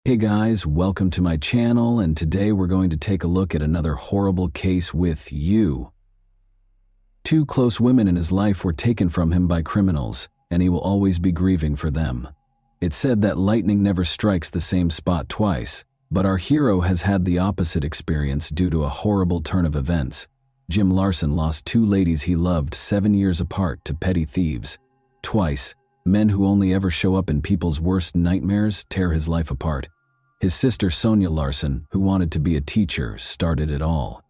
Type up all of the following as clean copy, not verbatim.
Hey guys, welcome to my channel, and today we're going to take a look at another horrible case with you. Two close women in his life were taken from him by criminals, and he will always be grieving for them. It's said that lightning never strikes the same spot twice, but our hero has had the opposite experience due to a horrible turn of events. Jim Larson lost two ladies he loved 7 years apart to petty thieves. Twice, men who only ever show up in people's worst nightmares tear his life apart. His sister Sonia Larson, who wanted to be a teacher, started it all.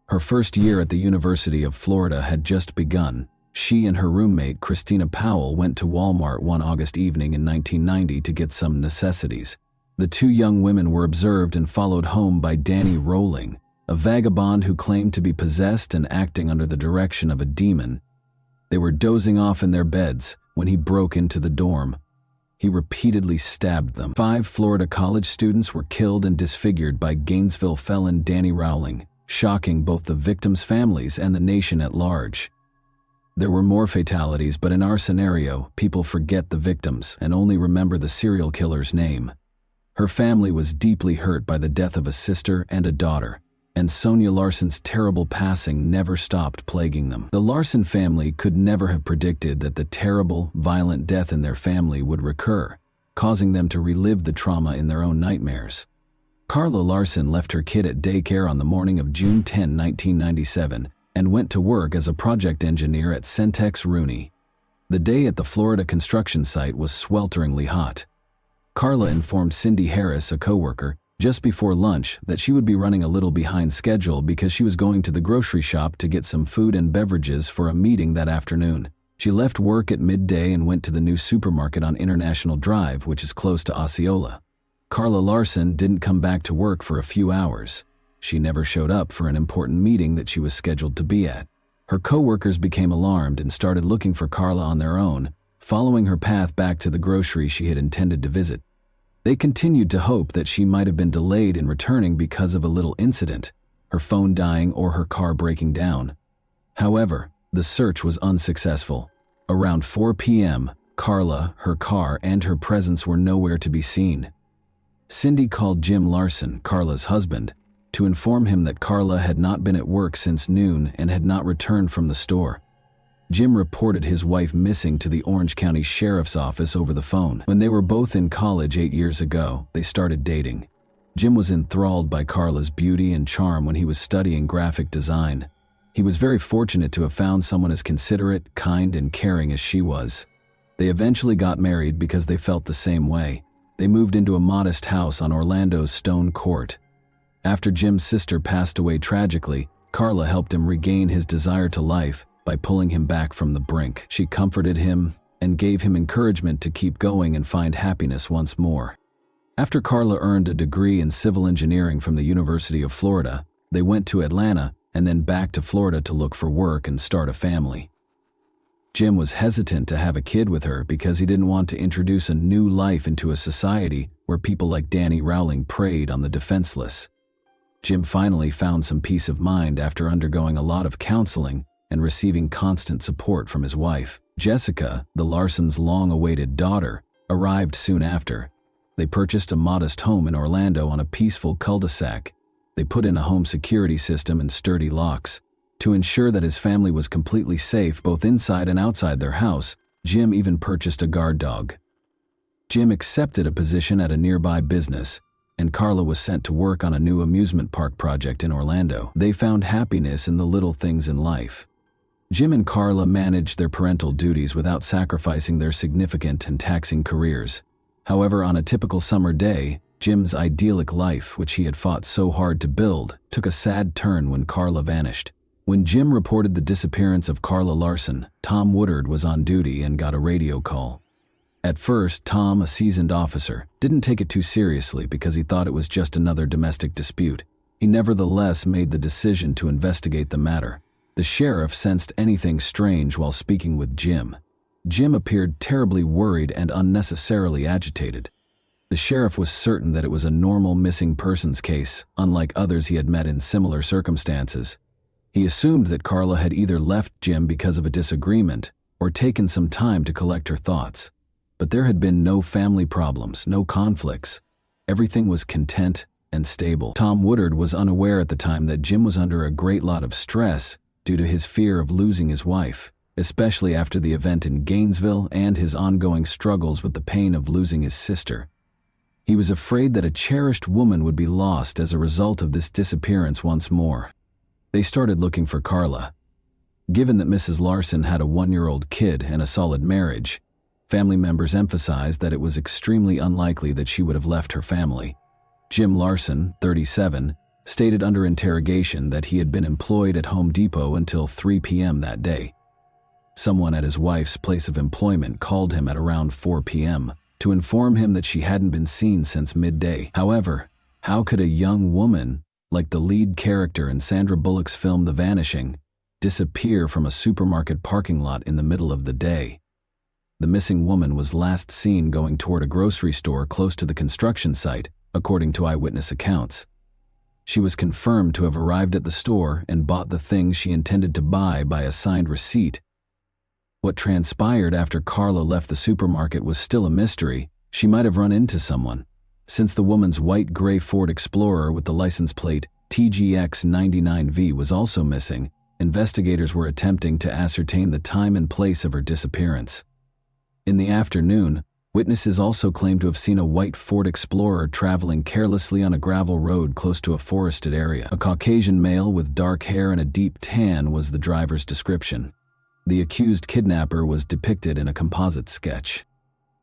Her first year at the University of Florida had just begun. She and her roommate, Christina Powell, went to Walmart one August evening in 1990 to get some necessities. The two young women were observed and followed home by Danny Rowling, a vagabond who claimed to be possessed and acting under the direction of a demon. They were dozing off in their beds when he broke into the dorm. He repeatedly stabbed them. 5 Florida college students were killed and disfigured by Gainesville felon Danny Rowling, shocking both the victims' families and the nation at large. There were more fatalities, but in our scenario, people forget the victims and only remember the serial killer's name. Her family was deeply hurt by the death of a sister and a daughter, and Sonia Larson's terrible passing never stopped plaguing them. The Larson family could never have predicted that the terrible, violent death in their family would recur, causing them to relive the trauma in their own nightmares. Carla Larson left her kid at daycare on the morning of June 10, 1997, and went to work as a project engineer at Centex Rooney. The day at the Florida construction site was swelteringly hot. Carla informed Cindy Harris, a coworker, just before lunch that she would be running a little behind schedule because she was going to the grocery shop to get some food and beverages for a meeting that afternoon. She left work at midday and went to the new supermarket on International Drive, which is close to Osceola. Carla Larson didn't come back to work for a few hours. She never showed up for an important meeting that she was scheduled to be at. Her coworkers became alarmed and started looking for Carla on their own, following her path back to the grocery she had intended to visit. They continued to hope that she might have been delayed in returning because of a little incident, her phone dying or her car breaking down. However, the search was unsuccessful. Around 4 p.m., Carla, her car, and her presence were nowhere to be seen. Cindy called Jim Larson, Carla's husband, to inform him that Carla had not been at work since noon and had not returned from the store. Jim reported his wife missing to the Orange County Sheriff's Office over the phone. When they were both in college 8 years ago, they started dating. Jim was enthralled by Carla's beauty and charm when he was studying graphic design. He was very fortunate to have found someone as considerate, kind, and caring as she was. They eventually got married because they felt the same way. They moved into a modest house on Orlando's Stone Court. After Jim's sister passed away tragically, Carla helped him regain his desire to life by pulling him back from the brink. She comforted him and gave him encouragement to keep going and find happiness once more. After Carla earned a degree in civil engineering from the University of Florida, they went to Atlanta and then back to Florida to look for work and start a family. Jim was hesitant to have a kid with her because he didn't want to introduce a new life into a society where people like Danny Rowling preyed on the defenseless. Jim finally found some peace of mind after undergoing a lot of counseling and receiving constant support from his wife. Jessica, the Larsons' long-awaited daughter, arrived soon after. They purchased a modest home in Orlando on a peaceful cul-de-sac. They put in a home security system and sturdy locks. To ensure that his family was completely safe both inside and outside their house, Jim even purchased a guard dog. Jim accepted a position at a nearby business, and Carla was sent to work on a new amusement park project in Orlando. They found happiness in the little things in life. Jim and Carla managed their parental duties without sacrificing their significant and taxing careers. However, on a typical summer day, Jim's idyllic life, which he had fought so hard to build, took a sad turn when Carla vanished. When Jim reported the disappearance of Carla Larson, Tom Woodard was on duty and got a radio call. At first, Tom, a seasoned officer, didn't take it too seriously because he thought it was just another domestic dispute. He nevertheless made the decision to investigate the matter. The sheriff sensed anything strange while speaking with Jim. Jim appeared terribly worried and unnecessarily agitated. The sheriff was certain that it was a normal missing persons case, unlike others he had met in similar circumstances. He assumed that Carla had either left Jim because of a disagreement or taken some time to collect her thoughts. But there had been no family problems, no conflicts. Everything was content and stable. Tom Woodard was unaware at the time that Jim was under a great lot of stress due to his fear of losing his wife, especially after the event in Gainesville and his ongoing struggles with the pain of losing his sister. He was afraid that a cherished woman would be lost as a result of this disappearance once more. They started looking for Carla. Given that Mrs. Larson had a 1-year-old kid and a solid marriage, family members emphasized that it was extremely unlikely that she would have left her family. Jim Larson, 37, stated under interrogation that he had been employed at Home Depot until 3 p.m. that day. Someone at his wife's place of employment called him at around 4 p.m. to inform him that she hadn't been seen since midday. However, how could a young woman, like the lead character in Sandra Bullock's film The Vanishing, disappear from a supermarket parking lot in the middle of the day? The missing woman was last seen going toward a grocery store close to the construction site, according to eyewitness accounts. She was confirmed to have arrived at the store and bought the things she intended to buy by a signed receipt. What transpired after Carla left the supermarket was still a mystery. She might have run into someone. Since the woman's white-gray Ford Explorer with the license plate TGX99V was also missing, investigators were attempting to ascertain the time and place of her disappearance. In the afternoon, witnesses also claimed to have seen a white Ford Explorer traveling carelessly on a gravel road close to a forested area. A Caucasian male with dark hair and a deep tan was the driver's description. The accused kidnapper was depicted in a composite sketch.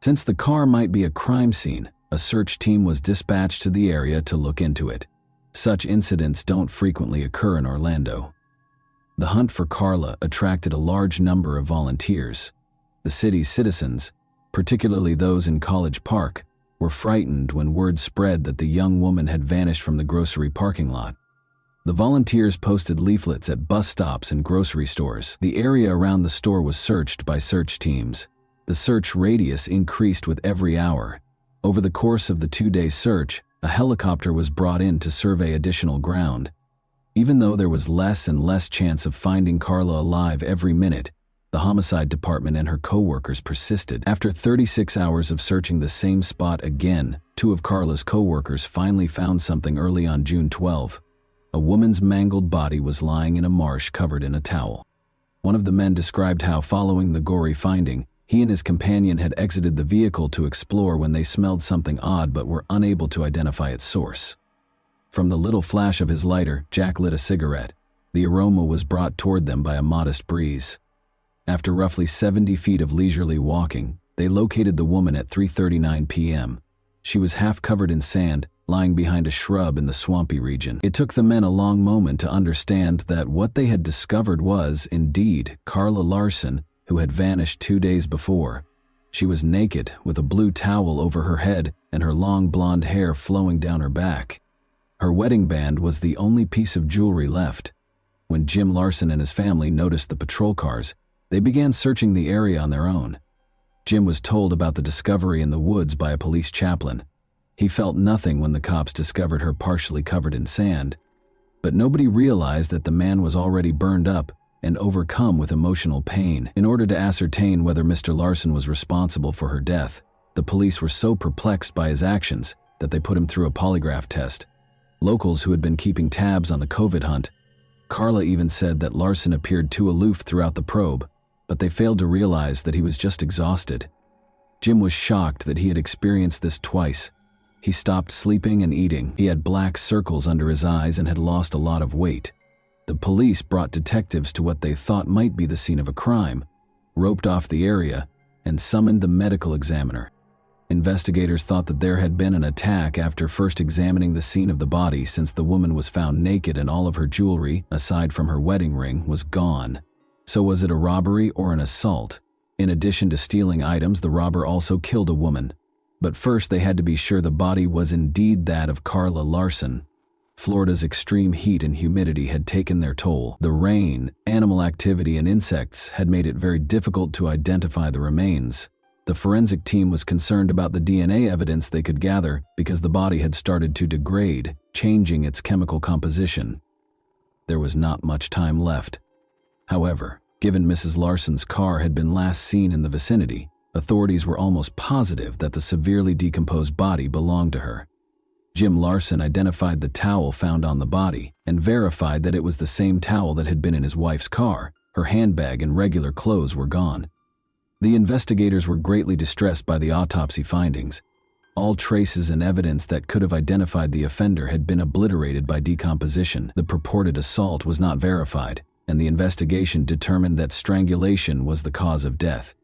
Since the car might be a crime scene, a search team was dispatched to the area to look into it. Such incidents don't frequently occur in Orlando. The hunt for Carla attracted a large number of volunteers. The city's citizens, particularly those in College Park, were frightened when word spread that the young woman had vanished from the grocery parking lot. The volunteers posted leaflets at bus stops and grocery stores. The area around the store was searched by search teams. The search radius increased with every hour. Over the course of the 2-day search, a helicopter was brought in to survey additional ground. Even though there was less and less chance of finding Carla alive every minute, the homicide department and her co-workers persisted. After 36 hours of searching the same spot again, 2 of Carla's co-workers finally found something early on June 12. A woman's mangled body was lying in a marsh covered in a towel. One of the men described how, following the gory finding, he and his companion had exited the vehicle to explore when they smelled something odd but were unable to identify its source. From the little flash of his lighter, Jack lit a cigarette. The aroma was brought toward them by a modest breeze. After roughly 70 feet of leisurely walking, they located the woman at 3:39 p.m. She was half covered in sand, lying behind a shrub in the swampy region. It took the men a long moment to understand that what they had discovered was, indeed, Carla Larson, who had vanished 2 days before. She was naked, with a blue towel over her head and her long blonde hair flowing down her back. Her wedding band was the only piece of jewelry left. When Jim Larson and his family noticed the patrol cars, they began searching the area on their own. Jim was told about the discovery in the woods by a police chaplain. He felt nothing when the cops discovered her partially covered in sand, but nobody realized that the man was already burned up and overcome with emotional pain. In order to ascertain whether Mr. Larson was responsible for her death, the police were so perplexed by his actions that they put him through a polygraph test. Locals who had been keeping tabs on the COVID hunt, Carla even said that Larson appeared too aloof throughout the probe, but they failed to realize that he was just exhausted. Jim was shocked that he had experienced this twice. He stopped sleeping and eating. He had black circles under his eyes and had lost a lot of weight. The police brought detectives to what they thought might be the scene of a crime, roped off the area, and summoned the medical examiner. Investigators thought that there had been an attack after first examining the scene of the body, since the woman was found naked and all of her jewelry, aside from her wedding ring, was gone. So was it a robbery or an assault? In addition to stealing items, the robber also killed a woman. But first they had to be sure the body was indeed that of Carla Larson. Florida's extreme heat and humidity had taken their toll. The rain, animal activity, and insects had made it very difficult to identify the remains. The forensic team was concerned about the DNA evidence they could gather because the body had started to degrade, changing its chemical composition. There was not much time left. However, given Mrs. Larson's car had been last seen in the vicinity, authorities were almost positive that the severely decomposed body belonged to her. Jim Larson identified the towel found on the body and verified that it was the same towel that had been in his wife's car. Her handbag and regular clothes were gone. The investigators were greatly distressed by the autopsy findings. All traces and evidence that could have identified the offender had been obliterated by decomposition. The purported assault was not verified, and the investigation determined that strangulation was the cause of death.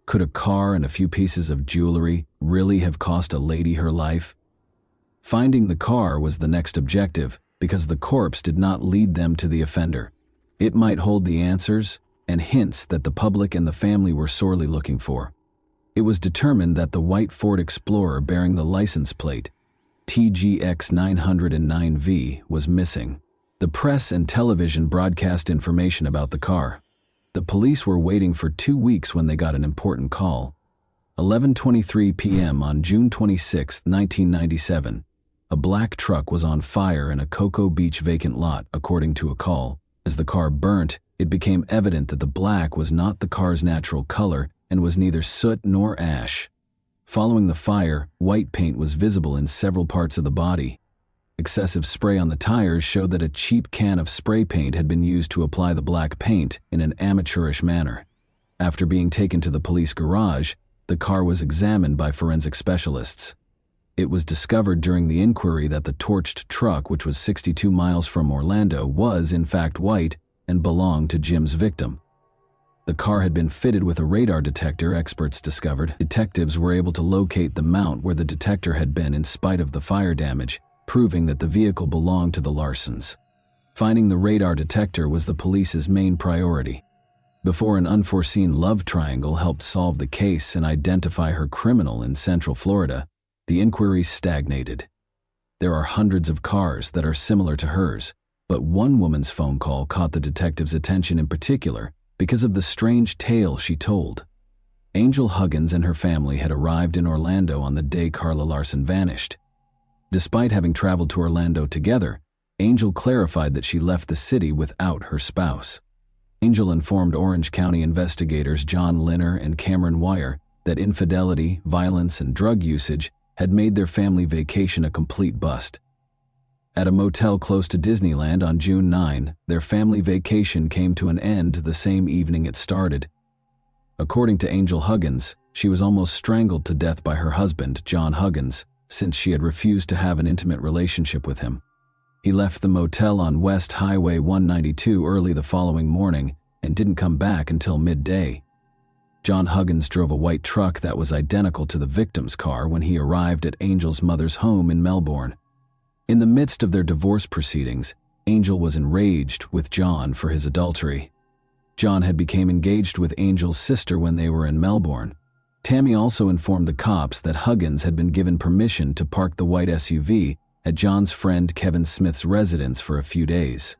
Could a car and a few pieces of jewelry really have cost a lady her life? Finding the car was the next objective, because the corpse did not lead them to the offender. It might hold the answers and hints that the public and the family were sorely looking for. It was determined that the white Ford Explorer bearing the license plate TGX 909V was missing. The press and television broadcast information about the car. The police were waiting for 2 weeks when they got an important call. 11:23 p.m. on June 26, 1997. A black truck was on fire in a Cocoa Beach vacant lot, according to a call. As the car burnt, it became evident that the black was not the car's natural color and was neither soot nor ash. Following the fire, white paint was visible in several parts of the body. Excessive spray on the tires showed that a cheap can of spray paint had been used to apply the black paint in an amateurish manner. After being taken to the police garage, the car was examined by forensic specialists. It was discovered during the inquiry that the torched truck, which was 62 miles from Orlando, was in fact white and belonged to Jim's victim. The car had been fitted with a radar detector, experts discovered. Detectives were able to locate the mount where the detector had been in spite of the fire damage, proving that the vehicle belonged to the Larsons. Finding the radar detector was the police's main priority. Before an unforeseen love triangle helped solve the case and identify her criminal in Central Florida, the inquiry stagnated. There are hundreds of cars that are similar to hers, but one woman's phone call caught the detective's attention in particular because of the strange tale she told. Angel Huggins and her family had arrived in Orlando on the day Carla Larson vanished. Despite having traveled to Orlando together, Angel clarified that she left the city without her spouse. Angel informed Orange County investigators John Linner and Cameron Wire that infidelity, violence, and drug usage had made their family vacation a complete bust. At a motel close to Disneyland on June 9, their family vacation came to an end the same evening it started. According to Angel Huggins, she was almost strangled to death by her husband, John Huggins, since she had refused to have an intimate relationship with him. He left the motel on West Highway 192 early the following morning and didn't come back until midday. John Huggins drove a white truck that was identical to the victim's car when he arrived at Angel's mother's home in Melbourne. In the midst of their divorce proceedings, Angel was enraged with John for his adultery. John had become engaged with Angel's sister when they were in Melbourne. Tammy also informed the cops that Huggins had been given permission to park the white SUV at John's friend Kevin Smith's residence for a few days.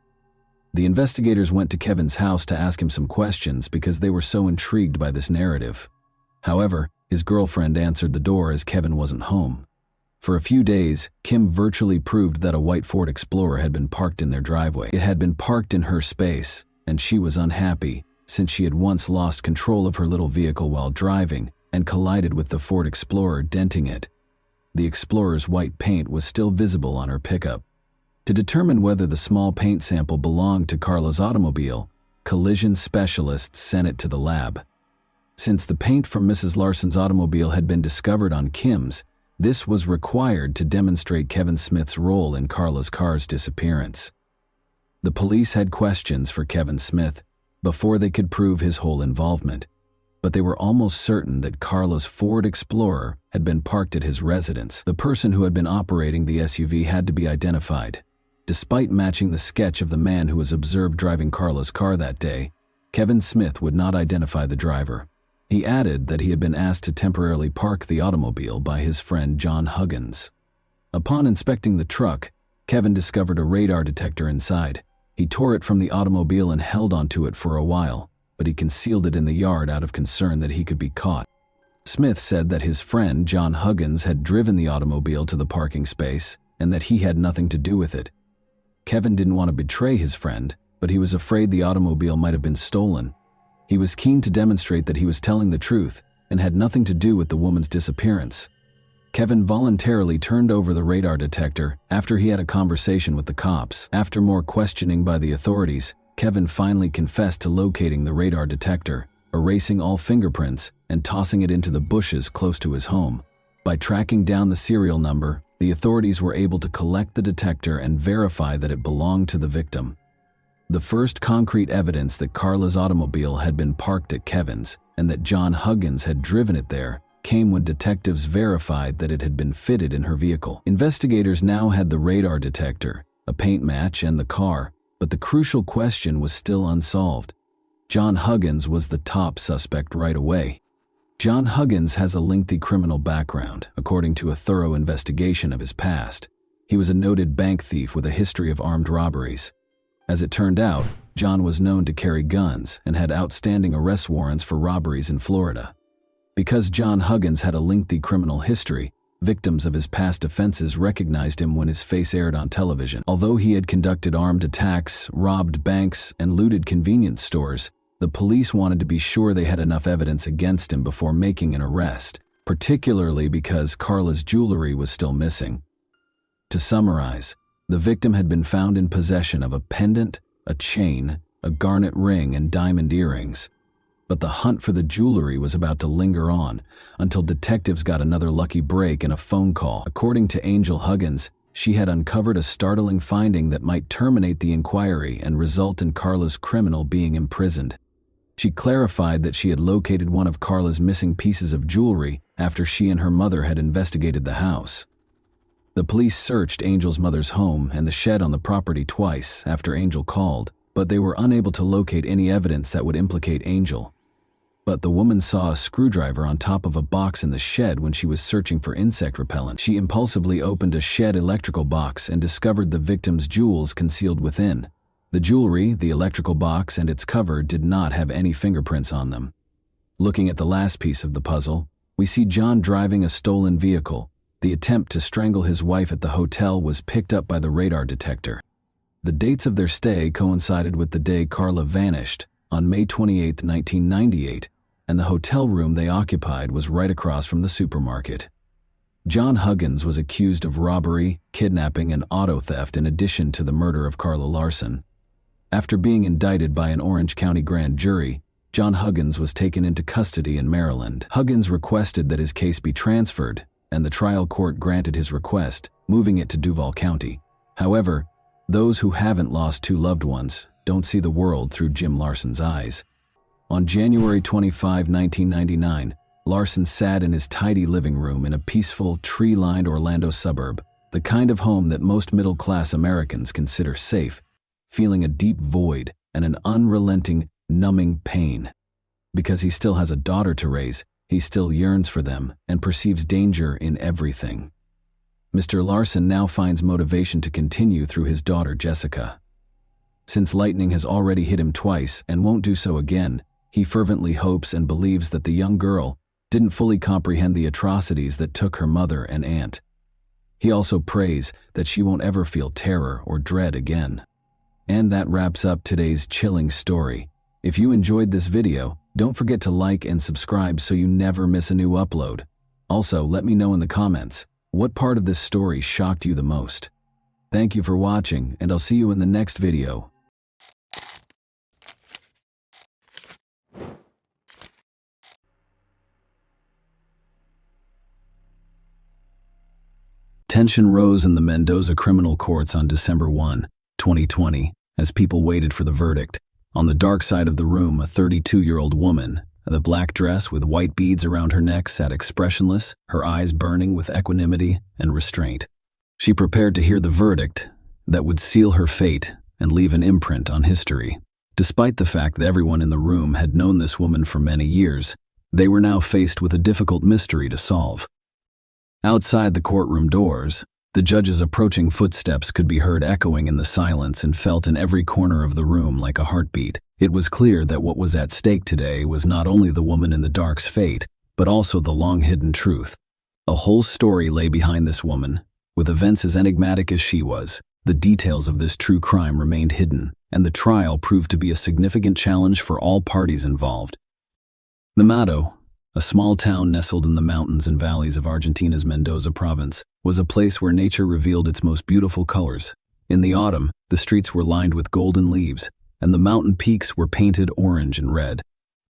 The investigators went to Kevin's house to ask him some questions because they were so intrigued by this narrative. However, his girlfriend answered the door as Kevin wasn't home. For a few days, Kim virtually proved that a white Ford Explorer had been parked in their driveway. It had been parked in her space, and she was unhappy since she had once lost control of her little vehicle while driving and collided with the Ford Explorer, denting it. The Explorer's white paint was still visible on her pickup. To determine whether the small paint sample belonged to Carla's automobile, collision specialists sent it to the lab. Since the paint from Mrs. Larson's automobile had been discovered on Kim's, this was required to demonstrate Kevin Smith's role in Carla's car's disappearance. The police had questions for Kevin Smith before they could prove his whole involvement, but they were almost certain that Carla's Ford Explorer had been parked at his residence. The person who had been operating the SUV had to be identified. Despite matching the sketch of the man who was observed driving Carla's car that day, Kevin Smith would not identify the driver. He added that he had been asked to temporarily park the automobile by his friend John Huggins. Upon inspecting the truck, Kevin discovered a radar detector inside. He tore it from the automobile and held onto it for a while, but he concealed it in the yard out of concern that he could be caught. Smith said that his friend John Huggins had driven the automobile to the parking space and that he had nothing to do with it. Kevin didn't want to betray his friend, but he was afraid the automobile might have been stolen. He was keen to demonstrate that he was telling the truth and had nothing to do with the woman's disappearance. Kevin voluntarily turned over the radar detector after he had a conversation with the cops. After more questioning by the authorities, Kevin finally confessed to locating the radar detector, erasing all fingerprints, and tossing it into the bushes close to his home. By tracking down the serial number, the authorities were able to collect the detector and verify that it belonged to the victim. The first concrete evidence that Carla's automobile had been parked at Kevin's and that John Huggins had driven it there came when detectives verified that it had been fitted in her vehicle. Investigators now had the radar detector, a paint match, and the car, but the crucial question was still unsolved. John Huggins was the top suspect right away. John Huggins has a lengthy criminal background, according to a thorough investigation of his past. He was a noted bank thief with a history of armed robberies. As it turned out, John was known to carry guns and had outstanding arrest warrants for robberies in Florida. Because John Huggins had a lengthy criminal history, victims of his past offenses recognized him when his face aired on television. Although he had conducted armed attacks, robbed banks, and looted convenience stores, the police wanted to be sure they had enough evidence against him before making an arrest, particularly because Carla's jewelry was still missing. To summarize, the victim had been found in possession of a pendant, a chain, a garnet ring, and diamond earrings. But the hunt for the jewelry was about to linger on until detectives got another lucky break in a phone call. According to Angel Huggins, she had uncovered a startling finding that might terminate the inquiry and result in Carla's criminal being imprisoned. She clarified that she had located one of Carla's missing pieces of jewelry after she and her mother had investigated the house. The police searched Angel's mother's home and the shed on the property twice after Angel called, but they were unable to locate any evidence that would implicate Angel. But the woman saw a screwdriver on top of a box in the shed when she was searching for insect repellent. She impulsively opened a shed electrical box and discovered the victim's jewels concealed within. The jewelry, the electrical box, and its cover did not have any fingerprints on them. Looking at the last piece of the puzzle, we see John driving a stolen vehicle. The attempt to strangle his wife at the hotel was picked up by the radar detector. The dates of their stay coincided with the day Carla vanished, on May 28, 1998, and the hotel room they occupied was right across from the supermarket. John Huggins was accused of robbery, kidnapping, and auto theft in addition to the murder of Carla Larson. After being indicted by an Orange County grand jury, John Huggins was taken into custody in Maryland. Huggins requested that his case be transferred, and the trial court granted his request, moving it to Duval County. However, those who haven't lost two loved ones don't see the world through Jim Larson's eyes. On January 25, 1999, Larson sat in his tidy living room in a peaceful, tree-lined Orlando suburb, the kind of home that most middle-class Americans consider safe, feeling a deep void and an unrelenting, numbing pain. Because he still has a daughter to raise, he still yearns for them and perceives danger in everything. Mr. Larson now finds motivation to continue through his daughter Jessica. Since lightning has already hit him twice and won't do so again, he fervently hopes and believes that the young girl didn't fully comprehend the atrocities that took her mother and aunt. He also prays that she won't ever feel terror or dread again. And that wraps up today's chilling story. If you enjoyed this video, don't forget to like and subscribe so you never miss a new upload. Also, let me know in the comments, what part of this story shocked you the most? Thank you for watching, and I'll see you in the next video. Tension rose in the Mendoza criminal courts on December 1, 2020, as people waited for the verdict. On the dark side of the room, a 32-year-old woman, the black dress with white beads around her neck, sat expressionless, her eyes burning with equanimity and restraint. She prepared to hear the verdict that would seal her fate and leave an imprint on history. Despite the fact that everyone in the room had known this woman for many years, they were now faced with a difficult mystery to solve. Outside the courtroom doors, the judge's approaching footsteps could be heard echoing in the silence and felt in every corner of the room like a heartbeat. It was clear that what was at stake today was not only the woman in the dark's fate, but also the long-hidden truth. A whole story lay behind this woman. With events as enigmatic as she was, the details of this true crime remained hidden, and the trial proved to be a significant challenge for all parties involved. The motto, a small town nestled in the mountains and valleys of Argentina's Mendoza province, was a place where nature revealed its most beautiful colors. In the autumn, the streets were lined with golden leaves, and the mountain peaks were painted orange and red.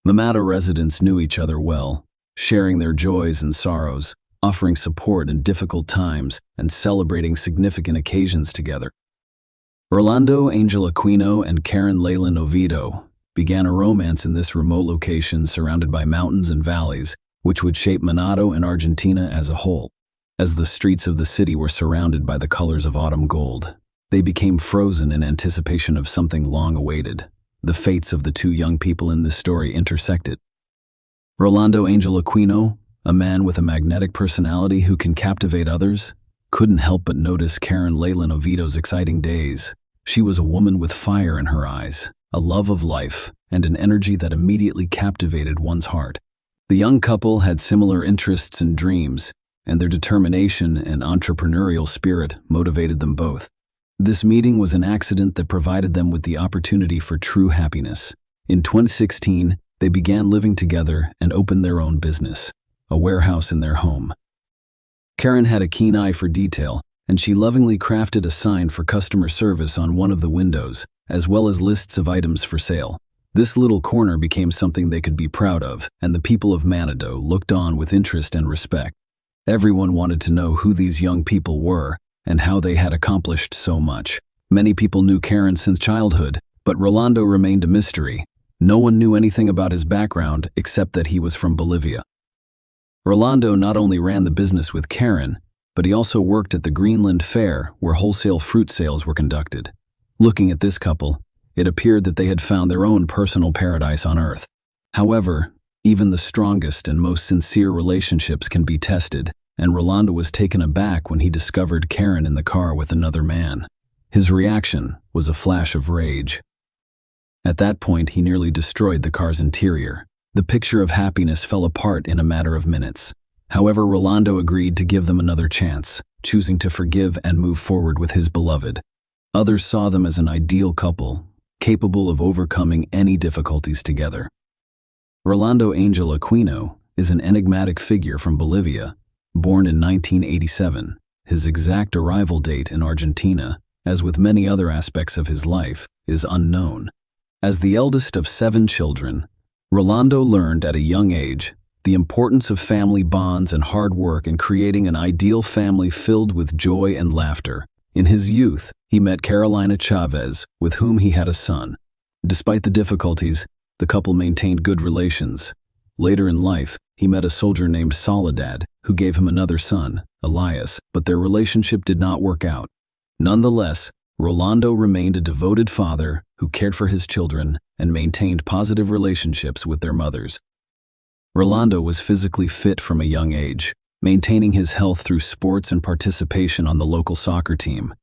Mamata residents knew each other well, sharing their joys and sorrows, offering support in difficult times, and celebrating significant occasions together. Rolando Angel Aquino and Karen Leyland Oviedo began a romance in this remote location surrounded by mountains and valleys, which would shape Manado and Argentina as a whole. As the streets of the city were surrounded by the colors of autumn gold, they became frozen in anticipation of something long awaited. The fates of the two young people in this story intersected. Rolando Angel Aquino, a man with a magnetic personality who can captivate others, couldn't help but notice Karen Leyland Oviedo's exciting days. She was a woman with fire in her eyes, a love of life, and an energy that immediately captivated one's heart. The young couple had similar interests and dreams, and their determination and entrepreneurial spirit motivated them both. This meeting was an accident that provided them with the opportunity for true happiness. In 2016, they began living together and opened their own business, a warehouse in their home. Karen had a keen eye for detail, and she lovingly crafted a sign for customer service on one of the windows, as well as lists of items for sale. This little corner became something they could be proud of, and the people of Manado looked on with interest and respect. Everyone wanted to know who these young people were and how they had accomplished so much. Many people knew Karen since childhood, but Rolando remained a mystery. No one knew anything about his background except that he was from Bolivia. Rolando not only ran the business with Karen, but he also worked at the Greenland Fair where wholesale fruit sales were conducted. Looking at this couple, it appeared that they had found their own personal paradise on Earth. However, even the strongest and most sincere relationships can be tested, and Rolando was taken aback when he discovered Karen in the car with another man. His reaction was a flash of rage. At that point, he nearly destroyed the car's interior. The picture of happiness fell apart in a matter of minutes. However, Rolando agreed to give them another chance, choosing to forgive and move forward with his beloved. Others saw them as an ideal couple, capable of overcoming any difficulties together. Rolando Angel Aquino is an enigmatic figure from Bolivia, born in 1987. His exact arrival date in Argentina, as with many other aspects of his life, is unknown. As the eldest of 7 children, Rolando learned at a young age the importance of family bonds and hard work in creating an ideal family filled with joy and laughter. In his youth, he met Carolina Chavez, with whom he had a son. Despite the difficulties, the couple maintained good relations. Later in life, he met a soldier named Soledad, who gave him another son, Elias, but their relationship did not work out. Nonetheless, Rolando remained a devoted father who cared for his children and maintained positive relationships with their mothers. Rolando was physically fit from a young age, maintaining his health through sports and participation on the local soccer team.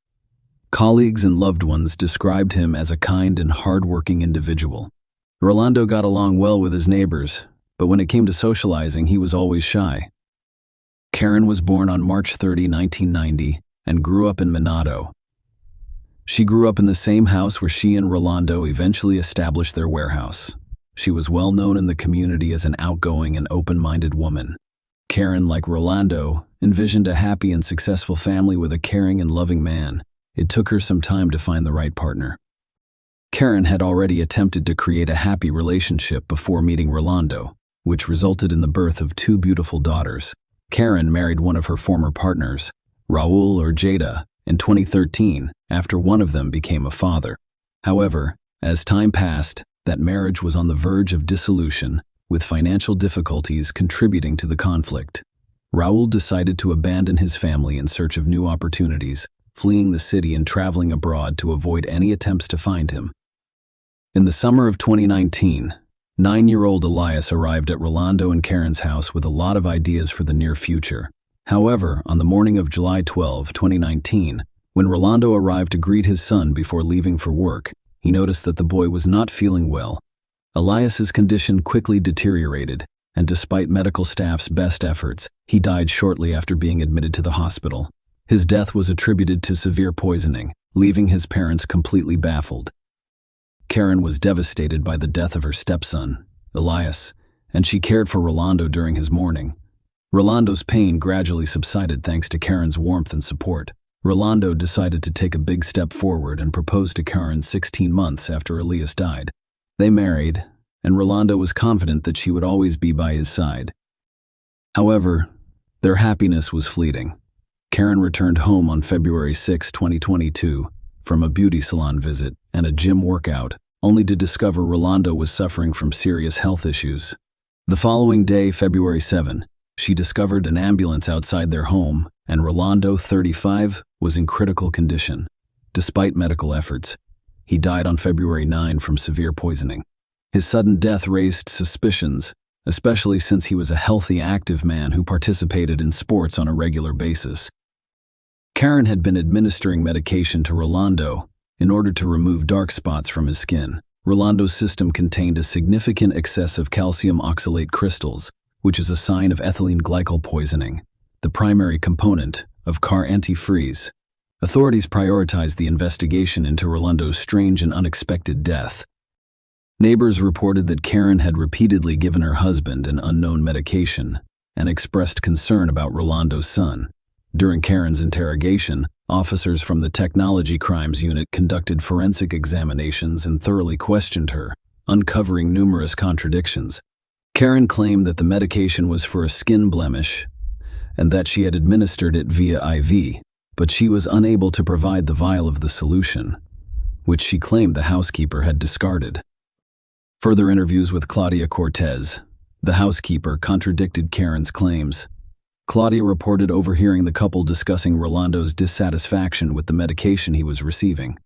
Colleagues and loved ones described him as a kind and hard-working individual. Rolando got along well with his neighbors, but when it came to socializing, he was always shy. Karen was born on March 30, 1990, and grew up in Manado. She grew up in the same house where she and Rolando eventually established their warehouse. She was well known in the community as an outgoing and open-minded woman. Karen, like Rolando, envisioned a happy and successful family with a caring and loving man. It took her some time to find the right partner. Karen had already attempted to create a happy relationship before meeting Rolando, which resulted in the birth of 2 beautiful daughters. Karen married one of her former partners, Raul or Jada, in 2013 after one of them became a father. However, as time passed, that marriage was on the verge of dissolution, with financial difficulties contributing to the conflict. Raul decided to abandon his family in search of new opportunities, fleeing the city and traveling abroad to avoid any attempts to find him. In the summer of 2019, 9-year-old Elias arrived at Rolando and Karen's house with a lot of ideas for the near future. However, on the morning of July 12, 2019, when Rolando arrived to greet his son before leaving for work, he noticed that the boy was not feeling well. Elias's condition quickly deteriorated, and despite medical staff's best efforts, he died shortly after being admitted to the hospital. His death was attributed to severe poisoning, leaving his parents completely baffled. Karen was devastated by the death of her stepson, Elias, and she cared for Rolando during his mourning. Rolando's pain gradually subsided thanks to Karen's warmth and support. Rolando decided to take a big step forward and proposed to Karen 16 months after Elias died. They married, and Rolando was confident that she would always be by his side. However, their happiness was fleeting. Karen returned home on February 6, 2022, from a beauty salon visit and a gym workout, only to discover Rolando was suffering from serious health issues. The following day, February 7, she discovered an ambulance outside their home, and Rolando, 35, was in critical condition. Despite medical efforts, he died on February 9 from severe poisoning. His sudden death raised suspicions, especially since he was a healthy, active man who participated in sports on a regular basis. Karen had been administering medication to Rolando in order to remove dark spots from his skin. Rolando's system contained a significant excess of calcium oxalate crystals, which is a sign of ethylene glycol poisoning, the primary component of car antifreeze. Authorities prioritized the investigation into Rolando's strange and unexpected death. Neighbors reported that Karen had repeatedly given her husband an unknown medication and expressed concern about Rolando's son. During Karen's interrogation, officers from the Technology Crimes Unit conducted forensic examinations and thoroughly questioned her, uncovering numerous contradictions. Karen claimed that the medication was for a skin blemish and that she had administered it via IV, but she was unable to provide the vial of the solution, which she claimed the housekeeper had discarded. Further interviews with Claudia Cortez, the housekeeper, contradicted Karen's claims. Claudia reported overhearing the couple discussing Rolando's dissatisfaction with the medication he was receiving.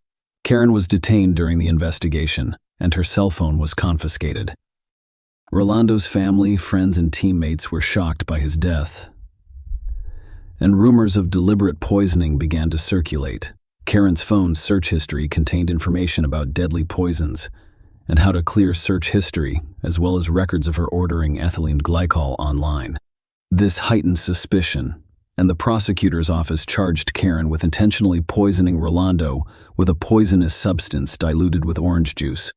Karen was detained during the investigation, and her cell phone was confiscated. Rolando's family, friends, and teammates were shocked by his death, and rumors of deliberate poisoning began to circulate. Karen's phone's search history contained information about deadly poisons and how to clear search history, as well as records of her ordering ethylene glycol online. This heightened suspicion, and the prosecutor's office charged Karen with intentionally poisoning Rolando with a poisonous substance diluted with orange juice.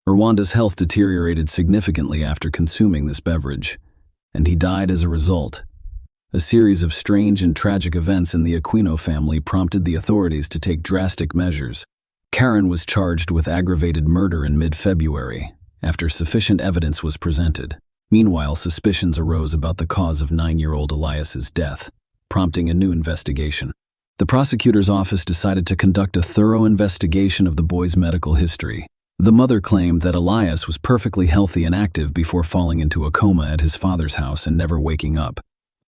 Rolando's health deteriorated significantly after consuming this beverage, and he died as a result. A series of strange and tragic events in the Aquino family prompted the authorities to take drastic measures. Karen was charged with aggravated murder in mid-February, after sufficient evidence was presented. Meanwhile, suspicions arose about the cause of 9-year-old Elias's death, prompting a new investigation. The prosecutor's office decided to conduct a thorough investigation of the boy's medical history. The mother claimed that Elias was perfectly healthy and active before falling into a coma at his father's house and never waking up.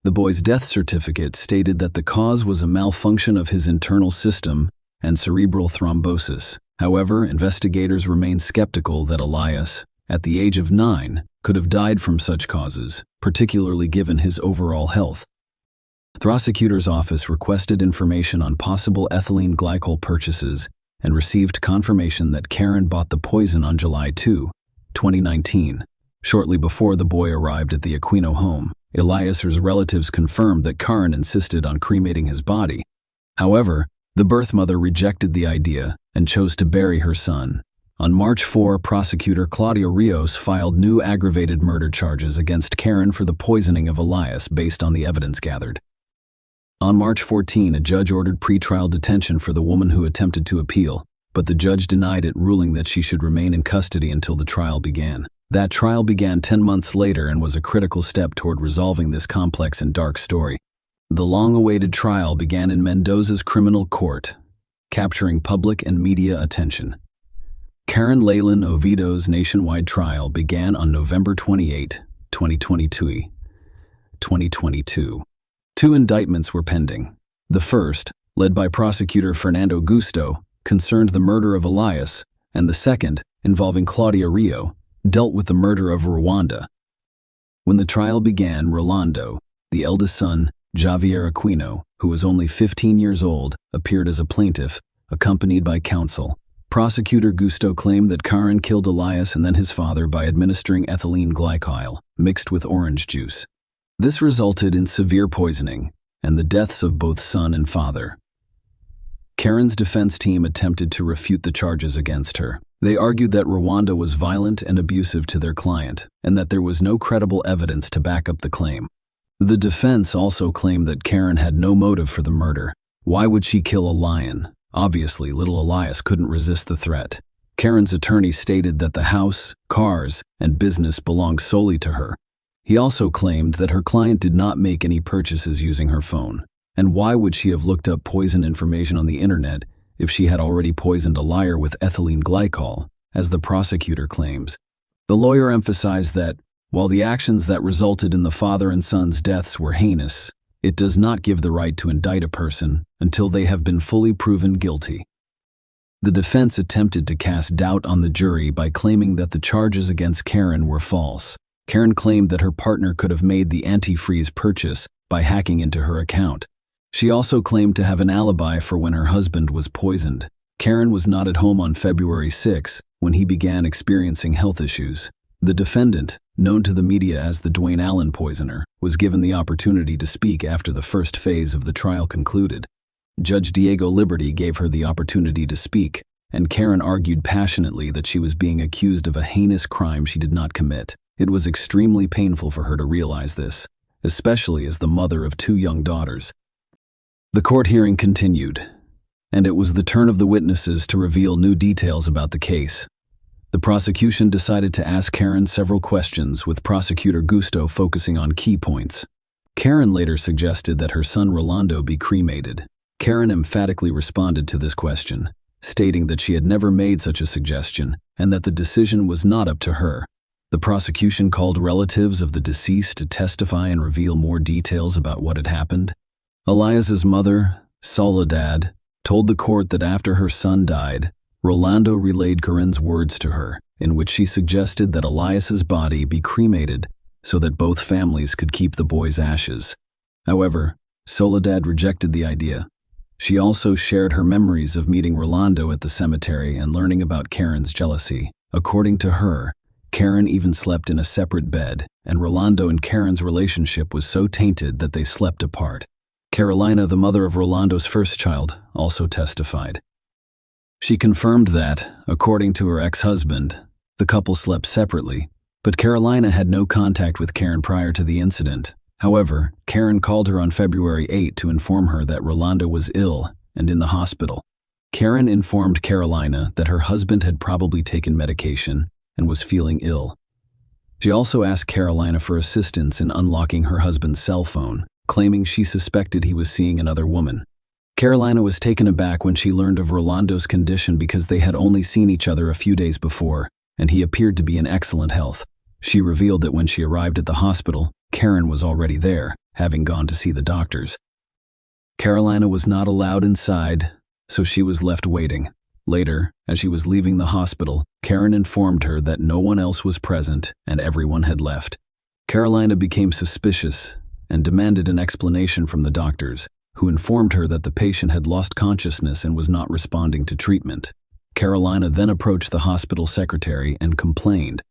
The boy's death certificate stated that the cause was a malfunction of his internal system and cerebral thrombosis. However, investigators remained skeptical that Elias, at the age of 9, could have died from such causes, particularly given his overall health. The prosecutor's office requested information on possible ethylene glycol purchases and received confirmation that Karen bought the poison on July 2, 2019. Shortly before the boy arrived at the Aquino home, Elias's relatives confirmed that Karen insisted on cremating his body. However, the birth mother rejected the idea and chose to bury her son. On March 4, prosecutor Claudia Rios filed new aggravated murder charges against Karen for the poisoning of Elias based on the evidence gathered. On March 14, a judge ordered pretrial detention for the woman who attempted to appeal, but the judge denied it, ruling that she should remain in custody until the trial began. That trial began 10 months later and was a critical step toward resolving this complex and dark story. The long-awaited trial began in Mendoza's criminal court, capturing public and media attention. Karen Leyland Oviedo's nationwide trial began on November 28, 2022. 2 indictments were pending. The first, led by prosecutor Fernando Gusto, concerned the murder of Elias, and the second, involving Claudia Rio, dealt with the murder of Rwanda. When the trial began, Rolando, the eldest son, Javier Aquino, who was only 15 years old, appeared as a plaintiff, accompanied by counsel. Prosecutor Gusto claimed that Karen killed Elias and then his father by administering ethylene glycol, mixed with orange juice. This resulted in severe poisoning and the deaths of both son and father. Karen's defense team attempted to refute the charges against her. They argued that Rwanda was violent and abusive to their client, and that there was no credible evidence to back up the claim. The defense also claimed that Karen had no motive for the murder. Why would she kill a lion? Obviously, little Elias couldn't resist the threat. Karen's attorney stated that the house, cars, and business belonged solely to her. He also claimed that her client did not make any purchases using her phone. And why would she have looked up poison information on the internet if she had already poisoned a liar with ethylene glycol, as the prosecutor claims? The lawyer emphasized that, while the actions that resulted in the father and son's deaths were heinous, it does not give the right to indict a person until they have been fully proven guilty. The defense attempted to cast doubt on the jury by claiming that the charges against Karen were false. Karen claimed that her partner could have made the antifreeze purchase by hacking into her account. She also claimed to have an alibi for when her husband was poisoned. Karen was not at home on February 6 when he began experiencing health issues. The defendant, known to the media as the Dwayne Allen poisoner, was given the opportunity to speak after the first phase of the trial concluded. Judge Diego Liberty gave her the opportunity to speak, and Karen argued passionately that she was being accused of a heinous crime she did not commit. It was extremely painful for her to realize this, especially as the mother of 2 young daughters. The court hearing continued, and it was the turn of the witnesses to reveal new details about the case. The prosecution decided to ask Karen several questions, with Prosecutor Gusto focusing on key points. Karen later suggested that her son Rolando be cremated. Karen emphatically responded to this question, stating that she had never made such a suggestion and that the decision was not up to her. The prosecution called relatives of the deceased to testify and reveal more details about what had happened. Elias's mother, Soledad, told the court that after her son died, Rolando relayed Karen's words to her, in which she suggested that Elias's body be cremated so that both families could keep the boy's ashes. However, Soledad rejected the idea. She also shared her memories of meeting Rolando at the cemetery and learning about Karen's jealousy. According to her, Karen even slept in a separate bed, and Rolando and Karen's relationship was so tainted that they slept apart. Carolina, the mother of Rolando's first child, also testified. She confirmed that, according to her ex-husband, the couple slept separately, but Carolina had no contact with Karen prior to the incident. However, Karen called her on February 8 to inform her that Rolando was ill and in the hospital. Karen informed Carolina that her husband had probably taken medication and was feeling ill. She also asked Carolina for assistance in unlocking her husband's cell phone, claiming she suspected he was seeing another woman. Carolina was taken aback when she learned of Rolando's condition because they had only seen each other a few days before, and he appeared to be in excellent health. She revealed that when she arrived at the hospital, Karen was already there, having gone to see the doctors. Carolina was not allowed inside, so she was left waiting. Later, as she was leaving the hospital, Karen informed her that no one else was present and everyone had left. Carolina became suspicious and demanded an explanation from the doctors, who informed her that the patient had lost consciousness and was not responding to treatment. Carolina then approached the hospital secretary and complained.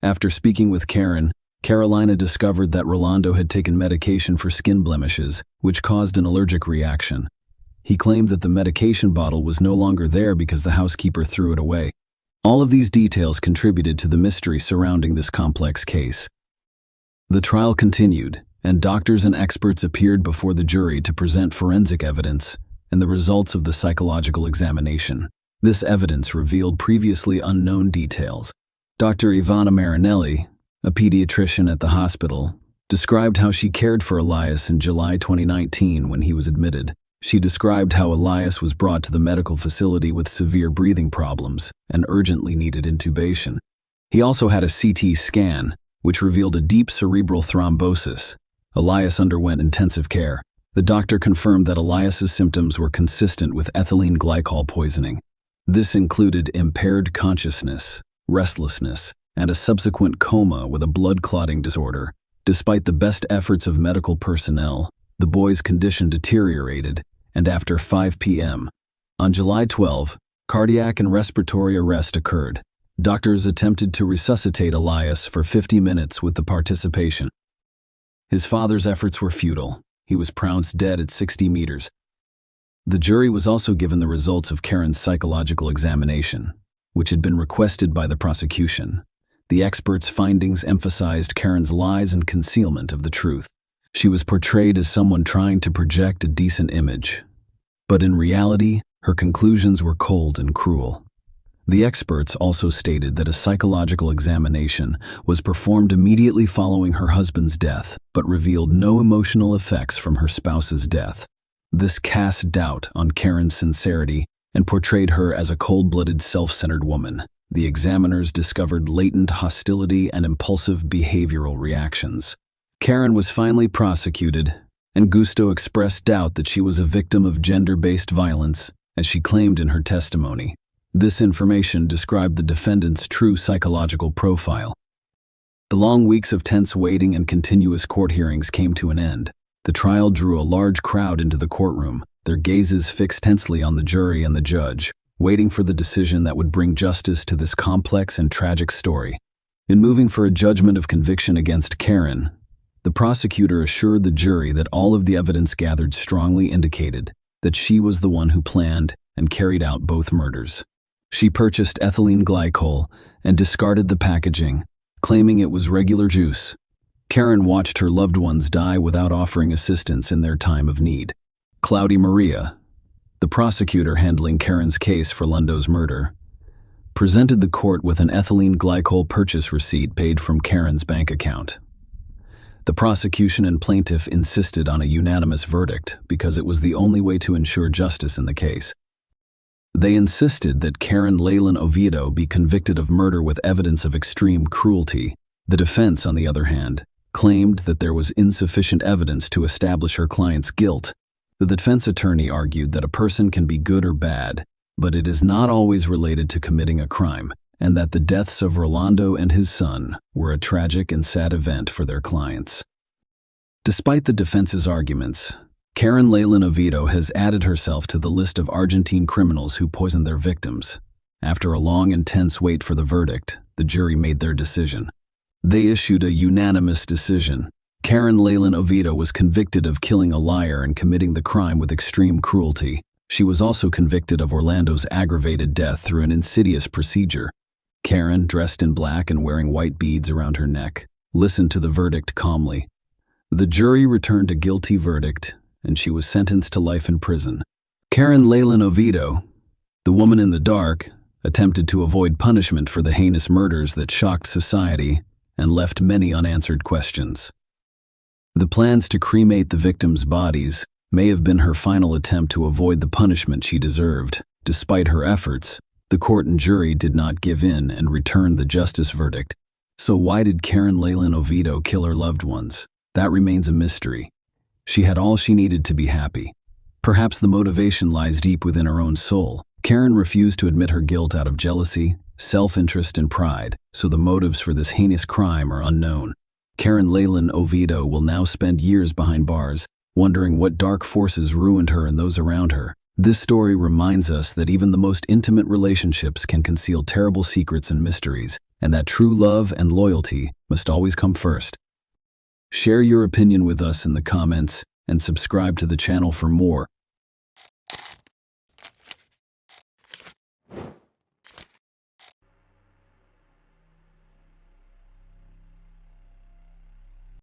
After speaking with Karen, Carolina discovered that Rolando had taken medication for skin blemishes, which caused an allergic reaction. He claimed that the medication bottle was no longer there because the housekeeper threw it away. All of these details contributed to the mystery surrounding this complex case. The trial continued, and doctors and experts appeared before the jury to present forensic evidence and the results of the psychological examination. This evidence revealed previously unknown details. Dr. Ivana Marinelli, a pediatrician at the hospital, described how she cared for Elias in July 2019 when he was admitted. She described how Elias was brought to the medical facility with severe breathing problems and urgently needed intubation. He also had a CT scan, which revealed a deep cerebral thrombosis. Elias underwent intensive care. The doctor confirmed that Elias's symptoms were consistent with ethylene glycol poisoning. This included impaired consciousness, restlessness, and a subsequent coma with a blood clotting disorder. Despite the best efforts of medical personnel, the boy's condition deteriorated, and after 5 p.m. on July 12, cardiac and respiratory arrest occurred. Doctors attempted to resuscitate Elias for 50 minutes with the participation. His father's efforts were futile. He was pronounced dead at 60 meters. The jury was also given the results of Karen's psychological examination. which had been requested by the prosecution. The experts' findings emphasized Karen's lies and concealment of the truth. She was portrayed as someone trying to project a decent image, but in reality, her conclusions were cold and cruel. The experts also stated that a psychological examination was performed immediately following her husband's death, but revealed no emotional effects from her spouse's death. This cast doubt on Karen's sincerity and portrayed her as a cold-blooded, self-centered woman. The examiners discovered latent hostility and impulsive behavioral reactions. Karen was finally prosecuted, and Gusto expressed doubt that she was a victim of gender-based violence, as she claimed in her testimony. This information described the defendant's true psychological profile. The long weeks of tense waiting and continuous court hearings came to an end. The trial drew a large crowd into the courtroom, their gazes fixed tensely on the jury and the judge, waiting for the decision that would bring justice to this complex and tragic story. In moving for a judgment of conviction against Karen, the prosecutor assured the jury that all of the evidence gathered strongly indicated that she was the one who planned and carried out both murders. She purchased ethylene glycol and discarded the packaging, claiming it was regular juice. Karen watched her loved ones die without offering assistance in their time of need. Cloudy Maria, the prosecutor handling Karen's case for Lundo's murder, presented the court with an ethylene glycol purchase receipt paid from Karen's bank account. The prosecution and plaintiff insisted on a unanimous verdict because it was the only way to ensure justice in the case. They insisted that Karen Leyland Oviedo be convicted of murder with evidence of extreme cruelty. The defense, on the other hand, claimed that there was insufficient evidence to establish her client's guilt. The defense attorney argued that a person can be good or bad, but it is not always related to committing a crime, and that the deaths of Rolando and his son were a tragic and sad event for their clients. Despite the defense's arguments, Karen Leyland Oviedo has added herself to the list of Argentine criminals who poisoned their victims. After a long and tense wait for the verdict, the jury made their decision. They issued a unanimous decision. Karen Leyland Oviedo was convicted of killing a liar and committing the crime with extreme cruelty. She was also convicted of Orlando's aggravated death through an insidious procedure. Karen, dressed in black and wearing white beads around her neck, listened to the verdict calmly. The jury returned a guilty verdict, and she was sentenced to life in prison. Karen Leyland Oviedo, the woman in the dark, attempted to avoid punishment for the heinous murders that shocked society and left many unanswered questions. The plans to cremate the victims' bodies may have been her final attempt to avoid the punishment she deserved. Despite her efforts, the court and jury did not give in and returned the justice verdict. So why did Karen Leyland Oviedo kill her loved ones? That remains a mystery. She had all she needed to be happy. Perhaps the motivation lies deep within her own soul. Karen refused to admit her guilt out of jealousy, self-interest, and pride, so the motives for this heinous crime are unknown. Karen Leyland Oviedo will now spend years behind bars, wondering what dark forces ruined her and those around her. This story reminds us that even the most intimate relationships can conceal terrible secrets and mysteries, and that true love and loyalty must always come first. Share your opinion with us in the comments and subscribe to the channel for more.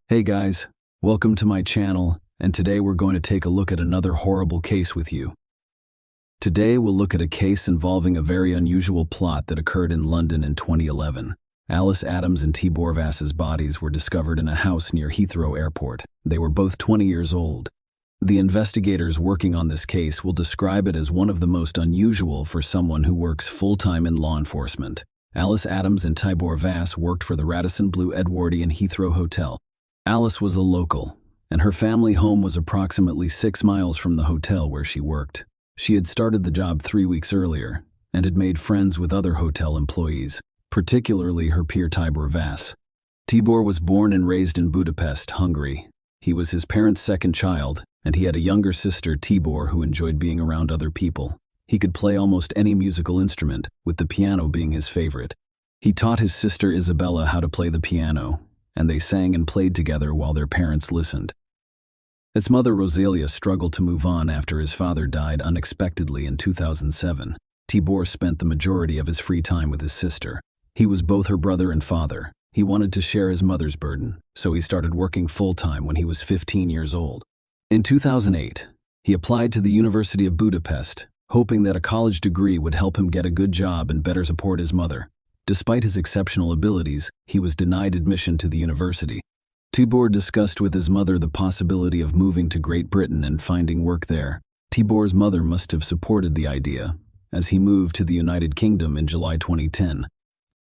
Hey guys, welcome to my channel, and today we're going to take a look at another horrible case with you. Today we'll look at a case involving a very unusual plot that occurred in London in 2011. Alice Adams and Tibor Vass's bodies were discovered in a house near Heathrow Airport. They were both 20 years old. The investigators working on this case will describe it as one of the most unusual for someone who works full-time in law enforcement. Alice Adams and Tibor Vass worked for the Radisson Blu Edwardian Heathrow Hotel. Alice was a local, and her family home was approximately 6 miles from the hotel where she worked. She had started the job 3 weeks earlier and had made friends with other hotel employees, particularly her peer Tibor Vass. Tibor was born and raised in Budapest, Hungary. He was his parents' second child, and he had a younger sister, Tibor, who enjoyed being around other people. He could play almost any musical instrument, with the piano being his favorite. He taught his sister Isabella how to play the piano, and they sang and played together while their parents listened. His mother Rosalia struggled to move on after his father died unexpectedly in 2007. Tibor spent the majority of his free time with his sister. He was both her brother and father. He wanted to share his mother's burden, so he started working full-time when he was 15 years old. In 2008, he applied to the University of Budapest, hoping that a college degree would help him get a good job and better support his mother. Despite his exceptional abilities, he was denied admission to the university. Tibor discussed with his mother the possibility of moving to Great Britain and finding work there. Tibor's mother must have supported the idea, as he moved to the United Kingdom in July 2010.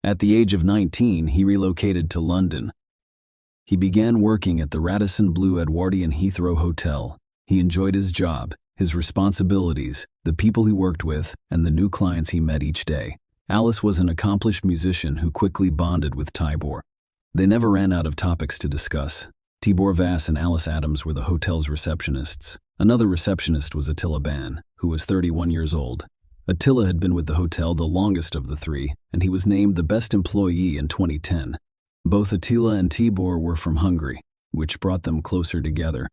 At the age of 19, he relocated to London. He began working at the Radisson Blu Edwardian Heathrow Hotel. He enjoyed his job, his responsibilities, the people he worked with, and the new clients he met each day. Alice was an accomplished musician who quickly bonded with Tibor. They never ran out of topics to discuss. Tibor Vass and Alice Adams were the hotel's receptionists. Another receptionist was Attila Ban, who was 31 years old. Attila had been with the hotel the longest of the three, and he was named the best employee in 2010. Both Attila and Tibor were from Hungary, which brought them closer together.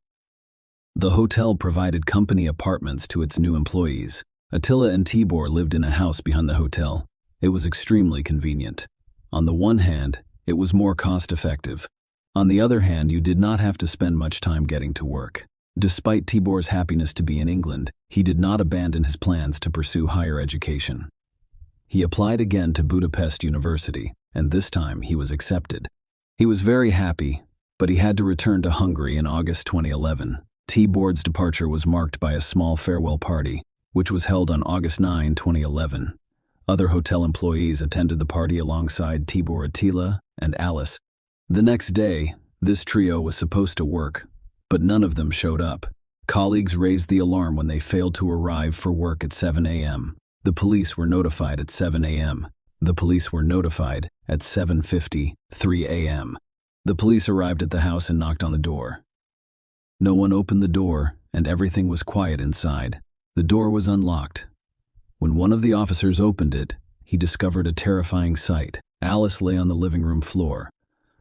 The hotel provided company apartments to its new employees. Attila and Tibor lived in a house behind the hotel. It was extremely convenient. On the one hand, it was more cost-effective. On the other hand, you did not have to spend much time getting to work. Despite Tibor's happiness to be in England, he did not abandon his plans to pursue higher education. He applied again to Budapest University, and this time he was accepted. He was very happy, but he had to return to Hungary in August 2011. Tibor's departure was marked by a small farewell party, which was held on August 9, 2011. Other hotel employees attended the party alongside Tibor, Attila, and Alice. The next day, this trio was supposed to work, but none of them showed up. Colleagues raised the alarm when they failed to arrive for work at 7 a.m. The police were notified at 7 a.m. The police were notified at 7:53 a.m. The police arrived at the house and knocked on the door. No one opened the door, and everything was quiet inside. The door was unlocked. When one of the officers opened it, he discovered a terrifying sight. Alice lay on the living room floor,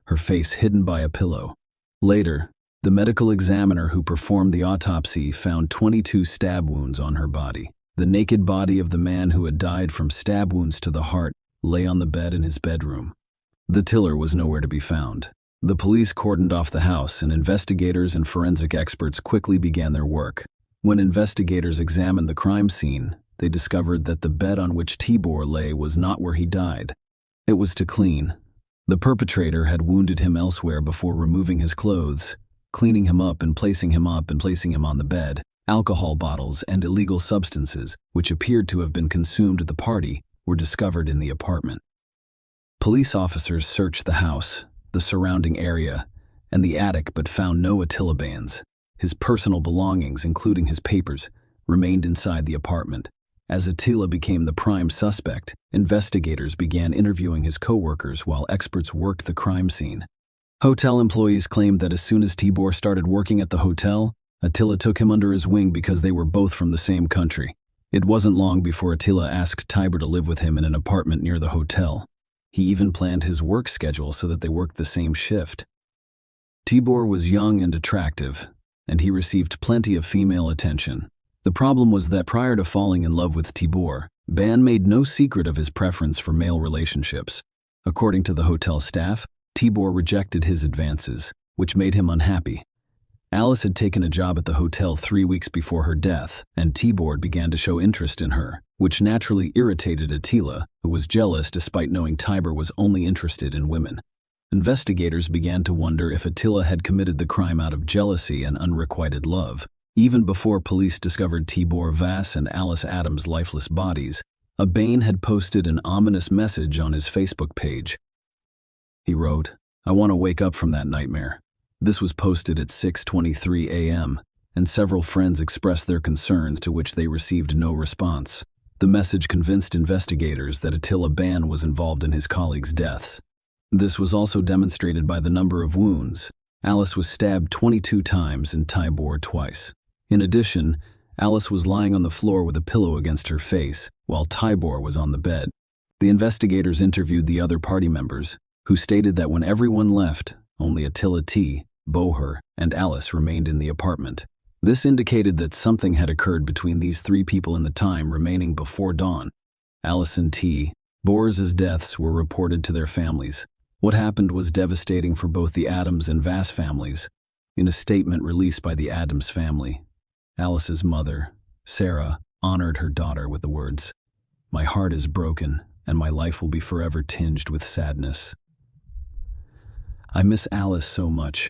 her face hidden by a pillow. Later, the medical examiner who performed the autopsy found 22 stab wounds on her body. The naked body of the man who had died from stab wounds to the heart lay on the bed in his bedroom. The killer was nowhere to be found. The police cordoned off the house, and investigators and forensic experts quickly began their work. When investigators examined the crime scene, they discovered that the bed on which Tibor lay was not where he died. It was too clean. The perpetrator had wounded him elsewhere before removing his clothes, cleaning him up and placing him on the bed. Alcohol bottles and illegal substances, which appeared to have been consumed at the party, were discovered in the apartment. Police officers searched the house, the surrounding area, and the attic but found no Attila bands. His personal belongings, including his papers, remained inside the apartment. As Attila became the prime suspect, investigators began interviewing his co-workers while experts worked the crime scene. Hotel employees claimed that as soon as Tibor started working at the hotel, Attila took him under his wing because they were both from the same country. It wasn't long before Attila asked Tibor to live with him in an apartment near the hotel. He even planned his work schedule so that they worked the same shift. Tibor was young and attractive, and he received plenty of female attention. The problem was that prior to falling in love with Tibor, Ban made no secret of his preference for male relationships. According to the hotel staff, Tibor rejected his advances, which made him unhappy. Alice had taken a job at the hotel 3 weeks before her death, and Tibor began to show interest in her, which naturally irritated Attila, who was jealous despite knowing Tibor was only interested in women. Investigators began to wonder if Attila had committed the crime out of jealousy and unrequited love. Even before police discovered Tibor Vass and Alice Adams' lifeless bodies, Ban had posted an ominous message on his Facebook page. He wrote, "I want to wake up from that nightmare." This was posted at 6:23 a.m., and several friends expressed their concerns, to which they received no response. The message convinced investigators that Attila Ban was involved in his colleagues' deaths. This was also demonstrated by the number of wounds. Alice was stabbed 22 times and Tibor twice. In addition, Alice was lying on the floor with a pillow against her face, while Tibor was on the bed. The investigators interviewed the other party members, who stated that when everyone left, only Attila T., Boher, and Alice remained in the apartment. This indicated that something had occurred between these three people in the time remaining before dawn. Allison T. Boers' deaths were reported to their families. What happened was devastating for both the Adams and Vass families. In a statement released by the Adams family, Alice's mother, Sarah, honored her daughter with the words, "My heart is broken, and my life will be forever tinged with sadness. I miss Alice so much.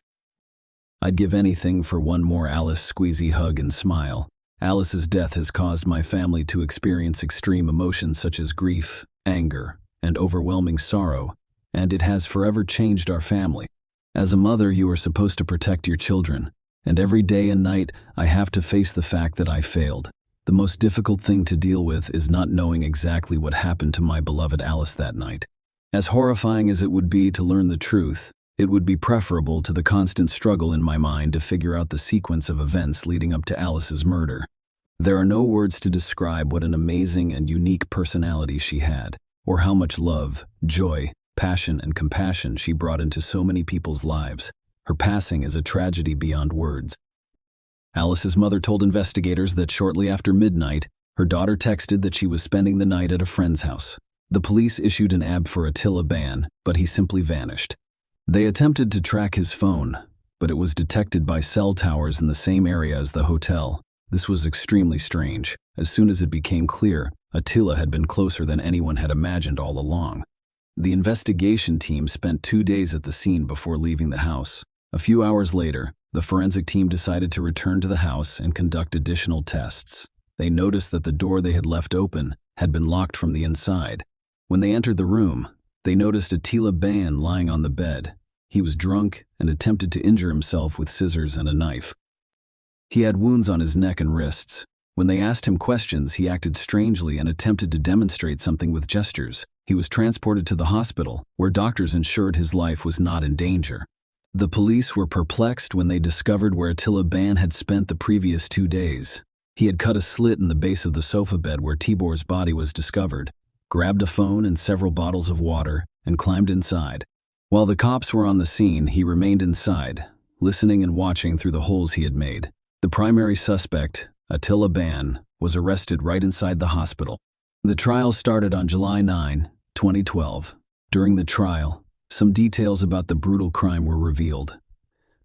I'd give anything for one more Alice squeezy hug and smile. Alice's death has caused my family to experience extreme emotions such as grief, anger, and overwhelming sorrow, and it has forever changed our family. As a mother, you are supposed to protect your children, and every day and night I have to face the fact that I failed. The most difficult thing to deal with is not knowing exactly what happened to my beloved Alice that night. As horrifying as it would be to learn the truth, it would be preferable to the constant struggle in my mind to figure out the sequence of events leading up to Alice's murder. There are no words to describe what an amazing and unique personality she had, or how much love, joy, passion, and compassion she brought into so many people's lives. Her passing is a tragedy beyond words. Alice's mother told investigators that shortly after midnight, her daughter texted that she was spending the night at a friend's house. The police issued an AB for Attila ban, but he simply vanished. They attempted to track his phone, but it was detected by cell towers in the same area as the hotel. This was extremely strange. As soon as it became clear, Attila had been closer than anyone had imagined all along. The investigation team spent 2 days at the scene before leaving the house. A few hours later, the forensic team decided to return to the house and conduct additional tests. They noticed that the door they had left open had been locked from the inside. When they entered the room, they noticed Attila Ban lying on the bed. He was drunk and attempted to injure himself with scissors and a knife. He had wounds on his neck and wrists. When they asked him questions, he acted strangely and attempted to demonstrate something with gestures. He was transported to the hospital, where doctors ensured his life was not in danger. The police were perplexed when they discovered where Attila Ban had spent the previous 2 days. He had cut a slit in the base of the sofa bed where Tibor's body was discovered, grabbed a phone and several bottles of water, and climbed inside. While the cops were on the scene, he remained inside, listening and watching through the holes he had made. The primary suspect, Attila Ban, was arrested right inside the hospital. The trial started on July 9, 2012. During the trial, some details about the brutal crime were revealed.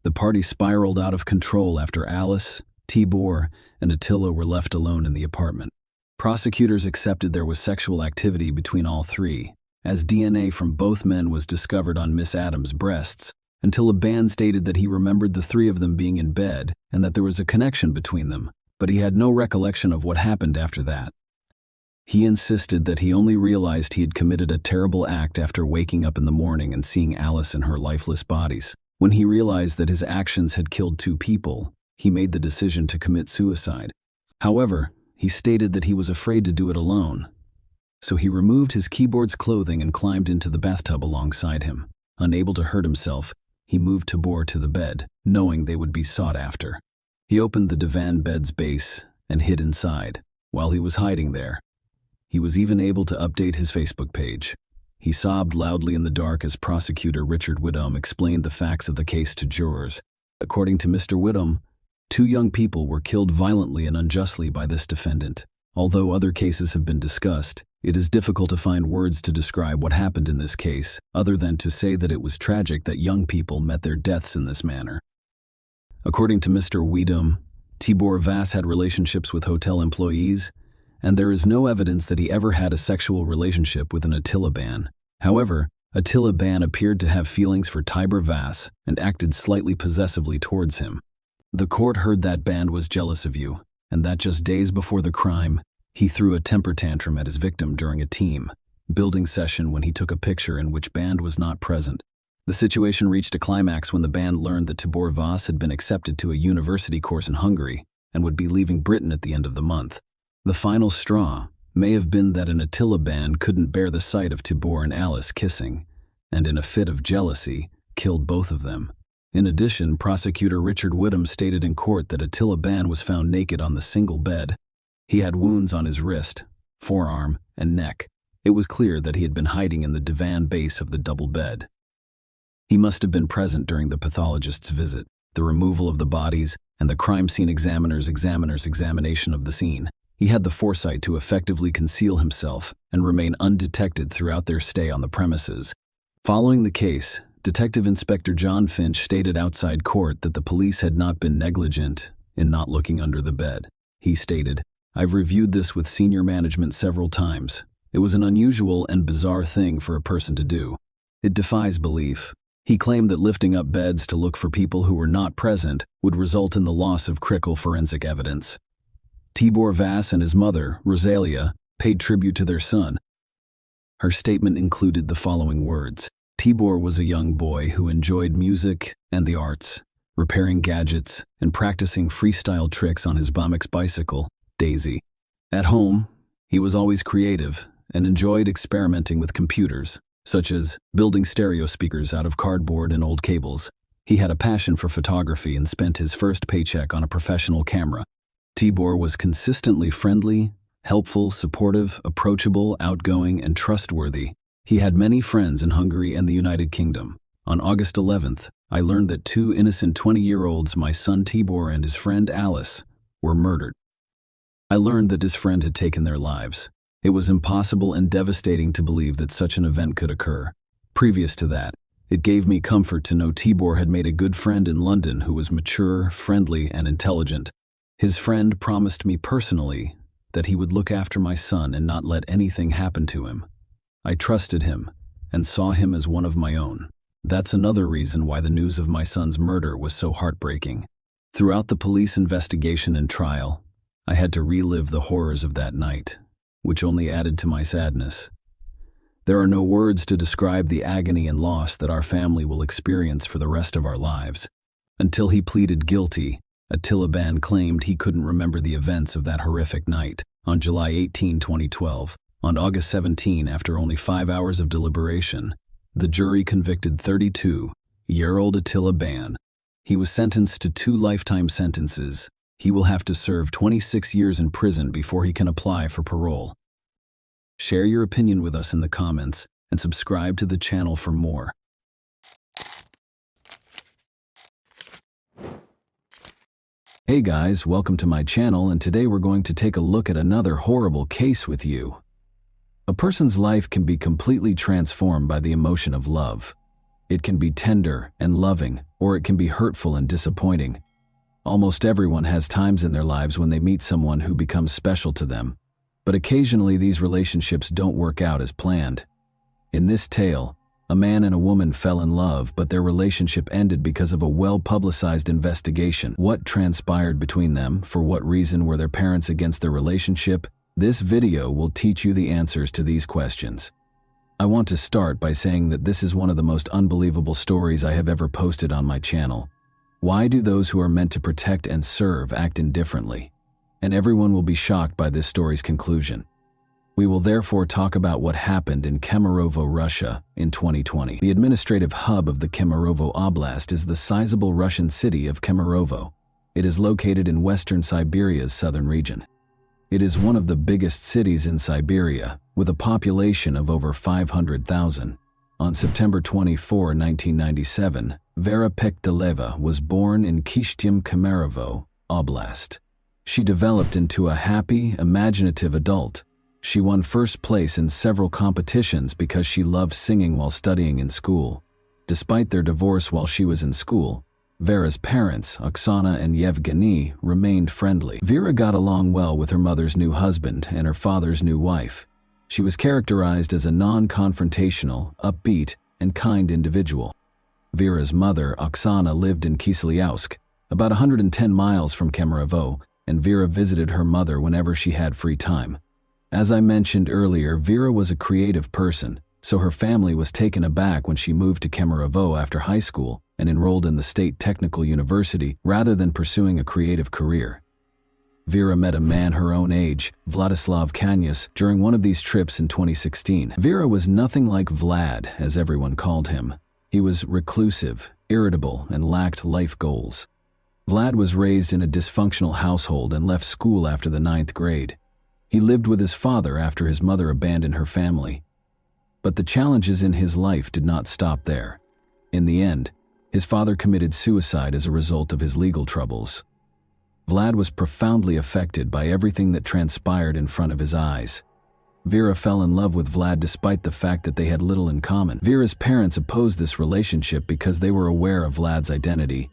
The party spiraled out of control after Alice, Tibor, and Attila were left alone in the apartment. Prosecutors accepted there was sexual activity between all three, as DNA from both men was discovered on Miss Adams' breasts, until Ban stated that he remembered the three of them being in bed and that there was a connection between them, but he had no recollection of what happened after that. He insisted that he only realized he had committed a terrible act after waking up in the morning and seeing Alice and her lifeless bodies. When he realized that his actions had killed 2 people, he made the decision to commit suicide. However, he stated that he was afraid to do it alone. So he removed his keyboard's clothing and climbed into the bathtub alongside him. Unable to hurt himself, he moved Tibor to the bed, knowing they would be sought after. He opened the divan bed's base and hid inside. While he was hiding there, he was even able to update his Facebook page. He sobbed loudly in the dark as prosecutor Richard Whittom explained the facts of the case to jurors. According to Mr. Whittom, 2 young people were killed violently and unjustly by this defendant. Although other cases have been discussed, it is difficult to find words to describe what happened in this case, other than to say that it was tragic that young people met their deaths in this manner. According to Mr. Whittom, Tibor Vass had relationships with hotel employees, and there is no evidence that he ever had a sexual relationship with an Attila Ban. However, Attila Ban appeared to have feelings for Tibor Vass and acted slightly possessively towards him. The court heard that Ban was jealous of you, and that just days before the crime, he threw a temper tantrum at his victim during a team building session when he took a picture in which Ban was not present. The situation reached a climax when the band learned that Tibor Vass had been accepted to a university course in Hungary and would be leaving Britain at the end of the month. The final straw may have been that an Attila band couldn't bear the sight of Tibor and Alice kissing, and in a fit of jealousy, killed both of them. In addition, prosecutor Richard Whittom stated in court that Attila Ban was found naked on the single bed. He had wounds on his wrist, forearm, and neck. It was clear that he had been hiding in the divan base of the double bed. He must have been present during the pathologist's visit, the removal of the bodies, and the crime scene examiner's examination of the scene. He had the foresight to effectively conceal himself and remain undetected throughout their stay on the premises. Following the case, Detective Inspector John Finch stated outside court that the police had not been negligent in not looking under the bed. He stated, "I've reviewed this with senior management several times. It was an unusual and bizarre thing for a person to do. It defies belief." He claimed that lifting up beds to look for people who were not present would result in the loss of critical forensic evidence. Tibor Vass and his mother, Rosalia, paid tribute to their son. Her statement included the following words: "Tibor was a young boy who enjoyed music and the arts, repairing gadgets and practicing freestyle tricks on his BMX bicycle, Daisy. At home, he was always creative and enjoyed experimenting with computers, such as building stereo speakers out of cardboard and old cables. He had a passion for photography and spent his first paycheck on a professional camera. Tibor was consistently friendly, helpful, supportive, approachable, outgoing, and trustworthy. He had many friends in Hungary and the United Kingdom. On August 11th, I learned that two innocent 20-year-olds, my son Tibor and his friend Alice, were murdered. I learned that his friend had taken their lives. It was impossible and devastating to believe that such an event could occur. Previous to that, it gave me comfort to know Tibor had made a good friend in London who was mature, friendly, and intelligent. His friend promised me personally that he would look after my son and not let anything happen to him. I trusted him and saw him as one of my own. That's another reason why the news of my son's murder was so heartbreaking. Throughout the police investigation and trial, I had to relive the horrors of that night, which only added to my sadness. There are no words to describe the agony and loss that our family will experience for the rest of our lives. Until he pleaded guilty, Attila Ban claimed he couldn't remember the events of that horrific night. On July 18, 2012, on August 17, after only 5 hours of deliberation, the jury convicted 32-year-old Attila Ban. He was sentenced to 2 lifetime sentences. He will have to serve 26 years in prison before he can apply for parole. Share your opinion with us in the comments and subscribe to the channel for more. Hey guys, welcome to my channel, and today we're going to take a look at another horrible case with you. A person's life can be completely transformed by the emotion of love. It can be tender and loving, or it can be hurtful and disappointing. Almost everyone has times in their lives when they meet someone who becomes special to them, but occasionally these relationships don't work out as planned. In this tale, a man and a woman fell in love, but their relationship ended because of a well-publicized investigation. What transpired between them? For what reason were their parents against their relationship? This video will teach you the answers to these questions. I want to start by saying that this is one of the most unbelievable stories I have ever posted on my channel. Why do those who are meant to protect and serve act indifferently? And everyone will be shocked by this story's conclusion. We will therefore talk about what happened in Kemerovo, Russia in 2020. The administrative hub of the Kemerovo Oblast is the sizable Russian city of Kemerovo. It is located in western Siberia's southern region. It is one of the biggest cities in Siberia, with a population of over 500,000. On September 24, 1997, Vera Pekdeleva was born in Kishtym, Kemerovo Oblast. She developed into a happy, imaginative adult. She won first place in several competitions because she loved singing while studying in school. Despite their divorce while she was in school, Vera's parents, Oksana and Yevgeny, remained friendly. Vera got along well with her mother's new husband and her father's new wife. She was characterized as a non-confrontational, upbeat, and kind individual. Vera's mother, Oksana, lived in Kiselyousk, about 110 miles from Kemerovo, and Vera visited her mother whenever she had free time. As I mentioned earlier, Vera was a creative person, so her family was taken aback when she moved to Kemerovo after high school and enrolled in the State Technical University rather than pursuing a creative career. Vera met a man her own age, Vladislav Kanyas, during one of these trips in 2016. Vera was nothing like Vlad, as everyone called him. He was reclusive, irritable, and lacked life goals. Vlad was raised in a dysfunctional household and left school after the 9th grade. He lived with his father after his mother abandoned her family. But the challenges in his life did not stop there. In the end, his father committed suicide as a result of his legal troubles. Vlad was profoundly affected by everything that transpired in front of his eyes. Vera fell in love with Vlad despite the fact that they had little in common. Vera's parents opposed this relationship because they were aware of Vlad's identity.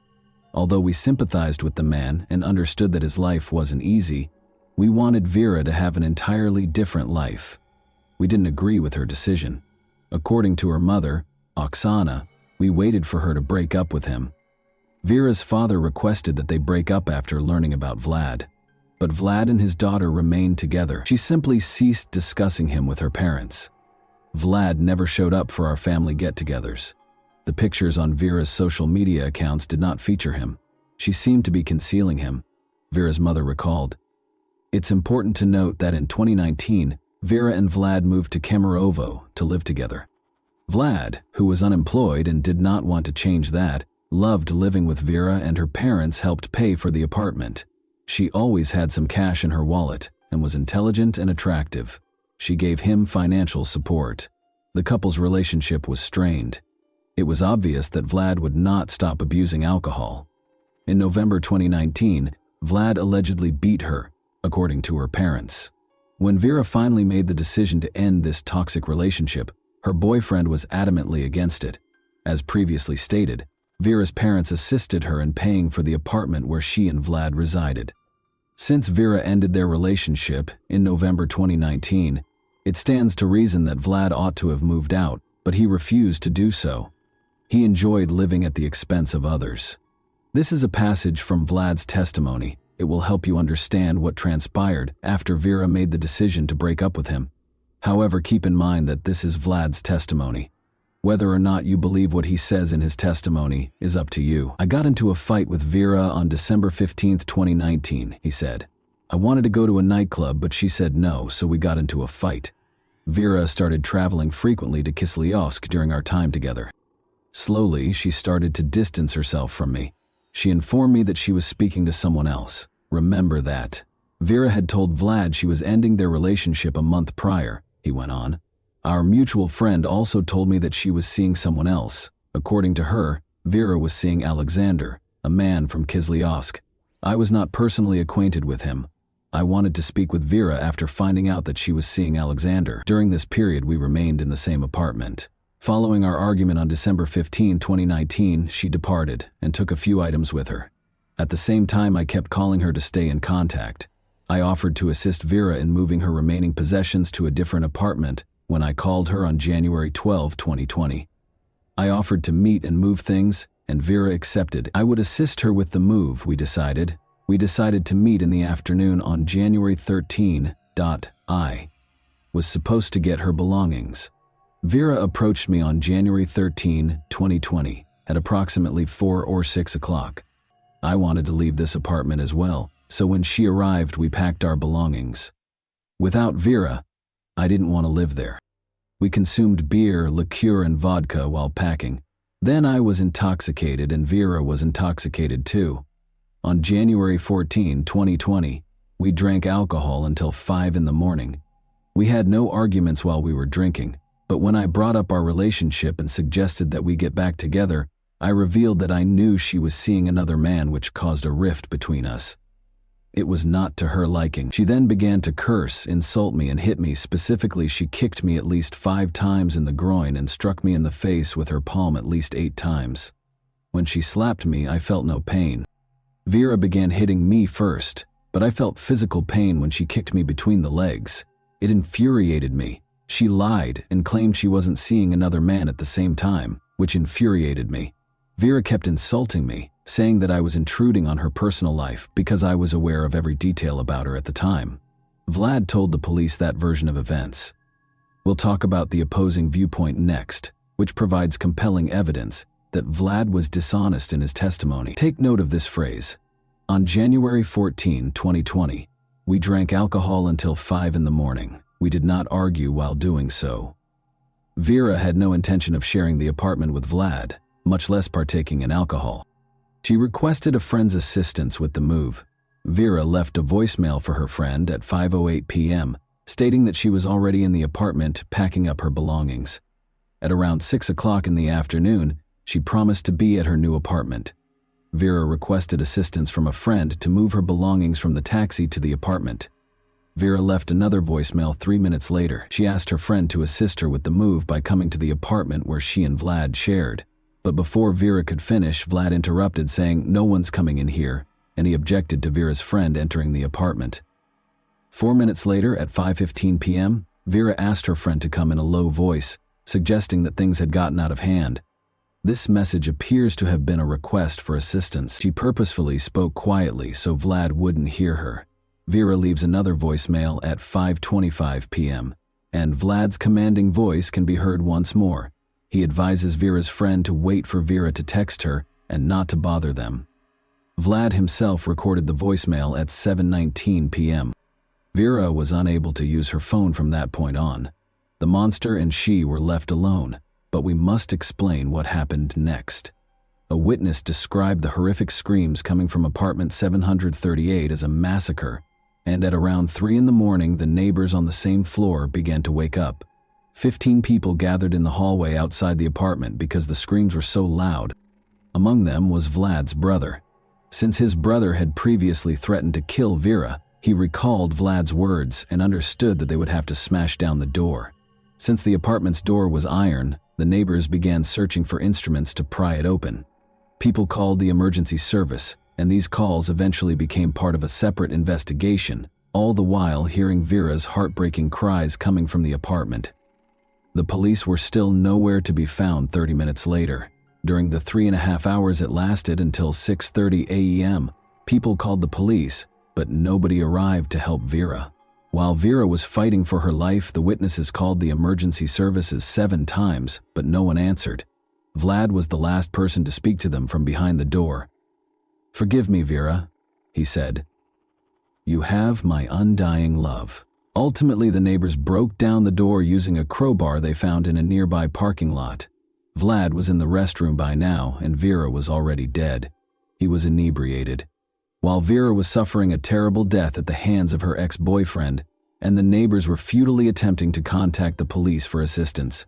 Although we sympathized with the man and understood that his life wasn't easy, we wanted Vera to have an entirely different life. We didn't agree with her decision. According to her mother, Oksana, we waited for her to break up with him. Vera's father requested that they break up after learning about Vlad. But Vlad and his daughter remained together. She simply ceased discussing him with her parents. Vlad never showed up for our family get-togethers. The pictures on Vera's social media accounts did not feature him. She seemed to be concealing him, Vera's mother recalled. It's important to note that in 2019, Vera and Vlad moved to Kemerovo to live together. Vlad, who was unemployed and did not want to change that, loved living with Vera, and her parents helped pay for the apartment. She always had some cash in her wallet and was intelligent and attractive. She gave him financial support. The couple's relationship was strained. It was obvious that Vlad would not stop abusing alcohol. In November 2019, Vlad allegedly beat her, according to her parents. When Vera finally made the decision to end this toxic relationship, her boyfriend was adamantly against it. As previously stated, Vera's parents assisted her in paying for the apartment where she and Vlad resided. Since Vera ended their relationship in November 2019, it stands to reason that Vlad ought to have moved out, but he refused to do so. He enjoyed living at the expense of others. This is a passage from Vlad's testimony. It will help you understand what transpired after Vera made the decision to break up with him. However, keep in mind that this is Vlad's testimony. Whether or not you believe what he says in his testimony is up to you. I got into a fight with Vera on December 15, 2019, he said. I wanted to go to a nightclub, but she said no, so we got into a fight. Vera started traveling frequently to Kislyovsk during our time together. Slowly, she started to distance herself from me. She informed me that she was speaking to someone else. Remember that. Vera had told Vlad she was ending their relationship a month prior, he went on. Our mutual friend also told me that she was seeing someone else. According to her, Vera was seeing Alexander, a man from Kislyovsk. I was not personally acquainted with him. I wanted to speak with Vera after finding out that she was seeing Alexander. During this period, we remained in the same apartment. Following our argument on December 15, 2019, she departed and took a few items with her. At the same time, I kept calling her to stay in contact. I offered to assist Vera in moving her remaining possessions to a different apartment when I called her on January 12, 2020. I offered to meet and move things, and Vera accepted. I would assist her with the move, we decided. We decided to meet in the afternoon on January 13. I was supposed to get her belongings. Vera approached me on January 13, 2020, at approximately 4 or 6 o'clock. I wanted to leave this apartment as well, so when she arrived, we packed our belongings. Without Vera, I didn't want to live there. We consumed beer, liqueur, and vodka while packing. Then I was intoxicated and Vera was intoxicated too. On January 14, 2020, we drank alcohol until 5 in the morning. We had no arguments while we were drinking, but when I brought up our relationship and suggested that we get back together, I revealed that I knew she was seeing another man, which caused a rift between us. It was not to her liking. She then began to curse, insult me, and hit me. Specifically, she kicked me at least 5 times in the groin and struck me in the face with her palm at least 8 times. When she slapped me, I felt no pain. Vera began hitting me first, but I felt physical pain when she kicked me between the legs. It infuriated me. She lied and claimed she wasn't seeing another man at the same time, which infuriated me. Vera kept insulting me, saying that I was intruding on her personal life because I was aware of every detail about her at the time. Vlad told the police that version of events. We'll talk about the opposing viewpoint next, which provides compelling evidence that Vlad was dishonest in his testimony. Take note of this phrase. On January 14, 2020, we drank alcohol until 5 in the morning. We did not argue while doing so. Vera had no intention of sharing the apartment with Vlad, much less partaking in alcohol. She requested a friend's assistance with the move. Vera left a voicemail for her friend at 5:08 p.m., stating that she was already in the apartment packing up her belongings. At around 6 o'clock in the afternoon, she promised to be at her new apartment. Vera requested assistance from a friend to move her belongings from the taxi to the apartment. Vera left another voicemail 3 minutes later. She asked her friend to assist her with the move by coming to the apartment where she and Vlad shared. But before Vera could finish, Vlad interrupted, saying, "No one's coming in here," and he objected to Vera's friend entering the apartment. 4 minutes later, at 5:15 p.m., Vera asked her friend to come in a low voice, suggesting that things had gotten out of hand. This message appears to have been a request for assistance. She purposefully spoke quietly so Vlad wouldn't hear her. Vera leaves another voicemail at 5:25 p.m., and Vlad's commanding voice can be heard once more. He advises Vera's friend to wait for Vera to text her and not to bother them. Vlad himself recorded the voicemail at 7:19 p.m. Vera was unable to use her phone from that point on. The monster and she were left alone, but we must explain what happened next. A witness described the horrific screams coming from apartment 738 as a massacre, and at around 3 in the morning, the neighbors on the same floor began to wake up. 15 people gathered in the hallway outside the apartment because the screams were so loud. Among them was Vlad's brother. Since his brother had previously threatened to kill Vera, he recalled Vlad's words and understood that they would have to smash down the door. Since the apartment's door was iron, the neighbors began searching for instruments to pry it open. People called the emergency service, and these calls eventually became part of a separate investigation, all the while hearing Vera's heartbreaking cries coming from the apartment. The police were still nowhere to be found 30 minutes later. During the 3.5 hours it lasted until 6:30 a.m., people called the police, but nobody arrived to help Vera. While Vera was fighting for her life, the witnesses called the emergency services 7 times, but no one answered. Vlad was the last person to speak to them from behind the door. "Forgive me, Vera," he said. "You have my undying love." Ultimately, the neighbors broke down the door using a crowbar they found in a nearby parking lot. Vlad was in the restroom by now, and Vera was already dead. He was inebriated. While Vera was suffering a terrible death at the hands of her ex-boyfriend, and the neighbors were futilely attempting to contact the police for assistance.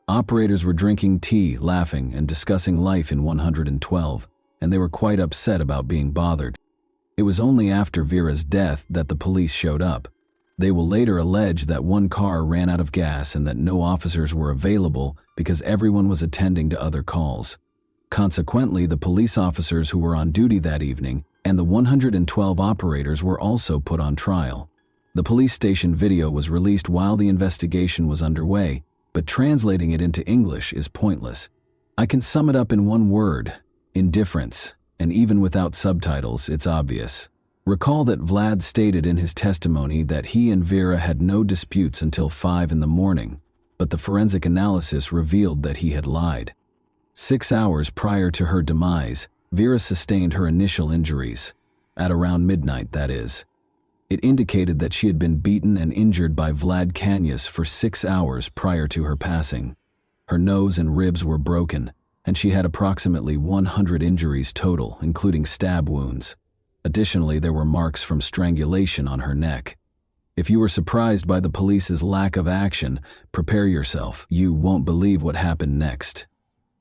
Operators were drinking tea, laughing, and discussing life in 112, and they were quite upset about being bothered. It was only after Vera's death that the police showed up. They will later allege that one car ran out of gas and that no officers were available because everyone was attending to other calls. Consequently, the police officers who were on duty that evening and the 112 operators were also put on trial. The police station video was released while the investigation was underway, but translating it into English is pointless. I can sum it up in one word: indifference, and even without subtitles, it's obvious. Recall that Vlad stated in his testimony that he and Vera had no disputes until 5 in the morning, but the forensic analysis revealed that he had lied. 6 hours prior to her demise, Vera sustained her initial injuries, at around midnight, that is. It indicated that she had been beaten and injured by Vlad Kanyas for 6 hours prior to her passing. Her nose and ribs were broken, and she had approximately 100 injuries total, including stab wounds. Additionally, there were marks from strangulation on her neck. If you were surprised by the police's lack of action, prepare yourself. You won't believe what happened next.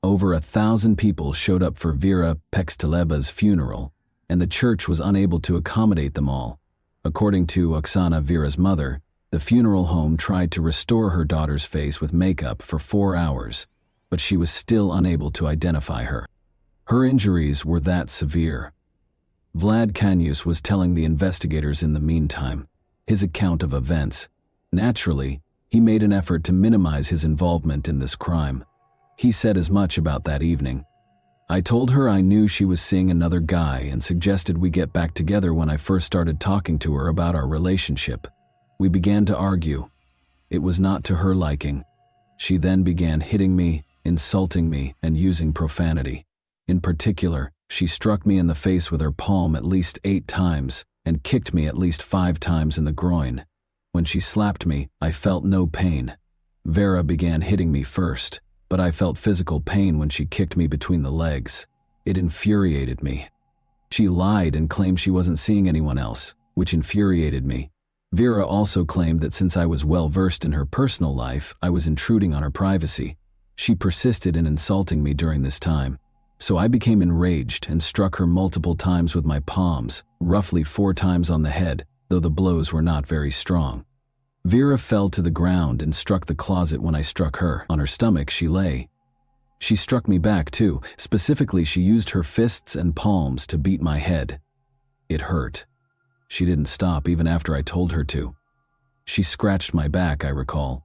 Over 1,000 people showed up for Vera Pexteleba's funeral, and the church was unable to accommodate them all. According to Oksana, Vera's mother, the funeral home tried to restore her daughter's face with makeup for 4 hours, but she was still unable to identify her. Her injuries were that severe. Vlad Kanyus was telling the investigators in the meantime his account of events. Naturally, he made an effort to minimize his involvement in this crime. He said as much about that evening. "I told her I knew she was seeing another guy and suggested we get back together when I first started talking to her about our relationship. We began to argue. It was not to her liking. She then began hitting me, insulting me, and using profanity. In particular, she struck me in the face with her palm at least 8 times and kicked me at least 5 times in the groin. When she slapped me, I felt no pain. Vera began hitting me first, but I felt physical pain when she kicked me between the legs. It infuriated me. She lied and claimed she wasn't seeing anyone else, which infuriated me. Vera also claimed that since I was well versed in her personal life, I was intruding on her privacy. She persisted in insulting me during this time. So I became enraged and struck her multiple times with my palms, roughly 4 times on the head, though the blows were not very strong. Vera fell to the ground and struck the closet when I struck her. On her stomach she lay. She struck me back too. Specifically, she used her fists and palms to beat my head. It hurt. She didn't stop even after I told her to. She scratched my back, I recall.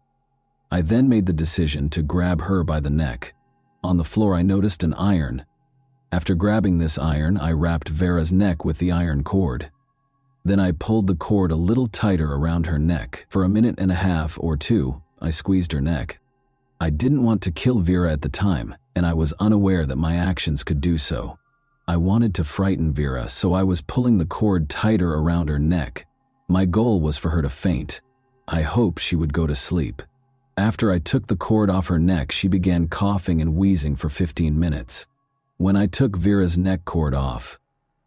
I then made the decision to grab her by the neck. On the floor I noticed an iron. After grabbing this iron, I wrapped Vera's neck with the iron cord. Then I pulled the cord a little tighter around her neck. For a minute and a half or 2, I squeezed her neck. I didn't want to kill Vera at the time, and I was unaware that my actions could do so. I wanted to frighten Vera, so I was pulling the cord tighter around her neck. My goal was for her to faint. I hoped she would go to sleep. After I took the cord off her neck, she began coughing and wheezing for 15 minutes. When I took Vera's neck cord off,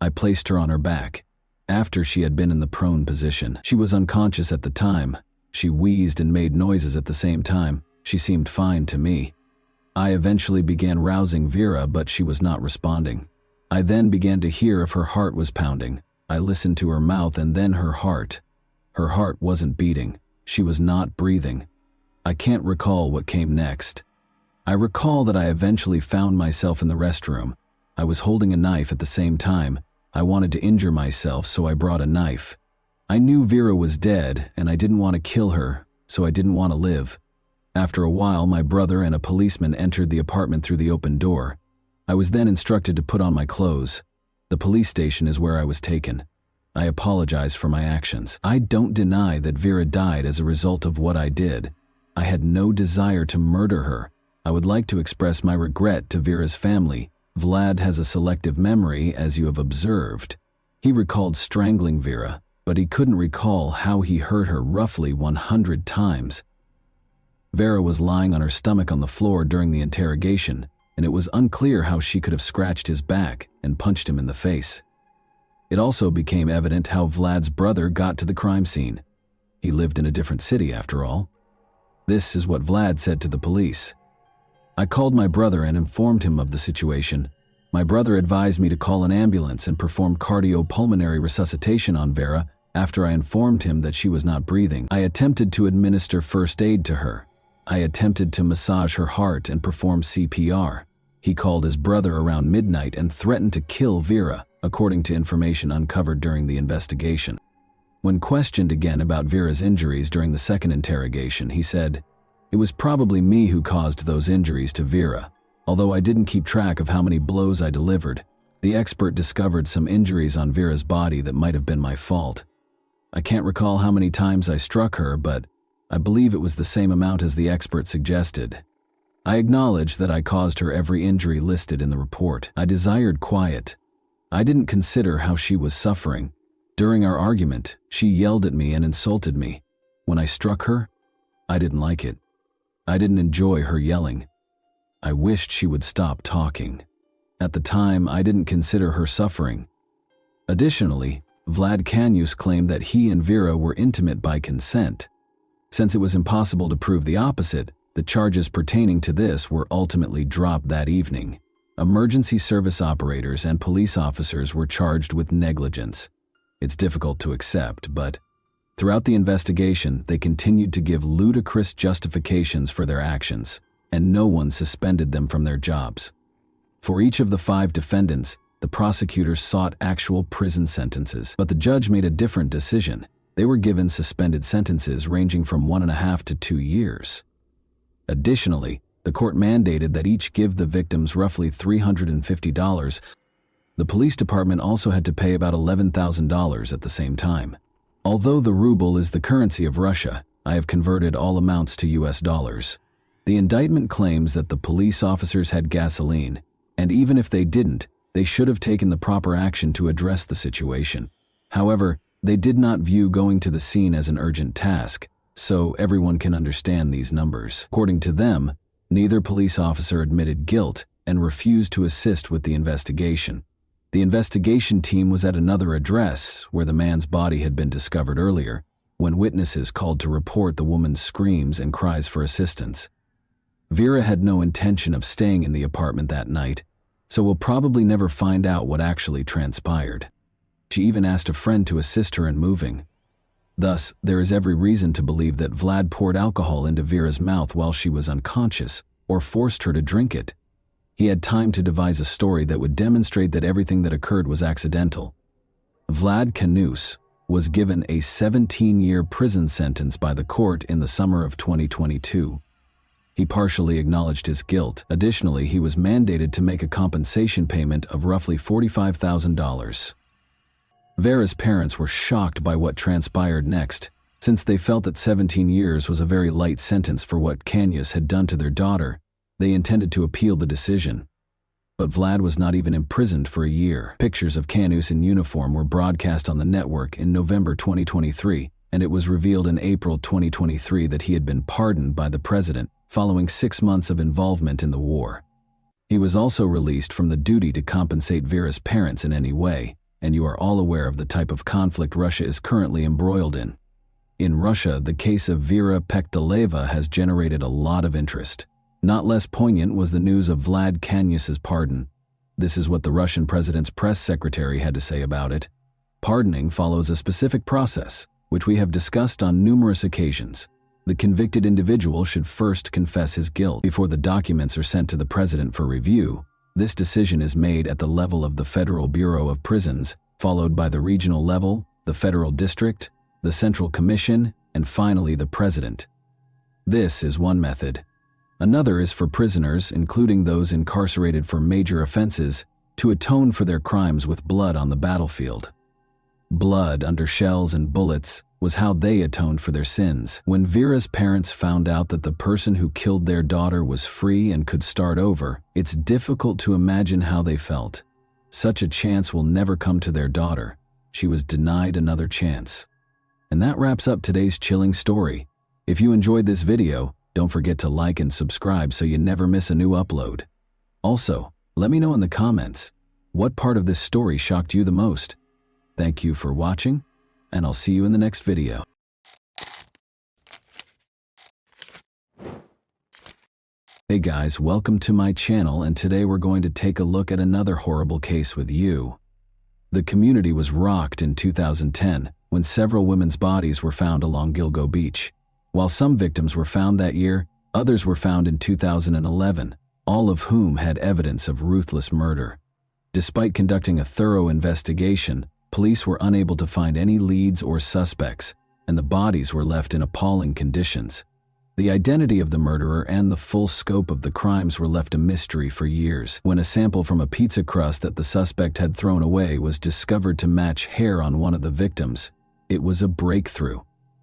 I placed her on her back. After she had been in the prone position, she was unconscious at the time. She wheezed and made noises at the same time. She seemed fine to me. I eventually began rousing Vera, but she was not responding. I then began to hear if her heart was pounding. I listened to her mouth and then her heart. Her heart wasn't beating. She was not breathing. I can't recall what came next. I recall that I eventually found myself in the restroom. I was holding a knife at the same time. I wanted to injure myself, so I brought a knife. I knew Vera was dead, and I didn't want to kill her, so I didn't want to live. After a while, my brother and a policeman entered the apartment through the open door. I was then instructed to put on my clothes. The police station is where I was taken. I apologize for my actions. I don't deny that Vera died as a result of what I did. I had no desire to murder her. I would like to express my regret to Vera's family. Vlad has a selective memory, as you have observed. He recalled strangling Vera, but he couldn't recall how he hurt her roughly 100 times. Vera was lying on her stomach on the floor during the interrogation, and it was unclear how she could have scratched his back and punched him in the face. It also became evident how Vlad's brother got to the crime scene. He lived in a different city, after all. This is what Vlad said to the police. I called my brother and informed him of the situation. My brother advised me to call an ambulance and perform cardiopulmonary resuscitation on Vera. After I informed him that she was not breathing, I attempted to administer first aid to her. I attempted to massage her heart and perform CPR. He called his brother around midnight and threatened to kill Vera, according to information uncovered during the investigation. When questioned again about Vera's injuries during the second interrogation, he said, "It was probably me who caused those injuries to Vera. Although I didn't keep track of how many blows I delivered, the expert discovered some injuries on Vera's body that might have been my fault. I can't recall how many times I struck her, but I believe it was the same amount as the expert suggested. I acknowledge that I caused her every injury listed in the report. I desired quiet. I didn't consider how she was suffering. During our argument, she yelled at me and insulted me. When I struck her, I didn't like it. I didn't enjoy her yelling. I wished she would stop talking. At the time, I didn't consider her suffering. Additionally, Vlad Kanyus claimed that he and Vera were intimate by consent. Since it was impossible to prove the opposite, the charges pertaining to this were ultimately dropped that evening. Emergency service operators and police officers were charged with negligence. It's difficult to accept, but throughout the investigation, they continued to give ludicrous justifications for their actions, and no one suspended them from their jobs. For each of the 5 defendants, the prosecutors sought actual prison sentences, but the judge made a different decision. They were given suspended sentences ranging from 1.5 to 2 years. Additionally, the court mandated that each give the victims roughly $350. The police department also had to pay about $11,000 at the same time. Although the ruble is the currency of Russia, I have converted all amounts to US dollars. The indictment claims that the police officers had gasoline, and even if they didn't, they should have taken the proper action to address the situation. However, they did not view going to the scene as an urgent task, so everyone can understand these numbers. According to them, neither police officer admitted guilt and refused to assist with the investigation. The investigation team was at another address where the man's body had been discovered earlier, when witnesses called to report the woman's screams and cries for assistance. Vera had no intention of staying in the apartment that night. so we'll probably never find out what actually transpired. She even asked a friend to assist her in moving. Thus, there is every reason to believe that Vlad poured alcohol into Vera's mouth while she was unconscious, or forced her to drink it. He had time to devise a story that would demonstrate that everything that occurred was accidental. Vlad Kanus was given a 17-year prison sentence by the court in the summer of 2022. He partially acknowledged his guilt. Additionally, he was mandated to make a compensation payment of roughly $45,000. Vera's parents were shocked by what transpired next, since they felt that 17 years was a very light sentence for what Kanus had done to their daughter. They intended to appeal the decision. But Vlad was not even imprisoned for a year. Pictures of Kanus in uniform were broadcast on the network in November 2023, and it was revealed in April 2023 that he had been pardoned by the president following 6 months of involvement in the war. He was also released from the duty to compensate Vera's parents in any way, and you are all aware of the type of conflict Russia is currently embroiled in. In Russia, the case of Vera Pekteleva has generated a lot of interest. Not less poignant was the news of Vlad Kanus's pardon. This is what the Russian president's press secretary had to say about it. Pardoning follows a specific process, which we have discussed on numerous occasions. The convicted individual should first confess his guilt before the documents are sent to the president for review. This decision is made at the level of the Federal Bureau of Prisons, followed by the regional level, the federal district, the Central Commission, and finally the president. This is one method. Another is for prisoners, including those incarcerated for major offenses, to atone for their crimes with blood on the battlefield. Blood under shells and bullets was how they atoned for their sins. When Vera's parents found out that the person who killed their daughter was free and could start over, it's difficult to imagine how they felt. Such a chance will never come to their daughter. She was denied another chance. And that wraps up today's chilling story. If you enjoyed this video, don't forget to like and subscribe so you never miss a new upload. Also, let me know in the comments, what part of this story shocked you the most? Thank you for watching, and I'll see you in the next video. Hey guys, welcome to my channel, and today we're going to take a look at another horrible case with you. The community was rocked in 2010 when several women's bodies were found along Gilgo Beach. While some victims were found that year, others were found in 2011, all of whom had evidence of ruthless murder. Despite conducting a thorough investigation, police were unable to find any leads or suspects, and the bodies were left in appalling conditions. The identity of the murderer and the full scope of the crimes were left a mystery for years. When a sample from a pizza crust that the suspect had thrown away was discovered to match hair on one of the victims, it was a breakthrough.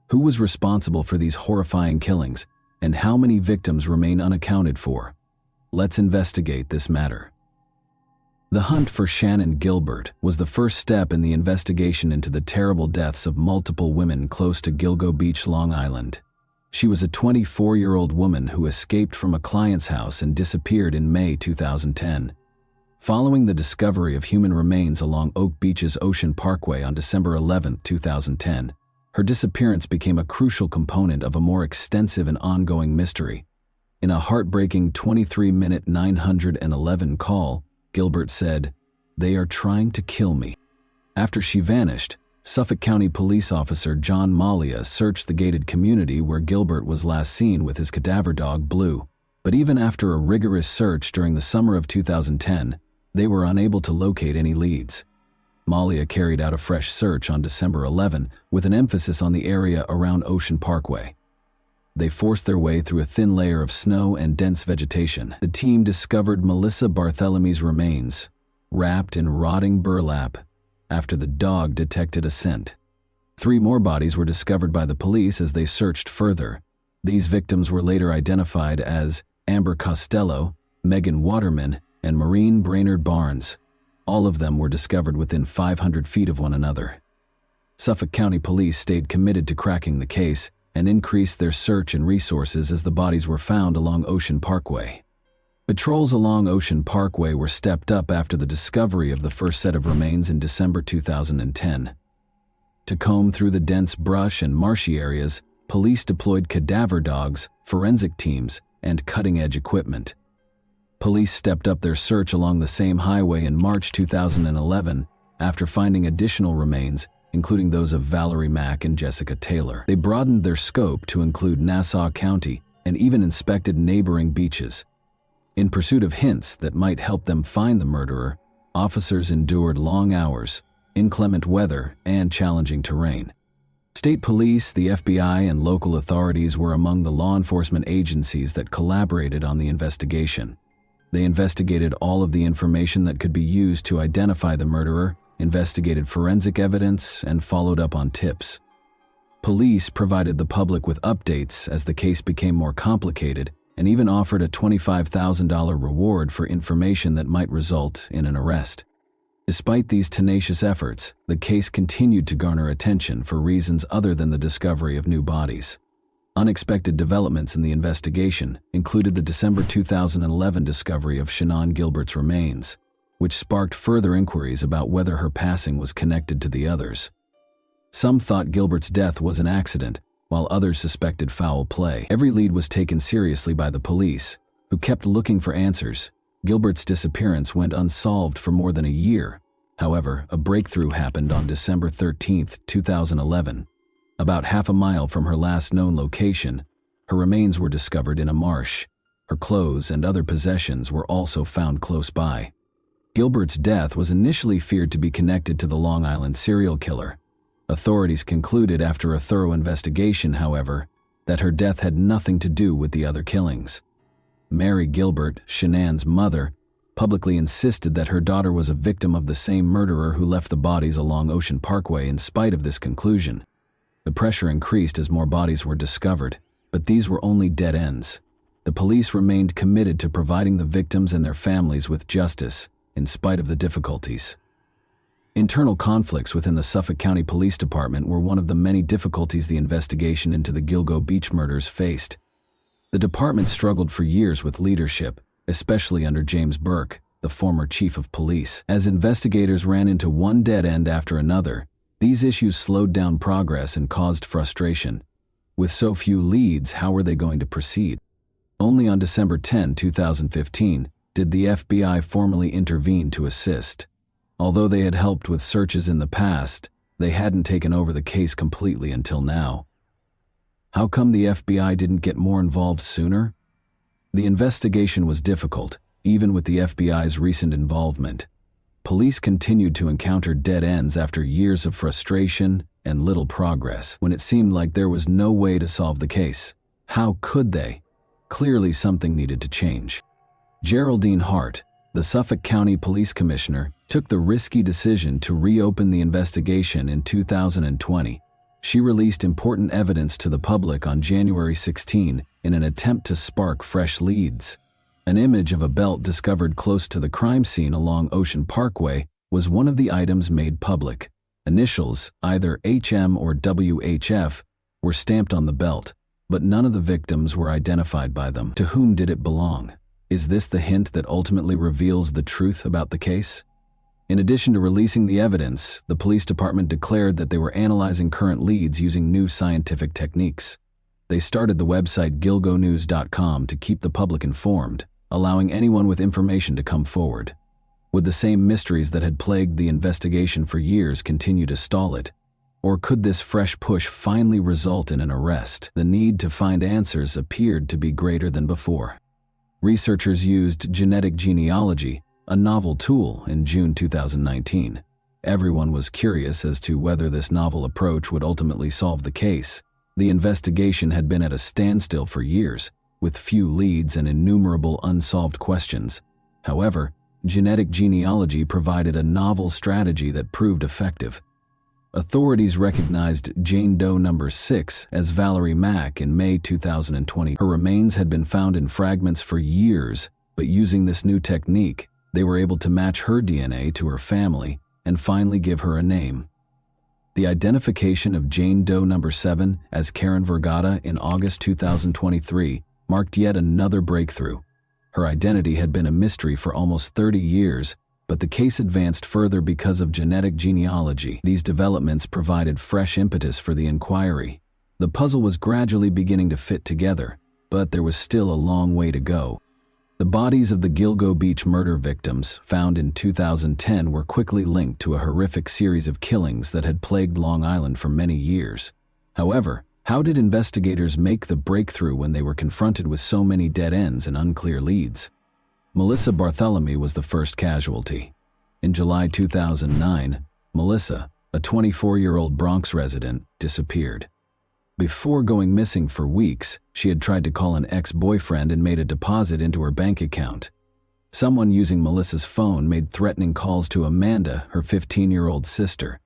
Who was responsible for these horrifying killings, and how many victims remain unaccounted for? Let's investigate this matter. The hunt for Shannon Gilbert was the first step in the investigation into the terrible deaths of multiple women close to Gilgo Beach, Long Island. She was a 24-year-old woman who escaped from a client's house and disappeared in May 2010. Following the discovery of human remains along Oak Beach's Ocean Parkway on December 11, 2010, her disappearance became a crucial component of a more extensive and ongoing mystery. In a heartbreaking 23-minute 911 call, Gilbert said, "They are trying to kill me." After she vanished, Suffolk County Police Officer John Malia searched the gated community where Gilbert was last seen with his cadaver dog, Blue. But even after a rigorous search during the summer of 2010, they were unable to locate any leads. Malia carried out a fresh search on December 11 with an emphasis on the area around Ocean Parkway. They forced their way through a thin layer of snow and dense vegetation. The team discovered Melissa Barthelomy's remains, wrapped in rotting burlap, after the dog detected a scent. 3 more bodies were discovered by the police as they searched further. These victims were later identified as Amber Costello, Megan Waterman, and Maureen Brainerd Barnes. All of them were discovered within 500 feet of one another. Suffolk County Police stayed committed to cracking the case and increased their search and resources as the bodies were found along Ocean Parkway. Patrols along Ocean Parkway were stepped up after the discovery of the first set of remains in December 2010. To comb through the dense brush and marshy areas, police deployed cadaver dogs, forensic teams, and cutting-edge equipment. Police stepped up their search along the same highway in March 2011 after finding additional remains, including those of Valerie Mack and Jessica Taylor. They broadened their scope to include Nassau County and even inspected neighboring beaches. In pursuit of hints that might help them find the murderer, officers endured long hours, inclement weather, and challenging terrain. State police, the FBI, and local authorities were among the law enforcement agencies that collaborated on the investigation. They investigated all of the information that could be used to identify the murderer, investigated forensic evidence, and followed up on tips. Police provided the public with updates as the case became more complicated and even offered a $25,000 reward for information that might result in an arrest. Despite these tenacious efforts, the case continued to garner attention for reasons other than the discovery of new bodies. Unexpected developments in the investigation included the December 2011 discovery of Shannon Gilbert's remains, which sparked further inquiries about whether her passing was connected to the others. Some thought Gilbert's death was an accident, while others suspected foul play. Every lead was taken seriously by the police, who kept looking for answers. Gilbert's disappearance went unsolved for more than a year. However, a breakthrough happened on December 13, 2011. About half a mile from her last known location, her remains were discovered in a marsh. Her clothes and other possessions were also found close by. Gilbert's death was initially feared to be connected to the Long Island serial killer. Authorities concluded after a thorough investigation, however, that her death had nothing to do with the other killings. Mary Gilbert, Shannon's mother, publicly insisted that her daughter was a victim of the same murderer who left the bodies along Ocean Parkway. In spite of this conclusion, the pressure increased as more bodies were discovered, but these were only dead ends. The police remained committed to providing the victims and their families with justice, in spite of the difficulties. Internal conflicts within the Suffolk County Police Department were one of the many difficulties the investigation into the Gilgo Beach murders faced. The department struggled for years with leadership, especially under James Burke, the former chief of police. As investigators ran into one dead end after another, these issues slowed down progress and caused frustration. With so few leads, how were they going to proceed? Only on December 10, 2015, did the FBI formally intervene to assist. Although they had helped with searches in the past, they hadn't taken over the case completely until now. How come the FBI didn't get more involved sooner? The investigation was difficult, even with the FBI's recent involvement. Police continued to encounter dead ends after years of frustration and little progress. When it seemed like there was no way to solve the case, how could they? Clearly something needed to change. Geraldine Hart, the Suffolk County Police Commissioner, took the risky decision to reopen the investigation in 2020. She released important evidence to the public on January 16 in an attempt to spark fresh leads. An image of a belt discovered close to the crime scene along Ocean Parkway was one of the items made public. Initials, either HM or WHF, were stamped on the belt, but none of the victims were identified by them. To whom did it belong? Is this the hint that ultimately reveals the truth about the case? In addition to releasing the evidence, the police department declared that they were analyzing current leads using new scientific techniques. They started the website gilgonews.com to keep the public informed, allowing anyone with information to come forward. Would the same mysteries that had plagued the investigation for years continue to stall it? Or could this fresh push finally result in an arrest? The need to find answers appeared to be greater than before. Researchers used genetic genealogy, a novel tool, in June 2019. Everyone was curious as to whether this novel approach would ultimately solve the case. The investigation had been at a standstill for years, with few leads and innumerable unsolved questions. However, genetic genealogy provided a novel strategy that proved effective. Authorities recognized Jane Doe number 6 as Valerie Mack in May 2020. Her remains had been found in fragments for years, but using this new technique, they were able to match her DNA to her family and finally give her a name. The identification of Jane Doe number 7 as Karen Vergata in August 2023 marked yet another breakthrough. Her identity had been a mystery for almost 30 years, but the case advanced further because of genetic genealogy. These developments provided fresh impetus for the inquiry. The puzzle was gradually beginning to fit together, but there was still a long way to go. The bodies of the Gilgo Beach murder victims, found in 2010, were quickly linked to a horrific series of killings that had plagued Long Island for many years. However, how did investigators make the breakthrough when they were confronted with so many dead ends and unclear leads? Melissa Bartholomew was the first casualty. In July 2009, Melissa, a 24-year-old Bronx resident, disappeared. Before going missing for weeks, she had tried to call an ex-boyfriend and made a deposit into her bank account. Someone using Melissa's phone made threatening calls to Amanda, her 15-year-old sister.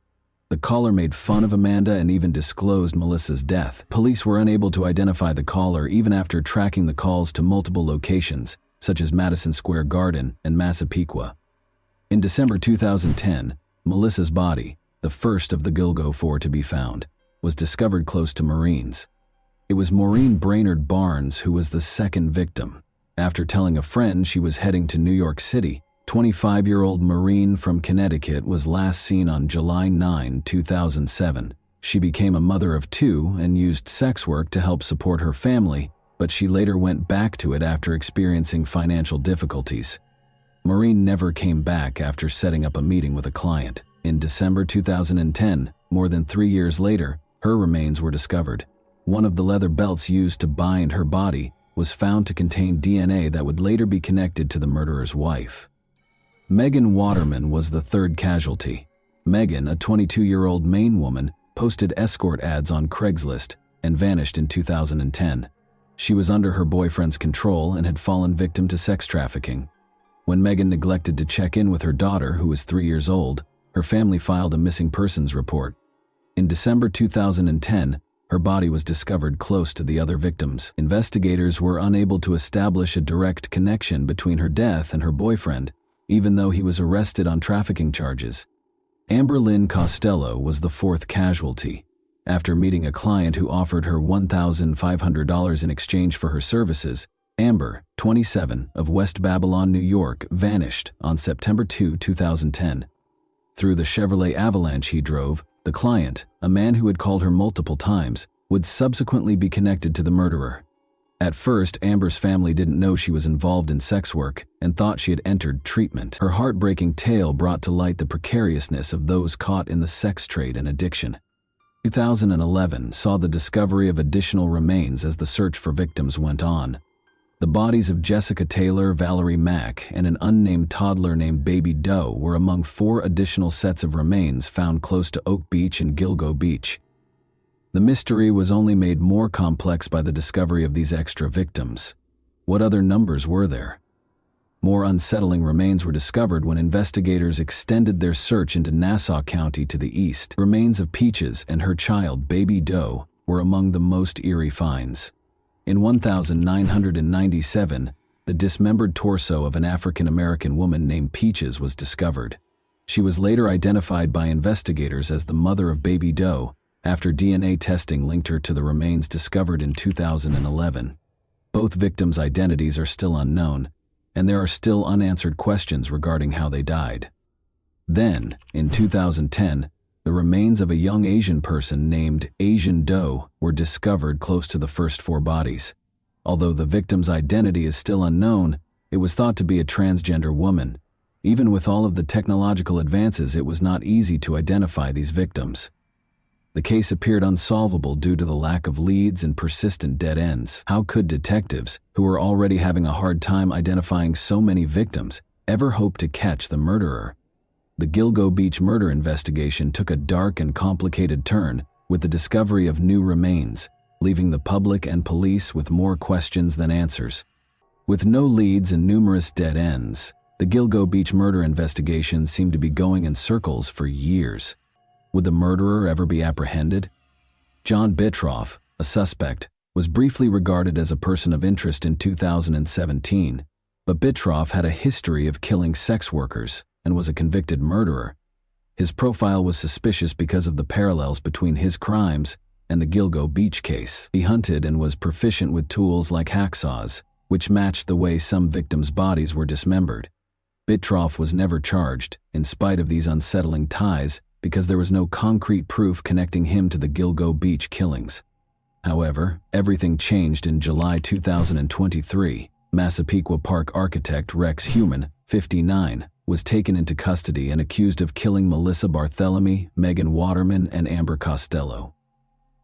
The caller made fun of Amanda and even disclosed Melissa's death. Police were unable to identify the caller even after tracking the calls to multiple locations, such as Madison Square Garden and Massapequa. In December 2010, Melissa's body, the first of the Gilgo Four to be found, was discovered close to Marines. It was Maureen Brainerd Barnes who was the second victim. After telling a friend she was heading to New York City, 25-year-old Maureen from Connecticut was last seen on July 9, 2007. She became a mother of two and used sex work to help support her family, but she later went back to it after experiencing financial difficulties. Maureen never came back after setting up a meeting with a client. In December 2010, more than 3 years later, her remains were discovered. One of the leather belts used to bind her body was found to contain DNA that would later be connected to the murderer's wife. Megan Waterman was the third casualty. Megan, a 22-year-old Maine woman, posted escort ads on Craigslist and vanished in 2010. She was under her boyfriend's control and had fallen victim to sex trafficking. When Megan neglected to check in with her daughter, who was 3 years old, her family filed a missing persons report. In December 2010, her body was discovered close to the other victims. Investigators were unable to establish a direct connection between her death and her boyfriend, even though he was arrested on trafficking charges. Amber Lynn Costello was the fourth casualty. After meeting a client who offered her $1,500 in exchange for her services, Amber, 27, of West Babylon, New York, vanished on September 2, 2010. Through the Chevrolet Avalanche he drove, the client, a man who had called her multiple times, would subsequently be connected to the murderer. At first, Amber's family didn't know she was involved in sex work and thought she had entered treatment. Her heartbreaking tale brought to light the precariousness of those caught in the sex trade and addiction. 2011 saw the discovery of additional remains as the search for victims went on. The bodies of Jessica Taylor, Valerie Mack, and an unnamed toddler named Baby Doe were among 4 additional sets of remains found close to Oak Beach and Gilgo Beach. The mystery was only made more complex by the discovery of these extra victims. What other numbers were there? More unsettling remains were discovered when investigators extended their search into Nassau County to the east. Remains of Peaches and her child, Baby Doe, were among the most eerie finds. In 1997, the dismembered torso of an African-American woman named Peaches was discovered. She was later identified by investigators as the mother of Baby Doe after DNA testing linked her to the remains discovered in 2011. Both victims' identities are still unknown, and there are still unanswered questions regarding how they died. Then, in 2010, the remains of a young Asian person named Asian Doe were discovered close to the first 4 bodies. Although the victim's identity is still unknown, it was thought to be a transgender woman. Even with all of the technological advances, it was not easy to identify these victims. The case appeared unsolvable due to the lack of leads and persistent dead ends. How could detectives, who were already having a hard time identifying so many victims, ever hope to catch the murderer? The Gilgo Beach murder investigation took a dark and complicated turn with the discovery of new remains, leaving the public and police with more questions than answers. With no leads and numerous dead ends, the Gilgo Beach murder investigation seemed to be going in circles for years. Would the murderer ever be apprehended? John Bittroff, a suspect, was briefly regarded as a person of interest in 2017, but Bittroff had a history of killing sex workers and was a convicted murderer. His profile was suspicious because of the parallels between his crimes and the Gilgo Beach case. He hunted and was proficient with tools like hacksaws, which matched the way some victims' bodies were dismembered. Bittroff was never charged, in spite of these unsettling ties, because there was no concrete proof connecting him to the Gilgo Beach killings. However, everything changed in July 2023. Massapequa Park architect Rex Heumann, 59, was taken into custody and accused of killing Melissa Barthelemy, Megan Waterman, and Amber Costello.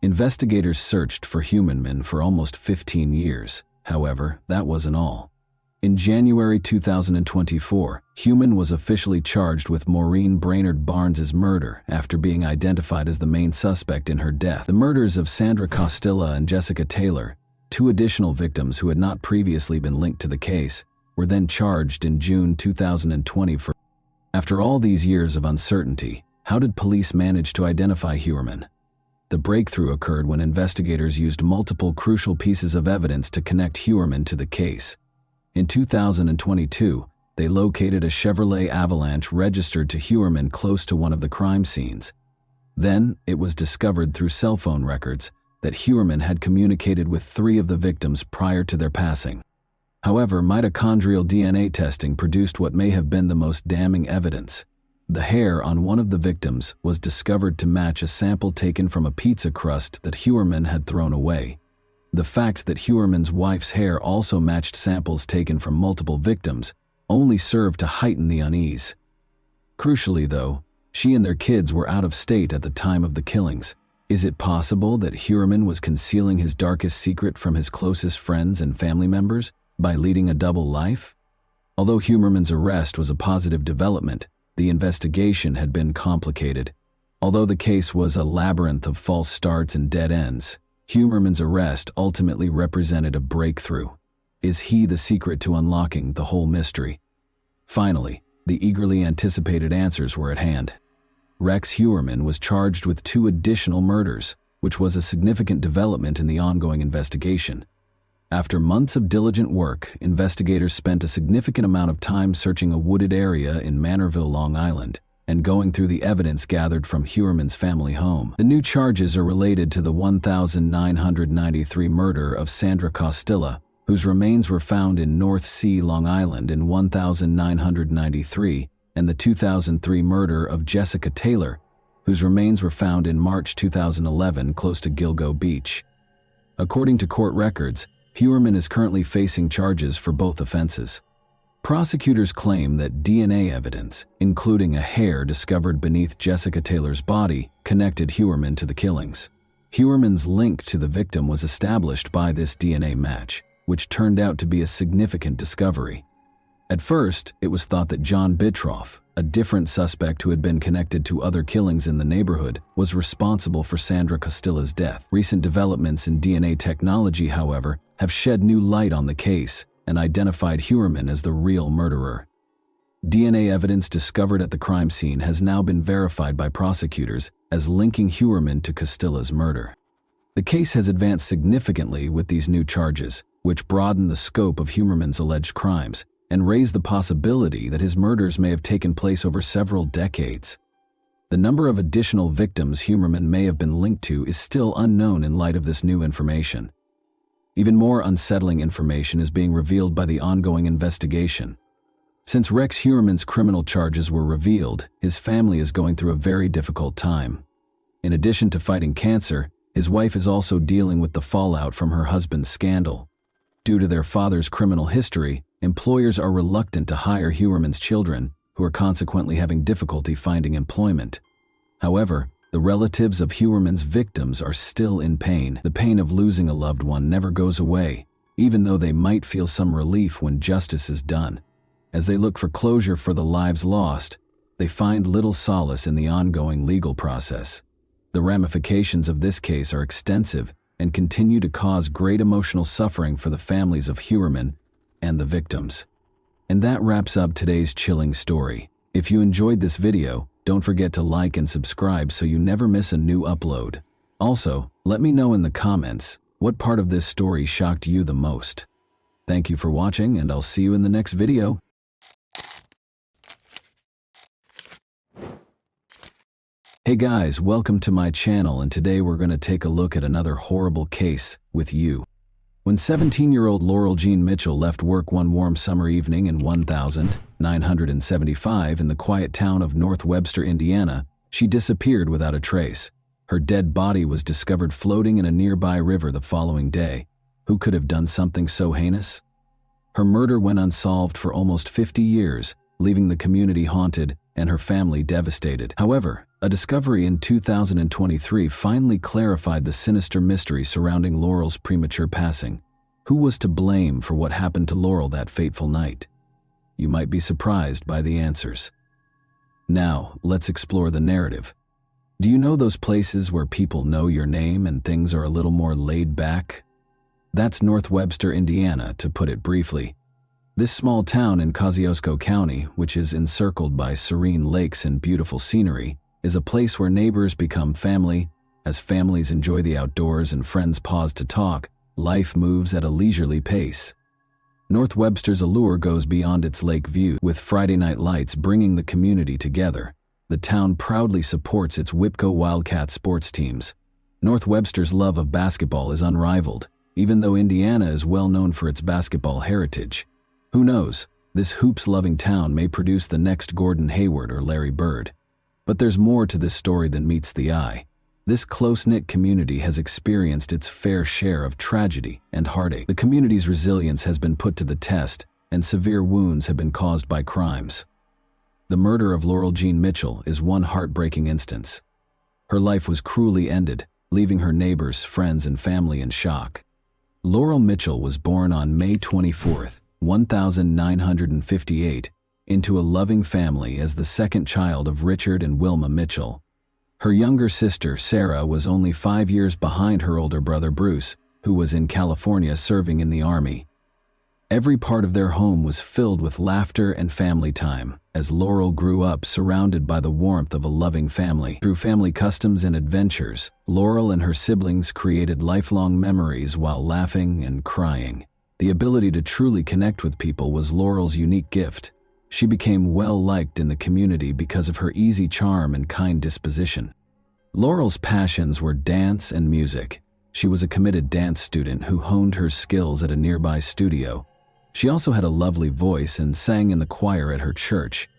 Investigators searched for Heumann for almost 15 years. However, that wasn't all. In January 2024, Heumann was officially charged with Maureen Brainerd Barnes's murder after being identified as the main suspect in her death. The murders of Sandra Costello and Jessica Taylor, two additional victims who had not previously been linked to the case, were then charged in June 2020 for. After all these years of uncertainty, how did police manage to identify Heumann? The breakthrough occurred when investigators used multiple crucial pieces of evidence to connect Heumann to the case. In 2022, they located a Chevrolet Avalanche registered to Heumann close to one of the crime scenes. Then, it was discovered through cell phone records that Heumann had communicated with 3 of the victims prior to their passing. However, mitochondrial DNA testing produced what may have been the most damning evidence. The hair on one of the victims was discovered to match a sample taken from a pizza crust that Heumann had thrown away. The fact that Heuermann's wife's hair also matched samples taken from multiple victims only served to heighten the unease. Crucially, though, she and their kids were out of state at the time of the killings. Is it possible that Heumann was concealing his darkest secret from his closest friends and family members by leading a double life? Although Heuermann's arrest was a positive development, the investigation had been complicated. Although the case was a labyrinth of false starts and dead ends, Heuermann's arrest ultimately represented a breakthrough. Is he the secret to unlocking the whole mystery? Finally, the eagerly anticipated answers were at hand. Rex Heumann was charged with 2 additional murders, which was a significant development in the ongoing investigation. After months of diligent work, investigators spent a significant amount of time searching a wooded area in Manorville, Long Island, and going through the evidence gathered from Heuermann's family home. The new charges are related to the 1993 murder of Sandra Costello, whose remains were found in North Sea, Long Island in 1993, and the 2003 murder of Jessica Taylor, whose remains were found in March 2011 close to Gilgo Beach. According to court records, Heumann is currently facing charges for both offenses. Prosecutors claim that DNA evidence, including a hair discovered beneath Jessica Taylor's body, connected Heumann to the killings. Heuermann's link to the victim was established by this DNA match, which turned out to be a significant discovery. At first, it was thought that John Bittroff, a different suspect who had been connected to other killings in the neighborhood, was responsible for Sandra Costello's death. Recent developments in DNA technology, however, have shed new light on the case and identified Heumann as the real murderer. DNA evidence discovered at the crime scene has now been verified by prosecutors as linking Heumann to Costello's murder. The case has advanced significantly with these new charges, which broaden the scope of Heuermann's alleged crimes and raise the possibility that his murders may have taken place over several decades. The number of additional victims Heumann may have been linked to is still unknown in light of this new information. Even more unsettling information is being revealed by the ongoing investigation. Since Rex Heuermann's criminal charges were revealed, his family is going through a very difficult time. In addition to fighting cancer, his wife is also dealing with the fallout from her husband's scandal. Due to their father's criminal history, employers are reluctant to hire Heuermann's children, who are consequently having difficulty finding employment. However, the relatives of Heuermann's victims are still in pain. The pain of losing a loved one never goes away, even though they might feel some relief when justice is done. As they look for closure for the lives lost, they find little solace in the ongoing legal process. The ramifications of this case are extensive and continue to cause great emotional suffering for the families of Heuermann and the victims. And that wraps up today's chilling story. If you enjoyed this video, don't forget to like and subscribe so you never miss a new upload. Also, let me know in the comments what part of this story shocked you the most. Thank you for watching, and I'll see you in the next video. Hey guys, welcome to my channel, and today we're going to take a look at another horrible case with you. When 17-year-old Laurel Jean Mitchell left work one warm summer evening in 1975 in the quiet town of North Webster, Indiana, she disappeared without a trace. Her dead body was discovered floating in a nearby river the following day. Who could have done something so heinous? Her murder went unsolved for almost 50 years, leaving the community haunted and her family devastated. However, a discovery in 2023 finally clarified the sinister mystery surrounding Laurel's premature passing. Who was to blame for what happened to Laurel that fateful night? You might be surprised by the answers. Now, let's explore the narrative. Do you know those places where people know your name and things are a little more laid back? That's North Webster, Indiana, to put it briefly. This small town in Kosciuszko County, which is encircled by serene lakes and beautiful scenery, is a place where neighbors become family. As families enjoy the outdoors and friends pause to talk, life moves at a leisurely pace. North Webster's allure goes beyond its lake view, with Friday night lights bringing the community together. The town proudly supports its Whipco Wildcat sports teams. North Webster's love of basketball is unrivaled, even though Indiana is well known for its basketball heritage. Who knows, this hoops-loving town may produce the next Gordon Hayward or Larry Bird. But there's more to this story than meets the eye. This close-knit community has experienced its fair share of tragedy and heartache. The community's resilience has been put to the test, and severe wounds have been caused by crimes. The murder of Laurel Jean Mitchell is one heartbreaking instance. Her life was cruelly ended, leaving her neighbors, friends, and family in shock. Laurel Mitchell was born on May 24, 1958, into a loving family as the second child of Richard and Wilma Mitchell. Her younger sister, Sarah, was only 5 years behind her older brother, Bruce, who was in California serving in the Army. Every part of their home was filled with laughter and family time, as Laurel grew up surrounded by the warmth of a loving family. Through family customs and adventures, Laurel and her siblings created lifelong memories while laughing and crying. The ability to truly connect with people was Laurel's unique gift. She became well-liked in the community because of her easy charm and kind disposition. Laurel's passions were dance and music. She was a committed dance student who honed her skills at a nearby studio. She also had a lovely voice and sang in the choir at her church.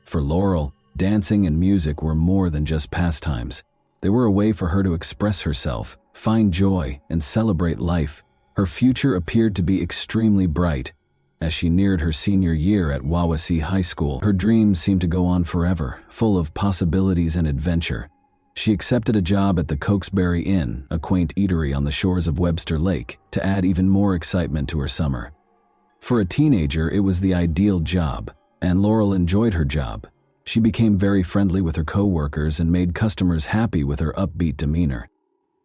For Laurel, dancing and music were more than just pastimes. They were a way for her to express herself, find joy, and celebrate life. Her future appeared to be extremely bright. As she neared her senior year at Wawasee High School, her dreams seemed to go on forever, full of possibilities and adventure. She accepted a job at the Cokesbury Inn, a quaint eatery on the shores of Webster Lake, to add even more excitement to her summer. For a teenager, it was the ideal job, and Laurel enjoyed her job. She became very friendly with her co-workers and made customers happy with her upbeat demeanor.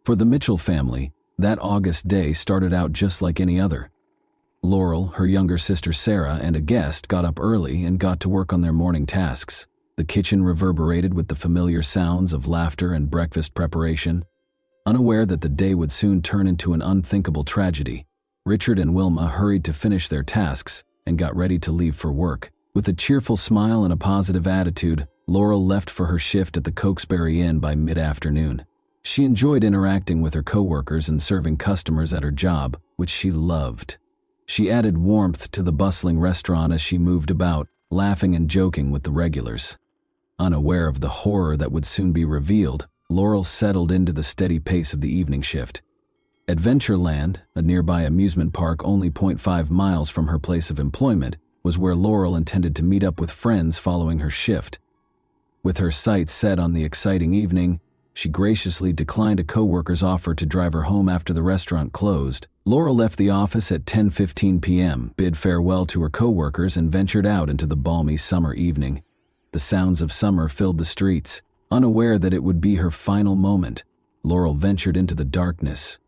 For the Mitchell family, that August day started out just like any other. Laurel, her younger sister Sarah, and a guest got up early and got to work on their morning tasks. The kitchen reverberated with the familiar sounds of laughter and breakfast preparation. Unaware that the day would soon turn into an unthinkable tragedy, Richard and Wilma hurried to finish their tasks and got ready to leave for work. With a cheerful smile and a positive attitude, Laurel left for her shift at the Cokesbury Inn by mid-afternoon. She enjoyed interacting with her coworkers and serving customers at her job, which she loved. She added warmth to the bustling restaurant as she moved about, laughing and joking with the regulars. Unaware of the horror that would soon be revealed, Laurel settled into the steady pace of the evening shift. Adventureland, a nearby amusement park only 0.5 miles from her place of employment, was where Laurel intended to meet up with friends following her shift. With her sights set on the exciting evening, she graciously declined a coworker's offer to drive her home after the restaurant closed. Laurel left the office at 10:15 p.m., bid farewell to her coworkers, and ventured out into the balmy summer evening. The sounds of summer filled the streets. Unaware that it would be her final moment, Laurel ventured into the darkness.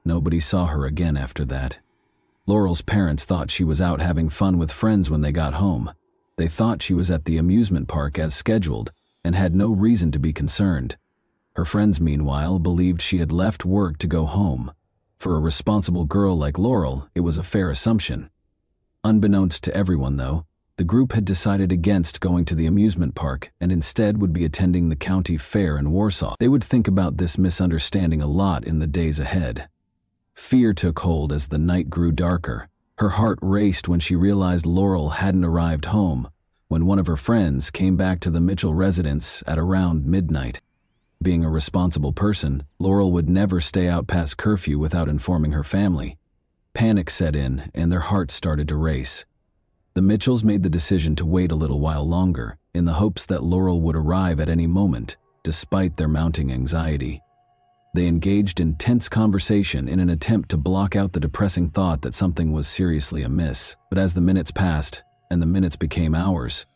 Nobody saw her again after that. Laurel's parents thought she was out having fun with friends when they got home. They thought she was at the amusement park as scheduled and had no reason to be concerned. Her friends, meanwhile, believed she had left work to go home. For a responsible girl like Laurel, it was a fair assumption. Unbeknownst to everyone, though, the group had decided against going to the amusement park and instead would be attending the county fair in Warsaw. They would think about this misunderstanding a lot in the days ahead. Fear took hold as the night grew darker. Her heart raced when she realized Laurel hadn't arrived home, when one of her friends came back to the Mitchell residence at around midnight. Being a responsible person, Laurel would never stay out past curfew without informing her family. Panic set in, and their hearts started to race. The Mitchells made the decision to wait a little while longer, in the hopes that Laurel would arrive at any moment, despite their mounting anxiety. They engaged in tense conversation in an attempt to block out the depressing thought that something was seriously amiss. But as the minutes passed, and the minutes became hours,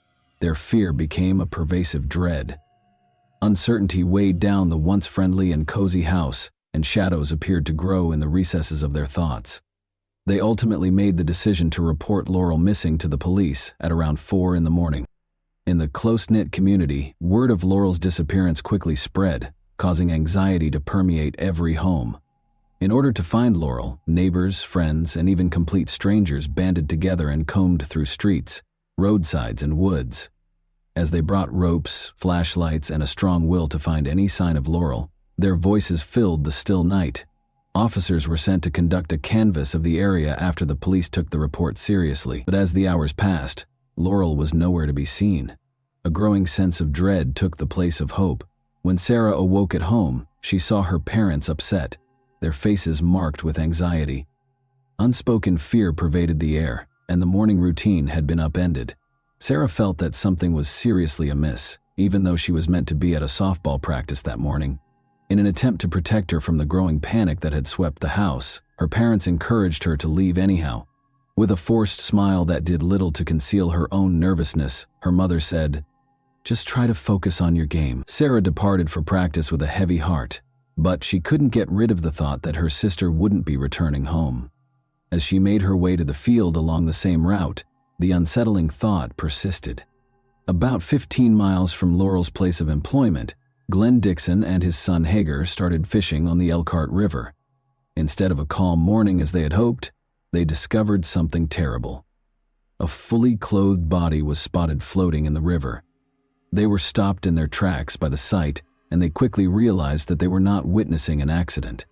their fear became a pervasive dread. Uncertainty weighed down the once friendly and cozy house, and shadows appeared to grow in the recesses of their thoughts. They ultimately made the decision to report Laurel missing to the police at around 4 in the morning. In the close-knit community, word of Laurel's disappearance quickly spread, causing anxiety to permeate every home. In order to find Laurel, neighbors, friends, and even complete strangers banded together and combed through streets, roadsides, and woods. As they brought ropes, flashlights, and a strong will to find any sign of Laurel, their voices filled the still night. Officers were sent to conduct a canvass of the area after the police took the report seriously. But as the hours passed, Laurel was nowhere to be seen. A growing sense of dread took the place of hope. When Sarah awoke at home, she saw her parents upset, their faces marked with anxiety. Unspoken fear pervaded the air, and the morning routine had been upended. Sarah felt that something was seriously amiss, even though she was meant to be at a softball practice that morning. In an attempt to protect her from the growing panic that had swept the house, her parents encouraged her to leave anyhow. With a forced smile that did little to conceal her own nervousness, her mother said, "Just try to focus on your game." Sarah departed for practice with a heavy heart, but she couldn't get rid of the thought that her sister wouldn't be returning home. As she made her way to the field along the same route, the unsettling thought persisted. About 15 miles from Laurel's place of employment, Glenn Dixon and his son Hager started fishing on the Elkhart River. Instead of a calm morning as they had hoped, they discovered something terrible. A fully clothed body was spotted floating in the river. They were stopped in their tracks by the sight, and they quickly realized that they were not witnessing an accident.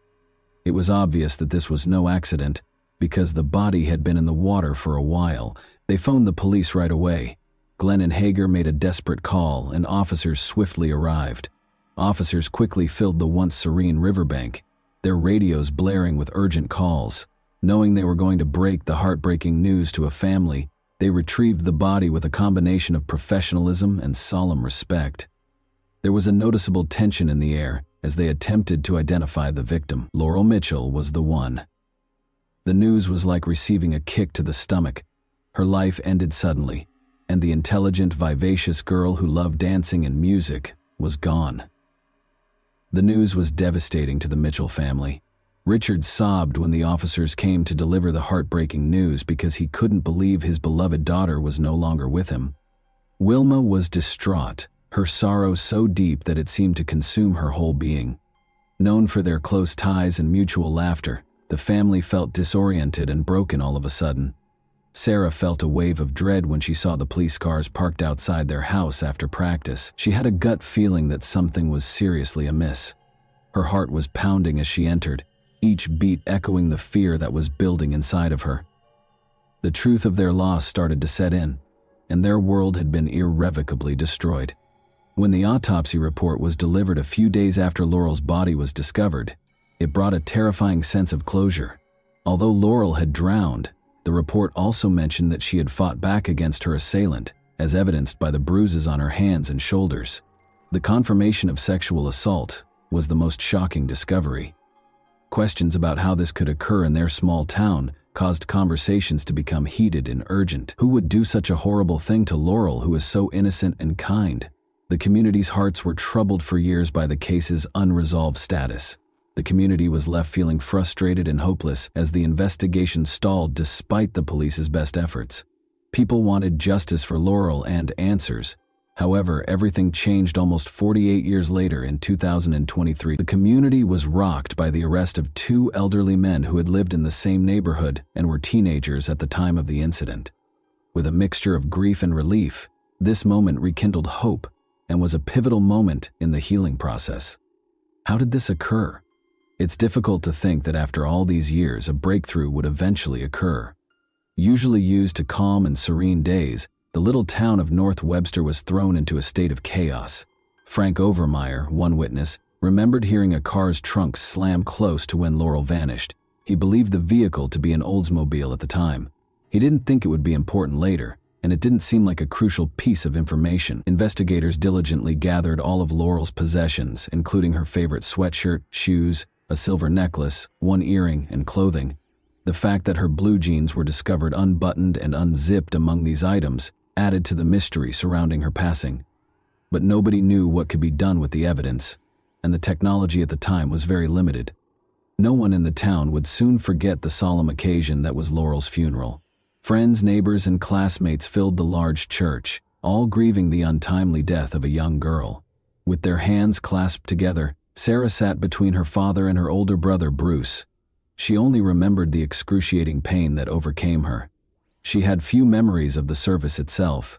It was obvious that this was no accident, because the body had been in the water for a while. They phoned the police right away. Glenn and Hager made a desperate call, and officers swiftly arrived. Officers quickly filled the once serene riverbank, their radios blaring with urgent calls. Knowing they were going to break the heartbreaking news to a family, they retrieved the body with a combination of professionalism and solemn respect. There was a noticeable tension in the air as they attempted to identify the victim. Laurel Mitchell was the one. The news was like receiving a kick to the stomach. Her life ended suddenly, and the intelligent, vivacious girl who loved dancing and music was gone. The news was devastating to the Mitchell family. Richard sobbed when the officers came to deliver the heartbreaking news because he couldn't believe his beloved daughter was no longer with him. Wilma was distraught, her sorrow so deep that it seemed to consume her whole being. Known for their close ties and mutual laughter, the family felt disoriented and broken all of a sudden. Sarah felt a wave of dread when she saw the police cars parked outside their house after practice. She had a gut feeling that something was seriously amiss. Her heart was pounding as she entered, each beat echoing the fear that was building inside of her. The truth of their loss started to set in, and their world had been irrevocably destroyed. When the autopsy report was delivered a few days after Laurel's body was discovered, it brought a terrifying sense of closure. Although Laurel had drowned, the report also mentioned that she had fought back against her assailant, as evidenced by the bruises on her hands and shoulders. The confirmation of sexual assault was the most shocking discovery. Questions about how this could occur in their small town caused conversations to become heated and urgent. Who would do such a horrible thing to Laurel, who was so innocent and kind? The community's hearts were troubled for years by the case's unresolved status. The community was left feeling frustrated and hopeless as the investigation stalled despite the police's best efforts. People wanted justice for Laurel and answers. However, everything changed almost 48 years later in 2023. The community was rocked by the arrest of two elderly men who had lived in the same neighborhood and were teenagers at the time of the incident. With a mixture of grief and relief, this moment rekindled hope and was a pivotal moment in the healing process. How did this occur? It's difficult to think that after all these years, a breakthrough would eventually occur. Usually used to calm and serene days, the little town of North Webster was thrown into a state of chaos. Frank Overmeyer, one witness, remembered hearing a car's trunk slam close to when Laurel vanished. He believed the vehicle to be an Oldsmobile at the time. He didn't think it would be important later, and it didn't seem like a crucial piece of information. Investigators diligently gathered all of Laurel's possessions, including her favorite sweatshirt, shoes, a silver necklace, one earring, and clothing. The fact that her blue jeans were discovered unbuttoned and unzipped among these items added to the mystery surrounding her passing. But nobody knew what could be done with the evidence, and the technology at the time was very limited. No one in the town would soon forget the solemn occasion that was Laurel's funeral. Friends, neighbors, and classmates filled the large church, all grieving the untimely death of a young girl. With their hands clasped together, Sarah sat between her father and her older brother, Bruce. She only remembered the excruciating pain that overcame her. She had few memories of the service itself.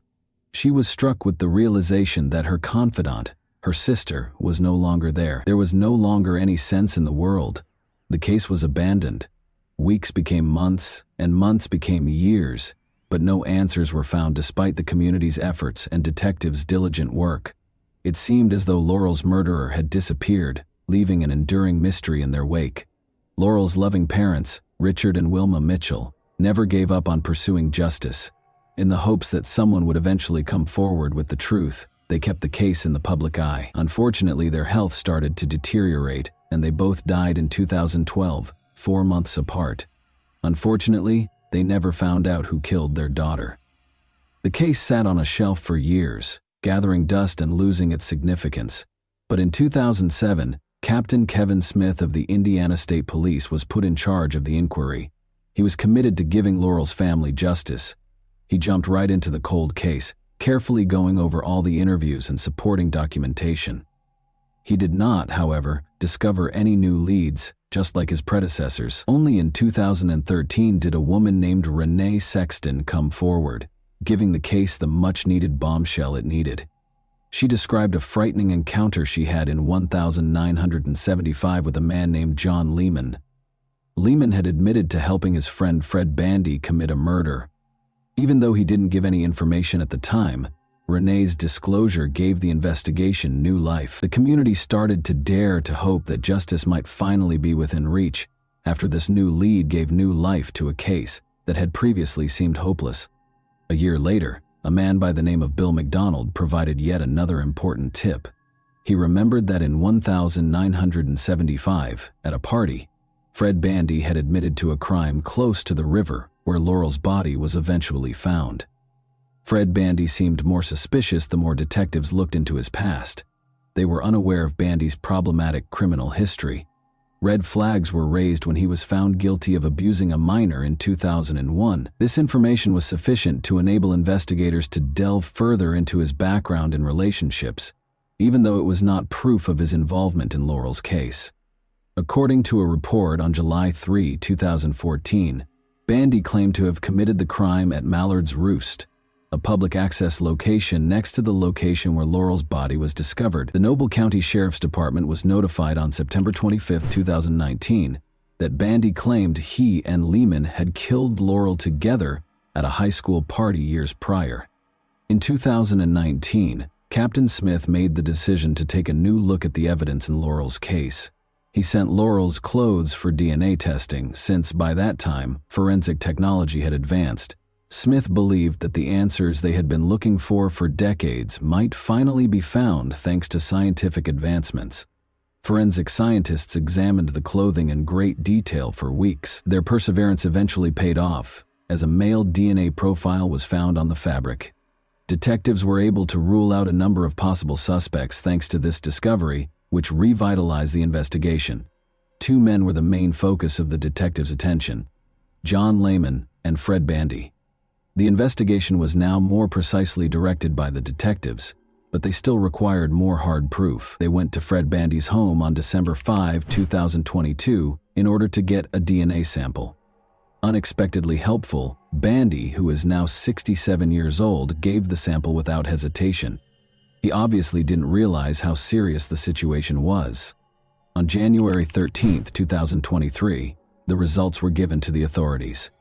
She was struck with the realization that her confidant, her sister, was no longer there. There was no longer any sense in the world. The case was abandoned. Weeks became months, and months became years, but no answers were found despite the community's efforts and detectives' diligent work. It seemed as though Laurel's murderer had disappeared, leaving an enduring mystery in their wake. Laurel's loving parents, Richard and Wilma Mitchell, never gave up on pursuing justice. In the hopes that someone would eventually come forward with the truth, they kept the case in the public eye. Unfortunately, their health started to deteriorate, and they both died in 2012, 4 months apart. Unfortunately, they never found out who killed their daughter. The case sat on a shelf for years, gathering dust and losing its significance. But in 2007, Captain Kevin Smith of the Indiana State Police was put in charge of the inquiry. He was committed to giving Laurel's family justice. He jumped right into the cold case, carefully going over all the interviews and supporting documentation. He did not, however, discover any new leads, just like his predecessors. Only in 2013 did a woman named Renee Sexton come forward, giving the case the much-needed bombshell it needed. She described a frightening encounter she had in 1975 with a man named John Lehman. Lehman had admitted to helping his friend Fred Bandy commit a murder. Even though he didn't give any information at the time, Renee's disclosure gave the investigation new life. The community started to dare to hope that justice might finally be within reach after this new lead gave new life to a case that had previously seemed hopeless. A year later, a man by the name of Bill McDonald provided yet another important tip. He remembered that in 1975, at a party, Fred Bandy had admitted to a crime close to the river where Laurel's body was eventually found. Fred Bandy seemed more suspicious the more detectives looked into his past. They were unaware of Bandy's problematic criminal history. Red flags were raised when he was found guilty of abusing a minor in 2001. This information was sufficient to enable investigators to delve further into his background and relationships, even though it was not proof of his involvement in Laurel's case. According to a report on July 3, 2014, Bandy claimed to have committed the crime at Mallard's Roost, a public access location next to the location where Laurel's body was discovered. The Noble County Sheriff's Department was notified on September 25, 2019, that Bandy claimed he and Lehman had killed Laurel together at a high school party years prior. In 2019, Captain Smith made the decision to take a new look at the evidence in Laurel's case. He sent Laurel's clothes for DNA testing since, by that time, forensic technology had advanced. Smith believed that the answers they had been looking for decades might finally be found thanks to scientific advancements. Forensic scientists examined the clothing in great detail for weeks. Their perseverance eventually paid off, as a male DNA profile was found on the fabric. Detectives were able to rule out a number of possible suspects thanks to this discovery, which revitalized the investigation. 2 men were the main focus of the detectives' attention: John Lehman and Fred Bandy. The investigation was now more precisely directed by the detectives, but they still required more hard proof. They went to Fred Bandy's home on December 5, 2022, in order to get a DNA sample. Unexpectedly helpful, Bandy, who is now 67 years old, gave the sample without hesitation. He obviously didn't realize how serious the situation was. On January 13, 2023, the results were given to the authorities.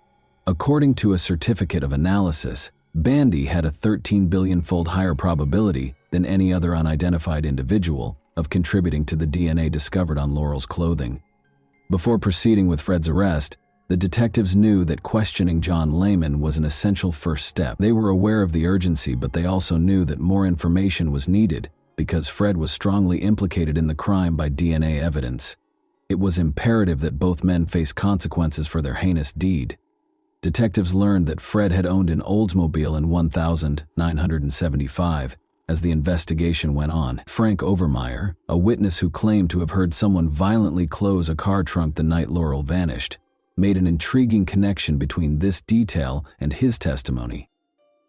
According to a certificate of analysis, Bandy had a 13 billion-fold higher probability than any other unidentified individual of contributing to the DNA discovered on Laurel's clothing. Before proceeding with Fred's arrest, the detectives knew that questioning John Lehman was an essential first step. They were aware of the urgency, but they also knew that more information was needed because Fred was strongly implicated in the crime by DNA evidence. It was imperative that both men face consequences for their heinous deed. Detectives learned that Fred had owned an Oldsmobile in 1975. As the investigation went on, Frank Overmeyer, a witness who claimed to have heard someone violently close a car trunk the night Laurel vanished, made an intriguing connection between this detail and his testimony.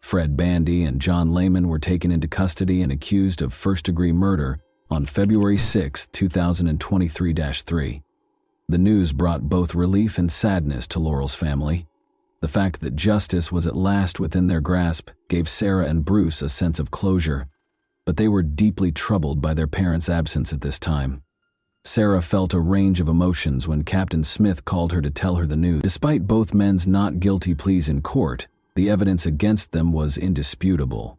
Fred Bandy and John Lehman were taken into custody and accused of first-degree murder on February 6, 2023-3. The news brought both relief and sadness to Laurel's family. The fact that justice was at last within their grasp gave Sarah and Bruce a sense of closure, but they were deeply troubled by their parents' absence at this time. Sarah felt a range of emotions when Captain Smith called her to tell her the news. Despite both men's not guilty pleas in court, the evidence against them was indisputable.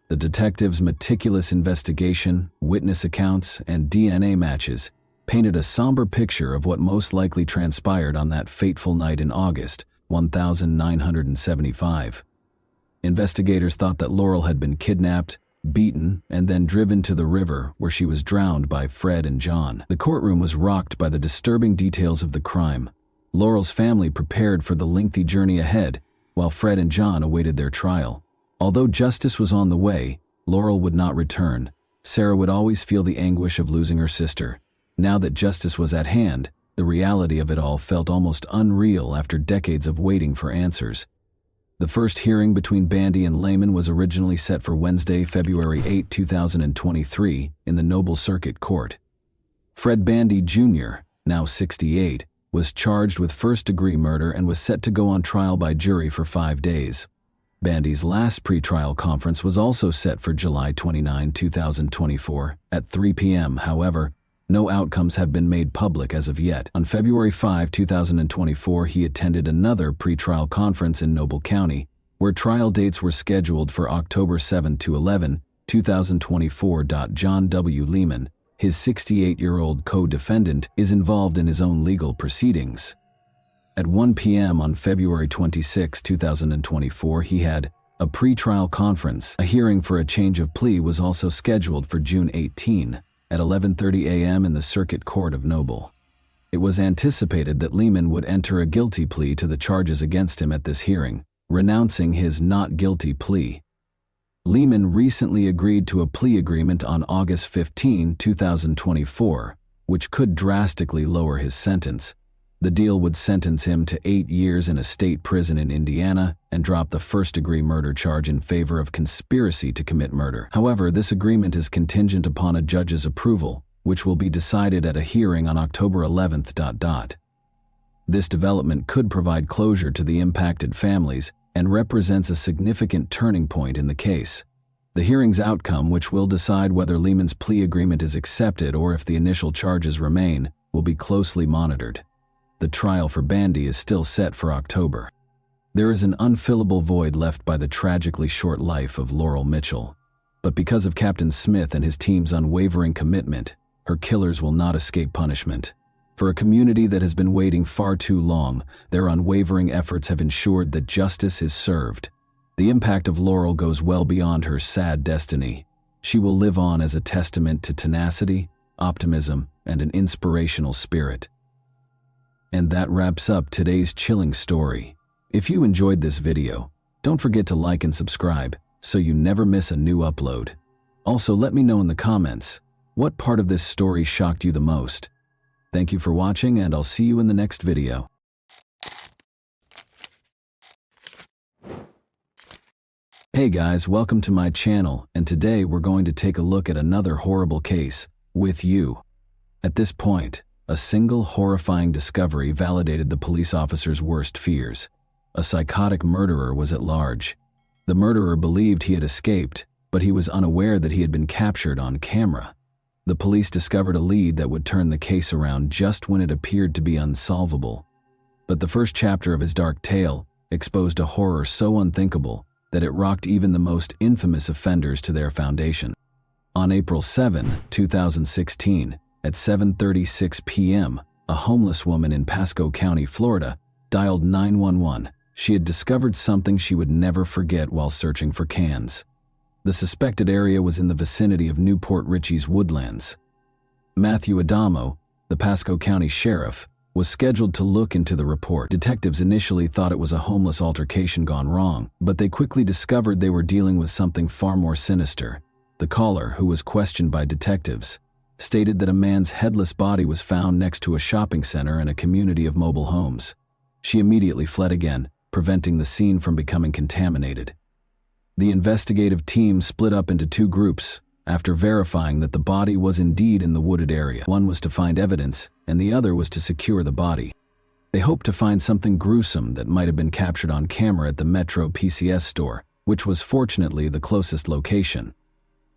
The detectives' meticulous investigation, witness accounts, and DNA matches painted a somber picture of what most likely transpired on that fateful night in August 1975. Investigators thought that Laurel had been kidnapped, beaten, and then driven to the river where she was drowned by Fred and John. The courtroom was rocked by the disturbing details of the crime. Laurel's family prepared for the lengthy journey ahead, while Fred and John awaited their trial. Although justice was on the way, Laurel would not return. Sarah would always feel the anguish of losing her sister. Now that justice was at hand, the reality of it all felt almost unreal after decades of waiting for answers. The first hearing between Bandy and Lehman was originally set for Wednesday, February 8, 2023, in the Noble Circuit Court. Fred Bandy Jr., now 68, was charged with first-degree murder and was set to go on trial by jury for 5 days. Bandy's last pretrial conference was also set for July 29, 2024, at 3 p.m. However, no outcomes have been made public as of yet. On February 5, 2024, he attended another pretrial conference in Noble County, where trial dates were scheduled for October 7 to 11, 2024. John W. Lehman, his 68-year-old co-defendant, is involved in his own legal proceedings. At 1 p.m. on February 26, 2024, he had a pretrial conference. A hearing for a change of plea was also scheduled for June 18, at 11:30 a.m. in the Circuit Court of Noble. It was anticipated that Lehman would enter a guilty plea to the charges against him at this hearing, renouncing his not guilty plea. Lehman recently agreed to a plea agreement on August 15, 2024, which could drastically lower his sentence. The deal would sentence him to 8 years in a state prison in Indiana and drop the first-degree murder charge in favor of conspiracy to commit murder. However, this agreement is contingent upon a judge's approval, which will be decided at a hearing on October 11. This development could provide closure to the impacted families and represents a significant turning point in the case. The hearing's outcome, which will decide whether Lehman's plea agreement is accepted or if the initial charges remain, will be closely monitored. The trial for Bandy is still set for October. There is an unfillable void left by the tragically short life of Laurel Mitchell. But because of Captain Smith and his team's unwavering commitment, her killers will not escape punishment. For a community that has been waiting far too long, their unwavering efforts have ensured that justice is served. The impact of Laurel goes well beyond her sad destiny. She will live on as a testament to tenacity, optimism, and an inspirational spirit. And that wraps up today's chilling story. If you enjoyed this video, don't forget to like and subscribe so you never miss a new upload. Also, let me know in the comments, what part of this story shocked you the most? Thank you for watching, and I'll see you in the next video. Hey guys, welcome to my channel, and today we're going to take a look at another horrible case with you. At this point, a single horrifying discovery validated the police officer's worst fears. A psychotic murderer was at large. The murderer believed he had escaped, but he was unaware that he had been captured on camera. The police discovered a lead that would turn the case around just when it appeared to be unsolvable. But the first chapter of his dark tale exposed a horror so unthinkable that it rocked even the most infamous offenders to their foundation. On April 7, 2016, at 7:36 p.m., a homeless woman in Pasco County, Florida, dialed 911. She had discovered something she would never forget while searching for cans. The suspected area was in the vicinity of Newport Richey's Woodlands. Matthew Adamo, the Pasco County Sheriff, was scheduled to look into the report. Detectives initially thought it was a homeless altercation gone wrong, but they quickly discovered they were dealing with something far more sinister. The caller, who was questioned by detectives, stated that a man's headless body was found next to a shopping center and a community of mobile homes. She immediately fled again, preventing the scene from becoming contaminated. The investigative team split up into two groups after verifying that the body was indeed in the wooded area. One was to find evidence, and the other was to secure the body. They hoped to find something gruesome that might have been captured on camera at the Metro PCS store, which was fortunately the closest location.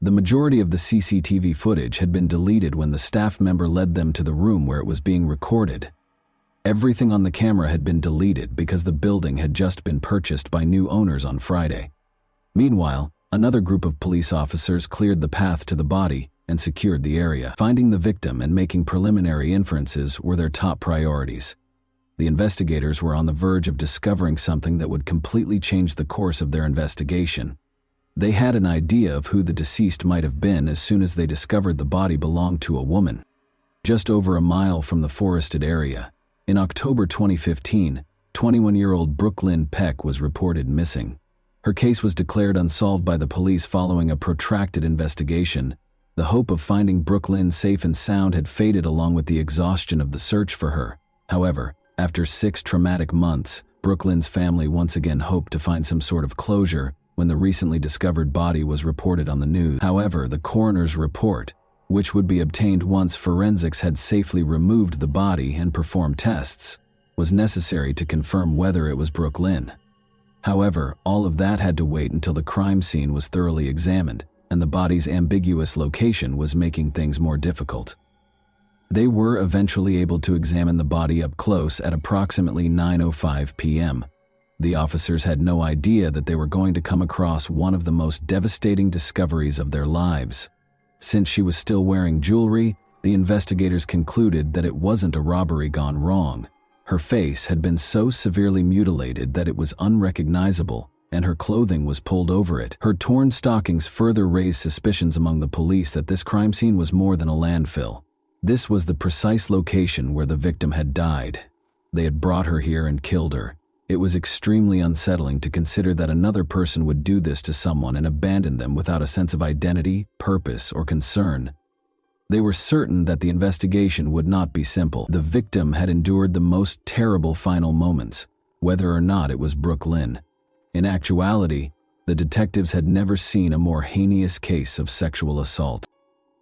The majority of the CCTV footage had been deleted when the staff member led them to the room where it was being recorded. Everything on the camera had been deleted because the building had just been purchased by new owners on Friday. Meanwhile, another group of police officers cleared the path to the body and secured the area. Finding the victim and making preliminary inferences were their top priorities. The investigators were on the verge of discovering something that would completely change the course of their investigation. They had an idea of who the deceased might have been as soon as they discovered the body belonged to a woman. Just over a mile from the forested area, in October 2015, 21-year-old Brooklyn Peck was reported missing. Her case was declared unsolved by the police following a protracted investigation. The hope of finding Brooklyn safe and sound had faded along with the exhaustion of the search for her. However, after 6 traumatic months, Brooklyn's family once again hoped to find some sort of closure when the recently discovered body was reported on the news. However, the coroner's report, which would be obtained once forensics had safely removed the body and performed tests, was necessary to confirm whether it was Brooklyn. However, all of that had to wait until the crime scene was thoroughly examined, and the body's ambiguous location was making things more difficult. They were eventually able to examine the body up close at approximately 9:05 p.m. The officers had no idea that they were going to come across one of the most devastating discoveries of their lives. Since she was still wearing jewelry, the investigators concluded that it wasn't a robbery gone wrong. Her face had been so severely mutilated that it was unrecognizable, and her clothing was pulled over it. Her torn stockings further raised suspicions among the police that this crime scene was more than a landfill. This was the precise location where the victim had died. They had brought her here and killed her. It was extremely unsettling to consider that another person would do this to someone and abandon them without a sense of identity, purpose, or concern. They were certain that the investigation would not be simple. The victim had endured the most terrible final moments, whether or not it was Brooklyn. In actuality, the detectives had never seen a more heinous case of sexual assault.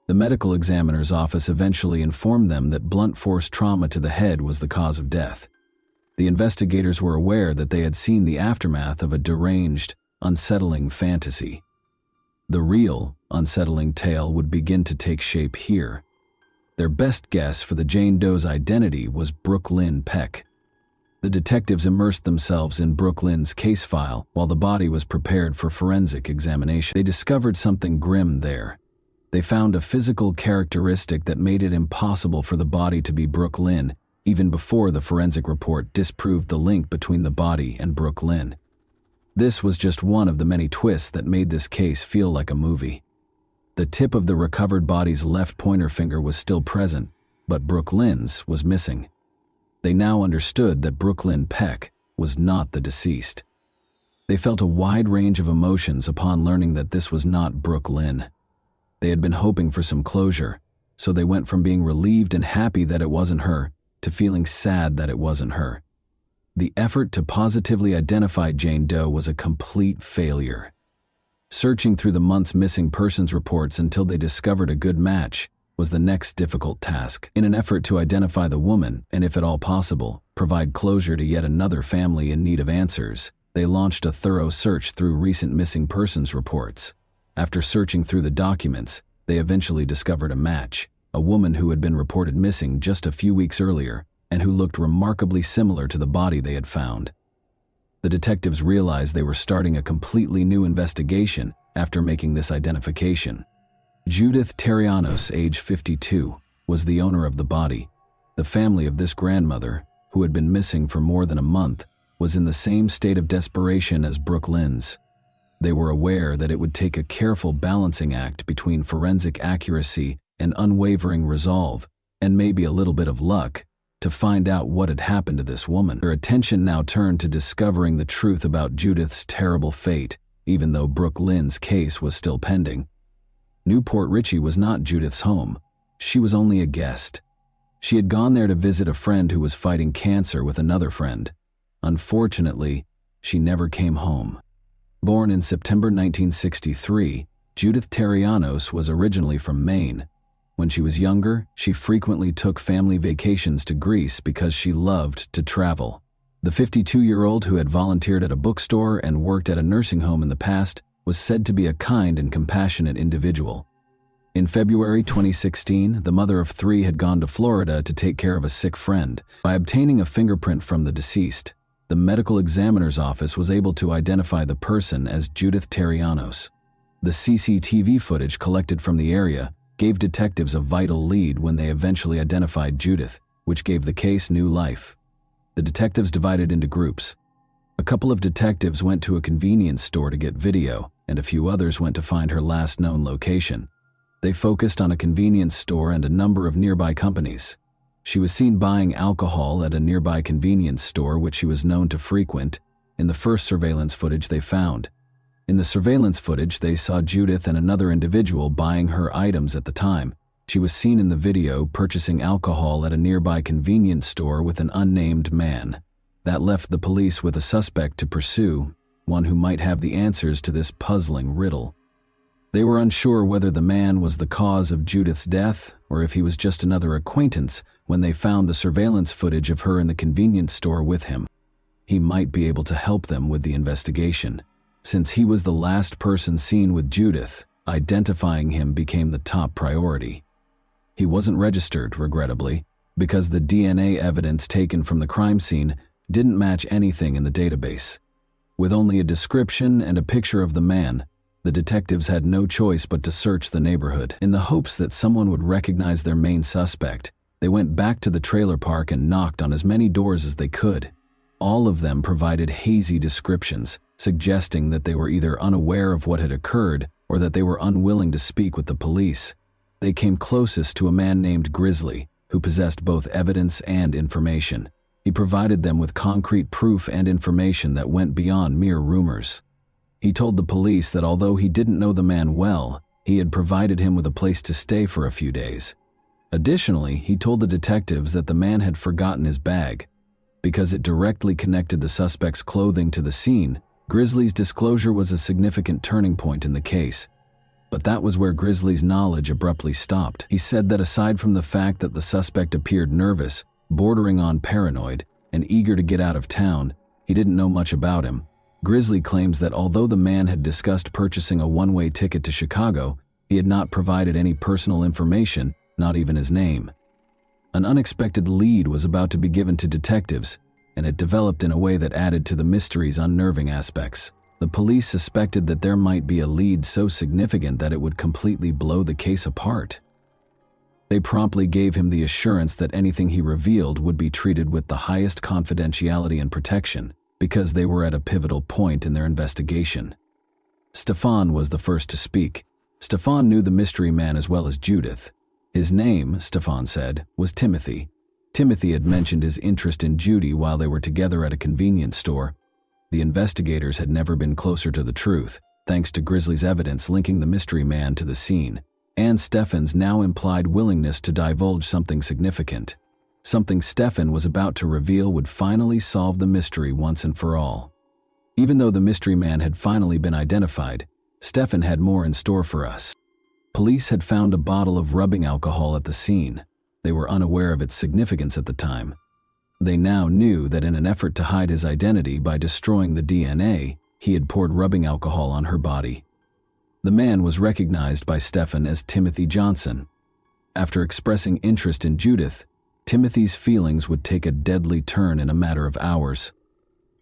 The medical examiner's office eventually informed them that blunt force trauma to the head was the cause of death. The investigators were aware that they had seen the aftermath of a deranged, unsettling fantasy. The real, unsettling tale would begin to take shape here. Their best guess for the Jane Doe's identity was Brooklyn Peck. The detectives immersed themselves in Brooklyn's case file while the body was prepared for forensic examination. They discovered something grim there. They found a physical characteristic that made it impossible for the body to be Brooklyn, even before the forensic report disproved the link between the body and Brooklyn. This was just one of the many twists that made this case feel like a movie. The tip of the recovered body's left pointer finger was still present, but Brooklyn's was missing. They now understood that Brooklyn Peck was not the deceased. They felt a wide range of emotions upon learning that this was not Brooklyn. They had been hoping for some closure, so they went from being relieved and happy that it wasn't her to feeling sad that it wasn't her. The effort to positively identify Jane Doe was a complete failure. Searching through the month's missing persons reports until they discovered a good match was the next difficult task. In an effort to identify the woman, and if at all possible, provide closure to yet another family in need of answers, they launched a thorough search through recent missing persons reports. After searching through the documents, they eventually discovered a match, a woman who had been reported missing just a few weeks earlier and who looked remarkably similar to the body they had found. The detectives realized they were starting a completely new investigation after making this identification. Judith Terrianos, age 52, was the owner of the body. The family of this grandmother, who had been missing for more than a month, was in the same state of desperation as Brooke Lynn's. They were aware that it would take a careful balancing act between forensic accuracy and unwavering resolve, and maybe a little bit of luck, to find out what had happened to this woman. Their attention now turned to discovering the truth about Judith's terrible fate, even though Brooke Lynn's case was still pending. Newport Richey was not Judith's home. She was only a guest. She had gone there to visit a friend who was fighting cancer with another friend. Unfortunately, she never came home. Born in September 1963, Judith Terrianos was originally from Maine. When she was younger, she frequently took family vacations to Greece because she loved to travel. The 52-year-old who had volunteered at a bookstore and worked at a nursing home in the past was said to be a kind and compassionate individual. In February 2016, the mother of 3 had gone to Florida to take care of a sick friend. By obtaining a fingerprint from the deceased, the medical examiner's office was able to identify the person as Judith Terrianos. The CCTV footage collected from the area gave detectives a vital lead when they eventually identified Judith, which gave the case new life. The detectives divided into groups. A couple of detectives went to a convenience store to get video, and a few others went to find her last known location. They focused on a convenience store and a number of nearby companies. She was seen buying alcohol at a nearby convenience store which she was known to frequent in the first surveillance footage they found. In the surveillance footage, they saw Judith and another individual buying her items at the time. She was seen in the video purchasing alcohol at a nearby convenience store with an unnamed man. That left the police with a suspect to pursue, one who might have the answers to this puzzling riddle. They were unsure whether the man was the cause of Judith's death or if he was just another acquaintance when they found the surveillance footage of her in the convenience store with him. He might be able to help them with the investigation. Since he was the last person seen with Judith, identifying him became the top priority. He wasn't registered, regrettably, because the DNA evidence taken from the crime scene didn't match anything in the database. With only a description and a picture of the man, the detectives had no choice but to search the neighborhood. In the hopes that someone would recognize their main suspect, they went back to the trailer park and knocked on as many doors as they could. All of them provided hazy descriptions, suggesting that they were either unaware of what had occurred or that they were unwilling to speak with the police. They came closest to a man named Grizzly, who possessed both evidence and information. He provided them with concrete proof and information that went beyond mere rumors. He told the police that although he didn't know the man well, he had provided him with a place to stay for a few days. Additionally, he told the detectives that the man had forgotten his bag. Because it directly connected the suspect's clothing to the scene, Grizzly's disclosure was a significant turning point in the case. But that was where Grizzly's knowledge abruptly stopped. He said that aside from the fact that the suspect appeared nervous, bordering on paranoid, and eager to get out of town, he didn't know much about him. Grizzly claims that although the man had discussed purchasing a one-way ticket to Chicago, he had not provided any personal information, not even his name. An unexpected lead was about to be given to detectives, and it developed in a way that added to the mystery's unnerving aspects. The police suspected that there might be a lead so significant that it would completely blow the case apart. They promptly gave him the assurance that anything he revealed would be treated with the highest confidentiality and protection, because they were at a pivotal point in their investigation. Stefan was the first to speak. Stefan knew the mystery man as well as Judith. His name, Stefan said, was Timothy. Timothy had mentioned his interest in Judy while they were together at a convenience store. The investigators had never been closer to the truth, thanks to Grizzly's evidence linking the mystery man to the scene, and Stefan's now implied willingness to divulge something significant. Something Stefan was about to reveal would finally solve the mystery once and for all. Even though the mystery man had finally been identified, Stefan had more in store for us. Police had found a bottle of rubbing alcohol at the scene. They were unaware of its significance at the time. They now knew that in an effort to hide his identity by destroying the DNA, he had poured rubbing alcohol on her body. The man was recognized by Stefan as Timothy Johnson. After expressing interest in Judith, Timothy's feelings would take a deadly turn in a matter of hours.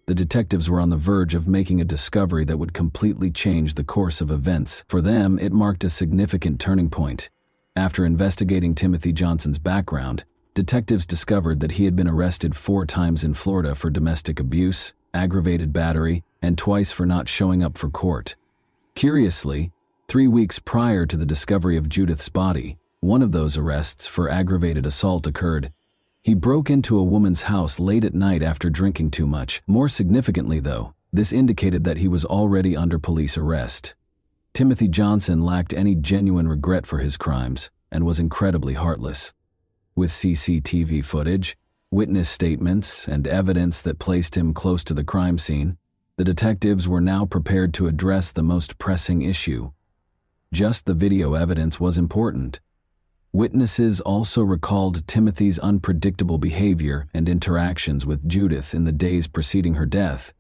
The detectives were on the verge of making a discovery that would completely change the course of events. For them, it marked a significant turning point. After investigating Timothy Johnson's background, detectives discovered that he had been arrested 4 times in Florida for domestic abuse, aggravated battery, and twice for not showing up for court. Curiously, 3 weeks prior to the discovery of Judith's body, one of those arrests for aggravated assault occurred. He broke into a woman's house late at night after drinking too much. More significantly, though, this indicated that he was already under police arrest. Timothy Johnson lacked any genuine regret for his crimes and was incredibly heartless. With CCTV footage, witness statements, and evidence that placed him close to the crime scene, the detectives were now prepared to address the most pressing issue. Just the video evidence was important. Witnesses also recalled Timothy's unpredictable behavior and interactions with Judith in the days preceding her death,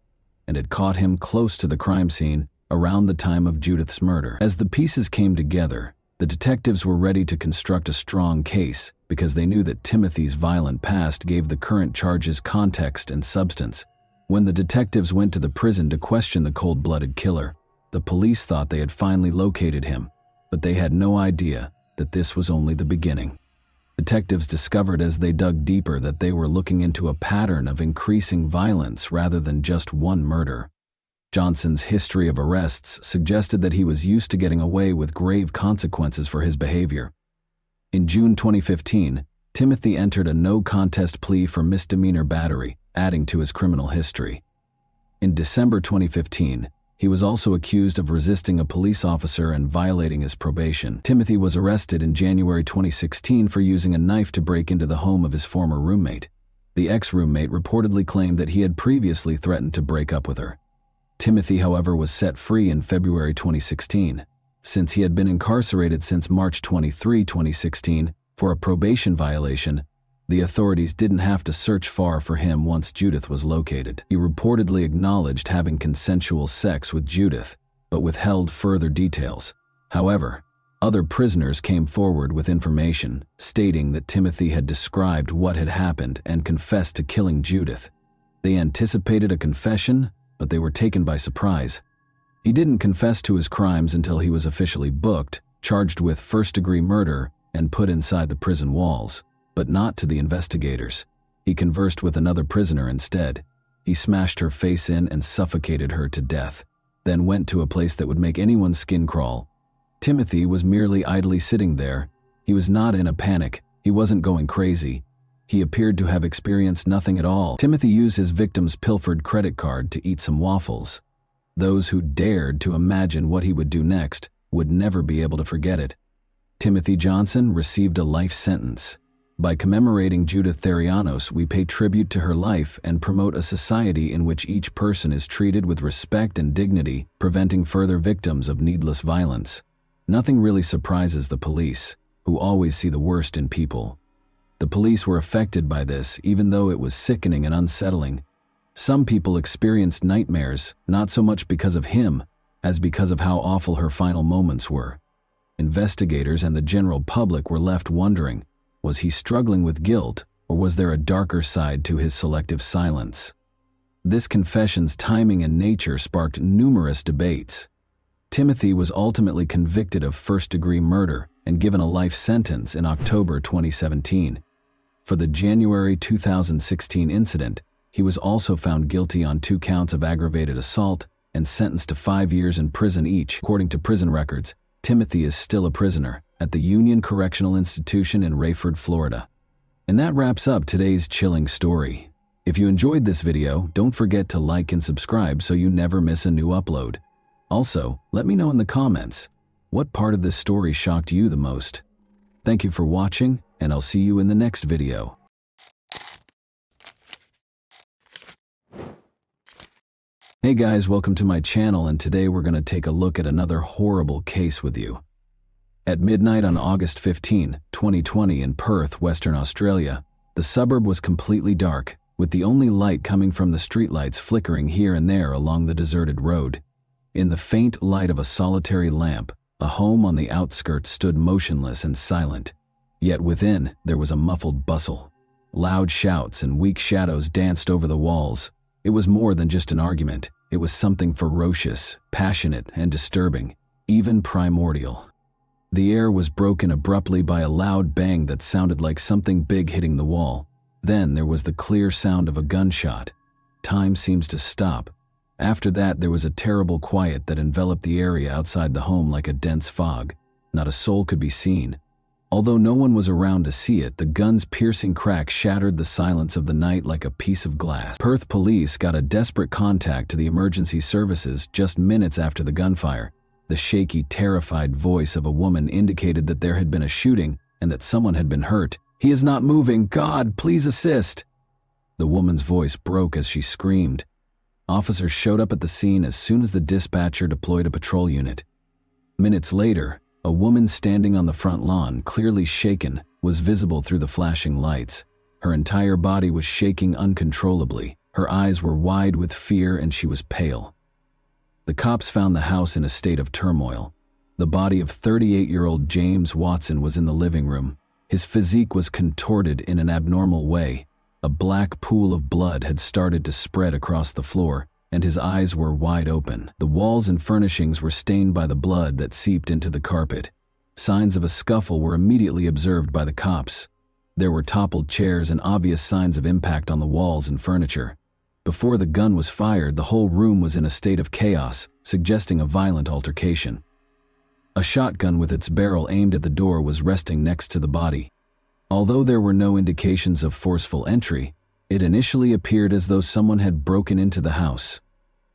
and had caught him close to the crime scene around the time of Judith's murder. As the pieces came together, the detectives were ready to construct a strong case because they knew that Timothy's violent past gave the current charges context and substance. When the detectives went to the prison to question the cold-blooded killer, the police thought they had finally located him, but they had no idea that this was only the beginning. Detectives discovered as they dug deeper that they were looking into a pattern of increasing violence rather than just one murder. Johnson's history of arrests suggested that he was used to getting away with grave consequences for his behavior. In June 2015, Timothy entered a no-contest plea for misdemeanor battery, adding to his criminal history. In December 2015, he was also accused of resisting a police officer and violating his probation. Timothy was arrested in January 2016 for using a knife to break into the home of his former roommate. The ex-roommate reportedly claimed that he had previously threatened to break up with her. Timothy, however, was set free in February 2016. Since he had been incarcerated since March 23, 2016, for a probation violation, the authorities didn't have to search far for him once Judith was located. He reportedly acknowledged having consensual sex with Judith, but withheld further details. However, other prisoners came forward with information stating that Timothy had described what had happened and confessed to killing Judith. They anticipated a confession, but they were taken by surprise. He didn't confess to his crimes until he was officially booked, charged with first-degree murder, and put inside the prison walls. But not to the investigators. He conversed with another prisoner instead. He smashed her face in and suffocated her to death, then went to a place that would make anyone's skin crawl. Timothy was merely idly sitting there. He was not in a panic. He wasn't going crazy. He appeared to have experienced nothing at all. Timothy used his victim's pilfered credit card to eat some waffles. Those who dared to imagine what he would do next would never be able to forget it. Timothy Johnson received a life sentence. By commemorating Judith Therianos, we pay tribute to her life and promote a society in which each person is treated with respect and dignity, preventing further victims of needless violence. Nothing really surprises the police, who always see the worst in people. The police were affected by this, even though it was sickening and unsettling. Some people experienced nightmares, not so much because of him, as because of how awful her final moments were. Investigators and the general public were left wondering, was he struggling with guilt, or was there a darker side to his selective silence? This confession's timing and nature sparked numerous debates. Timothy was ultimately convicted of first-degree murder and given a life sentence in October 2017. For the January 2016 incident, he was also found guilty on 2 counts of aggravated assault and sentenced to 5 years in prison each. According to prison records, Timothy is still a prisoner at the Union Correctional Institution in Rayford, Florida. And that wraps up today's chilling story. If you enjoyed this video, don't forget to like and subscribe so you never miss a new upload. Also, let me know in the comments, what part of this story shocked you the most? Thank you for watching, and I'll see you in the next video. Hey guys, welcome to my channel, and today we're going to take a look at another horrible case with you. At midnight on August 15, 2020 in Perth, Western Australia, the suburb was completely dark, with the only light coming from the streetlights flickering here and there along the deserted road. In the faint light of a solitary lamp, a home on the outskirts stood motionless and silent. Yet within, there was a muffled bustle. Loud shouts and weak shadows danced over the walls. It was more than just an argument. It was something ferocious, passionate, and disturbing, even primordial. The air was broken abruptly by a loud bang that sounded like something big hitting the wall. Then there was the clear sound of a gunshot. Time seems to stop. After that, there was a terrible quiet that enveloped the area outside the home like a dense fog. Not a soul could be seen. Although no one was around to see it, the gun's piercing crack shattered the silence of the night like a piece of glass. Perth police got a desperate contact to the emergency services just minutes after the gunfire. The shaky, terrified voice of a woman indicated that there had been a shooting and that someone had been hurt. "He is not moving. God, please assist." The woman's voice broke as she screamed. Officers showed up at the scene as soon as the dispatcher deployed a patrol unit. Minutes later, a woman standing on the front lawn, clearly shaken, was visible through the flashing lights. Her entire body was shaking uncontrollably. Her eyes were wide with fear and she was pale. The cops found the house in a state of turmoil. The body of 38-year-old James Watson was in the living room. His physique was contorted in an abnormal way. A black pool of blood had started to spread across the floor, and his eyes were wide open. The walls and furnishings were stained by the blood that seeped into the carpet. Signs of a scuffle were immediately observed by the cops. There were toppled chairs and obvious signs of impact on the walls and furniture. Before the gun was fired, the whole room was in a state of chaos, suggesting a violent altercation. A shotgun with its barrel aimed at the door was resting next to the body. Although there were no indications of forceful entry, it initially appeared as though someone had broken into the house.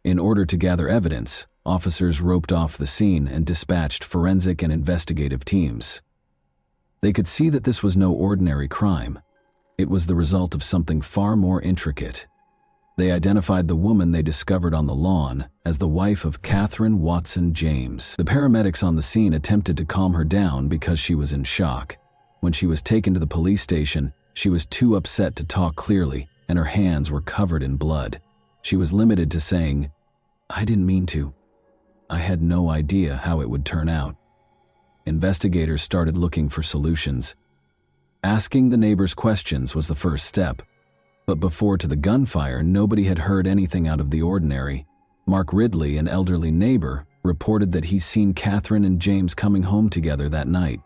In order to gather evidence, officers roped off the scene and dispatched forensic and investigative teams. They could see that this was no ordinary crime. It was the result of something far more intricate. They identified the woman they discovered on the lawn as the wife of Catherine Watson James. The paramedics on the scene attempted to calm her down because she was in shock. When she was taken to the police station, she was too upset to talk clearly, and her hands were covered in blood. She was limited to saying, "I didn't mean to. I had no idea how it would turn out." Investigators started looking for solutions. Asking the neighbors questions was the first step. But before to the gunfire, nobody had heard anything out of the ordinary. Mark Ridley, an elderly neighbor, reported that he's seen Catherine and James coming home together that night.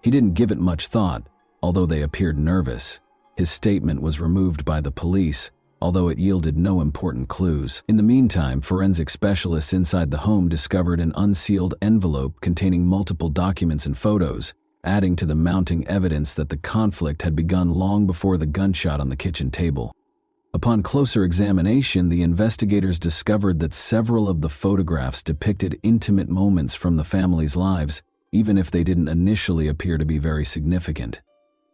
He didn't give it much thought, although they appeared nervous. His statement was removed by the police, although it yielded no important clues. In the meantime, forensic specialists inside the home discovered an unsealed envelope containing multiple documents and photos, adding to the mounting evidence that the conflict had begun long before the gunshot on the kitchen table. Upon closer examination, the investigators discovered that several of the photographs depicted intimate moments from the family's lives, even if they didn't initially appear to be very significant.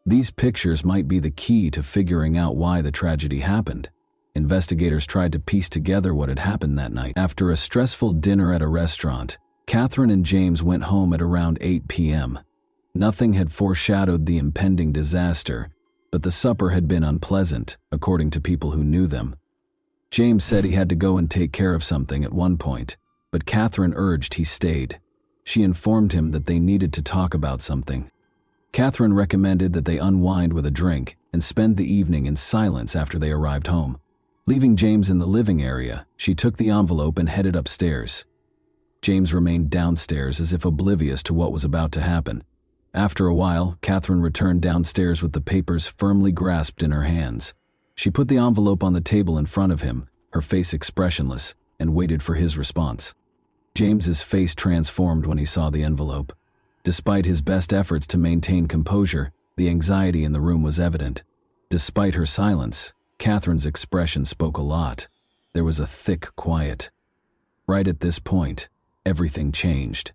These pictures might be the key to figuring out why the tragedy happened. Investigators tried to piece together what had happened that night. After a stressful dinner at a restaurant, Catherine and James went home at around 8 p.m. Nothing had foreshadowed the impending disaster, but the supper had been unpleasant, according to people who knew them. James said he had to go and take care of something at one point, but Catherine urged he stayed. She informed him that they needed to talk about something. Catherine recommended that they unwind with a drink and spend the evening in silence after they arrived home. Leaving James in the living area, she took the envelope and headed upstairs. James remained downstairs as if oblivious to what was about to happen. After a while, Catherine returned downstairs with the papers firmly grasped in her hands. She put the envelope on the table in front of him, her face expressionless, and waited for his response. James's face transformed when he saw the envelope. Despite his best efforts to maintain composure, the anxiety in the room was evident. Despite her silence, Catherine's expression spoke a lot. There was a thick quiet. Right at this point, everything changed.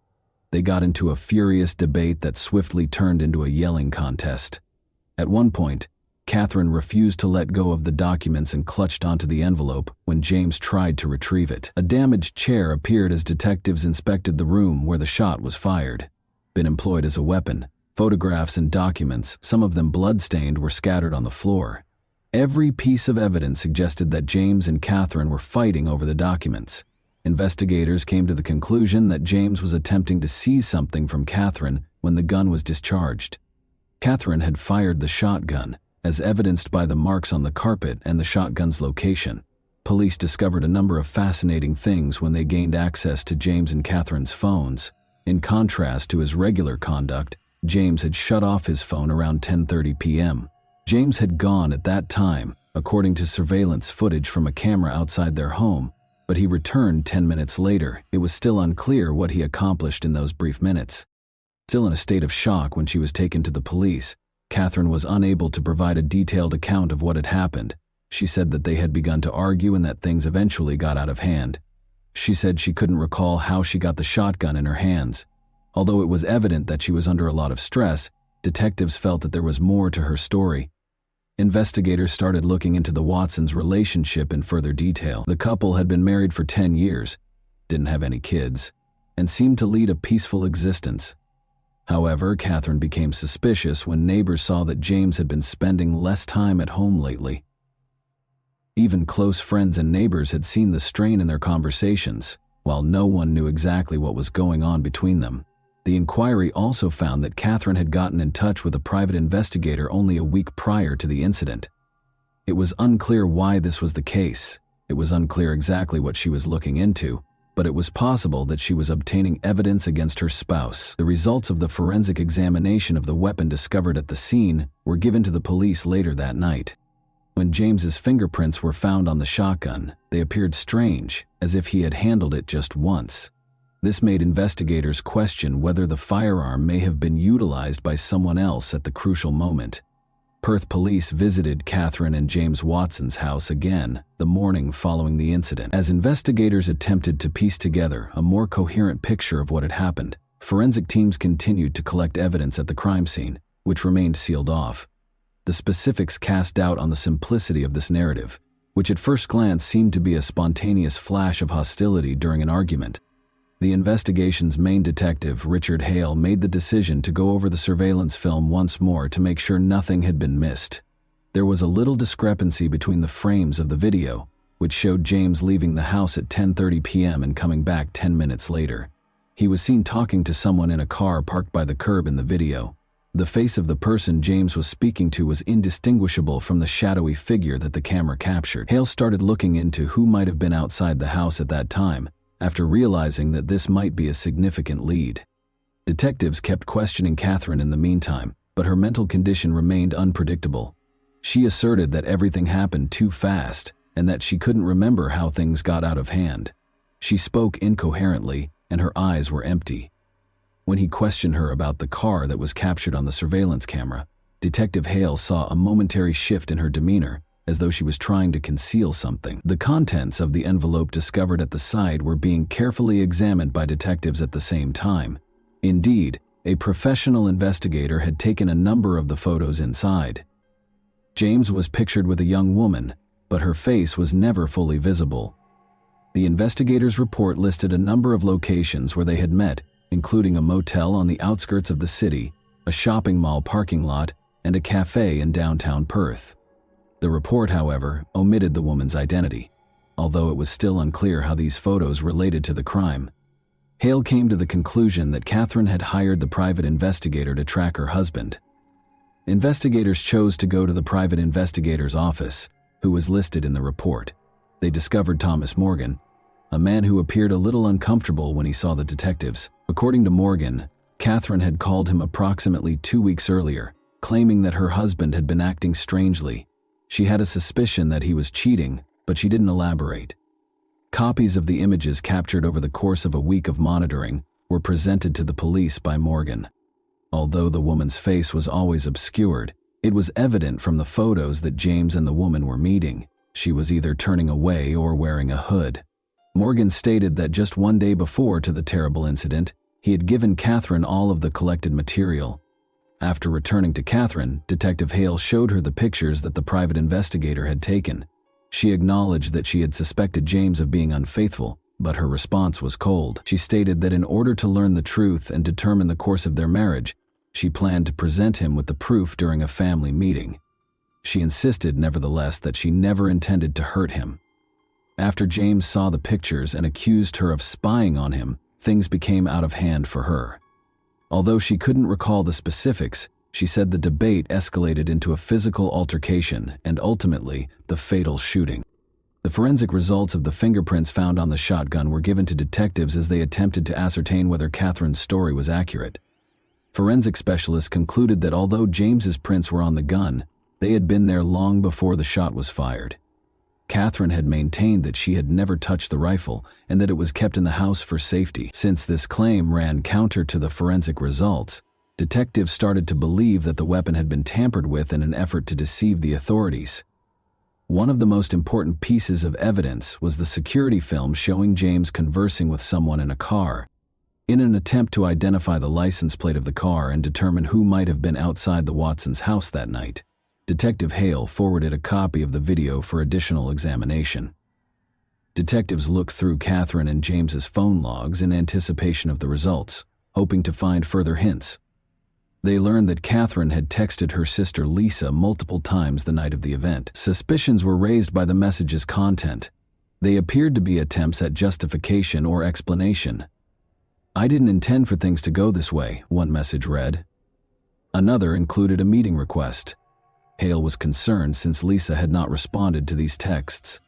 They got into a furious debate that swiftly turned into a yelling contest. At one point, Catherine refused to let go of the documents and clutched onto the envelope when James tried to retrieve it. A damaged chair appeared as detectives inspected the room where the shot was fired. Been employed as a weapon. Photographs and documents, some of them blood-stained, were scattered on the floor. Every piece of evidence suggested that James and Catherine were fighting over the documents. Investigators came to the conclusion that James was attempting to seize something from Catherine when the gun was discharged. Catherine had fired the shotgun, as evidenced by the marks on the carpet and the shotgun's location. Police discovered a number of fascinating things when they gained access to James and Catherine's phones. In contrast to his regular conduct, James had shut off his phone around 10:30 p.m. James had gone at that time, according to surveillance footage from a camera outside their home, but he returned 10 minutes later. It was still unclear what he accomplished in those brief minutes. Still in a state of shock when she was taken to the police, Catherine was unable to provide a detailed account of what had happened. She said that they had begun to argue and that things eventually got out of hand. She said she couldn't recall how she got the shotgun in her hands. Although it was evident that she was under a lot of stress, detectives felt that there was more to her story. Investigators started looking into the Watsons' relationship in further detail. The couple had been married for 10 years, didn't have any kids, and seemed to lead a peaceful existence. However, Catherine became suspicious when neighbors saw that James had been spending less time at home lately. Even close friends and neighbors had seen the strain in their conversations, while no one knew exactly what was going on between them. The inquiry also found that Catherine had gotten in touch with a private investigator only a week prior to the incident. It was unclear why this was the case. It was unclear exactly what she was looking into, but it was possible that she was obtaining evidence against her spouse. The results of the forensic examination of the weapon discovered at the scene were given to the police later that night. When James's fingerprints were found on the shotgun, they appeared strange, as if he had handled it just once. This made investigators question whether the firearm may have been utilized by someone else at the crucial moment. Perth police visited Catherine and James Watson's house again the morning following the incident. As investigators attempted to piece together a more coherent picture of what had happened, forensic teams continued to collect evidence at the crime scene, which remained sealed off. The specifics cast doubt on the simplicity of this narrative, which at first glance seemed to be a spontaneous flash of hostility during an argument. The investigation's main detective, Richard Hale, made the decision to go over the surveillance film once more to make sure nothing had been missed. There was a little discrepancy between the frames of the video, which showed James leaving the house at 10:30 p.m. and coming back 10 minutes later. He was seen talking to someone in a car parked by the curb in the video. The face of the person James was speaking to was indistinguishable from the shadowy figure that the camera captured. Hale started looking into who might have been outside the house at that time, after realizing that this might be a significant lead. Detectives kept questioning Catherine in the meantime, but her mental condition remained unpredictable. She asserted that everything happened too fast and that she couldn't remember how things got out of hand. She spoke incoherently, and her eyes were empty. When he questioned her about the car that was captured on the surveillance camera, Detective Hale saw a momentary shift in her demeanor, as though she was trying to conceal something. The contents of the envelope discovered at the side were being carefully examined by detectives at the same time. Indeed, a professional investigator had taken a number of the photos inside. James was pictured with a young woman, but her face was never fully visible. The investigators' report listed a number of locations where they had met, including a motel on the outskirts of the city, a shopping mall parking lot, and a cafe in downtown Perth. The report, however, omitted the woman's identity, although it was still unclear how these photos related to the crime. Hale came to the conclusion that Catherine had hired the private investigator to track her husband. Investigators chose to go to the private investigator's office, who was listed in the report. They discovered Thomas Morgan, a man who appeared a little uncomfortable when he saw the detectives. According to Morgan, Catherine had called him approximately 2 weeks earlier, claiming that her husband had been acting strangely. She had a suspicion that he was cheating, but she didn't elaborate. Copies of the images captured over the course of a week of monitoring were presented to the police by Morgan. Although the woman's face was always obscured, it was evident from the photos that James and the woman were meeting. She was either turning away or wearing a hood. Morgan stated that just one day before to the terrible incident, he had given Catherine all of the collected material. After returning to Catherine, Detective Hale showed her the pictures that the private investigator had taken. She acknowledged that she had suspected James of being unfaithful, but her response was cold. She stated that in order to learn the truth and determine the course of their marriage, she planned to present him with the proof during a family meeting. She insisted, nevertheless, that she never intended to hurt him. After James saw the pictures and accused her of spying on him, things became out of hand for her. Although she couldn't recall the specifics, she said the debate escalated into a physical altercation and ultimately the fatal shooting. The forensic results of the fingerprints found on the shotgun were given to detectives as they attempted to ascertain whether Catherine's story was accurate. Forensic specialists concluded that although James's prints were on the gun, they had been there long before the shot was fired. Catherine had maintained that she had never touched the rifle and that it was kept in the house for safety. Since this claim ran counter to the forensic results, detectives started to believe that the weapon had been tampered with in an effort to deceive the authorities. One of the most important pieces of evidence was the security film showing James conversing with someone in a car. In an attempt to identify the license plate of the car and determine who might have been outside the Watsons' house that night, Detective Hale forwarded a copy of the video for additional examination. Detectives looked through Catherine and James's phone logs in anticipation of the results, hoping to find further hints. They learned that Catherine had texted her sister Lisa multiple times the night of the event. Suspicions were raised by the message's content. They appeared to be attempts at justification or explanation. "I didn't intend for things to go this way," one message read. Another included a meeting request. Hale was concerned since Lisa had not responded to these texts.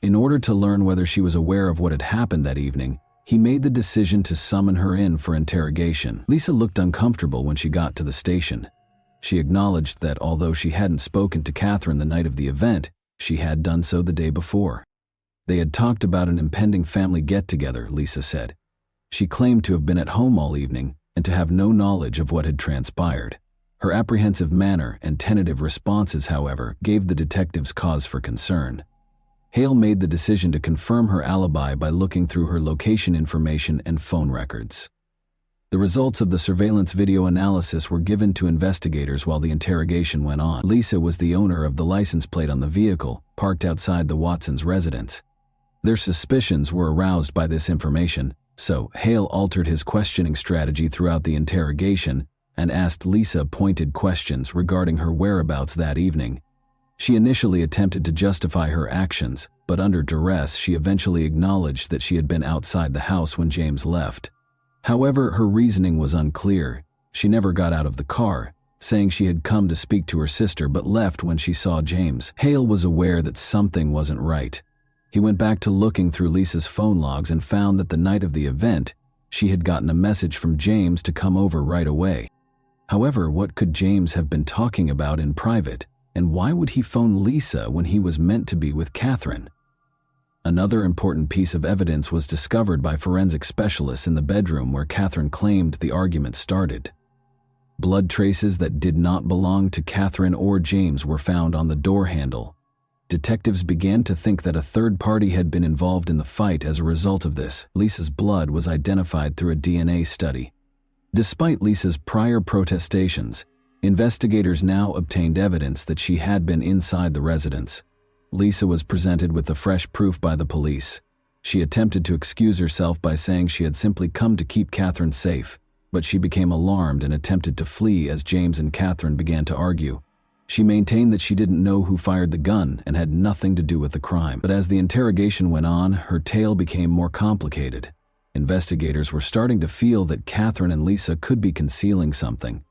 In order to learn whether she was aware of what had happened that evening, he made the decision to summon her in for interrogation. Lisa looked uncomfortable when she got to the station. She acknowledged that although she hadn't spoken to Catherine the night of the event, she had done so the day before. They had talked about an impending family get-together, Lisa said. She claimed to have been at home all evening and to have no knowledge of what had transpired. Her apprehensive manner and tentative responses, however, gave the detectives cause for concern. Hale made the decision to confirm her alibi by looking through her location information and phone records. The results of the surveillance video analysis were given to investigators while the interrogation went on. Lisa was the owner of the license plate on the vehicle, parked outside the Watsons' residence. Their suspicions were aroused by this information, so Hale altered his questioning strategy throughout the interrogation and asked Lisa pointed questions regarding her whereabouts that evening. She initially attempted to justify her actions, but under duress she eventually acknowledged that she had been outside the house when James left. However, her reasoning was unclear. She never got out of the car, saying she had come to speak to her sister but left when she saw James. Hale was aware that something wasn't right. He went back to looking through Lisa's phone logs and found that the night of the event, she had gotten a message from James to come over right away. However, what could James have been talking about in private? And why would he phone Lisa when he was meant to be with Catherine? Another important piece of evidence was discovered by forensic specialists in the bedroom where Catherine claimed the argument started. Blood traces that did not belong to Catherine or James were found on the door handle. Detectives began to think that a third party had been involved in the fight as a result of this. Lisa's blood was identified through a DNA study. Despite Lisa's prior protestations, investigators now obtained evidence that she had been inside the residence. Lisa was presented with the fresh proof by the police. She attempted to excuse herself by saying she had simply come to keep Catherine safe, but she became alarmed and attempted to flee as James and Catherine began to argue. She maintained that she didn't know who fired the gun and had nothing to do with the crime. But as the interrogation went on, her tale became more complicated. Investigators were starting to feel that Catherine and Lisa could be concealing something.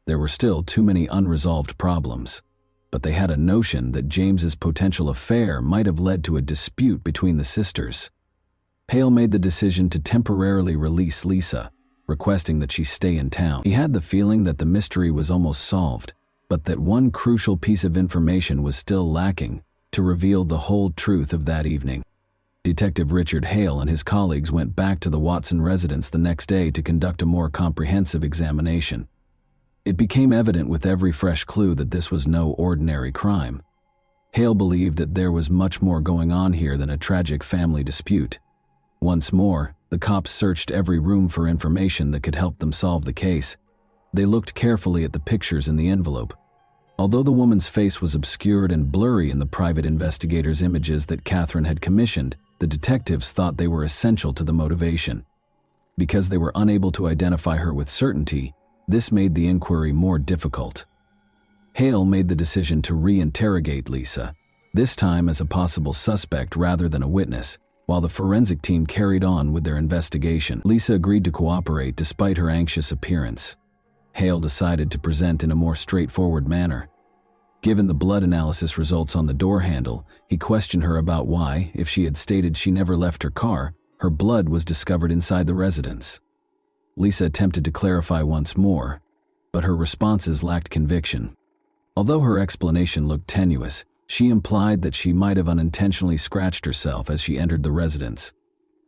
There were still too many unresolved problems, but they had a notion that James's potential affair might have led to a dispute between the sisters. Hale made the decision to temporarily release Lisa, requesting that she stay in town. He had the feeling that the mystery was almost solved, but that one crucial piece of information was still lacking to reveal the whole truth of that evening. Detective Richard Hale and his colleagues went back to the Watson residence the next day to conduct a more comprehensive examination. It became evident with every fresh clue that this was no ordinary crime. Hale believed that there was much more going on here than a tragic family dispute. Once more, the cops searched every room for information that could help them solve the case. They looked carefully at the pictures in the envelope. Although the woman's face was obscured and blurry in the private investigators' images that Catherine had commissioned, the detectives thought they were essential to the motivation. Because they were unable to identify her with certainty, this made the inquiry more difficult. Hale made the decision to re-interrogate Lisa, this time as a possible suspect rather than a witness, while the forensic team carried on with their investigation. Lisa agreed to cooperate despite her anxious appearance. Hale decided to present in a more straightforward manner. Given the blood analysis results on the door handle, he questioned her about why, if she had stated she never left her car, her blood was discovered inside the residence. Lisa attempted to clarify once more, but her responses lacked conviction. Although her explanation looked tenuous, she implied that she might have unintentionally scratched herself as she entered the residence.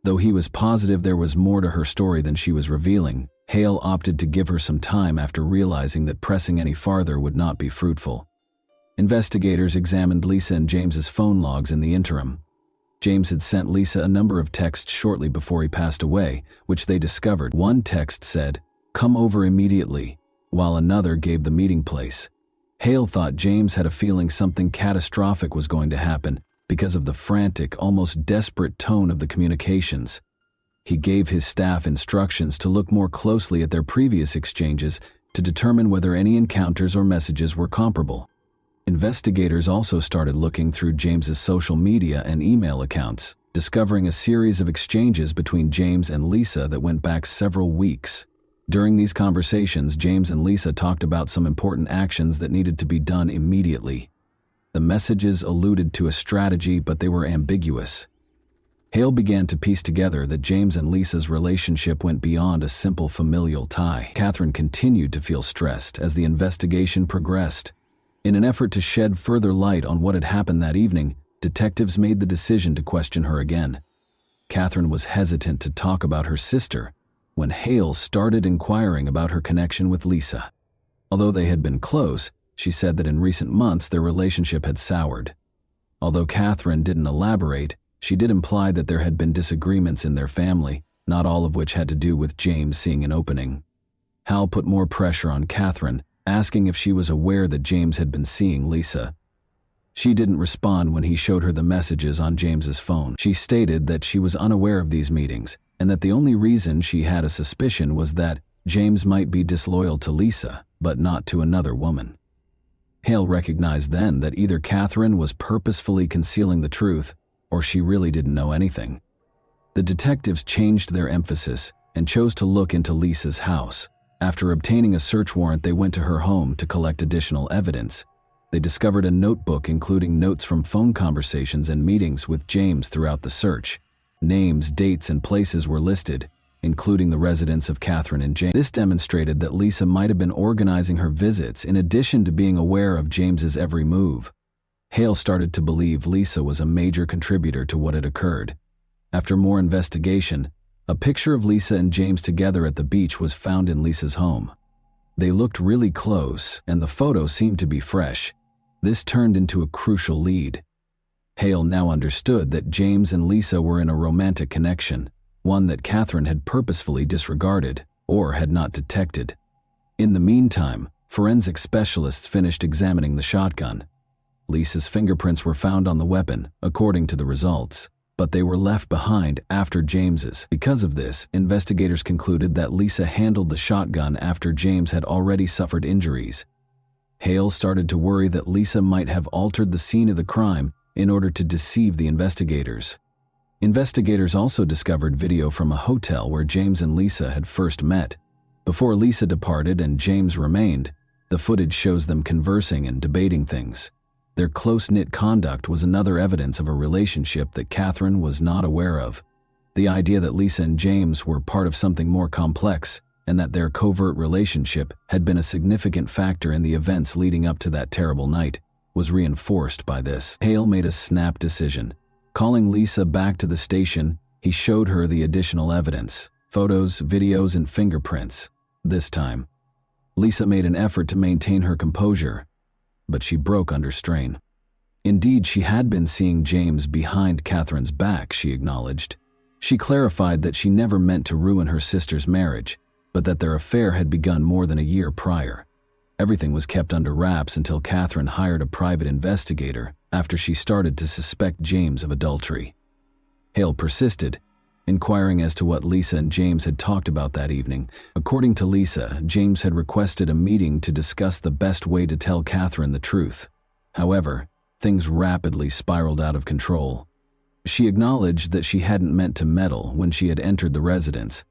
Though he was positive there was more to her story than she was revealing, Hale opted to give her some time after realizing that pressing any farther would not be fruitful. Investigators examined Lisa and James's phone logs in the interim. James had sent Lisa a number of texts shortly before he passed away, which they discovered. One text said, "Come over immediately," while another gave the meeting place. Hale thought James had a feeling something catastrophic was going to happen because of the frantic, almost desperate tone of the communications. He gave his staff instructions to look more closely at their previous exchanges to determine whether any encounters or messages were comparable. Investigators also started looking through James's social media and email accounts, discovering a series of exchanges between James and Lisa that went back several weeks. During these conversations, James and Lisa talked about some important actions that needed to be done immediately. The messages alluded to a strategy, but they were ambiguous. Hale began to piece together that James and Lisa's relationship went beyond a simple familial tie. Catherine continued to feel stressed as the investigation progressed. In an effort to shed further light on what had happened that evening, detectives made the decision to question her again. Catherine was hesitant to talk about her sister when Hale started inquiring about her connection with Lisa. Although they had been close, she said that in recent months their relationship had soured. Although Catherine didn't elaborate, she did imply that there had been disagreements in their family, not all of which had to do with James seeing an opening. Hal put more pressure on Catherine, asking if she was aware that James had been seeing Lisa. She didn't respond when he showed her the messages on James's phone. She stated that she was unaware of these meetings, and that the only reason she had a suspicion was that James might be disloyal to Lisa, but not to another woman. Hale recognized then that either Catherine was purposefully concealing the truth, or she really didn't know anything. The detectives changed their emphasis and chose to look into Lisa's house. After obtaining a search warrant, they went to her home to collect additional evidence. They discovered a notebook including notes from phone conversations and meetings with James throughout the search. Names, dates, and places were listed, including the residence of Catherine and James. This demonstrated that Lisa might have been organizing her visits in addition to being aware of James's every move. Hale started to believe Lisa was a major contributor to what had occurred. After more investigation, a picture of Lisa and James together at the beach was found in Lisa's home. They looked really close, and the photo seemed to be fresh. This turned into a crucial lead. Hale now understood that James and Lisa were in a romantic connection, one that Catherine had purposefully disregarded or had not detected. In the meantime, forensic specialists finished examining the shotgun. Lisa's fingerprints were found on the weapon, according to the results, but they were left behind after James's. Because of this, investigators concluded that Lisa handled the shotgun after James had already suffered injuries. Hale started to worry that Lisa might have altered the scene of the crime in order to deceive the investigators. Investigators also discovered video from a hotel where James and Lisa had first met. Before Lisa departed and James remained, the footage shows them conversing and debating things. Their close-knit conduct was another evidence of a relationship that Catherine was not aware of. The idea that Lisa and James were part of something more complex and that their covert relationship had been a significant factor in the events leading up to that terrible night was reinforced by this. Hale made a snap decision. Calling Lisa back to the station, he showed her the additional evidence: photos, videos, and fingerprints. This time, Lisa made an effort to maintain her composure, but she broke under strain. Indeed, she had been seeing James behind Catherine's back, she acknowledged. She clarified that she never meant to ruin her sister's marriage, but that their affair had begun more than a year prior. Everything was kept under wraps until Catherine hired a private investigator after she started to suspect James of adultery. Hale persisted, inquiring as to what Lisa and James had talked about that evening. According to Lisa, James had requested a meeting to discuss the best way to tell Catherine the truth. However, things rapidly spiraled out of control. She acknowledged that she hadn't meant to meddle when she had entered the residence,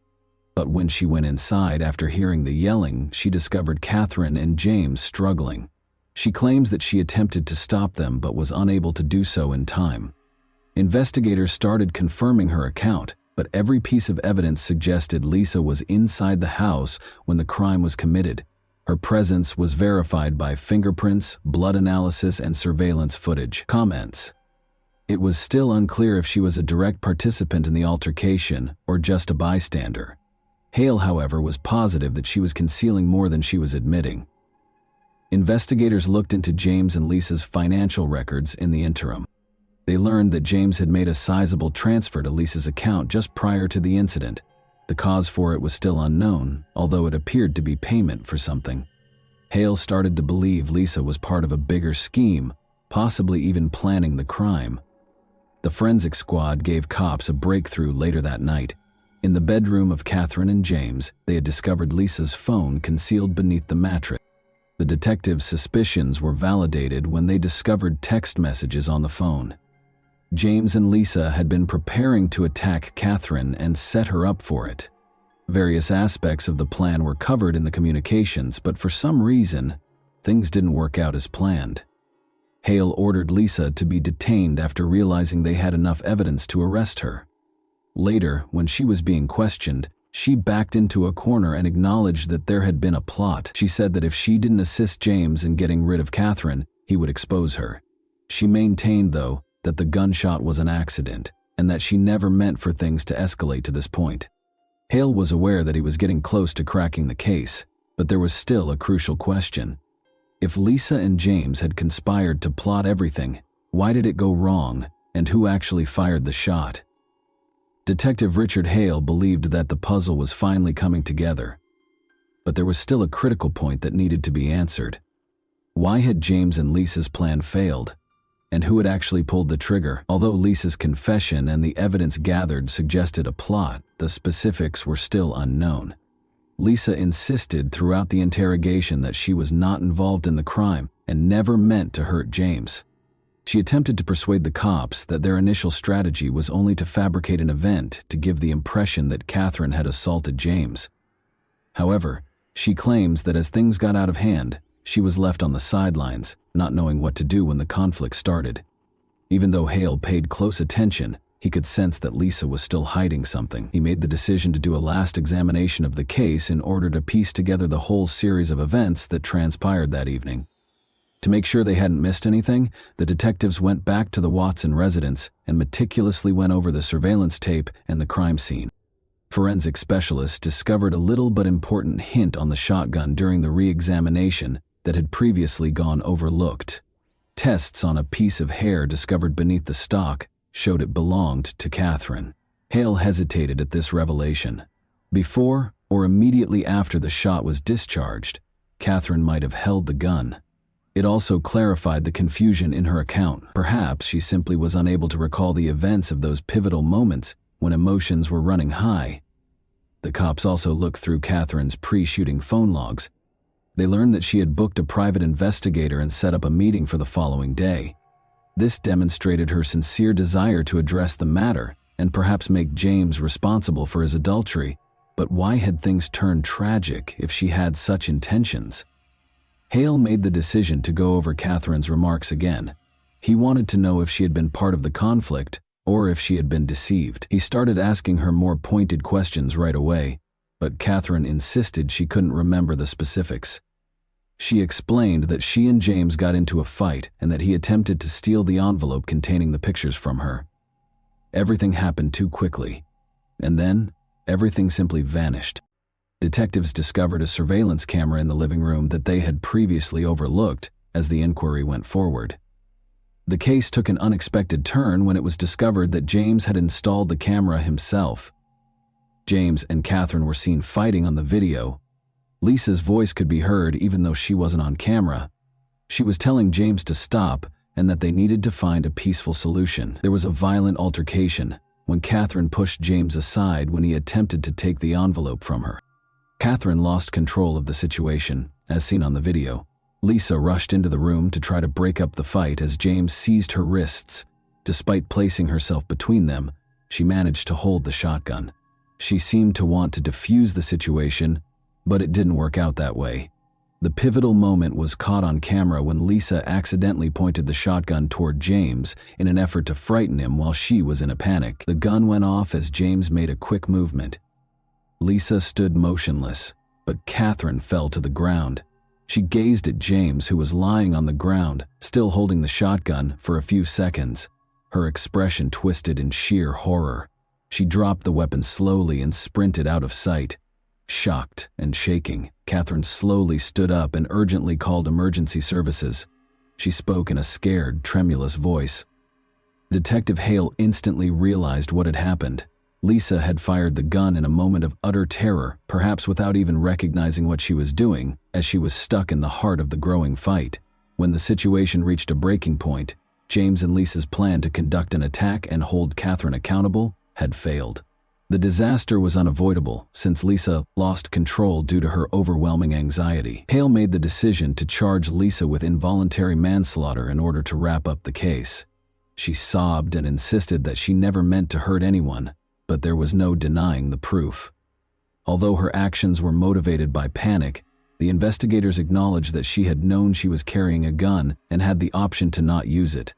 but when she went inside after hearing the yelling, she discovered Catherine and James struggling. She claims that she attempted to stop them but was unable to do so in time. Investigators started confirming her account, but every piece of evidence suggested Lisa was inside the house when the crime was committed. Her presence was verified by fingerprints, blood analysis, and surveillance footage. Comments. It was still unclear if she was a direct participant in the altercation or just a bystander. Hale, however, was positive that she was concealing more than she was admitting. Investigators looked into James and Lisa's financial records in the interim. They learned that James had made a sizable transfer to Lisa's account just prior to the incident. The cause for it was still unknown, although it appeared to be payment for something. Hale started to believe Lisa was part of a bigger scheme, possibly even planning the crime. The forensic squad gave cops a breakthrough later that night. In the bedroom of Catherine and James, they had discovered Lisa's phone concealed beneath the mattress. The detectives' suspicions were validated when they discovered text messages on the phone. James and Lisa had been preparing to attack Catherine and set her up for it. Various aspects of the plan were covered in the communications, but for some reason, things didn't work out as planned. Hale ordered Lisa to be detained after realizing they had enough evidence to arrest her. Later, when she was being questioned, she backed into a corner and acknowledged that there had been a plot. She said that if she didn't assist James in getting rid of Catherine, he would expose her. She maintained, though, that the gunshot was an accident and that she never meant for things to escalate to this point. Hale was aware that he was getting close to cracking the case, but there was still a crucial question. If Lisa and James had conspired to plot everything, why did it go wrong, and who actually fired the shot? Detective Richard Hale believed that the puzzle was finally coming together. But there was still a critical point that needed to be answered. Why had James and Lisa's plan failed? And who had actually pulled the trigger? Although Lisa's confession and the evidence gathered suggested a plot, the specifics were still unknown. Lisa insisted throughout the interrogation that she was not involved in the crime and never meant to hurt James. She attempted to persuade the cops that their initial strategy was only to fabricate an event to give the impression that Catherine had assaulted James. However, she claims that as things got out of hand, she was left on the sidelines, not knowing what to do when the conflict started. Even though Hale paid close attention, he could sense that Lisa was still hiding something. He made the decision to do a last examination of the case in order to piece together the whole series of events that transpired that evening. To make sure they hadn't missed anything, the detectives went back to the Watson residence and meticulously went over the surveillance tape and the crime scene. Forensic specialists discovered a little but important hint on the shotgun during the re-examination that had previously gone overlooked. Tests on a piece of hair discovered beneath the stock showed it belonged to Catherine. Hale hesitated at this revelation. Before or immediately after the shot was discharged, Catherine might have held the gun. It also clarified the confusion in her account. Perhaps she simply was unable to recall the events of those pivotal moments when emotions were running high. The cops also looked through Catherine's pre-shooting phone logs. They learned that she had booked a private investigator and set up a meeting for the following day. This demonstrated her sincere desire to address the matter and perhaps make James responsible for his adultery. But why had things turned tragic if she had such intentions? Hale made the decision to go over Catherine's remarks again. He wanted to know if she had been part of the conflict or if she had been deceived. He started asking her more pointed questions right away, but Catherine insisted she couldn't remember the specifics. She explained that she and James got into a fight and that he attempted to steal the envelope containing the pictures from her. Everything happened too quickly, and then everything simply vanished. Detectives discovered a surveillance camera in the living room that they had previously overlooked as the inquiry went forward. The case took an unexpected turn when it was discovered that James had installed the camera himself. James and Catherine were seen fighting on the video. Lisa's voice could be heard even though she wasn't on camera. She was telling James to stop and that they needed to find a peaceful solution. There was a violent altercation when Catherine pushed James aside when he attempted to take the envelope from her. Catherine lost control of the situation, as seen on the video. Lisa rushed into the room to try to break up the fight as James seized her wrists. Despite placing herself between them, she managed to hold the shotgun. She seemed to want to defuse the situation, but it didn't work out that way. The pivotal moment was caught on camera when Lisa accidentally pointed the shotgun toward James in an effort to frighten him while she was in a panic. The gun went off as James made a quick movement. Lisa stood motionless, but Catherine fell to the ground. She gazed at James, who was lying on the ground, still holding the shotgun, for a few seconds. Her expression twisted in sheer horror. She dropped the weapon slowly and sprinted out of sight. Shocked and shaking, Catherine slowly stood up and urgently called emergency services. She spoke in a scared, tremulous voice. Detective Hale instantly realized what had happened. Lisa had fired the gun in a moment of utter terror, perhaps without even recognizing what she was doing, as she was stuck in the heart of the growing fight. When the situation reached a breaking point, James and Lisa's plan to conduct an attack and hold Catherine accountable had failed. The disaster was unavoidable since Lisa lost control due to her overwhelming anxiety. Hale made the decision to charge Lisa with involuntary manslaughter in order to wrap up the case. She sobbed and insisted that she never meant to hurt anyone, but there was no denying the proof. Although her actions were motivated by panic, the investigators acknowledged that she had known she was carrying a gun and had the option to not use it.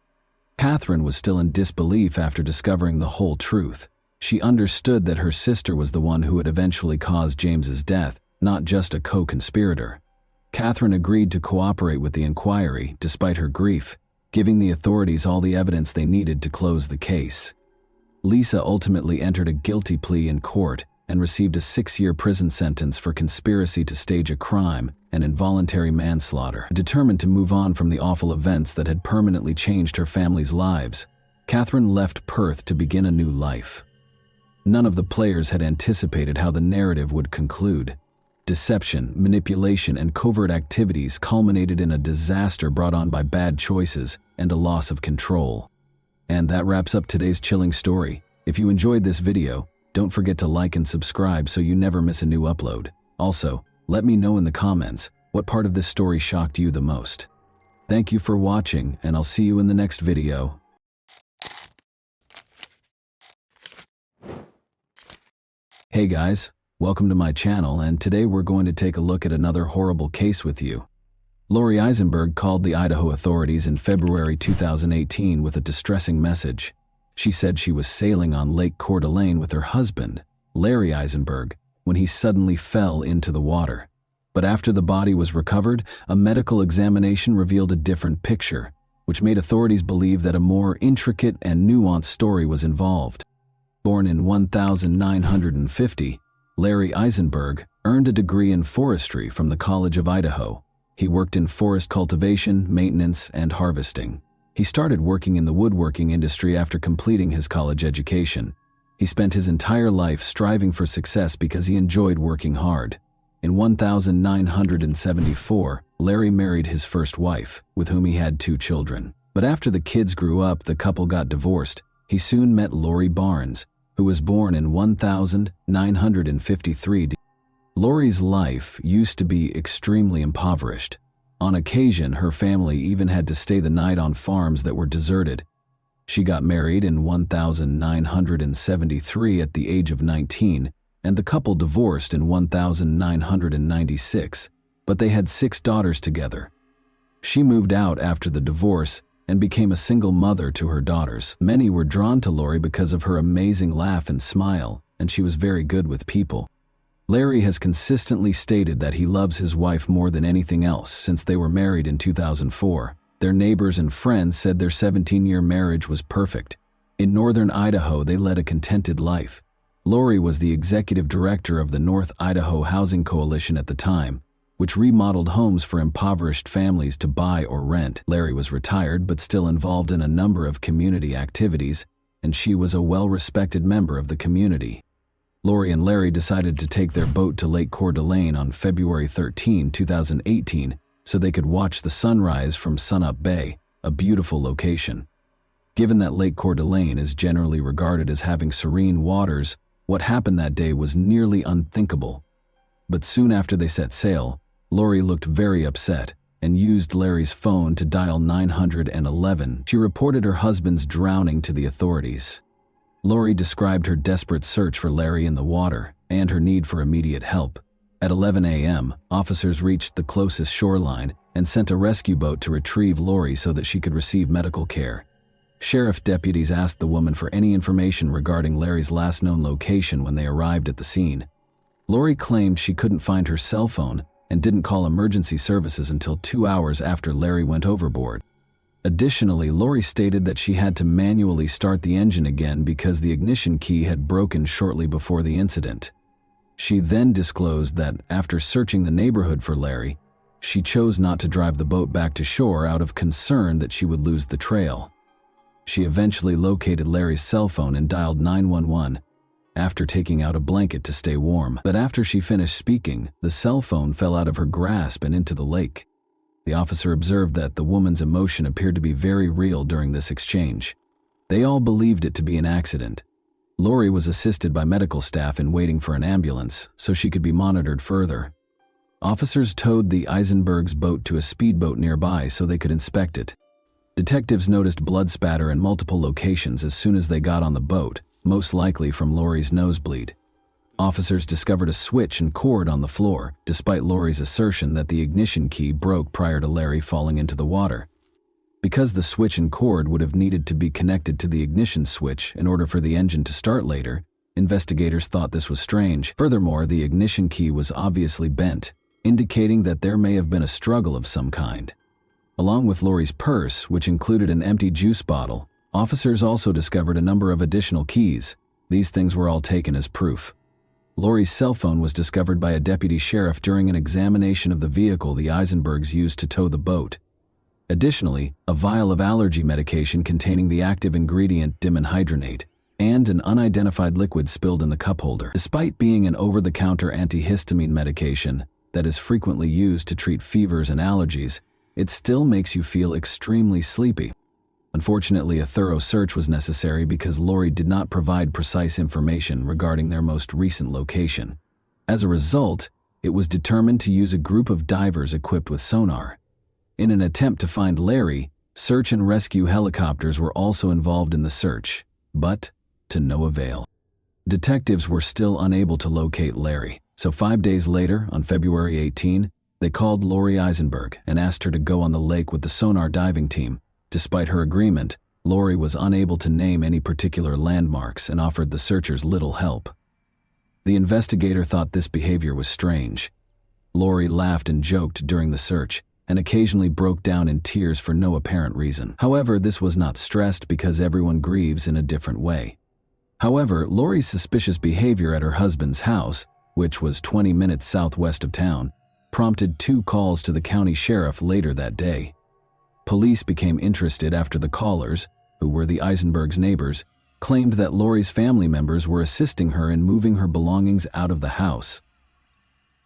Catherine was still in disbelief after discovering the whole truth. She understood that her sister was the one who had eventually caused James's death, not just a co-conspirator. Catherine agreed to cooperate with the inquiry, despite her grief, giving the authorities all the evidence they needed to close the case. Lisa ultimately entered a guilty plea in court and received a 6-year prison sentence for conspiracy to stage a crime and involuntary manslaughter. Determined to move on from the awful events that had permanently changed her family's lives, Catherine left Perth to begin a new life. None of the players had anticipated how the narrative would conclude. Deception, manipulation, and covert activities culminated in a disaster brought on by bad choices and a loss of control. And that wraps up today's chilling story. If you enjoyed this video, don't forget to like and subscribe so you never miss a new upload. Also, let me know in the comments what part of this story shocked you the most. Thank you for watching, and I'll see you in the next video. Hey guys, welcome to my channel, and today we're going to take a look at another horrible case with you. Lori Eisenberg called the Idaho authorities in February 2018 with a distressing message. She said she was sailing on Lake Coeur d'Alene with her husband, Larry Eisenberg, when he suddenly fell into the water. But after the body was recovered, a medical examination revealed a different picture, which made authorities believe that a more intricate and nuanced story was involved. Born in 1950, Larry Eisenberg earned a degree in forestry from the College of Idaho. He worked in forest cultivation, maintenance, and harvesting. He started working in the woodworking industry after completing his college education. He spent his entire life striving for success because he enjoyed working hard. In 1974, Larry married his first wife, with whom he had 2 children. But after the kids grew up, the couple got divorced. He soon met Lori Barnes, who was born in 1953. Lori's life used to be extremely impoverished. On occasion, her family even had to stay the night on farms that were deserted. She got married in 1973 at the age of 19, and the couple divorced in 1996, but they had 6 daughters together. She moved out after the divorce and became a single mother to her daughters. Many were drawn to Lori because of her amazing laugh and smile, and she was very good with people. Larry has consistently stated that he loves his wife more than anything else since they were married in 2004. Their neighbors and friends said their 17-year marriage was perfect. In northern Idaho, they led a contented life. Lori was the executive director of the North Idaho Housing Coalition at the time, which remodeled homes for impoverished families to buy or rent. Larry was retired but still involved in a number of community activities, and she was a well-respected member of the community. Lori and Larry decided to take their boat to Lake Coeur d'Alene on February 13, 2018, so they could watch the sunrise from Sunup Bay, a beautiful location. Given that Lake Coeur d'Alene is generally regarded as having serene waters, what happened that day was nearly unthinkable. But soon after they set sail, Lori looked very upset and used Larry's phone to dial 911. She reported her husband's drowning to the authorities. Lori described her desperate search for Larry in the water and her need for immediate help. At 11 a.m., officers reached the closest shoreline and sent a rescue boat to retrieve Lori so that she could receive medical care. Sheriff deputies asked the woman for any information regarding Larry's last known location when they arrived at the scene. Lori claimed she couldn't find her cell phone and didn't call emergency services until 2 hours after Larry went overboard. Additionally, Lori stated that she had to manually start the engine again because the ignition key had broken shortly before the incident. She then disclosed that, after searching the neighborhood for Larry, she chose not to drive the boat back to shore out of concern that she would lose the trail. She eventually located Larry's cell phone and dialed 911 after taking out a blanket to stay warm. But after she finished speaking, the cell phone fell out of her grasp and into the lake. The officer observed that the woman's emotion appeared to be very real during this exchange. They all believed it to be an accident. Lori was assisted by medical staff in waiting for an ambulance so she could be monitored further. Officers towed the Eisenbergs' boat to a speedboat nearby so they could inspect it. Detectives noticed blood spatter in multiple locations as soon as they got on the boat, most likely from Lori's nosebleed. Officers discovered a switch and cord on the floor, despite Lori's assertion that the ignition key broke prior to Larry falling into the water. Because the switch and cord would have needed to be connected to the ignition switch in order for the engine to start later, investigators thought this was strange. Furthermore, the ignition key was obviously bent, indicating that there may have been a struggle of some kind. Along with Lori's purse, which included an empty juice bottle, officers also discovered a number of additional keys. These things were all taken as proof. Lori's cell phone was discovered by a deputy sheriff during an examination of the vehicle the Eisenbergs used to tow the boat. Additionally, a vial of allergy medication containing the active ingredient dimenhydrinate and an unidentified liquid spilled in the cup holder. Despite being an over-the-counter antihistamine medication that is frequently used to treat fevers and allergies, it still makes you feel extremely sleepy. Unfortunately, a thorough search was necessary because Lori did not provide precise information regarding their most recent location. As a result, it was determined to use a group of divers equipped with sonar. In an attempt to find Larry, search and rescue helicopters were also involved in the search, but to no avail. Detectives were still unable to locate Larry, so 5 days later, on February 18, they called Lori Eisenberg and asked her to go on the lake with the sonar diving team. Despite her agreement, Lori was unable to name any particular landmarks and offered the searchers little help. The investigator thought this behavior was strange. Lori laughed and joked during the search, and occasionally broke down in tears for no apparent reason. However, this was not stressed because everyone grieves in a different way. However, Lori's suspicious behavior at her husband's house, which was 20 minutes southwest of town, prompted 2 calls to the county sheriff later that day. Police became interested after the callers, who were the Eisenbergs' neighbors, claimed that Lori's family members were assisting her in moving her belongings out of the house.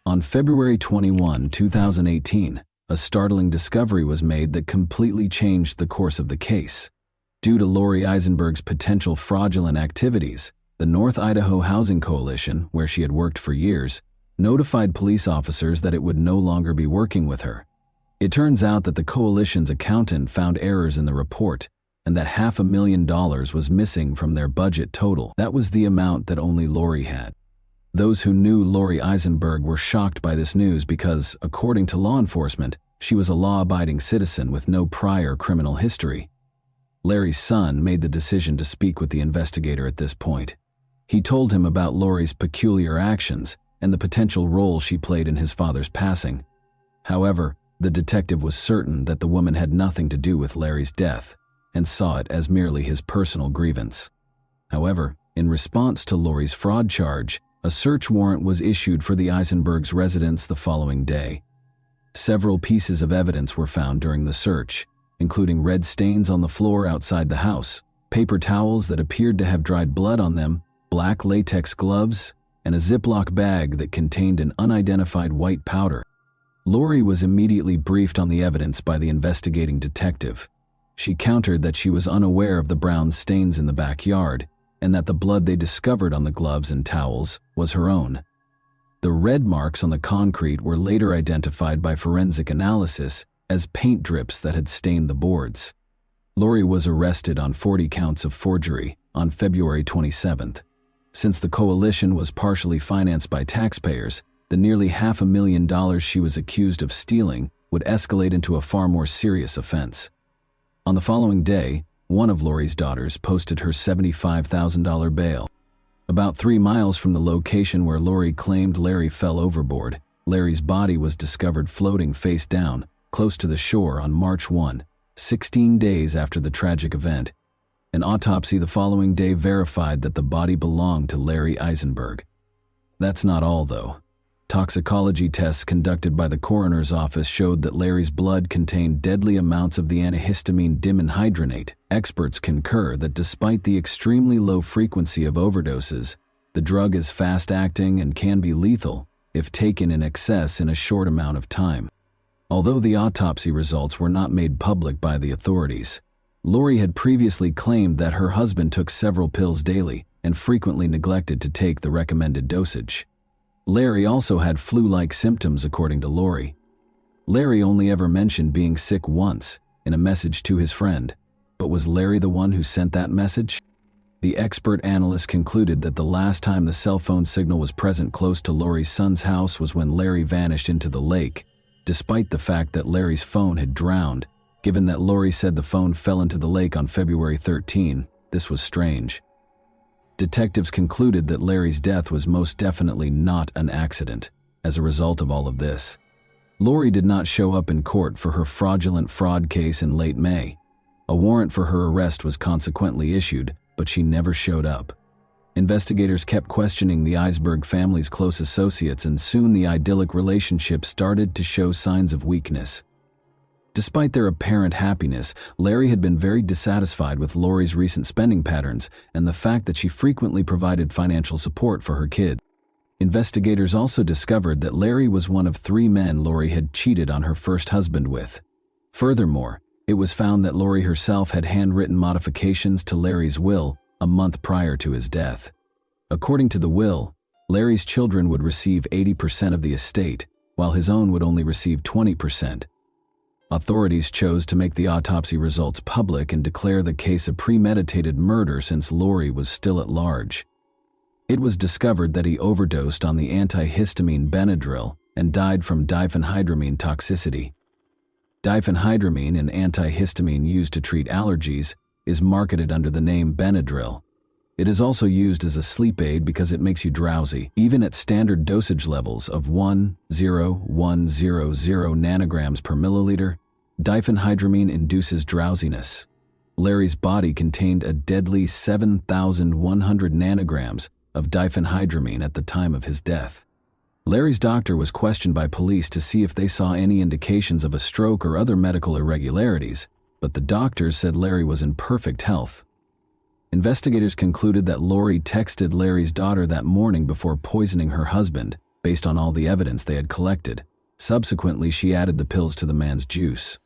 On February 21, 2018, a startling discovery was made that completely changed the course of the case. Due to Lori Eisenberg's potential fraudulent activities, the North Idaho Housing Coalition, where she had worked for years, notified police officers that it would no longer be working with her. It turns out that the coalition's accountant found errors in the report and that $500,000 was missing from their budget total. That was the amount that only Lori had. Those who knew Lori Eisenberg were shocked by this news because, according to law enforcement, she was a law-abiding citizen with no prior criminal history. Larry's son made the decision to speak with the investigator at this point. He told him about Lori's peculiar actions and the potential role she played in his father's passing. However, the detective was certain that the woman had nothing to do with Larry's death and saw it as merely his personal grievance. However, in response to Lori's fraud charge, a search warrant was issued for the Eisenbergs' residence the following day. Several pieces of evidence were found during the search, including red stains on the floor outside the house, paper towels that appeared to have dried blood on them, black latex gloves, and a Ziploc bag that contained an unidentified white powder. Lori was immediately briefed on the evidence by the investigating detective. She countered that she was unaware of the brown stains in the backyard and that the blood they discovered on the gloves and towels was her own. The red marks on the concrete were later identified by forensic analysis as paint drips that had stained the boards. Lori was arrested on 40 counts of forgery on February 27th. Since the coalition was partially financed by taxpayers, the nearly $500,000 she was accused of stealing would escalate into a far more serious offense. On the following day, one of Lori's daughters posted her $75,000 bail. About 3 miles from the location where Lori claimed Larry fell overboard, Larry's body was discovered floating face down, close to the shore on March 1, 16 days after the tragic event. An autopsy the following day verified that the body belonged to Larry Eisenberg. That's not all, though. Toxicology tests conducted by the coroner's office showed that Larry's blood contained deadly amounts of the antihistamine dimenhydrinate. Experts concur that despite the extremely low frequency of overdoses, the drug is fast-acting and can be lethal if taken in excess in a short amount of time. Although the autopsy results were not made public by the authorities, Lori had previously claimed that her husband took several pills daily and frequently neglected to take the recommended dosage. Larry also had flu-like symptoms, according to Lori. Larry only ever mentioned being sick once, in a message to his friend. But was Larry the one who sent that message? The expert analyst concluded that the last time the cell phone signal was present close to Lori's son's house was when Larry vanished into the lake, despite the fact that Larry's phone had drowned. Given that Lori said the phone fell into the lake on February 13, this was strange. Detectives concluded that Larry's death was most definitely not an accident. As a result of all of this, Lori did not show up in court for her fraudulent fraud case in late May. A warrant for her arrest was consequently issued, but she never showed up. Investigators kept questioning the Eisenberg family's close associates, and soon the idyllic relationship started to show signs of weakness. Despite their apparent happiness, Larry had been very dissatisfied with Lori's recent spending patterns and the fact that she frequently provided financial support for her kid. Investigators also discovered that Larry was one of 3 men Lori had cheated on her first husband with. Furthermore, it was found that Lori herself had handwritten modifications to Larry's will a month prior to his death. According to the will, Larry's children would receive 80% of the estate, while his own would only receive 20%. Authorities chose to make the autopsy results public and declare the case a premeditated murder since Lori was still at large. It was discovered that he overdosed on the antihistamine Benadryl and died from diphenhydramine toxicity. Diphenhydramine, an antihistamine used to treat allergies, is marketed under the name Benadryl. It is also used as a sleep aid because it makes you drowsy, even at standard dosage levels of 1,0,100 nanograms per milliliter. Diphenhydramine induces drowsiness. Larry's body contained a deadly 7,100 nanograms of diphenhydramine at the time of his death. Larry's doctor was questioned by police to see if they saw any indications of a stroke or other medical irregularities, but the doctors said Larry was in perfect health. Investigators concluded that Lori texted Larry's daughter that morning before poisoning her husband, based on all the evidence they had collected. Subsequently, she added the pills to the man's juice.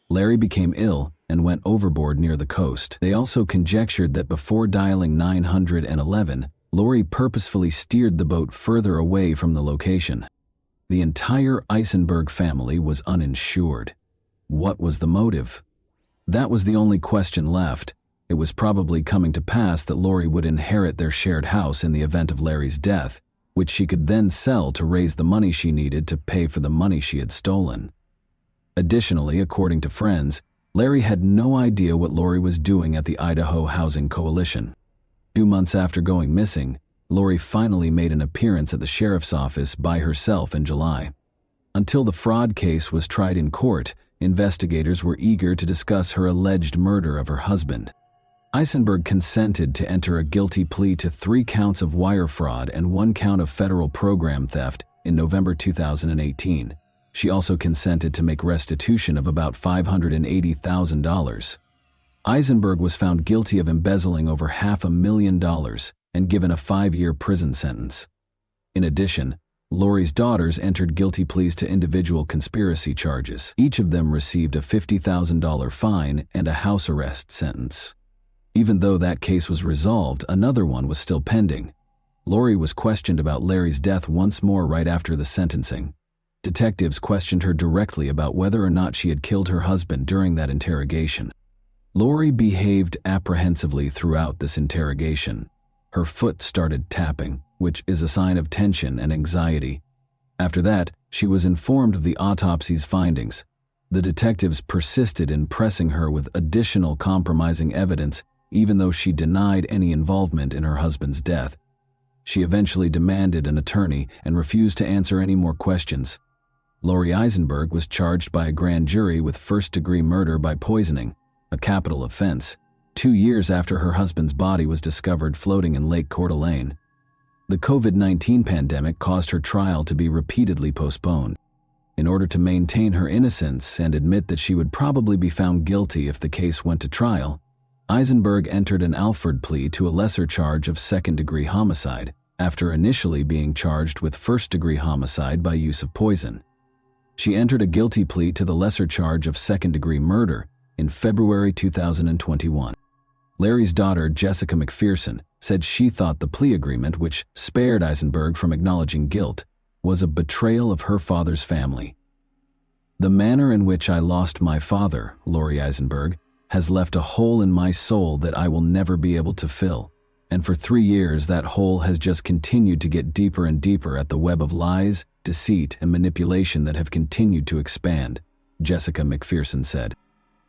Larry became ill and went overboard near the coast. They also conjectured that before dialing 911, Lori purposefully steered the boat further away from the location. The entire Eisenberg family was uninsured. What was the motive? That was the only question left. It was probably coming to pass that Lori would inherit their shared house in the event of Larry's death, which she could then sell to raise the money she needed to pay for the money she had stolen. Additionally, according to friends, Larry had no idea what Lori was doing at the Idaho Housing Coalition. 2 months after going missing, Lori finally made an appearance at the sheriff's office by herself in July. Until the fraud case was tried in court, investigators were eager to discuss her alleged murder of her husband. Eisenberg consented to enter a guilty plea to 3 counts of wire fraud and 1 count of federal program theft in November 2018. She also consented to make restitution of about $580,000. Eisenberg was found guilty of embezzling over $500,000 and given a 5-year prison sentence. In addition, Lori's daughters entered guilty pleas to individual conspiracy charges. Each of them received a $50,000 fine and a house arrest sentence. Even though that case was resolved, another one was still pending. Lori was questioned about Larry's death once more right after the sentencing. Detectives questioned her directly about whether or not she had killed her husband during that interrogation. Lori behaved apprehensively throughout this interrogation. Her foot started tapping, which is a sign of tension and anxiety, After that, she was informed of the autopsy's findings. The detectives persisted in pressing her with additional compromising evidence, even though she denied any involvement in her husband's death. She eventually demanded an attorney and refused to answer any more questions. Lori Eisenberg was charged by a grand jury with first-degree murder by poisoning, a capital offense, 2 years after her husband's body was discovered floating in Lake Coeur d'Alene. The COVID-19 pandemic caused her trial to be repeatedly postponed. In order to maintain her innocence and admit that she would probably be found guilty if the case went to trial, Eisenberg entered an Alford plea to a lesser charge of second-degree homicide, after initially being charged with first-degree homicide by use of poison. She entered a guilty plea to the lesser charge of second-degree murder in February 2021. Larry's daughter, Jessica McPherson, said she thought the plea agreement, which spared Eisenberg from acknowledging guilt, was a betrayal of her father's family. "The manner in which I lost my father," Lori Eisenberg, "has left a hole in my soul that I will never be able to fill. And for 3 years, that hole has just continued to get deeper and deeper at the web of lies, deceit, and manipulation that have continued to expand," Jessica McPherson said.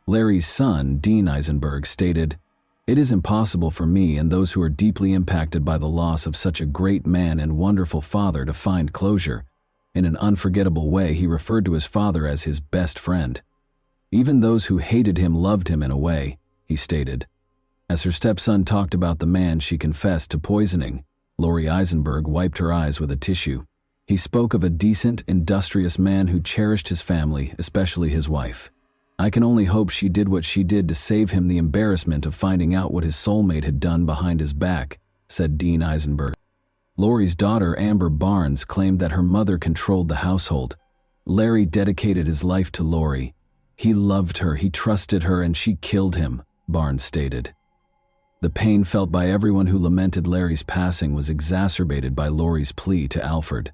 Larry's son, Dean Eisenberg, stated, "It is impossible for me and those who are deeply impacted by the loss of such a great man and wonderful father to find closure." In an unforgettable way, he referred to his father as his best friend. "Even those who hated him loved him in a way," he stated. As her stepson talked about the man she confessed to poisoning, Lori Eisenberg wiped her eyes with a tissue. He spoke of a decent, industrious man who cherished his family, especially his wife. "I can only hope she did what she did to save him the embarrassment of finding out what his soulmate had done behind his back," said Dean Eisenberg. Lori's daughter, Amber Barnes, claimed that her mother controlled the household. "Larry dedicated his life to Lori. He loved her, he trusted her, and she killed him," Barnes stated. The pain felt by everyone who lamented Larry's passing was exacerbated by Lori's plea to Alford.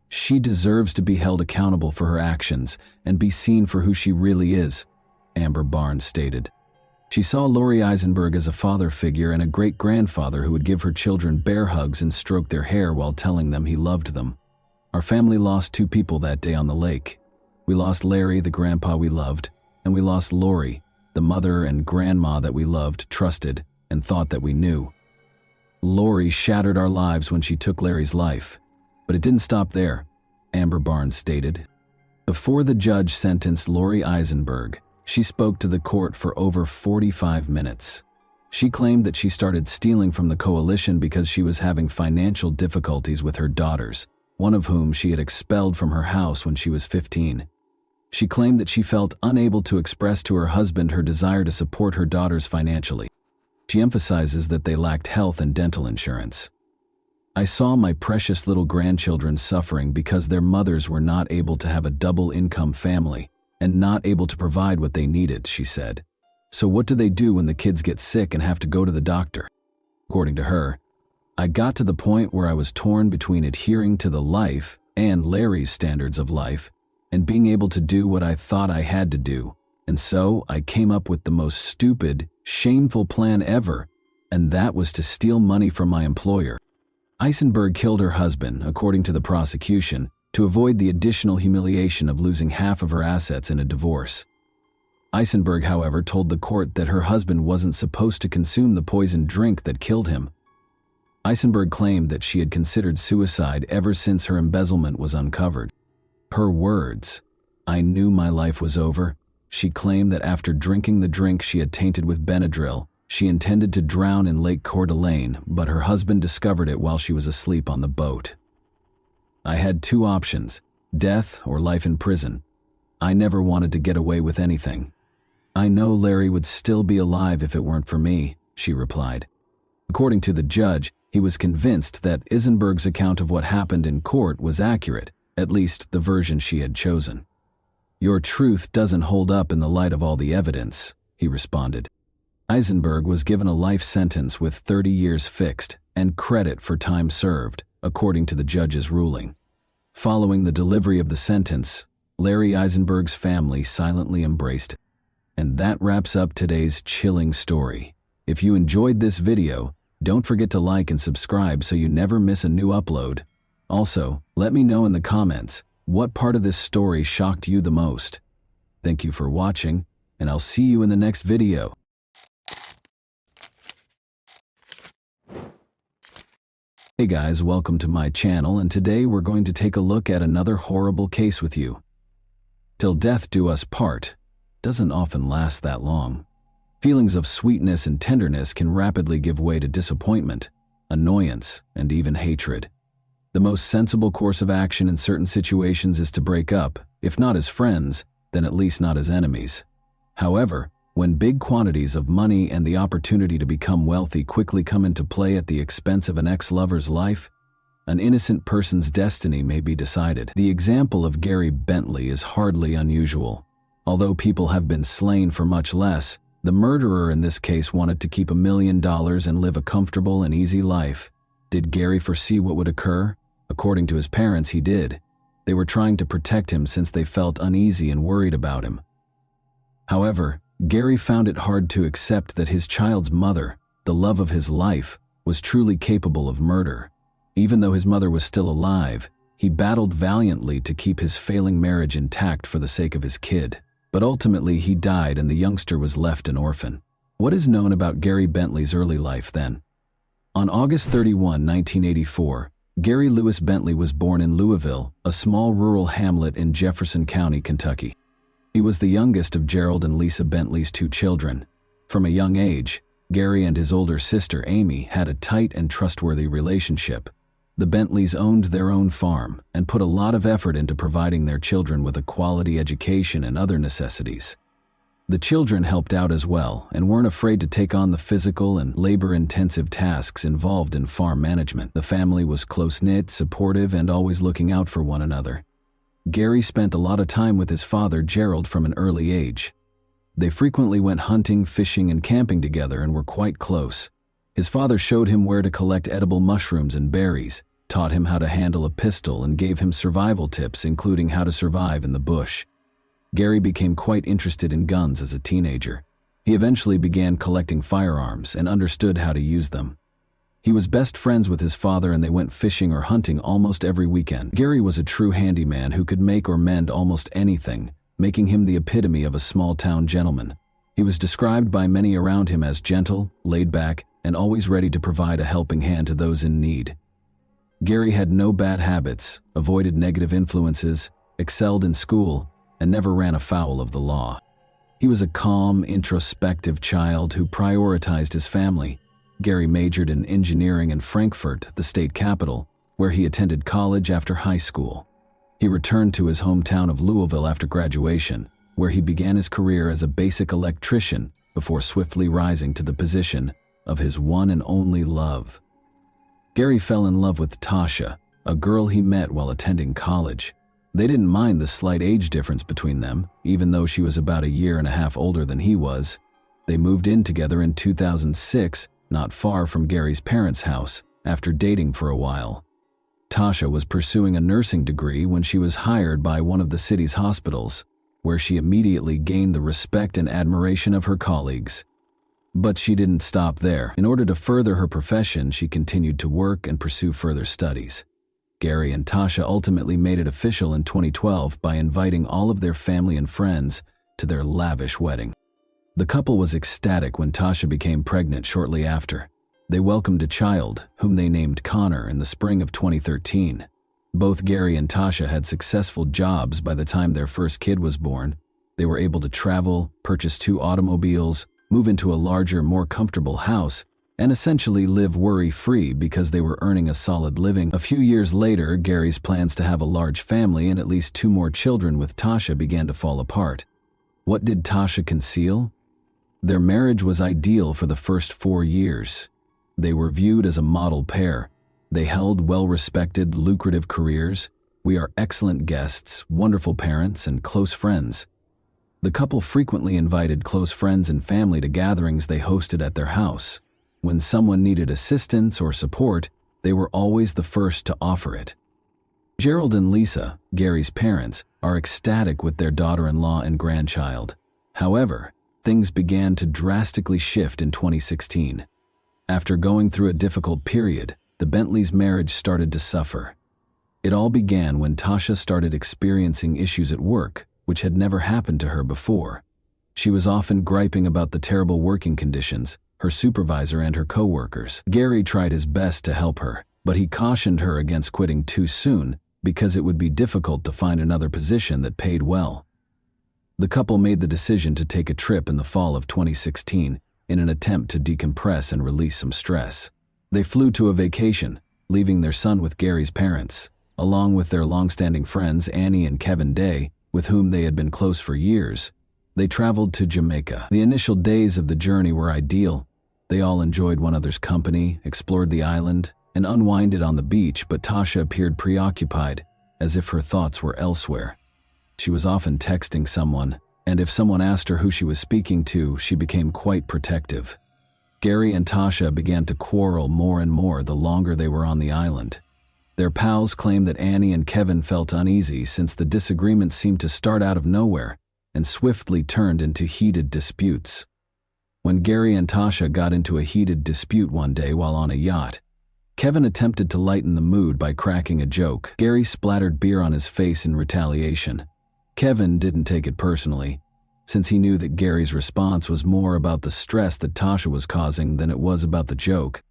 "She deserves to be held accountable for her actions and be seen for who she really is," Amber Barnes stated. She saw Lori Eisenberg as a father figure and a great-grandfather who would give her children bear hugs and stroke their hair while telling them he loved them. "Our family lost 2 people that day on the lake. We lost Larry, the grandpa we loved, and we lost Lori, the mother and grandma that we loved, trusted, and thought that we knew. Lori shattered our lives when she took Larry's life. But it didn't stop there," Amber Barnes stated. Before the judge sentenced Lori Eisenberg, she spoke to the court for over 45 minutes. She claimed that she started stealing from the coalition because she was having financial difficulties with her daughters, one of whom she had expelled from her house when she was 15. She claimed that she felt unable to express to her husband her desire to support her daughters financially. She emphasizes that they lacked health and dental insurance. "I saw my precious little grandchildren suffering because their mothers were not able to have a double-income family and not able to provide what they needed," she said. "So what do they do when the kids get sick and have to go to the doctor?" According to her, "I got to the point where I was torn between adhering to the life and Larry's standards of life and being able to do what I thought I had to do. And so I came up with the most stupid, shameful plan ever, and that was to steal money from my employer." Eisenberg killed her husband, according to the prosecution, to avoid the additional humiliation of losing half of her assets in a divorce. Eisenberg, however, told the court that her husband wasn't supposed to consume the poisoned drink that killed him. Eisenberg claimed that she had considered suicide ever since her embezzlement was uncovered. Her words, "I knew my life was over." She claimed that after drinking the drink she had tainted with Benadryl, she intended to drown in Lake Coeur d'Alene, but her husband discovered it while she was asleep on the boat. "I had 2 options, death or life in prison. I never wanted to get away with anything. I know Larry would still be alive if it weren't for me," she replied. According to the judge, he was convinced that Eisenberg's account of what happened in court was accurate, at least the version she had chosen. "Your truth doesn't hold up in the light of all the evidence," he responded. Eisenberg was given a life sentence with 30 years fixed and credit for time served, according to the judge's ruling. Following the delivery of the sentence, Larry Eisenberg's family silently embraced it. And that wraps up today's chilling story. If you enjoyed this video, don't forget to like and subscribe so you never miss a new upload. Also, let me know in the comments, what part of this story shocked you the most? Thank you for watching, and I'll see you in the next video. Hey guys, welcome to my channel, and today we're going to take a look at another horrible case with you. Till death do us part doesn't often last that long. Feelings of sweetness and tenderness can rapidly give way to disappointment, annoyance, and even hatred. The most sensible course of action in certain situations is to break up, if not as friends, then at least not as enemies. However, when big quantities of money and the opportunity to become wealthy quickly come into play at the expense of an ex-lover's life, an innocent person's destiny may be decided. The example of Gary Bentley is hardly unusual. Although people have been slain for much less, the murderer in this case wanted to keep $1 million and live a comfortable and easy life. Did Gary foresee what would occur? According to his parents, he did. They were trying to protect him since they felt uneasy and worried about him. However, Gary found it hard to accept that his child's mother, the love of his life, was truly capable of murder. Even though his mother was still alive, he battled valiantly to keep his failing marriage intact for the sake of his kid. But ultimately, he died and the youngster was left an orphan. What is known about Gary Bentley's early life then? On August 31, 1984, Gary Lewis Bentley was born in Louisville, a small rural hamlet in Jefferson County, Kentucky. He was the youngest of Gerald and Lisa Bentley's 2 children. From a young age, Gary and his older sister Amy had a tight and trustworthy relationship. The Bentleys owned their own farm and put a lot of effort into providing their children with a quality education and other necessities. The children helped out as well and weren't afraid to take on the physical and labor-intensive tasks involved in farm management. The family was close-knit, supportive, and always looking out for one another. Gary spent a lot of time with his father, Gerald, from an early age. They frequently went hunting, fishing, and camping together and were quite close. His father showed him where to collect edible mushrooms and berries, taught him how to handle a pistol, and gave him survival tips, including how to survive in the bush. Gary became quite interested in guns as a teenager. He eventually began collecting firearms and understood how to use them. He was best friends with his father and they went fishing or hunting almost every weekend. Gary was a true handyman who could make or mend almost anything, making him the epitome of a small-town gentleman. He was described by many around him as gentle, laid-back, and always ready to provide a helping hand to those in need. Gary had no bad habits, avoided negative influences, excelled in school, and never ran afoul of the law. He was a calm, introspective child who prioritized his family. Gary majored in engineering in Frankfurt, the state capital, where he attended college after high school. He returned to his hometown of Louisville after graduation, where he began his career as a basic electrician before swiftly rising to the position of his one and only love. Gary fell in love with Tasha, a girl he met while attending college. They didn't mind the slight age difference between them, even though she was about 1.5 years older than he was. They moved in together in 2006, not far from Gary's parents' house, after dating for a while. Tasha was pursuing a nursing degree when she was hired by one of the city's hospitals, where she immediately gained the respect and admiration of her colleagues. But she didn't stop there. In order to further her profession, she continued to work and pursue further studies. Gary and Tasha ultimately made it official in 2012 by inviting all of their family and friends to their lavish wedding. The couple was ecstatic when Tasha became pregnant shortly after. They welcomed a child, whom they named Connor, in the spring of 2013. Both Gary and Tasha had successful jobs by the time their first kid was born. They were able to travel, purchase 2 automobiles, move into a larger, more comfortable house, and essentially live worry-free because they were earning a solid living. A few years later, Gary's plans to have a large family and at least 2 more children with Tasha began to fall apart. What did Tasha conceal? Their marriage was ideal for the first 4 years. They were viewed as a model pair. They held well-respected, lucrative careers. We are excellent guests, wonderful parents, and close friends. The couple frequently invited close friends and family to gatherings they hosted at their house. When someone needed assistance or support, they were always the first to offer it. Gerald and Lisa, Gary's parents, are ecstatic with their daughter-in-law and grandchild. However, things began to drastically shift in 2016. After going through a difficult period, the Bentleys' marriage started to suffer. It all began when Tasha started experiencing issues at work, which had never happened to her before. She was often griping about the terrible working conditions, her supervisor and her coworkers. Gary tried his best to help her, but he cautioned her against quitting too soon because it would be difficult to find another position that paid well. The couple made the decision to take a trip in the fall of 2016 in an attempt to decompress and release some stress. They flew to a vacation, leaving their son with Gary's parents, along with their long-standing friends Annie and Kevin Day, with whom they had been close for years. They traveled to Jamaica. The initial days of the journey were ideal. They all enjoyed one another's company, explored the island, and unwinded on the beach, but Tasha appeared preoccupied, as if her thoughts were elsewhere. She was often texting someone, and if someone asked her who she was speaking to, she became quite protective. Gary and Tasha began to quarrel more and more the longer they were on the island. Their pals claimed that Annie and Kevin felt uneasy since the disagreements seemed to start out of nowhere and swiftly turned into heated disputes. When Gary and Tasha got into a heated dispute one day while on a yacht, Kevin attempted to lighten the mood by cracking a joke. Gary splattered beer on his face in retaliation. Kevin didn't take it personally, since he knew that Gary's response was more about the stress that Tasha was causing than it was about the joke.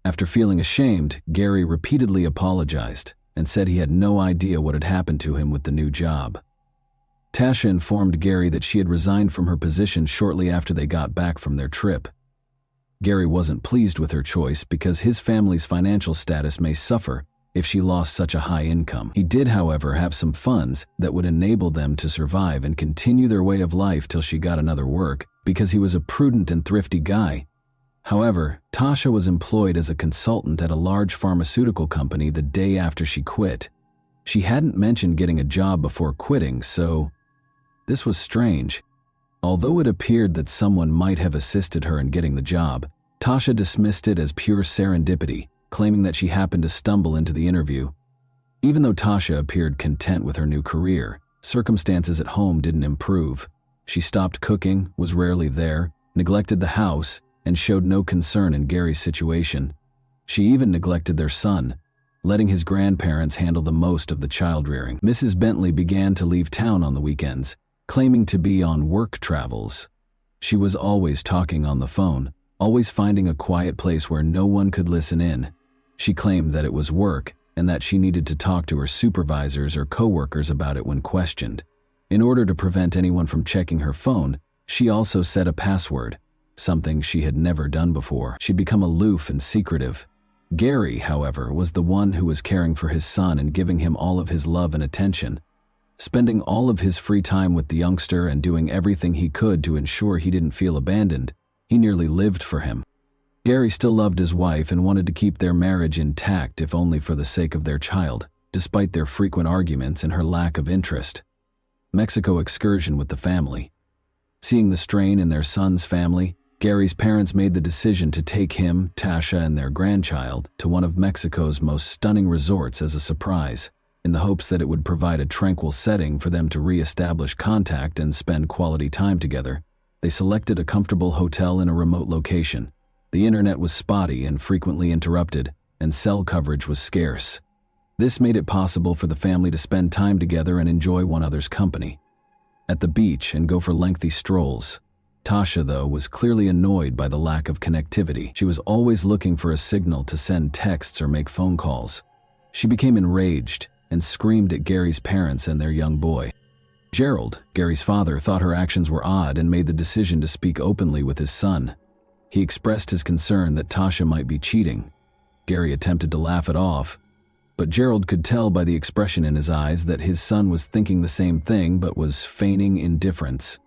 After feeling ashamed, Gary repeatedly apologized and said he had no idea what had happened to him with the new job. Tasha informed Gary that she had resigned from her position shortly after they got back from their trip. Gary wasn't pleased with her choice because his family's financial status may suffer if she lost such a high income. He did, however, have some funds that would enable them to survive and continue their way of life till she got another work, because he was a prudent and thrifty guy. However, Tasha was employed as a consultant at a large pharmaceutical company the day after she quit. She hadn't mentioned getting a job before quitting, so this was strange. Although it appeared that someone might have assisted her in getting the job, Tasha dismissed it as pure serendipity, claiming that she happened to stumble into the interview. Even though Tasha appeared content with her new career, circumstances at home didn't improve. She stopped cooking, was rarely there, neglected the house, and showed no concern in Gary's situation. She even neglected their son, letting his grandparents handle the most of the child rearing. Mrs. Bentley began to leave town on the weekends, claiming to be on work travels. She was always talking on the phone, always finding a quiet place where no one could listen in. She claimed that it was work and that she needed to talk to her supervisors or coworkers about it when questioned. In order to prevent anyone from checking her phone, she also set a password, something she had never done before. She'd become aloof and secretive. Gary, however, was the one who was caring for his son and giving him all of his love and attention, spending all of his free time with the youngster and doing everything he could to ensure he didn't feel abandoned. He nearly lived for him. Gary still loved his wife and wanted to keep their marriage intact, if only for the sake of their child, despite their frequent arguments and her lack of interest. Mexico excursion with the family. Seeing the strain in their son's family, Gary's parents made the decision to take him, Tasha, and their grandchild to one of Mexico's most stunning resorts as a surprise, in the hopes that it would provide a tranquil setting for them to re-establish contact and spend quality time together. They selected a comfortable hotel in a remote location. The internet was spotty and frequently interrupted, and cell coverage was scarce. This made it possible for the family to spend time together and enjoy one another's company. At the beach and go for lengthy strolls. Tasha, though, was clearly annoyed by the lack of connectivity. She was always looking for a signal to send texts or make phone calls. She became enraged and screamed at Gary's parents and their young boy. Gerald, Gary's father, thought her actions were odd and made the decision to speak openly with his son. He expressed his concern that Tasha might be cheating. Gary attempted to laugh it off, but Gerald could tell by the expression in his eyes that his son was thinking the same thing but was feigning indifference.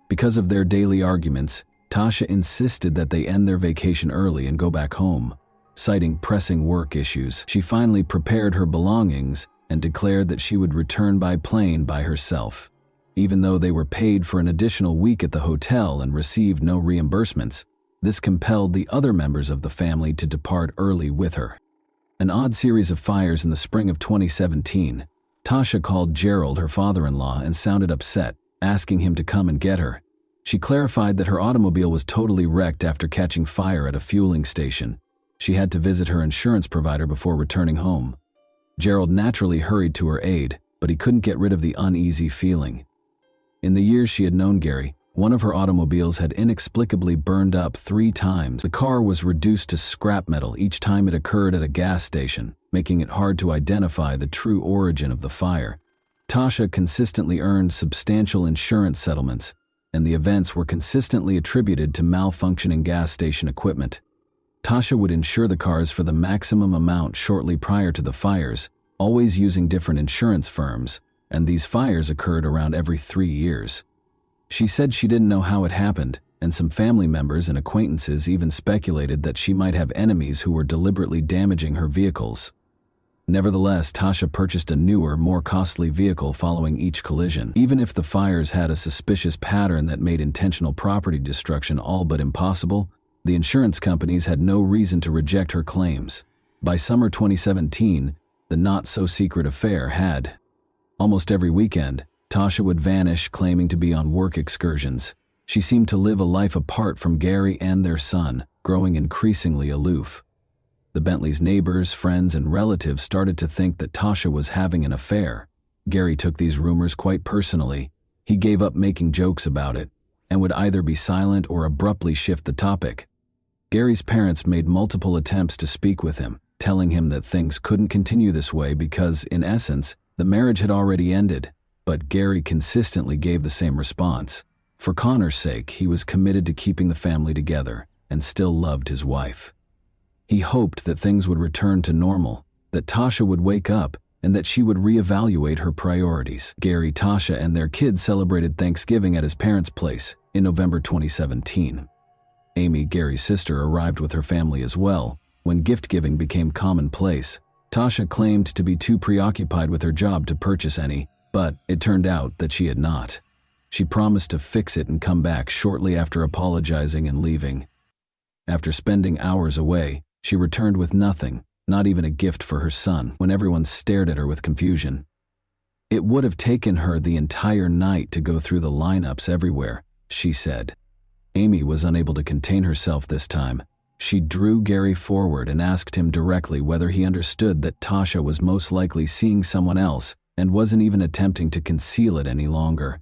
Because of their daily arguments, Tasha insisted that they end their vacation early and go back home. Citing pressing work issues, she finally prepared her belongings and declared that she would return by plane by herself. Even though they were paid for an additional week at the hotel and received no reimbursements, this compelled the other members of the family to depart early with her. An odd series of fires in the spring of 2017. Tasha called Gerald, her father-in-law, and sounded upset, asking him to come and get her. She clarified that her automobile was totally wrecked after catching fire at a fueling station. She had to visit her insurance provider before returning home. Gerald naturally hurried to her aid, but he couldn't get rid of the uneasy feeling. In the years she had known Gary, one of her automobiles had inexplicably burned up 3 times. The car was reduced to scrap metal each time it occurred at a gas station, making it hard to identify the true origin of the fire. Tasha consistently earned substantial insurance settlements, and the events were consistently attributed to malfunctioning gas station equipment. Tasha would insure the cars for the maximum amount shortly prior to the fires, always using different insurance firms, and these fires occurred around every 3 years. She said she didn't know how it happened, and some family members and acquaintances even speculated that she might have enemies who were deliberately damaging her vehicles. Nevertheless, Tasha purchased a newer, more costly vehicle following each collision. Even if the fires had a suspicious pattern that made intentional property destruction all but impossible, the insurance companies had no reason to reject her claims. By summer 2017, the not-so-secret affair had. Almost every weekend, Tasha would vanish, claiming to be on work excursions. She seemed to live a life apart from Gary and their son, growing increasingly aloof. The Bentleys' neighbors, friends, and relatives started to think that Tasha was having an affair. Gary took these rumors quite personally. He gave up making jokes about it, and would either be silent or abruptly shift the topic. Gary's parents made multiple attempts to speak with him, telling him that things couldn't continue this way because, in essence, the marriage had already ended. But Gary consistently gave the same response. For Connor's sake, he was committed to keeping the family together and still loved his wife. He hoped that things would return to normal, that Tasha would wake up, and that she would reevaluate her priorities. Gary, Tasha, and their kids celebrated Thanksgiving at his parents' place in November 2017. Amy, Gary's sister, arrived with her family as well. When gift-giving became commonplace, Tasha claimed to be too preoccupied with her job to purchase any, but it turned out that she had not. She promised to fix it and come back shortly after apologizing and leaving. After spending hours away, she returned with nothing, not even a gift for her son, when everyone stared at her with confusion. It would have taken her the entire night to go through the lineups everywhere, she said. Amy was unable to contain herself this time. She drew Gary forward and asked him directly whether he understood that Tasha was most likely seeing someone else and wasn't even attempting to conceal it any longer.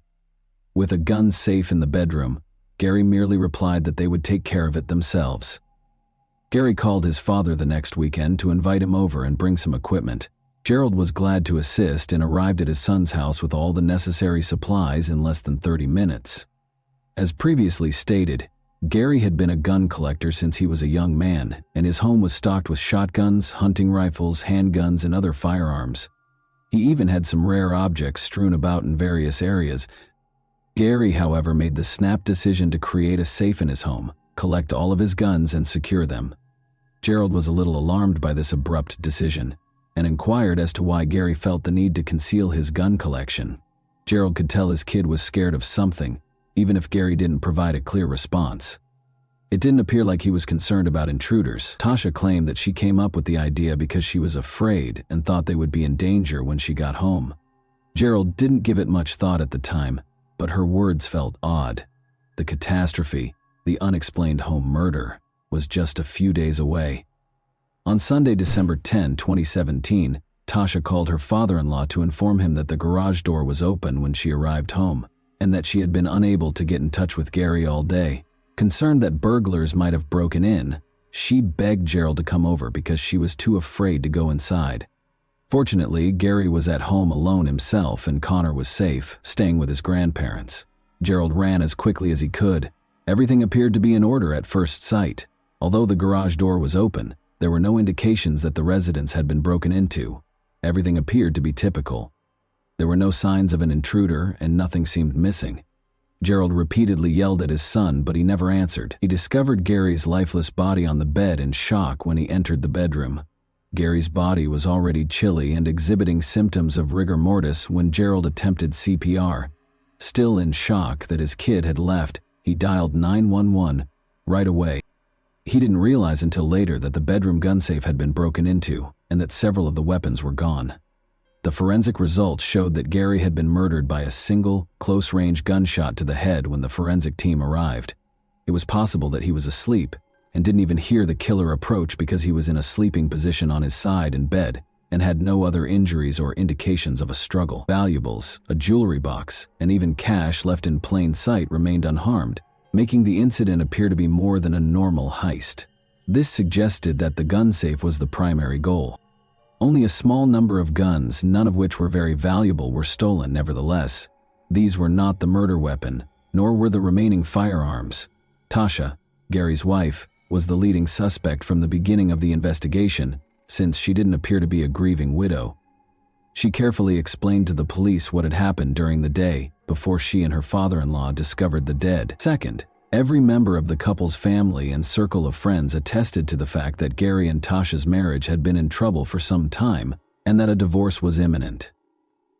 With a gun safe in the bedroom, Gary merely replied that they would take care of it themselves. Gary called his father the next weekend to invite him over and bring some equipment. Gerald was glad to assist and arrived at his son's house with all the necessary supplies in less than 30 minutes. As previously stated, Gary had been a gun collector since he was a young man, and his home was stocked with shotguns, hunting rifles, handguns, and other firearms. He even had some rare objects strewn about in various areas. Gary, however, made the snap decision to create a safe in his home, collect all of his guns, and secure them. Gerald was a little alarmed by this abrupt decision, and inquired as to why Gary felt the need to conceal his gun collection. Gerald could tell his kid was scared of something, even if Gary didn't provide a clear response. It didn't appear like he was concerned about intruders. Tasha claimed that she came up with the idea because she was afraid and thought they would be in danger when she got home. Gerald didn't give it much thought at the time, but her words felt odd. The catastrophe, the unexplained home murder, was just a few days away. On Sunday, December 10, 2017, Tasha called her father-in-law to inform him that the garage door was open when she arrived home, and that she had been unable to get in touch with Gary all day. Concerned that burglars might have broken in, she begged Gerald to come over because she was too afraid to go inside. Fortunately, Gary was at home alone himself and Connor was safe, staying with his grandparents. Gerald ran as quickly as he could. Everything appeared to be in order at first sight. Although the garage door was open, there were no indications that the residence had been broken into. Everything appeared to be typical. There were no signs of an intruder and nothing seemed missing. Gerald repeatedly yelled at his son, but he never answered. He discovered Gary's lifeless body on the bed in shock when he entered the bedroom. Gary's body was already chilly and exhibiting symptoms of rigor mortis when Gerald attempted CPR. Still in shock that his kid had left, he dialed 911 right away. He didn't realize until later that the bedroom gun safe had been broken into and that several of the weapons were gone. The forensic results showed that Gary had been murdered by a single, close-range gunshot to the head when the forensic team arrived. It was possible that he was asleep and didn't even hear the killer approach because he was in a sleeping position on his side in bed and had no other injuries or indications of a struggle. Valuables, a jewelry box, and even cash left in plain sight remained unharmed, making the incident appear to be more than a normal heist. This suggested that the gun safe was the primary goal. Only a small number of guns, none of which were very valuable, were stolen nevertheless. These were not the murder weapon, nor were the remaining firearms. Tasha, Gary's wife, was the leading suspect from the beginning of the investigation, since she didn't appear to be a grieving widow. She carefully explained to the police what had happened during the day before she and her father-in-law discovered the dead. Second, every member of the couple's family and circle of friends attested to the fact that Gary and Tasha's marriage had been in trouble for some time and that a divorce was imminent.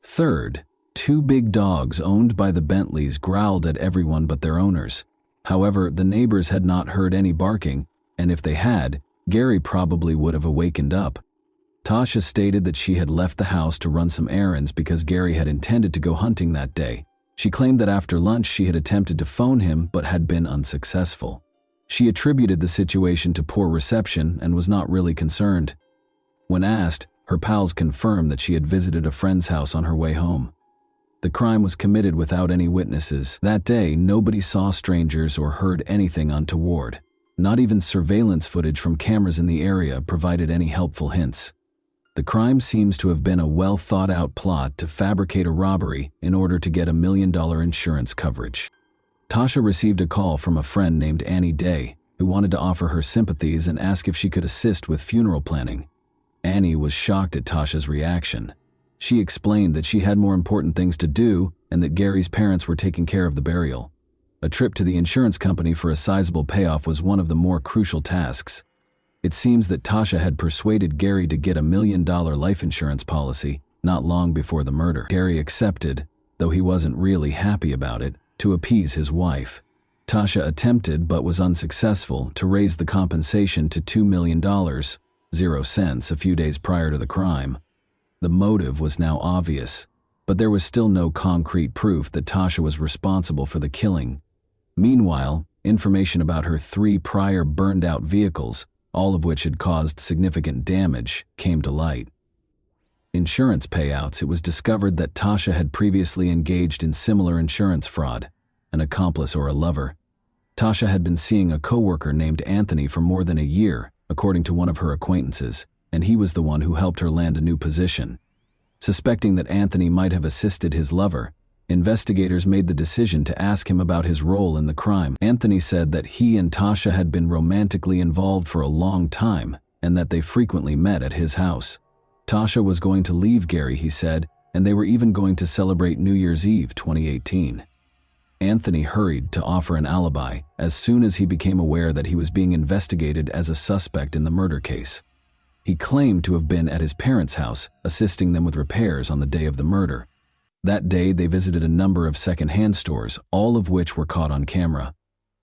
Third, 2 big dogs owned by the Bentleys growled at everyone but their owners. However, the neighbors had not heard any barking, and if they had, Gary probably would have awakened up. Tasha stated that she had left the house to run some errands because Gary had intended to go hunting that day. She claimed that after lunch she had attempted to phone him but had been unsuccessful. She attributed the situation to poor reception and was not really concerned. When asked, her pals confirmed that she had visited a friend's house on her way home. The crime was committed without any witnesses. That day, nobody saw strangers or heard anything untoward. Not even surveillance footage from cameras in the area provided any helpful hints. The crime seems to have been a well-thought-out plot to fabricate a robbery in order to get $1 million insurance coverage. Tasha received a call from a friend named Annie Day, who wanted to offer her sympathies and ask if she could assist with funeral planning. Annie was shocked at Tasha's reaction. She explained that she had more important things to do and that Gary's parents were taking care of the burial. A trip to the insurance company for a sizable payoff was one of the more crucial tasks. It seems that Tasha had persuaded Gary to get $1 million life insurance policy not long before the murder. Gary accepted, though he wasn't really happy about it, to appease his wife. Tasha attempted, but was unsuccessful, to raise the compensation to $2 million, 0 cents, a few days prior to the crime. The motive was now obvious, but there was still no concrete proof that Tasha was responsible for the killing. Meanwhile, information about her 3 prior burned-out vehicles, all of which had caused significant damage, came to light. Insurance payouts. It was discovered that Tasha had previously engaged in similar insurance fraud, an accomplice or a lover. Tasha had been seeing a coworker named Anthony for more than a year, according to one of her acquaintances, and he was the one who helped her land a new position. Suspecting that Anthony might have assisted his lover, investigators made the decision to ask him about his role in the crime. Anthony said that he and Tasha had been romantically involved for a long time and that they frequently met at his house. Tasha was going to leave Gary, he said, and they were even going to celebrate New Year's Eve 2018. Anthony hurried to offer an alibi as soon as he became aware that he was being investigated as a suspect in the murder case. He claimed to have been at his parents' house, assisting them with repairs on the day of the murder. That day, they visited a number of second-hand stores, all of which were caught on camera.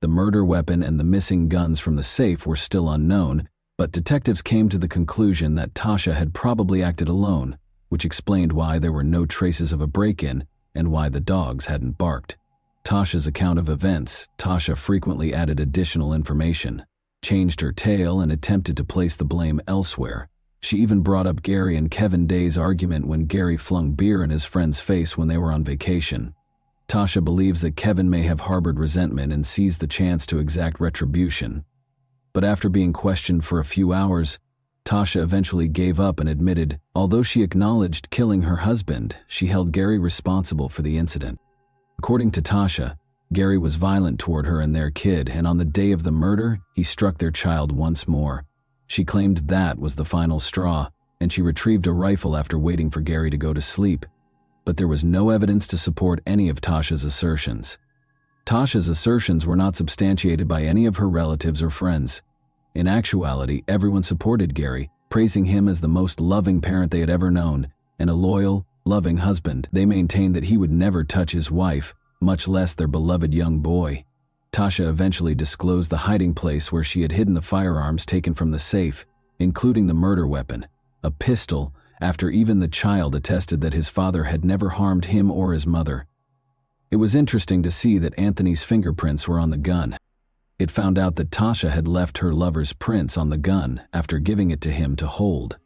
The murder weapon and the missing guns from the safe were still unknown, but detectives came to the conclusion that Tasha had probably acted alone, which explained why there were no traces of a break-in and why the dogs hadn't barked. Tasha's account of events. Tasha frequently added additional information, changed her tale, and attempted to place the blame elsewhere. She even brought up Gary and Kevin Day's argument when Gary flung beer in his friend's face when they were on vacation. Tasha believes that Kevin may have harbored resentment and seized the chance to exact retribution. But after being questioned for a few hours, Tasha eventually gave up and admitted, although she acknowledged killing her husband, she held Gary responsible for the incident. According to Tasha, Gary was violent toward her and their kid, and on the day of the murder, he struck their child once more. She claimed that was the final straw, and she retrieved a rifle after waiting for Gary to go to sleep. But there was no evidence to support any of Tasha's assertions. Tasha's assertions were not substantiated by any of her relatives or friends. In actuality, everyone supported Gary, praising him as the most loving parent they had ever known, and a loyal, loving husband. They maintained that he would never touch his wife, much less their beloved young boy. Tasha eventually disclosed the hiding place where she had hidden the firearms taken from the safe, including the murder weapon, a pistol, after even the child attested that his father had never harmed him or his mother. It was interesting to see that Anthony's fingerprints were on the gun. It found out that Tasha had left her lover's prints on the gun after giving it to him to hold.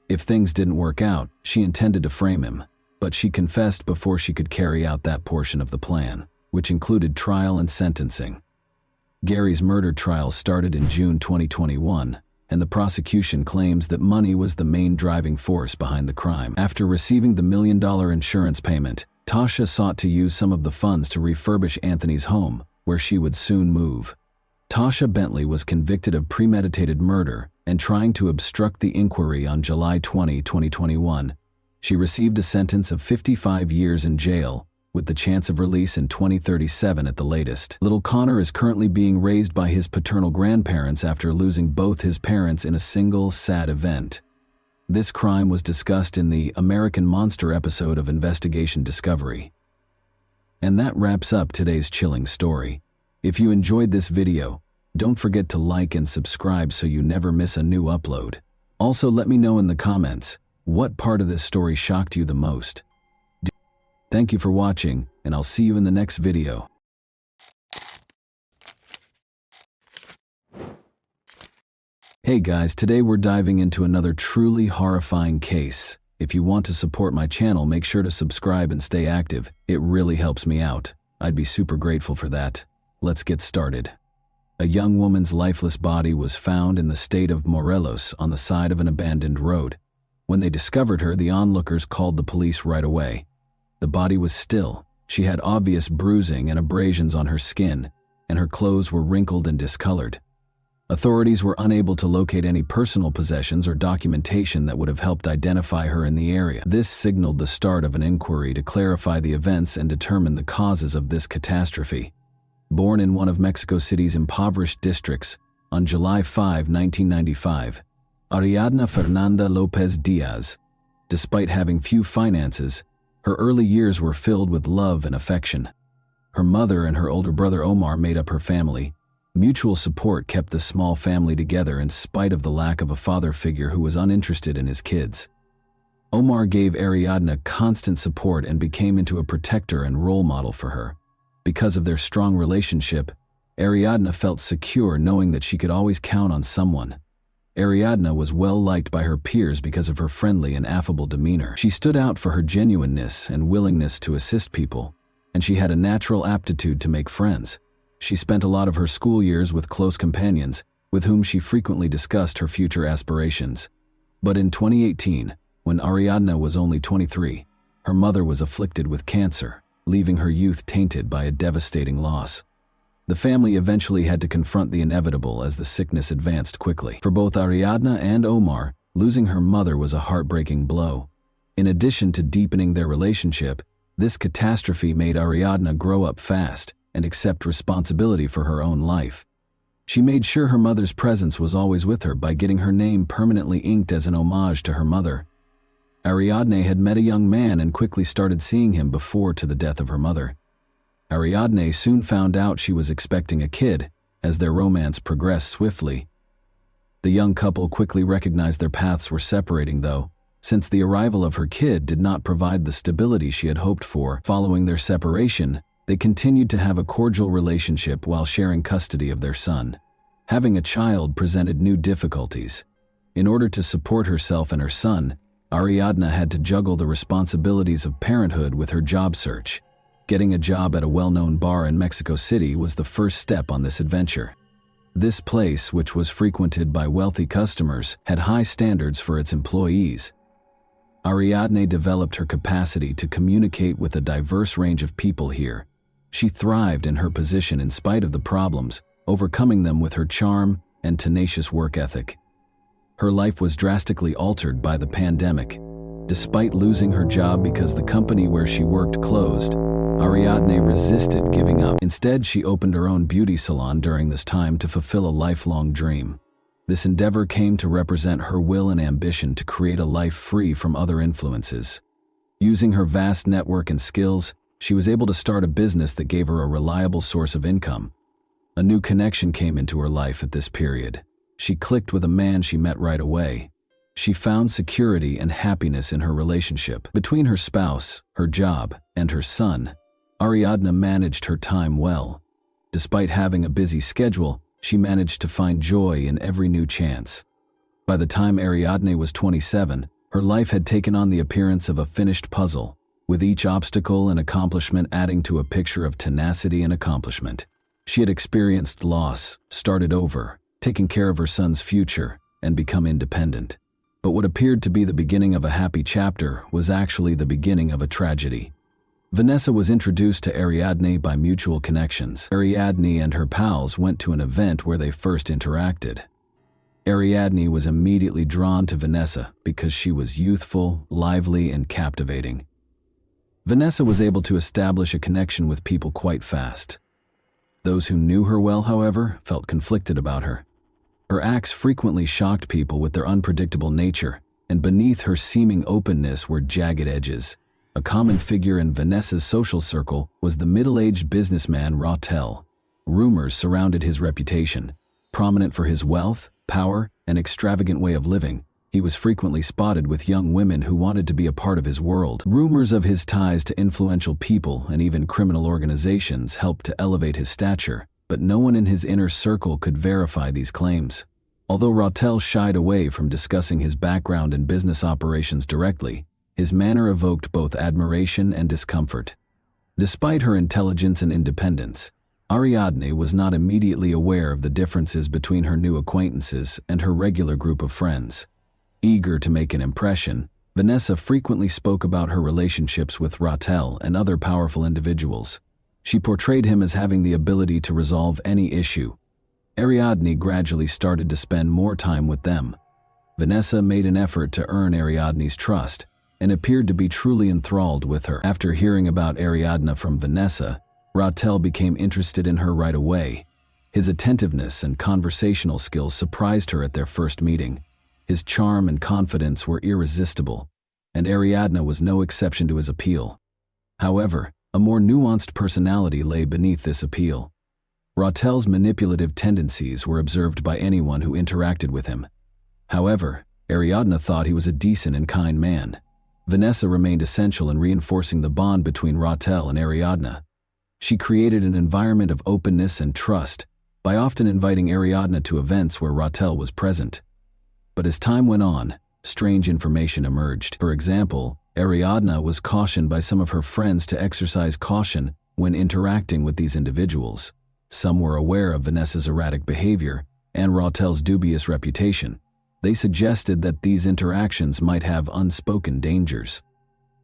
If things didn't work out, she intended to frame him, but she confessed before she could carry out that portion of the plan, which included trial and sentencing. Gary's murder trial started in June 2021, and the prosecution claims that money was the main driving force behind the crime. After receiving the $1 million insurance payment, Tasha sought to use some of the funds to refurbish Anthony's home, where she would soon move. Tasha Bentley was convicted of premeditated murder and trying to obstruct the inquiry on July 20, 2021. She received a sentence of 55 years in jail, with the chance of release in 2037 at the latest. Little Connor is currently being raised by his paternal grandparents after losing both his parents in a single, sad event. This crime was discussed in the American Monster episode of Investigation Discovery. And that wraps up today's chilling story. If you enjoyed this video, don't forget to like and subscribe so you never miss a new upload. Also, let me know in the comments, what part of this story shocked you the most? Thank you for watching, and I'll see you in the next video. Hey guys, today we're diving into another truly horrifying case. If you want to support my channel, make sure to subscribe and stay active. It really helps me out. I'd be super grateful for that. Let's get started. A young woman's lifeless body was found in the state of Morelos on the side of an abandoned road. When they discovered her, the onlookers called the police right away. The body was still. She had obvious bruising and abrasions on her skin, and her clothes were wrinkled and discolored. Authorities were unable to locate any personal possessions or documentation that would have helped identify her in the area. This signaled the start of an inquiry to clarify the events and determine the causes of this catastrophe. Born in one of Mexico City's impoverished districts on July 5, 1995, Ariadna Fernanda Lopez Diaz, despite having few finances, her early years were filled with love and affection. Her mother and her older brother Omar made up her family. Mutual support kept the small family together in spite of the lack of a father figure who was uninterested in his kids. Omar gave Ariadna constant support and became into a protector and role model for her. Because of their strong relationship, Ariadna felt secure knowing that she could always count on someone. Ariadna was well liked by her peers because of her friendly and affable demeanor. She stood out for her genuineness and willingness to assist people, and she had a natural aptitude to make friends. She spent a lot of her school years with close companions, with whom she frequently discussed her future aspirations. But in 2018, when Ariadna was only 23, her mother was afflicted with cancer, leaving her youth tainted by a devastating loss. The family eventually had to confront the inevitable as the sickness advanced quickly. For both Ariadna and Omar, losing her mother was a heartbreaking blow. In addition to deepening their relationship, this catastrophe made Ariadna grow up fast and accept responsibility for her own life. She made sure her mother's presence was always with her by getting her name permanently inked as an homage to her mother. Ariadne had met a young man and quickly started seeing him before to the death of her mother. Ariadne soon found out she was expecting a kid, as their romance progressed swiftly. The young couple quickly recognized their paths were separating though, since the arrival of her kid did not provide the stability she had hoped for. Following their separation, they continued to have a cordial relationship while sharing custody of their son. Having a child presented new difficulties. In order to support herself and her son, Ariadna had to juggle the responsibilities of parenthood with her job search. Getting a job at a well-known bar in Mexico City was the first step on this adventure. This place, which was frequented by wealthy customers, had high standards for its employees. Ariadne developed her capacity to communicate with a diverse range of people here. She thrived in her position in spite of the problems, overcoming them with her charm and tenacious work ethic. Her life was drastically altered by the pandemic. Despite losing her job because the company where she worked closed, Ariadne resisted giving up. Instead, she opened her own beauty salon during this time to fulfill a lifelong dream. This endeavor came to represent her will and ambition to create a life free from other influences. Using her vast network and skills, she was able to start a business that gave her a reliable source of income. A new connection came into her life at this period. She clicked with a man she met right away. She found security and happiness in her relationship. Between her spouse, her job, and her son, Ariadna managed her time well. Despite having a busy schedule, she managed to find joy in every new chance. By the time Ariadne was 27, Her life had taken on the appearance of a finished puzzle, with each obstacle and accomplishment adding to a picture of tenacity and accomplishment. She had experienced loss, started over, taken care of her son's future, and become independent. But what appeared to be the beginning of a happy chapter was actually the beginning of a tragedy. Vanessa was introduced to Ariadne by mutual connections. Ariadne and her pals went to an event where they first interacted. Ariadne was immediately drawn to Vanessa because she was youthful, lively, and captivating. Vanessa was able to establish a connection with people quite fast. Those who knew her well, however, felt conflicted about her. Her acts frequently shocked people with their unpredictable nature, and beneath her seeming openness were jagged edges. A common figure in Vanessa's social circle was the middle-aged businessman Rautel. Rumors surrounded his reputation. Prominent for his wealth, power, and extravagant way of living, he was frequently spotted with young women who wanted to be a part of his world. Rumors of his ties to influential people and even criminal organizations helped to elevate his stature, but no one in his inner circle could verify these claims. Although Rautel shied away from discussing his background and business operations directly, his manner evoked both admiration and discomfort. Despite her intelligence and independence, Ariadne was not immediately aware of the differences between her new acquaintances and her regular group of friends. Eager to make an impression, Vanessa frequently spoke about her relationships with Rautel and other powerful individuals. She portrayed him as having the ability to resolve any issue. Ariadne gradually started to spend more time with them. Vanessa made an effort to earn Ariadne's trust and appeared to be truly enthralled with her. After hearing about Ariadne from Vanessa, Rautel became interested in her right away. His attentiveness and conversational skills surprised her at their first meeting. His charm and confidence were irresistible, and Ariadne was no exception to his appeal. However, a more nuanced personality lay beneath this appeal. Rautel's manipulative tendencies were observed by anyone who interacted with him. However, Ariadne thought he was a decent and kind man. Vanessa remained essential in reinforcing the bond between Rautel and Ariadne. She created an environment of openness and trust by often inviting Ariadne to events where Rautel was present. But as time went on, strange information emerged. For example, Ariadne was cautioned by some of her friends to exercise caution when interacting with these individuals. Some were aware of Vanessa's erratic behavior and Rautel's dubious reputation. They suggested that these interactions might have unspoken dangers.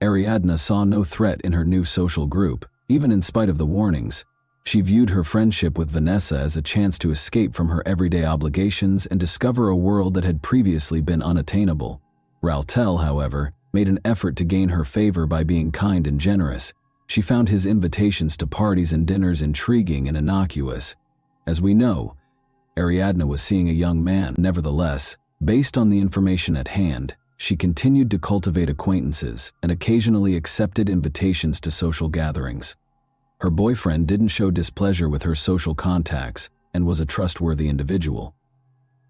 Ariadne saw no threat in her new social group, even in spite of the warnings. She viewed her friendship with Vanessa as a chance to escape from her everyday obligations and discover a world that had previously been unattainable. Rautel, however, made an effort to gain her favor by being kind and generous. She found his invitations to parties and dinners intriguing and innocuous. As we know, Ariadne was seeing a young man. Nevertheless, based on the information at hand, she continued to cultivate acquaintances and occasionally accepted invitations to social gatherings. Her boyfriend didn't show displeasure with her social contacts and was a trustworthy individual.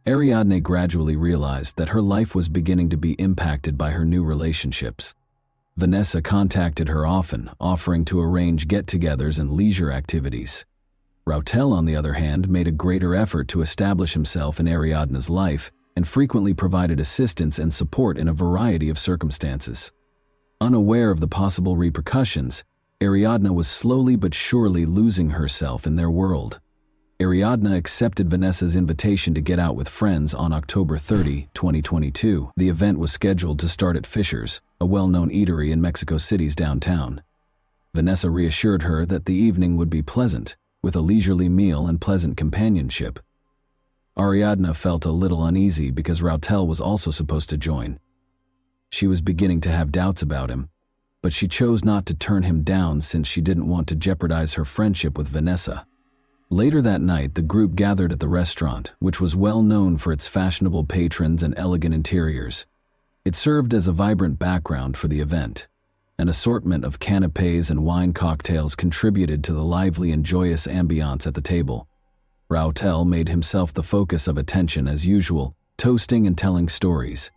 Ariadne gradually realized that her life was beginning to be impacted by her new relationships. Vanessa contacted her often, offering to arrange get-togethers and leisure activities. Rautel, on the other hand, made a greater effort to establish himself in Ariadne's life and frequently provided assistance and support in a variety of circumstances. Unaware of the possible repercussions, Ariadne was slowly but surely losing herself in their world. Ariadne accepted Vanessa's invitation to get out with friends on October 30, 2022. The event was scheduled to start at Fisher's, a well-known eatery in Mexico City's downtown. Vanessa reassured her that the evening would be pleasant, with a leisurely meal and pleasant companionship. Ariadne felt a little uneasy because Rautel was also supposed to join. She was beginning to have doubts about him, but she chose not to turn him down since she didn't want to jeopardize her friendship with Vanessa. Later that night, the group gathered at the restaurant, which was well known for its fashionable patrons and elegant interiors. It served as a vibrant background for the event. An assortment of canapés and wine cocktails contributed to the lively and joyous ambiance at the table. Rautel made himself the focus of attention as usual, toasting and telling stories.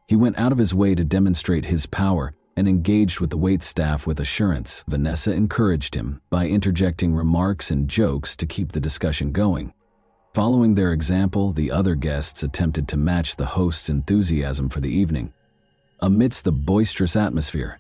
He went out of his way to demonstrate his power and engaged with the waitstaff with assurance. Vanessa encouraged him by interjecting remarks and jokes to keep the discussion going. Following their example, the other guests attempted to match the host's enthusiasm for the evening. Amidst the boisterous atmosphere,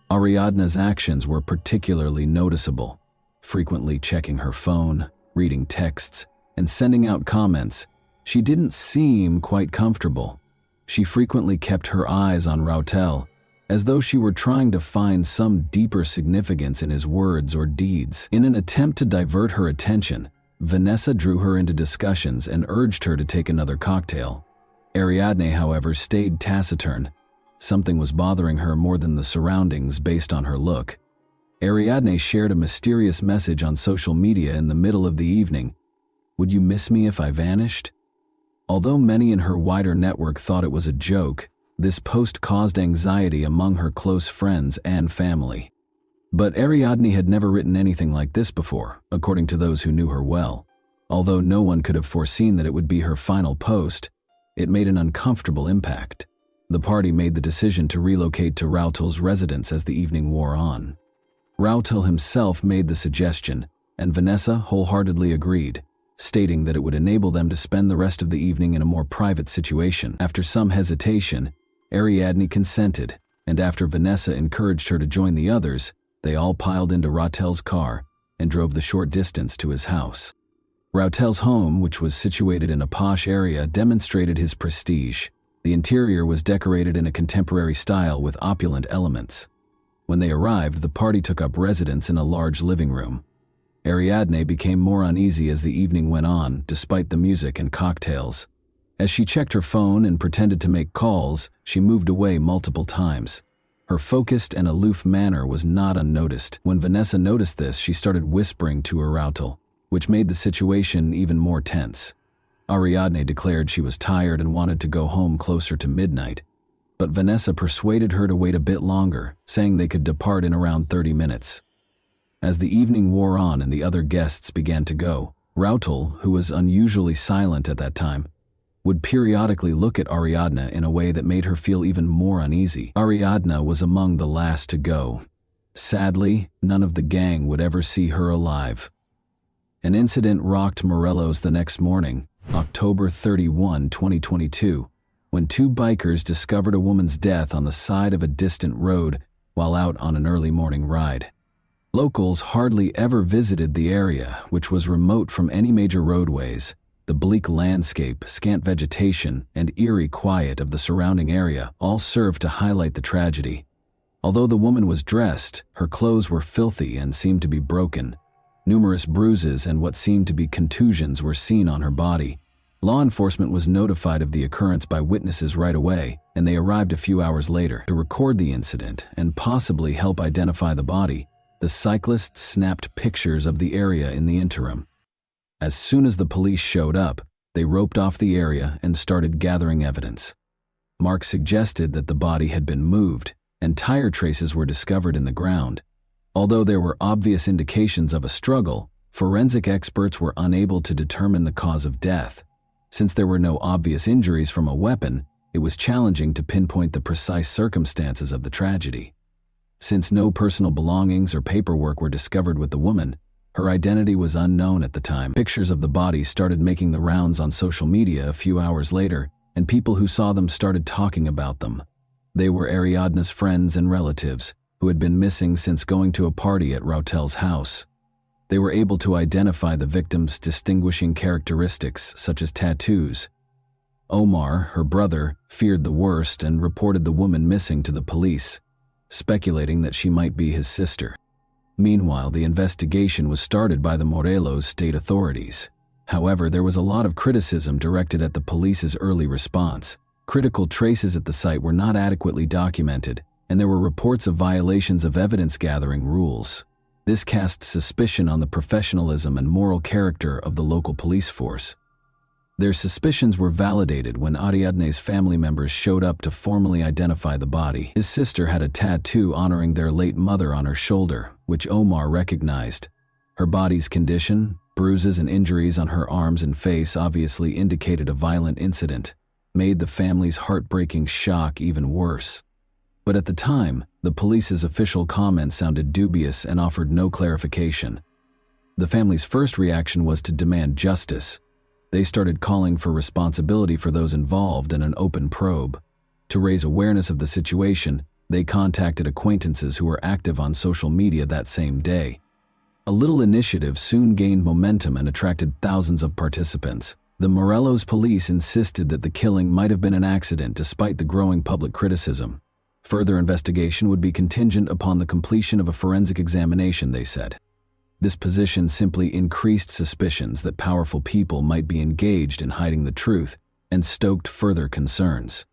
Ariadne's actions were particularly noticeable, frequently checking her phone, reading texts, and sending out comments. She didn't seem quite comfortable. She frequently kept her eyes on Rautel, as though she were trying to find some deeper significance in his words or deeds. In an attempt to divert her attention, Vanessa drew her into discussions and urged her to take another cocktail. Ariadne, however, stayed taciturn. Something was bothering her more than the surroundings based on her look. Ariadne shared a mysterious message on social media in the middle of the evening. "Would you miss me if I vanished?" Although many in her wider network thought it was a joke, this post caused anxiety among her close friends and family. But Ariadne had never written anything like this before, according to those who knew her well. Although no one could have foreseen that it would be her final post, it made an uncomfortable impact. The party made the decision to relocate to Rautel's residence as the evening wore on. Rautel himself made the suggestion, and Vanessa wholeheartedly agreed, stating that it would enable them to spend the rest of the evening in a more private situation. After some hesitation, Ariadne consented, and after Vanessa encouraged her to join the others, they all piled into Rautel's car and drove the short distance to his house. Rautel's home, which was situated in a posh area, demonstrated his prestige. The interior was decorated in a contemporary style with opulent elements. When they arrived, the party took up residence in a large living room. Ariadne became more uneasy as the evening went on, despite the music and cocktails. As she checked her phone and pretended to make calls, she moved away multiple times. Her focused and aloof manner was not unnoticed. When Vanessa noticed this, she started whispering to Rautel, which made the situation even more tense. Ariadne declared she was tired and wanted to go home closer to midnight, but Vanessa persuaded her to wait a bit longer, saying they could depart in around 30 minutes. As the evening wore on and the other guests began to go, Rautel, who was unusually silent at that time, would periodically look at Ariadne in a way that made her feel even more uneasy. Ariadne was among the last to go. Sadly, none of the gang would ever see her alive. An incident rocked Morelos the next morning, October 31, 2022, when two bikers discovered a woman's death on the side of a distant road while out on an early morning ride. Locals hardly ever visited the area, which was remote from any major roadways. The bleak landscape, scant vegetation, and eerie quiet of the surrounding area all served to highlight the tragedy. Although the woman was dressed, her clothes were filthy and seemed to be broken. Numerous bruises and what seemed to be contusions were seen on her body. Law enforcement was notified of the occurrence by witnesses right away, and they arrived a few hours later to record the incident and possibly help identify the body. The cyclists snapped pictures of the area in the interim. As soon as the police showed up, they roped off the area and started gathering evidence. Mark suggested that the body had been moved, and tire traces were discovered in the ground. Although there were obvious indications of a struggle, forensic experts were unable to determine the cause of death. Since there were no obvious injuries from a weapon, it was challenging to pinpoint the precise circumstances of the tragedy. Since no personal belongings or paperwork were discovered with the woman, her identity was unknown at the time. Pictures of the body started making the rounds on social media a few hours later, and people who saw them started talking about them. They were Ariadne's friends and relatives, who had been missing since going to a party at Rautel's house. They were able to identify the victim's distinguishing characteristics, such as tattoos. Omar, her brother, feared the worst and reported the woman missing to the police, speculating that she might be his sister. Meanwhile, the investigation was started by the Morelos state authorities. However, there was a lot of criticism directed at the police's early response. Critical traces at the site were not adequately documented, and there were reports of violations of evidence-gathering rules. This cast suspicion on the professionalism and moral character of the local police force. Their suspicions were validated when Ariadne's family members showed up to formally identify the body. His sister had a tattoo honoring their late mother on her shoulder, which Omar recognized. Her body's condition, bruises and injuries on her arms and face obviously indicated a violent incident, made the family's heartbreaking shock even worse. But at the time, the police's official comments sounded dubious and offered no clarification. The family's first reaction was to demand justice. They started calling for responsibility for those involved in an open probe. To raise awareness of the situation, they contacted acquaintances who were active on social media that same day. A little initiative soon gained momentum and attracted thousands of participants. The Morelos police insisted that the killing might have been an accident despite the growing public criticism. Further investigation would be contingent upon the completion of a forensic examination, they said. This position simply increased suspicions that powerful people might be engaged in hiding the truth and stoked further concerns.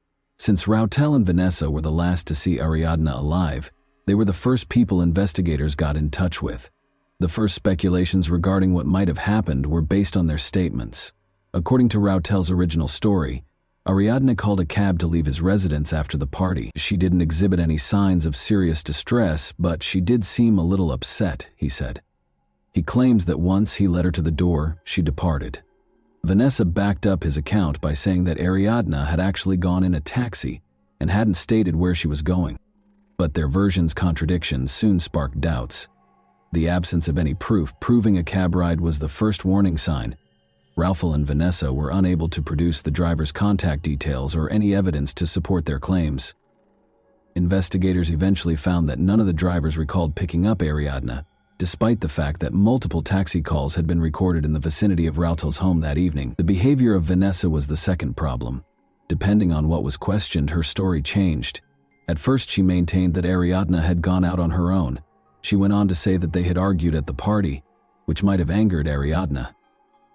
Since Rautel and Vanessa were the last to see Ariadna alive, they were the first people investigators got in touch with. The first speculations regarding what might have happened were based on their statements. According to Rautel's original story, Ariadna called a cab to leave his residence after the party. She didn't exhibit any signs of serious distress, but she did seem a little upset, he said. He claims that once he led her to the door, she departed. Vanessa backed up his account by saying that Ariadna had actually gone in a taxi and hadn't stated where she was going. But their versions' contradictions soon sparked doubts. The absence of any proof proving a cab ride was the first warning sign. Raufel and Vanessa were unable to produce the driver's contact details or any evidence to support their claims. Investigators eventually found that none of the drivers recalled picking up Ariadna, despite the fact that multiple taxi calls had been recorded in the vicinity of Rautel's home that evening. The behavior of Vanessa was the second problem. Depending on what was questioned, her story changed. At first, she maintained that Ariadna had gone out on her own. She went on to say that they had argued at the party, which might have angered Ariadna.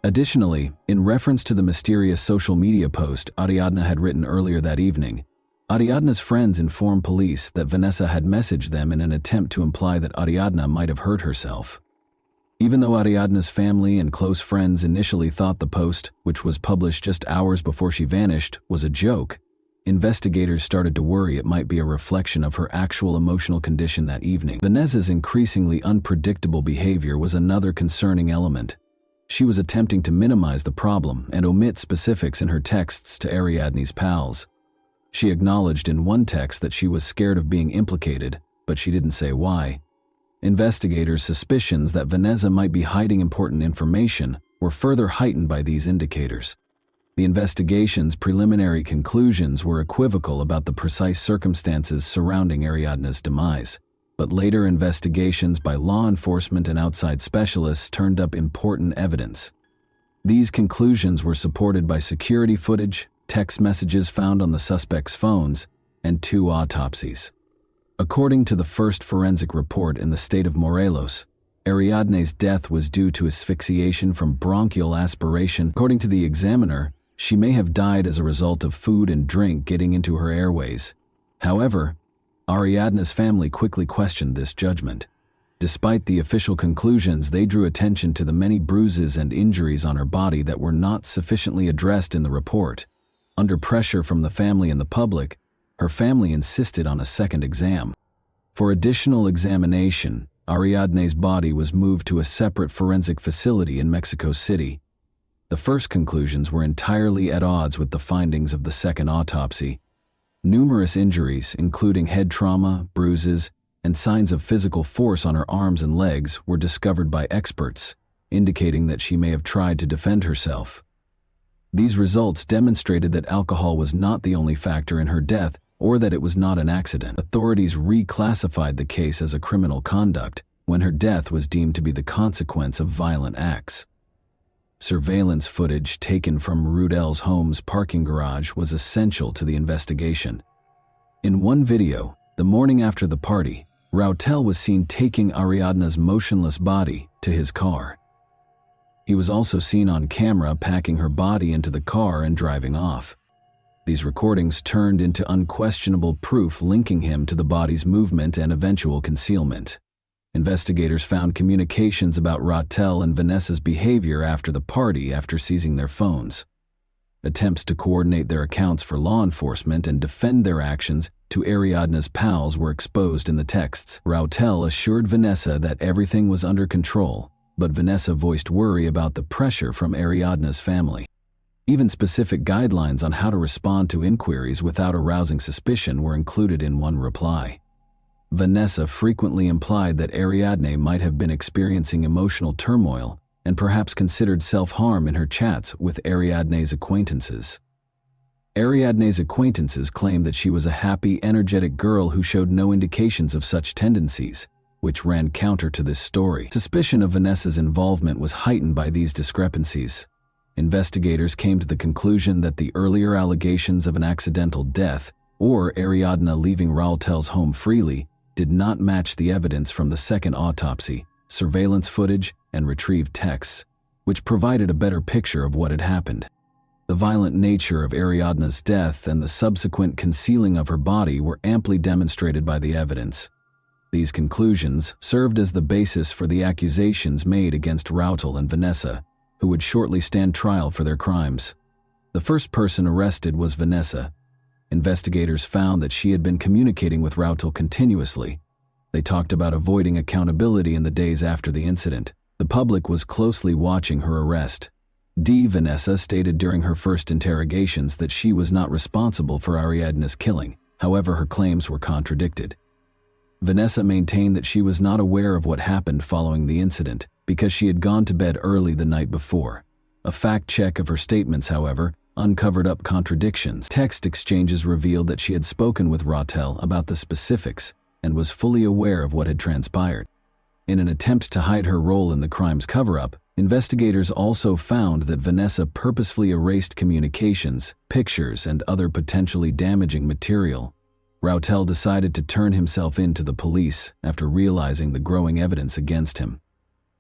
Additionally, in reference to the mysterious social media post Ariadna had written earlier that evening, Ariadna's friends informed police that Vanessa had messaged them in an attempt to imply that Ariadna might have hurt herself. Even though Ariadna's family and close friends initially thought the post, which was published just hours before she vanished, was a joke, investigators started to worry it might be a reflection of her actual emotional condition that evening. Vanessa's increasingly unpredictable behavior was another concerning element. She was attempting to minimize the problem and omit specifics in her texts to Ariadne's pals. She acknowledged in one text that she was scared of being implicated, but she didn't say why. Investigators' suspicions that Vanessa might be hiding important information were further heightened by these indicators. The investigation's preliminary conclusions were equivocal about the precise circumstances surrounding Ariadna's demise, but later investigations by law enforcement and outside specialists turned up important evidence. These conclusions were supported by security footage, text messages found on the suspects' phones, and 2 autopsies. According to the first forensic report in the state of Morelos, Ariadne's death was due to asphyxiation from bronchial aspiration. According to the examiner, she may have died as a result of food and drink getting into her airways. However, Ariadna's family quickly questioned this judgment. Despite the official conclusions, they drew attention to the many bruises and injuries on her body that were not sufficiently addressed in the report. Under pressure from the family and the public, her family insisted on a second exam. For additional examination, Ariadne's body was moved to a separate forensic facility in Mexico City. The first conclusions were entirely at odds with the findings of the second autopsy. Numerous injuries, including head trauma, bruises, and signs of physical force on her arms and legs, were discovered by experts, indicating that she may have tried to defend herself. These results demonstrated that alcohol was not the only factor in her death, or that it was not an accident. Authorities reclassified the case as a criminal conduct when her death was deemed to be the consequence of violent acts. Surveillance footage taken from Rautel's home's parking garage was essential to the investigation. In one video, the morning after the party, Rautel was seen taking Ariadna's motionless body to his car. He was also seen on camera packing her body into the car and driving off. These recordings turned into unquestionable proof linking him to the body's movement and eventual concealment. Investigators found communications about Rautel and Vanessa's behavior after the party after seizing their phones. Attempts to coordinate their accounts for law enforcement and defend their actions to Ariadna's pals were exposed in the texts. Rautel assured Vanessa that everything was under control, but Vanessa voiced worry about the pressure from Ariadna's family. Even specific guidelines on how to respond to inquiries without arousing suspicion were included in one reply. Vanessa frequently implied that Ariadne might have been experiencing emotional turmoil and perhaps considered self-harm in her chats with Ariadne's acquaintances. Ariadne's acquaintances claimed that she was a happy, energetic girl who showed no indications of such tendencies, which ran counter to this story. Suspicion of Vanessa's involvement was heightened by these discrepancies. Investigators came to the conclusion that the earlier allegations of an accidental death or Ariadne leaving Rautel's home freely did not match the evidence from the second autopsy, surveillance footage, and retrieved texts, which provided a better picture of what had happened. The violent nature of Ariadne's death and the subsequent concealing of her body were amply demonstrated by the evidence. These conclusions served as the basis for the accusations made against Rautel and Vanessa, who would shortly stand trial for their crimes. The first person arrested was Vanessa. Investigators found that she had been communicating with Rautel continuously. They talked about avoiding accountability in the days after the incident. The public was closely watching her arrest. Vanessa stated during her first interrogations that she was not responsible for Ariadne's killing. However, her claims were contradicted. Vanessa maintained that she was not aware of what happened following the incident because she had gone to bed early the night before. A fact check of her statements, however, uncovered up contradictions. Text exchanges revealed that she had spoken with Rautel about the specifics and was fully aware of what had transpired. In an attempt to hide her role in the crime's cover-up, investigators also found that Vanessa purposefully erased communications, pictures, and other potentially damaging material. Rautel decided to turn himself in to the police after realizing the growing evidence against him.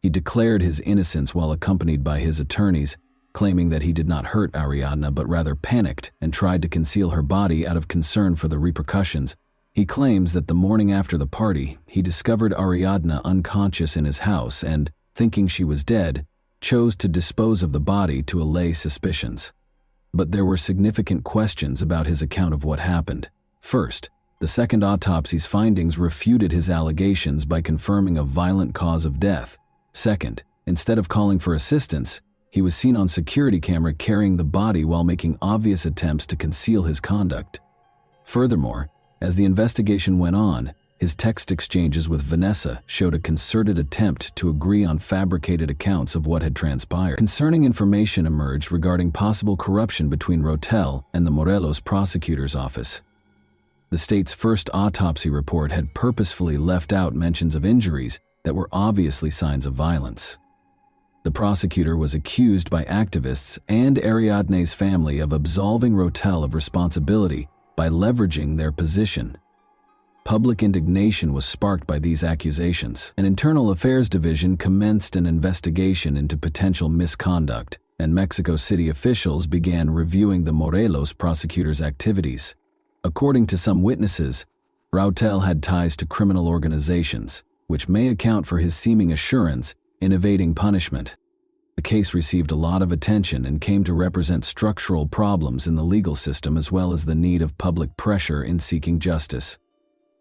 He declared his innocence while accompanied by his attorneys, claiming that he did not hurt Ariadne but rather panicked and tried to conceal her body out of concern for the repercussions. He claims that the morning after the party, he discovered Ariadne unconscious in his house and, thinking she was dead, chose to dispose of the body to allay suspicions. But there were significant questions about his account of what happened. First, the second autopsy's findings refuted his allegations by confirming a violent cause of death. Second, instead of calling for assistance, he was seen on security camera carrying the body while making obvious attempts to conceal his conduct. Furthermore, as the investigation went on, his text exchanges with Vanessa showed a concerted attempt to agree on fabricated accounts of what had transpired. Concerning information emerged regarding possible corruption between Rautel and the Morelos prosecutor's office. The state's first autopsy report had purposefully left out mentions of injuries that were obviously signs of violence. The prosecutor was accused by activists and Ariadne's family of absolving Rautel of responsibility by leveraging their position. Public indignation was sparked by these accusations. An internal affairs division commenced an investigation into potential misconduct, and Mexico City officials began reviewing the Morelos prosecutor's activities. According to some witnesses, Rautel had ties to criminal organizations, which may account for his seeming assurance in evading punishment. The case received a lot of attention and came to represent structural problems in the legal system as well as the need of public pressure in seeking justice.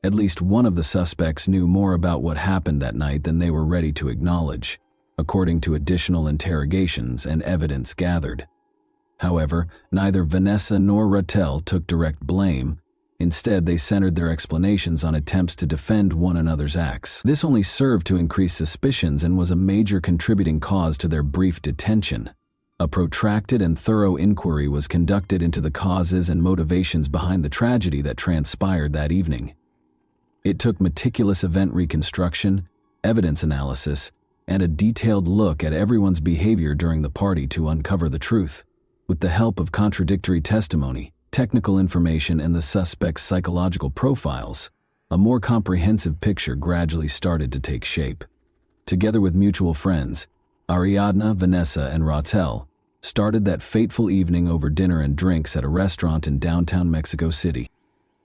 At least one of the suspects knew more about what happened that night than they were ready to acknowledge, according to additional interrogations and evidence gathered. However, neither Vanessa nor Rautel took direct blame. Instead, they centered their explanations on attempts to defend one another's acts. This only served to increase suspicions and was a major contributing cause to their brief detention. A protracted and thorough inquiry was conducted into the causes and motivations behind the tragedy that transpired that evening. It took meticulous event reconstruction, evidence analysis, and a detailed look at everyone's behavior during the party to uncover the truth. With the help of contradictory testimony, technical information, and the suspect's psychological profiles, a more comprehensive picture gradually started to take shape. Together with mutual friends, Ariadne, Vanessa, and Rautel started that fateful evening over dinner and drinks at a restaurant in downtown Mexico City.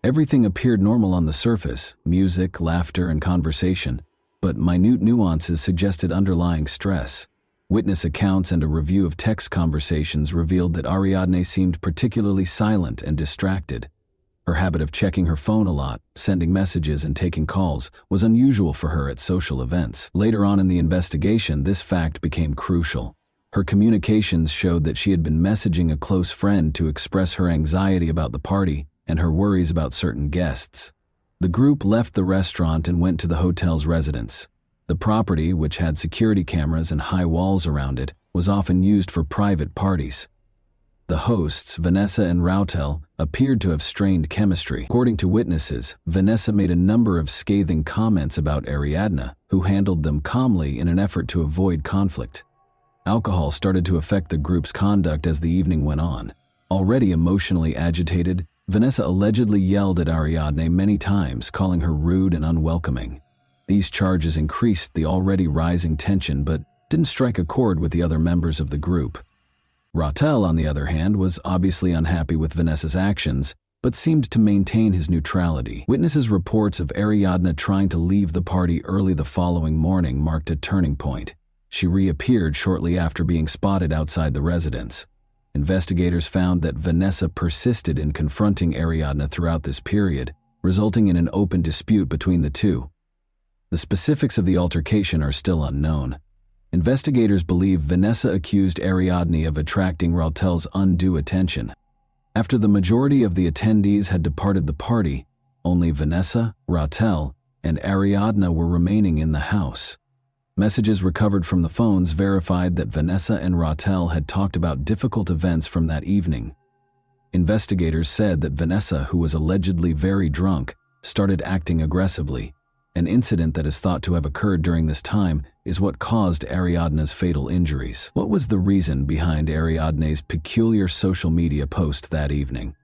Everything appeared normal on the surface: music, laughter, and conversation, but minute nuances suggested underlying stress. Witness accounts and a review of text conversations revealed that Ariadne seemed particularly silent and distracted. Her habit of checking her phone a lot, sending messages, and taking calls was unusual for her at social events. Later on in the investigation, this fact became crucial. Her communications showed that she had been messaging a close friend to express her anxiety about the party and her worries about certain guests. The group left the restaurant and went to the hotel's residence. The property, which had security cameras and high walls around it, was often used for private parties. The hosts, Vanessa and Rautel, appeared to have strained chemistry. According to witnesses, Vanessa made a number of scathing comments about Ariadne, who handled them calmly in an effort to avoid conflict. Alcohol started to affect the group's conduct as the evening went on. Already emotionally agitated, Vanessa allegedly yelled at Ariadne many times, calling her rude and unwelcoming. These charges increased the already rising tension but didn't strike a chord with the other members of the group. Rautel, on the other hand, was obviously unhappy with Vanessa's actions, but seemed to maintain his neutrality. Witnesses' reports of Ariadne trying to leave the party early the following morning marked a turning point. She reappeared shortly after being spotted outside the residence. Investigators found that Vanessa persisted in confronting Ariadne throughout this period, resulting in an open dispute between the two. The specifics of the altercation are still unknown. Investigators believe Vanessa accused Ariadne of attracting Rautel's undue attention. After the majority of the attendees had departed the party, only Vanessa, Rautel, and Ariadne were remaining in the house. Messages recovered from the phones verified that Vanessa and Rautel had talked about difficult events from that evening. Investigators said that Vanessa, who was allegedly very drunk, started acting aggressively. An incident that is thought to have occurred during this time is what caused Ariadne's fatal injuries. What was the reason behind Ariadne's peculiar social media post that evening?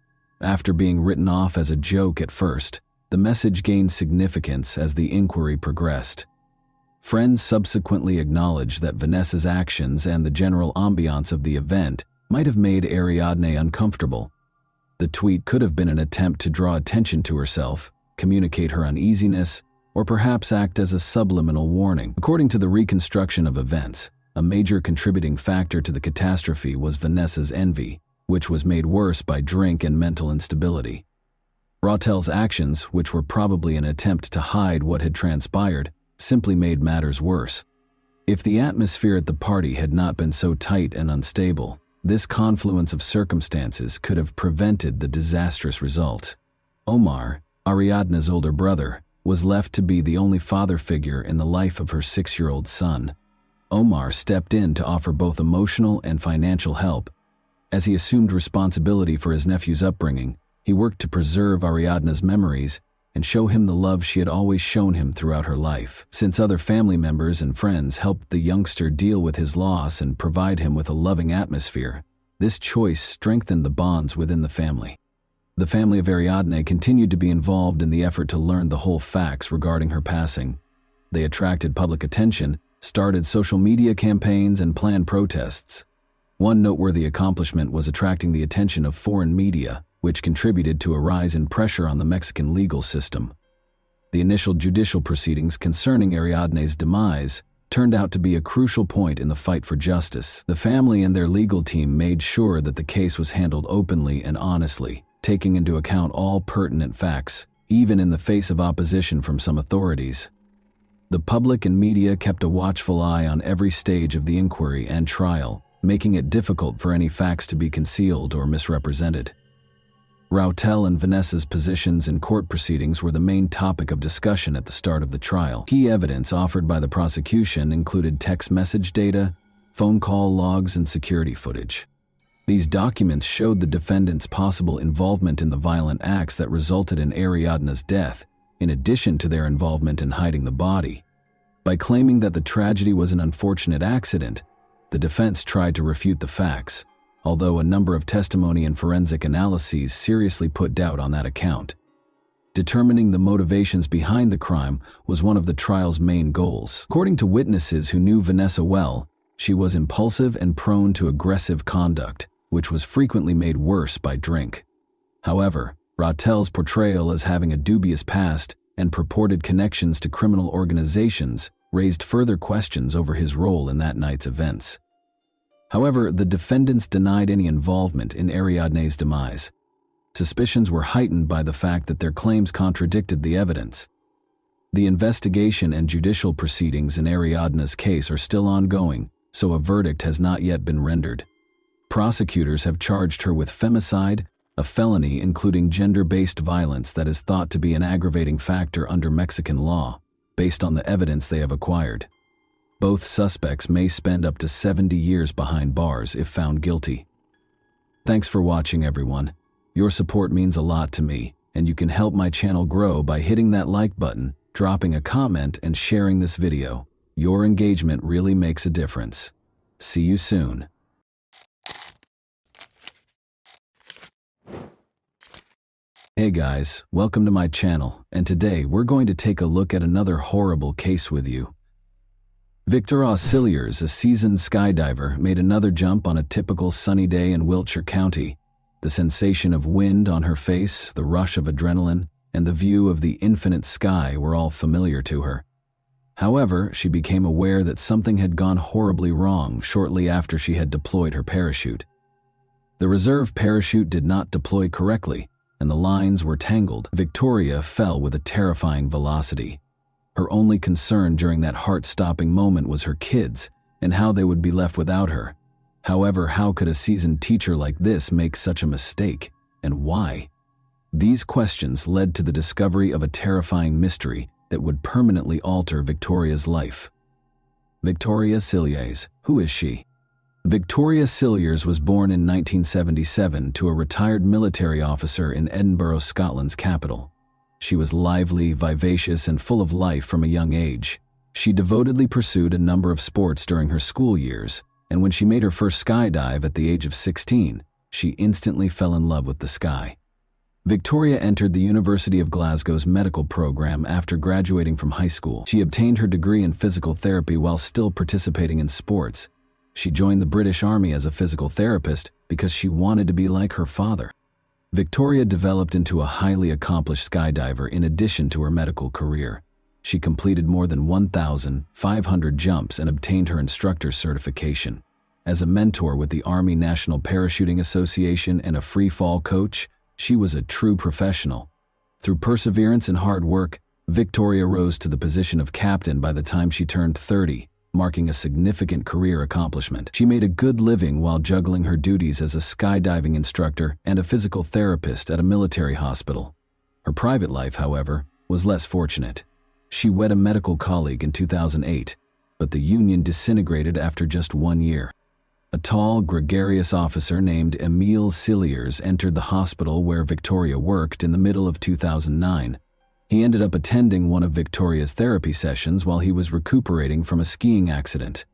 After being written off as a joke at first, the message gained significance as the inquiry progressed. Friends subsequently acknowledged that Vanessa's actions and the general ambiance of the event might have made Ariadne uncomfortable. The tweet could have been an attempt to draw attention to herself, communicate her uneasiness, or perhaps act as a subliminal warning. According to the reconstruction of events, a major contributing factor to the catastrophe was Vanessa's envy, which was made worse by drink and mental instability. Rautel's actions, which were probably an attempt to hide what had transpired, simply made matters worse. If the atmosphere at the party had not been so tight and unstable, this confluence of circumstances could have prevented the disastrous result. Omar, Ariadne's older brother, was left to be the only father figure in the life of her 6-year-old son. Omar stepped in to offer both emotional and financial help. As he assumed responsibility for his nephew's upbringing, he worked to preserve Ariadne's memories and show him the love she had always shown him throughout her life. Since other family members and friends helped the youngster deal with his loss and provide him with a loving atmosphere, this choice strengthened the bonds within the family. The family of Ariadne continued to be involved in the effort to learn the whole facts regarding her passing. They attracted public attention, started social media campaigns, and planned protests. One noteworthy accomplishment was attracting the attention of foreign media, which contributed to a rise in pressure on the Mexican legal system. The initial judicial proceedings concerning Ariadne's demise turned out to be a crucial point in the fight for justice. The family and their legal team made sure that the case was handled openly and honestly, taking into account all pertinent facts, even in the face of opposition from some authorities. The public and media kept a watchful eye on every stage of the inquiry and trial, making it difficult for any facts to be concealed or misrepresented. Rautel and Vanessa's positions in court proceedings were the main topic of discussion at the start of the trial. Key evidence offered by the prosecution included text message data, phone call logs, and security footage. These documents showed the defendants' possible involvement in the violent acts that resulted in Ariadne's death, in addition to their involvement in hiding the body. By claiming that the tragedy was an unfortunate accident, the defense tried to refute the facts, although a number of testimony and forensic analyses seriously put doubt on that account. Determining the motivations behind the crime was one of the trial's main goals. According to witnesses who knew Vanessa well, she was impulsive and prone to aggressive conduct, which was frequently made worse by drink. However, Rautel's portrayal as having a dubious past and purported connections to criminal organizations raised further questions over his role in that night's events. However, the defendants denied any involvement in Ariadne's demise. Suspicions were heightened by the fact that their claims contradicted the evidence. The investigation and judicial proceedings in Ariadne's case are still ongoing, so a verdict has not yet been rendered. Prosecutors have charged her with femicide, a felony including gender-based violence that is thought to be an aggravating factor under Mexican law, based on the evidence they have acquired. Both suspects may spend up to 70 years behind bars if found guilty. Thanks for watching, everyone. Your support means a lot to me, and you can help my channel grow by hitting that like button, dropping a comment, and sharing this video. Your engagement really makes a difference. See you soon. Hey guys, welcome to my channel, and today we're going to take a look at another horrible case with you. Victor Auxiliers, a seasoned skydiver, made another jump on a typical sunny day in Wiltshire County. The sensation of wind on her face, the rush of adrenaline, and the view of the infinite sky were all familiar to her. However, she became aware that something had gone horribly wrong shortly after she had deployed her parachute. The reserve parachute did not deploy correctly, and the lines were tangled. Victoria fell with a terrifying velocity. Her only concern during that heart-stopping moment was her kids and how they would be left without her. However, how could a seasoned teacher like this make such a mistake, and why? These questions led to the discovery of a terrifying mystery that would permanently alter Victoria's life. Victoria Cilliers, who is she? Victoria Cilliers was born in 1977 to a retired military officer in Edinburgh, Scotland's capital. She was lively, vivacious, and full of life from a young age. She devotedly pursued a number of sports during her school years, and when she made her first skydive at the age of 16, she instantly fell in love with the sky. Victoria entered the University of Glasgow's medical program after graduating from high school. She obtained her degree in physical therapy while still participating in sports. She joined the British Army as a physical therapist because she wanted to be like her father. Victoria developed into a highly accomplished skydiver in addition to her medical career. She completed more than 1,500 jumps and obtained her instructor's certification. As a mentor with the Army National Parachuting Association and a free-fall coach, she was a true professional. Through perseverance and hard work, Victoria rose to the position of captain by the time she turned 30, marking a significant career accomplishment. She made a good living while juggling her duties as a skydiving instructor and a physical therapist at a military hospital. Her private life, however, was less fortunate. She wed a medical colleague in 2008, but the union disintegrated after just 1 year. A tall, gregarious officer named Emile Cilliers entered the hospital where Victoria worked in the middle of 2009. He ended up attending one of Victoria's therapy sessions while he was recuperating from a skiing accident.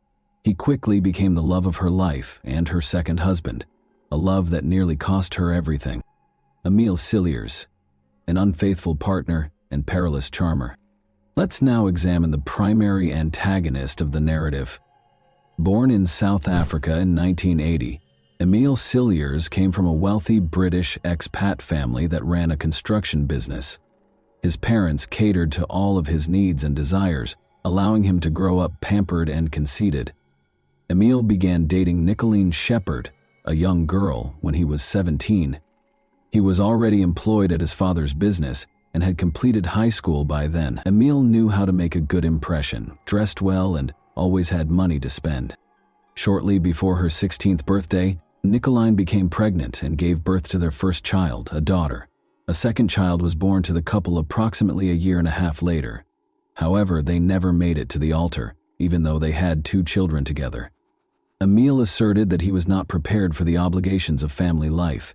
He quickly became the love of her life and her second husband, a love that nearly cost her everything. Emile Cilliers, an unfaithful partner and perilous charmer. Let's now examine the primary antagonist of the narrative. Born in South Africa in 1980, Emile Cilliers came from a wealthy British expat family that ran a construction business. His parents catered to all of his needs and desires, allowing him to grow up pampered and conceited. Emile began dating Nicolene Shepherd, a young girl, when he was 17. He was already employed at his father's business and had completed high school by then. Emile knew how to make a good impression, dressed well, and always had money to spend. Shortly before her 16th birthday, Nicolene became pregnant and gave birth to their first child, a daughter. A second child was born to the couple approximately a year and a half later. However, they never made it to the altar, even though they had 2 children together. Emile asserted that he was not prepared for the obligations of family life.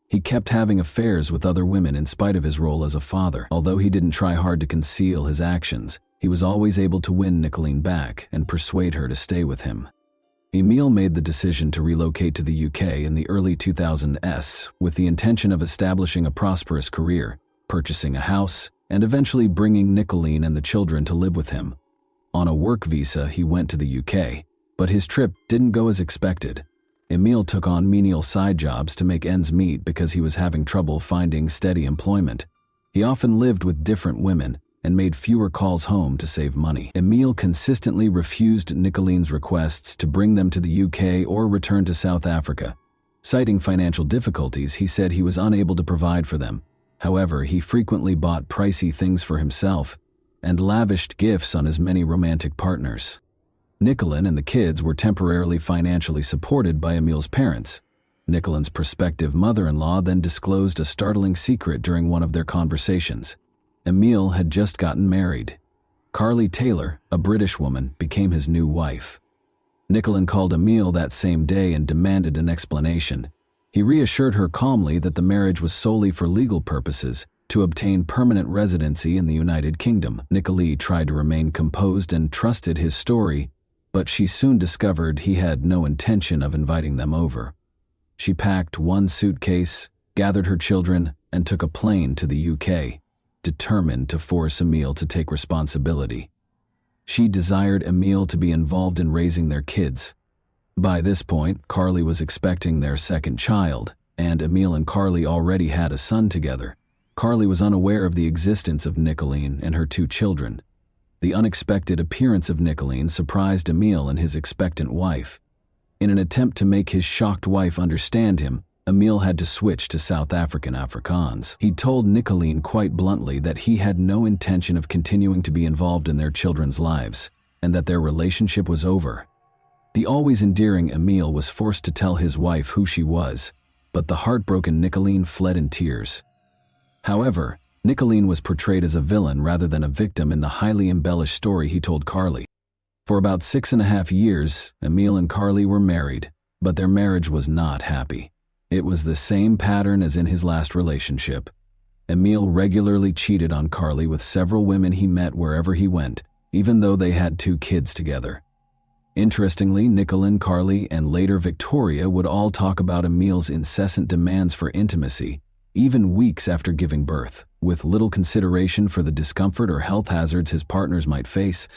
He kept having affairs with other women in spite of his role as a father. Although he didn't try hard to conceal his actions, he was always able to win Nicolene back and persuade her to stay with him. Emile made the decision to relocate to the UK in the early 2000s with the intention of establishing a prosperous career, purchasing a house, and eventually bringing Nicolene and the children to live with him. On a work visa, he went to the UK, but his trip didn't go as expected. Emile took on menial side jobs to make ends meet because he was having trouble finding steady employment. He often lived with different women and made fewer calls home to save money. Emile consistently refused Nicolene's requests to bring them to the UK or return to South Africa. Citing financial difficulties, he said he was unable to provide for them. However, he frequently bought pricey things for himself and lavished gifts on his many romantic partners. Nicolene and the kids were temporarily financially supported by Emile's parents. Nicolene's prospective mother-in-law then disclosed a startling secret during one of their conversations. Emile had just gotten married. Carly Taylor, a British woman, became his new wife. Nicolene called Emile that same day and demanded an explanation. He reassured her calmly that the marriage was solely for legal purposes, to obtain permanent residency in the United Kingdom. Nicolee tried to remain composed and trusted his story, but she soon discovered he had no intention of inviting them over. She packed one suitcase, gathered her children, and took a plane to the UK, determined to force Emile to take responsibility. She desired Emile to be involved in raising their kids. By this point, Carly was expecting their second child, and Emile and Carly already had a son together. Carly was unaware of the existence of Nicoleen and her two children. The unexpected appearance of Nicoleen surprised Emile and his expectant wife. In an attempt to make his shocked wife understand him, Emile had to switch to South African Afrikaans. He told Nicoleen quite bluntly that he had no intention of continuing to be involved in their children's lives, and that their relationship was over. The always endearing Emile was forced to tell his wife who she was, but the heartbroken Nicoleen fled in tears. However, Nicoleen was portrayed as a villain rather than a victim in the highly embellished story he told Carly. For about 6.5 years, Emile and Carly were married, but their marriage was not happy. It was the same pattern as in his last relationship. Emile regularly cheated on Carly with several women he met wherever he went, even though they had 2 kids together. Interestingly, Nicoleen, Carly, and later Victoria would all talk about Emile's incessant demands for intimacy, even weeks after giving birth, with little consideration for the discomfort or health hazards his partners might face.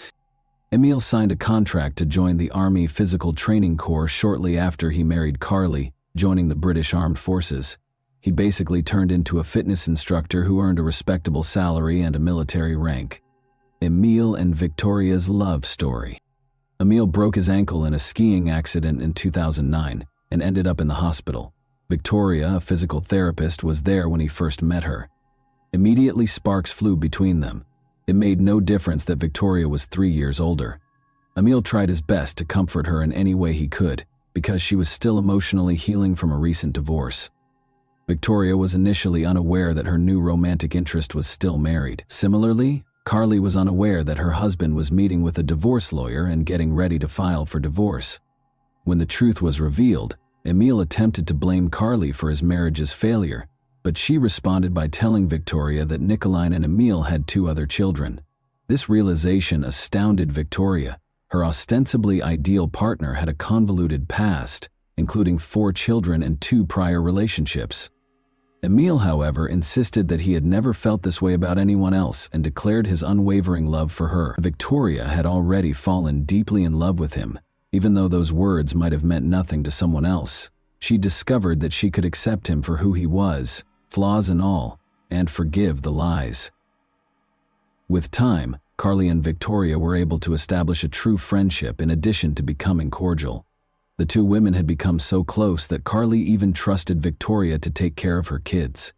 Emile signed a contract to join the Army Physical Training Corps shortly after he married Carly, joining the British Armed Forces. He basically turned into a fitness instructor who earned a respectable salary and a military rank. Emile and Victoria's love story. Emile broke his ankle in a skiing accident in 2009 and ended up in the hospital. Victoria, a physical therapist, was there when he first met her. Immediately sparks flew between them. It made no difference that Victoria was 3 years older. Emile tried his best to comfort her in any way he could, because she was still emotionally healing from a recent divorce. Victoria was initially unaware that her new romantic interest was still married. Similarly, Carly was unaware that her husband was meeting with a divorce lawyer and getting ready to file for divorce. When the truth was revealed, Emile attempted to blame Carly for his marriage's failure, but she responded by telling Victoria that Nicoleen and Emile had 2 other children. This realization astounded Victoria. Her ostensibly ideal partner had a convoluted past, including 4 children and 2 prior relationships. Emile, however, insisted that he had never felt this way about anyone else and declared his unwavering love for her. Victoria had already fallen deeply in love with him. Even though those words might have meant nothing to someone else, she discovered that she could accept him for who he was, flaws and all, and forgive the lies. With time, Carly and Victoria were able to establish a true friendship in addition to becoming cordial. The 2 women had become so close that Carly even trusted Victoria to take care of her kids.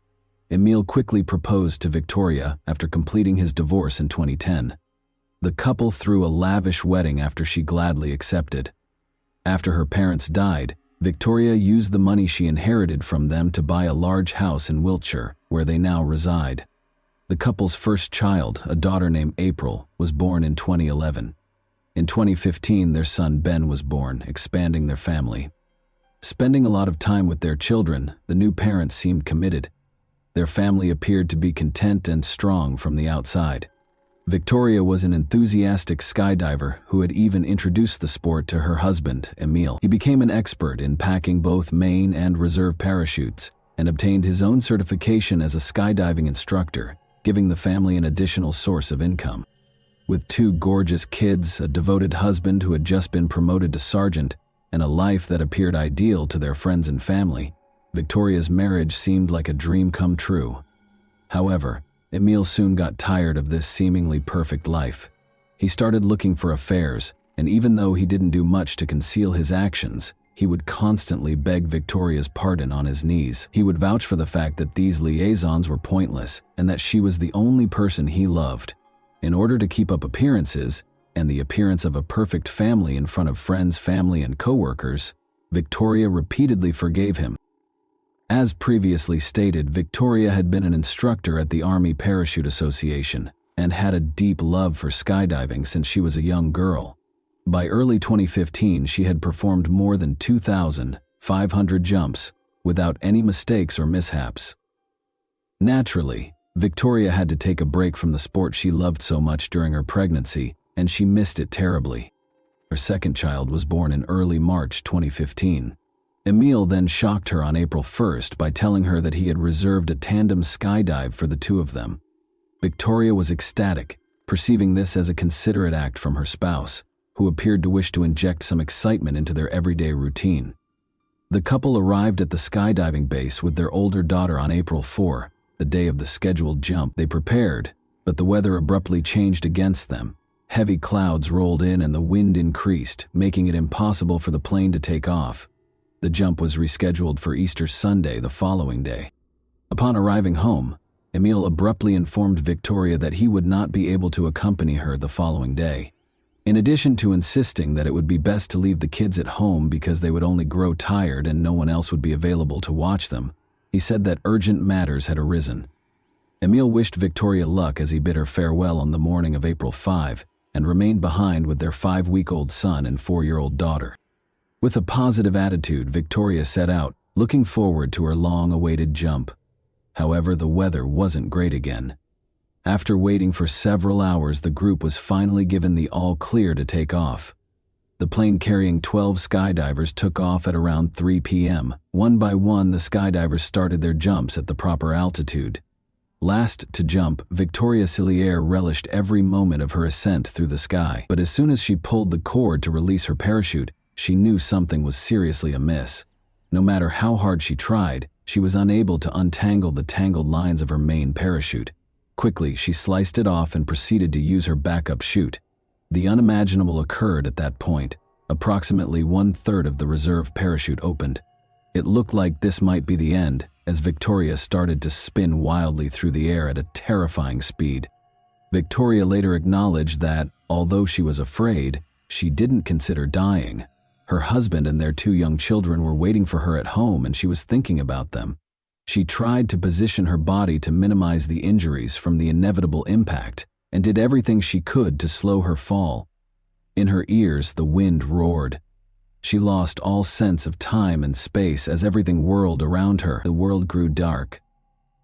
Emile quickly proposed to Victoria after completing his divorce in 2010. The couple threw a lavish wedding after she gladly accepted. After her parents died, Victoria used the money she inherited from them to buy a large house in Wiltshire, where they now reside. The couple's first child, a daughter named April, was born in 2011. In 2015, their son Ben was born, expanding their family. Spending a lot of time with their children, the new parents seemed committed. Their family appeared to be content and strong from the outside. Victoria was an enthusiastic skydiver who had even introduced the sport to her husband, Emile. He became an expert in packing both main and reserve parachutes and obtained his own certification as a skydiving instructor, giving the family an additional source of income. With 2 gorgeous kids, a devoted husband who had just been promoted to sergeant, and a life that appeared ideal to their friends and family, Victoria's marriage seemed like a dream come true. However, Emile soon got tired of this seemingly perfect life. He started looking for affairs, and even though he didn't do much to conceal his actions, he would constantly beg Victoria's pardon on his knees. He would vouch for the fact that these liaisons were pointless and that she was the only person he loved. In order to keep up appearances, and the appearance of a perfect family in front of friends, family, and co-workers, Victoria repeatedly forgave him. As previously stated, Victoria had been an instructor at the Army Parachute Association and had a deep love for skydiving since she was a young girl. By early 2015, she had performed more than 2,500 jumps, without any mistakes or mishaps. Naturally, Victoria had to take a break from the sport she loved so much during her pregnancy, and she missed it terribly. Her second child was born in early March 2015. Emil then shocked her on April 1st by telling her that he had reserved a tandem skydive for the two of them. Victoria was ecstatic, perceiving this as a considerate act from her spouse, who appeared to wish to inject some excitement into their everyday routine. The couple arrived at the skydiving base with their older daughter on April 4, the day of the scheduled jump. They prepared, but the weather abruptly changed against them. Heavy clouds rolled in and the wind increased, making it impossible for the plane to take off. The jump was rescheduled for Easter Sunday the following day. Upon arriving home, Emil abruptly informed Victoria that he would not be able to accompany her the following day. In addition to insisting that it would be best to leave the kids at home because they would only grow tired and no one else would be available to watch them, he said that urgent matters had arisen. Emil wished Victoria luck as he bid her farewell on the morning of April 5 and remained behind with their 5-week-old son and 4-year-old daughter. With a positive attitude, Victoria set out, looking forward to her long-awaited jump. However, the weather wasn't great again. After waiting for several hours, the group was finally given the all-clear to take off. The plane carrying 12 skydivers took off at around 3 p.m. One by one, the skydivers started their jumps at the proper altitude. Last to jump, Victoria Cillier relished every moment of her ascent through the sky, but as soon as she pulled the cord to release her parachute, she knew something was seriously amiss. No matter how hard she tried, she was unable to untangle the tangled lines of her main parachute. Quickly, she sliced it off and proceeded to use her backup chute. The unimaginable occurred at that point. Approximately 1/3 of the reserve parachute opened. It looked like this might be the end, as Victoria started to spin wildly through the air at a terrifying speed. Victoria later acknowledged that, although she was afraid, she didn't consider dying. Her husband and their 2 young children were waiting for her at home and she was thinking about them. She tried to position her body to minimize the injuries from the inevitable impact and did everything she could to slow her fall. In her ears, the wind roared. She lost all sense of time and space as everything whirled around her. The world grew dark.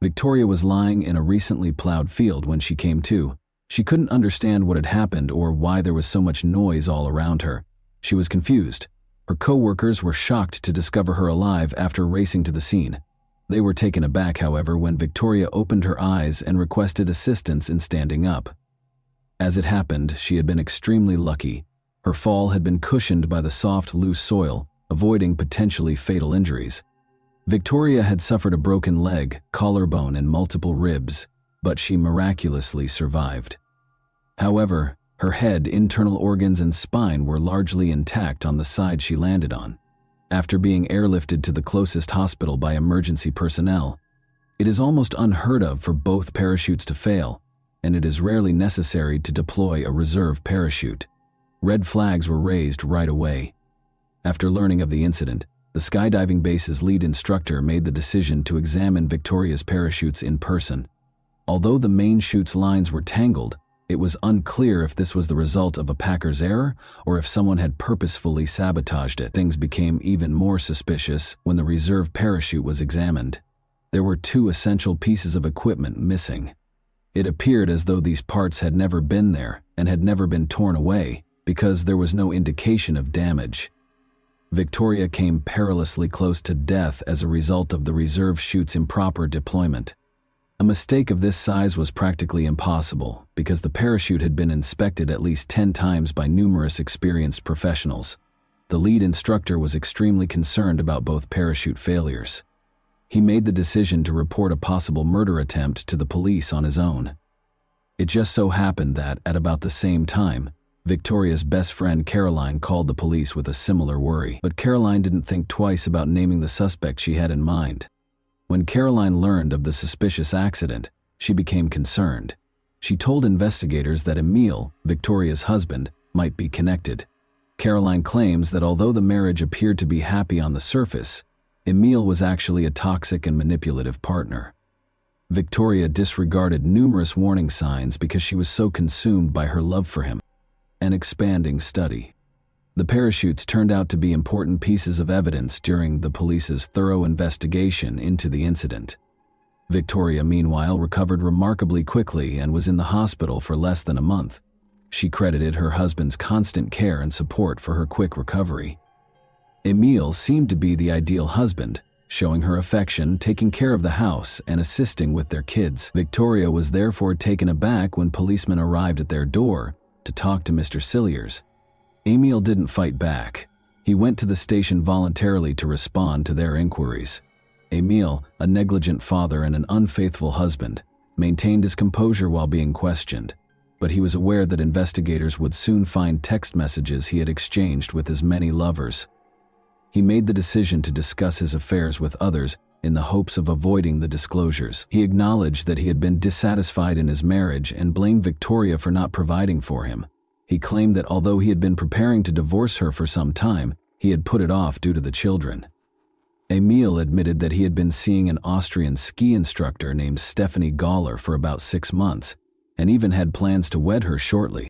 Victoria was lying in a recently plowed field when she came to. She couldn't understand what had happened or why there was so much noise all around her. She was confused. Her co-workers were shocked to discover her alive after racing to the scene. They were taken aback, however, when Victoria opened her eyes and requested assistance in standing up. As it happened, she had been extremely lucky. Her fall had been cushioned by the soft, loose soil, avoiding potentially fatal injuries. Victoria had suffered a broken leg, collarbone, and multiple ribs, but she miraculously survived. However, her head, internal organs, and spine were largely intact on the side she landed on. After being airlifted to the closest hospital by emergency personnel, it is almost unheard of for both parachutes to fail, and it is rarely necessary to deploy a reserve parachute. Red flags were raised right away. After learning of the incident, the skydiving base's lead instructor made the decision to examine Victoria's parachutes in person. Although the main chute's lines were tangled, it was unclear if this was the result of a packer's error or if someone had purposefully sabotaged it. Things became even more suspicious when the reserve parachute was examined. There were 2 essential pieces of equipment missing. It appeared as though these parts had never been there and had never been torn away because there was no indication of damage. Victoria came perilously close to death as a result of the reserve chute's improper deployment. A mistake of this size was practically impossible because the parachute had been inspected at least 10 times by numerous experienced professionals. The lead instructor was extremely concerned about both parachute failures. He made the decision to report a possible murder attempt to the police on his own. It just so happened that, at about the same time, Victoria's best friend Caroline called the police with a similar worry. But Caroline didn't think twice about naming the suspect she had in mind. When Caroline learned of the suspicious accident, she became concerned. She told investigators that Emil, Victoria's husband, might be connected. Caroline claims that although the marriage appeared to be happy on the surface, Emil was actually a toxic and manipulative partner. Victoria disregarded numerous warning signs because she was so consumed by her love for him. An expanding study. The parachutes turned out to be important pieces of evidence during the police's thorough investigation into the incident. Victoria, meanwhile, recovered remarkably quickly and was in the hospital for less than a month. She credited her husband's constant care and support for her quick recovery. Emile seemed to be the ideal husband, showing her affection, taking care of the house, and assisting with their kids. Victoria was therefore taken aback when policemen arrived at their door to talk to Mr. Cilliers. Emile didn't fight back. He went to the station voluntarily to respond to their inquiries. Emile, a negligent father and an unfaithful husband, maintained his composure while being questioned, but he was aware that investigators would soon find text messages he had exchanged with his many lovers. He made the decision to discuss his affairs with others in the hopes of avoiding the disclosures. He acknowledged that he had been dissatisfied in his marriage and blamed Victoria for not providing for him. He claimed that although he had been preparing to divorce her for some time, he had put it off due to the children. Emile admitted that he had been seeing an Austrian ski instructor named Stephanie Galler for about 6 months, and even had plans to wed her shortly.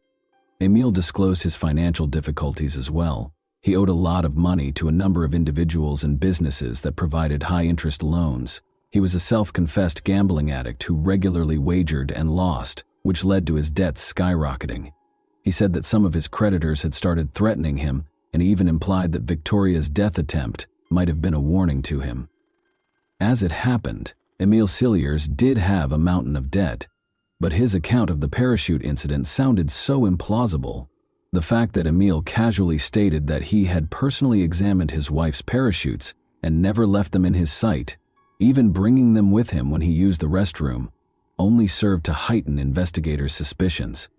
Emile disclosed his financial difficulties as well. He owed a lot of money to a number of individuals and businesses that provided high-interest loans. He was a self-confessed gambling addict who regularly wagered and lost, which led to his debts skyrocketing. He said that some of his creditors had started threatening him, and he even implied that Victoria's death attempt might have been a warning to him. As it happened, Emile Cilliers did have a mountain of debt, but his account of the parachute incident sounded so implausible. The fact that Emile casually stated that he had personally examined his wife's parachutes and never left them in his sight, even bringing them with him when he used the restroom, only served to heighten investigators' suspicions.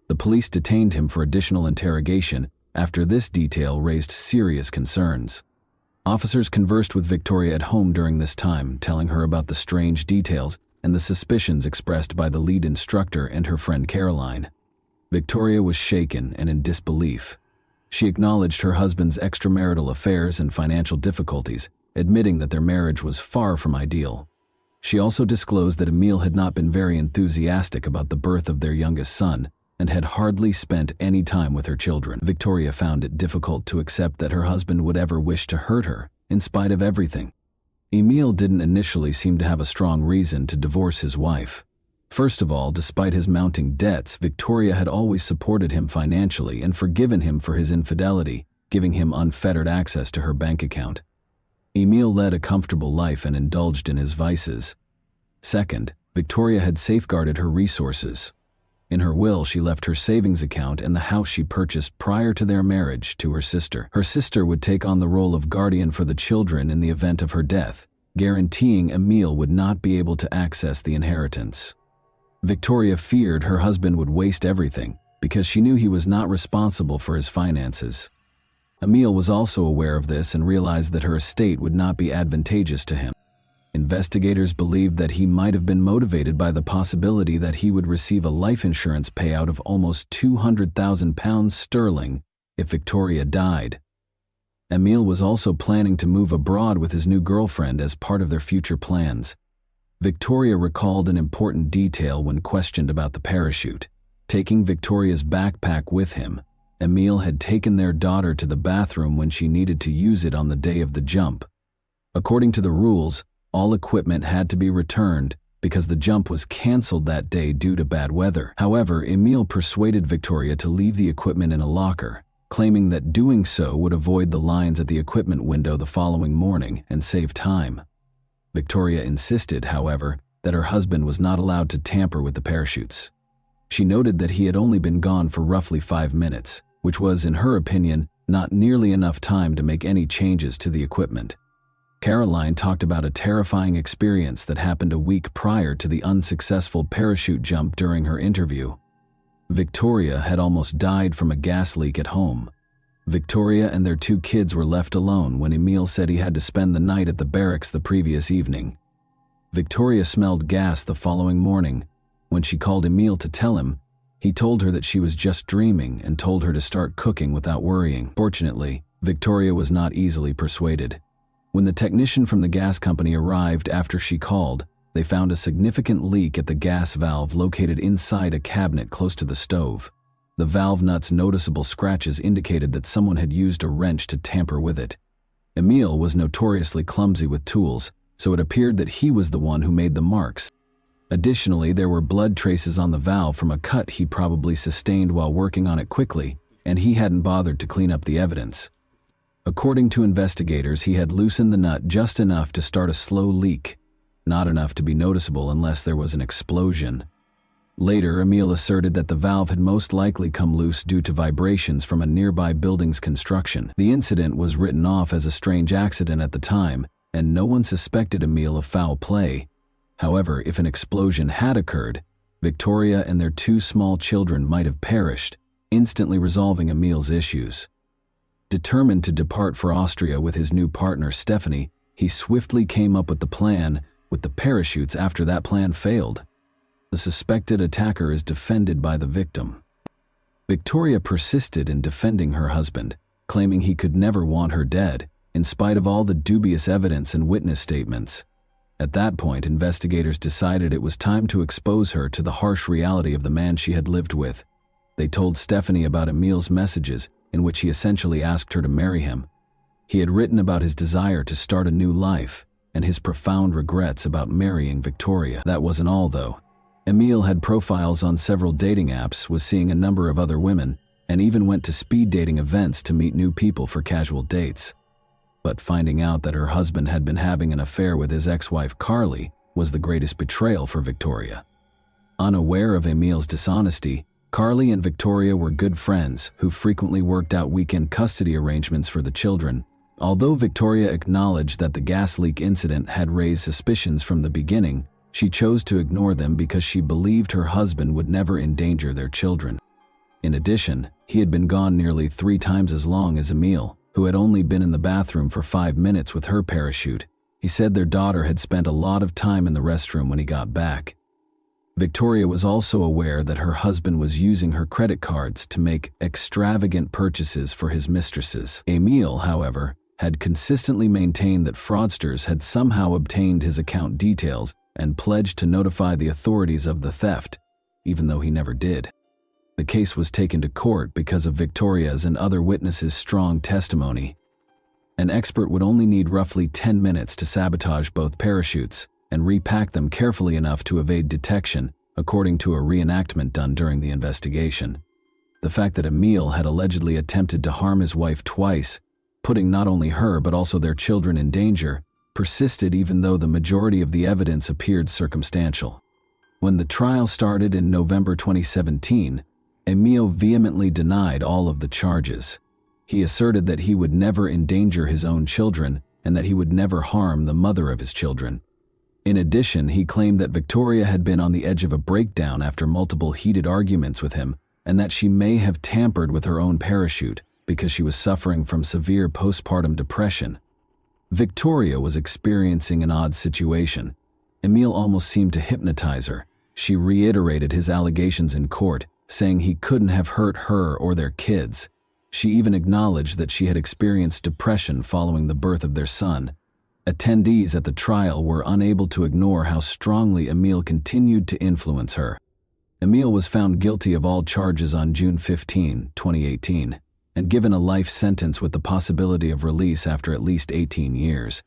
The police detained him for additional interrogation after this detail raised serious concerns. Officers conversed with Victoria at home during this time, telling her about the strange details and the suspicions expressed by the lead instructor and her friend Caroline. Victoria was shaken and in disbelief. She acknowledged her husband's extramarital affairs and financial difficulties, admitting that their marriage was far from ideal. She also disclosed that Emile had not been very enthusiastic about the birth of their youngest son and had hardly spent any time with her children. Victoria found it difficult to accept that her husband would ever wish to hurt her, in spite of everything. Emile didn't initially seem to have a strong reason to divorce his wife. First of all, despite his mounting debts, Victoria had always supported him financially and forgiven him for his infidelity, giving him unfettered access to her bank account. Emile led a comfortable life and indulged in his vices. Second, Victoria had safeguarded her resources. In her will, she left her savings account and the house she purchased prior to their marriage to her sister. Her sister would take on the role of guardian for the children in the event of her death, guaranteeing Emile would not be able to access the inheritance. Victoria feared her husband would waste everything because she knew he was not responsible for his finances. Emile was also aware of this and realized that her estate would not be advantageous to him. Investigators believed that he might have been motivated by the possibility that he would receive a life insurance payout of almost £200,000 if Victoria died. Emile was also planning to move abroad with his new girlfriend as part of their future plans. Victoria recalled an important detail when questioned about the parachute. Taking Victoria's backpack with him, Emile had taken their daughter to the bathroom when she needed to use it on the day of the jump. According to the rules, all equipment had to be returned because the jump was canceled that day due to bad weather. However, Emile persuaded Victoria to leave the equipment in a locker, claiming that doing so would avoid the lines at the equipment window the following morning and save time. Victoria insisted, however, that her husband was not allowed to tamper with the parachutes. She noted that he had only been gone for roughly 5 minutes, which was, in her opinion, not nearly enough time to make any changes to the equipment. Caroline talked about a terrifying experience that happened a week prior to the unsuccessful parachute jump during her interview. Victoria had almost died from a gas leak at home. Victoria and their 2 kids were left alone when Emile said he had to spend the night at the barracks the previous evening. Victoria smelled gas the following morning. When she called Emile to tell him, he told her that she was just dreaming and told her to start cooking without worrying. Fortunately, Victoria was not easily persuaded. When the technician from the gas company arrived after she called, they found a significant leak at the gas valve located inside a cabinet close to the stove. The valve nut's noticeable scratches indicated that someone had used a wrench to tamper with it. Emil was notoriously clumsy with tools, so it appeared that he was the one who made the marks. Additionally, there were blood traces on the valve from a cut he probably sustained while working on it quickly, and he hadn't bothered to clean up the evidence. According to investigators, he had loosened the nut just enough to start a slow leak, not enough to be noticeable unless there was an explosion. Later, Emil asserted that the valve had most likely come loose due to vibrations from a nearby building's construction. The incident was written off as a strange accident at the time, and no one suspected Emil of foul play. However, if an explosion had occurred, Victoria and their 2 small children might have perished, instantly resolving Emil's issues. Determined to depart for Austria with his new partner Stephanie, he swiftly came up with the plan with the parachutes after that plan failed. The suspected attacker is defended by the victim. Victoria persisted in defending her husband, claiming he could never want her dead, in spite of all the dubious evidence and witness statements. At that point, investigators decided it was time to expose her to the harsh reality of the man she had lived with. They told Stephanie about Emil's messages, in which he essentially asked her to marry him. He had written about his desire to start a new life, and his profound regrets about marrying Victoria. That wasn't all, though. Emil had profiles on several dating apps, was seeing a number of other women, and even went to speed dating events to meet new people for casual dates. But finding out that her husband had been having an affair with his ex-wife Carly was the greatest betrayal for Victoria. Unaware of Emil's dishonesty, Carly and Victoria were good friends who frequently worked out weekend custody arrangements for the children. Although Victoria acknowledged that the gas leak incident had raised suspicions from the beginning, she chose to ignore them because she believed her husband would never endanger their children. In addition, he had been gone nearly 3 times as long as Emil, who had only been in the bathroom for 5 minutes with her parachute. He said their daughter had spent a lot of time in the restroom when he got back. Victoria was also aware that her husband was using her credit cards to make extravagant purchases for his mistresses. Emil, however, had consistently maintained that fraudsters had somehow obtained his account details and pledged to notify the authorities of the theft, even though he never did. The case was taken to court because of Victoria's and other witnesses' strong testimony. An expert would only need roughly 10 minutes to sabotage both parachutes and repack them carefully enough to evade detection, according to a reenactment done during the investigation. The fact that Emil had allegedly attempted to harm his wife twice, putting not only her but also their children in danger, persisted even though the majority of the evidence appeared circumstantial. When the trial started in November 2017, Emil vehemently denied all of the charges. He asserted that he would never endanger his own children and that he would never harm the mother of his children. In addition, he claimed that Victoria had been on the edge of a breakdown after multiple heated arguments with him and that she may have tampered with her own parachute because she was suffering from severe postpartum depression. Victoria was experiencing an odd situation. Emil almost seemed to hypnotize her. She reiterated his allegations in court, saying he couldn't have hurt her or their kids. She even acknowledged that she had experienced depression following the birth of their son. Attendees at the trial were unable to ignore how strongly Emil continued to influence her. Emil was found guilty of all charges on June 15, 2018, and given a life sentence with the possibility of release after at least 18 years.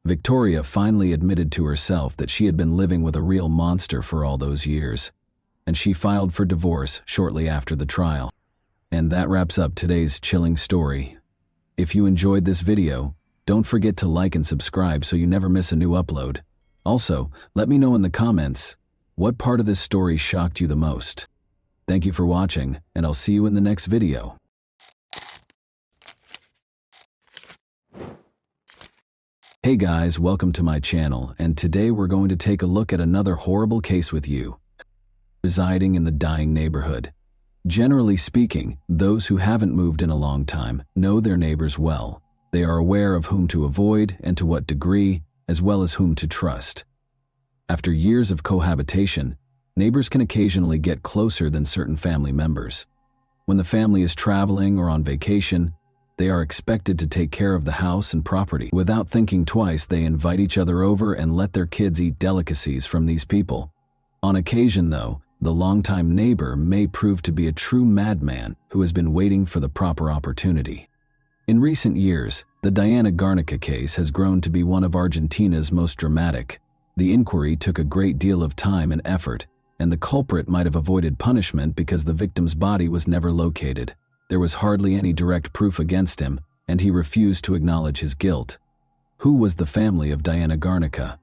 Victoria finally admitted to herself that she had been living with a real monster for all those years, and she filed for divorce shortly after the trial. And that wraps up today's chilling story. If you enjoyed this video, don't forget to like and subscribe so you never miss a new upload. Also, let me know in the comments, what part of this story shocked you the most? Thank you for watching, and I'll see you in the next video. Hey guys, welcome to my channel, and today we're going to take a look at another horrible case with you. Residing in the dying neighborhood. Generally speaking, those who haven't moved in a long time know their neighbors well. They are aware of whom to avoid and to what degree, as well as whom to trust. After years of cohabitation, neighbors can occasionally get closer than certain family members. When the family is traveling or on vacation, they are expected to take care of the house and property. Without thinking twice, they invite each other over and let their kids eat delicacies from these people. On occasion, though, the longtime neighbor may prove to be a true madman who has been waiting for the proper opportunity. In recent years, the Diana Garnica case has grown to be one of Argentina's most dramatic. The inquiry took a great deal of time and effort, and the culprit might have avoided punishment because the victim's body was never located. There was hardly any direct proof against him, and he refused to acknowledge his guilt. Who was the family of Diana Garnica?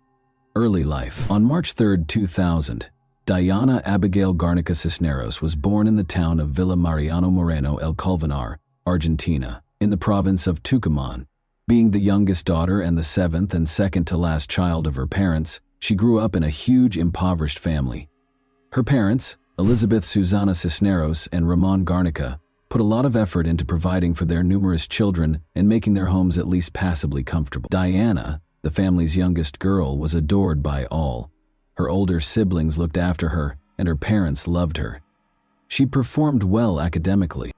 Early life. On March 3, 2000, Diana Abigail Garnica Cisneros was born in the town of Villa Mariano Moreno El Colmenar, Argentina, in the province of Tucumán. Being the youngest daughter and the seventh and second to last child of her parents, she grew up in a huge impoverished family. Her parents, Elizabeth Susana Cisneros and Ramon Garnica, put a lot of effort into providing for their numerous children and making their homes at least passably comfortable. Diana, the family's youngest girl, was adored by all. Her older siblings looked after her, and her parents loved her. She performed well academically,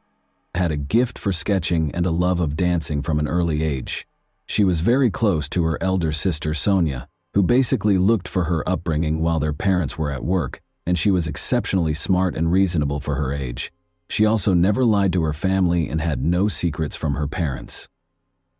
had a gift for sketching and a love of dancing from an early age. She was very close to her elder sister Sonia, who basically looked for her upbringing while their parents were at work, and she was exceptionally smart and reasonable for her age. She also never lied to her family and had no secrets from her parents.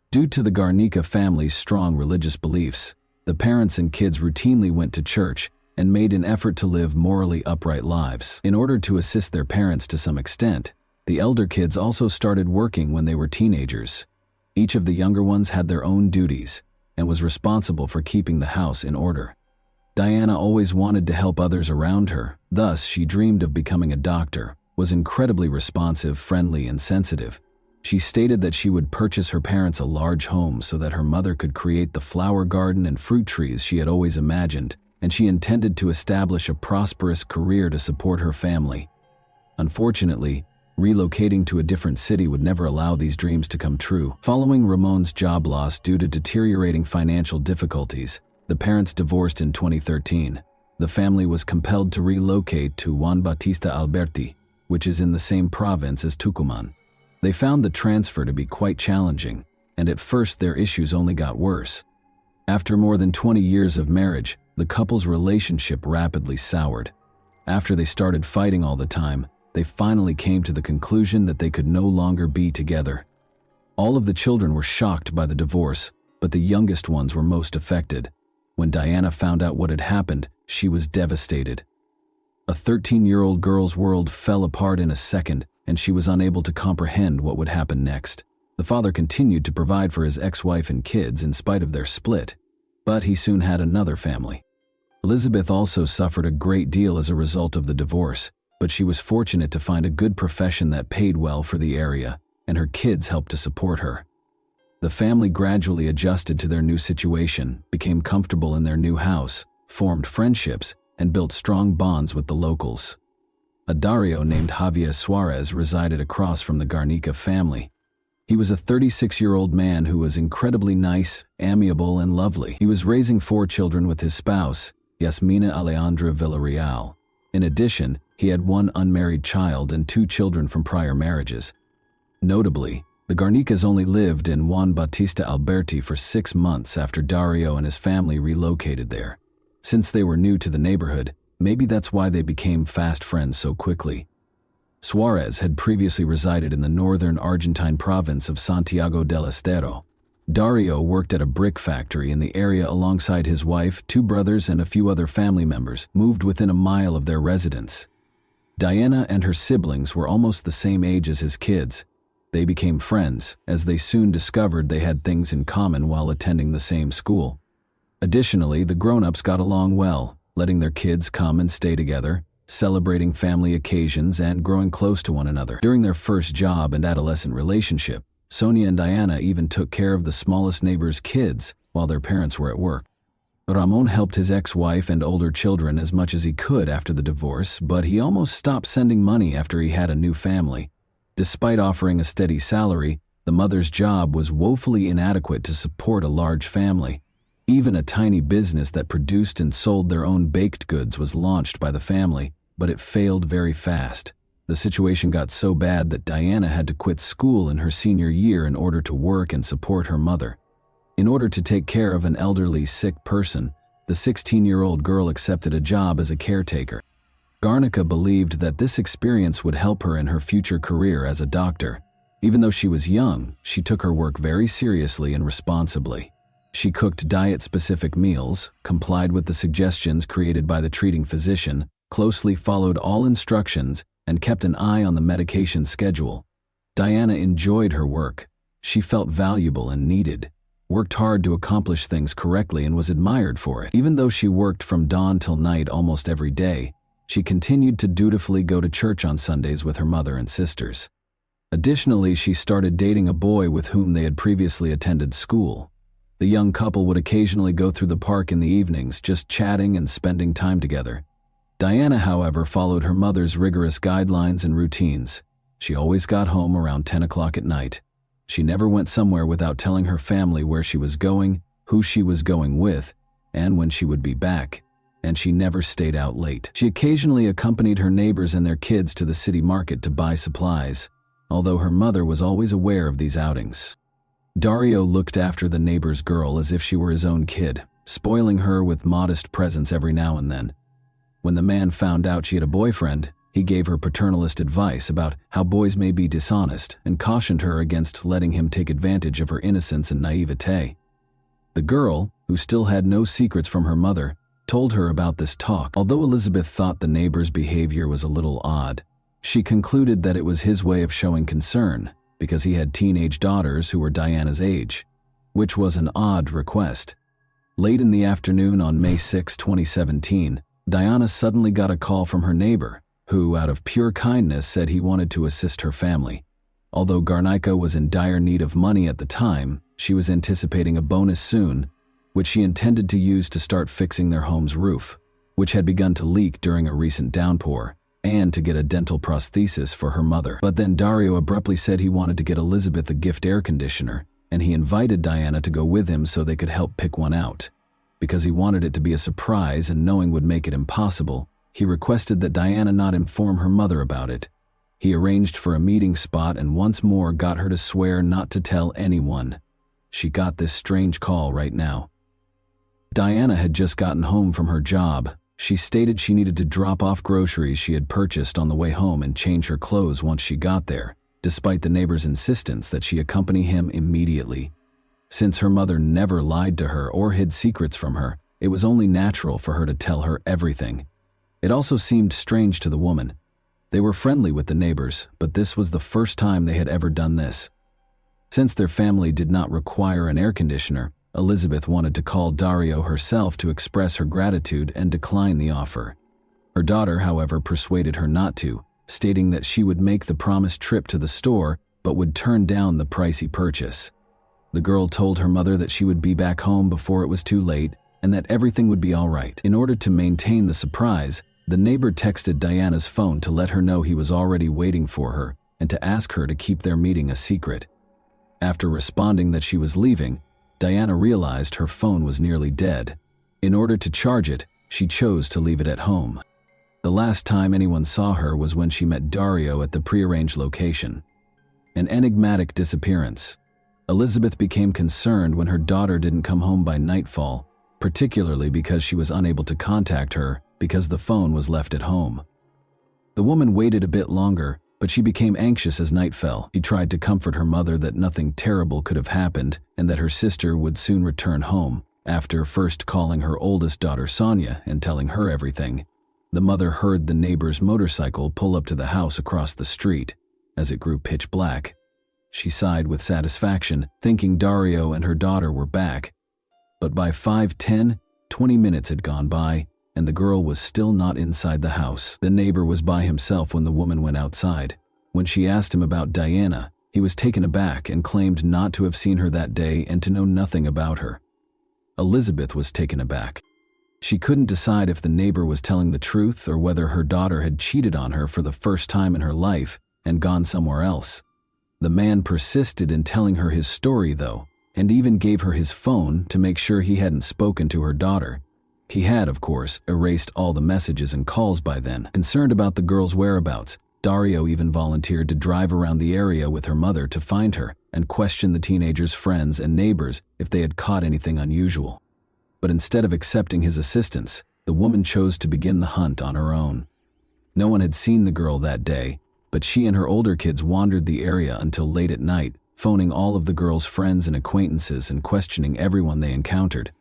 Due to the Garnica family's strong religious beliefs, the parents and kids routinely went to church and made an effort to live morally upright lives. In order to assist their parents to some extent, the elder kids also started working when they were teenagers. Each of the younger ones had their own duties and was responsible for keeping the house in order. Diana always wanted to help others around her, thus she dreamed of becoming a doctor, was incredibly responsive, friendly, and sensitive. She stated that she would purchase her parents a large home so that her mother could create the flower garden and fruit trees she had always imagined, and she intended to establish a prosperous career to support her family. Unfortunately, relocating to a different city would never allow these dreams to come true. Following Ramon's job loss due to deteriorating financial difficulties, the parents divorced in 2013. The family was compelled to relocate to Juan Bautista Alberti, which is in the same province as Tucumán. They found the transfer to be quite challenging, and at first their issues only got worse. After more than 20 years of marriage, the couple's relationship rapidly soured. After they started fighting all the time, they finally came to the conclusion that they could no longer be together. All of the children were shocked by the divorce, but the youngest ones were most affected. When Diana found out what had happened, she was devastated. A 13-year-old girl's world fell apart in a second, and she was unable to comprehend what would happen next. The father continued to provide for his ex-wife and kids in spite of their split, but he soon had another family. Elizabeth also suffered a great deal as a result of the divorce, but she was fortunate to find a good profession that paid well for the area, and her kids helped to support her. The family gradually adjusted to their new situation, became comfortable in their new house, formed friendships, and built strong bonds with the locals. A Dario named Javier Suarez resided across from the Garnica family. He was a 36-year-old man who was incredibly nice, amiable, and lovely. He was raising 4 children with his spouse, Yasmina Alejandra Villarreal. In addition, he had 1 unmarried child and 2 children from prior marriages. Notably, the Garnicas only lived in Juan Bautista Alberti for 6 months after Dario and his family relocated there. Since they were new to the neighborhood, maybe that's why they became fast friends so quickly. Suarez had previously resided in the northern Argentine province of Santiago del Estero. Dario worked at a brick factory in the area alongside his wife, 2 brothers, and a few other family members, moved within a mile of their residence. Diana and her siblings were almost the same age as his kids. They became friends, as they soon discovered they had things in common while attending the same school. Additionally, the grown-ups got along well, letting their kids come and stay together, celebrating family occasions and growing close to one another. During their first job and adolescent relationship, Sonia and Diana even took care of the smallest neighbor's kids while their parents were at work. Ramon helped his ex-wife and older children as much as he could after the divorce, but he almost stopped sending money after he had a new family. Despite offering a steady salary, the mother's job was woefully inadequate to support a large family. Even a tiny business that produced and sold their own baked goods was launched by the family, but it failed very fast. The situation got so bad that Diana had to quit school in her senior year in order to work and support her mother. In order to take care of an elderly, sick person, the 16-year-old girl accepted a job as a caretaker. Garnica believed that this experience would help her in her future career as a doctor. Even though she was young, she took her work very seriously and responsibly. She cooked diet-specific meals, complied with the suggestions created by the treating physician, closely followed all instructions, and kept an eye on the medication schedule. Diana enjoyed her work. She felt valuable and needed, worked hard to accomplish things correctly, and was admired for it. Even though she worked from dawn till night almost every day, she continued to dutifully go to church on Sundays with her mother and sisters. Additionally, she started dating a boy with whom they had previously attended school. The young couple would occasionally go through the park in the evenings, just chatting and spending time together. Diana, however, followed her mother's rigorous guidelines and routines. She always got home around 10 o'clock at night. She never went somewhere without telling her family where she was going, who she was going with, and when she would be back. And she never stayed out late. She occasionally accompanied her neighbors and their kids to the city market to buy supplies, although her mother was always aware of these outings. Dario looked after the neighbor's girl as if she were his own kid, spoiling her with modest presents every now and then. When the man found out she had a boyfriend, he gave her paternalist advice about how boys may be dishonest and cautioned her against letting him take advantage of her innocence and naivete. The girl, who still had no secrets from her mother, told her about this talk. Although Elizabeth thought the neighbor's behavior was a little odd, she concluded that it was his way of showing concern because he had teenage daughters who were Diana's age, which was an odd request. Late in the afternoon on May 6, 2017, Diana suddenly got a call from her neighbor, who, out of pure kindness, said he wanted to assist her family. Although Garnica was in dire need of money at the time, she was anticipating a bonus soon, which she intended to use to start fixing their home's roof, which had begun to leak during a recent downpour, and to get a dental prosthesis for her mother. But then Dario abruptly said he wanted to get Elizabeth a gift air conditioner, and he invited Diana to go with him so they could help pick one out. Because he wanted it to be a surprise and knowing would make it impossible, he requested that Diana not inform her mother about it. He arranged for a meeting spot and once more got her to swear not to tell anyone. She got this strange call right now. Diana had just gotten home from her job. She stated she needed to drop off groceries she had purchased on the way home and change her clothes once she got there, despite the neighbor's insistence that she accompany him immediately. Since her mother never lied to her or hid secrets from her, it was only natural for her to tell her everything. It also seemed strange to the woman. They were friendly with the neighbors, but this was the first time they had ever done this. Since their family did not require an air conditioner, Elizabeth wanted to call Dario herself to express her gratitude and decline the offer. Her daughter, however, persuaded her not to, stating that she would make the promised trip to the store but would turn down the pricey purchase. The girl told her mother that she would be back home before it was too late and that everything would be all right. In order to maintain the surprise, the neighbor texted Diana's phone to let her know he was already waiting for her and to ask her to keep their meeting a secret. After responding that she was leaving, Diana realized her phone was nearly dead. In order to charge it, she chose to leave it at home. The last time anyone saw her was when she met Dario at the prearranged location. An enigmatic disappearance. Elizabeth became concerned when her daughter didn't come home by nightfall, particularly because she was unable to contact her because the phone was left at home. The woman waited a bit longer, but she became anxious as night fell. She tried to comfort her mother that nothing terrible could have happened and that her sister would soon return home. After first calling her oldest daughter Sonia and telling her everything, the mother heard the neighbor's motorcycle pull up to the house across the street. As it grew pitch black, she sighed with satisfaction, thinking Dario and her daughter were back. But by 5:10, 20 minutes had gone by, and the girl was still not inside the house. The neighbor was by himself when the woman went outside. When she asked him about Diana, he was taken aback and claimed not to have seen her that day and to know nothing about her. Elizabeth was taken aback. She couldn't decide if the neighbor was telling the truth or whether her daughter had cheated on her for the first time in her life and gone somewhere else. The man persisted in telling her his story, though, and even gave her his phone to make sure he hadn't spoken to her daughter. He had, of course, erased all the messages and calls by then. Concerned about the girl's whereabouts, Dario even volunteered to drive around the area with her mother to find her and question the teenager's friends and neighbors if they had caught anything unusual. But instead of accepting his assistance, the woman chose to begin the hunt on her own. No one had seen the girl that day, but she and her older kids wandered the area until late at night, phoning all of the girl's friends and acquaintances and questioning everyone they encountered.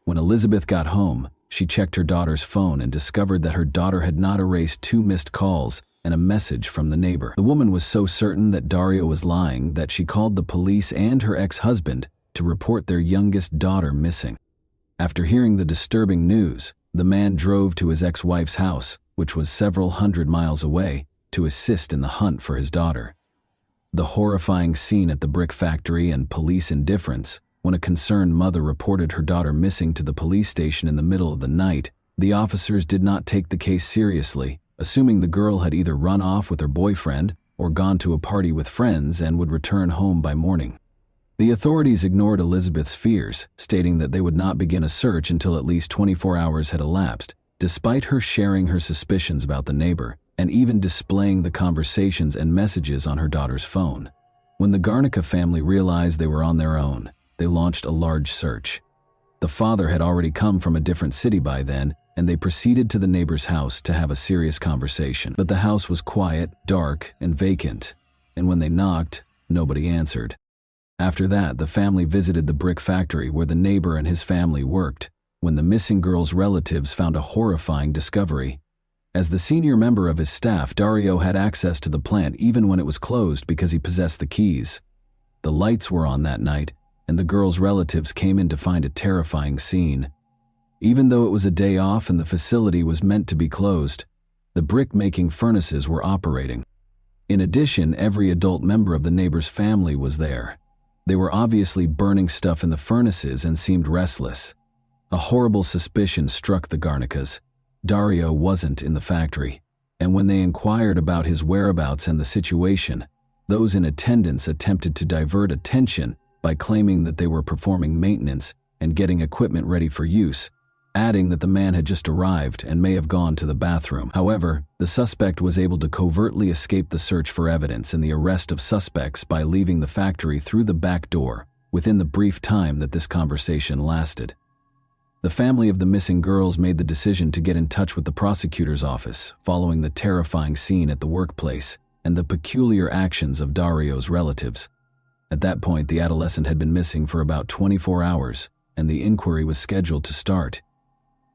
When Elizabeth got home, she checked her daughter's phone and discovered that her daughter had not erased 2 missed calls and a message from the neighbor. The woman was so certain that Dario was lying that she called the police and her ex-husband to report their youngest daughter missing. After hearing the disturbing news, the man drove to his ex-wife's house, which was several hundred miles away, to assist in the hunt for his daughter. The horrifying scene at the brick factory and police indifference, when a concerned mother reported her daughter missing to the police station in the middle of the night, the officers did not take the case seriously, assuming the girl had either run off with her boyfriend or gone to a party with friends and would return home by morning. The authorities ignored Elizabeth's fears, stating that they would not begin a search until at least 24 hours had elapsed, despite her sharing her suspicions about the neighbor and even displaying the conversations and messages on her daughter's phone. When the Garnica family realized they were on their own, they launched a large search. The father had already come from a different city by then, and they proceeded to the neighbor's house to have a serious conversation. But the house was quiet, dark, and vacant, and when they knocked, nobody answered. After that, the family visited the brick factory where the neighbor and his family worked, when the missing girl's relatives found a horrifying discovery. As the senior member of his staff, Dario had access to the plant even when it was closed because he possessed the keys. The lights were on that night, and the girl's relatives came in to find a terrifying scene. Even though it was a day off and the facility was meant to be closed, the brick-making furnaces were operating. In addition, every adult member of the neighbor's family was there. They were obviously burning stuff in the furnaces and seemed restless. A horrible suspicion struck the Garnicas. Dario wasn't in the factory, and when they inquired about his whereabouts and the situation, those in attendance attempted to divert attention by claiming that they were performing maintenance and getting equipment ready for use, adding that the man had just arrived and may have gone to the bathroom. However, the suspect was able to covertly escape the search for evidence and the arrest of suspects by leaving the factory through the back door within the brief time that this conversation lasted. The family of the missing girls made the decision to get in touch with the prosecutor's office following the terrifying scene at the workplace and the peculiar actions of Dario's relatives. At that point, the adolescent had been missing for about 24 hours, and the inquiry was scheduled to start.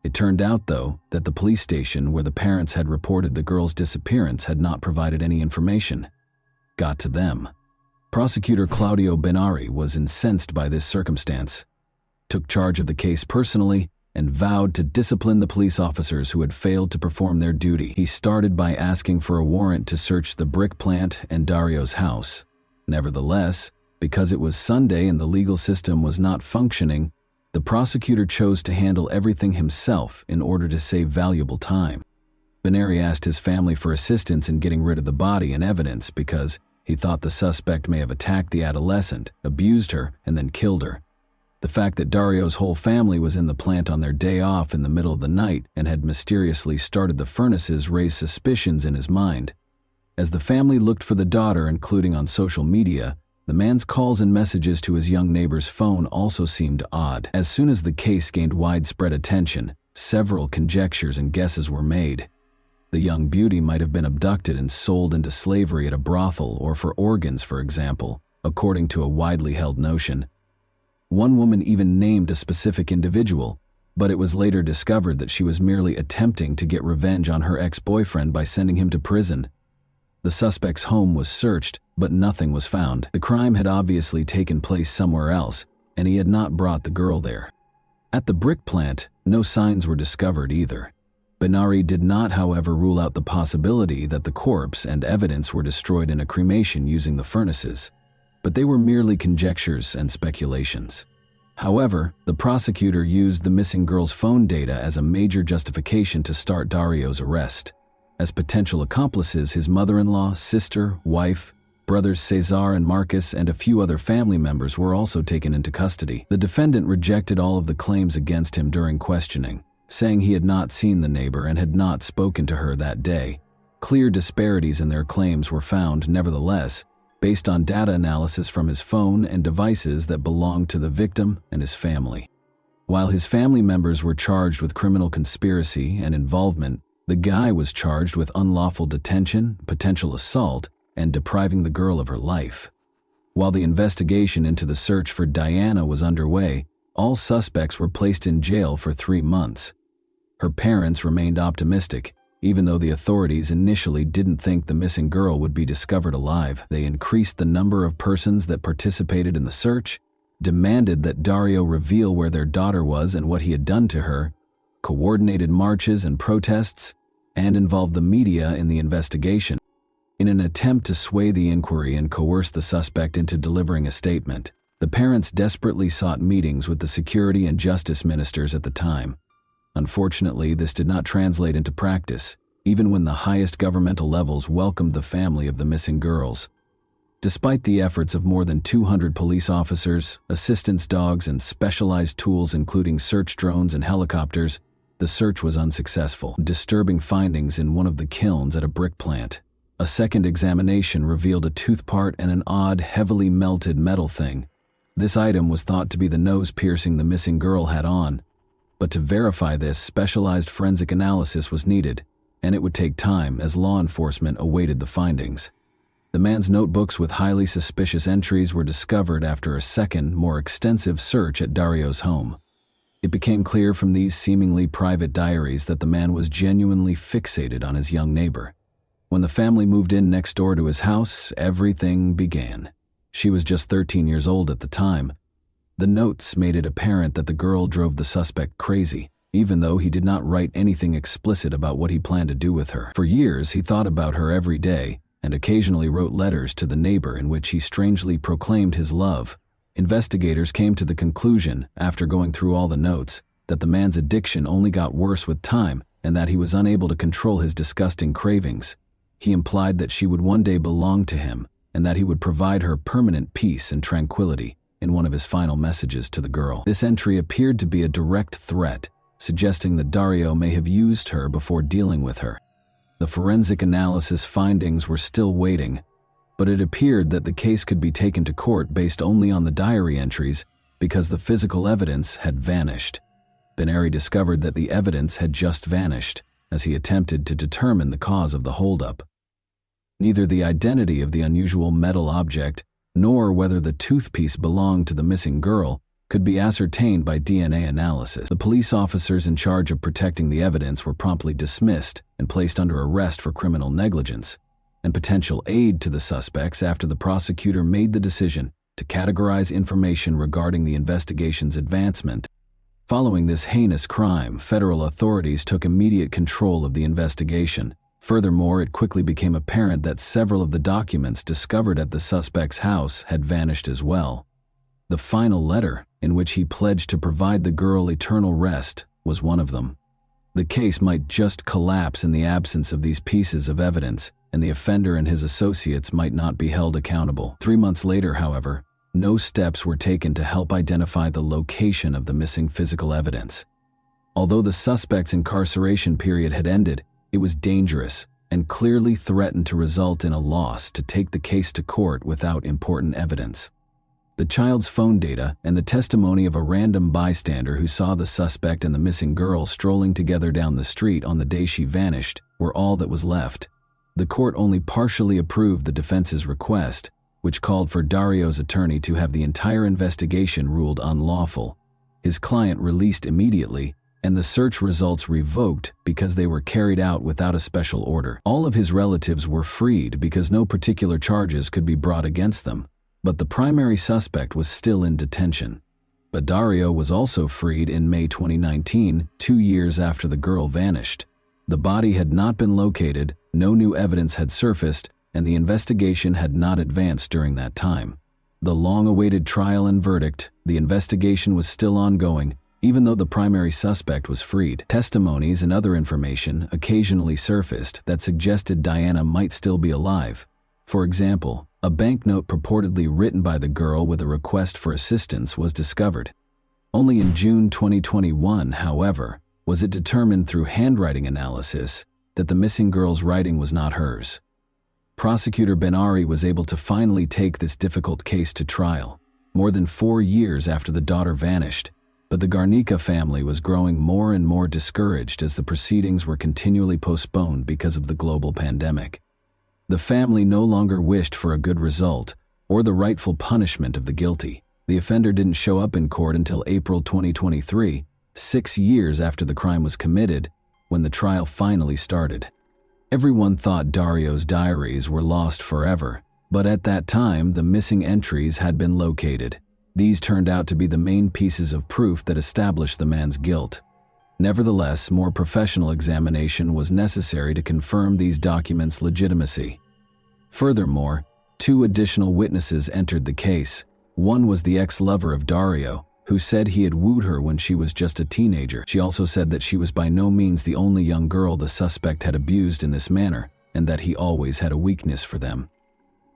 It turned out, though, that the police station where the parents had reported the girl's disappearance had not provided any information. Got to them. Prosecutor Claudio Benari was incensed by this circumstance, took charge of the case personally, and vowed to discipline the police officers who had failed to perform their duty. He started by asking for a warrant to search the brick plant and Dario's house. Nevertheless, because it was Sunday and the legal system was not functioning, the prosecutor chose to handle everything himself in order to save valuable time. Benari asked his family for assistance in getting rid of the body and evidence because he thought the suspect may have attacked the adolescent, abused her, and then killed her. The fact that Dario's whole family was in the plant on their day off in the middle of the night and had mysteriously started the furnaces raised suspicions in his mind. As the family looked for the daughter, including on social media, the man's calls and messages to his young neighbor's phone also seemed odd. As soon as the case gained widespread attention, several conjectures and guesses were made. The young beauty might have been abducted and sold into slavery at a brothel or for organs, for example, according to a widely held notion. One woman even named a specific individual, but it was later discovered that she was merely attempting to get revenge on her ex-boyfriend by sending him to prison. The suspect's home was searched, but nothing was found. The crime had obviously taken place somewhere else, and he had not brought the girl there. At the brick plant, no signs were discovered either. Benari did not, however, rule out the possibility that the corpse and evidence were destroyed in a cremation using the furnaces, but they were merely conjectures and speculations. However, the prosecutor used the missing girl's phone data as a major justification to start Dario's arrest. As potential accomplices, his mother-in-law, sister, wife, brothers Cesar and Marcus, and a few other family members were also taken into custody. The defendant rejected all of the claims against him during questioning, saying he had not seen the neighbor and had not spoken to her that day. Clear disparities in their claims were found, nevertheless, based on data analysis from his phone and devices that belonged to the victim and his family. While his family members were charged with criminal conspiracy and involvement, The guy was charged with unlawful detention, potential assault, and depriving the girl of her life. While the investigation into the search for Diana was underway, all suspects were placed in jail for 3 months. Her parents remained optimistic, even though the authorities initially didn't think the missing girl would be discovered alive. They increased the number of persons that participated in the search, demanded that Dario reveal where their daughter was and what he had done to her, coordinated marches and protests, and involved the media in the investigation. In an attempt to sway the inquiry and coerce the suspect into delivering a statement, the parents desperately sought meetings with the security and justice ministers at the time. Unfortunately, this did not translate into practice, even when the highest governmental levels welcomed the family of the missing girls. Despite the efforts of more than 200 police officers, assistance dogs, and specialized tools including search drones and helicopters, the search was unsuccessful. Disturbing findings in one of the kilns at a brick plant. A second examination revealed a tooth part and an odd, heavily melted metal thing. This item was thought to be the nose piercing the missing girl had on, but to verify this, specialized forensic analysis was needed, and it would take time as law enforcement awaited the findings. The man's notebooks with highly suspicious entries were discovered after a second, more extensive search at Dario's home. It became clear from these seemingly private diaries that the man was genuinely fixated on his young neighbor. When the family moved in next door to his house, everything began. She was just 13 years old at the time. The notes made it apparent that the girl drove the suspect crazy, even though he did not write anything explicit about what he planned to do with her. For years, he thought about her every day and occasionally wrote letters to the neighbor in which he strangely proclaimed his love. Investigators came to the conclusion, after going through all the notes, that the man's addiction only got worse with time and that he was unable to control his disgusting cravings. He implied that she would one day belong to him and that he would provide her permanent peace and tranquility in one of his final messages to the girl. This entry appeared to be a direct threat, suggesting that Dario may have used her before dealing with her. The forensic analysis findings were still waiting, but it appeared that the case could be taken to court based only on the diary entries because the physical evidence had vanished. Benari discovered that the evidence had just vanished as he attempted to determine the cause of the holdup. Neither the identity of the unusual metal object nor whether the toothpiece belonged to the missing girl could be ascertained by DNA analysis. The police officers in charge of protecting the evidence were promptly dismissed and placed under arrest for criminal negligence and potential aid to the suspects after the prosecutor made the decision to categorize information regarding the investigation's advancement. Following this heinous crime, federal authorities took immediate control of the investigation. Furthermore, it quickly became apparent that several of the documents discovered at the suspect's house had vanished as well. The final letter, in which he pledged to provide the girl eternal rest, was one of them. The case might just collapse in the absence of these pieces of evidence, and the offender and his associates might not be held accountable. 3 months later, however, no steps were taken to help identify the location of the missing physical evidence. Although the suspect's incarceration period had ended, it was dangerous and clearly threatened to result in a loss to take the case to court without important evidence. The child's phone data and the testimony of a random bystander who saw the suspect and the missing girl strolling together down the street on the day she vanished were all that was left. The court only partially approved the defense's request, which called for Dario's attorney to have the entire investigation ruled unlawful, his client released immediately, and the search results revoked because they were carried out without a special order. All of his relatives were freed because no particular charges could be brought against them, but the primary suspect was still in detention. But Dario was also freed in May 2019, 2 years after the girl vanished. The body had not been located, no new evidence had surfaced, and the investigation had not advanced during that time. The long-awaited trial and verdict, the investigation was still ongoing, even though the primary suspect was freed. Testimonies and other information occasionally surfaced that suggested Diana might still be alive. For example, a banknote purportedly written by the girl with a request for assistance was discovered. Only in June 2021, however, was it determined through handwriting analysis that the missing girl's writing was not hers. Prosecutor Benari was able to finally take this difficult case to trial, more than 4 years after the daughter vanished. But the Garnica family was growing more and more discouraged as the proceedings were continually postponed because of the global pandemic. The family no longer wished for a good result or the rightful punishment of the guilty. The offender didn't show up in court until April 2023, 6 years after the crime was committed, when the trial finally started. Everyone thought Dario's diaries were lost forever, but at that time the missing entries had been located. These turned out to be the main pieces of proof that established the man's guilt. Nevertheless, more professional examination was necessary to confirm these documents' legitimacy. Furthermore, 2 additional witnesses entered the case. One was the ex-lover of Dario, who said he had wooed her when she was just a teenager. She also said that she was by no means the only young girl the suspect had abused in this manner, and that he always had a weakness for them.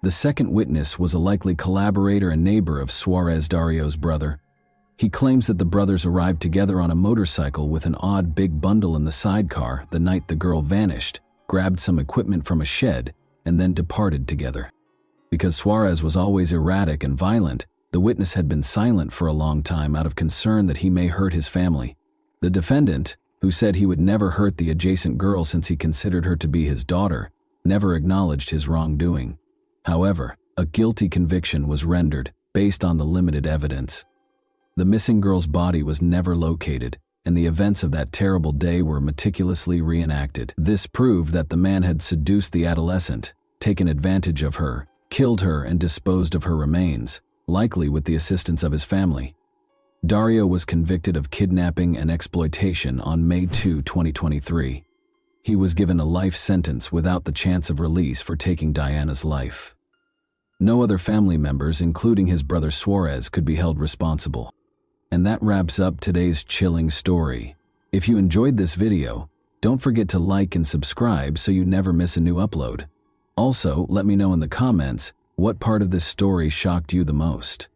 The second witness was a likely collaborator and neighbor of Suarez, Dario's brother. He claims that the brothers arrived together on a motorcycle with an odd big bundle in the sidecar the night the girl vanished, grabbed some equipment from a shed, and then departed together. Because Suarez was always erratic and violent, the witness had been silent for a long time out of concern that he may hurt his family. The defendant, who said he would never hurt the adjacent girl since he considered her to be his daughter, never acknowledged his wrongdoing. However, a guilty conviction was rendered based on the limited evidence. The missing girl's body was never located, and the events of that terrible day were meticulously reenacted. This proved that the man had seduced the adolescent, taken advantage of her, killed her, and disposed of her remains, likely with the assistance of his family. Dario was convicted of kidnapping and exploitation on May 2, 2023. He was given a life sentence without the chance of release for taking Diana's life. No other family members, including his brother Suarez, could be held responsible. And that wraps up today's chilling story. If you enjoyed this video, don't forget to like and subscribe so you never miss a new upload. Also, let me know in the comments what part of this story shocked you the most.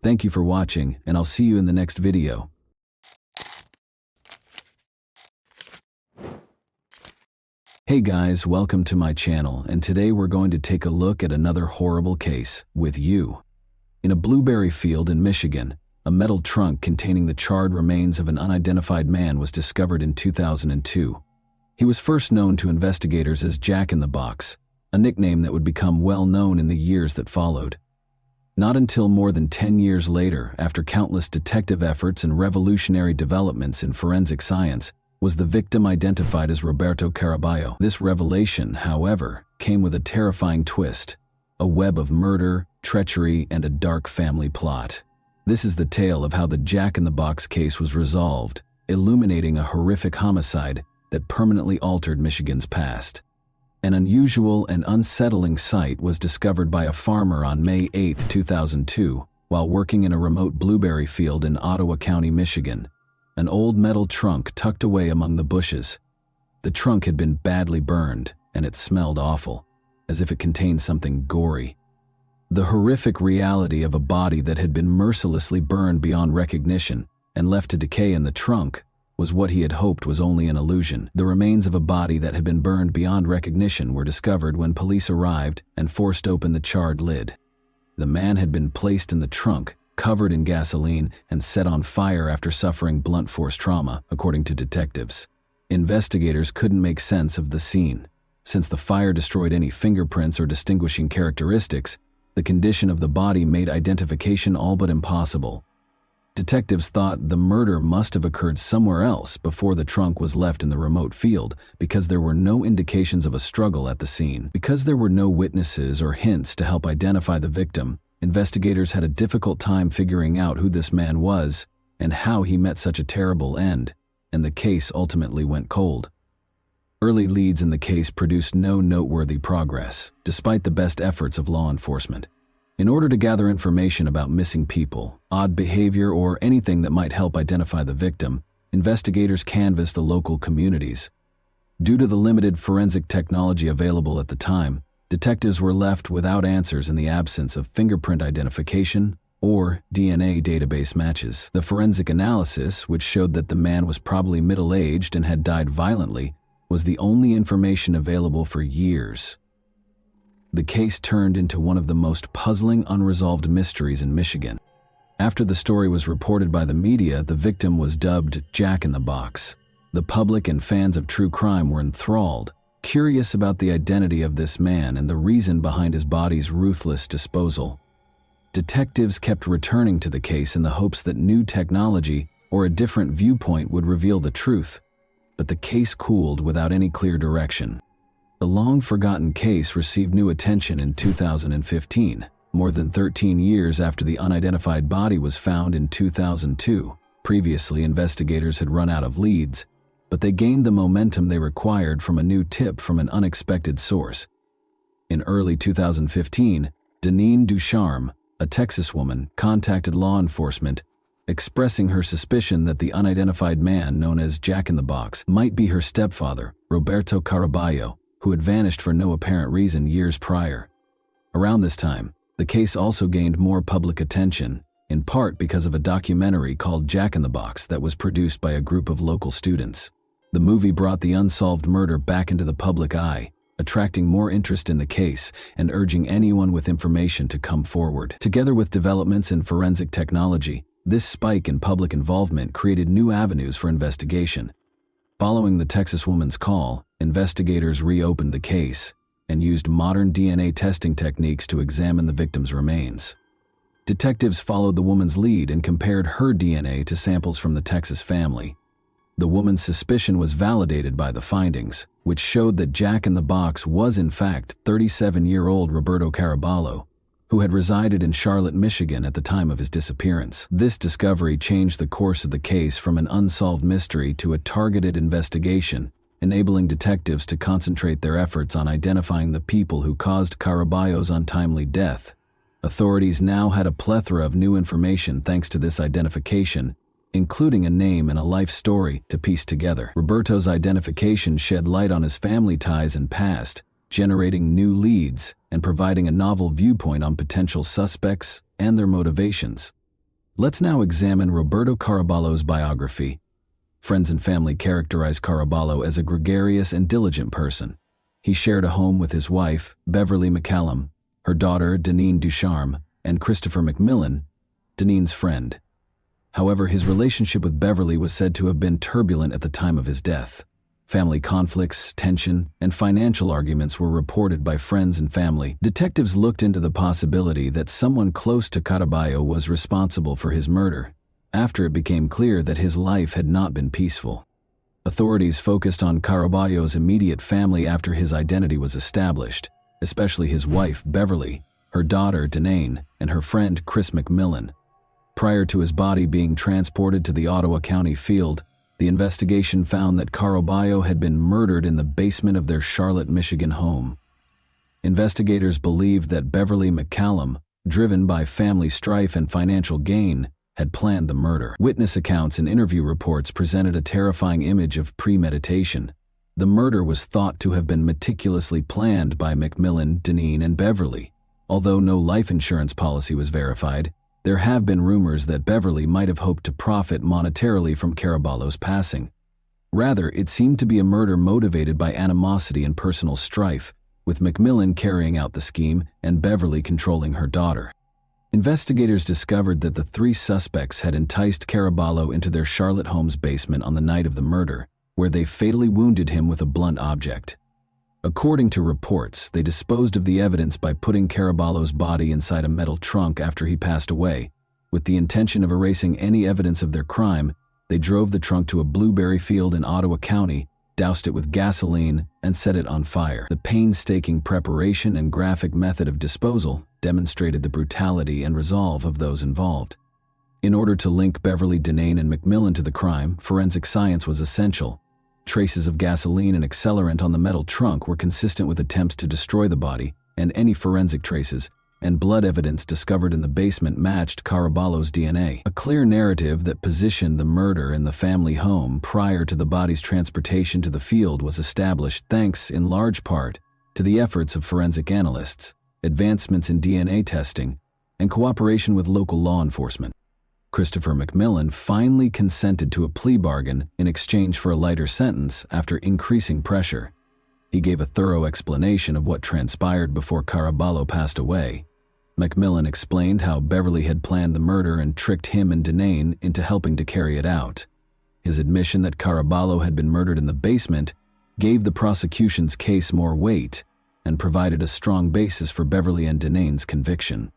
Thank you for watching, and I'll see you in the next video. Hey guys, welcome to my channel, and today we're going to take a look at another horrible case with you. In a blueberry field in Michigan, a metal trunk containing the charred remains of an unidentified man was discovered in 2002. He was first known to investigators as Jack in the Box, a nickname that would become well known in the years that followed. Not until more than 10 years later, after countless detective efforts and revolutionary developments in forensic science, was the victim identified as Roberto Caraballo. This revelation, however, came with a terrifying twist, a web of murder, treachery, and a dark family plot. This is the tale of how the Jack in the Box case was resolved, illuminating a horrific homicide that permanently altered Michigan's past. An unusual and unsettling sight was discovered by a farmer on May 8, 2002, while working in a remote blueberry field in Ottawa County, Michigan. An old metal trunk tucked away among the bushes. The trunk had been badly burned, and it smelled awful, as if it contained something gory. The horrific reality of a body that had been mercilessly burned beyond recognition and left to decay in the trunk was what he had hoped was only an illusion. The remains of a body that had been burned beyond recognition were discovered when police arrived and forced open the charred lid. The man had been placed in the trunk, covered in gasoline, and set on fire after suffering blunt force trauma, according to detectives. Investigators couldn't make sense of the scene. Since the fire destroyed any fingerprints or distinguishing characteristics, the condition of the body made identification all but impossible. Detectives thought the murder must have occurred somewhere else before the trunk was left in the remote field, because there were no indications of a struggle at the scene. Because there were no witnesses or hints to help identify the victim, investigators had a difficult time figuring out who this man was and how he met such a terrible end, and the case ultimately went cold. Early leads in the case produced no noteworthy progress, despite the best efforts of law enforcement. In order to gather information about missing people, odd behavior, or anything that might help identify the victim, investigators canvassed the local communities. Due to the limited forensic technology available at the time, detectives were left without answers in the absence of fingerprint identification or DNA database matches. The forensic analysis, which showed that the man was probably middle-aged and had died violently, was the only information available for years. The case turned into one of the most puzzling unresolved mysteries in Michigan. After the story was reported by the media, the victim was dubbed Jack in the Box. The public and fans of true crime were enthralled, curious about the identity of this man and the reason behind his body's ruthless disposal. Detectives kept returning to the case in the hopes that new technology or a different viewpoint would reveal the truth, but the case cooled without any clear direction. The long-forgotten case received new attention in 2015, more than 13 years after the unidentified body was found in 2002. Previously, investigators had run out of leads, but they gained the momentum they required from a new tip from an unexpected source. In early 2015, Deneen Ducharme, a Texas woman, contacted law enforcement, expressing her suspicion that the unidentified man known as Jack in the Box might be her stepfather, Roberto Caraballo, who had vanished for no apparent reason years prior. Around this time, the case also gained more public attention, in part because of a documentary called Jack in the Box that was produced by a group of local students. The movie brought the unsolved murder back into the public eye, attracting more interest in the case and urging anyone with information to come forward. Together with developments in forensic technology, this spike in public involvement created new avenues for investigation. Following the Texas woman's call, investigators reopened the case and used modern DNA testing techniques to examine the victim's remains. Detectives followed the woman's lead and compared her DNA to samples from the Texas family. The woman's suspicion was validated by the findings, which showed that Jack in the Box was in fact 37-year-old Roberto Caraballo, who had resided in Charlotte, Michigan at the time of his disappearance. This discovery changed the course of the case from an unsolved mystery to a targeted investigation, enabling detectives to concentrate their efforts on identifying the people who caused Caraballo's untimely death. Authorities now had a plethora of new information thanks to this identification, including a name and a life story to piece together. Roberto's identification shed light on his family ties and past, generating new leads and providing a novel viewpoint on potential suspects and their motivations. Let's now examine Roberto Caraballo's biography. Friends and family characterize Caraballo as a gregarious and diligent person. He shared a home with his wife, Beverly McCallum, her daughter, Deneen Ducharme, and Christopher McMillan, Deneen's friend. However, his relationship with Beverly was said to have been turbulent at the time of his death. Family conflicts, tension, and financial arguments were reported by friends and family. Detectives looked into the possibility that someone close to Caraballo was responsible for his murder, after it became clear that his life had not been peaceful. Authorities focused on Caraballo's immediate family after his identity was established, especially his wife, Beverly, her daughter, Deneen, and her friend, Chris McMillan. Prior to his body being transported to the Ottawa County field, the investigation found that Caraballo had been murdered in the basement of their Charlotte, Michigan home. Investigators believed that Beverly McCallum, driven by family strife and financial gain, had planned the murder. Witness accounts and interview reports presented a terrifying image of premeditation. The murder was thought to have been meticulously planned by McMillan, Deneen, and Beverly. Although no life insurance policy was verified, there have been rumors that Beverly might have hoped to profit monetarily from Caraballo's passing. Rather, it seemed to be a murder motivated by animosity and personal strife, with McMillan carrying out the scheme and Beverly controlling her daughter. Investigators discovered that the three suspects had enticed Caraballo into their Charlotte home's basement on the night of the murder, where they fatally wounded him with a blunt object. According to reports, they disposed of the evidence by putting Caraballo's body inside a metal trunk after he passed away. With the intention of erasing any evidence of their crime, they drove the trunk to a blueberry field in Ottawa County, doused it with gasoline, and set it on fire. The painstaking preparation and graphic method of disposal demonstrated the brutality and resolve of those involved. In order to link Beverly, Deneen, and McMillan to the crime, forensic science was essential. Traces of gasoline and accelerant on the metal trunk were consistent with attempts to destroy the body, and any forensic traces and blood evidence discovered in the basement matched Caraballo's DNA. A clear narrative that positioned the murder in the family home prior to the body's transportation to the field was established thanks, in large part, to the efforts of forensic analysts, advancements in DNA testing, and cooperation with local law enforcement. Christopher McMillan finally consented to a plea bargain in exchange for a lighter sentence after increasing pressure. He gave a thorough explanation of what transpired before Caraballo passed away. Macmillan explained how Beverly had planned the murder and tricked him and Denane into helping to carry it out. His admission that Caraballo had been murdered in the basement gave the prosecution's case more weight and provided a strong basis for Beverly and Denane's conviction.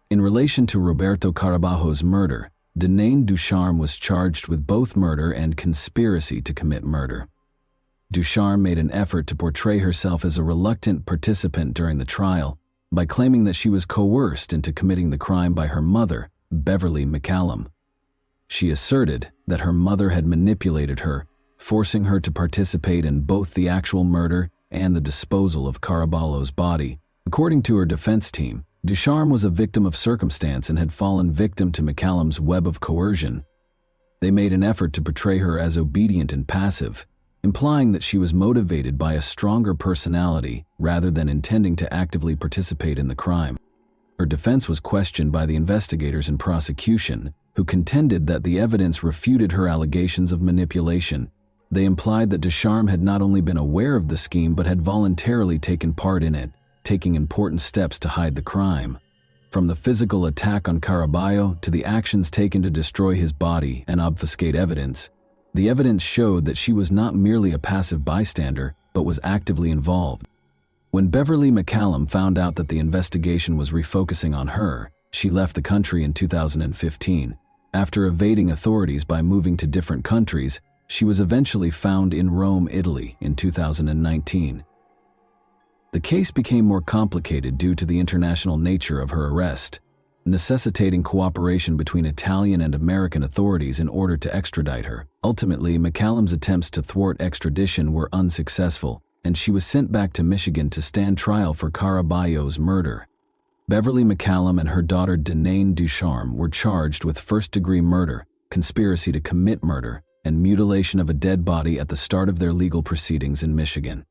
In relation to Roberto Caraballo's murder, Denane Ducharme was charged with both murder and conspiracy to commit murder. Ducharme made an effort to portray herself as a reluctant participant during the trial by claiming that she was coerced into committing the crime by her mother, Beverly McCallum. She asserted that her mother had manipulated her, forcing her to participate in both the actual murder and the disposal of Caraballo's body. According to her defense team, Ducharme was a victim of circumstance and had fallen victim to McCallum's web of coercion. They made an effort to portray her as obedient and passive, implying that she was motivated by a stronger personality rather than intending to actively participate in the crime. Her defense was questioned by the investigators and prosecution, who contended that the evidence refuted her allegations of manipulation. They implied that Ducharme had not only been aware of the scheme but had voluntarily taken part in it, taking important steps to hide the crime. From the physical attack on Caraballo to the actions taken to destroy his body and obfuscate evidence, the evidence showed that she was not merely a passive bystander, but was actively involved. When Beverly McCallum found out that the investigation was refocusing on her, she left the country in 2015. After evading authorities by moving to different countries, she was eventually found in Rome, Italy in 2019. The case became more complicated due to the international nature of her arrest, necessitating cooperation between Italian and American authorities in order to extradite her. Ultimately, McCallum's attempts to thwart extradition were unsuccessful, and she was sent back to Michigan to stand trial for Caraballo's murder. Beverly McCallum and her daughter Denane Ducharme were charged with first-degree murder, conspiracy to commit murder, and mutilation of a dead body at the start of their legal proceedings in Michigan.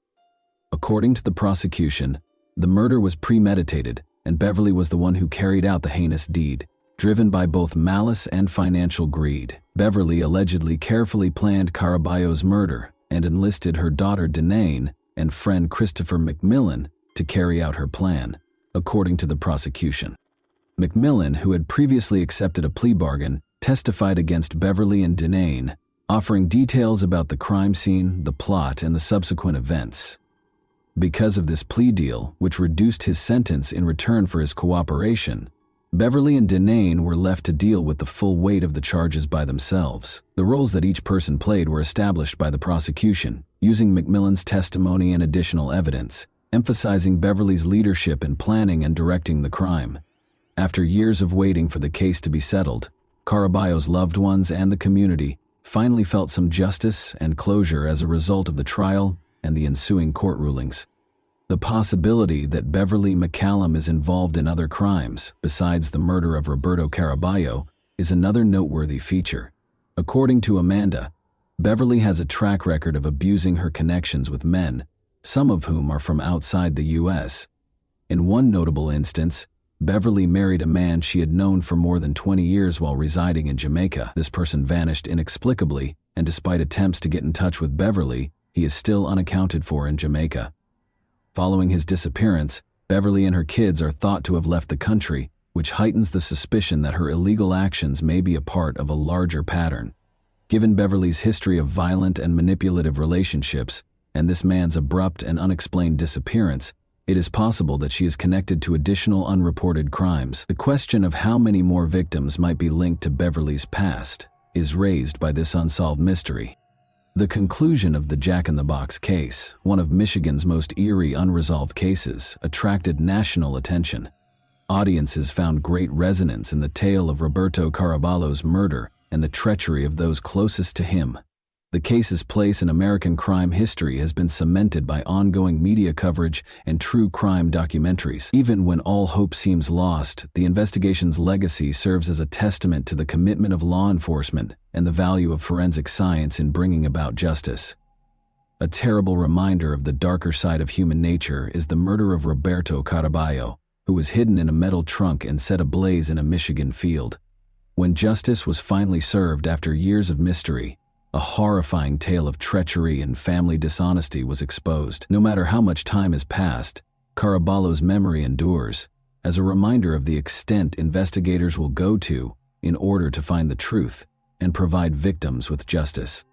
According to the prosecution, the murder was premeditated, and Beverly was the one who carried out the heinous deed, driven by both malice and financial greed. Beverly allegedly carefully planned Caraballo's murder and enlisted her daughter Denane and friend Christopher McMillan to carry out her plan, according to the prosecution. McMillan, who had previously accepted a plea bargain, testified against Beverly and Denane, offering details about the crime scene, the plot, and the subsequent events. Because of this plea deal, which reduced his sentence in return for his cooperation, Beverly and Denane were left to deal with the full weight of the charges by themselves. The roles that each person played were established by the prosecution, using McMillan's testimony and additional evidence, emphasizing Beverly's leadership in planning and directing the crime. After years of waiting for the case to be settled, Caraballo's loved ones and the community finally felt some justice and closure as a result of the trial and the ensuing court rulings. The possibility that Beverly McCallum is involved in other crimes besides the murder of Roberto Caraballo is another noteworthy feature. According to Amanda, Beverly has a track record of abusing her connections with men, some of whom are from outside the U.S. In one notable instance, Beverly married a man she had known for more than 20 years while residing in Jamaica. This person vanished inexplicably, and despite attempts to get in touch with Beverly, he is still unaccounted for in Jamaica. Following his disappearance, Beverly and her kids are thought to have left the country, which heightens the suspicion that her illegal actions may be a part of a larger pattern. Given Beverly's history of violent and manipulative relationships, and this man's abrupt and unexplained disappearance, it is possible that she is connected to additional unreported crimes. The question of how many more victims might be linked to Beverly's past is raised by this unsolved mystery. The conclusion of the Jack-in-the-Box case, one of Michigan's most eerie unresolved cases, attracted national attention. Audiences found great resonance in the tale of Roberto Caraballo's murder and the treachery of those closest to him. The case's place in American crime history has been cemented by ongoing media coverage and true crime documentaries. Even when all hope seems lost, the investigation's legacy serves as a testament to the commitment of law enforcement and the value of forensic science in bringing about justice. A terrible reminder of the darker side of human nature is the murder of Roberto Caraballo, who was hidden in a metal trunk and set ablaze in a Michigan field. When justice was finally served after years of mystery, a horrifying tale of treachery and family dishonesty was exposed. No matter how much time has passed, Caraballo's memory endures, as a reminder of the extent investigators will go to in order to find the truth and provide victims with justice.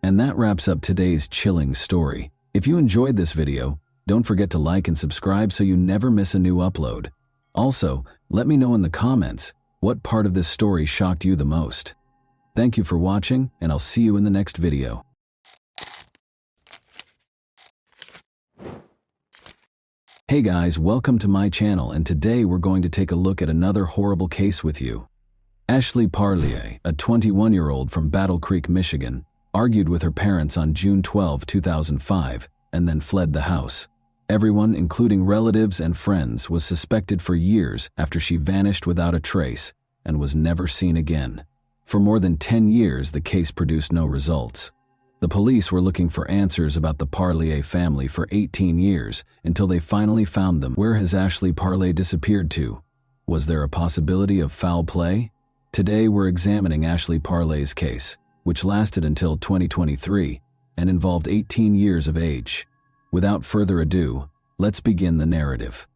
And that wraps up today's chilling story. If you enjoyed this video, don't forget to like and subscribe so you never miss a new upload. Also, let me know in the comments what part of this story shocked you the most. Thank you for watching, and I'll see you in the next video. Hey guys, welcome to my channel, and today we're going to take a look at another horrible case with you. Ashley Parlier, a 21-year-old from Battle Creek, Michigan, argued with her parents on June 12, 2005, and then fled the house. Everyone, including relatives and friends, was suspected for years after she vanished without a trace and was never seen again. For more than 10 years, the case produced no results. The police were looking for answers about the Parlier family for 18 years until they finally found them. Where has Ashley Parlier disappeared to? Was there a possibility of foul play? Today we're examining Ashley Parlier's case, which lasted until 2023 and involved 18 years of age. Without further ado, let's begin the narrative.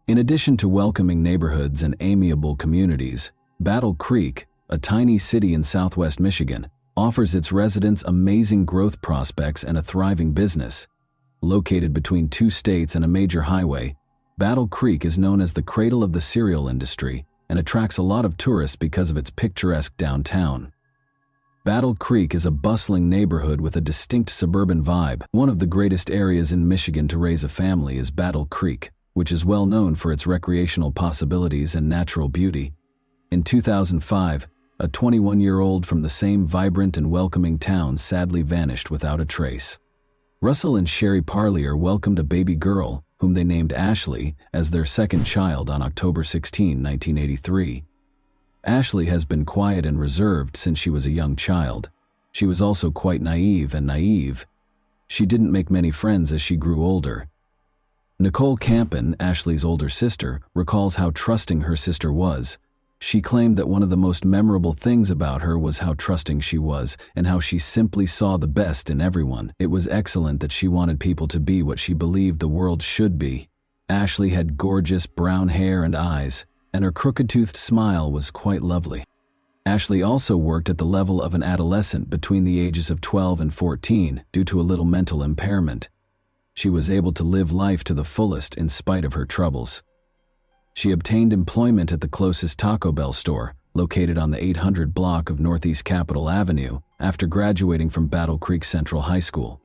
In addition to welcoming neighborhoods and amiable communities, Battle Creek, a tiny city in southwest Michigan, offers its residents amazing growth prospects and a thriving business. Located between two states and a major highway, Battle Creek is known as the cradle of the cereal industry and attracts a lot of tourists because of its picturesque downtown. Battle Creek is a bustling neighborhood with a distinct suburban vibe. One of the greatest areas in Michigan to raise a family is Battle Creek, which is well known for its recreational possibilities and natural beauty. In 2005, a 21-year-old from the same vibrant and welcoming town sadly vanished without a trace. Russell and Sherry Parlier welcomed a baby girl, whom they named Ashley, as their second child on October 16, 1983. Ashley has been quiet and reserved since she was a young child. She was also quite naive. She didn't make many friends as she grew older. Nicole Campen, Ashley's older sister, recalls how trusting her sister was. She claimed that one of the most memorable things about her was how trusting she was and how she simply saw the best in everyone. It was excellent that she wanted people to be what she believed the world should be. Ashley had gorgeous brown hair and eyes, and her crooked-toothed smile was quite lovely. Ashley also worked at the level of an adolescent between the ages of 12 and 14 due to a little mental impairment. She was able to live life to the fullest in spite of her troubles. She obtained employment at the closest Taco Bell store, located on the 800 block of Northeast Capitol Avenue, after graduating from Battle Creek Central High School.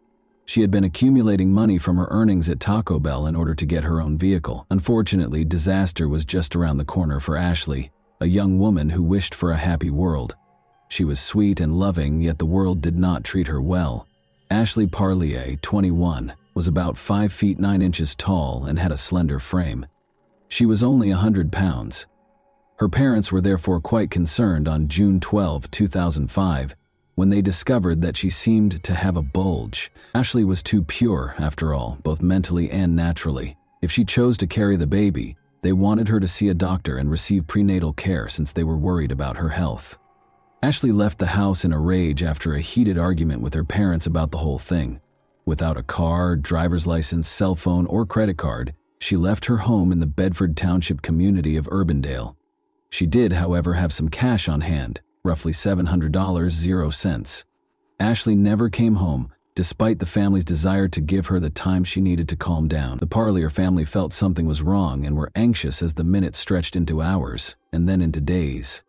She had been accumulating money from her earnings at Taco Bell in order to get her own vehicle. Unfortunately, disaster was just around the corner for Ashley, a young woman who wished for a happy world. She was sweet and loving, yet the world did not treat her well. Ashley Parlier, 21, was about 5 feet 9 inches tall and had a slender frame. She was only 100 pounds. Her parents were therefore quite concerned on June 12, 2005, when they discovered that she seemed to have a bulge. Ashley was too pure, after all, both mentally and naturally. If she chose to carry the baby, they wanted her to see a doctor and receive prenatal care since they were worried about her health. Ashley left the house in a rage after a heated argument with her parents about the whole thing. Without a car, driver's license, cell phone, or credit card, she left her home in the Bedford Township community of Urbandale. She did, however, have some cash on hand, roughly $700.00. Ashley never came home, despite the family's desire to give her the time she needed to calm down. The Parlier family felt something was wrong and were anxious as the minutes stretched into hours, and then into days.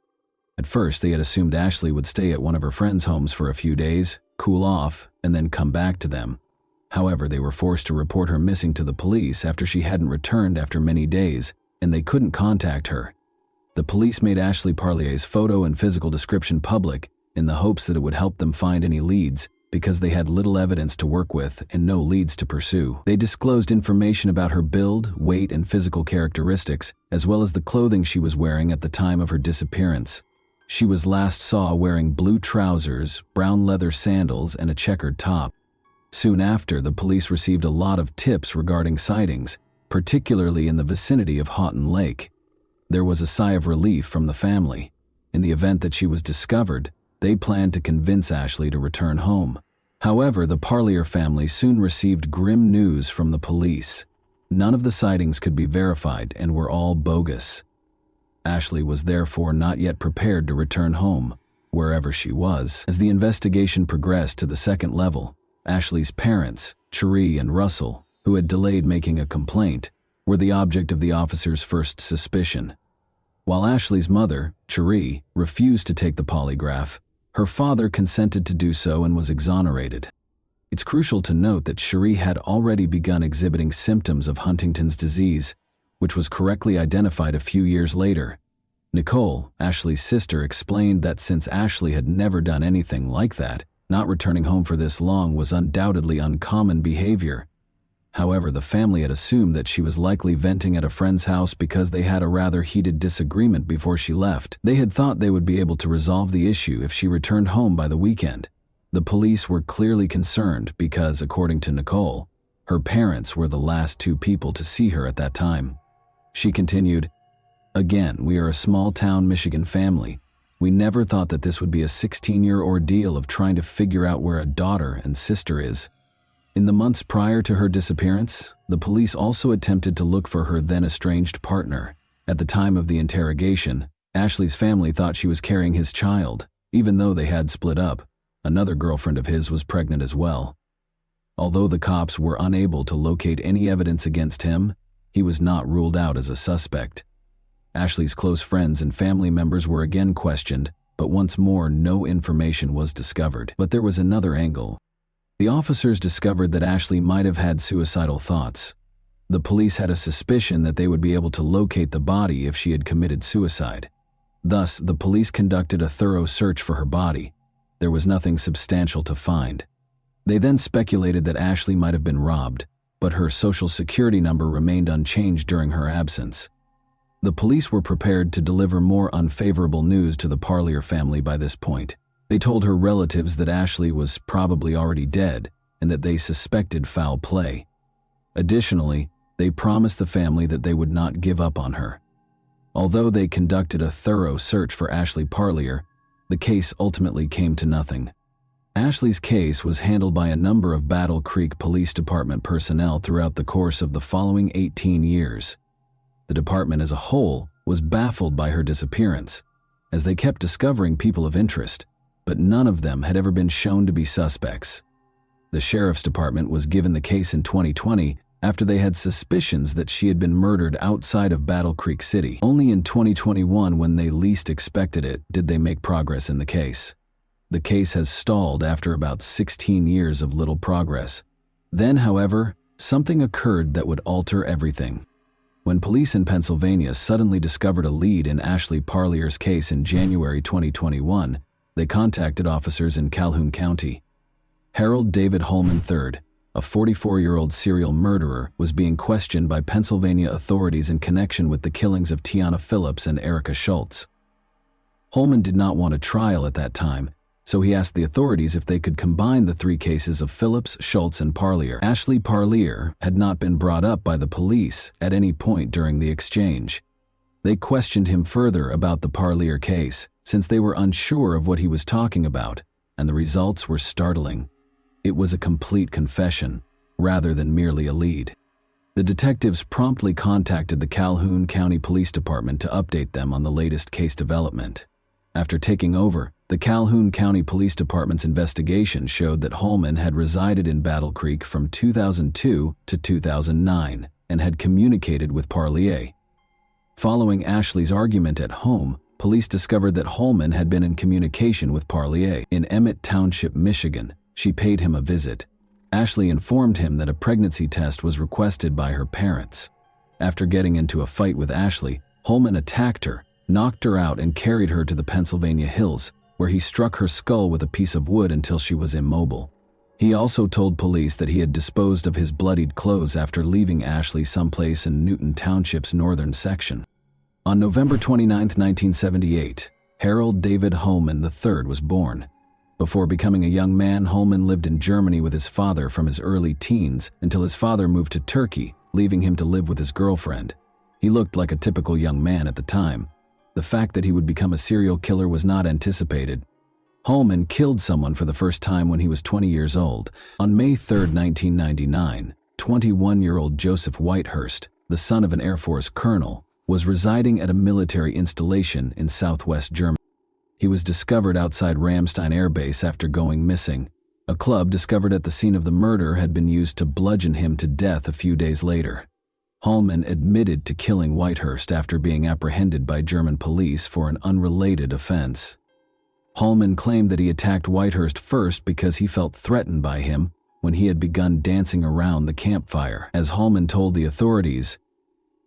At first, they had assumed Ashley would stay at one of her friends' homes for a few days, cool off, and then come back to them. However, they were forced to report her missing to the police after she hadn't returned after many days, and they couldn't contact her. The police made Ashley Parlier's photo and physical description public in the hopes that it would help them find any leads, because they had little evidence to work with and no leads to pursue. They disclosed information about her build, weight, and physical characteristics, as well as the clothing she was wearing at the time of her disappearance. She was last saw wearing blue trousers, brown leather sandals, and a checkered top. Soon after, the police received a lot of tips regarding sightings, particularly in the vicinity of Houghton Lake. There was a sigh of relief from the family. In the event that she was discovered, they planned to convince Ashley to return home. However, the Parlier family soon received grim news from the police. None of the sightings could be verified and were all bogus. Ashley was therefore not yet prepared to return home, wherever she was. As the investigation progressed to the second level, Ashley's parents, Cherie and Russell, who had delayed making a complaint, were the object of the officers' first suspicion. While Ashley's mother, Cherie, refused to take the polygraph, her father consented to do so and was exonerated. It's crucial to note that Cherie had already begun exhibiting symptoms of Huntington's disease, which was correctly identified a few years later. Nicole, Ashley's sister, explained that since Ashley had never done anything like that, not returning home for this long was undoubtedly uncommon behavior. However, the family had assumed that she was likely venting at a friend's house because they had a rather heated disagreement before she left. They had thought they would be able to resolve the issue if she returned home by the weekend. The police were clearly concerned because, according to Nicole, her parents were the last two people to see her at that time. She continued, "Again, we are a small-town Michigan family. We never thought that this would be a 16-year ordeal of trying to figure out where a daughter and sister is." In the months prior to her disappearance, the police also attempted to look for her then-estranged partner. At the time of the interrogation, Ashley's family thought she was carrying his child, even though they had split up. Another girlfriend of his was pregnant as well. Although the cops were unable to locate any evidence against him, he was not ruled out as a suspect. Ashley's close friends and family members were again questioned, but once more no information was discovered. But there was another angle. The officers discovered that Ashley might have had suicidal thoughts. The police had a suspicion that they would be able to locate the body if she had committed suicide. Thus, the police conducted a thorough search for her body. There was nothing substantial to find. They then speculated that Ashley might have been robbed, but her social security number remained unchanged during her absence. The police were prepared to deliver more unfavorable news to the Parlier family by this point. They told her relatives that Ashley was probably already dead and that they suspected foul play. Additionally, they promised the family that they would not give up on her. Although they conducted a thorough search for Ashley Parlier, the case ultimately came to nothing. Ashley's case was handled by a number of Battle Creek Police Department personnel throughout the course of the following 18 years. The department as a whole was baffled by her disappearance, as they kept discovering people of interest, but none of them had ever been shown to be suspects. The sheriff's department was given the case in 2020 after they had suspicions that she had been murdered outside of Battle Creek City. Only in 2021, when they least expected it, did they make progress in the case. The case has stalled after about 16 years of little progress. Then, however, something occurred that would alter everything. When police in Pennsylvania suddenly discovered a lead in Ashley Parlier's case in January 2021, they contacted officers in Calhoun County. Harold David Holman III, a 44-year-old serial murderer, was being questioned by Pennsylvania authorities in connection with the killings of Tiana Phillips and Erica Schultz. Holman did not want a trial at that time, so he asked the authorities if they could combine the three cases of Phillips, Schultz, and Parlier. Ashley Parlier had not been brought up by the police at any point during the exchange. They questioned him further about the Parlier case, since they were unsure of what he was talking about, and the results were startling. It was a complete confession, rather than merely a lead. The detectives promptly contacted the Calhoun County Police Department to update them on the latest case development. After taking over, the Calhoun County Police Department's investigation showed that Holman had resided in Battle Creek from 2002 to 2009 and had communicated with Parlier. Following Ashley's argument at home, police discovered that Holman had been in communication with Parlier. In Emmett Township, Michigan, she paid him a visit. Ashley informed him that a pregnancy test was requested by her parents. After getting into a fight with Ashley, Holman attacked her, knocked her out, and carried her to the Pennsylvania hills, where he struck her skull with a piece of wood until she was immobile. He also told police that he had disposed of his bloodied clothes after leaving Ashley someplace in Newton Township's northern section. On November 29, 1978, Harold David Holman III was born. Before becoming a young man, Holman lived in Germany with his father from his early teens until his father moved to Turkey, leaving him to live with his girlfriend. He looked like a typical young man at the time. The fact that he would become a serial killer was not anticipated. Holman killed someone for the first time when he was 20 years old. On May 3, 1999, 21-year-old Joseph Whitehurst, the son of an Air Force colonel, was residing at a military installation in southwest Germany. He was discovered outside Ramstein Air Base after going missing. A club discovered at the scene of the murder had been used to bludgeon him to death a few days later. Hallman admitted to killing Whitehurst after being apprehended by German police for an unrelated offense. Hallman claimed that he attacked Whitehurst first because he felt threatened by him when he had begun dancing around the campfire. As Hallman told the authorities,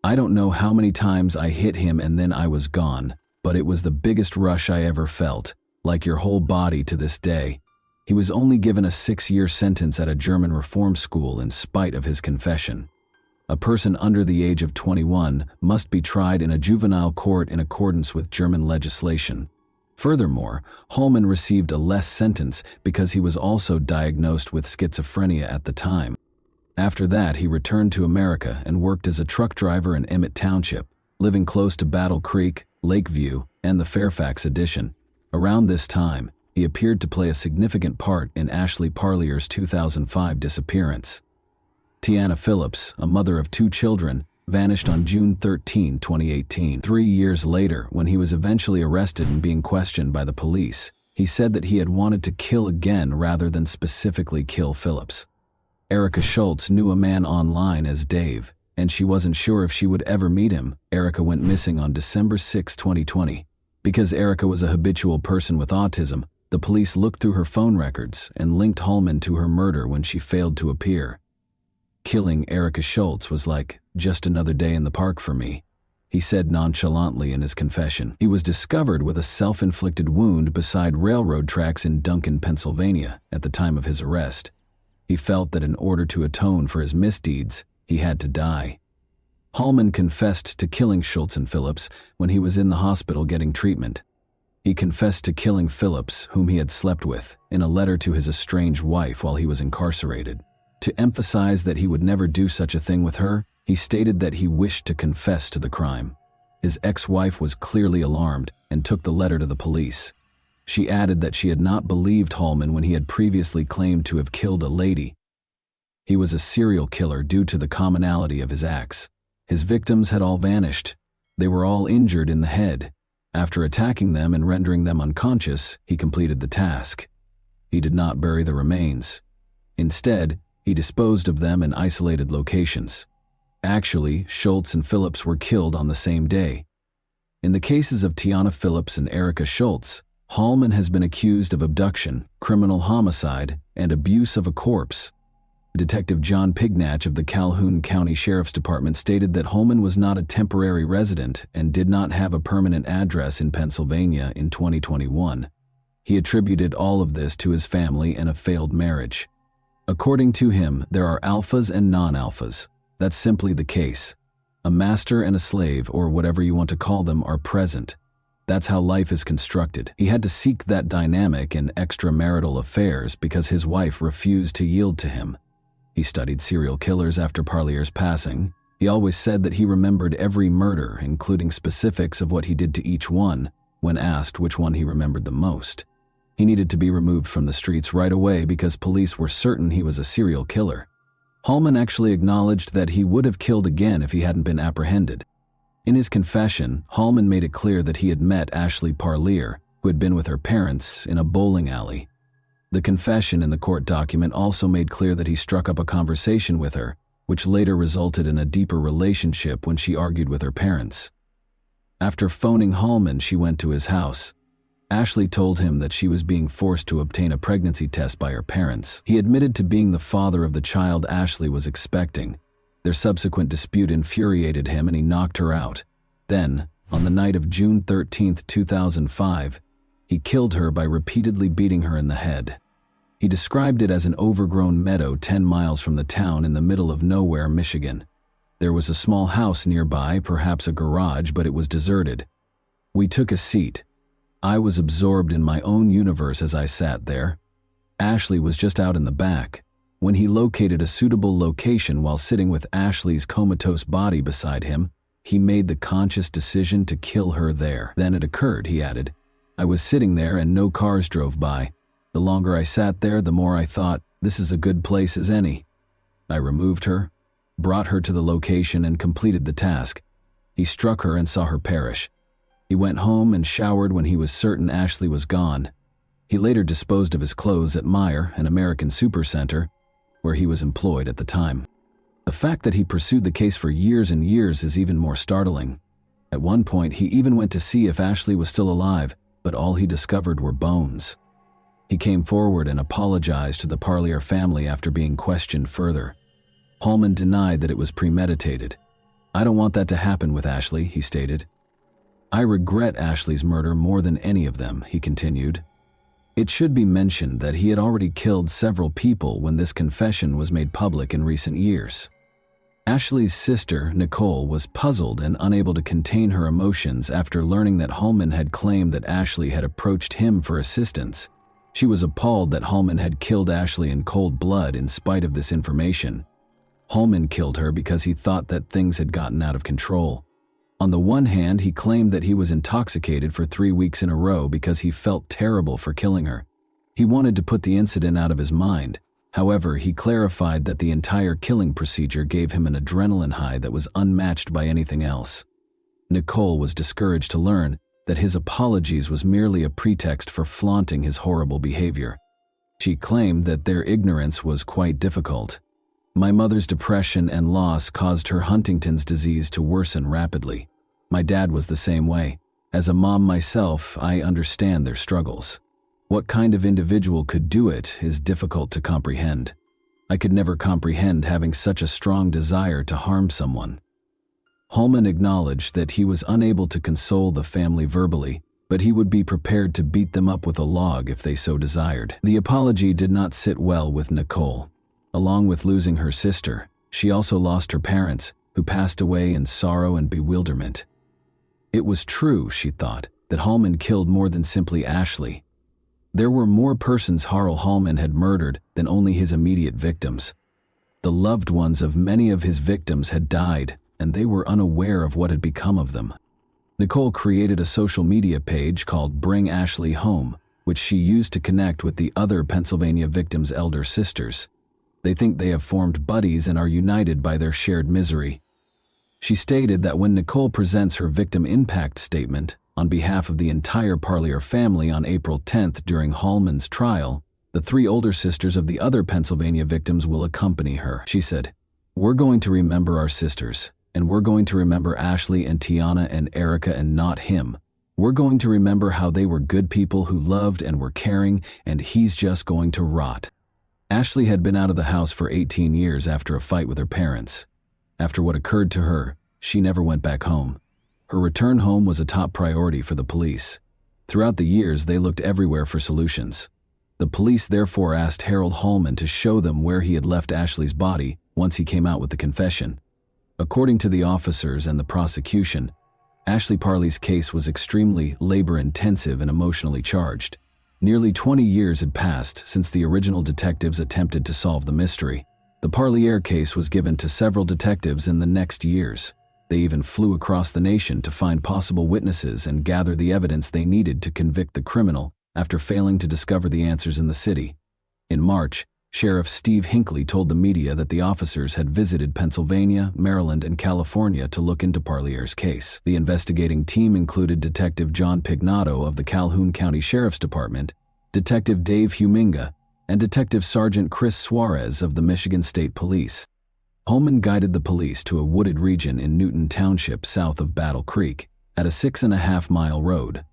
"I don't know how many times I hit him and then I was gone, but it was the biggest rush I ever felt, like your whole body to this day." He was only given a 6-year sentence at a German reform school in spite of his confession. A person under the age of 21 must be tried in a juvenile court in accordance with German legislation. Furthermore, Hallman received a less sentence because he was also diagnosed with schizophrenia at the time. After that, he returned to America and worked as a truck driver in Emmett Township, living close to Battle Creek, Lakeview, and the Fairfax Addition. Around this time, he appeared to play a significant part in Ashley Parlier's 2005 disappearance. Tiana Phillips, a mother of 2 children, vanished on June 13, 2018. 3 years later, when he was eventually arrested and being questioned by the police, he said that he had wanted to kill again rather than specifically kill Phillips. Erica Schultz knew a man online as Dave, and she wasn't sure if she would ever meet him. Erica went missing on December 6, 2020. Because Erica was a habitual person with autism, the police looked through her phone records and linked Hallman to her murder when she failed to appear. "Killing Erica Schultz was like just another day in the park for me," he said nonchalantly in his confession. He was discovered with a self-inflicted wound beside railroad tracks in Duncan, Pennsylvania, at the time of his arrest. He felt that in order to atone for his misdeeds, he had to die. Hallman confessed to killing Schultz and Phillips when he was in the hospital getting treatment. He confessed to killing Phillips, whom he had slept with, in a letter to his estranged wife while he was incarcerated. To emphasize that he would never do such a thing with her, he stated that he wished to confess to the crime. His ex-wife was clearly alarmed and took the letter to the police. She added that she had not believed Hallman when he had previously claimed to have killed a lady. He was a serial killer due to the commonality of his acts. His victims had all vanished. They were all injured in the head. After attacking them and rendering them unconscious, he completed the task. He did not bury the remains. Instead, he disposed of them in isolated locations. Actually, Schultz and Phillips were killed on the same day. In the cases of Tiana Phillips and Erica Schultz, Hallman has been accused of abduction, criminal homicide, and abuse of a corpse. Detective John Pignatch of the Calhoun County Sheriff's Department stated that Hallman was not a temporary resident and did not have a permanent address in Pennsylvania in 2021. He attributed all of this to his family and a failed marriage. According to him, there are alphas and non-alphas. That's simply the case. A master and a slave, or whatever you want to call them, are present. That's how life is constructed. He had to seek that dynamic in extramarital affairs because his wife refused to yield to him. He studied serial killers after Parlier's passing. He always said that he remembered every murder, including specifics of what he did to each one, when asked which one he remembered the most. He needed to be removed from the streets right away because police were certain he was a serial killer. Hallman actually acknowledged that he would have killed again if he hadn't been apprehended. In his confession, Hallman made it clear that he had met Ashley Parlier, who had been with her parents, in a bowling alley. The confession in the court document also made clear that he struck up a conversation with her, which later resulted in a deeper relationship when she argued with her parents. After phoning Hallman, she went to his house. Ashley told him that she was being forced to obtain a pregnancy test by her parents. He admitted to being the father of the child Ashley was expecting. Their subsequent dispute infuriated him and he knocked her out. Then, on the night of June 13, 2005, he killed her by repeatedly beating her in the head. He described it as an overgrown meadow 10 miles from the town in the middle of nowhere, Michigan. There was a small house nearby, perhaps a garage, but it was deserted. We took a seat. I was absorbed in my own universe as I sat there. Ashley was just out in the back. When he located a suitable location while sitting with Ashley's comatose body beside him, he made the conscious decision to kill her there. Then it occurred, he added. I was sitting there and no cars drove by. The longer I sat there, the more I thought, this is a good place as any. I removed her, brought her to the location, and completed the task. He struck her and saw her perish. He went home and showered when he was certain Ashley was gone. He later disposed of his clothes at Meijer, an American supercenter, where he was employed at the time. The fact that he pursued the case for years and years is even more startling. At one point, he even went to see if Ashley was still alive, but all he discovered were bones. He came forward and apologized to the Parlier family after being questioned further. Hallman denied that it was premeditated. "I don't want that to happen with Ashley," he stated. "I regret Ashley's murder more than any of them," he continued. It should be mentioned that he had already killed several people when this confession was made public in recent years. Ashley's sister, Nicole, was puzzled and unable to contain her emotions after learning that Hallman had claimed that Ashley had approached him for assistance. She was appalled that Hallman had killed Ashley in cold blood in spite of this information. Hallman killed her because he thought that things had gotten out of control. On the one hand, he claimed that he was intoxicated for 3 weeks in a row because he felt terrible for killing her. He wanted to put the incident out of his mind. However, he clarified that the entire killing procedure gave him an adrenaline high that was unmatched by anything else. Nicole was discouraged to learn that his apologies was merely a pretext for flaunting his horrible behavior. She claimed that their ignorance was quite difficult. "My mother's depression and loss caused her Huntington's disease to worsen rapidly. My dad was the same way. As a mom myself, I understand their struggles. What kind of individual could do it is difficult to comprehend. I could never comprehend having such a strong desire to harm someone." Hallman acknowledged that he was unable to console the family verbally, but he would be prepared to beat them up with a log if they so desired. The apology did not sit well with Nicole. Along with losing her sister, she also lost her parents, who passed away in sorrow and bewilderment. It was true, she thought, that Hallman killed more than simply Ashley. There were more persons Harl Hallman had murdered than only his immediate victims. The loved ones of many of his victims had died, and they were unaware of what had become of them. Nicole created a social media page called Bring Ashley Home, which she used to connect with the other Pennsylvania victims' elder sisters. They think they have formed buddies and are united by their shared misery. She stated that when Nicole presents her victim impact statement on behalf of the entire Parlier family on April 10th during Hallman's trial, the 3 older sisters of the other Pennsylvania victims will accompany her. She said, "We're going to remember our sisters, and we're going to remember Ashley and Tiana and Erica and not him. We're going to remember how they were good people who loved and were caring, and he's just going to rot." Ashley had been out of the house for 18 years after a fight with her parents. After what occurred to her, she never went back home. Her return home was a top priority for the police. Throughout the years, they looked everywhere for solutions. The police therefore asked Harold Hallman to show them where he had left Ashley's body once he came out with the confession. According to the officers and the prosecution, Ashley Parley's case was extremely labor-intensive and emotionally charged. Nearly 20 years had passed since the original detectives attempted to solve the mystery. The Parlier case was given to several detectives in the next years. They even flew across the nation to find possible witnesses and gather the evidence they needed to convict the criminal after failing to discover the answers in the city. In March, Sheriff Steve Hinckley told the media that the officers had visited Pennsylvania, Maryland, and California to look into Parlier's case. The investigating team included Detective John Pignato of the Calhoun County Sheriff's Department, Detective Dave Huminga, and Detective Sergeant Chris Suarez of the Michigan State Police. Hallman guided the police to a wooded region in Newton Township south of Battle Creek, at a 6.5-mile road.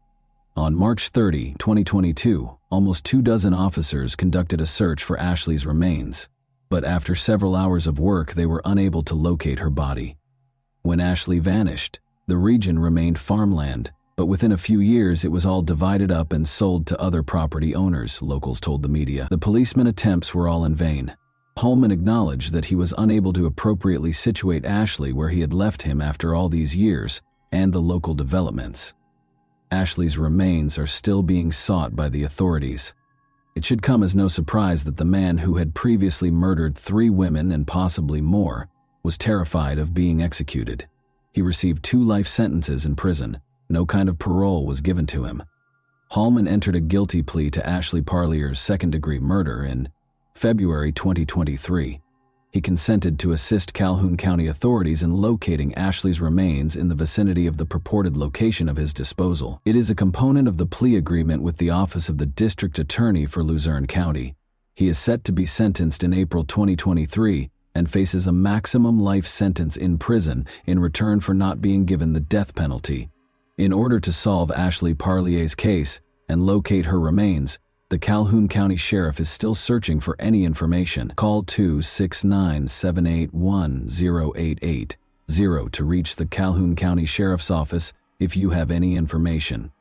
On March 30, 2022, almost 24 officers conducted a search for Ashley's remains, but after several hours of work they were unable to locate her body. When Ashley vanished, the region remained farmland, but within a few years it was all divided up and sold to other property owners, locals told the media. The policemen's attempts were all in vain. Hallman acknowledged that he was unable to appropriately situate Ashley where he had left him after all these years and the local developments. Ashley's remains are still being sought by the authorities. It should come as no surprise that the man who had previously murdered 3 women and possibly more was terrified of being executed. He received 2 life sentences in prison. No kind of parole was given to him. Hallman entered a guilty plea to Ashley Parlier's second-degree murder in February 2023. He consented to assist Calhoun County authorities in locating Ashley's remains in the vicinity of the purported location of his disposal. It is a component of the plea agreement with the Office of the District Attorney for Luzerne County. He is set to be sentenced in April 2023 and faces a maximum life sentence in prison in return for not being given the death penalty. In order to solve Ashley Parlier's case and locate her remains, the Calhoun County Sheriff is still searching for any information. Call 269-781-0880 to reach the Calhoun County Sheriff's Office if you have any information.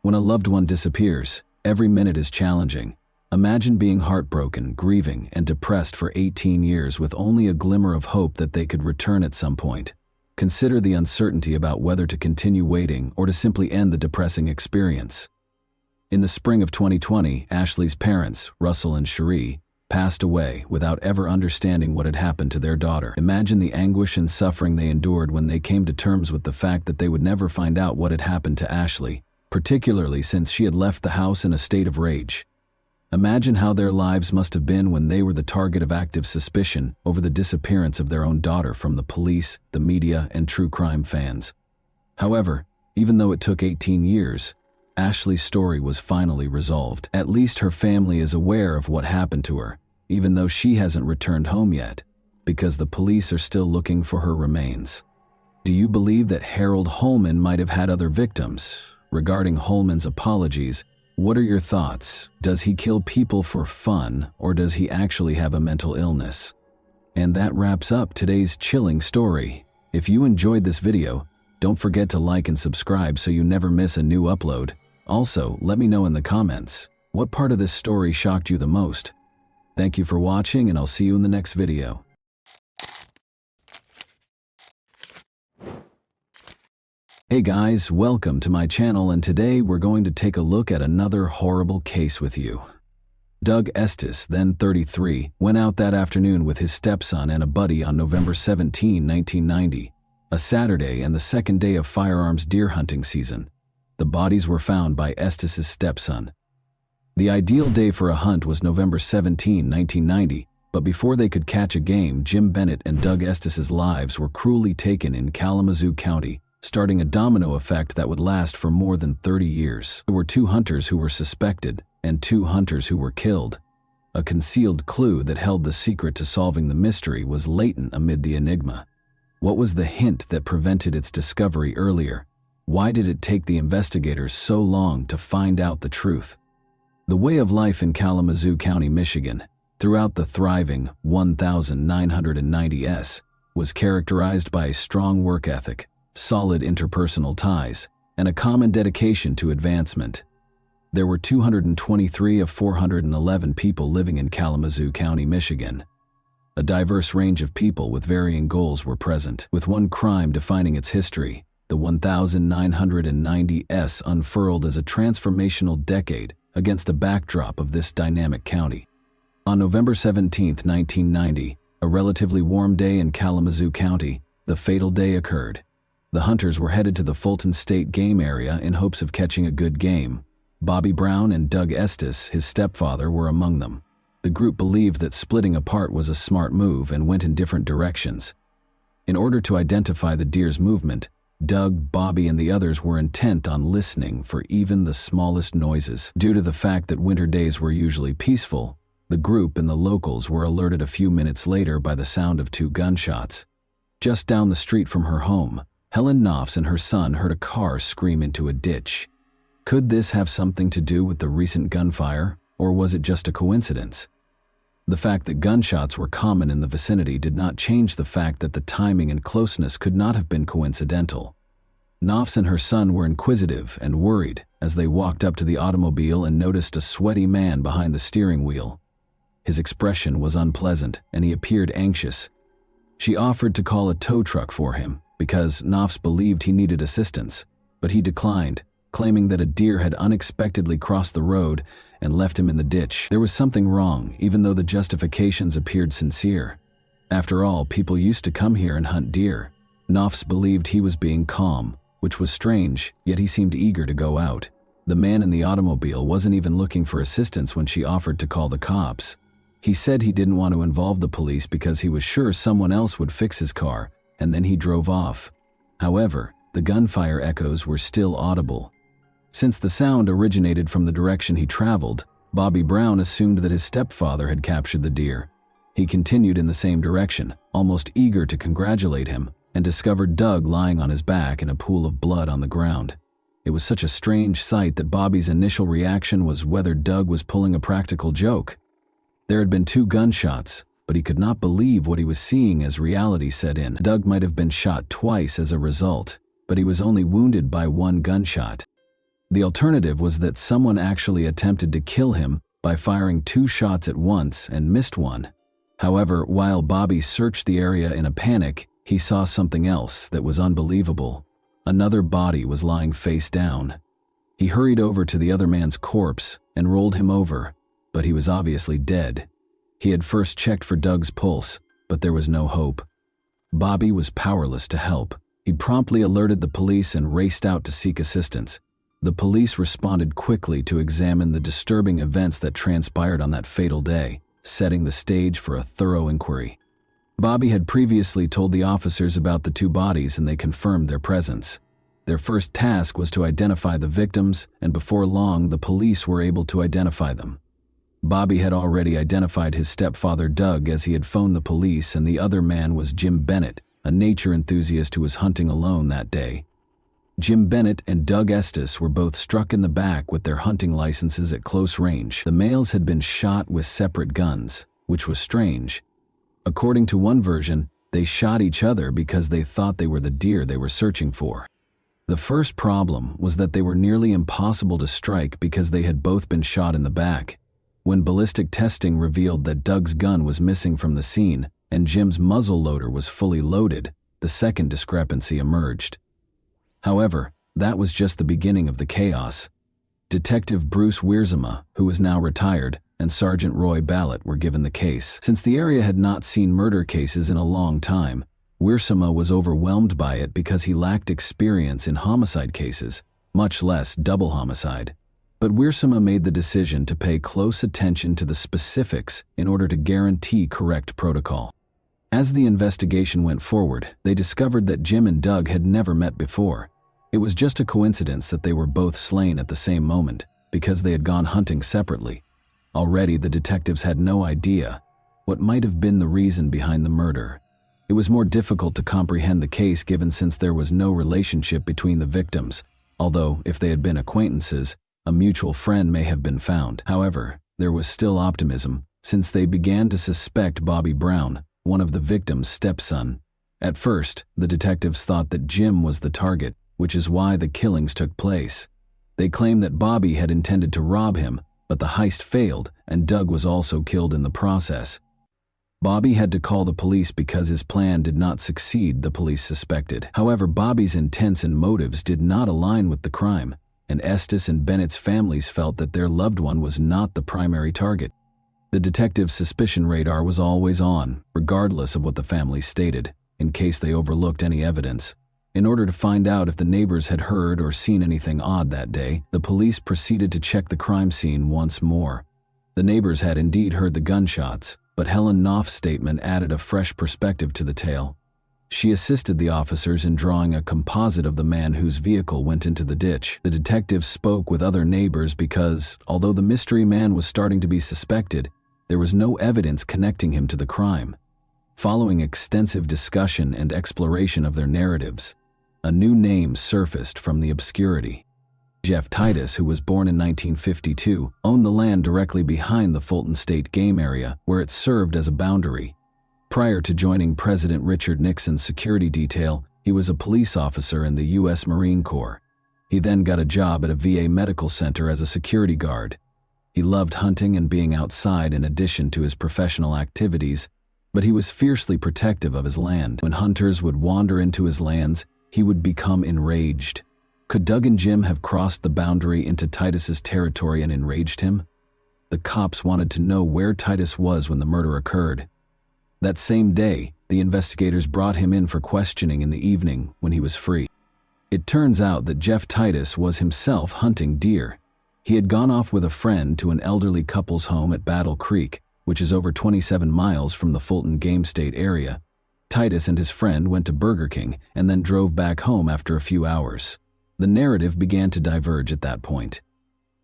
When a loved one disappears, every minute is challenging. Imagine being heartbroken, grieving, and depressed for 18 years with only a glimmer of hope that they could return at some point. Consider the uncertainty about whether to continue waiting or to simply end the depressing experience. In the spring of 2020, Ashley's parents, Russell and Cherie, passed away without ever understanding what had happened to their daughter. Imagine the anguish and suffering they endured when they came to terms with the fact that they would never find out what had happened to Ashley, particularly since she had left the house in a state of rage. Imagine how their lives must have been when they were the target of active suspicion over the disappearance of their own daughter from the police, the media, and true crime fans. However, even though it took 18 years, Ashley's story was finally resolved. At least her family is aware of what happened to her, even though she hasn't returned home yet, because the police are still looking for her remains. Do you believe that Harold Holman might have had other victims? Regarding Holman's apologies, what are your thoughts? Does he kill people for fun, or does he actually have a mental illness? And that wraps up today's chilling story. If you enjoyed this video, don't forget to like and subscribe so you never miss a new upload. Also, let me know in the comments, what part of this story shocked you the most? Thank you for watching, and I'll see you in the next video. Hey guys, welcome to my channel, and today we're going to take a look at another horrible case with you. Doug Estes, then 33, went out that afternoon with his stepson and a buddy on November 17, 1990, a Saturday and the second day of firearms deer hunting season. The bodies were found by Estes' stepson. The ideal day for a hunt was November 17, 1990, but before they could catch a game, Jim Bennett and Doug Estes' lives were cruelly taken in Kalamazoo County, starting a domino effect that would last for more than 30 years. There were 2 hunters who were suspected and 2 hunters who were killed. A concealed clue that held the secret to solving the mystery was latent amid the enigma. What was the hint that prevented its discovery earlier? Why did it take the investigators so long to find out the truth? The way of life in Kalamazoo County, Michigan, throughout the thriving 1990s, was characterized by a strong work ethic, solid interpersonal ties, and a common dedication to advancement. There were 223 of 411 people living in Kalamazoo County, Michigan. A diverse range of people with varying goals were present, with one crime defining its history. The 1990s unfurled as a transformational decade against the backdrop of this dynamic county. On November 17, 1990, a relatively warm day in Kalamazoo County, the fatal day occurred. The hunters were headed to the Fulton State Game Area in hopes of catching a good game. Bobby Brown and Doug Estes, his stepfather, were among them. The group believed that splitting apart was a smart move and went in different directions. In order to identify the deer's movement, Doug, Bobby, and the others were intent on listening for even the smallest noises. Due to the fact that winter days were usually peaceful, the group and the locals were alerted a few minutes later by the sound of 2 gunshots. Just down the street from her home, Helen Knopfs and her son heard a car scream into a ditch. Could this have something to do with the recent gunfire, or was it just a coincidence? The fact that gunshots were common in the vicinity did not change the fact that the timing and closeness could not have been coincidental. Knopfs and her son were inquisitive and worried as they walked up to the automobile and noticed a sweaty man behind the steering wheel. His expression was unpleasant, and he appeared anxious. She offered to call a tow truck for him because Knopfs believed he needed assistance, but he declined, claiming that a deer had unexpectedly crossed the road and left him in the ditch. There was something wrong, even though the justifications appeared sincere. After all, people used to come here and hunt deer. Knopfs believed he was being calm, which was strange, yet he seemed eager to go out. The man in the automobile wasn't even looking for assistance when she offered to call the cops. He said he didn't want to involve the police because he was sure someone else would fix his car, and then he drove off. However, the gunfire echoes were still audible. Since the sound originated from the direction he traveled, Bobby Brown assumed that his stepfather had captured the deer. He continued in the same direction, almost eager to congratulate him, and discovered Doug lying on his back in a pool of blood on the ground. It was such a strange sight that Bobby's initial reaction was whether Doug was pulling a practical joke. There had been 2 gunshots, but he could not believe what he was seeing as reality set in. Doug might have been shot twice as a result, but he was only wounded by 1 gunshot. The alternative was that someone actually attempted to kill him by firing 2 shots at once and missed one. However, while Bobby searched the area in a panic, he saw something else that was unbelievable. Another body was lying face down. He hurried over to the other man's corpse and rolled him over, but he was obviously dead. He had first checked for Doug's pulse, but there was no hope. Bobby was powerless to help. He promptly alerted the police and raced out to seek assistance. The police responded quickly to examine the disturbing events that transpired on that fatal day, setting the stage for a thorough inquiry. Bobby had previously told the officers about the 2 bodies and they confirmed their presence. Their first task was to identify the victims, and before long the police were able to identify them. Bobby had already identified his stepfather Doug as he had phoned the police, and the other man was Jim Bennett, a nature enthusiast who was hunting alone that day. Jim Bennett and Doug Estes were both struck in the back with their hunting licenses at close range. The males had been shot with separate guns, which was strange. According to one version, they shot each other because they thought they were the deer they were searching for. The first problem was that they were nearly impossible to strike because they had both been shot in the back. When ballistic testing revealed that Doug's gun was missing from the scene and Jim's muzzle loader was fully loaded, the second discrepancy emerged. However, that was just the beginning of the chaos. Detective Bruce Wiersma, who was now retired, and Sergeant Roy Ballett were given the case. Since the area had not seen murder cases in a long time, Wiersma was overwhelmed by it because he lacked experience in homicide cases, much less double homicide. But Wiersma made the decision to pay close attention to the specifics in order to guarantee correct protocol. As the investigation went forward, they discovered that Jim and Doug had never met before. It was just a coincidence that they were both slain at the same moment, because they had gone hunting separately. Already, the detectives had no idea what might have been the reason behind the murder. It was more difficult to comprehend the case given since there was no relationship between the victims, although, if they had been acquaintances, a mutual friend may have been found. However, there was still optimism, since they began to suspect Bobby Brown, one of the victim's stepson. At first, the detectives thought that Jim was the target, which is why the killings took place. They claimed that Bobby had intended to rob him, but the heist failed and Doug was also killed in the process. Bobby had to call the police because his plan did not succeed, the police suspected. However, Bobby's intents and motives did not align with the crime, and Estes and Bennett's families felt that their loved one was not the primary target. The detective's suspicion radar was always on, regardless of what the families stated, in case they overlooked any evidence. In order to find out if the neighbors had heard or seen anything odd that day, the police proceeded to check the crime scene once more. The neighbors had indeed heard the gunshots, but Helen Knopf's statement added a fresh perspective to the tale. She assisted the officers in drawing a composite of the man whose vehicle went into the ditch. The detectives spoke with other neighbors because, although the mystery man was starting to be suspected, there was no evidence connecting him to the crime. Following extensive discussion and exploration of their narratives, a new name surfaced from the obscurity. Jeff Titus, who was born in 1952, owned the land directly behind the Fulton State Game Area, where it served as a boundary. Prior to joining President Richard Nixon's security detail, he was a police officer in the U.S. Marine Corps. He then got a job at a VA medical center as a security guard. He loved hunting and being outside in addition to his professional activities, but he was fiercely protective of his land. When hunters would wander into his lands, he would become enraged. Could Doug and Jim have crossed the boundary into Titus's territory and enraged him? The cops wanted to know where Titus was when the murder occurred. That same day, the investigators brought him in for questioning in the evening when he was free. It turns out that Jeff Titus was himself hunting deer. He had gone off with a friend to an elderly couple's home at Battle Creek, which is over 27 miles from the Fulton Game State area, Titus and his friend went to Burger King and then drove back home after a few hours. The narrative began to diverge at that point.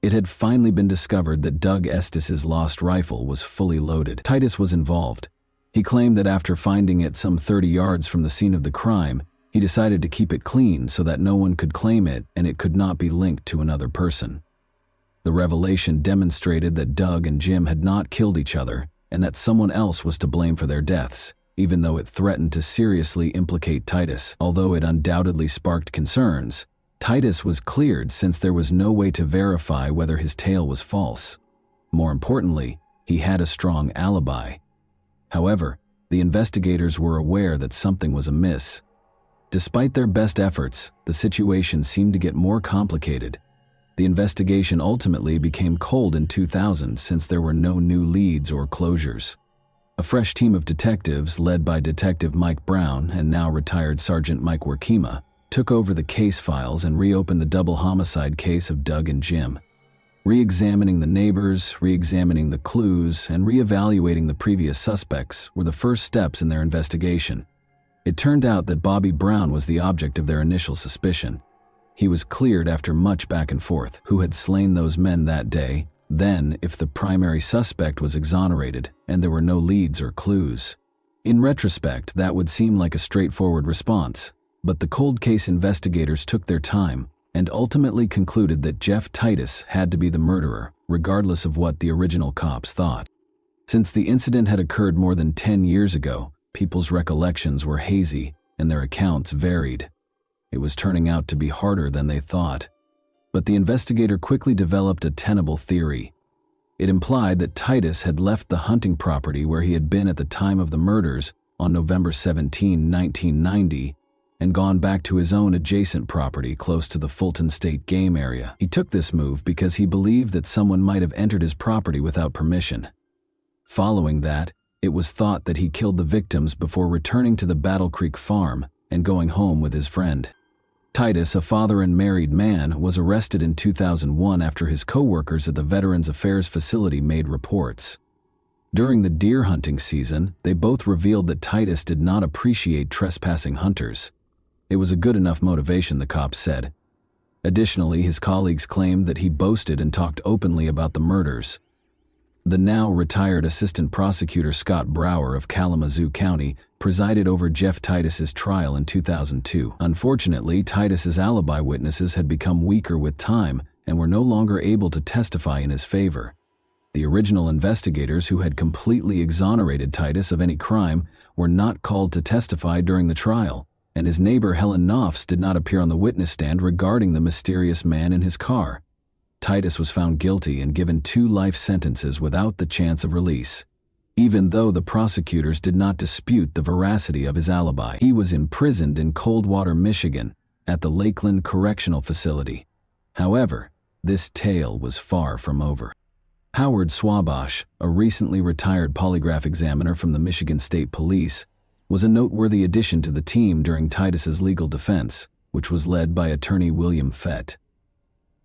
It had finally been discovered that Doug Estes' lost rifle was fully loaded. Titus was involved. He claimed that after finding it some 30 yards from the scene of the crime, he decided to keep it clean so that no one could claim it and it could not be linked to another person. The revelation demonstrated that Doug and Jim had not killed each other and that someone else was to blame for their deaths, even though it threatened to seriously implicate Titus. Although it undoubtedly sparked concerns, Titus was cleared since there was no way to verify whether his tale was false. More importantly, he had a strong alibi. However, the investigators were aware that something was amiss. Despite their best efforts, the situation seemed to get more complicated. The investigation ultimately became cold in 2000 since there were no new leads or closures. A fresh team of detectives, led by Detective Mike Brown and now retired Sergeant Mike Workema, took over the case files and reopened the double homicide case of Doug and Jim. Re-examining the neighbors, re-examining the clues, and re-evaluating the previous suspects were the first steps in their investigation. It turned out that Bobby Brown was the object of their initial suspicion. He was cleared after much back and forth. Who had slain those men that day? Then, if the primary suspect was exonerated and there were no leads or clues. In retrospect, that would seem like a straightforward response, but the cold case investigators took their time and ultimately concluded that Jeff Titus had to be the murderer, regardless of what the original cops thought. Since the incident had occurred more than 10 years ago, people's recollections were hazy and their accounts varied. It was turning out to be harder than they thought. But the investigator quickly developed a tenable theory. It implied that Titus had left the hunting property where he had been at the time of the murders on November 17, 1990, and gone back to his own adjacent property close to the Fulton State game area. He took this move because he believed that someone might have entered his property without permission. Following that, it was thought that he killed the victims before returning to the Battle Creek farm and going home with his friend. Titus, a father and married man, was arrested in 2001 after his co-workers at the Veterans Affairs facility made reports. During the deer hunting season, they both revealed that Titus did not appreciate trespassing hunters. It was a good enough motivation, the cops said. Additionally, his colleagues claimed that he boasted and talked openly about the murders. The now retired Assistant Prosecutor Scott Brower of Kalamazoo County presided over Jeff Titus's trial in 2002. Unfortunately, Titus's alibi witnesses had become weaker with time and were no longer able to testify in his favor. The original investigators who had completely exonerated Titus of any crime were not called to testify during the trial, and his neighbor Helen Knopfs did not appear on the witness stand regarding the mysterious man in his car. Titus was found guilty and given 2 life sentences without the chance of release. Even though the prosecutors did not dispute the veracity of his alibi, he was imprisoned in Coldwater, Michigan, at the Lakeland Correctional Facility. However, this tale was far from over. Howard Swabash, a recently retired polygraph examiner from the Michigan State Police, was a noteworthy addition to the team during Titus's legal defense, which was led by attorney William Fett.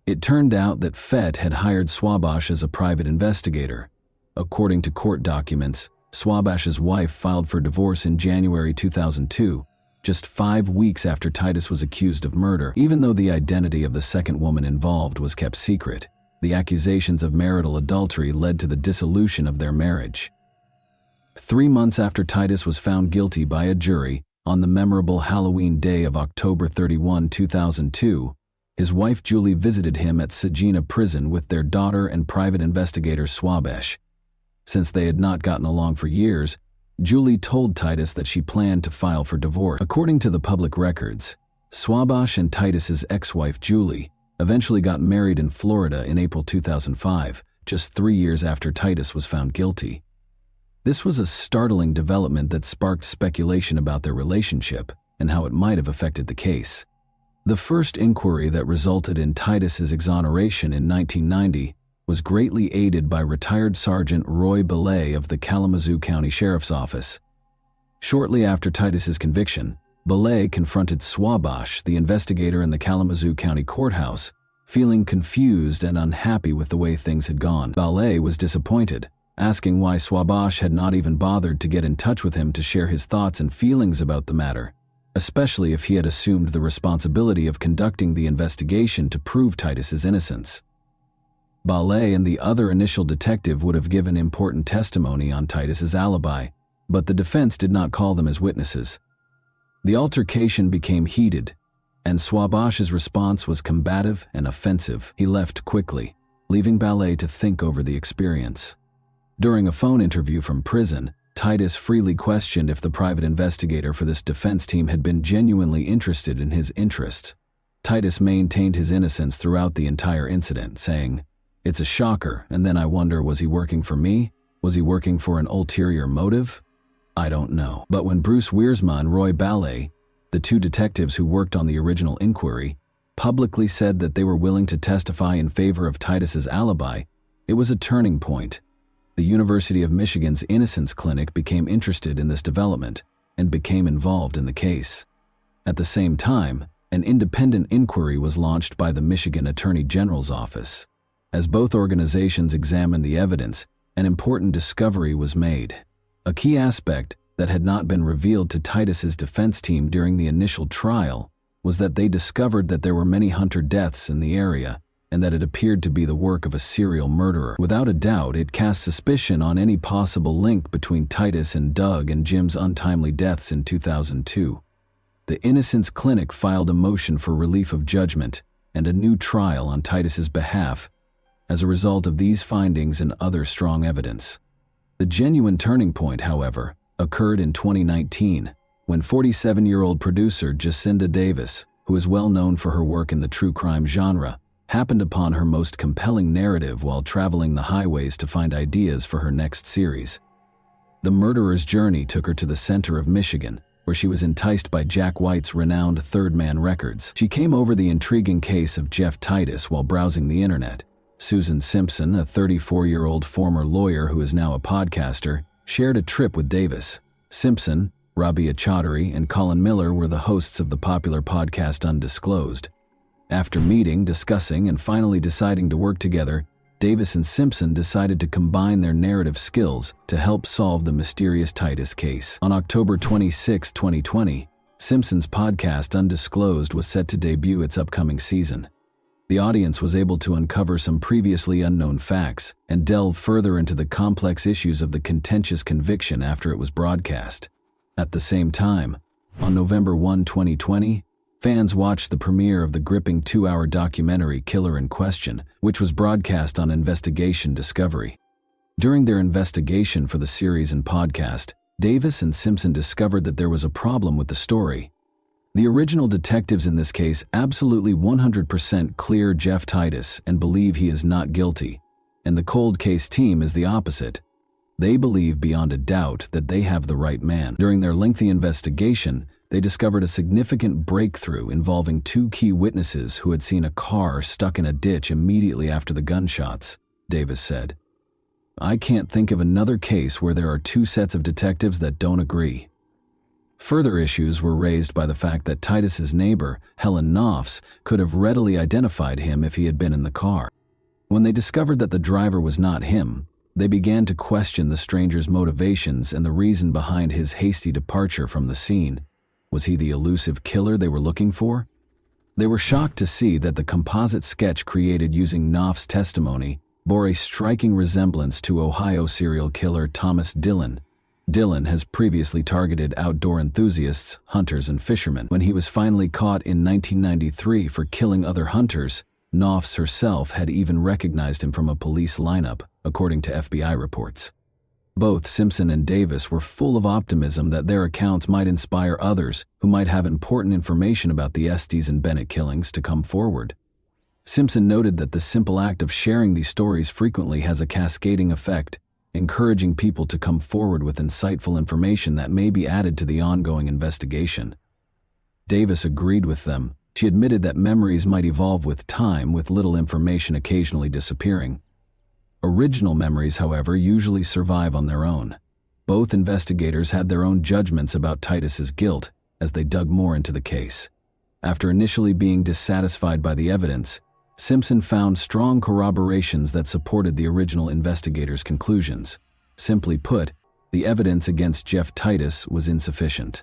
It turned out that Fett had hired Swabash as a private investigator. According to court documents, Swabash's wife filed for divorce in January 2002, just 5 weeks after Titus was accused of murder. Even though the identity of the second woman involved was kept secret, the accusations of marital adultery led to the dissolution of their marriage. 3 months after Titus was found guilty by a jury, on the memorable Halloween day of October 31, 2002, his wife Julie visited him at Saginaw Prison with their daughter and private investigator Swabash. Since they had not gotten along for years, Julie told Titus that she planned to file for divorce. According to the public records, Swabash and Titus's ex-wife Julie eventually got married in Florida in April 2005, just 3 years after Titus was found guilty. This was a startling development that sparked speculation about their relationship and how it might have affected the case. The first inquiry that resulted in Titus's exoneration in 1990 was greatly aided by retired Sergeant Roy Belay of the Kalamazoo County Sheriff's Office. Shortly after Titus's conviction, Belay confronted Swabash, the investigator in the Kalamazoo County Courthouse, feeling confused and unhappy with the way things had gone. Belay was disappointed, asking why Swabash had not even bothered to get in touch with him to share his thoughts and feelings about the matter, especially if he had assumed the responsibility of conducting the investigation to prove Titus's innocence. Ballet and the other initial detective would have given important testimony on Titus's alibi, but the defense did not call them as witnesses. The altercation became heated, and Swabash's response was combative and offensive. He left quickly, leaving Ballet to think over the experience. During a phone interview from prison, Titus freely questioned if the private investigator for this defense team had been genuinely interested in his interests. Titus maintained his innocence throughout the entire incident, saying, "It's a shocker, and then I wonder, was he working for me? Was he working for an ulterior motive? I don't know." But when Bruce Wiersma and Roy Ballet, the two detectives who worked on the original inquiry, publicly said that they were willing to testify in favor of Titus's alibi, it was a turning point. The University of Michigan's Innocence Clinic became interested in this development and became involved in the case. At the same time, an independent inquiry was launched by the Michigan Attorney General's office. As both organizations examined the evidence, an important discovery was made. A key aspect that had not been revealed to Titus's defense team during the initial trial was that they discovered that there were many hunter deaths in the area and that it appeared to be the work of a serial murderer. Without a doubt, it cast suspicion on any possible link between Titus and Doug and Jim's untimely deaths in 2002. The Innocence Clinic filed a motion for relief of judgment and a new trial on Titus's behalf as a result of these findings and other strong evidence. The genuine turning point, however, occurred in 2019, when 47-year-old producer Jacinda Davis, who is well known for her work in the true crime genre, happened upon her most compelling narrative while traveling the highways to find ideas for her next series. The murderer's journey took her to the center of Michigan, where she was enticed by Jack White's renowned Third Man Records. She came over the intriguing case of Jeff Titus while browsing the internet. Susan Simpson, a 34-year-old former lawyer who is now a podcaster, shared a trip with Davis. Simpson, Rabia Chaudhry, and Colin Miller were the hosts of the popular podcast Undisclosed. After meeting, discussing, and finally deciding to work together, Davis and Simpson decided to combine their narrative skills to help solve the mysterious Titus case. On October 26, 2020, Simpson's podcast Undisclosed was set to debut its upcoming season. The audience was able to uncover some previously unknown facts and delve further into the complex issues of the contentious conviction after it was broadcast. At the same time, on November 1, 2020, fans watched the premiere of the gripping 2-hour documentary Killer in Question, which was broadcast on Investigation Discovery. During their investigation for the series and podcast, Davis and Simpson discovered that there was a problem with the story. The original detectives in this case absolutely 100% clear Jeff Titus and believe he is not guilty, and the cold case team is the opposite. They believe beyond a doubt that they have the right man. During their lengthy investigation, they discovered a significant breakthrough involving two key witnesses who had seen a car stuck in a ditch immediately after the gunshots, Davis said. "I can't think of another case where there are two sets of detectives that don't agree." Further issues were raised by the fact that Titus's neighbor, Helen Knopfs, could have readily identified him if he had been in the car. When they discovered that the driver was not him, they began to question the stranger's motivations and the reason behind his hasty departure from the scene. Was he the elusive killer they were looking for? They were shocked to see that the composite sketch created using Knopf's testimony bore a striking resemblance to Ohio serial killer Thomas Dillon. Dillon has previously targeted outdoor enthusiasts, hunters, and fishermen. When he was finally caught in 1993 for killing other hunters, Knopfs herself had even recognized him from a police lineup, according to FBI reports. Both Simpson and Davis were full of optimism that their accounts might inspire others who might have important information about the Estes and Bennett killings to come forward. Simpson noted that the simple act of sharing these stories frequently has a cascading effect, encouraging people to come forward with insightful information that may be added to the ongoing investigation. Davis agreed with them. She admitted that memories might evolve with time, with little information occasionally disappearing. Original memories, however, usually survive on their own. Both investigators had their own judgments about Titus's guilt as they dug more into the case. After initially being dissatisfied by the evidence, Simpson found strong corroborations that supported the original investigators' conclusions. Simply put, the evidence against Jeff Titus was insufficient.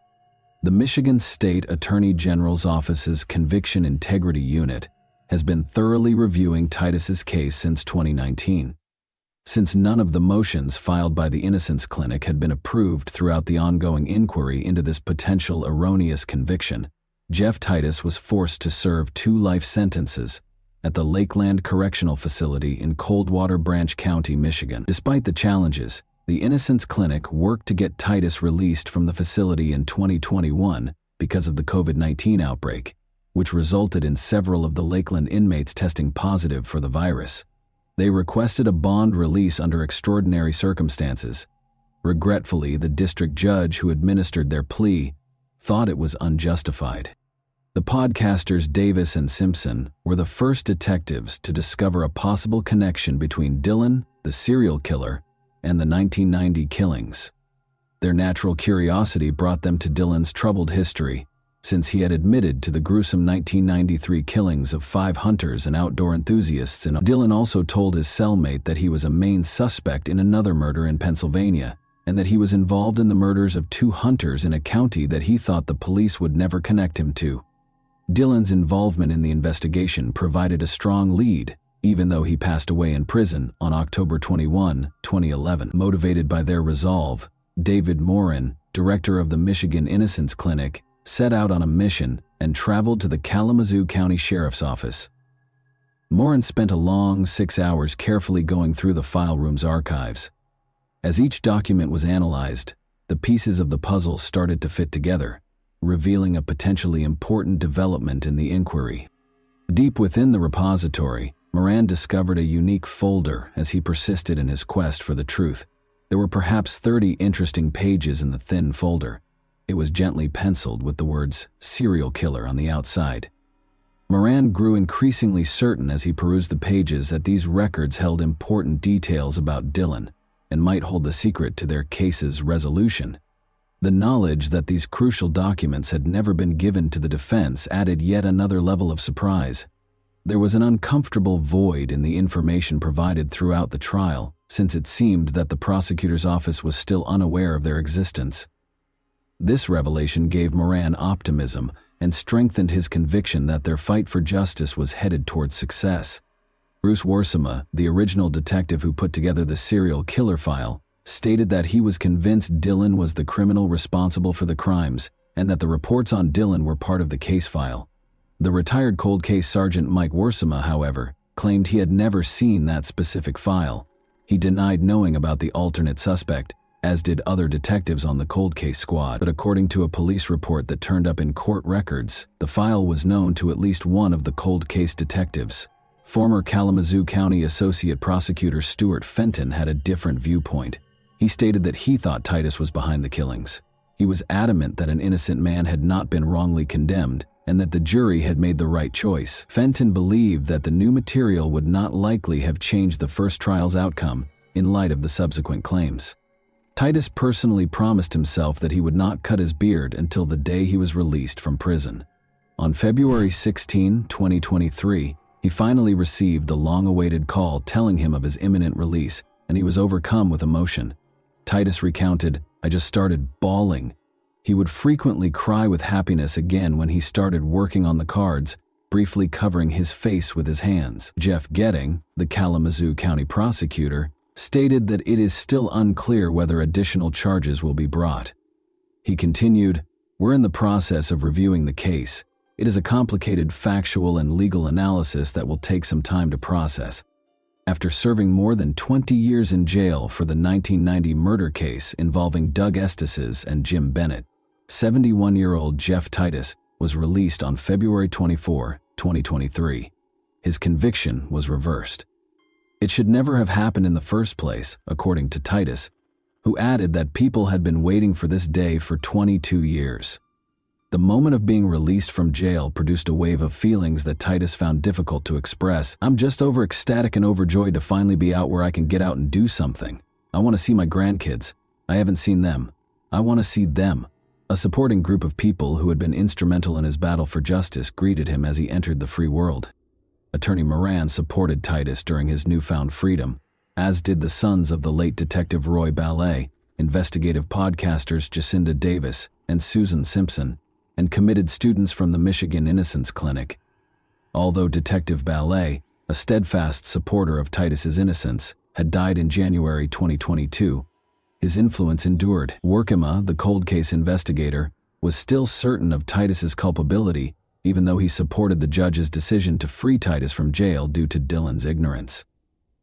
The Michigan State Attorney General's Office's Conviction Integrity Unit has been thoroughly reviewing Titus's case since 2019. Since none of the motions filed by the Innocence Clinic had been approved throughout the ongoing inquiry into this potential erroneous conviction, Jeff Titus was forced to serve 2 life sentences at the Lakeland Correctional Facility in Coldwater Branch County, Michigan. Despite the challenges, the Innocence Clinic worked to get Titus released from the facility in 2021 because of the COVID-19 outbreak, which resulted in several of the Lakeland inmates testing positive for the virus. They requested a bond release under extraordinary circumstances. Regretfully, the district judge who administered their plea thought it was unjustified. The podcasters Davis and Simpson were the first detectives to discover a possible connection between Dylan, the serial killer, and the 1990 killings. Their natural curiosity brought them to Dylan's troubled history, since he had admitted to the gruesome 1993 killings of 5 hunters and outdoor enthusiasts. And Dylan also told his cellmate that he was a main suspect in another murder in Pennsylvania, and that he was involved in the murders of 2 hunters in a county that he thought the police would never connect him to. Dylan's involvement in the investigation provided a strong lead, even though he passed away in prison on October 21, 2011. Motivated by their resolve, David Morin, director of the Michigan Innocence Clinic, set out on a mission and traveled to the Kalamazoo County Sheriff's Office. Morin spent a long 6 hours carefully going through the file room's archives. As each document was analyzed, the pieces of the puzzle started to fit together, revealing a potentially important development in the inquiry. Deep within the repository, Moran discovered a unique folder as he persisted in his quest for the truth. There were perhaps 30 interesting pages in the thin folder. It was gently penciled with the words "serial killer" on the outside. Moran grew increasingly certain as he perused the pages that these records held important details about Dylan and might hold the secret to their case's resolution. The knowledge that these crucial documents had never been given to the defense added yet another level of surprise. There was an uncomfortable void in the information provided throughout the trial, since it seemed that the prosecutor's office was still unaware of their existence. This revelation gave Moran optimism and strengthened his conviction that their fight for justice was headed towards success. Bruce Worsema, the original detective who put together the serial killer file, stated that he was convinced Dylan was the criminal responsible for the crimes and that the reports on Dylan were part of the case file. The retired cold case sergeant Mike Worsema, however, claimed he had never seen that specific file. He denied knowing about the alternate suspect, as did other detectives on the cold case squad. But according to a police report that turned up in court records, the file was known to at least one of the cold case detectives. Former Kalamazoo County Associate Prosecutor Stuart Fenton had a different viewpoint. He stated that he thought Titus was behind the killings. He was adamant that an innocent man had not been wrongly condemned and that the jury had made the right choice. Fenton believed that the new material would not likely have changed the first trial's outcome in light of the subsequent claims. Titus personally promised himself that he would not cut his beard until the day he was released from prison. On February 16, 2023, he finally received the long-awaited call telling him of his imminent release, and he was overcome with emotion. Titus recounted, "I just started bawling." He would frequently cry with happiness again when he started working on the cards, briefly covering his face with his hands. Jeff Getting, the Kalamazoo County prosecutor, stated that it is still unclear whether additional charges will be brought. He continued, "We're in the process of reviewing the case. It is a complicated factual and legal analysis that will take some time to process." After serving more than 20 years in jail for the 1990 murder case involving Doug Estes and Jim Bennett, 71-year-old Jeff Titus was released on February 24, 2023. His conviction was reversed. It should never have happened in the first place, according to Titus, who added that people had been waiting for this day for 22 years. The moment of being released from jail produced a wave of feelings that Titus found difficult to express. "I'm just ecstatic and overjoyed to finally be out where I can get out and do something. I want to see my grandkids. I haven't seen them. I want to see them." A supporting group of people who had been instrumental in his battle for justice greeted him as he entered the free world. Attorney Moran supported Titus during his newfound freedom, as did the sons of the late Detective Roy Ballet, investigative podcasters Jacinda Davis and Susan Simpson, and committed students from the Michigan Innocence Clinic. Although Detective Ballet, a steadfast supporter of Titus's innocence, had died in January 2022, his influence endured. Workema, the cold case investigator, was still certain of Titus's culpability, even though he supported the judge's decision to free Titus from jail due to Dylan's ignorance.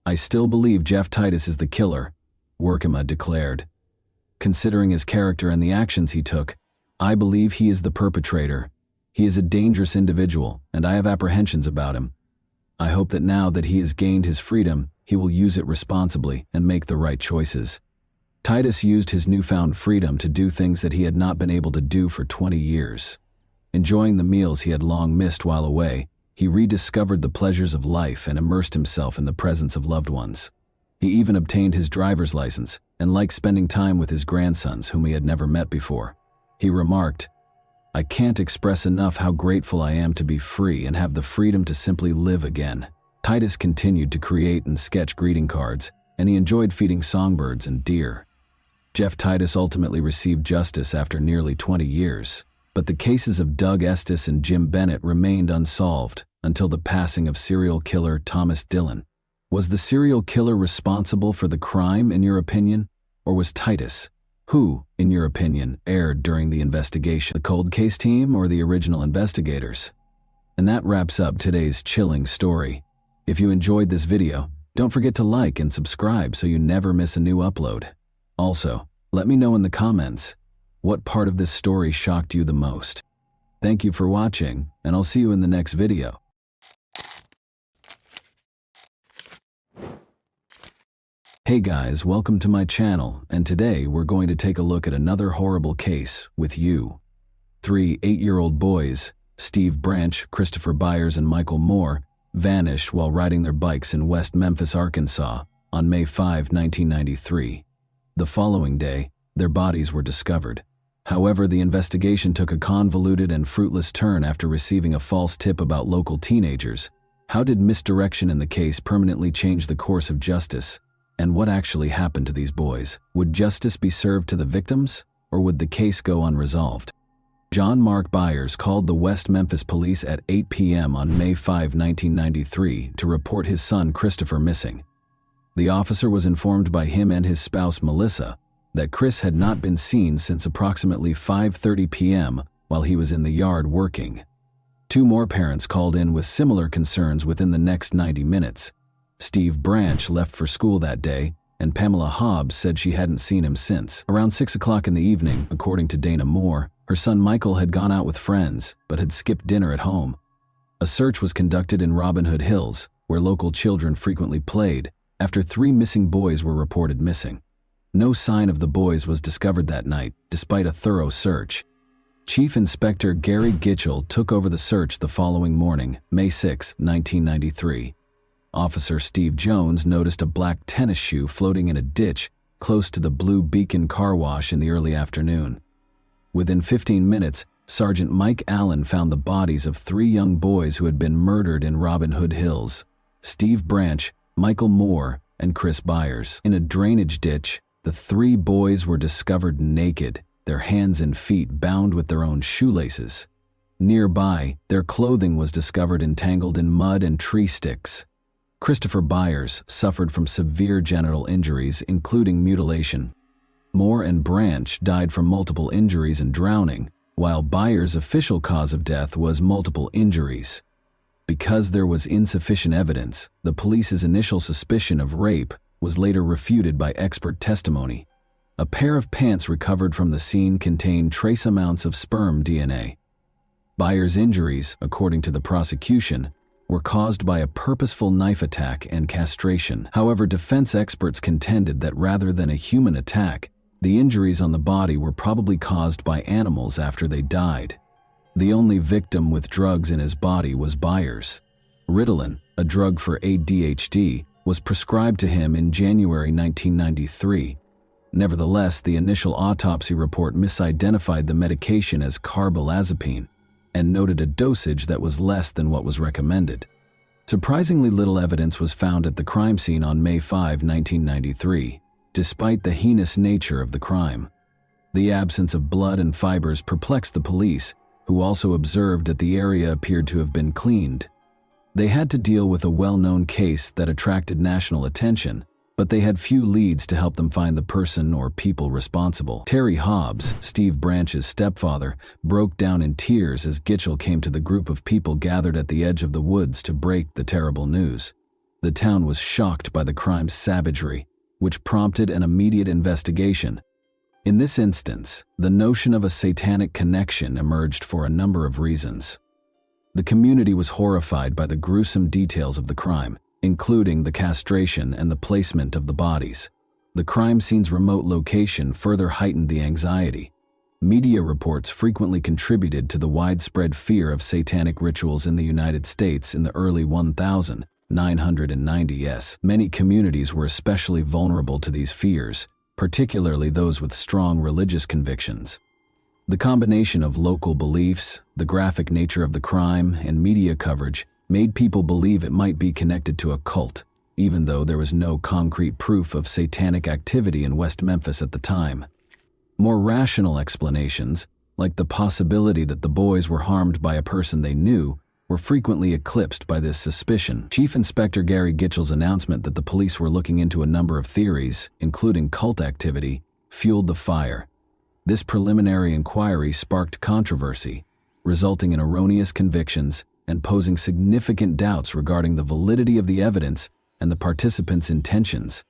"I still believe Jeff Titus is the killer," Workema declared. "Considering his character and the actions he took, I believe he is the perpetrator. He is a dangerous individual, and I have apprehensions about him. I hope that now that he has gained his freedom, he will use it responsibly and make the right choices." Titus used his newfound freedom to do things that he had not been able to do for 20 years. Enjoying the meals he had long missed while away, he rediscovered the pleasures of life and immersed himself in the presence of loved ones. He even obtained his driver's license and liked spending time with his grandsons whom he had never met before. He remarked, "I can't express enough how grateful I am to be free and have the freedom to simply live again." Titus continued to create and sketch greeting cards, and he enjoyed feeding songbirds and deer. Jeff Titus ultimately received justice after nearly 20 years, but the cases of Doug Estes and Jim Bennett remained unsolved until the passing of serial killer Thomas Dillon. Was the serial killer responsible for the crime, in your opinion, or was Titus? Who, in your opinion, erred during the investigation? The cold case team or the original investigators? And that wraps up today's chilling story. If you enjoyed this video, don't forget to like and subscribe so you never miss a new upload. Also, let me know in the comments, what part of this story shocked you the most? Thank you for watching, and I'll see you in the next video. Hey guys, welcome to my channel, and today we're going to take a look at another horrible case with you. 3 8-year-old boys, Steve Branch, Christopher Byers, and Michael Moore, vanished while riding their bikes in West Memphis, Arkansas, on May 5, 1993. The following day, their bodies were discovered. However, the investigation took a convoluted and fruitless turn after receiving a false tip about local teenagers. How did misdirection in the case permanently change the course of justice? And what actually happened to these boys? Would justice be served to the victims, or would the case go unresolved? John Mark Byers called the West Memphis police at 8 p.m. on May 5, 1993 to report his son Christopher missing. The officer was informed by him and his spouse Melissa that Chris had not been seen since approximately 5:30 p.m. while he was in the yard working. 2 more parents called in with similar concerns within the next 90 minutes. Steve Branch left for school that day, and Pamela Hobbs said she hadn't seen him since. Around 6 o'clock in the evening, according to Dana Moore, her son Michael had gone out with friends, but had skipped dinner at home. A search was conducted in Robin Hood Hills, where local children frequently played, after 3 missing boys were reported missing. No sign of the boys was discovered that night, despite a thorough search. Chief Inspector Gary Gitchell took over the search the following morning, May 6, 1993. Officer Steve Jones noticed a black tennis shoe floating in a ditch close to the Blue Beacon car wash in the early afternoon. Within 15 minutes, Sergeant Mike Allen found the bodies of 3 young boys who had been murdered in Robin Hood Hills: Steve Branch, Michael Moore, and Chris Byers. In a drainage ditch, the 3 boys were discovered naked, their hands and feet bound with their own shoelaces. Nearby, their clothing was discovered entangled in mud and tree sticks. Christopher Byers suffered from severe genital injuries, including mutilation. Moore and Branch died from multiple injuries and drowning, while Byers' official cause of death was multiple injuries. Because there was insufficient evidence, the police's initial suspicion of rape was later refuted by expert testimony. A pair of pants recovered from the scene contained trace amounts of sperm DNA. Byers' injuries, according to the prosecution, were caused by a purposeful knife attack and castration. However, defense experts contended that rather than a human attack, the injuries on the body were probably caused by animals after they died. The only victim with drugs in his body was Byers. Ritalin, a drug for ADHD, was prescribed to him in January 1993. Nevertheless, the initial autopsy report misidentified the medication as carbamazepine and noted a dosage that was less than what was recommended. Surprisingly little evidence was found at the crime scene on May 5, 1993, despite the heinous nature of the crime. The absence of blood and fibers perplexed the police, who also observed that the area appeared to have been cleaned. They had to deal with a well-known case that attracted national attention, but they had few leads to help them find the person or people responsible. Terry Hobbs, Steve Branch's stepfather, broke down in tears as Gitchell came to the group of people gathered at the edge of the woods to break the terrible news. The town was shocked by the crime's savagery, which prompted an immediate investigation. In this instance, the notion of a satanic connection emerged for a number of reasons. The community was horrified by the gruesome details of the crime, including the castration and the placement of the bodies. The crime scene's remote location further heightened the anxiety. Media reports frequently contributed to the widespread fear of satanic rituals in the United States in the early 1990s. Many communities were especially vulnerable to these fears, particularly those with strong religious convictions. The combination of local beliefs, the graphic nature of the crime, and media coverage made people believe it might be connected to a cult, even though there was no concrete proof of satanic activity in West Memphis at the time. More rational explanations, like the possibility that the boys were harmed by a person they knew, were frequently eclipsed by this suspicion. Chief Inspector Gary Gitchell's announcement that the police were looking into a number of theories, including cult activity, fueled the fire. This preliminary inquiry sparked controversy, resulting in erroneous convictions and posing significant doubts regarding the validity of the evidence and the participants' intentions.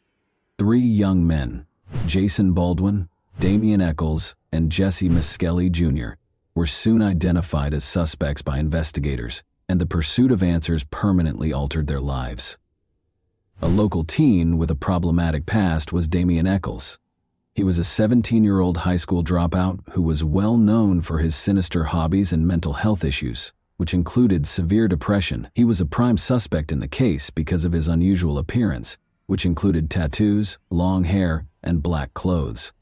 3 young men, Jason Baldwin, Damian Eccles, and Jesse Miskelly Jr., were soon identified as suspects by investigators, and the pursuit of answers permanently altered their lives. A local teen with a problematic past was Damian Eccles. He was a 17-year-old high school dropout who was well known for his sinister hobbies and mental health issues, which included severe depression. He was a prime suspect in the case because of his unusual appearance, which included tattoos, long hair, and black clothes.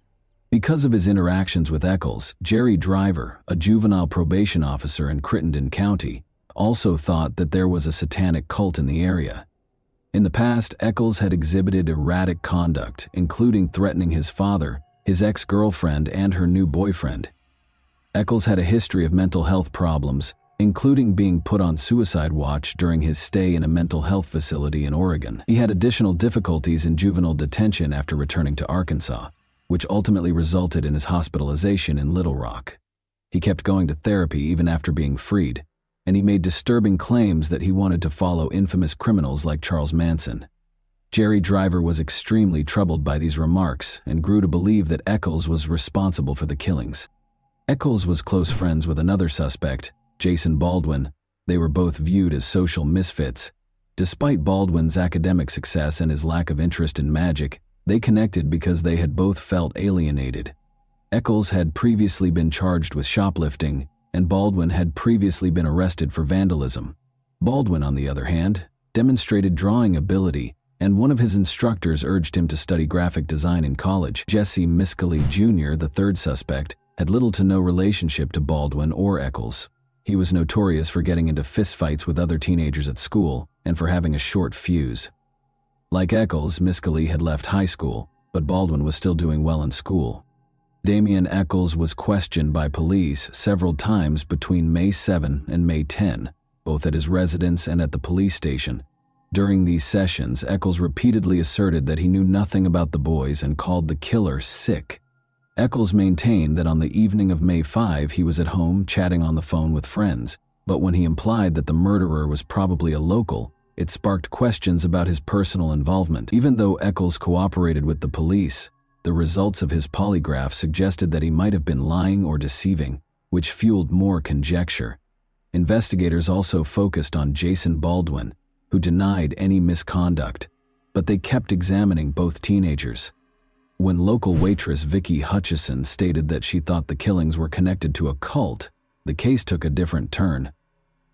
Because of his interactions with Eccles, Jerry Driver, a juvenile probation officer in Crittenden County, also thought that there was a satanic cult in the area. In the past, Eccles had exhibited erratic conduct, including threatening his father, his ex-girlfriend, and her new boyfriend. Eccles had a history of mental health problems, including being put on suicide watch during his stay in a mental health facility in Oregon. He had additional difficulties in juvenile detention after returning to Arkansas, which ultimately resulted in his hospitalization in Little Rock. He kept going to therapy even after being freed, and he made disturbing claims that he wanted to follow infamous criminals like Charles Manson. Jerry Driver was extremely troubled by these remarks and grew to believe that Eccles was responsible for the killings. Eccles was close friends with another suspect, Jason Baldwin. They were both viewed as social misfits. Despite Baldwin's academic success and his lack of interest in magic, they connected because they had both felt alienated. Eccles had previously been charged with shoplifting, and Baldwin had previously been arrested for vandalism. Baldwin, on the other hand, demonstrated drawing ability, and one of his instructors urged him to study graphic design in college. Jesse Miskelly Jr., the third suspect, had little to no relationship to Baldwin or Eccles. He was notorious for getting into fistfights with other teenagers at school and for having a short fuse. Like Eccles, Miskelly had left high school, but Baldwin was still doing well in school. Damian Eccles was questioned by police several times between May 7 and May 10, both at his residence and at the police station. During these sessions, Eccles repeatedly asserted that he knew nothing about the boys and called the killer sick. Eccles maintained that on the evening of May 5 he was at home chatting on the phone with friends, but when he implied that the murderer was probably a local, it sparked questions about his personal involvement. Even though Eccles cooperated with the police, the results of his polygraph suggested that he might have been lying or deceiving, which fueled more conjecture. Investigators also focused on Jason Baldwin, who denied any misconduct, but they kept examining both teenagers. When local waitress Vicki Hutchison stated that she thought the killings were connected to a cult, the case took a different turn.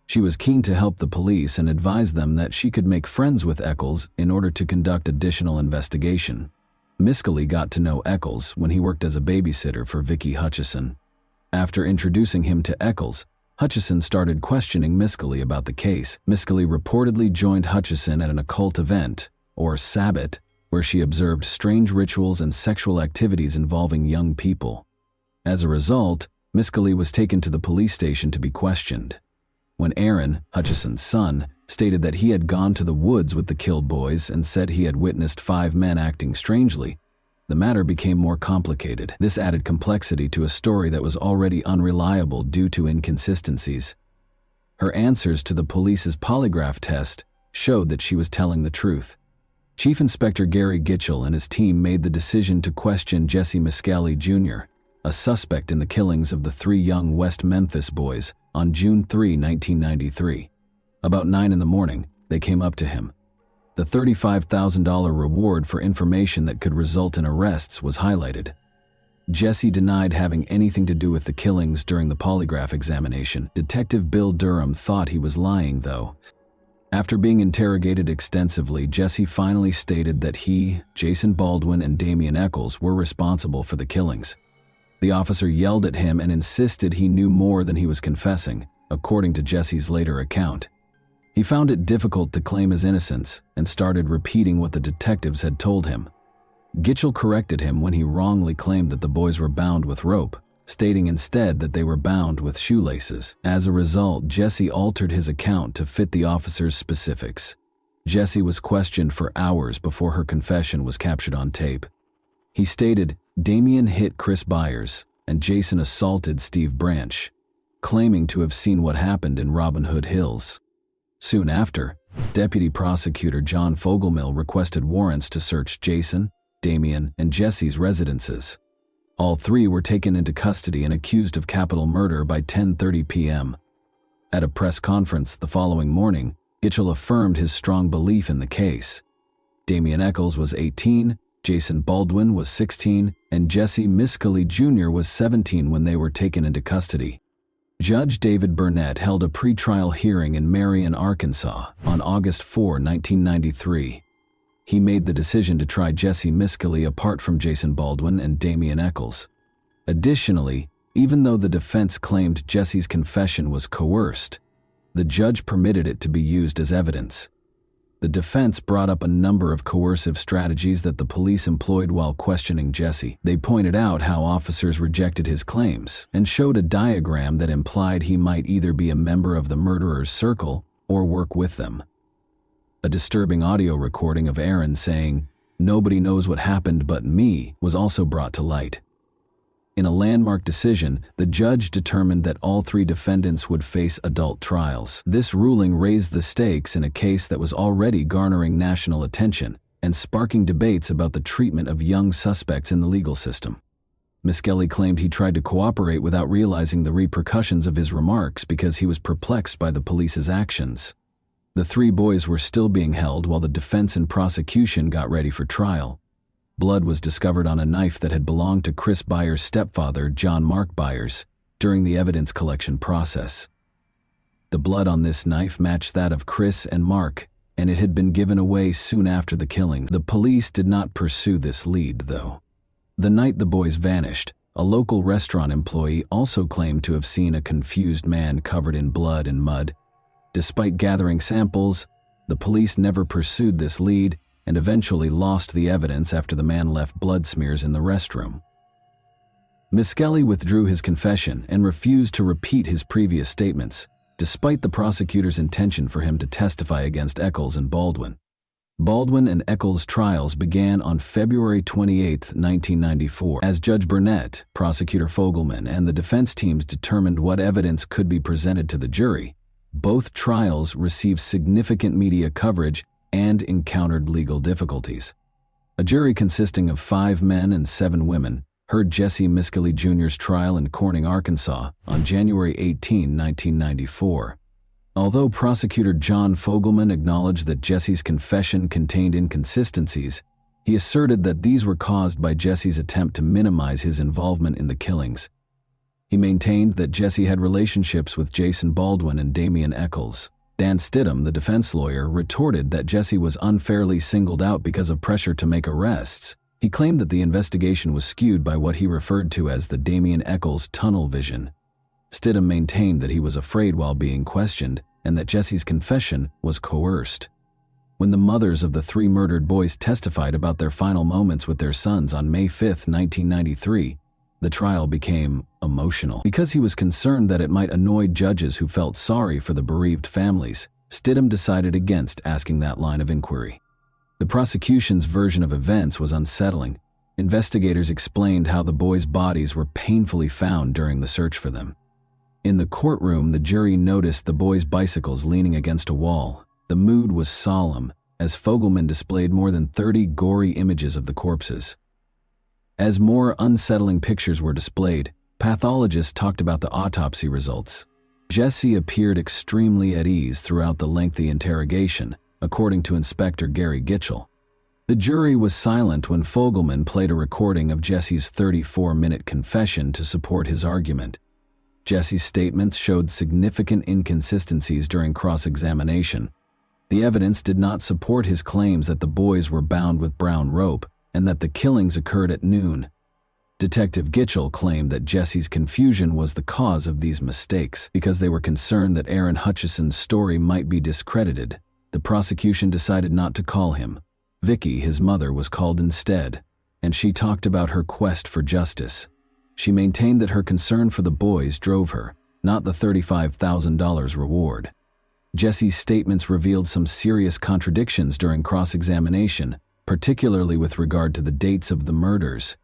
She was keen to help the police and advised them that she could make friends with Eccles in order to conduct additional investigation. Miskelly got to know Eccles when he worked as a babysitter for Vicki Hutchison. After introducing him to Eccles, Hutchison started questioning Miscali about the case. Miscali reportedly joined Hutchison at an occult event, or sabbat, where she observed strange rituals and sexual activities involving young people. As a result, Miscali was taken to the police station to be questioned. When Aaron, Hutchison's son, stated that he had gone to the woods with the killed boys and said he had witnessed 5 men acting strangely, the matter became more complicated. This added complexity to a story that was already unreliable due to inconsistencies. Her answers to the police's polygraph test showed that she was telling the truth. Chief Inspector Gary Gitchell and his team made the decision to question Jesse Miscali Jr., a suspect in the killings of the 3 young West Memphis boys, on June 3, 1993. About 9 in the morning, they came up to him. The $35,000 reward for information that could result in arrests was highlighted. Jesse denied having anything to do with the killings during the polygraph examination. Detective Bill Durham thought he was lying, though. After being interrogated extensively, Jesse finally stated that he, Jason Baldwin, and Damian Eccles were responsible for the killings. The officer yelled at him and insisted he knew more than he was confessing, according to Jesse's later account. He found it difficult to claim his innocence and started repeating what the detectives had told him. Gitchell corrected him when he wrongly claimed that the boys were bound with rope, stating instead that they were bound with shoelaces. As a result, Jesse altered his account to fit the officer's specifics. Jesse was questioned for hours before her confession was captured on tape. He stated, "Damian hit Chris Byers and Jason assaulted Steve Branch," claiming to have seen what happened in Robin Hood Hills. Soon after, Deputy Prosecutor John Fogelmill requested warrants to search Jason, Damian, and Jesse's residences. All 3 were taken into custody and accused of capital murder by 10:30 p.m. At a press conference the following morning, Gitchell affirmed his strong belief in the case. Damian Eccles was 18, Jason Baldwin was 16, and Jesse Miscali Jr. was 17 when they were taken into custody. Judge David Burnett held a pretrial hearing in Marion, Arkansas, on August 4, 1993. He made the decision to try Jesse Miscali apart from Jason Baldwin and Damian Eccles. Additionally, even though the defense claimed Jesse's confession was coerced, the judge permitted it to be used as evidence. The defense brought up a number of coercive strategies that the police employed while questioning Jesse. They pointed out how officers rejected his claims and showed a diagram that implied he might either be a member of the murderer's circle or work with them. A disturbing audio recording of Aaron saying, "Nobody knows what happened but me," was also brought to light. In a landmark decision, the judge determined that all 3 defendants would face adult trials. This ruling raised the stakes in a case that was already garnering national attention and sparking debates about the treatment of young suspects in the legal system. Miscali claimed he tried to cooperate without realizing the repercussions of his remarks because he was perplexed by the police's actions. The 3 boys were still being held while the defense and prosecution got ready for trial. Blood was discovered on a knife that had belonged to Chris Byers' stepfather, John Mark Byers, during the evidence collection process. The blood on this knife matched that of Chris and Mark, and it had been given away soon after the killing. The police did not pursue this lead, though. The night the boys vanished, a local restaurant employee also claimed to have seen a confused man covered in blood and mud. Despite gathering samples, the police never pursued this lead and eventually lost the evidence after the man left blood smears in the restroom. Miscali withdrew his confession and refused to repeat his previous statements, despite the prosecutor's intention for him to testify against Eccles and Baldwin. Baldwin and Eccles' trials began on February 28, 1994. As Judge Burnett, Prosecutor Fogelman, and the defense teams determined what evidence could be presented to the jury, both trials received significant media coverage and encountered legal difficulties. A jury consisting of 5 men and 7 women heard Jesse Miscali Jr.'s trial in Corning, Arkansas on January 18, 1994. Although Prosecutor John Fogelman acknowledged that Jesse's confession contained inconsistencies, he asserted that these were caused by Jesse's attempt to minimize his involvement in the killings. He maintained that Jesse had relationships with Jason Baldwin and Damian Eccles. Dan Stidham, the defense lawyer, retorted that Jesse was unfairly singled out because of pressure to make arrests. He claimed that the investigation was skewed by what he referred to as the Damian Eccles tunnel vision. Stidham maintained that he was afraid while being questioned and that Jesse's confession was coerced. When the mothers of the 3 murdered boys testified about their final moments with their sons on May 5, 1993, the trial became emotional. Because he was concerned that it might annoy judges who felt sorry for the bereaved families, Stidham decided against asking that line of inquiry. The prosecution's version of events was unsettling. Investigators explained how the boys' bodies were painfully found during the search for them. In the courtroom, the jury noticed the boys' bicycles leaning against a wall. The mood was solemn, as Fogelman displayed more than 30 gory images of the corpses. As more unsettling pictures were displayed, pathologists talked about the autopsy results. Jesse appeared extremely at ease throughout the lengthy interrogation, according to Inspector Gary Gitchell. The jury was silent when Fogelman played a recording of Jesse's 34-minute confession to support his argument. Jesse's statements showed significant inconsistencies during cross-examination. The evidence did not support his claims that the boys were bound with brown rope and that the killings occurred at noon. Detective Gitchell claimed that Jesse's confusion was the cause of these mistakes because they were concerned that Aaron Hutchison's story might be discredited. The prosecution decided not to call him. Vicky, his mother, was called instead, and she talked about her quest for justice. She maintained that her concern for the boys drove her, not the $35,000 reward. Jesse's statements revealed some serious contradictions during cross-examination, particularly with regard to the dates of the murders.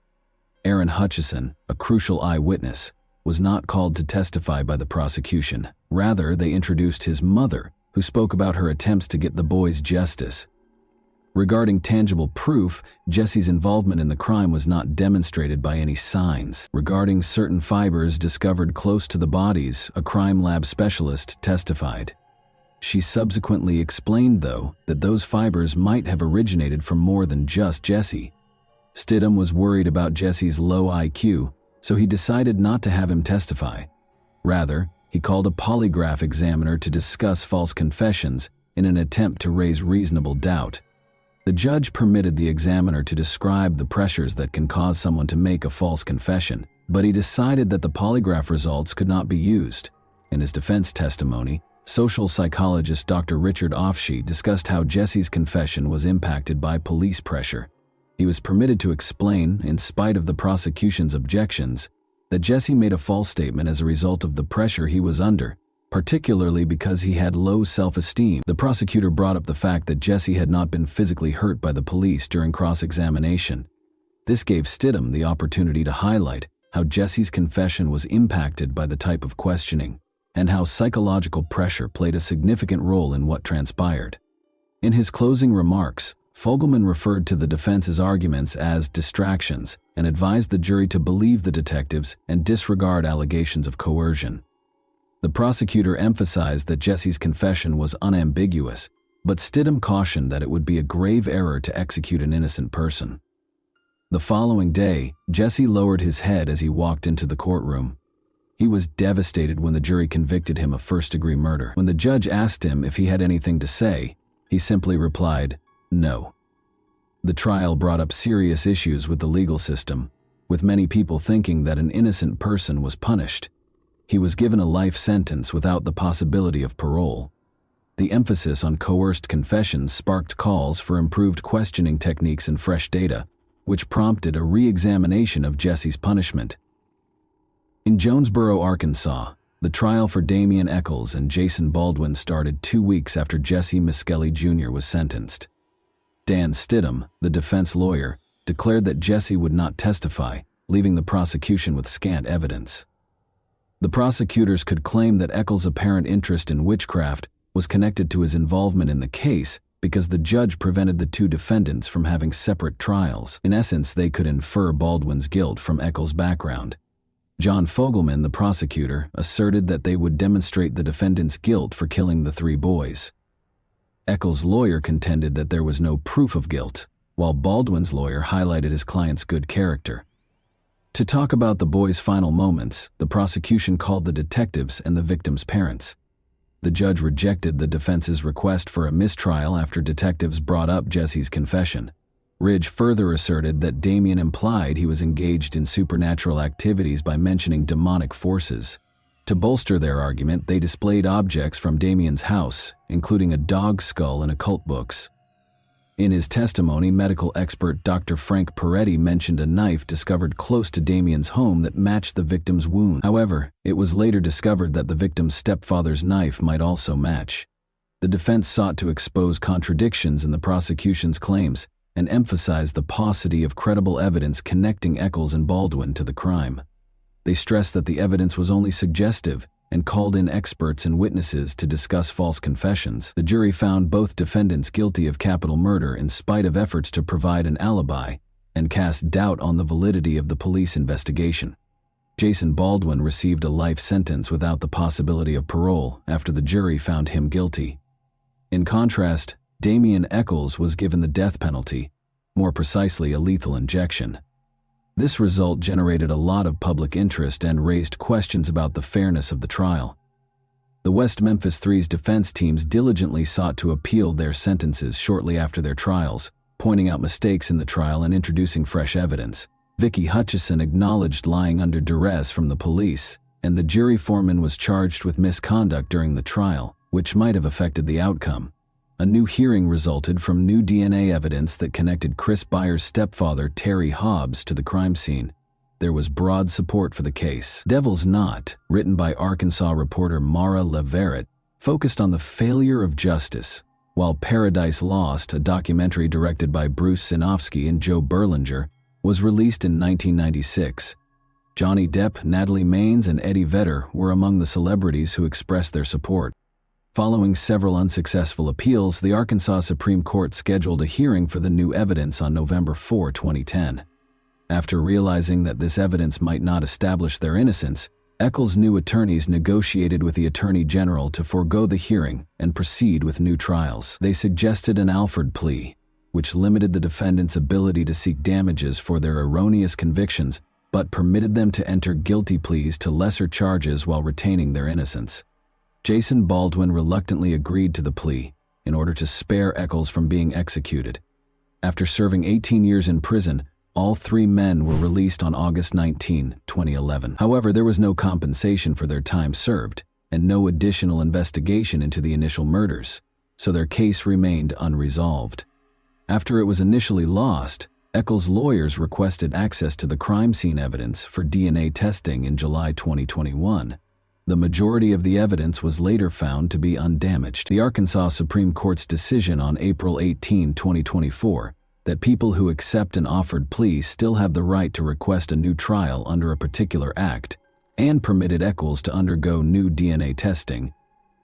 Aaron Hutchison, a crucial eyewitness, was not called to testify by the prosecution. Rather, they introduced his mother, who spoke about her attempts to get the boys justice. Regarding tangible proof, Jesse's involvement in the crime was not demonstrated by any signs. Regarding certain fibers discovered close to the bodies, a crime lab specialist testified. She subsequently explained, though, that those fibers might have originated from more than just Jesse. Stidham was worried about Jesse's low IQ, so he decided not to have him testify. Rather, he called a polygraph examiner to discuss false confessions in an attempt to raise reasonable doubt. The judge permitted the examiner to describe the pressures that can cause someone to make a false confession, but he decided that the polygraph results could not be used. In his defense testimony, social psychologist Dr. Richard Offshee discussed how Jesse's confession was impacted by police pressure. He was permitted to explain, in spite of the prosecution's objections, that Jesse made a false statement as a result of the pressure he was under, particularly because he had low self-esteem. The prosecutor brought up the fact that Jesse had not been physically hurt by the police during cross-examination. This gave Stidham the opportunity to highlight how Jesse's confession was impacted by the type of questioning, and how psychological pressure played a significant role in what transpired. In his closing remarks, Fogelman referred to the defense's arguments as distractions and advised the jury to believe the detectives and disregard allegations of coercion. The prosecutor emphasized that Jesse's confession was unambiguous, but Stidham cautioned that it would be a grave error to execute an innocent person. The following day, Jesse lowered his head as he walked into the courtroom. He was devastated when the jury convicted him of first-degree murder. When the judge asked him if he had anything to say, he simply replied, "No." The trial brought up serious issues with the legal system, with many people thinking that an innocent person was punished. He was given a life sentence without the possibility of parole. The emphasis on coerced confessions sparked calls for improved questioning techniques and fresh data, which prompted a re-examination of Jesse's punishment. In Jonesboro, Arkansas, the trial for Damian Eccles and Jason Baldwin started 2 weeks after Jesse Miskelly Jr. was sentenced. Dan Stidham, the defense lawyer, declared that Jesse would not testify, leaving the prosecution with scant evidence. The prosecutors could claim that Eccles' apparent interest in witchcraft was connected to his involvement in the case because the judge prevented the two defendants from having separate trials. In essence, they could infer Baldwin's guilt from Eccles' background. John Fogelman, the prosecutor, asserted that they would demonstrate the defendant's guilt for killing the 3 boys. Eccles' lawyer contended that there was no proof of guilt, while Baldwin's lawyer highlighted his client's good character. To talk about the boys' final moments, the prosecution called the detectives and the victims' parents. The judge rejected the defense's request for a mistrial after detectives brought up Jesse's confession. Ridge further asserted that Damian implied he was engaged in supernatural activities by mentioning demonic forces. To bolster their argument, they displayed objects from Damien's house, including a dog skull and occult books. In his testimony, medical expert Dr. Frank Peretti mentioned a knife discovered close to Damien's home that matched the victim's wound. However, it was later discovered that the victim's stepfather's knife might also match. The defense sought to expose contradictions in the prosecution's claims and emphasize the paucity of credible evidence connecting Eccles and Baldwin to the crime. They stressed that the evidence was only suggestive and called in experts and witnesses to discuss false confessions. The jury found both defendants guilty of capital murder in spite of efforts to provide an alibi and cast doubt on the validity of the police investigation. Jason Baldwin received a life sentence without the possibility of parole after the jury found him guilty. In contrast, Damien Eccles was given the death penalty, more precisely a lethal injection. This result generated a lot of public interest and raised questions about the fairness of the trial. The West Memphis Three's defense teams diligently sought to appeal their sentences shortly after their trials, pointing out mistakes in the trial and introducing fresh evidence. Vicky Hutchison acknowledged lying under duress from the police, and the jury foreman was charged with misconduct during the trial, which might have affected the outcome. A new hearing resulted from new DNA evidence that connected Chris Byers' stepfather, Terry Hobbs, to the crime scene. There was broad support for the case. Devil's Knot, written by Arkansas reporter Mara Leverett, focused on the failure of justice, while Paradise Lost, a documentary directed by Bruce Sinofsky and Joe Berlinger, was released in 1996. Johnny Depp, Natalie Maines, and Eddie Vedder were among the celebrities who expressed their support. Following several unsuccessful appeals, the Arkansas Supreme Court scheduled a hearing for the new evidence on November 4, 2010. After realizing that this evidence might not establish their innocence, Eccles' new attorneys negotiated with the Attorney General to forego the hearing and proceed with new trials. They suggested an Alford plea, which limited the defendants' ability to seek damages for their erroneous convictions, but permitted them to enter guilty pleas to lesser charges while retaining their innocence. Jason Baldwin reluctantly agreed to the plea in order to spare Eccles from being executed. After serving 18 years in prison, all three men were released on August 19, 2011. However, there was no compensation for their time served and no additional investigation into the initial murders, so their case remained unresolved. After it was initially lost, Eccles' lawyers requested access to the crime scene evidence for DNA testing in July 2021. The majority of the evidence was later found to be undamaged. The Arkansas Supreme Court's decision on April 18, 2024, that people who accept an offered plea still have the right to request a new trial under a particular act, and permitted Eccles to undergo new DNA testing,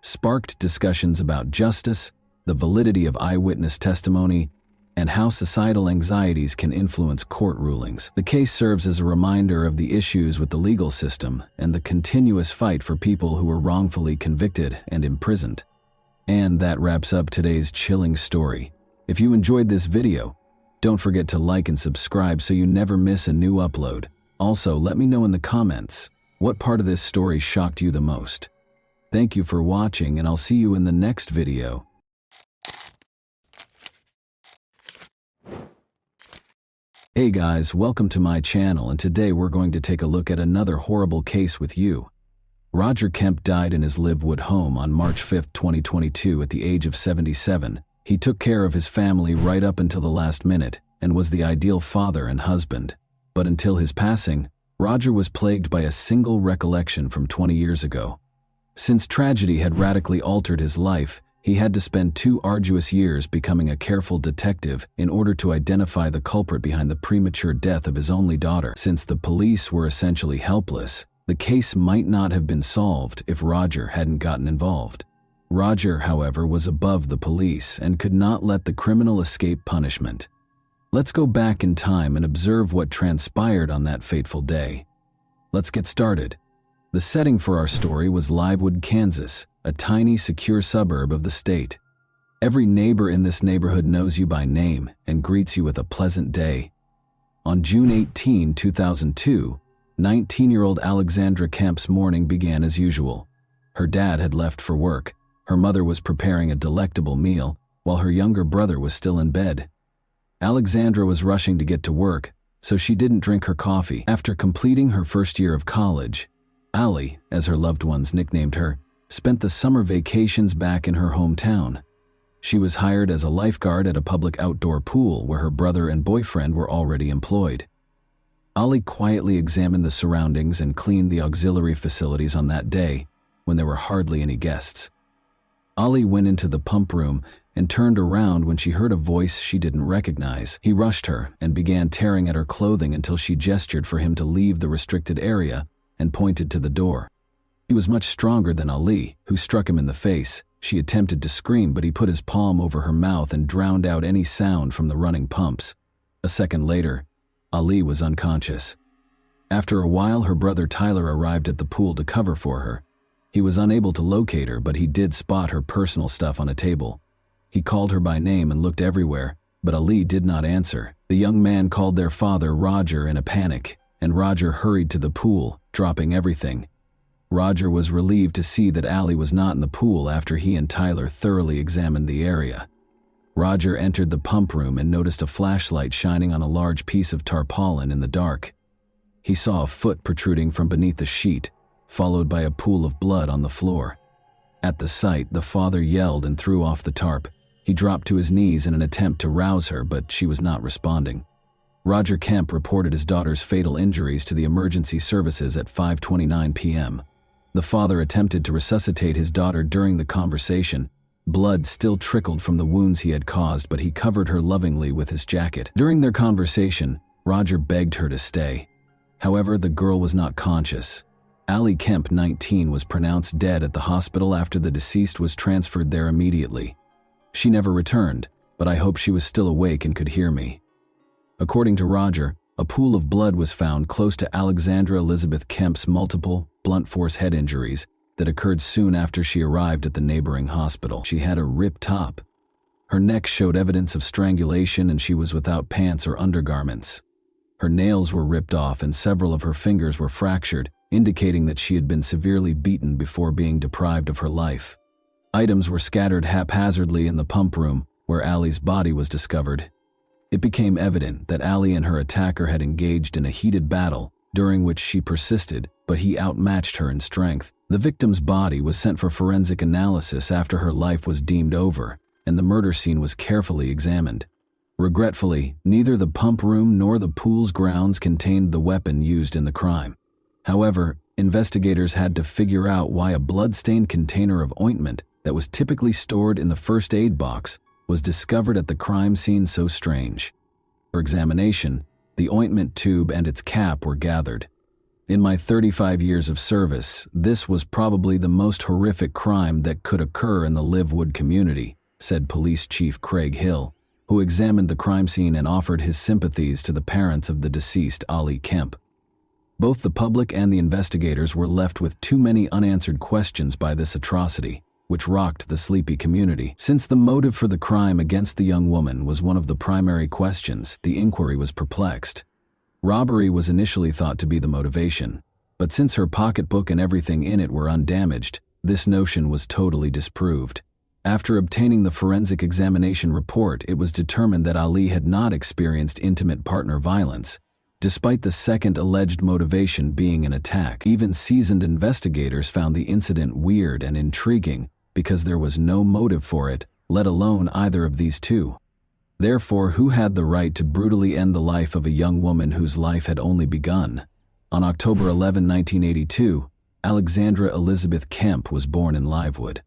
sparked discussions about justice, the validity of eyewitness testimony, and how societal anxieties can influence court rulings. The case serves as a reminder of the issues with the legal system and the continuous fight for people who were wrongfully convicted and imprisoned. And that wraps up today's chilling story. If you enjoyed this video, don't forget to like and subscribe so you never miss a new upload. Also, let me know in the comments what part of this story shocked you the most. Thank you for watching, and I'll see you in the next video. Hey guys, welcome to my channel, and today we're going to take a look at another horrible case with you. Roger Kemp died in his Livewood home on March 5, 2022 at the age of 77. He took care of his family right up until the last minute and was the ideal father and husband. But until his passing, Roger was plagued by a single recollection from 20 years ago. Since tragedy had radically altered his life, he had to spend 2 arduous years becoming a careful detective in order to identify the culprit behind the premature death of his only daughter. Since the police were essentially helpless, the case might not have been solved if Roger hadn't gotten involved. Roger, however, was above the police and could not let the criminal escape punishment. Let's go back in time and observe what transpired on that fateful day. Let's get started. The setting for our story was Livewood, Kansas, a tiny, secure suburb of the state. Every neighbor in this neighborhood knows you by name and greets you with a pleasant day. On June 18, 2002, 19-year-old Alexandra Kemp's morning began as usual. Her dad had left for work. Her mother was preparing a delectable meal, while her younger brother was still in bed. Alexandra was rushing to get to work, so she didn't drink her coffee. After completing her first year of college, Ali, as her loved ones nicknamed her, spent the summer vacations back in her hometown. She was hired as a lifeguard at a public outdoor pool where her brother and boyfriend were already employed. Ali quietly examined the surroundings and cleaned the auxiliary facilities on that day when there were hardly any guests. Ali went into the pump room and turned around when she heard a voice she didn't recognize. He rushed her and began tearing at her clothing until she gestured for him to leave the restricted area and pointed to the door. He was much stronger than Ali, who struck him in the face. She attempted to scream, but he put his palm over her mouth and drowned out any sound from the running pumps. A second later, Ali was unconscious. After a while, her brother Tyler arrived at the pool to cover for her. He was unable to locate her, but he did spot her personal stuff on a table. He called her by name and looked everywhere, but Ali did not answer. The young man called their father, Roger, in a panic, and Roger hurried to the pool, dropping everything. Roger was relieved to see that Ali was not in the pool after he and Tyler thoroughly examined the area. Roger entered the pump room and noticed a flashlight shining on a large piece of tarpaulin in the dark. He saw a foot protruding from beneath the sheet, followed by a pool of blood on the floor. At the sight, the father yelled and threw off the tarp. He dropped to his knees in an attempt to rouse her, but she was not responding. Roger Kemp reported his daughter's fatal injuries to the emergency services at 5:29 p.m. The father attempted to resuscitate his daughter during the conversation. Blood still trickled from the wounds he had caused, but he covered her lovingly with his jacket. During their conversation, Roger begged her to stay. However, the girl was not conscious. Ali Kemp, 19, was pronounced dead at the hospital after the deceased was transferred there immediately. She never returned, but I hope she was still awake and could hear me. According to Roger, a pool of blood was found close to Alexandra Elizabeth Kemp's multiple blunt force head injuries that occurred soon after she arrived at the neighboring hospital. She had a ripped top. Her neck showed evidence of strangulation, and she was without pants or undergarments. Her nails were ripped off and several of her fingers were fractured, indicating that she had been severely beaten before being deprived of her life. Items were scattered haphazardly in the pump room where Ali's body was discovered. It became evident that Ali and her attacker had engaged in a heated battle, during which she persisted, but he outmatched her in strength. The victim's body was sent for forensic analysis after her life was deemed over, and the murder scene was carefully examined. Regretfully, neither the pump room nor the pool's grounds contained the weapon used in the crime. However, investigators had to figure out why a blood-stained container of ointment that was typically stored in the first aid box was discovered at the crime scene so strange. For examination, the ointment tube and its cap were gathered. In my 35 years of service, this was probably the most horrific crime that could occur in the Livewood community, said Police Chief Craig Hill, who examined the crime scene and offered his sympathies to the parents of the deceased Ali Kemp. Both the public and the investigators were left with too many unanswered questions by this atrocity, which rocked the sleepy community. Since the motive for the crime against the young woman was one of the primary questions, the inquiry was perplexed. Robbery was initially thought to be the motivation, but since her pocketbook and everything in it were undamaged, this notion was totally disproved. After obtaining the forensic examination report, it was determined that Ali had not experienced intimate partner violence, despite the second alleged motivation being an attack. Even seasoned investigators found the incident weird and intriguing because there was no motive for it, let alone either of these two. Therefore, who had the right to brutally end the life of a young woman whose life had only begun? On October 11, 1982, Alexandra Elizabeth Kemp was born in Livewood.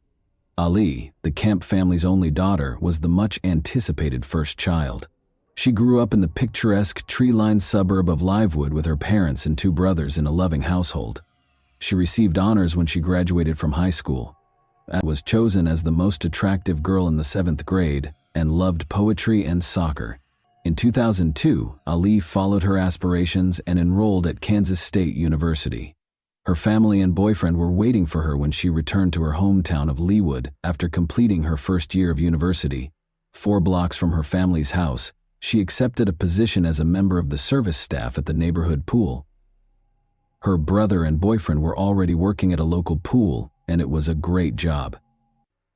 Ali, the Kemp family's only daughter, was the much-anticipated first child. She grew up in the picturesque, tree-lined suburb of Livewood with her parents and two brothers in a loving household. She received honors when she graduated from high school, was chosen as the most attractive girl in the 7th grade, and loved poetry and soccer. In 2002, Ali followed her aspirations and enrolled at Kansas State University. Her family and boyfriend were waiting for her when she returned to her hometown of Leawood after completing her first year of university. 4 blocks from her family's house, she accepted a position as a member of the service staff at the neighborhood pool. Her brother and boyfriend were already working at a local pool, and it was a great job.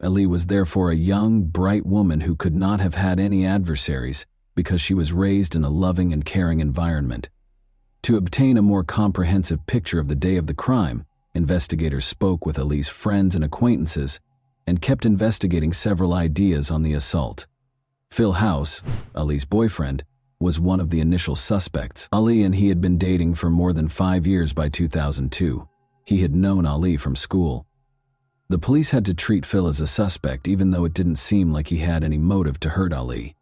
Ali was therefore a young, bright woman who could not have had any adversaries because she was raised in a loving and caring environment. To obtain a more comprehensive picture of the day of the crime, investigators spoke with Ali's friends and acquaintances and kept investigating several ideas on the assault. Phil House, Ali's boyfriend, was one of the initial suspects. Ali and he had been dating for more than 5 years by 2002. He had known Ali from school. The police had to treat Phil as a suspect even though it didn't seem like he had any motive to hurt Ali.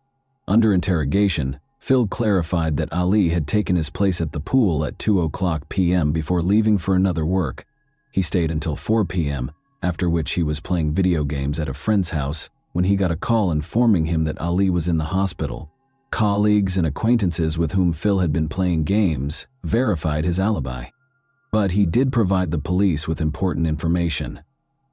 Under interrogation, Phil clarified that Ali had taken his place at the pool at 2:00 p.m. before leaving for another work. He stayed until 4 p.m., after which he was playing video games at a friend's house when he got a call informing him that Ali was in the hospital. Colleagues and acquaintances with whom Phil had been playing games verified his alibi. But he did provide the police with important information.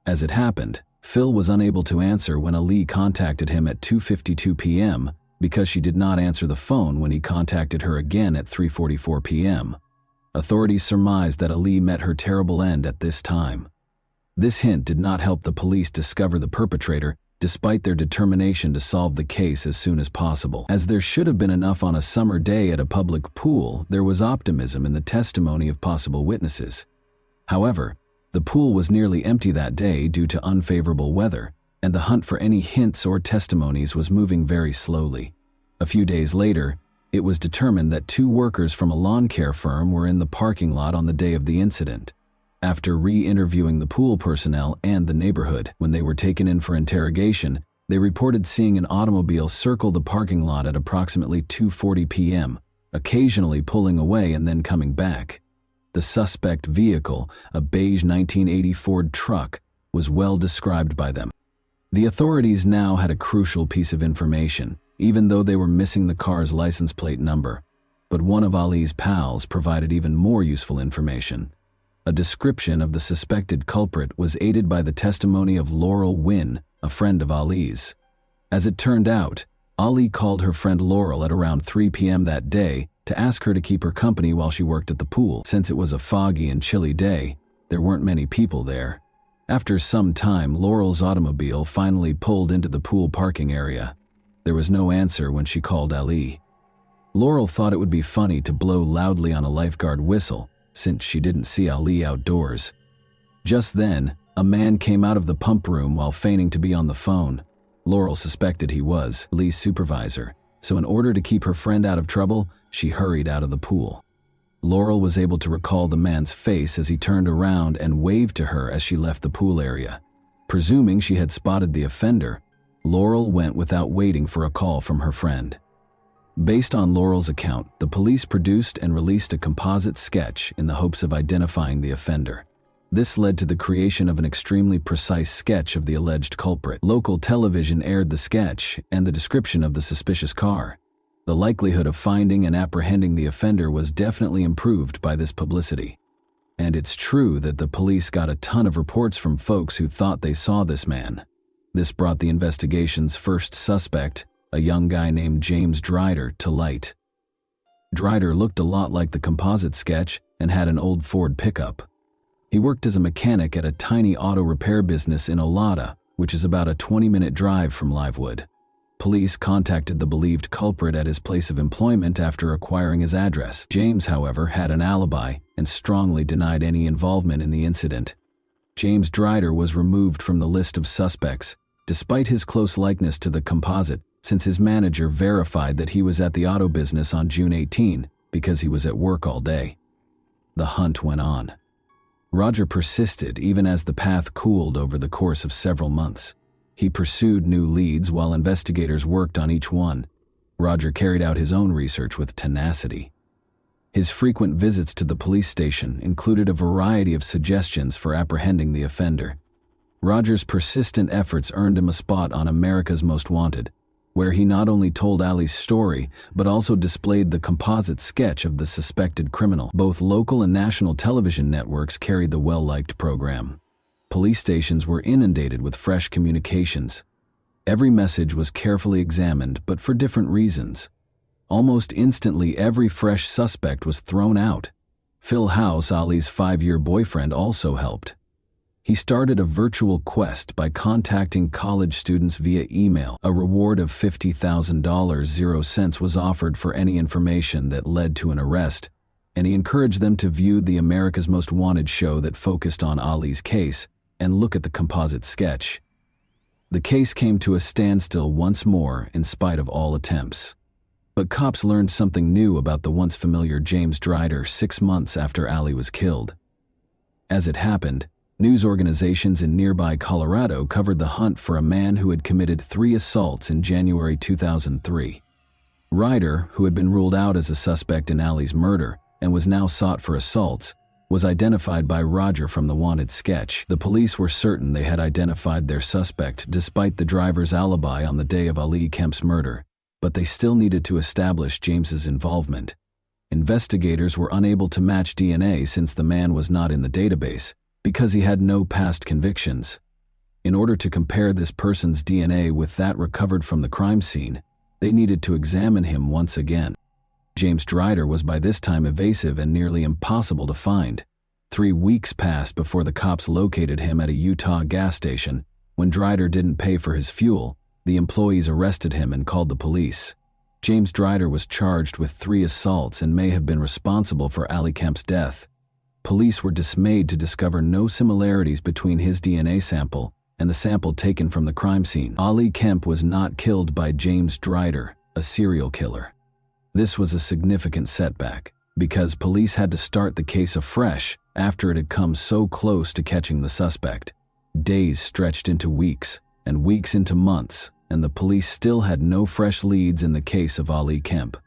As it happened, Phil was unable to answer when Ali contacted him at 2:52 p.m. because she did not answer the phone when he contacted her again at 3:44 p.m. Authorities surmised that Ali met her terrible end at this time. This hint did not help the police discover the perpetrator, despite their determination to solve the case as soon as possible. As there should have been enough on a summer day at a public pool, there was optimism in the testimony of possible witnesses. However, the pool was nearly empty that day due to unfavorable weather, and the hunt for any hints or testimonies was moving very slowly. A few days later, it was determined that 2 workers from a lawn care firm were in the parking lot on the day of the incident. After re-interviewing the pool personnel and the neighborhood, when they were taken in for interrogation, they reported seeing an automobile circle the parking lot at approximately 2:40 p.m., occasionally pulling away and then coming back. The suspect vehicle, a beige 1980 Ford truck, was well described by them. The authorities now had a crucial piece of information, even though they were missing the car's license plate number. But one of Ali's pals provided even more useful information. A description of the suspected culprit was aided by the testimony of Laurel Wynn, a friend of Ali's. As it turned out, Ali called her friend Laurel at around 3 p.m. that day to ask her to keep her company while she worked at the pool. Since it was a foggy and chilly day, there weren't many people there. After some time, Laurel's automobile finally pulled into the pool parking area. There was no answer when she called Ali. Laurel thought it would be funny to blow loudly on a lifeguard whistle, since she didn't see Ali outdoors. Just then, a man came out of the pump room while feigning to be on the phone. Laurel suspected he was Ali's supervisor, so in order to keep her friend out of trouble, she hurried out of the pool. Laurel was able to recall the man's face as he turned around and waved to her as she left the pool area. Presuming she had spotted the offender, Laurel went without waiting for a call from her friend. Based on Laurel's account, the police produced and released a composite sketch in the hopes of identifying the offender. This led to the creation of an extremely precise sketch of the alleged culprit. Local television aired the sketch and the description of the suspicious car. The likelihood of finding and apprehending the offender was definitely improved by this publicity. And it's true that the police got a ton of reports from folks who thought they saw this man. This brought the investigation's first suspect, a young guy named James Drider, to light. Drider looked a lot like the composite sketch and had an old Ford pickup. He worked as a mechanic at a tiny auto repair business in Olata, which is about a 20-minute drive from Livewood. Police contacted the believed culprit at his place of employment after acquiring his address. James, however, had an alibi and strongly denied any involvement in the incident. James Drider was removed from the list of suspects, despite his close likeness to the composite, since his manager verified that he was at the auto business on June 18 because he was at work all day. The hunt went on. Roger persisted even as the path cooled over the course of several months. He pursued new leads while investigators worked on each one. Roger carried out his own research with tenacity. His frequent visits to the police station included a variety of suggestions for apprehending the offender. Roger's persistent efforts earned him a spot on America's Most Wanted, where he not only told Ali's story, but also displayed the composite sketch of the suspected criminal. Both local and national television networks carried the well-liked program. Police stations were inundated with fresh communications. Every message was carefully examined, but for different reasons. Almost instantly, every fresh suspect was thrown out. Phil House, Ali's 5-year boyfriend, also helped. He started a virtual quest by contacting college students via email. A reward of $50,000 was offered for any information that led to an arrest, and he encouraged them to view the America's Most Wanted show that focused on Ali's case and look at the composite sketch. The case came to a standstill once more in spite of all attempts. But cops learned something new about the once familiar James Drider 6 months after Ali was killed. As it happened, news organizations in nearby Colorado covered the hunt for a man who had committed 3 assaults in January 2003. Ryder, who had been ruled out as a suspect in Ali's murder and was now sought for assaults, was identified by Roger from the wanted sketch. The police were certain they had identified their suspect despite the driver's alibi on the day of Ali Kemp's murder, but they still needed to establish James's involvement. Investigators were unable to match DNA since the man was not in the database because he had no past convictions. In order to compare this person's DNA with that recovered from the crime scene, they needed to examine him once again. James Drider was by this time evasive and nearly impossible to find. 3 weeks passed before the cops located him at a Utah gas station. When Drider didn't pay for his fuel, the employees arrested him and called the police. James Drider was charged with 3 assaults and may have been responsible for Ali Kemp's death. Police were dismayed to discover no similarities between his DNA sample and the sample taken from the crime scene. Ali Kemp was not killed by James Drider, a serial killer. This was a significant setback, because police had to start the case afresh after it had come so close to catching the suspect. Days stretched into weeks, and weeks into months, and the police still had no fresh leads in the case of Ali Kemp.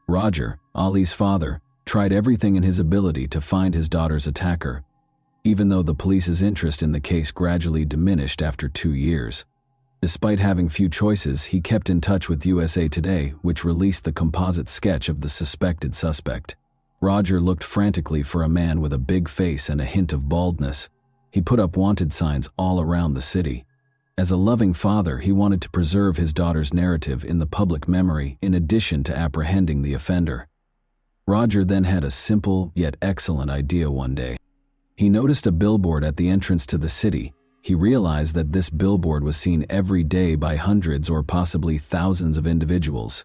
Roger, Ali's father, tried everything in his ability to find his daughter's attacker, even though the police's interest in the case gradually diminished after 2 years. Despite having few choices, he kept in touch with USA Today, which released the composite sketch of the suspected suspect. Roger looked frantically for a man with a big face and a hint of baldness. He put up wanted signs all around the city. As a loving father, he wanted to preserve his daughter's narrative in the public memory in addition to apprehending the offender. Roger then had a simple yet excellent idea one day. He noticed a billboard at the entrance to the city. He realized that this billboard was seen every day by hundreds or possibly thousands of individuals.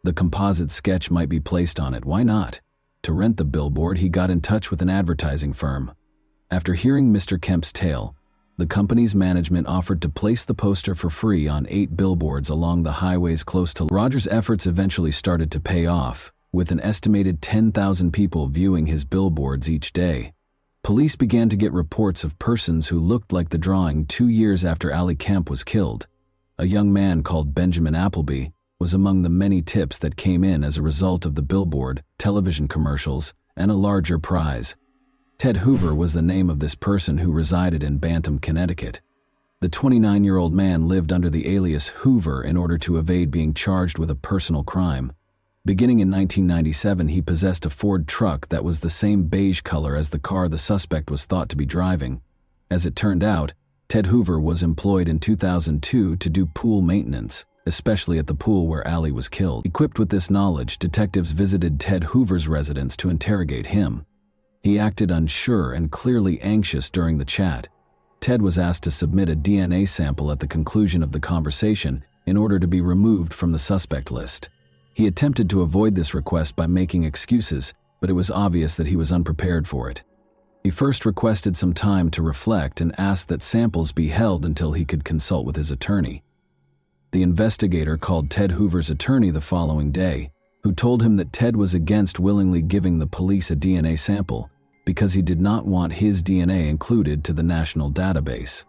The composite sketch might be placed on it, why not? To rent the billboard, he got in touch with an advertising firm. After hearing Mr. Kemp's tale, the company's management offered to place the poster for free on 8 billboards along the highways close to. Roger's efforts eventually started to pay off, with an estimated 10,000 people viewing his billboards each day. Police began to get reports of persons who looked like the drawing 2 years after Ali Kemp was killed. A young man called Benjamin Appleby was among the many tips that came in as a result of the billboard, television commercials, and a larger prize. Ted Hoover was the name of this person who resided in Bantam, Connecticut. The 29-year-old man lived under the alias Hoover in order to evade being charged with a personal crime. Beginning in 1997, he possessed a Ford truck that was the same beige color as the car the suspect was thought to be driving. As it turned out, Ted Hoover was employed in 2002 to do pool maintenance, especially at the pool where Ali was killed. Equipped with this knowledge, detectives visited Ted Hoover's residence to interrogate him. He acted unsure and clearly anxious during the chat. Ted was asked to submit a DNA sample at the conclusion of the conversation in order to be removed from the suspect list. He attempted to avoid this request by making excuses, but it was obvious that he was unprepared for it. He first requested some time to reflect and asked that samples be held until he could consult with his attorney. The investigator called Ted Hoover's attorney the following day, who told him that Ted was against willingly giving the police a DNA sample because he did not want his DNA included to the national database.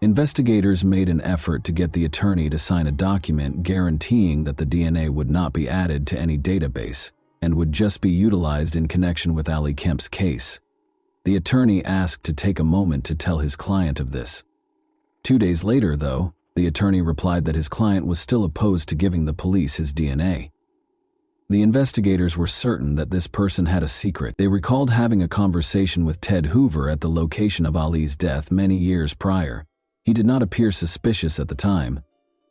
Investigators made an effort to get the attorney to sign a document guaranteeing that the DNA would not be added to any database and would just be utilized in connection with Ali Kemp's case. The attorney asked to take a moment to tell his client of this. 2 days later, though, the attorney replied that his client was still opposed to giving the police his DNA. The investigators were certain that this person had a secret. They recalled having a conversation with Ted Hoover at the location of Ali's death many years prior. He did not appear suspicious at the time,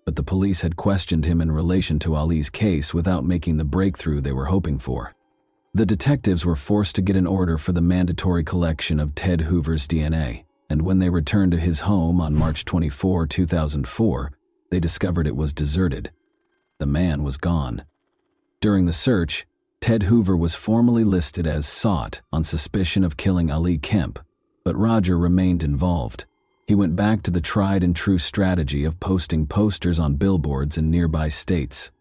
but the police had questioned him in relation to Ali's case without making the breakthrough they were hoping for. The detectives were forced to get an order for the mandatory collection of Ted Hoover's DNA, and when they returned to his home on March 24, 2004, they discovered it was deserted. The man was gone. During the search, Ted Hoover was formally listed as sought on suspicion of killing Ali Kemp, but Roger remained involved. He went back to the tried and true strategy of posting posters on billboards in nearby states.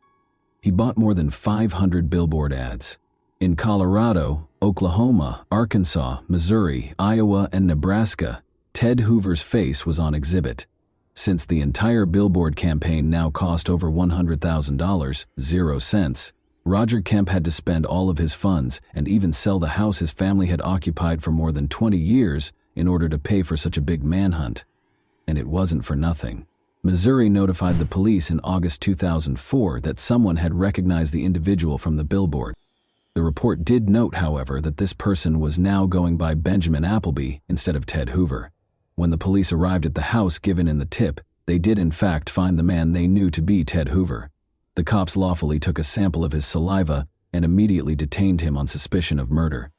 He bought more than 500 billboard ads. In Colorado, Oklahoma, Arkansas, Missouri, Iowa, and Nebraska, Ted Hoover's face was on exhibit. Since the entire billboard campaign now cost over $100,000, 0 cents, Roger Kemp had to spend all of his funds and even sell the house his family had occupied for more than 20 years in order to pay for such a big manhunt. And it wasn't for nothing. Missouri notified the police in August 2004 that someone had recognized the individual from the billboard. The report did note, however, that this person was now going by Benjamin Appleby instead of Ted Hoover. When the police arrived at the house given in the tip, they did in fact find the man they knew to be Ted Hoover. The cops lawfully took a sample of his saliva and immediately detained him on suspicion of murder.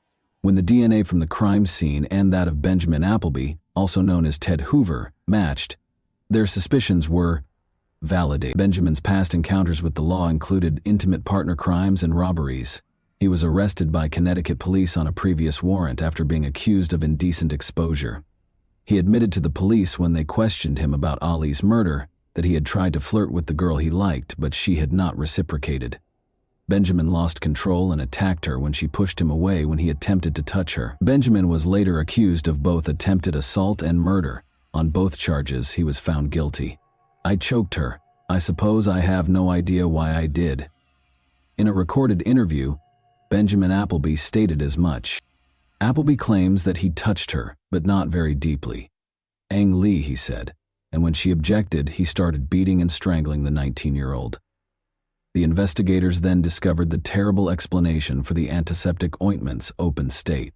When the DNA from the crime scene and that of Benjamin Appleby, also known as Ted Hoover, matched, their suspicions were validated. Benjamin's past encounters with the law included intimate partner crimes and robberies. He was arrested by Connecticut police on a previous warrant after being accused of indecent exposure. He admitted to the police when they questioned him about Ali's murder that he had tried to flirt with the girl he liked, but she had not reciprocated. Benjamin lost control and attacked her when she pushed him away when he attempted to touch her. Benjamin was later accused of both attempted assault and murder. On both charges, he was found guilty. "I choked her. I suppose I have no idea why I did." In a recorded interview, Benjamin Appleby stated as much. Appleby claims that he touched her, but not very deeply. "Ang Lee," he said, and when she objected, he started beating and strangling the 19-year-old. The investigators then discovered the terrible explanation for the antiseptic ointment's open state.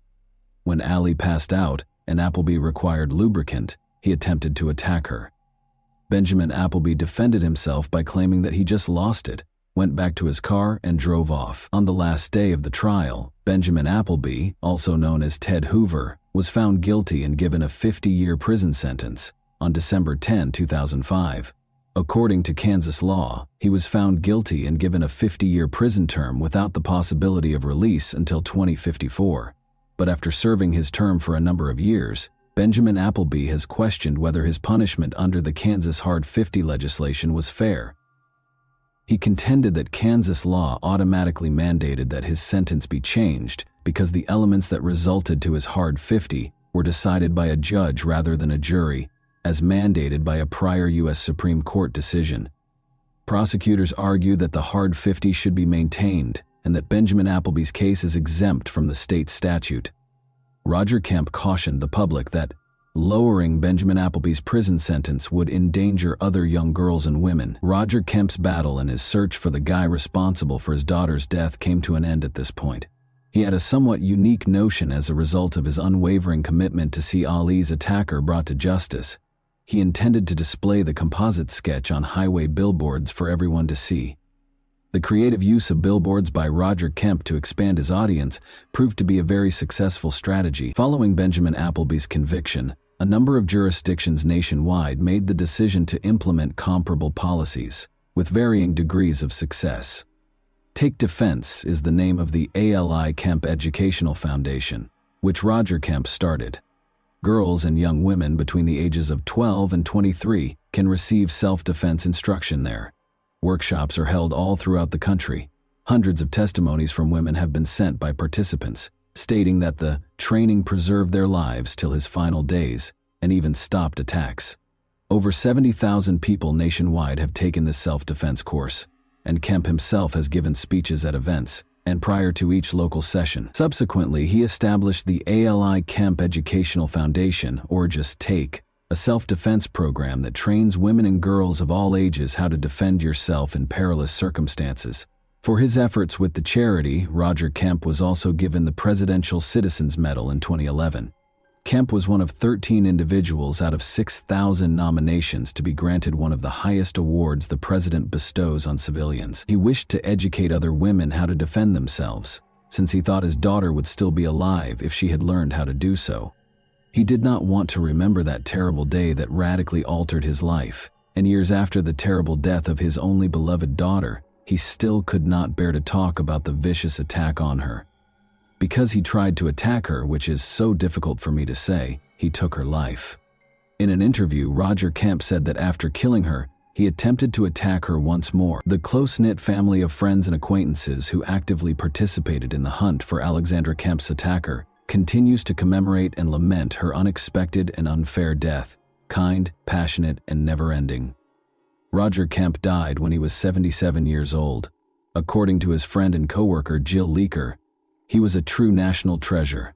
When Ali passed out and Appleby required lubricant, he attempted to attack her. Benjamin Appleby defended himself by claiming that he just lost it, went back to his car, and drove off. On the last day of the trial, Benjamin Appleby, also known as Ted Hoover, was found guilty and given a 50-year prison sentence on December 10, 2005. According to Kansas law, he was found guilty and given a 50-year prison term without the possibility of release until 2054. But after serving his term for a number of years, Benjamin Appleby has questioned whether his punishment under the Kansas Hard 50 legislation was fair. He contended that Kansas law automatically mandated that his sentence be changed because the elements that resulted to his Hard 50 were decided by a judge rather than a jury, as mandated by a prior U.S. Supreme Court decision. Prosecutors argue that the Hard 50 should be maintained and that Benjamin Appleby's case is exempt from the state statute. Roger Kemp cautioned the public that lowering Benjamin Appleby's prison sentence would endanger other young girls and women. Roger Kemp's battle and his search for the guy responsible for his daughter's death came to an end at this point. He had a somewhat unique notion as a result of his unwavering commitment to see Ali's attacker brought to justice. He intended to display the composite sketch on highway billboards for everyone to see. The creative use of billboards by Roger Kemp to expand his audience proved to be a very successful strategy. Following Benjamin Appleby's conviction, a number of jurisdictions nationwide made the decision to implement comparable policies, with varying degrees of success. Take Defense is the name of the Ali Kemp Educational Foundation, which Roger Kemp started. Girls and young women between the ages of 12 and 23 can receive self-defense instruction there. Workshops are held all throughout the country. Hundreds of testimonies from women have been sent by participants, stating that the training preserved their lives till his final days and even stopped attacks. Over 70,000 people nationwide have taken this self-defense course, and Kemp himself has given speeches at events and prior to each local session. Subsequently, he established the Ali Kemp Educational Foundation, or just TAKE, a self-defense program that trains women and girls of all ages how to defend yourself in perilous circumstances. For his efforts with the charity, Roger Kemp was also given the Presidential Citizens Medal in 2011. Kemp was one of 13 individuals out of 6,000 nominations to be granted one of the highest awards the president bestows on civilians. He wished to educate other women how to defend themselves, since he thought his daughter would still be alive if she had learned how to do so. He did not want to remember that terrible day that radically altered his life, and years after the terrible death of his only beloved daughter, he still could not bear to talk about the vicious attack on her. Because he tried to attack her, which is so difficult for me to say, he took her life. In an interview, Roger Kemp said that after killing her, he attempted to attack her once more. The close-knit family of friends and acquaintances who actively participated in the hunt for Alexandra Kemp's attacker continues to commemorate and lament her unexpected and unfair death, kind, passionate, and never-ending. Roger Kemp died when he was 77 years old. According to his friend and co-worker Jill Leaker, he was a true national treasure.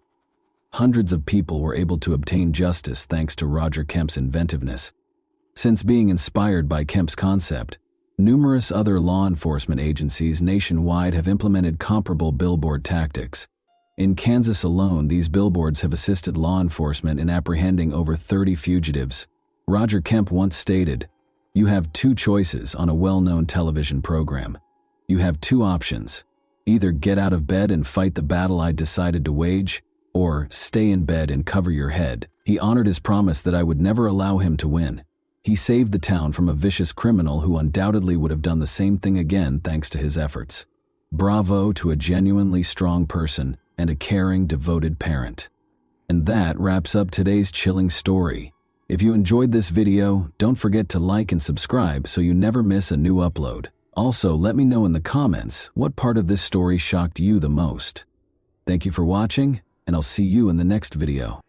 Hundreds of people were able to obtain justice thanks to Roger Kemp's inventiveness. Since being inspired by Kemp's concept, numerous other law enforcement agencies nationwide have implemented comparable billboard tactics. In Kansas alone, these billboards have assisted law enforcement in apprehending over 30 fugitives. Roger Kemp once stated, "You have two choices on a well-known television program. You have two options. Either get out of bed and fight the battle I decided to wage, or stay in bed and cover your head." He honored his promise that I would never allow him to win. He saved the town from a vicious criminal who undoubtedly would have done the same thing again thanks to his efforts. Bravo to a genuinely strong person and a caring, devoted parent. And that wraps up today's chilling story. If you enjoyed this video, don't forget to like and subscribe so you never miss a new upload. Also, let me know in the comments what part of this story shocked you the most. Thank you for watching, and I'll see you in the next video.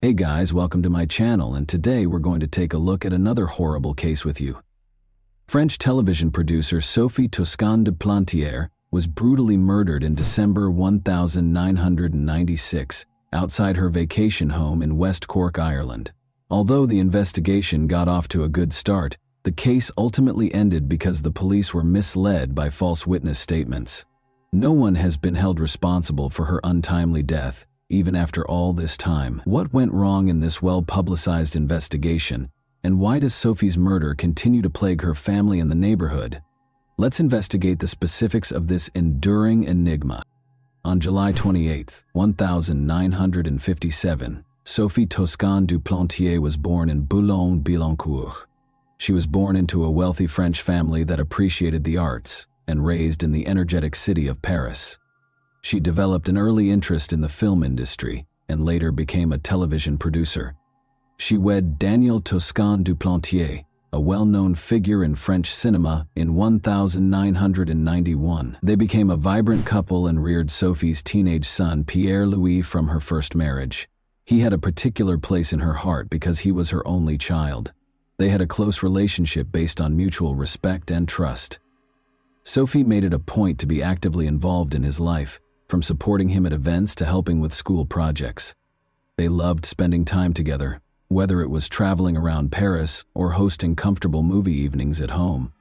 Hey guys, welcome to my channel, and today we're going to take a look at another horrible case with you. French television producer Sophie Toscan de Plantier was brutally murdered in December 1996 outside her vacation home in West Cork, Ireland. Although the investigation got off to a good start, the case ultimately ended because the police were misled by false witness statements. No one has been held responsible for her untimely death, even after all this time. What went wrong in this well-publicized investigation, and why does Sophie's murder continue to plague her family and the neighborhood? Let's investigate the specifics of this enduring enigma. On July 28, 1957, Sophie Toscan du Plantier was born in Boulogne-Billancourt. She was born into a wealthy French family that appreciated the arts and raised in the energetic city of Paris. She developed an early interest in the film industry and later became a television producer. She wed Daniel Toscan du Plantier, a well-known figure in French cinema, in 1991. They became a vibrant couple and reared Sophie's teenage son Pierre-Louis from her first marriage. He had a particular place in her heart because he was her only child. They had a close relationship based on mutual respect and trust. Sophie made it a point to be actively involved in his life, from supporting him at events to helping with school projects. They loved spending time together, whether it was traveling around Paris or hosting comfortable movie evenings at home.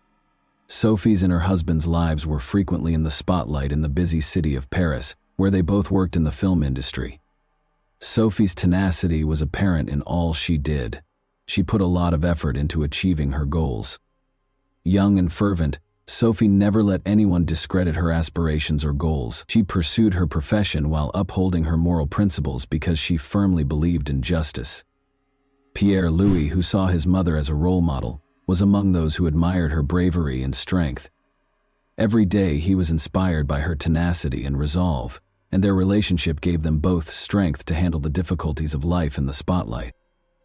Sophie's and her husband's lives were frequently in the spotlight in the busy city of Paris, where they both worked in the film industry. Sophie's tenacity was apparent in all she did. She put a lot of effort into achieving her goals. Young and fervent, Sophie never let anyone discredit her aspirations or goals. She pursued her profession while upholding her moral principles because she firmly believed in justice. Pierre-Louis, who saw his mother as a role model, was among those who admired her bravery and strength. Every day he was inspired by her tenacity and resolve, and their relationship gave them both strength to handle the difficulties of life in the spotlight.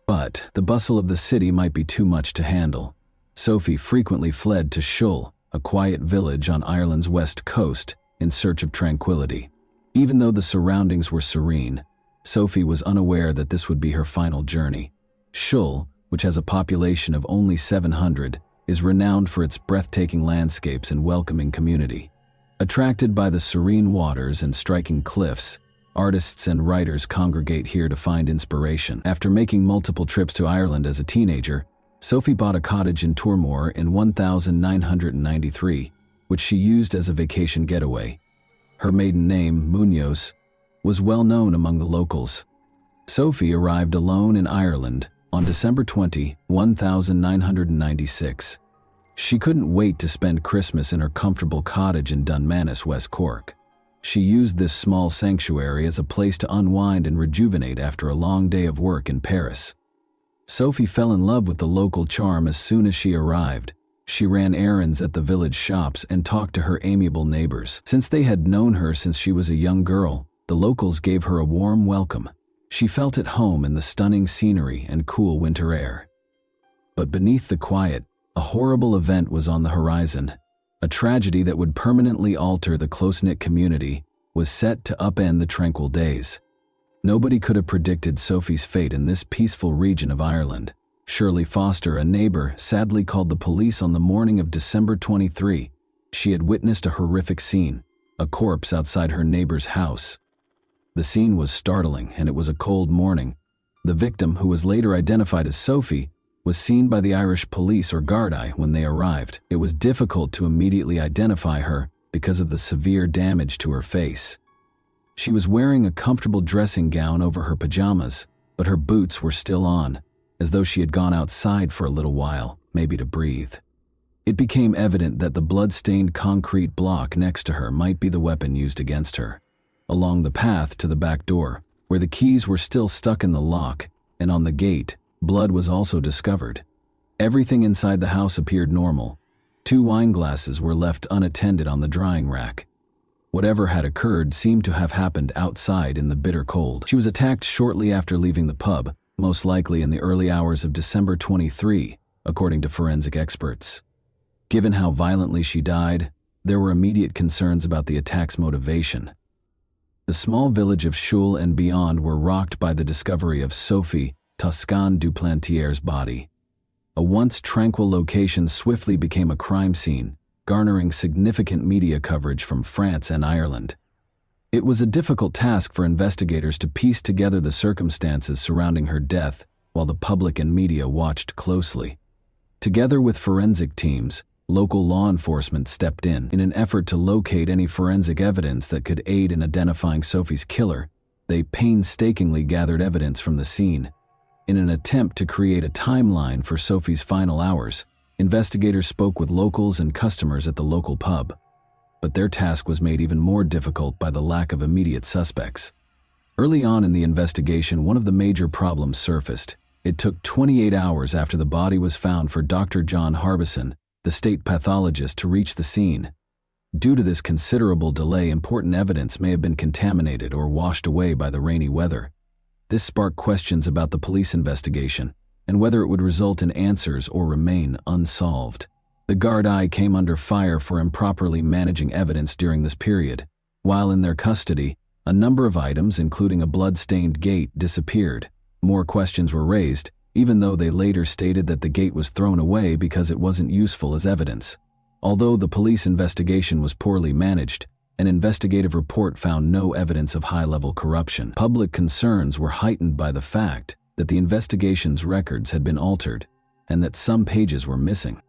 But the bustle of the city might be too much to handle. Sophie frequently fled to Shull, a quiet village on Ireland's west coast, in search of tranquility. Even though the surroundings were serene, Sophie was unaware that this would be her final journey. Shull, which has a population of only 700, is renowned for its breathtaking landscapes and welcoming community. Attracted by the serene waters and striking cliffs, artists and writers congregate here to find inspiration. After making multiple trips to Ireland as a teenager, Sophie bought a cottage in Toormore in 1993, which she used as a vacation getaway. Her maiden name, Munoz, was well known among the locals. Sophie arrived alone in Ireland on December 20, 1996. She couldn't wait to spend Christmas in her comfortable cottage in Dunmanus, West Cork. She used this small sanctuary as a place to unwind and rejuvenate after a long day of work in Paris. Sophie fell in love with the local charm as soon as she arrived. She ran errands at the village shops and talked to her amiable neighbors. Since they had known her since she was a young girl, the locals gave her a warm welcome. She felt at home in the stunning scenery and cool winter air. But beneath the quiet, a horrible event was on the horizon. A tragedy that would permanently alter the close-knit community was set to upend the tranquil days. Nobody could have predicted Sophie's fate in this peaceful region of Ireland. Shirley Foster, a neighbor, sadly called the police on the morning of December 23. She had witnessed a horrific scene, a corpse outside her neighbor's house. The scene was startling, and it was a cold morning. The victim, who was later identified as Sophie, was seen by the Irish police or Gardaí when they arrived. It was difficult to immediately identify her because of the severe damage to her face. She was wearing a comfortable dressing gown over her pajamas, but her boots were still on, as though she had gone outside for a little while, maybe to breathe. It became evident that the blood-stained concrete block next to her might be the weapon used against her. Along the path to the back door, where the keys were still stuck in the lock, and on the gate, blood was also discovered. Everything inside the house appeared normal. 2 wine glasses were left unattended on the drying rack. Whatever had occurred seemed to have happened outside in the bitter cold. She was attacked shortly after leaving the pub, most likely in the early hours of December 23, according to forensic experts. Given how violently she died, there were immediate concerns about the attack's motivation. The small village of Shul and beyond were rocked by the discovery of Sophie Toscan Duplantier's body. A once tranquil location swiftly became a crime scene, garnering significant media coverage from France and Ireland. It was a difficult task for investigators to piece together the circumstances surrounding her death while the public and media watched closely. Together with forensic teams, local law enforcement stepped in an effort to locate any forensic evidence that could aid in identifying Sophie's killer. They painstakingly gathered evidence from the scene. In an attempt to create a timeline for Sophie's final hours, investigators spoke with locals and customers at the local pub. But their task was made even more difficult by the lack of immediate suspects. Early on in the investigation, one of the major problems surfaced. It took 28 hours after the body was found for Dr. John Harbison, the state pathologist, to reach the scene. Due to this considerable delay, important evidence may have been contaminated or washed away by the rainy weather. This sparked questions about the police investigation and whether it would result in answers or remain unsolved. The Gardaí came under fire for improperly managing evidence during this period. While in their custody, a number of items, including a blood-stained gate, disappeared. More questions were raised, even though they later stated that the gate was thrown away because it wasn't useful as evidence. Although the police investigation was poorly managed, an investigative report found no evidence of high-level corruption. Public concerns were heightened by the fact that the investigation's records had been altered and that some pages were missing.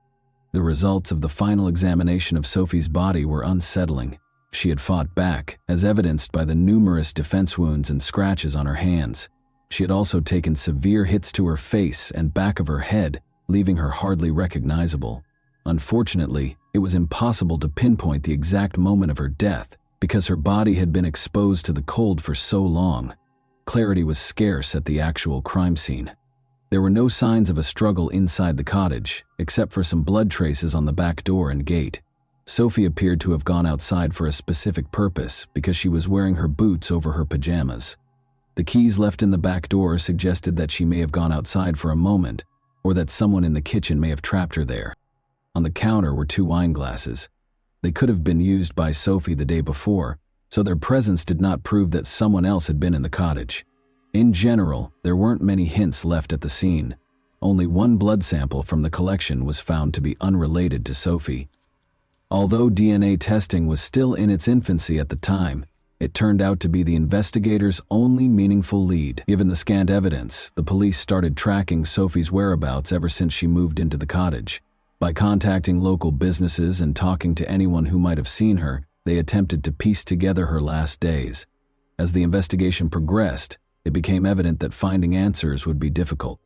The results of the final examination of Sophie's body were unsettling. She had fought back, as evidenced by the numerous defense wounds and scratches on her hands. She had also taken severe hits to her face and back of her head, leaving her hardly recognizable. Unfortunately, it was impossible to pinpoint the exact moment of her death because her body had been exposed to the cold for so long. Clarity was scarce at the actual crime scene. There were no signs of a struggle inside the cottage, except for some blood traces on the back door and gate. Sophie appeared to have gone outside for a specific purpose because she was wearing her boots over her pajamas. The keys left in the back door suggested that she may have gone outside for a moment, or that someone in the kitchen may have trapped her there. On the counter were 2 wine glasses. They could have been used by Sophie the day before, so their presence did not prove that someone else had been in the cottage. In general, there weren't many hints left at the scene. Only one blood sample from the collection was found to be unrelated to Sophie. Although DNA testing was still in its infancy at the time, it turned out to be the investigators' only meaningful lead. Given the scant evidence, the police started tracking Sophie's whereabouts ever since she moved into the cottage. By contacting local businesses and talking to anyone who might have seen her, they attempted to piece together her last days. As the investigation progressed, it became evident that finding answers would be difficult.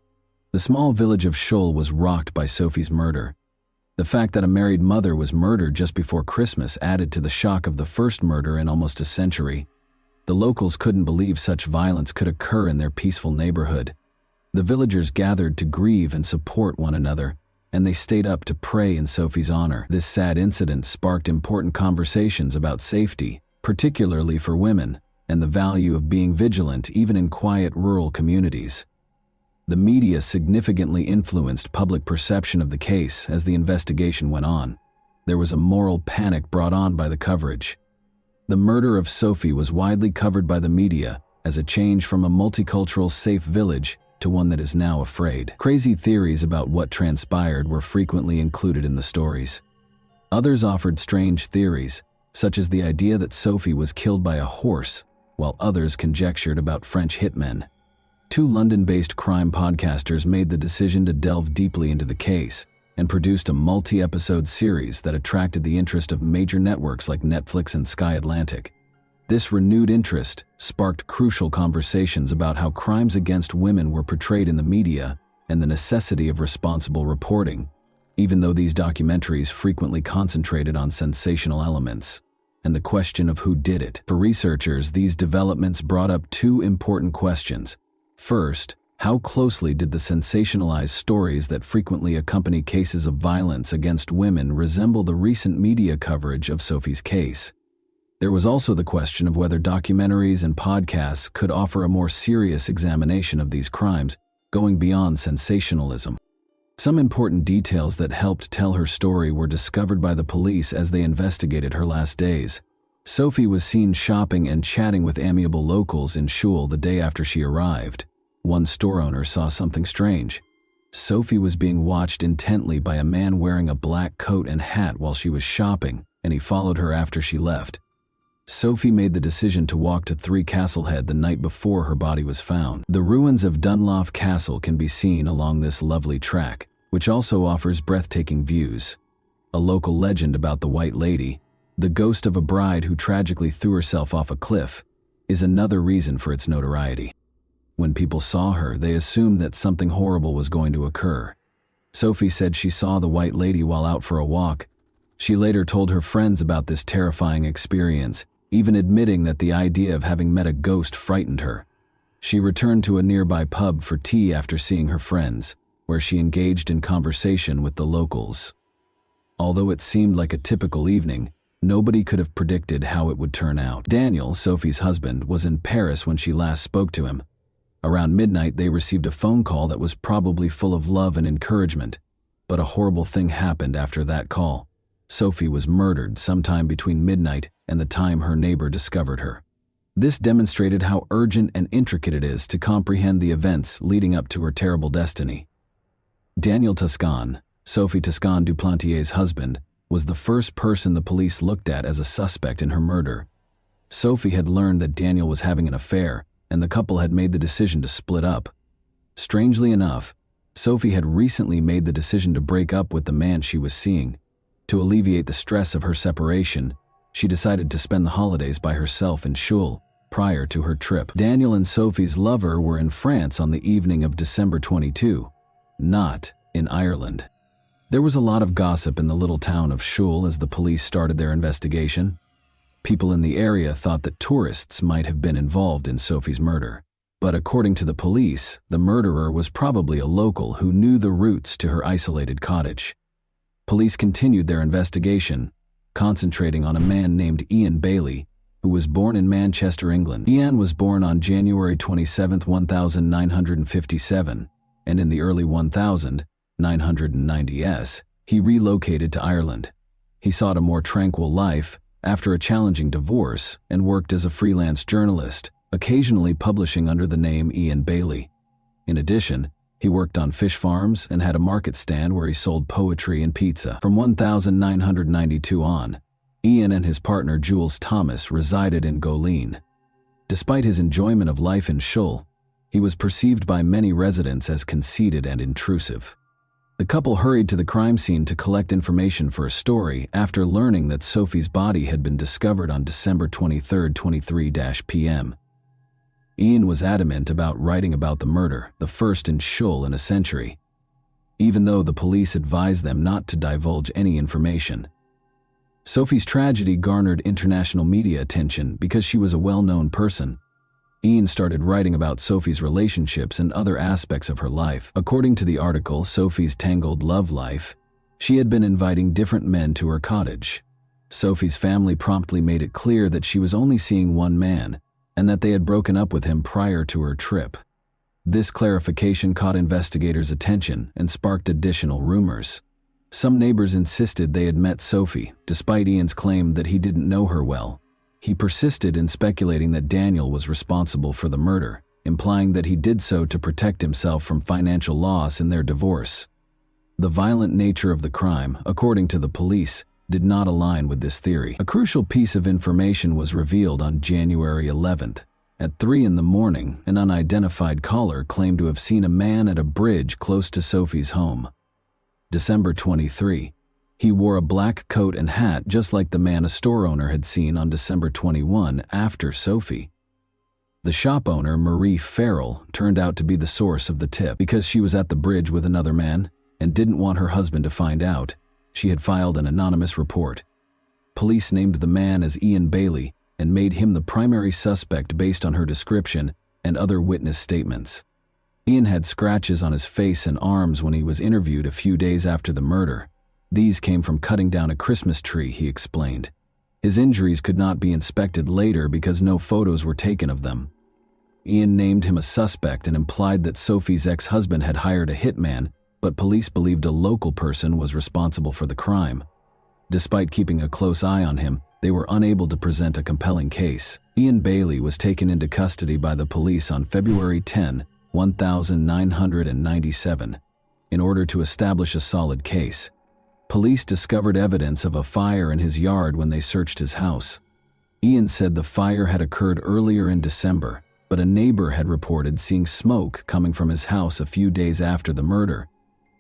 The small village of Shul was rocked by Sophie's murder. The fact that a married mother was murdered just before Christmas added to the shock of the first murder in almost a century. The locals couldn't believe such violence could occur in their peaceful neighborhood. The villagers gathered to grieve and support one another, and they stayed up to pray in Sophie's honor. This sad incident sparked important conversations about safety, particularly for women, and the value of being vigilant even in quiet rural communities. The media significantly influenced public perception of the case as the investigation went on. There was a moral panic brought on by the coverage. The murder of Sophie was widely covered by the media as a change from a multicultural safe village to one that is now afraid. Crazy theories about what transpired were frequently included in the stories. Others offered strange theories, such as the idea that Sophie was killed by a horse, while others conjectured about French hitmen. Two London-based crime podcasters made the decision to delve deeply into the case and produced a multi-episode series that attracted the interest of major networks like Netflix and Sky Atlantic. This renewed interest sparked crucial conversations about how crimes against women were portrayed in the media and the necessity of responsible reporting, even though these documentaries frequently concentrated on sensational elements and the question of who did it. For researchers, these developments brought up two important questions. First, how closely did the sensationalized stories that frequently accompany cases of violence against women resemble the recent media coverage of Sophie's case? There was also the question of whether documentaries and podcasts could offer a more serious examination of these crimes, going beyond sensationalism. Some important details that helped tell her story were discovered by the police as they investigated her last days. Sophie was seen shopping and chatting with amiable locals in Shul the day after she arrived. One store owner saw something strange. Sophie was being watched intently by a man wearing a black coat and hat while she was shopping, and he followed her after she left. Sophie made the decision to walk to 3 Castlehead the night before her body was found. The ruins of Dunlough Castle can be seen along this lovely track, which also offers breathtaking views. A local legend about the White Lady, the ghost of a bride who tragically threw herself off a cliff, is another reason for its notoriety. When people saw her, they assumed that something horrible was going to occur. Sophie said she saw the White Lady while out for a walk. She later told her friends about this terrifying experience, even admitting that the idea of having met a ghost frightened her. She returned to a nearby pub for tea after seeing her friends, where she engaged in conversation with the locals. Although it seemed like a typical evening, nobody could have predicted how it would turn out. Daniel, Sophie's husband, was in Paris when she last spoke to him. Around midnight, they received a phone call that was probably full of love and encouragement, but a horrible thing happened after that call. Sophie was murdered sometime between midnight and the time her neighbor discovered her. This demonstrated how urgent and intricate it is to comprehend the events leading up to her terrible destiny. Daniel Toscan, Sophie Toscan Duplantier's husband, was the first person the police looked at as a suspect in her murder. Sophie had learned that Daniel was having an affair, and the couple had made the decision to split up. Strangely enough, Sophie had recently made the decision to break up with the man she was seeing. To alleviate the stress of her separation, she decided to spend the holidays by herself in Shul prior to her trip. Daniel and Sophie's lover were in France on the evening of December 22, not in Ireland. There was a lot of gossip in the little town of Shul as the police started their investigation. People in the area thought that tourists might have been involved in Sophie's murder. But according to the police, the murderer was probably a local who knew the routes to her isolated cottage. Police continued their investigation, concentrating on a man named Ian Bailey, who was born in Manchester, England. Ian was born on January 27, 1957, and in the early 1990s, he relocated to Ireland. He sought a more tranquil life after a challenging divorce and worked as a freelance journalist, occasionally publishing under the name Ian Bailey. In addition, he worked on fish farms and had a market stand where he sold poetry and pizza. From 1992 on, Ian and his partner Jules Thomas resided in Goleen. Despite his enjoyment of life in Shul, he was perceived by many residents as conceited and intrusive. The couple hurried to the crime scene to collect information for a story after learning that Sophie's body had been discovered on December 23, 23 p.m. Ian was adamant about writing about the murder, the first in Shul in a century, even though the police advised them not to divulge any information. Sophie's tragedy garnered international media attention because she was a well-known person. Ian started writing about Sophie's relationships and other aspects of her life. According to the article, Sophie's Tangled Love Life, she had been inviting different men to her cottage. Sophie's family promptly made it clear that she was only seeing one man, and that they had broken up with him prior to her trip. This clarification caught investigators' attention and sparked additional rumors. Some neighbors insisted they had met Sophie, despite Ian's claim that he didn't know her well. He persisted in speculating that Daniel was responsible for the murder, implying that he did so to protect himself from financial loss in their divorce. The violent nature of the crime, according to the police, did not align with this theory. A crucial piece of information was revealed on January 11th. At 3 in the morning, an unidentified caller claimed to have seen a man at a bridge close to Sophie's home. December 23. He wore a black coat and hat just like the man a store owner had seen on December 21 after Sophie. The shop owner, Marie Farrell, turned out to be the source of the tip. Because she was at the bridge with another man and didn't want her husband to find out, she had filed an anonymous report. Police named the man as Ian Bailey and made him the primary suspect based on her description and other witness statements. Ian had scratches on his face and arms when he was interviewed a few days after the murder. These came from cutting down a Christmas tree, he explained. His injuries could not be inspected later because no photos were taken of them. Ian named him a suspect and implied that Sophie's ex-husband had hired a hitman, but police believed a local person was responsible for the crime. Despite keeping a close eye on him, they were unable to present a compelling case. Ian Bailey was taken into custody by the police on February 10, 1997, in order to establish a solid case. Police discovered evidence of a fire in his yard when they searched his house. Ian said the fire had occurred earlier in December, but a neighbor had reported seeing smoke coming from his house a few days after the murder.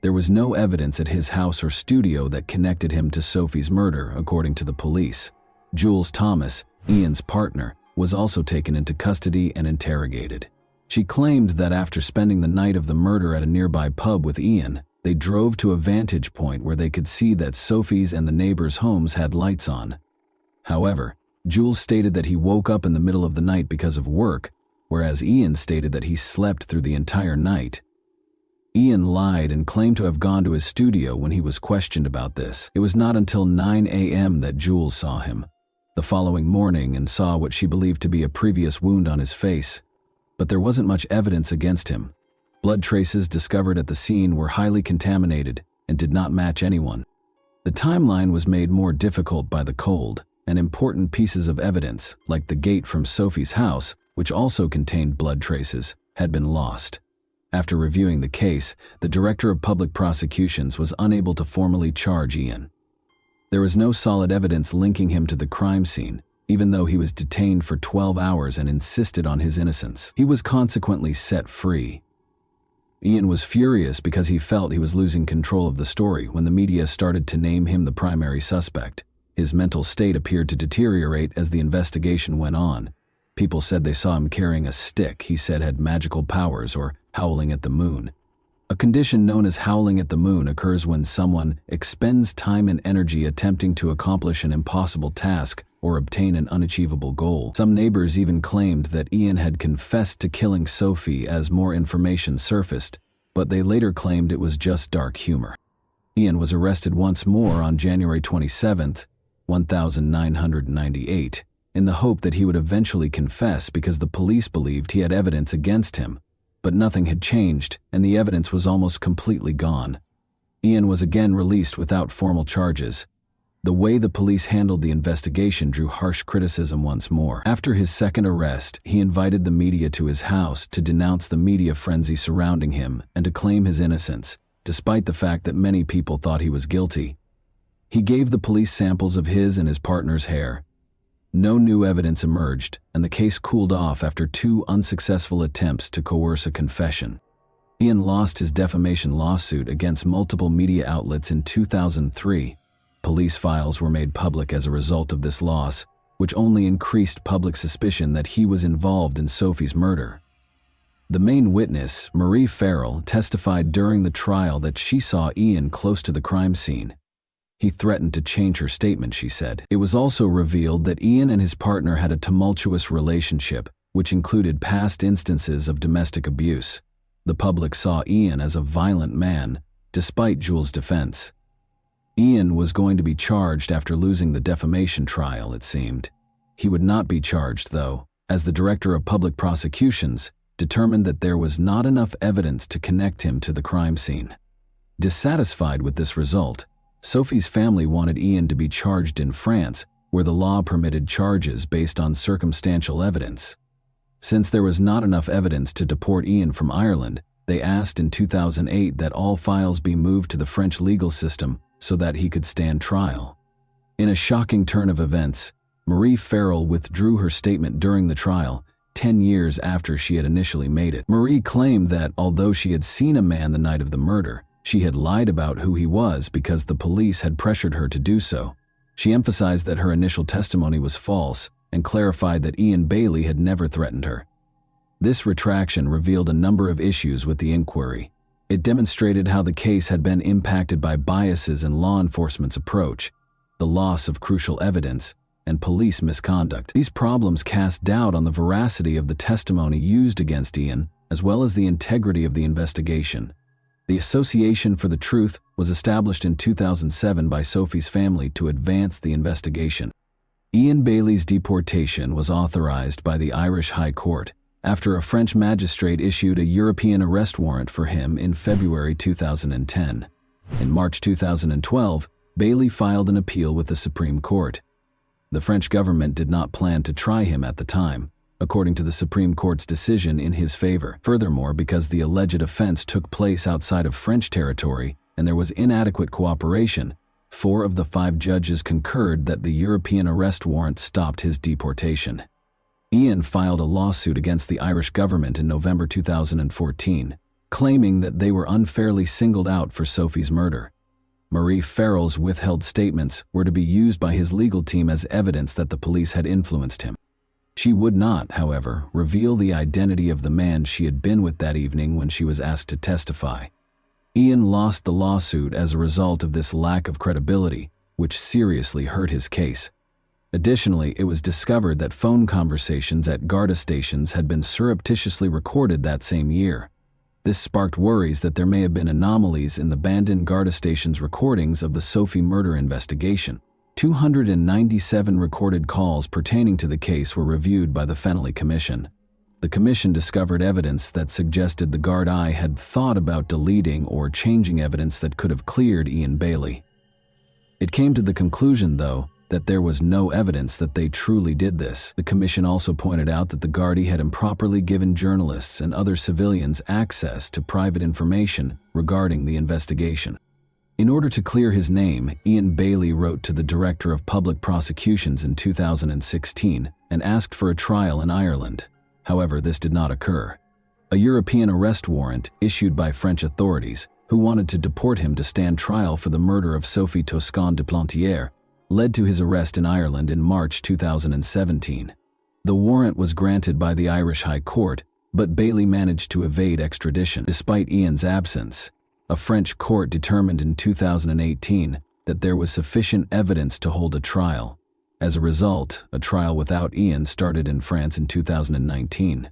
There was no evidence at his house or studio that connected him to Sophie's murder, according to the police. Jules Thomas, Ian's partner, was also taken into custody and interrogated. She claimed that after spending the night of the murder at a nearby pub with Ian, they drove to a vantage point where they could see that Sophie's and the neighbors' homes had lights on. However, Jules stated that he woke up in the middle of the night because of work, whereas Ian stated that he slept through the entire night. Ian lied and claimed to have gone to his studio when he was questioned about this. It was not until 9 a.m. that Jules saw him the following morning and saw what she believed to be a previous wound on his face. But there wasn't much evidence against him. Blood traces discovered at the scene were highly contaminated and did not match anyone. The timeline was made more difficult by the cold, and important pieces of evidence, like the gate from Sophie's house, which also contained blood traces, had been lost. After reviewing the case, the Director of Public Prosecutions was unable to formally charge Ian. There was no solid evidence linking him to the crime scene, even though he was detained for 12 hours and insisted on his innocence. He was consequently set free. Ian was furious because he felt he was losing control of the story when the media started to name him the primary suspect. His mental state appeared to deteriorate as the investigation went on. People said they saw him carrying a stick he said had magical powers, or howling at the moon. A condition known as howling at the moon occurs when someone expends time and energy attempting to accomplish an impossible task or obtain an unachievable goal. Some neighbors even claimed that Ian had confessed to killing Sophie as more information surfaced, but they later claimed it was just dark humor. Ian was arrested once more on January 27, 1998, in the hope that he would eventually confess because the police believed he had evidence against him. But nothing had changed, and the evidence was almost completely gone. Ian was again released without formal charges. The way the police handled the investigation drew harsh criticism once more. After his second arrest, he invited the media to his house to denounce the media frenzy surrounding him and to claim his innocence, despite the fact that many people thought he was guilty. He gave the police samples of his and his partner's hair. No new evidence emerged, and the case cooled off after 2 unsuccessful attempts to coerce a confession. Ian lost his defamation lawsuit against multiple media outlets in 2003. Police files were made public as a result of this loss, which only increased public suspicion that he was involved in Sophie's murder. The main witness, Marie Farrell, testified during the trial that she saw Ian close to the crime scene. He threatened to change her statement, she said. It was also revealed that Ian and his partner had a tumultuous relationship, which included past instances of domestic abuse. The public saw Ian as a violent man, despite Jules' defense. Ian was going to be charged after losing the defamation trial, it seemed. He would not be charged, though, as the director of public prosecutions determined that there was not enough evidence to connect him to the crime scene. Dissatisfied with this result, Sophie's family wanted Ian to be charged in France, where the law permitted charges based on circumstantial evidence. Since there was not enough evidence to deport Ian from Ireland, they asked in 2008 that all files be moved to the French legal system so that he could stand trial. In a shocking turn of events, Marie Farrell withdrew her statement during the trial, 10 years after she had initially made it. Marie claimed that although she had seen a man the night of the murder, she had lied about who he was because the police had pressured her to do so. She emphasized that her initial testimony was false and clarified that Ian Bailey had never threatened her. This retraction revealed a number of issues with the inquiry. It demonstrated how the case had been impacted by biases in law enforcement's approach, the loss of crucial evidence, and police misconduct. These problems cast doubt on the veracity of the testimony used against Ian, as well as the integrity of the investigation. The Association for the Truth was established in 2007 by Sophie's family to advance the investigation. Ian Bailey's deportation was authorized by the Irish High Court after a French magistrate issued a European arrest warrant for him in February 2010. In March 2012, Bailey filed an appeal with the Supreme Court. The French government did not plan to try him at the time, according to the Supreme Court's decision in his favor. Furthermore, because the alleged offense took place outside of French territory and there was inadequate cooperation, 4 of the 5 judges concurred that the European arrest warrant stopped his deportation. Ian filed a lawsuit against the Irish government in November 2014, claiming that they were unfairly singled out for Sophie's murder. Marie Farrell's withheld statements were to be used by his legal team as evidence that the police had influenced him. She would not, however, reveal the identity of the man she had been with that evening when she was asked to testify. Ian lost the lawsuit as a result of this lack of credibility, which seriously hurt his case. Additionally, it was discovered that phone conversations at Garda stations had been surreptitiously recorded that same year. This sparked worries that there may have been anomalies in the abandoned Garda station's recordings of the Sophie murder investigation. 297 recorded calls pertaining to the case were reviewed by the Fennelly Commission. The commission discovered evidence that suggested the Gardaí had thought about deleting or changing evidence that could have cleared Ian Bailey. It came to the conclusion, though, that there was no evidence that they truly did this. The commission also pointed out that the Gardaí had improperly given journalists and other civilians access to private information regarding the investigation. In order to clear his name, Ian Bailey wrote to the Director of Public Prosecutions in 2016 and asked for a trial in Ireland. However, this did not occur. A European arrest warrant issued by French authorities, who wanted to deport him to stand trial for the murder of Sophie Toscan de Plantier, led to his arrest in Ireland in March 2017. The warrant was granted by the Irish High Court, but Bailey managed to evade extradition. Despite Ian's absence, a French court determined in 2018 that there was sufficient evidence to hold a trial. As a result, a trial without Ian started in France in 2019.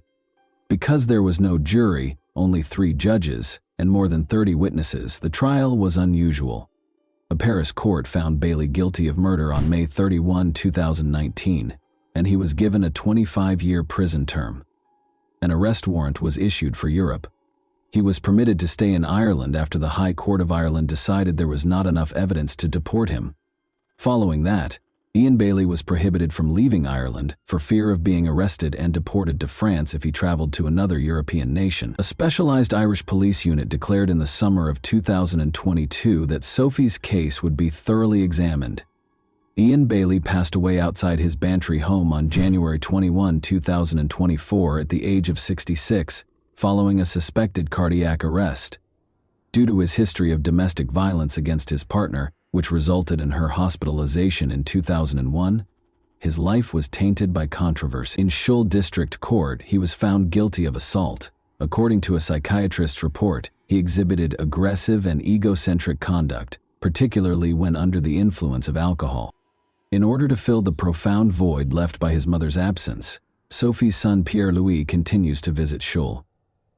Because there was no jury, only 3 judges, and more than 30 witnesses, the trial was unusual. A Paris court found Bailey guilty of murder on May 31, 2019, and he was given a 25-year prison term. An arrest warrant was issued for Europe. He was permitted to stay in Ireland after the High Court of Ireland decided there was not enough evidence to deport him. Following that, Ian Bailey was prohibited from leaving Ireland for fear of being arrested and deported to France if he traveled to another European nation. A specialized Irish police unit declared in the summer of 2022 that Sophie's case would be thoroughly examined. Ian Bailey passed away outside his Bantry home on January 21, 2024 at the age of 66, following a suspected cardiac arrest. Due to his history of domestic violence against his partner, which resulted in her hospitalization in 2001, his life was tainted by controversy. In Shull District Court, he was found guilty of assault. According to a psychiatrist's report, he exhibited aggressive and egocentric conduct, particularly when under the influence of alcohol. In order to fill the profound void left by his mother's absence, Sophie's son Pierre-Louis continues to visit Shul.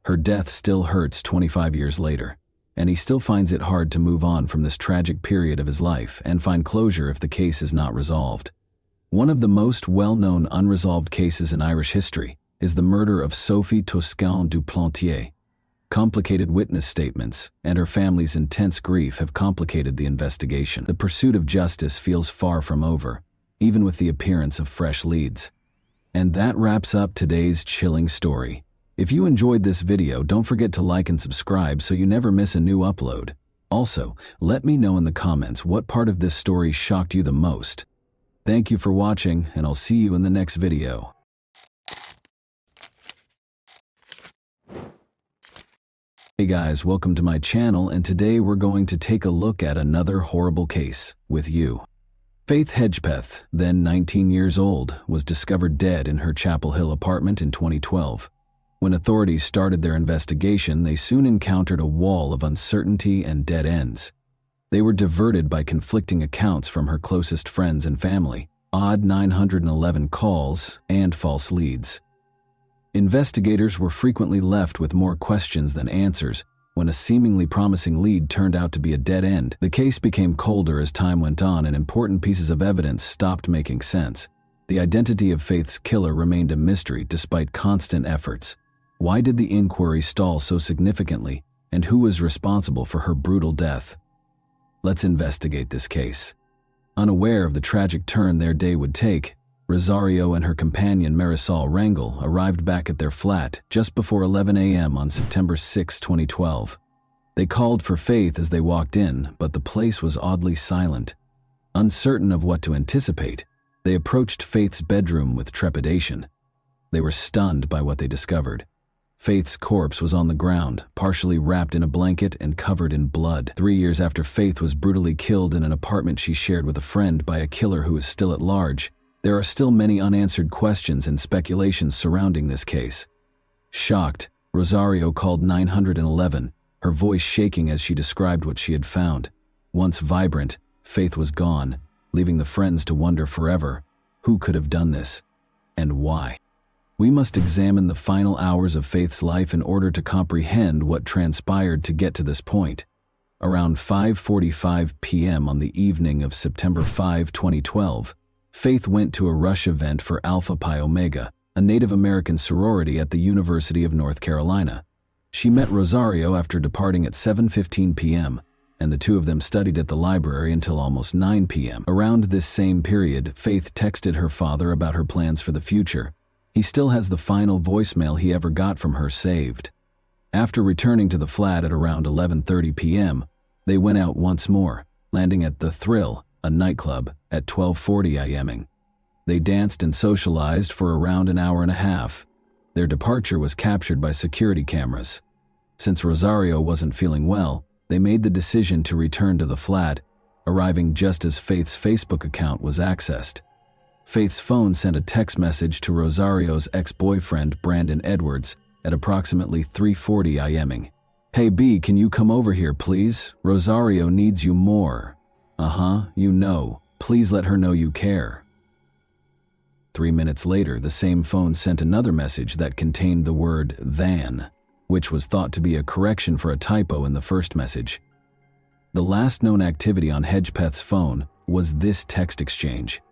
Her death still hurts 25 years later, and he still finds it hard to move on from this tragic period of his life and find closure if the case is not resolved. One of the most well-known unresolved cases in Irish history is the murder of Sophie Toscan du Plantier. Complicated witness statements and her family's intense grief have complicated the investigation. The pursuit of justice feels far from over, even with the appearance of fresh leads. And that wraps up today's chilling story. If you enjoyed this video, don't forget to like and subscribe so you never miss a new upload. Also, let me know in the comments what part of this story shocked you the most. Thank you for watching, and I'll see you in the next video. Hey guys, welcome to my channel, and today we're going to take a look at another horrible case with you. Faith Hedgepeth, then 19 years old, was discovered dead in her Chapel Hill apartment in 2012. When authorities started their investigation, they soon encountered a wall of uncertainty and dead ends. They were diverted by conflicting accounts from her closest friends and family, odd 911 calls, and false leads. Investigators were frequently left with more questions than answers. When a seemingly promising lead turned out to be a dead end, the case became colder as time went on and important pieces of evidence stopped making sense. The identity of Faith's killer remained a mystery despite constant efforts. Why did the inquiry stall so significantly, and who was responsible for her brutal death? Let's investigate this case. Unaware of the tragic turn their day would take, Rosario and her companion Marisol Rangel arrived back at their flat just before 11 a.m. on September 6, 2012. They called for Faith as they walked in, but the place was oddly silent. Uncertain of what to anticipate, they approached Faith's bedroom with trepidation. They were stunned by what they discovered. Faith's corpse was on the ground, partially wrapped in a blanket and covered in blood. 3 years after Faith was brutally killed in an apartment she shared with a friend by a killer who is still at large, there are still many unanswered questions and speculations surrounding this case. Shocked, Rosario called 911, her voice shaking as she described what she had found. Once vibrant, Faith was gone, leaving the friends to wonder forever, who could have done this, and why? We must examine the final hours of Faith's life in order to comprehend what transpired to get to this point. Around 5:45 p.m. on the evening of September 5, 2012, Faith went to a rush event for Alpha Pi Omega, a Native American sorority at the University of North Carolina. She met Rosario after departing at 7:15 p.m., and the two of them studied at the library until almost 9 p.m. Around this same period, Faith texted her father about her plans for the future. He still has the final voicemail he ever got from her saved. After returning to the flat at around 11:30 p.m., they went out once more, landing at The Thrill, a nightclub, at 12:40 a.m. They danced and socialized for around an hour and a half. Their departure was captured by security cameras. Since Rosario wasn't feeling well, they made the decision to return to the flat, arriving just as Faith's Facebook account was accessed. Faith's phone sent a text message to Rosario's ex-boyfriend Brandon Edwards at approximately 3:40 a.m. "Hey B, can you come over here please? Rosario needs you more." You know. Please let her know you care." 3 minutes later, the same phone sent another message that contained the word "than," which was thought to be a correction for a typo in the first message. The last known activity on Hedgepeth's phone was this text exchange.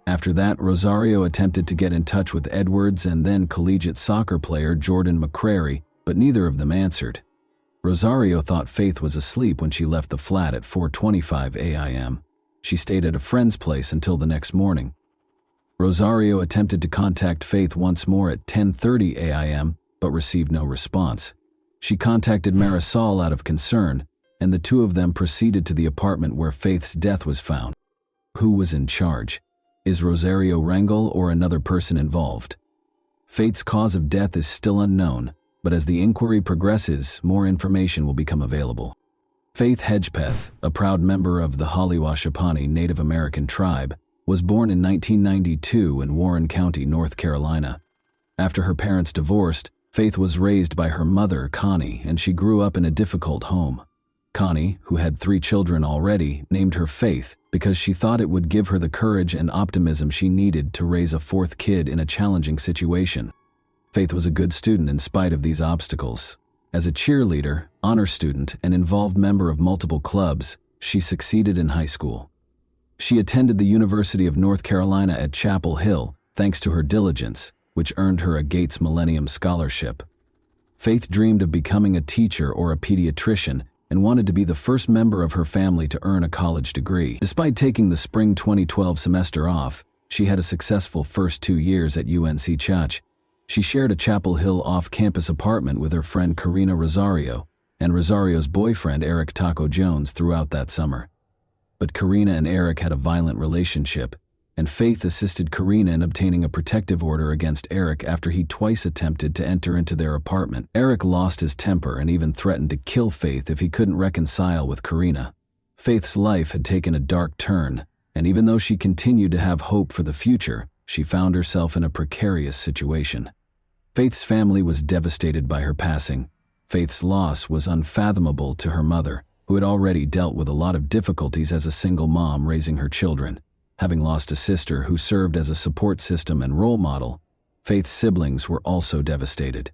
After that, Rosario attempted to get in touch with Edwards and then collegiate soccer player Jordan McCrary, but neither of them answered. Rosario thought Faith was asleep when she left the flat at 4:25 a.m. She stayed at a friend's place until the next morning. Rosario attempted to contact Faith once more at 10:30 a.m., but received no response. She contacted Marisol out of concern, and the two of them proceeded to the apartment where Faith's death was found. Who was in charge? Is Rosario Rangel or another person involved? Faith's cause of death is still unknown, but as the inquiry progresses, more information will become available. Faith Hedgepeth, a proud member of the Holly-Washapani Native American tribe, was born in 1992 in Warren County, North Carolina. After her parents divorced, Faith was raised by her mother, Connie, and she grew up in a difficult home. Connie, who had 3 children already, named her Faith because she thought it would give her the courage and optimism she needed to raise a 4th kid in a challenging situation. Faith was a good student in spite of these obstacles. As a cheerleader, honor student, and involved member of multiple clubs, she succeeded in high school. She attended the University of North Carolina at Chapel Hill thanks to her diligence, which earned her a Gates Millennium Scholarship. Faith dreamed of becoming a teacher or a pediatrician and wanted to be the first member of her family to earn a college degree. Despite taking the spring 2012 semester off, she had a successful first 2 years at UNC Church. She shared a Chapel Hill off-campus apartment with her friend Karina Rosario and Rosario's boyfriend Eric Taco Jones throughout that summer. But Karina and Eric had a violent relationship, and Faith assisted Karina in obtaining a protective order against Eric after he twice attempted to enter into their apartment. Eric lost his temper and even threatened to kill Faith if he couldn't reconcile with Karina. Faith's life had taken a dark turn, and even though she continued to have hope for the future, she found herself in a precarious situation. Faith's family was devastated by her passing. Faith's loss was unfathomable to her mother, who had already dealt with a lot of difficulties as a single mom raising her children. Having lost a sister who served as a support system and role model, Faith's siblings were also devastated.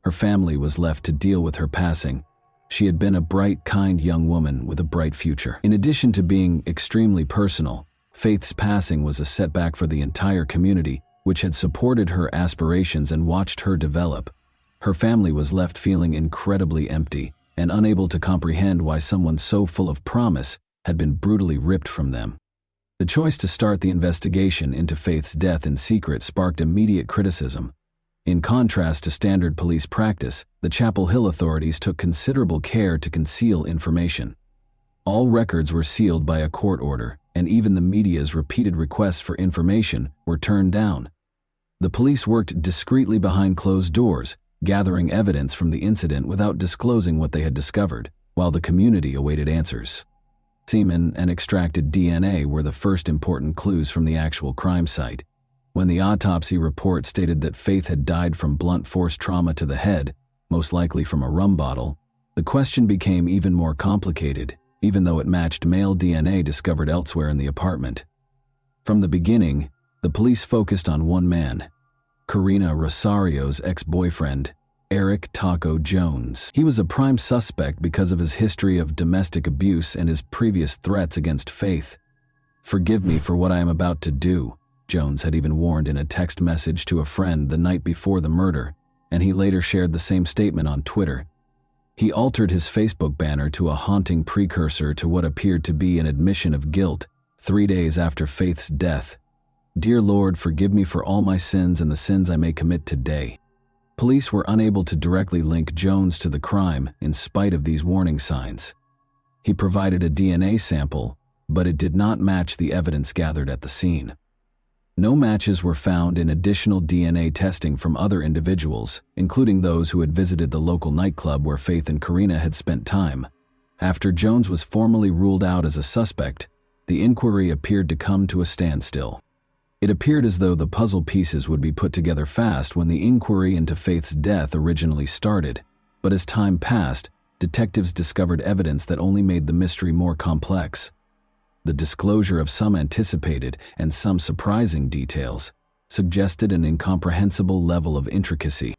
Her family was left to deal with her passing. She had been a bright, kind young woman with a bright future. In addition to being extremely personal, Faith's passing was a setback for the entire community, which had supported her aspirations and watched her develop. Her family was left feeling incredibly empty and unable to comprehend why someone so full of promise had been brutally ripped from them. The choice to start the investigation into Faith's death in secret sparked immediate criticism. In contrast to standard police practice, the Chapel Hill authorities took considerable care to conceal information. All records were sealed by a court order, and even the media's repeated requests for information were turned down. The police worked discreetly behind closed doors, gathering evidence from the incident without disclosing what they had discovered, while the community awaited answers. Semen and extracted DNA were the first important clues from the actual crime site. When the autopsy report stated that Faith had died from blunt force trauma to the head, most likely from a rum bottle, the question became even more complicated, even though it matched male DNA discovered elsewhere in the apartment. From the beginning, the police focused on one man, Karina Rosario's ex-boyfriend, Eric Taco Jones. He was a prime suspect because of his history of domestic abuse and his previous threats against Faith. "Forgive me for what I am about to do," Jones had even warned in a text message to a friend the night before the murder, and he later shared the same statement on Twitter. He altered his Facebook banner to a haunting precursor to what appeared to be an admission of guilt 3 days after Faith's death. "Dear Lord, forgive me for all my sins and the sins I may commit today." Police were unable to directly link Jones to the crime in spite of these warning signs. He provided a DNA sample, but it did not match the evidence gathered at the scene. No matches were found in additional DNA testing from other individuals, including those who had visited the local nightclub where Faith and Karina had spent time. After Jones was formally ruled out as a suspect, the inquiry appeared to come to a standstill. It appeared as though the puzzle pieces would be put together fast when the inquiry into Faith's death originally started, but as time passed, detectives discovered evidence that only made the mystery more complex. The disclosure of some anticipated and some surprising details suggested an incomprehensible level of intricacy.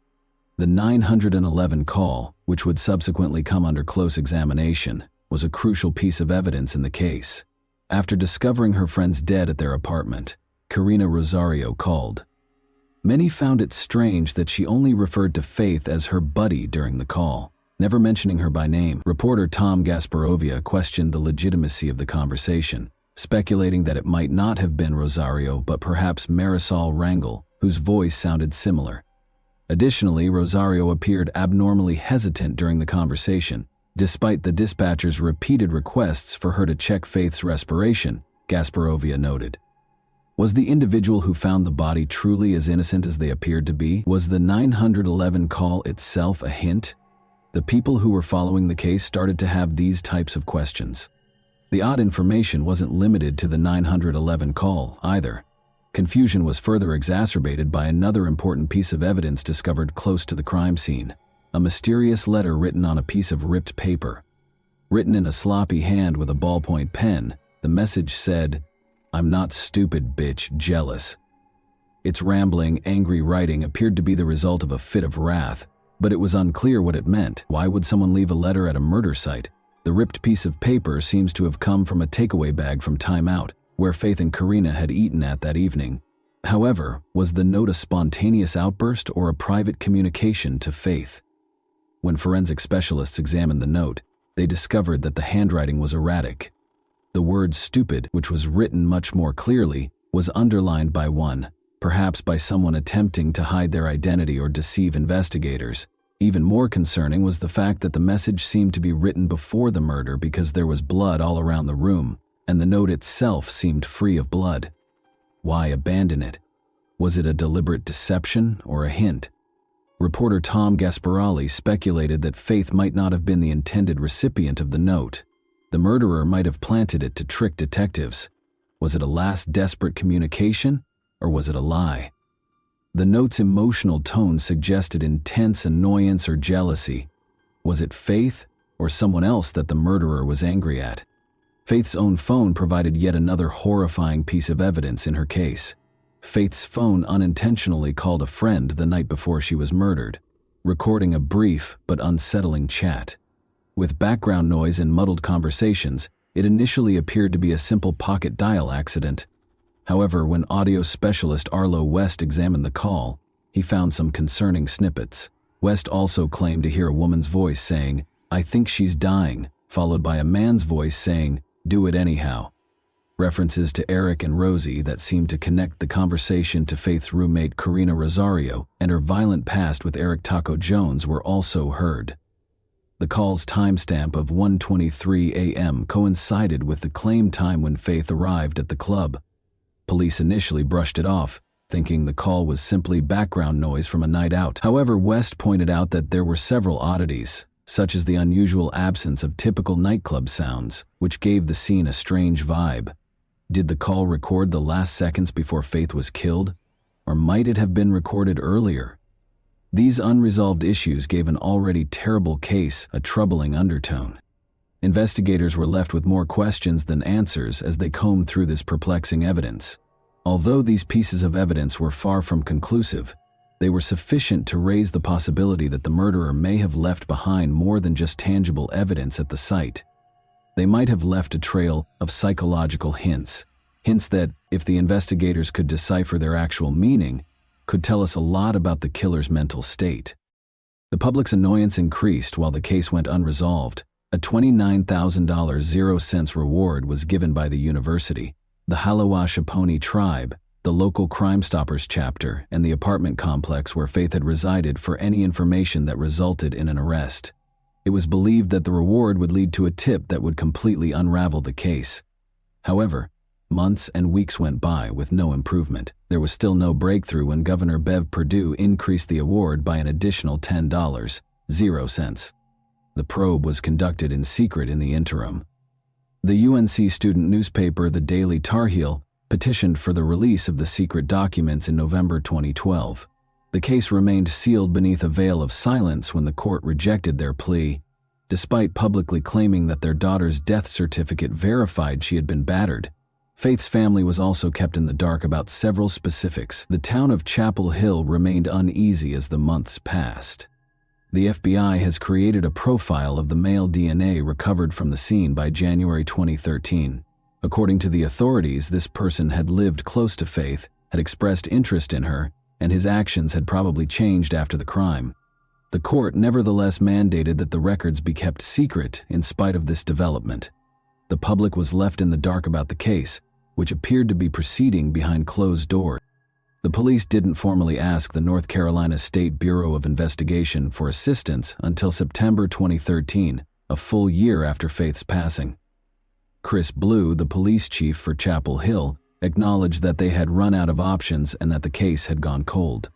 The 911 call, which would subsequently come under close examination, was a crucial piece of evidence in the case. After discovering her friends dead at their apartment, Karina Rosario called. Many found it strange that she only referred to Faith as her buddy during the call, never mentioning her by name. Reporter Tom Gasparovia questioned the legitimacy of the conversation, speculating that it might not have been Rosario but perhaps Marisol Rangel, whose voice sounded similar. Additionally, Rosario appeared abnormally hesitant during the conversation, despite the dispatcher's repeated requests for her to check Faith's respiration, Gasparovia noted. Was the individual who found the body truly as innocent as they appeared to be? Was the 911 call itself a hint? The people who were following the case started to have these types of questions. The odd information wasn't limited to the 911 call, either. Confusion was further exacerbated by another important piece of evidence discovered close to the crime scene, a mysterious letter written on a piece of ripped paper. Written in a sloppy hand with a ballpoint pen, the message said, "I'm not stupid, bitch, jealous." Its rambling, angry writing appeared to be the result of a fit of wrath, but it was unclear what it meant. Why would someone leave a letter at a murder site? The ripped piece of paper seems to have come from a takeaway bag from Time Out, where Faith and Karina had eaten at that evening. However, was the note a spontaneous outburst or a private communication to Faith? When forensic specialists examined the note, they discovered that the handwriting was erratic. The word "stupid," which was written much more clearly, was underlined by one, perhaps by someone attempting to hide their identity or deceive investigators. Even more concerning was the fact that the message seemed to be written before the murder because there was blood all around the room, and the note itself seemed free of blood. Why abandon it? Was it a deliberate deception or a hint? Reporter Tom Gasparoli speculated that Faith might not have been the intended recipient of the note. The murderer might have planted it to trick detectives. Was it a last desperate communication, or was it a lie? The note's emotional tone suggested intense annoyance or jealousy. Was it Faith or someone else that the murderer was angry at? Faith's own phone provided yet another horrifying piece of evidence in her case. Faith's phone unintentionally called a friend the night before she was murdered, recording a brief but unsettling chat. With background noise and muddled conversations, it initially appeared to be a simple pocket dial accident. However, when audio specialist Arlo West examined the call, he found some concerning snippets. West also claimed to hear a woman's voice saying, "I think she's dying," followed by a man's voice saying, "Do it anyhow." References to Eric and Rosie that seemed to connect the conversation to Faith's roommate Karina Rosario and her violent past with Eric Taco Jones were also heard. The call's timestamp of 1:23 a.m. coincided with the claimed time when Faith arrived at the club. Police initially brushed it off, thinking the call was simply background noise from a night out. However, West pointed out that there were several oddities, such as the unusual absence of typical nightclub sounds, which gave the scene a strange vibe. Did the call record the last seconds before Faith was killed? Or might it have been recorded earlier? These unresolved issues gave an already terrible case a troubling undertone. Investigators were left with more questions than answers as they combed through this perplexing evidence. Although these pieces of evidence were far from conclusive, they were sufficient to raise the possibility that the murderer may have left behind more than just tangible evidence at the site. They might have left a trail of psychological hints that, if the investigators could decipher their actual meaning, could tell us a lot about the killer's mental state. The public's annoyance increased while the case went unresolved. A $29,000 0 reward was given by the university, the Halawashaponi tribe, the local Crime Stoppers chapter, and the apartment complex where Faith had resided for any information that resulted in an arrest. It was believed that the reward would lead to a tip that would completely unravel the case. However, months and weeks went by with no improvement. There was still no breakthrough when Governor Bev Perdue increased the award by an additional $10.00. The probe was conducted in secret in the interim. The UNC student newspaper, the Daily Tar Heel, petitioned for the release of the secret documents in November 2012. The case remained sealed beneath a veil of silence when the court rejected their plea, despite publicly claiming that their daughter's death certificate verified she had been battered. Faith's family was also kept in the dark about several specifics. The town of Chapel Hill remained uneasy as the months passed. The FBI has created a profile of the male DNA recovered from the scene by January 2013. According to the authorities, this person had lived close to Faith, had expressed interest in her, and his actions had probably changed after the crime. The court nevertheless mandated that the records be kept secret in spite of this development. The public was left in the dark about the case, which appeared to be proceeding behind closed doors. The police didn't formally ask the North Carolina State Bureau of Investigation for assistance until September 2013, a full year after Faith's passing. Chris Blue, the police chief for Chapel Hill, acknowledged that they had run out of options and that the case had gone cold.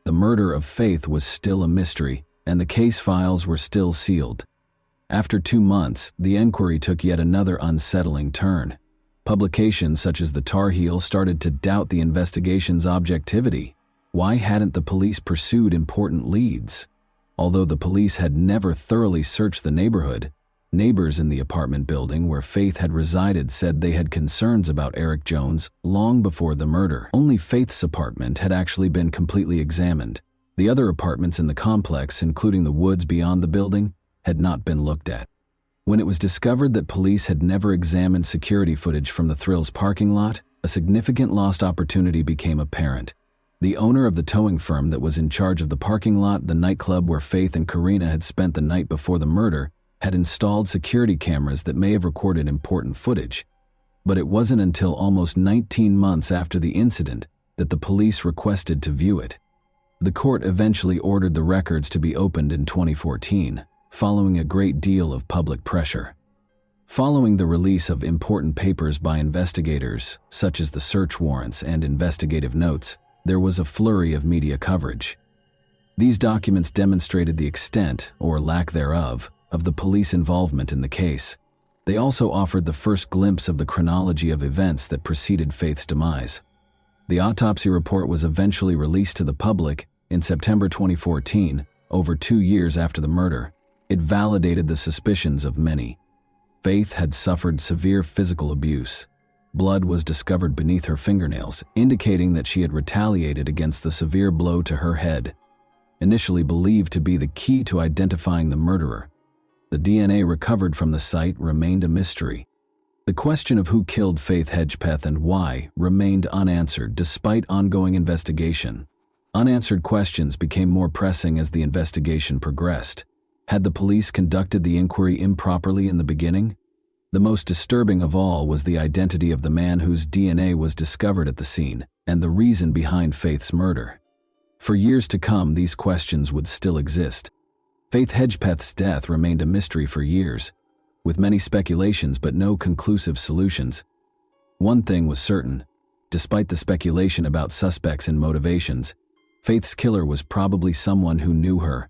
The murder of Faith was still a mystery, and the case files were still sealed. After 2 months, the inquiry took yet another unsettling turn. Publications such as the Tar Heel started to doubt the investigation's objectivity. Why hadn't the police pursued important leads? Although the police had never thoroughly searched the neighborhood, Neighbors in the apartment building where Faith had resided said they had concerns about Eric Jones long before the murder. Only Faith's apartment had actually been completely examined. The other apartments in the complex, including the woods beyond the building, had not been looked at. When it was discovered that police had never examined security footage from the Thrills parking lot, a significant lost opportunity became apparent. The owner of the towing firm that was in charge of the parking lot, the nightclub where Faith and Karina had spent the night before the murder, had installed security cameras that may have recorded important footage. But it wasn't until almost 19 months after the incident that the police requested to view it. The court eventually ordered the records to be opened in 2014, following a great deal of public pressure. Following the release of important papers by investigators, such as the search warrants and investigative notes, there was a flurry of media coverage. These documents demonstrated the extent, or lack thereof, of the police involvement in the case. They also offered the first glimpse of the chronology of events that preceded Faith's demise. The autopsy report was eventually released to the public in September 2014, over 2 years after the murder. It validated the suspicions of many. Faith had suffered severe physical abuse. Blood was discovered beneath her fingernails, indicating that she had retaliated against the severe blow to her head. Initially believed to be the key to identifying the murderer, the DNA recovered from the site remained a mystery. The question of who killed Faith Hedgepeth and why remained unanswered despite ongoing investigation. Unanswered questions became more pressing as the investigation progressed. Had the police conducted the inquiry improperly in the beginning? The most disturbing of all was the identity of the man whose DNA was discovered at the scene, and the reason behind Faith's murder. For years to come, these questions would still exist. Faith Hedgepeth's death remained a mystery for years, with many speculations but no conclusive solutions. One thing was certain: despite the speculation about suspects and motivations, Faith's killer was probably someone who knew her.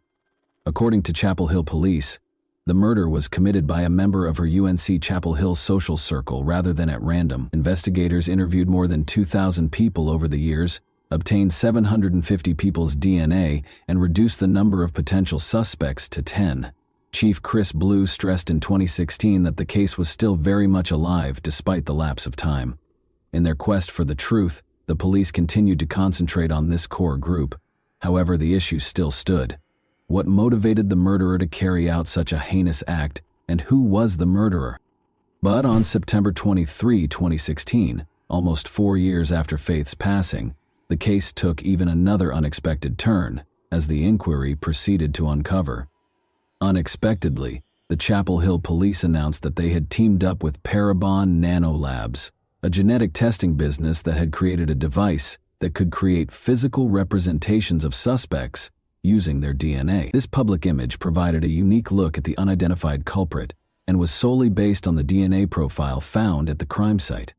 According to Chapel Hill police, the murder was committed by a member of her UNC Chapel Hill social circle rather than at random. Investigators interviewed more than 2,000 people over the years, obtained 750 people's DNA, and reduced the number of potential suspects to 10. Chief Chris Blue stressed in 2016 that the case was still very much alive despite the lapse of time. In their quest for the truth, the police continued to concentrate on this core group. However, the issue still stood. What motivated the murderer to carry out such a heinous act, and who was the murderer? But on September 23, 2016, almost 4 years after Faith's passing, the case took even another unexpected turn as the inquiry proceeded to uncover. Unexpectedly, the Chapel Hill police announced that they had teamed up with Parabon Nanolabs, a genetic testing business that had created a device that could create physical representations of suspects using their DNA. This public image provided a unique look at the unidentified culprit and was solely based on the DNA profile found at the crime site.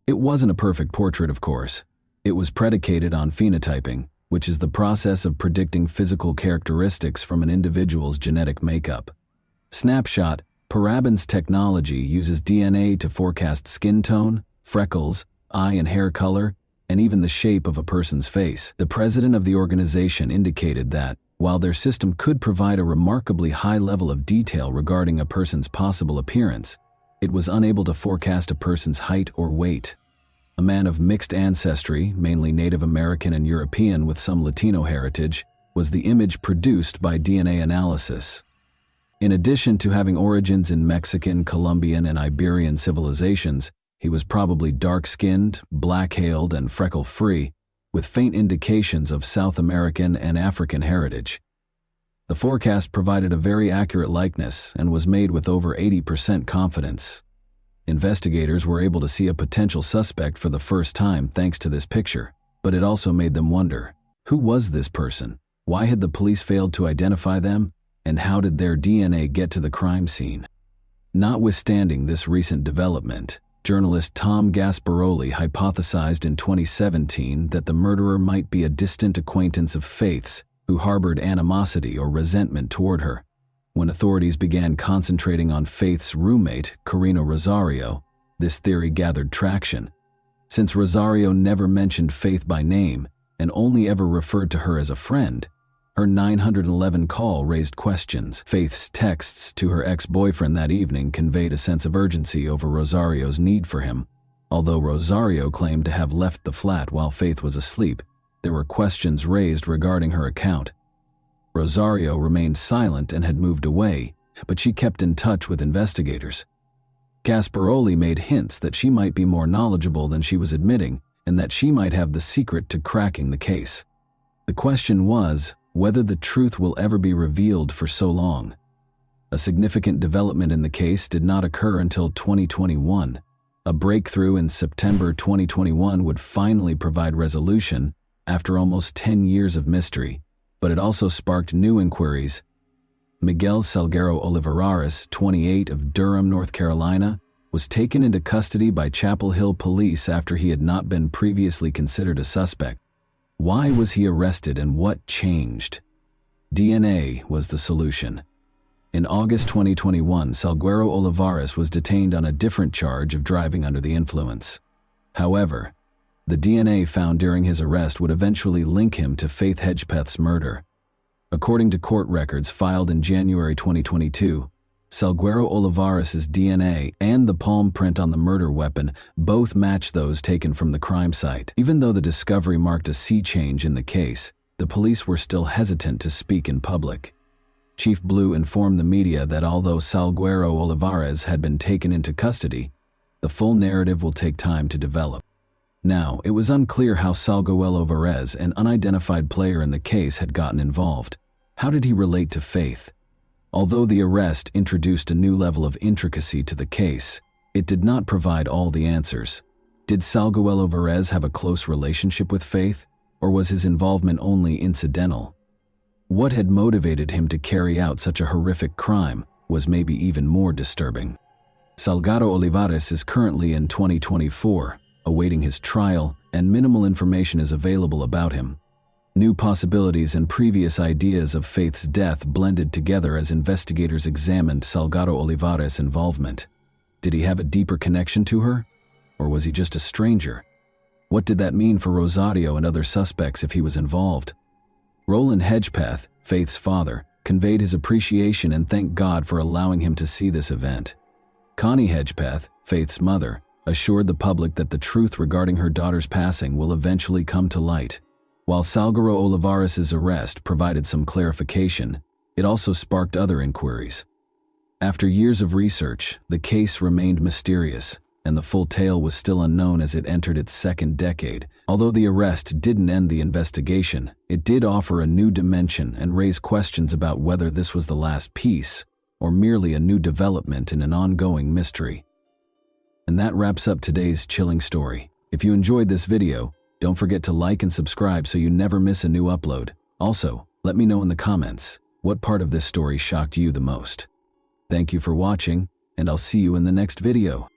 It wasn't a perfect portrait, of course. It was predicated on phenotyping, which is the process of predicting physical characteristics from an individual's genetic makeup. Snapshot: Parabon's technology uses DNA to forecast skin tone, freckles, eye and hair color, and even the shape of a person's face. The president of the organization indicated that, while their system could provide a remarkably high level of detail regarding a person's possible appearance, it was unable to forecast a person's height or weight. A man of mixed ancestry, mainly Native American and European with some Latino heritage, was the image produced by DNA analysis. In addition to having origins in Mexican, Colombian, and Iberian civilizations, he was probably dark-skinned, black-hailed, and freckle-free, with faint indications of South American and African heritage. The forecast provided a very accurate likeness and was made with over 80% confidence. Investigators were able to see a potential suspect for the first time thanks to this picture, but it also made them wonder, who was this person? Why had the police failed to identify them? And how did their DNA get to the crime scene? Notwithstanding this recent development, journalist Tom Gasparoli hypothesized in 2017 that the murderer might be a distant acquaintance of Faith's who harbored animosity or resentment toward her. When authorities began concentrating on Faith's roommate, Karina Rosario, this theory gathered traction. Since Rosario never mentioned Faith by name and only ever referred to her as a friend, Her 911 call raised questions. Faith's texts to her ex-boyfriend that evening conveyed a sense of urgency over Rosario's need for him. Although Rosario claimed to have left the flat while Faith was asleep, there were questions raised regarding her account. Rosario remained silent and had moved away, but she kept in touch with investigators. Gasparoli made hints that she might be more knowledgeable than she was admitting, and that she might have the secret to cracking the case. The question was whether the truth will ever be revealed for so long. A significant development in the case did not occur until 2021. A breakthrough in September 2021 would finally provide resolution after almost 10 years of mystery, but it also sparked new inquiries. Miguel Salguero Olivares, 28, of Durham, North Carolina, was taken into custody by Chapel Hill police after he had not been previously considered a suspect. Why was he arrested and what changed? DNA was the solution. In August 2021, Salguero Olivares was detained on a different charge of driving under the influence. However, the DNA found during his arrest would eventually link him to Faith Hedgepeth's murder. According to court records filed in January 2022, Salguero Olivares' DNA and the palm print on the murder weapon both match those taken from the crime site. Even though the discovery marked a sea change in the case, the police were still hesitant to speak in public. Chief Blue informed the media that although Salguero Olivares had been taken into custody, the full narrative will take time to develop. Now, it was unclear how Salguero Olivares, an unidentified player in the case, had gotten involved. How did he relate to Faith? Although the arrest introduced a new level of intricacy to the case, it did not provide all the answers. Did Salguero Olivares have a close relationship with Faith, or was his involvement only incidental? What had motivated him to carry out such a horrific crime was maybe even more disturbing. Salguero Olivares is currently in 2024, awaiting his trial, and minimal information is available about him. New possibilities and previous ideas of Faith's death blended together as investigators examined Salguero Olivares' involvement. Did he have a deeper connection to her? Or was he just a stranger? What did that mean for Rosario and other suspects if he was involved? Roland Hedgepeth, Faith's father, conveyed his appreciation and thanked God for allowing him to see this event. Connie Hedgepeth, Faith's mother, assured the public that the truth regarding her daughter's passing will eventually come to light. While Salguero Olivares' arrest provided some clarification, it also sparked other inquiries. After years of research, the case remained mysterious, and the full tale was still unknown as it entered its second decade. Although the arrest didn't end the investigation, it did offer a new dimension and raise questions about whether this was the last piece, or merely a new development in an ongoing mystery. And that wraps up today's chilling story. If you enjoyed this video, don't forget to like and subscribe so you never miss a new upload. Also, let me know in the comments, what part of this story shocked you the most? Thank you for watching, and I'll see you in the next video.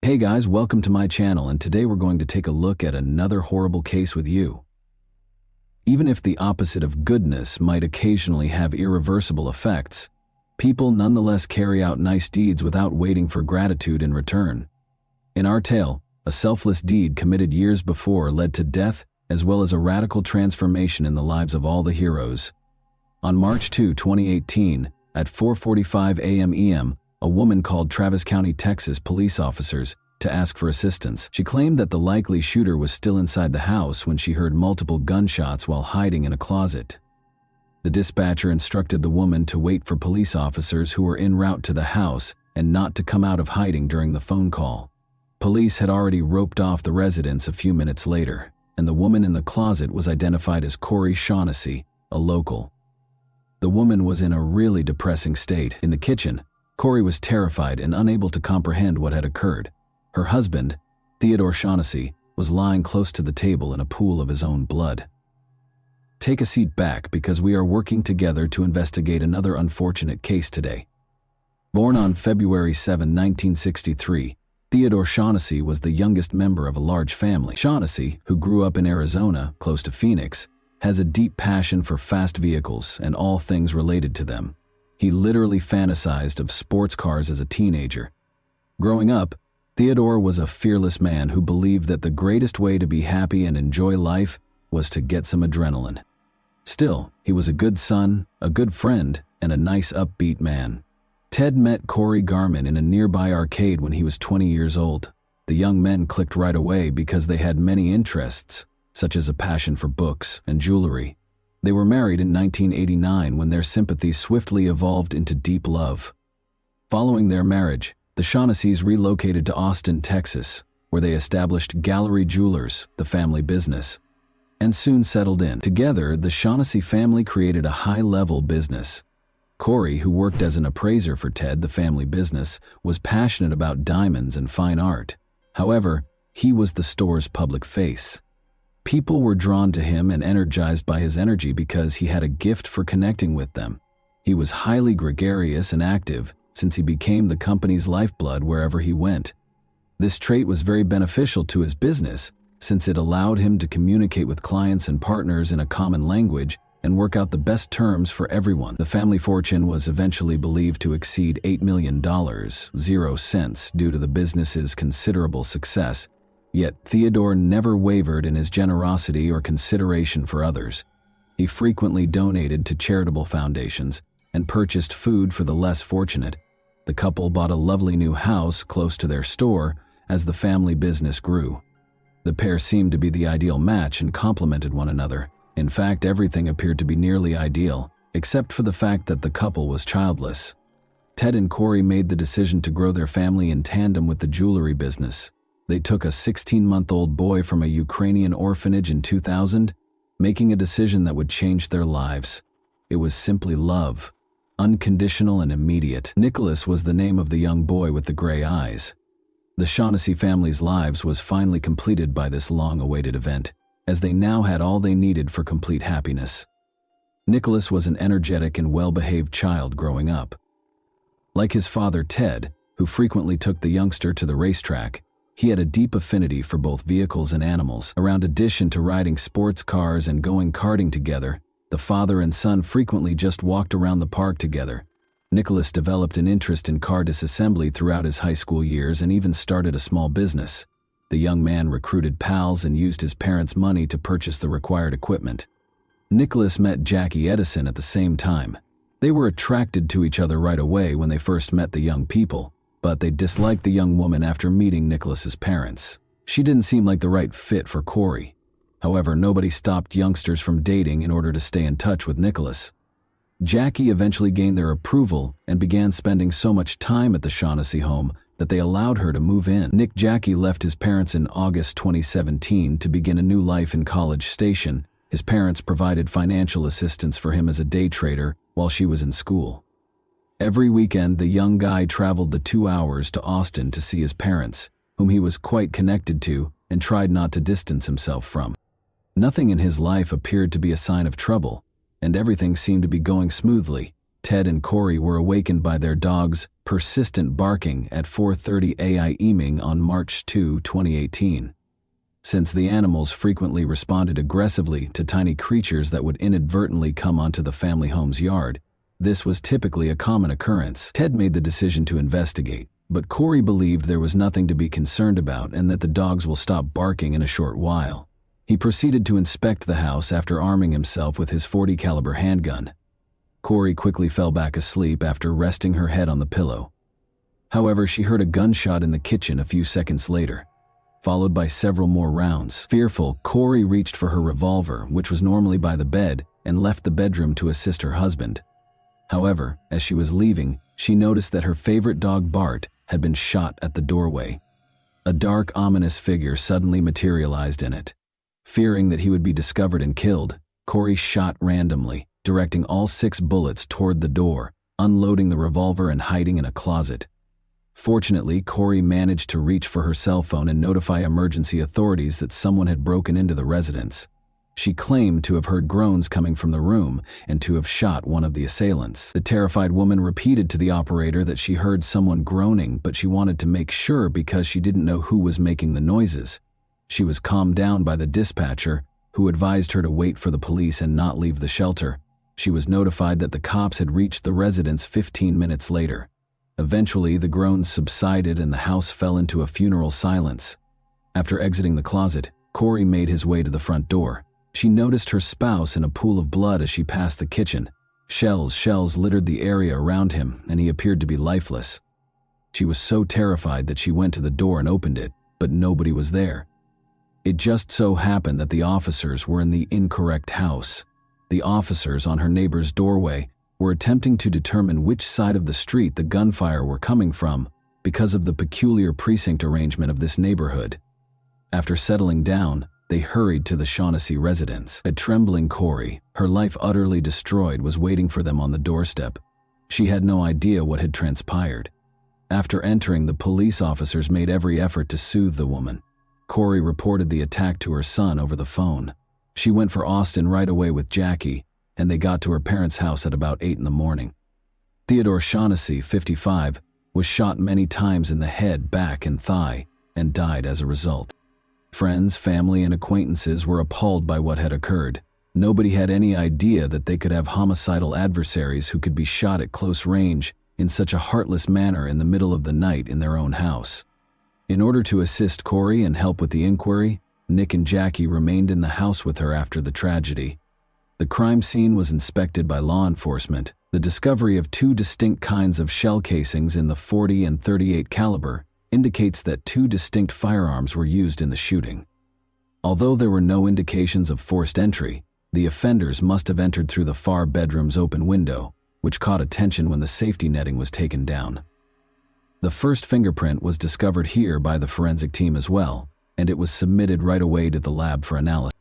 Hey guys, welcome to my channel, and today we're going to take a look at another horrible case with you. Even if the opposite of goodness might occasionally have irreversible effects, people nonetheless carry out nice deeds without waiting for gratitude in return. In our tale, a selfless deed committed years before led to death as well as a radical transformation in the lives of all the heroes. On March 2, 2018, at 4:45 a.m. EM, a woman called Travis County, Texas police officers to ask for assistance. She claimed that the likely shooter was still inside the house when she heard multiple gunshots while hiding in a closet. The dispatcher instructed the woman to wait for police officers who were en route to the house and not to come out of hiding during the phone call. Police had already roped off the residence a few minutes later, and the woman in the closet was identified as Corey Shaughnessy, a local. The woman was in a really depressing state. In the kitchen, Corey was terrified and unable to comprehend what had occurred. Her husband, Theodore Shaughnessy, was lying close to the table in a pool of his own blood. Take a seat back because we are working together to investigate another unfortunate case today. Born on February 7, 1963, Theodore Shaughnessy was the youngest member of a large family. Shaughnessy, who grew up in Arizona, close to Phoenix, has a deep passion for fast vehicles and all things related to them. He literally fantasized of sports cars as a teenager. Growing up, Theodore was a fearless man who believed that the greatest way to be happy and enjoy life was to get some adrenaline. Still, he was a good son, a good friend, and a nice upbeat man. Ted met Corey Garman in a nearby arcade when he was 20 years old. The young men clicked right away because they had many interests, such as a passion for books and jewelry. They were married in 1989 when their sympathies swiftly evolved into deep love. Following their marriage, the Shaughnessy's relocated to Austin, Texas, where they established Gallery Jewelers, the family business, and soon settled in. Together, the Shaughnessy family created a high-level business. Corey, who worked as an appraiser for Ted, the family business, was passionate about diamonds and fine art. However, he was the store's public face. People were drawn to him and energized by his energy because he had a gift for connecting with them. He was highly gregarious and active since he became the company's lifeblood wherever he went. This trait was very beneficial to his business since it allowed him to communicate with clients and partners in a common language and work out the best terms for everyone. The family fortune was eventually believed to exceed $8 million, 0 cents, due to the business's considerable success. Yet Theodore never wavered in his generosity or consideration for others. He frequently donated to charitable foundations and purchased food for the less fortunate. The couple bought a lovely new house close to their store as the family business grew. The pair seemed to be the ideal match and complemented one another. In fact, everything appeared to be nearly ideal, except for the fact that the couple was childless. Ted and Corey made the decision to grow their family in tandem with the jewelry business. They took a 16-month-old boy from a Ukrainian orphanage in 2000, making a decision that would change their lives. It was simply love, unconditional and immediate. Nicholas was the name of the young boy with the gray eyes. The Shaughnessy family's lives was finally completed by this long-awaited event, as they now had all they needed for complete happiness. Nicholas was an energetic and well-behaved child growing up. Like his father Ted, who frequently took the youngster to the racetrack, he had a deep affinity for both vehicles and animals. Around addition to riding sports cars and going karting together, the father and son frequently just walked around the park together. Nicholas developed an interest in car disassembly throughout his high school years and even started a small business. The young man recruited pals and used his parents' money to purchase the required equipment. Nicholas met Jackie Edison at the same time. They were attracted to each other right away when they first met the young people, but they disliked the young woman after meeting Nicholas's parents. She didn't seem like the right fit for Corey. However, nobody stopped youngsters from dating in order to stay in touch with Nicholas. Jackie eventually gained their approval and began spending so much time at the Shaughnessy home that they allowed her to move in. Jackie left his parents in August 2017 to begin a new life in College Station. His parents provided financial assistance for him as a day trader while she was in school. Every weekend, the young guy traveled the 2 hours to Austin to see his parents, whom he was quite connected to and tried not to distance himself from. Nothing in his life appeared to be a sign of trouble, and everything seemed to be going smoothly. Ted and Corey were awakened by their dog's persistent barking at 4:30 a.m. on March 2, 2018. Since the animals frequently responded aggressively to tiny creatures that would inadvertently come onto the family home's yard, this was typically a common occurrence. Ted made the decision to investigate, but Corey believed there was nothing to be concerned about and that the dogs will stop barking in a short while. He proceeded to inspect the house after arming himself with his .40 caliber handgun. Corey quickly fell back asleep after resting her head on the pillow. However, she heard a gunshot in the kitchen a few seconds later, followed by several more rounds. Fearful, Corey reached for her revolver, which was normally by the bed, and left the bedroom to assist her husband. However, as she was leaving, she noticed that her favorite dog Bart had been shot at the doorway. A dark, ominous figure suddenly materialized in it. Fearing that he would be discovered and killed, Corey shot randomly, directing all 6 bullets toward the door, unloading the revolver and hiding in a closet. Fortunately, Corey managed to reach for her cell phone and notify emergency authorities that someone had broken into the residence. She claimed to have heard groans coming from the room and to have shot one of the assailants. The terrified woman repeated to the operator that she heard someone groaning, but she wanted to make sure because she didn't know who was making the noises. She was calmed down by the dispatcher, who advised her to wait for the police and not leave the shelter. She was notified that the cops had reached the residence 15 minutes later. Eventually, the groans subsided and the house fell into a funeral silence. After exiting the closet, Corey made his way to the front door. She noticed her spouse in a pool of blood as she passed the kitchen. Shells littered the area around him, and he appeared to be lifeless. She was so terrified that she went to the door and opened it, but nobody was there. It just so happened that the officers were in the incorrect house. The officers on her neighbor's doorway were attempting to determine which side of the street the gunfire were coming from because of the peculiar precinct arrangement of this neighborhood. After settling down, they hurried to the Shaughnessy residence. A trembling Corey, her life utterly destroyed, was waiting for them on the doorstep. She had no idea what had transpired. After entering, the police officers made every effort to soothe the woman. Corey reported the attack to her son over the phone. She went for Austin right away with Jackie, and they got to her parents' house at about 8 in the morning. Theodore Shaughnessy, 55, was shot many times in the head, back, and thigh, and died as a result. Friends, family, and acquaintances were appalled by what had occurred. Nobody had any idea that they could have homicidal adversaries who could be shot at close range in such a heartless manner in the middle of the night in their own house. In order to assist Corey and help with the inquiry, Nick and Jackie remained in the house with her after the tragedy. The crime scene was inspected by law enforcement. The discovery of 2 distinct kinds of shell casings in the .40 and .38 caliber indicates that 2 distinct firearms were used in the shooting. Although there were no indications of forced entry, the offenders must have entered through the far bedroom's open window, which caught attention when the safety netting was taken down. The first fingerprint was discovered here by the forensic team as well, and it was submitted right away to the lab for analysis.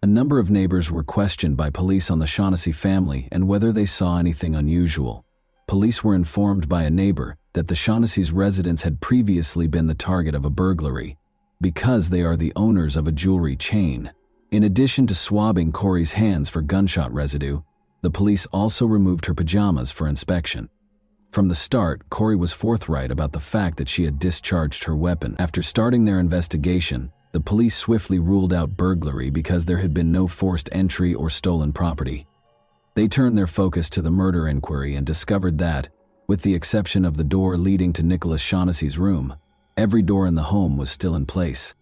A number of neighbors were questioned by police on the Shaughnessy family and whether they saw anything unusual. Police were informed by a neighbor that the Shaughnessy's residence had previously been the target of a burglary, because they are the owners of a jewelry chain. In addition to swabbing Corey's hands for gunshot residue, the police also removed her pajamas for inspection. From the start, Corey was forthright about the fact that she had discharged her weapon. After starting their investigation, the police swiftly ruled out burglary because there had been no forced entry or stolen property. They turned their focus to the murder inquiry and discovered that, with the exception of the door leading to Nicholas Shaughnessy's room, every door in the home was still in place.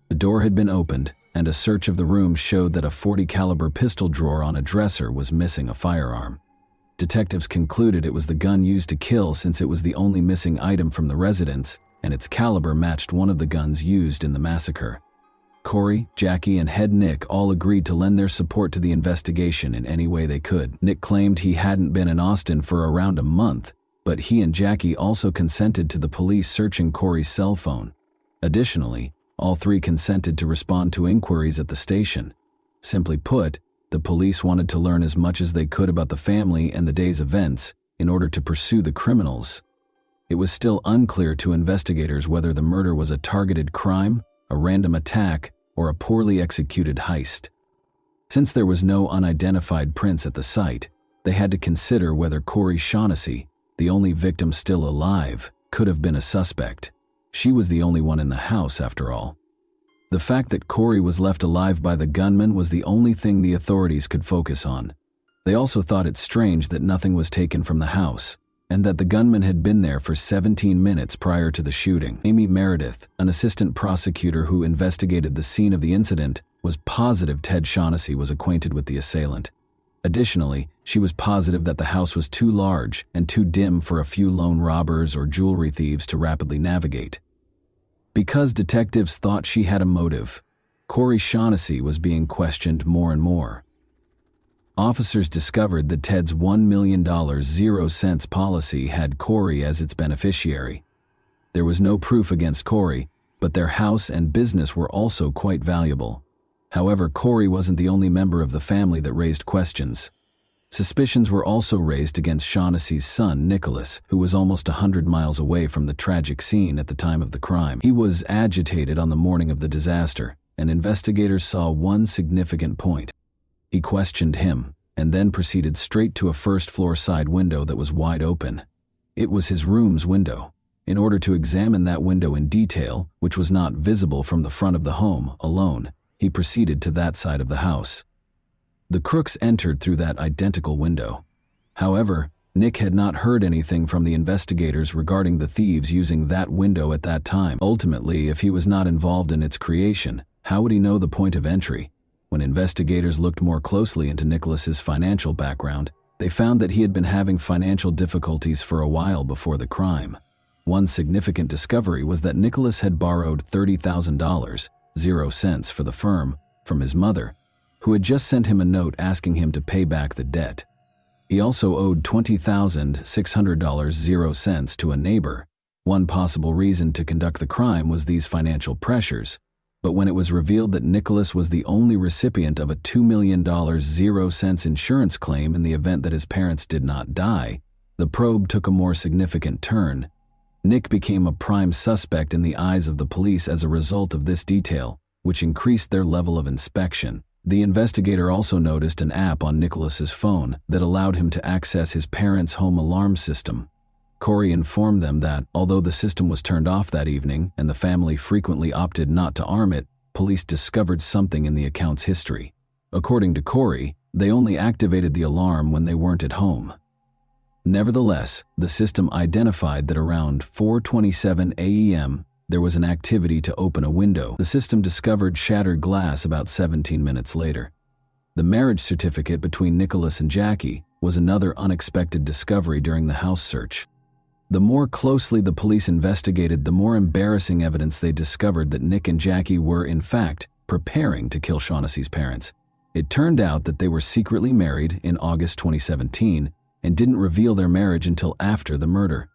The door had been opened, and a search of the room showed that a .40 caliber pistol drawer on a dresser was missing a firearm. Detectives concluded it was the gun used to kill since it was the only missing item from the residence, and its caliber matched one of the guns used in the massacre. Corey, Jackie, and head Nick all agreed to lend their support to the investigation in any way they could. Nick claimed he hadn't been in Austin for around a month, but he and Jackie also consented to the police searching Corey's cell phone. Additionally, all 3 consented to respond to inquiries at the station. Simply put, the police wanted to learn as much as they could about the family and the day's events in order to pursue the criminals. It was still unclear to investigators whether the murder was a targeted crime, a random attack, or a poorly executed heist. Since there was no unidentified prints at the site, they had to consider whether Corey Shaughnessy, the only victim still alive, could have been a suspect. She was the only one in the house, after all. The fact that Corey was left alive by the gunman was the only thing the authorities could focus on. They also thought it strange that nothing was taken from the house, and that the gunman had been there for 17 minutes prior to the shooting. Amy Meredith, an assistant prosecutor who investigated the scene of the incident, was positive Ted Shaughnessy was acquainted with the assailant. Additionally, she was positive that the house was too large and too dim for a few lone robbers or jewelry thieves to rapidly navigate. Because detectives thought she had a motive, Corey Shaughnessy was being questioned more and more. Officers discovered that Ted's $1 million 0-cents policy had Corey as its beneficiary. There was no proof against Corey, but their house and business were also quite valuable. However, Corey wasn't the only member of the family that raised questions. Suspicions were also raised against Shaughnessy's son, Nicholas, who was almost 100 miles away from the tragic scene at the time of the crime. He was agitated on the morning of the disaster, and investigators saw one significant point. He questioned him, and then proceeded straight to a first-floor side window that was wide open. It was his room's window. In order to examine that window in detail, which was not visible from the front of the home alone, he proceeded to that side of the house. The crooks entered through that identical window. However, Nick had not heard anything from the investigators regarding the thieves using that window at that time. Ultimately, if he was not involved in its creation, how would he know the point of entry? When investigators looked more closely into Nicholas's financial background, they found that he had been having financial difficulties for a while before the crime. One significant discovery was that Nicholas had borrowed $30,000, 0 cents for the firm, from his mother, who had just sent him a note asking him to pay back the debt. He also owed $20,600, 0 cents to a neighbor. One possible reason to conduct the crime was these financial pressures, but when it was revealed that Nicholas was the only recipient of a $2 million 0 cents insurance claim in the event that his parents did not die, the probe took a more significant turn. Nick became a prime suspect in the eyes of the police as a result of this detail, which increased their level of inspection. The investigator also noticed an app on Nicholas's phone that allowed him to access his parents' home alarm system. Corey informed them that, although the system was turned off that evening and the family frequently opted not to arm it, police discovered something in the account's history. According to Corey, they only activated the alarm when they weren't at home. Nevertheless, the system identified that around 4:27 a.m., there was an activity to open a window. The system discovered shattered glass about 17 minutes later. The marriage certificate between Nicholas and Jackie was another unexpected discovery during the house search. The more closely the police investigated, the more embarrassing evidence they discovered that Nick and Jackie were, in fact, preparing to kill Shaughnessy's parents. It turned out that they were secretly married in August 2017 and didn't reveal their marriage until after the murder.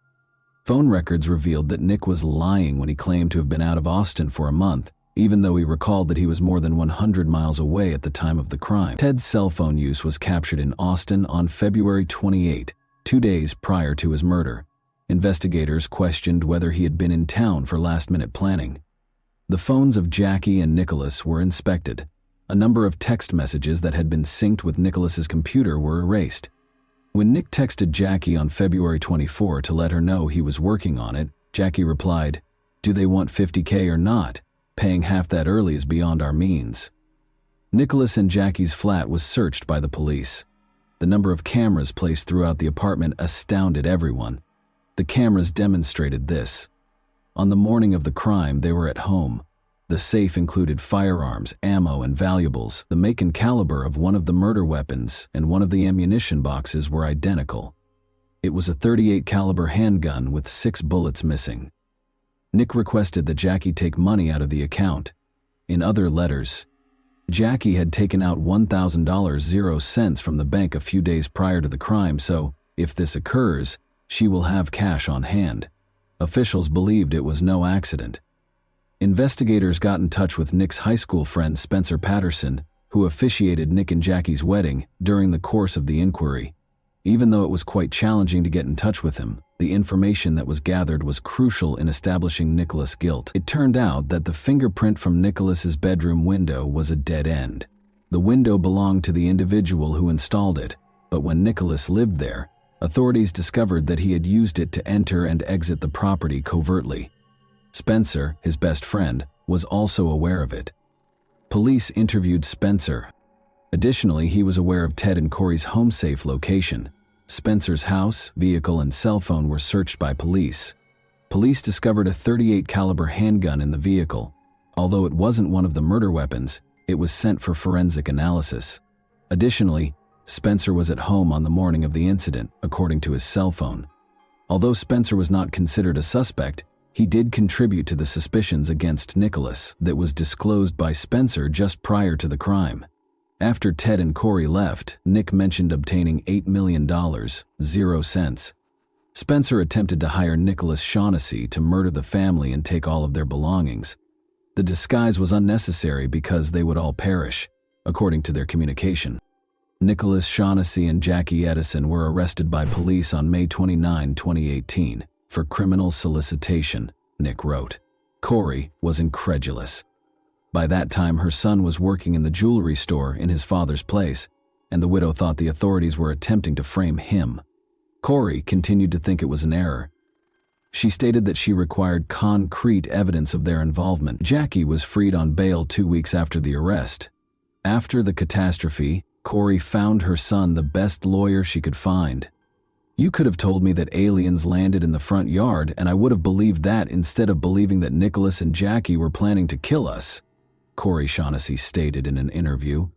Phone records revealed that Nick was lying when he claimed to have been out of Austin for a month, even though he recalled that he was more than 100 miles away at the time of the crime. Ted's cell phone use was captured in Austin on February 28, 2 days prior to his murder. Investigators questioned whether he had been in town for last-minute planning. The phones of Jackie and Nicholas were inspected. A number of text messages that had been synced with Nicholas's computer were erased. When Nick texted Jackie on February 24 to let her know he was working on it, Jackie replied, "Do they want $50K or not? Paying half that early is beyond our means." Nicholas and Jackie's flat was searched by the police. The number of cameras placed throughout the apartment astounded everyone. The cameras demonstrated this. On the morning of the crime, they were at home. The safe included firearms, ammo, and valuables. The make and caliber of one of the murder weapons and one of the ammunition boxes were identical. It was a .38 caliber handgun with 6 bullets missing. Nick requested that Jackie take money out of the account. In other letters, Jackie had taken out $1,000 0 cents from the bank a few days prior to the crime, so, if this occurs, she will have cash on hand. Officials believed it was no accident. Investigators got in touch with Nick's high school friend Spencer Patterson, who officiated Nick and Jackie's wedding during the course of the inquiry. Even though it was quite challenging to get in touch with him, the information that was gathered was crucial in establishing Nicholas' guilt. It turned out that the fingerprint from Nicholas's bedroom window was a dead end. The window belonged to the individual who installed it, but when Nicholas lived there, authorities discovered that he had used it to enter and exit the property covertly. Spencer, his best friend, was also aware of it. Police interviewed Spencer. Additionally, he was aware of Ted and Corey's home safe location. Spencer's house, vehicle, and cell phone were searched by police. Police discovered a .38 caliber handgun in the vehicle. Although it wasn't one of the murder weapons, it was sent for forensic analysis. Additionally, Spencer was at home on the morning of the incident, according to his cell phone. Although Spencer was not considered a suspect, he did contribute to the suspicions against Nicholas that was disclosed by Spencer just prior to the crime. After Ted and Corey left, Nick mentioned obtaining $8 million, 0 cents. Spencer attempted to hire Nicholas Shaughnessy to murder the family and take all of their belongings. The disguise was unnecessary because they would all perish, according to their communication. Nicholas Shaughnessy and Jackie Edison were arrested by police on May 29, 2018, for criminal solicitation, Nick wrote. Corey was incredulous. By that time, her son was working in the jewelry store in his father's place, and the widow thought the authorities were attempting to frame him. Corey continued to think it was an error. She stated that she required concrete evidence of their involvement. Jackie was freed on bail 2 weeks after the arrest. After the catastrophe, Corey found her son the best lawyer she could find. You could have told me that aliens landed in the front yard and I would have believed that instead of believing that Nicholas and Jackie were planning to kill us, Corey Shaughnessy stated in an interview.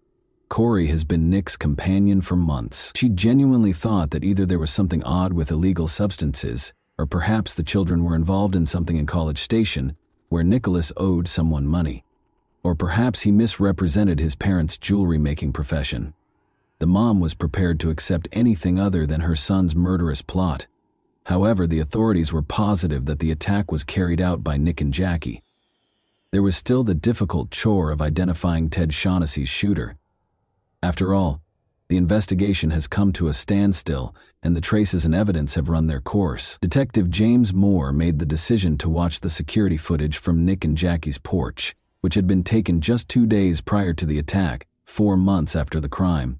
Corey has been Nick's companion for months. She genuinely thought that either there was something odd with illegal substances, or perhaps the children were involved in something in College Station where Nicholas owed someone money. Or perhaps he misrepresented his parents' jewelry-making profession. The mom was prepared to accept anything other than her son's murderous plot. However, the authorities were positive that the attack was carried out by Nick and Jackie. There was still the difficult chore of identifying Ted Shaughnessy's shooter. After all, the investigation has come to a standstill and the traces and evidence have run their course. Detective James Moore made the decision to watch the security footage from Nick and Jackie's porch, which had been taken just 2 days prior to the attack, 4 months after the crime.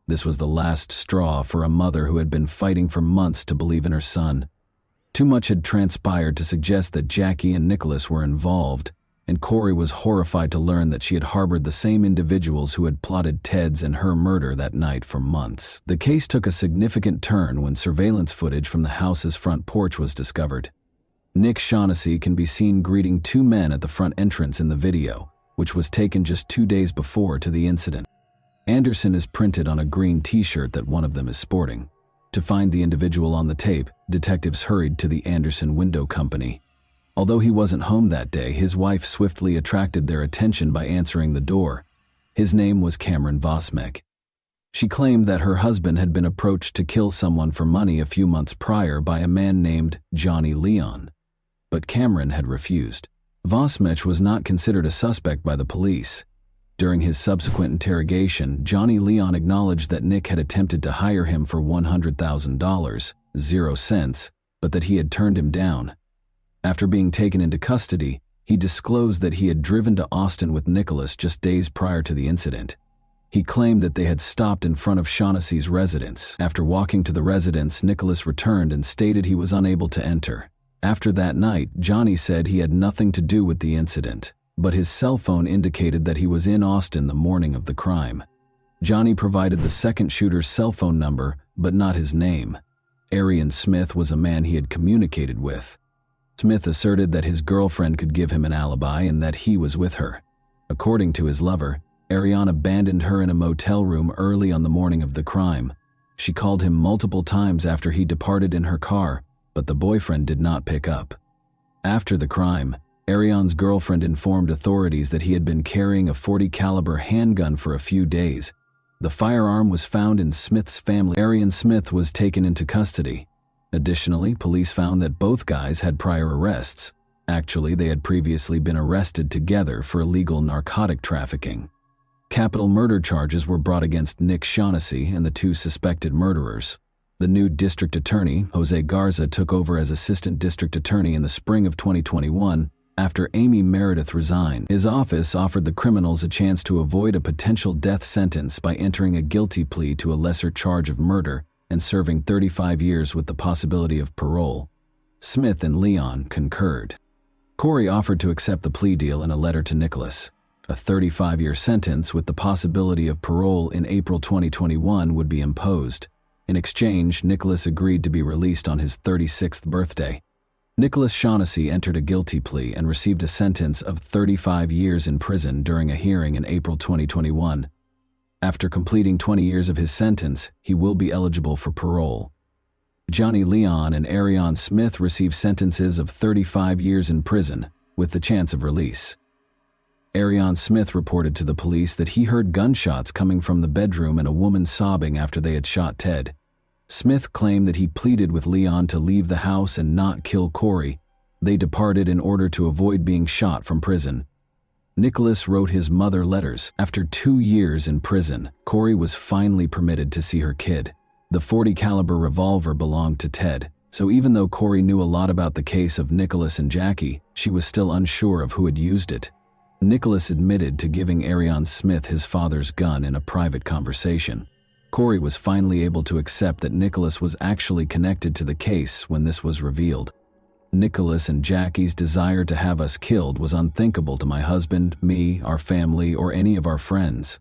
This was the last straw for a mother who had been fighting for months to believe in her son. Too much had transpired to suggest that Jackie and Nicholas were involved, and Corey was horrified to learn that she had harbored the same individuals who had plotted Ted's and her murder that night for months. The case took a significant turn when surveillance footage from the house's front porch was discovered. Nick Shaughnessy can be seen greeting 2 men at the front entrance in the video, which was taken just 2 days before to the incident. Anderson is printed on a green t-shirt that one of them is sporting. To find the individual on the tape, detectives hurried to the Anderson Window Company. Although he wasn't home that day, his wife swiftly attracted their attention by answering the door. His name was Cameron Vosmek. She claimed that her husband had been approached to kill someone for money a few months prior by a man named Johnny Leon. But Cameron had refused. Vosmek was not considered a suspect by the police. During his subsequent interrogation, Johnny Leon acknowledged that Nick had attempted to hire him for $100,000, 0 cents, but that he had turned him down. After being taken into custody, he disclosed that he had driven to Austin with Nicholas just days prior to the incident. He claimed that they had stopped in front of Shaughnessy's residence. After walking to the residence, Nicholas returned and stated he was unable to enter. After that night, Johnny said he had nothing to do with the incident, but his cell phone indicated that he was in Austin the morning of the crime. Johnny provided the second shooter's cell phone number, but not his name. Arian Smith was a man he had communicated with. Smith asserted that his girlfriend could give him an alibi and that he was with her. According to his lover, Arian abandoned her in a motel room early on the morning of the crime. She called him multiple times after he departed in her car, but the boyfriend did not pick up. After the crime, Arian's girlfriend informed authorities that he had been carrying a .40 caliber handgun for a few days. The firearm was found in Smith's family. Arian Smith was taken into custody. Additionally, police found that both guys had prior arrests. Actually, they had previously been arrested together for illegal narcotic trafficking. Capital murder charges were brought against Nick Shaughnessy and the 2 suspected murderers. The new district attorney, Jose Garza, took over as assistant district attorney in the spring of 2021 after Amy Meredith resigned. His office offered the criminals a chance to avoid a potential death sentence by entering a guilty plea to a lesser charge of murder and serving 35 years with the possibility of parole. Smith and Leon concurred. Corey offered to accept the plea deal in a letter to Nicholas. A 35-year sentence with the possibility of parole in April 2021 would be imposed. In exchange, Nicholas agreed to be released on his 36th birthday. Nicholas Shaughnessy entered a guilty plea and received a sentence of 35 years in prison during a hearing in April 2021. After completing 20 years of his sentence, he will be eligible for parole. Johnny Leon and Arian Smith received sentences of 35 years in prison, with the chance of release. Arian Smith reported to the police that he heard gunshots coming from the bedroom and a woman sobbing after they had shot Ted. Smith claimed that he pleaded with Leon to leave the house and not kill Corey. They departed in order to avoid being shot from prison. Nicholas wrote his mother letters. After 2 years in prison, Corey was finally permitted to see her kid. The .40 caliber revolver belonged to Ted, so even though Corey knew a lot about the case of Nicholas and Jackie, she was still unsure of who had used it. Nicholas admitted to giving Arian Smith his father's gun in a private conversation. Corey was finally able to accept that Nicholas was actually connected to the case when this was revealed. Nicholas and Jackie's desire to have us killed was unthinkable to my husband, me, our family, or any of our friends.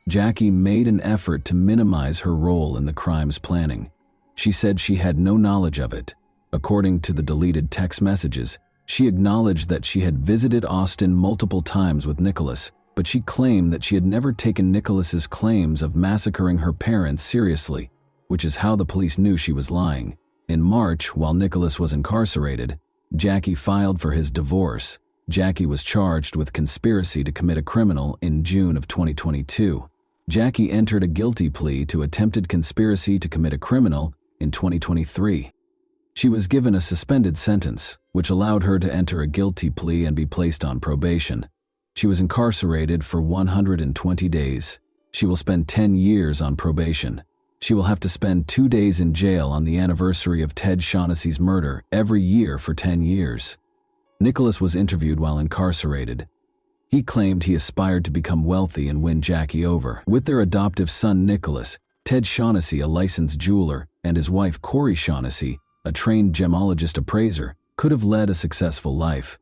Jackie made an effort to minimize her role in the crime's planning. She said she had no knowledge of it. According to the deleted text messages, she acknowledged that she had visited Austin multiple times with Nicholas, but she claimed that she had never taken Nicholas's claims of massacring her parents seriously, which is how the police knew she was lying. In March, while Nicholas was incarcerated, Jackie filed for his divorce. Jackie was charged with conspiracy to commit a criminal in June of 2022. Jackie entered a guilty plea to attempted conspiracy to commit a criminal in 2023. She was given a suspended sentence, which allowed her to enter a guilty plea and be placed on probation. She was incarcerated for 120 days. She will spend 10 years on probation. She will have to spend 2 days in jail on the anniversary of Ted Shaughnessy's murder every year for 10 years. Nicholas was interviewed while incarcerated. He claimed he aspired to become wealthy and win Jackie over. With their adoptive son Nicholas, Ted Shaughnessy, a licensed jeweler, and his wife Corey Shaughnessy, a trained gemologist appraiser, could have led a successful life.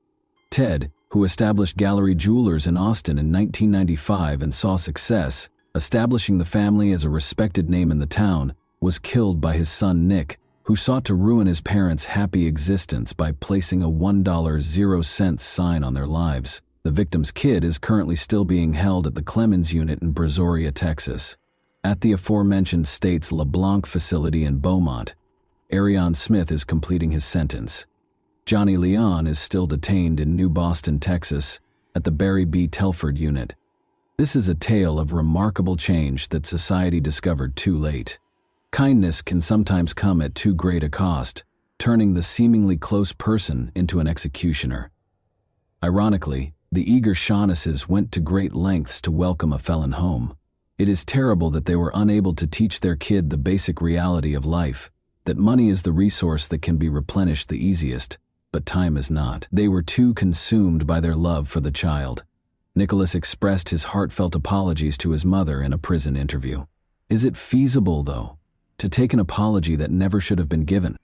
Ted, who established Gallery Jewelers in Austin in 1995 and saw success, establishing the family as a respected name in the town, was killed by his son Nick, who sought to ruin his parents' happy existence by placing a $1.00 sign on their lives. The victim's kid is currently still being held at the Clemens unit in Brazoria, Texas. At the aforementioned state's LeBlanc facility in Beaumont, Arion Smith is completing his sentence. Johnny Leon is still detained in New Boston, Texas, at the Barry B. Telford unit. This is a tale of remarkable change that society discovered too late. Kindness can sometimes come at too great a cost, turning the seemingly close person into an executioner. Ironically, the eager Shaughnesses went to great lengths to welcome a felon home. It is terrible that they were unable to teach their kid the basic reality of life, that money is the resource that can be replenished the easiest, but time is not. They were too consumed by their love for the child. Nicholas expressed his heartfelt apologies to his mother in a prison interview. Is it feasible, though, to take an apology that never should have been given?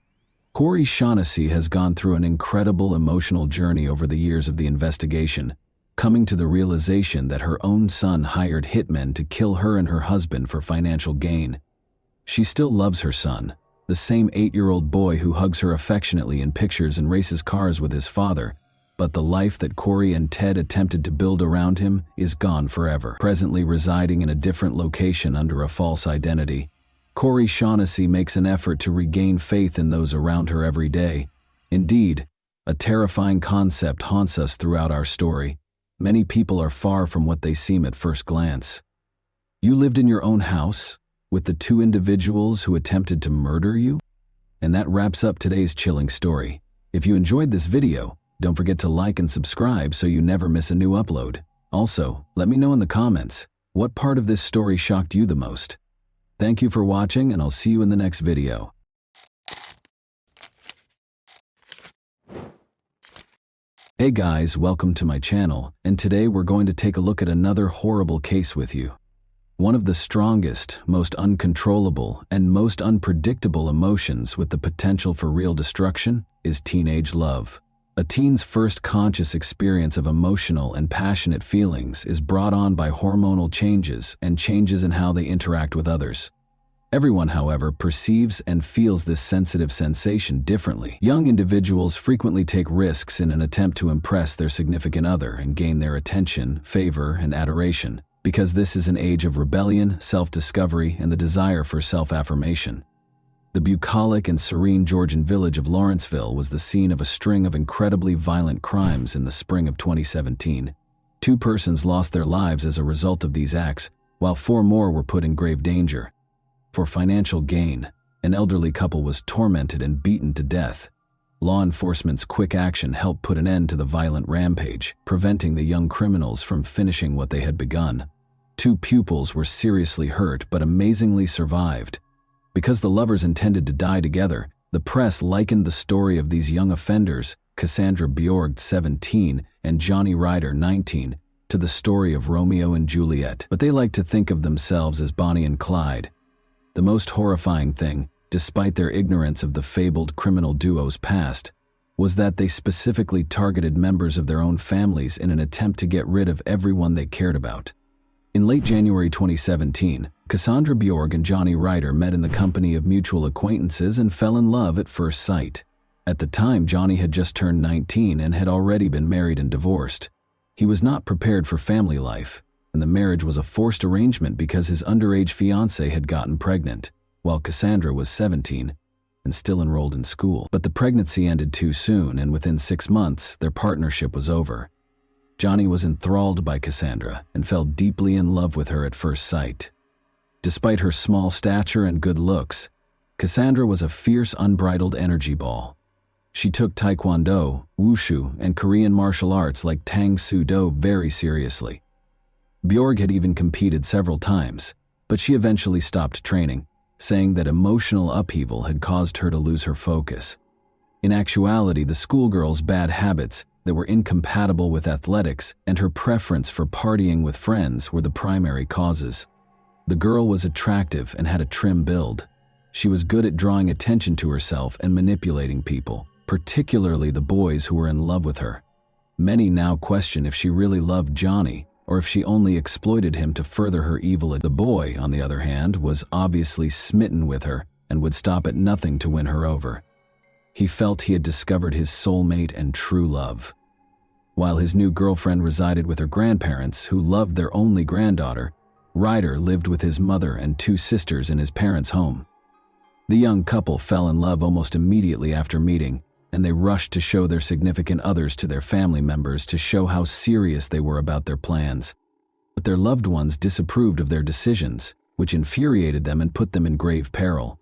Corey Shaughnessy has gone through an incredible emotional journey over the years of the investigation, coming to the realization that her own son hired hitmen to kill her and her husband for financial gain. She still loves her son, the same 8-year-old boy who hugs her affectionately in pictures and races cars with his father, but the life that Corey and Ted attempted to build around him is gone forever. Presently residing in a different location under a false identity, Corey Shaughnessy makes an effort to regain faith in those around her every day. Indeed, a terrifying concept haunts us throughout our story. Many people are far from what they seem at first glance. You lived in your own house with the 2 individuals who attempted to murder you? And that wraps up today's chilling story. If you enjoyed this video, don't forget to like and subscribe so you never miss a new upload. Also, let me know in the comments, what part of this story shocked you the most? Thank you for watching, and I'll see you in the next video. Hey guys, welcome to my channel, and today we're going to take a look at another horrible case with you. One of the strongest, most uncontrollable, and most unpredictable emotions with the potential for real destruction is teenage love. A teen's first conscious experience of emotional and passionate feelings is brought on by hormonal changes and changes in how they interact with others. Everyone, however, perceives and feels this sensitive sensation differently. Young individuals frequently take risks in an attempt to impress their significant other and gain their attention, favor, and adoration, because this is an age of rebellion, self-discovery, and the desire for self-affirmation. The bucolic and serene Georgian village of Lawrenceville was the scene of a string of incredibly violent crimes in the spring of 2017. 2 persons lost their lives as a result of these acts, while 4 more were put in grave danger. For financial gain, an elderly couple was tormented and beaten to death. Law enforcement's quick action helped put an end to the violent rampage, preventing the young criminals from finishing what they had begun. 2 pupils were seriously hurt but amazingly survived. Because the lovers intended to die together, the press likened the story of these young offenders, Cassandra Bjorg, 17, and Johnny Ryder, 19, to the story of Romeo and Juliet. But they liked to think of themselves as Bonnie and Clyde. The most horrifying thing, despite their ignorance of the fabled criminal duo's past, was that they specifically targeted members of their own families in an attempt to get rid of everyone they cared about. In late January 2017, Cassandra Bjorg and Johnny Ryder met in the company of mutual acquaintances and fell in love at first sight. At the time, Johnny had just turned 19 and had already been married and divorced. He was not prepared for family life, and the marriage was a forced arrangement because his underage fiancée had gotten pregnant, while Cassandra was 17 and still enrolled in school. But the pregnancy ended too soon, and within 6 months, their partnership was over. Johnny was enthralled by Cassandra and fell deeply in love with her at first sight. Despite her small stature and good looks, Cassandra was a fierce, unbridled energy ball. She took Taekwondo, Wushu, and Korean martial arts like Tang Soo Do very seriously. Bjorg had even competed several times, but she eventually stopped training, saying that emotional upheaval had caused her to lose her focus. In actuality, the schoolgirl's bad habits that were incompatible with athletics and her preference for partying with friends were the primary causes. The girl was attractive and had a trim build. She was good at drawing attention to herself and manipulating people, particularly the boys who were in love with her. Many now question if she really loved Johnny or if she only exploited him to further her evil. The boy, on the other hand, was obviously smitten with her and would stop at nothing to win her over. He felt he had discovered his soulmate and true love. While his new girlfriend resided with her grandparents, who loved their only granddaughter, Ryder lived with his mother and 2 sisters in his parents' home. The young couple fell in love almost immediately after meeting, and they rushed to show their significant others to their family members to show how serious they were about their plans. But their loved ones disapproved of their decisions, which infuriated them and put them in grave peril.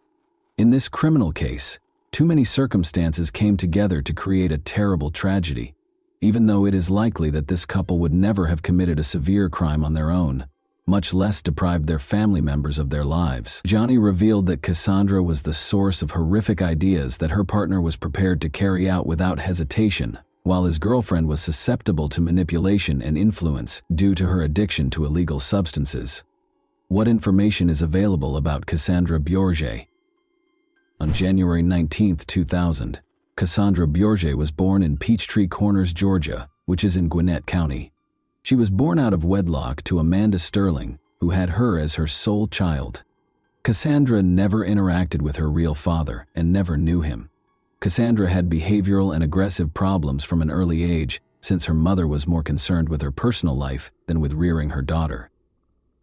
In this criminal case, too many circumstances came together to create a terrible tragedy, even though it is likely that this couple would never have committed a severe crime on their own, much less deprived their family members of their lives. Johnny revealed that Cassandra was the source of horrific ideas that her partner was prepared to carry out without hesitation, while his girlfriend was susceptible to manipulation and influence due to her addiction to illegal substances. What information is available about Cassandra Bjorge? On January 19, 2000, Cassandra Bjorge was born in Peachtree Corners, Georgia, which is in Gwinnett County. She was born out of wedlock to Amanda Sterling, who had her as her sole child. Cassandra never interacted with her real father and never knew him. Cassandra had behavioral and aggressive problems from an early age, since her mother was more concerned with her personal life than with rearing her daughter.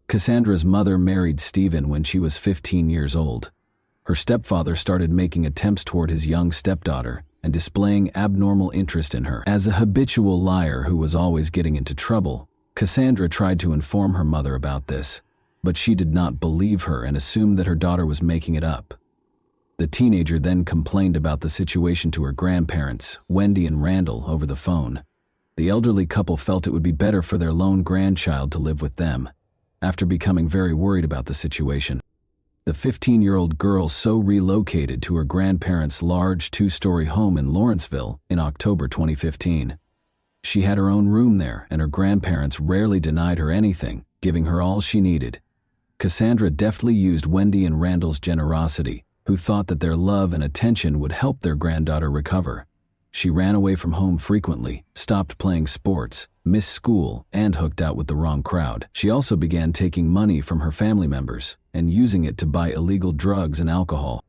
Cassandra's mother married Stephen when she was 15 years old. Her stepfather started making attempts toward his young stepdaughter and displaying abnormal interest in her. As a habitual liar who was always getting into trouble, Cassandra tried to inform her mother about this, but she did not believe her and assumed that her daughter was making it up. The teenager then complained about the situation to her grandparents, Wendy and Randall, over the phone. The elderly couple felt it would be better for their lone grandchild to live with them. After becoming very worried about the situation, the 15-year-old girl so relocated to her grandparents' large 2-story home in Lawrenceville in October 2015. She had her own room there, and her grandparents rarely denied her anything, giving her all she needed. Cassandra deftly used Wendy and Randall's generosity, who thought that their love and attention would help their granddaughter recover. She ran away from home frequently, stopped playing sports, missed school, and hooked out with the wrong crowd. She also began taking money from her family members and using it to buy illegal drugs and alcohol.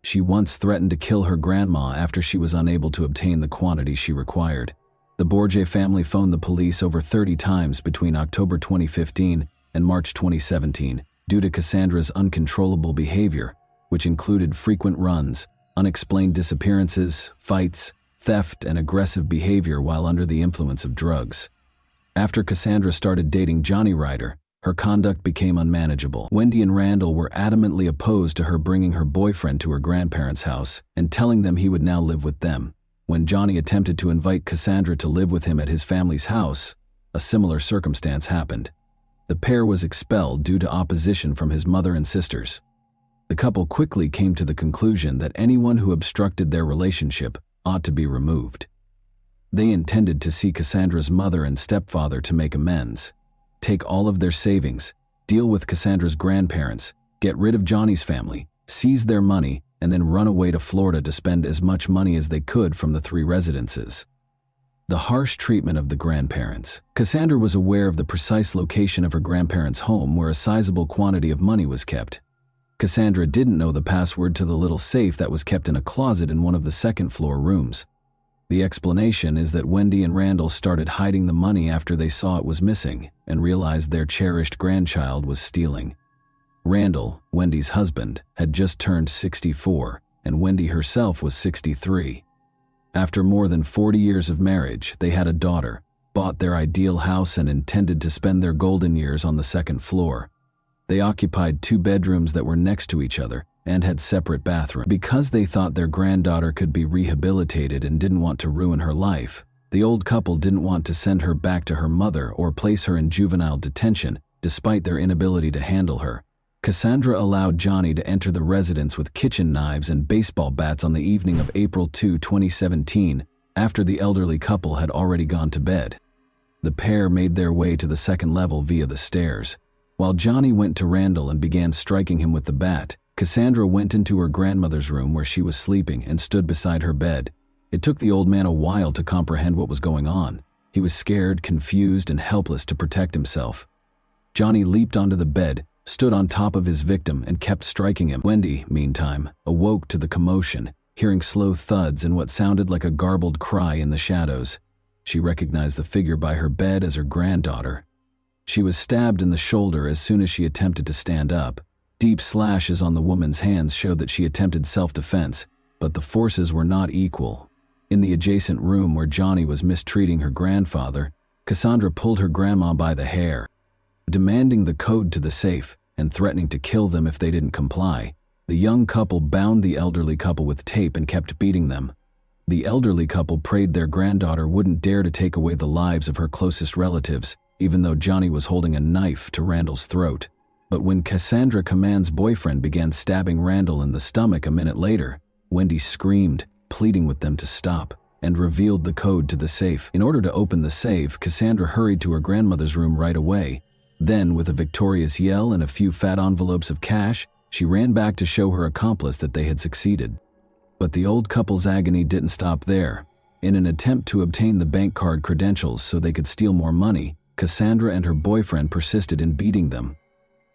She once threatened to kill her grandma after she was unable to obtain the quantity she required. The Borge family phoned the police over 30 times between October 2015 and March 2017 due to Cassandra's uncontrollable behavior, which included frequent runs, unexplained disappearances, fights, theft, and aggressive behavior while under the influence of drugs. After Cassandra started dating Johnny Ryder, her conduct became unmanageable. Wendy and Randall were adamantly opposed to her bringing her boyfriend to her grandparents' house and telling them he would now live with them. When Johnny attempted to invite Cassandra to live with him at his family's house, a similar circumstance happened. The pair was expelled due to opposition from his mother and sisters. The couple quickly came to the conclusion that anyone who obstructed their relationship ought to be removed. They intended to see Cassandra's mother and stepfather to make amends, take all of their savings, deal with Cassandra's grandparents, get rid of Johnny's family, seize their money, and then run away to Florida to spend as much money as they could from the 3 residences. The harsh treatment of the grandparents. Cassandra was aware of the precise location of her grandparents' home where a sizable quantity of money was kept. Cassandra didn't know the password to the little safe that was kept in a closet in one of the second-floor rooms. The explanation is that Wendy and Randall started hiding the money after they saw it was missing and realized their cherished grandchild was stealing. Randall, Wendy's husband, had just turned 64, and Wendy herself was 63. After more than 40 years of marriage, they had a daughter, bought their ideal house, and intended to spend their golden years on the second floor. They occupied 2 bedrooms that were next to each other and had separate bathrooms. Because they thought their granddaughter could be rehabilitated and didn't want to ruin her life, the old couple didn't want to send her back to her mother or place her in juvenile detention, despite their inability to handle her. Cassandra allowed Johnny to enter the residence with kitchen knives and baseball bats on the evening of April 2, 2017, after the elderly couple had already gone to bed. The pair made their way to the second level via the stairs. While Johnny went to Randall and began striking him with the bat, Cassandra went into her grandmother's room where she was sleeping and stood beside her bed. It took the old man a while to comprehend what was going on. He was scared, confused, and helpless to protect himself. Johnny leaped onto the bed, stood on top of his victim, and kept striking him. Wendy, meantime, awoke to the commotion, hearing slow thuds and what sounded like a garbled cry in the shadows. She recognized the figure by her bed as her granddaughter. She was stabbed in the shoulder as soon as she attempted to stand up. Deep slashes on the woman's hands showed that she attempted self-defense, but the forces were not equal. In the adjacent room where Johnny was mistreating her grandfather, Cassandra pulled her grandma by the hair, demanding the code to the safe and threatening to kill them if they didn't comply. The young couple bound the elderly couple with tape and kept beating them. The elderly couple prayed their granddaughter wouldn't dare to take away the lives of her closest relatives, even though Johnny was holding a knife to Randall's throat. But when Cassandra Command's boyfriend began stabbing Randall in the stomach a minute later, Wendy screamed, pleading with them to stop, and revealed the code to the safe. In order to open the safe, Cassandra hurried to her grandmother's room right away. Then, with a victorious yell and a few fat envelopes of cash, she ran back to show her accomplice that they had succeeded. But the old couple's agony didn't stop there. In an attempt to obtain the bank card credentials so they could steal more money, Cassandra and her boyfriend persisted in beating them.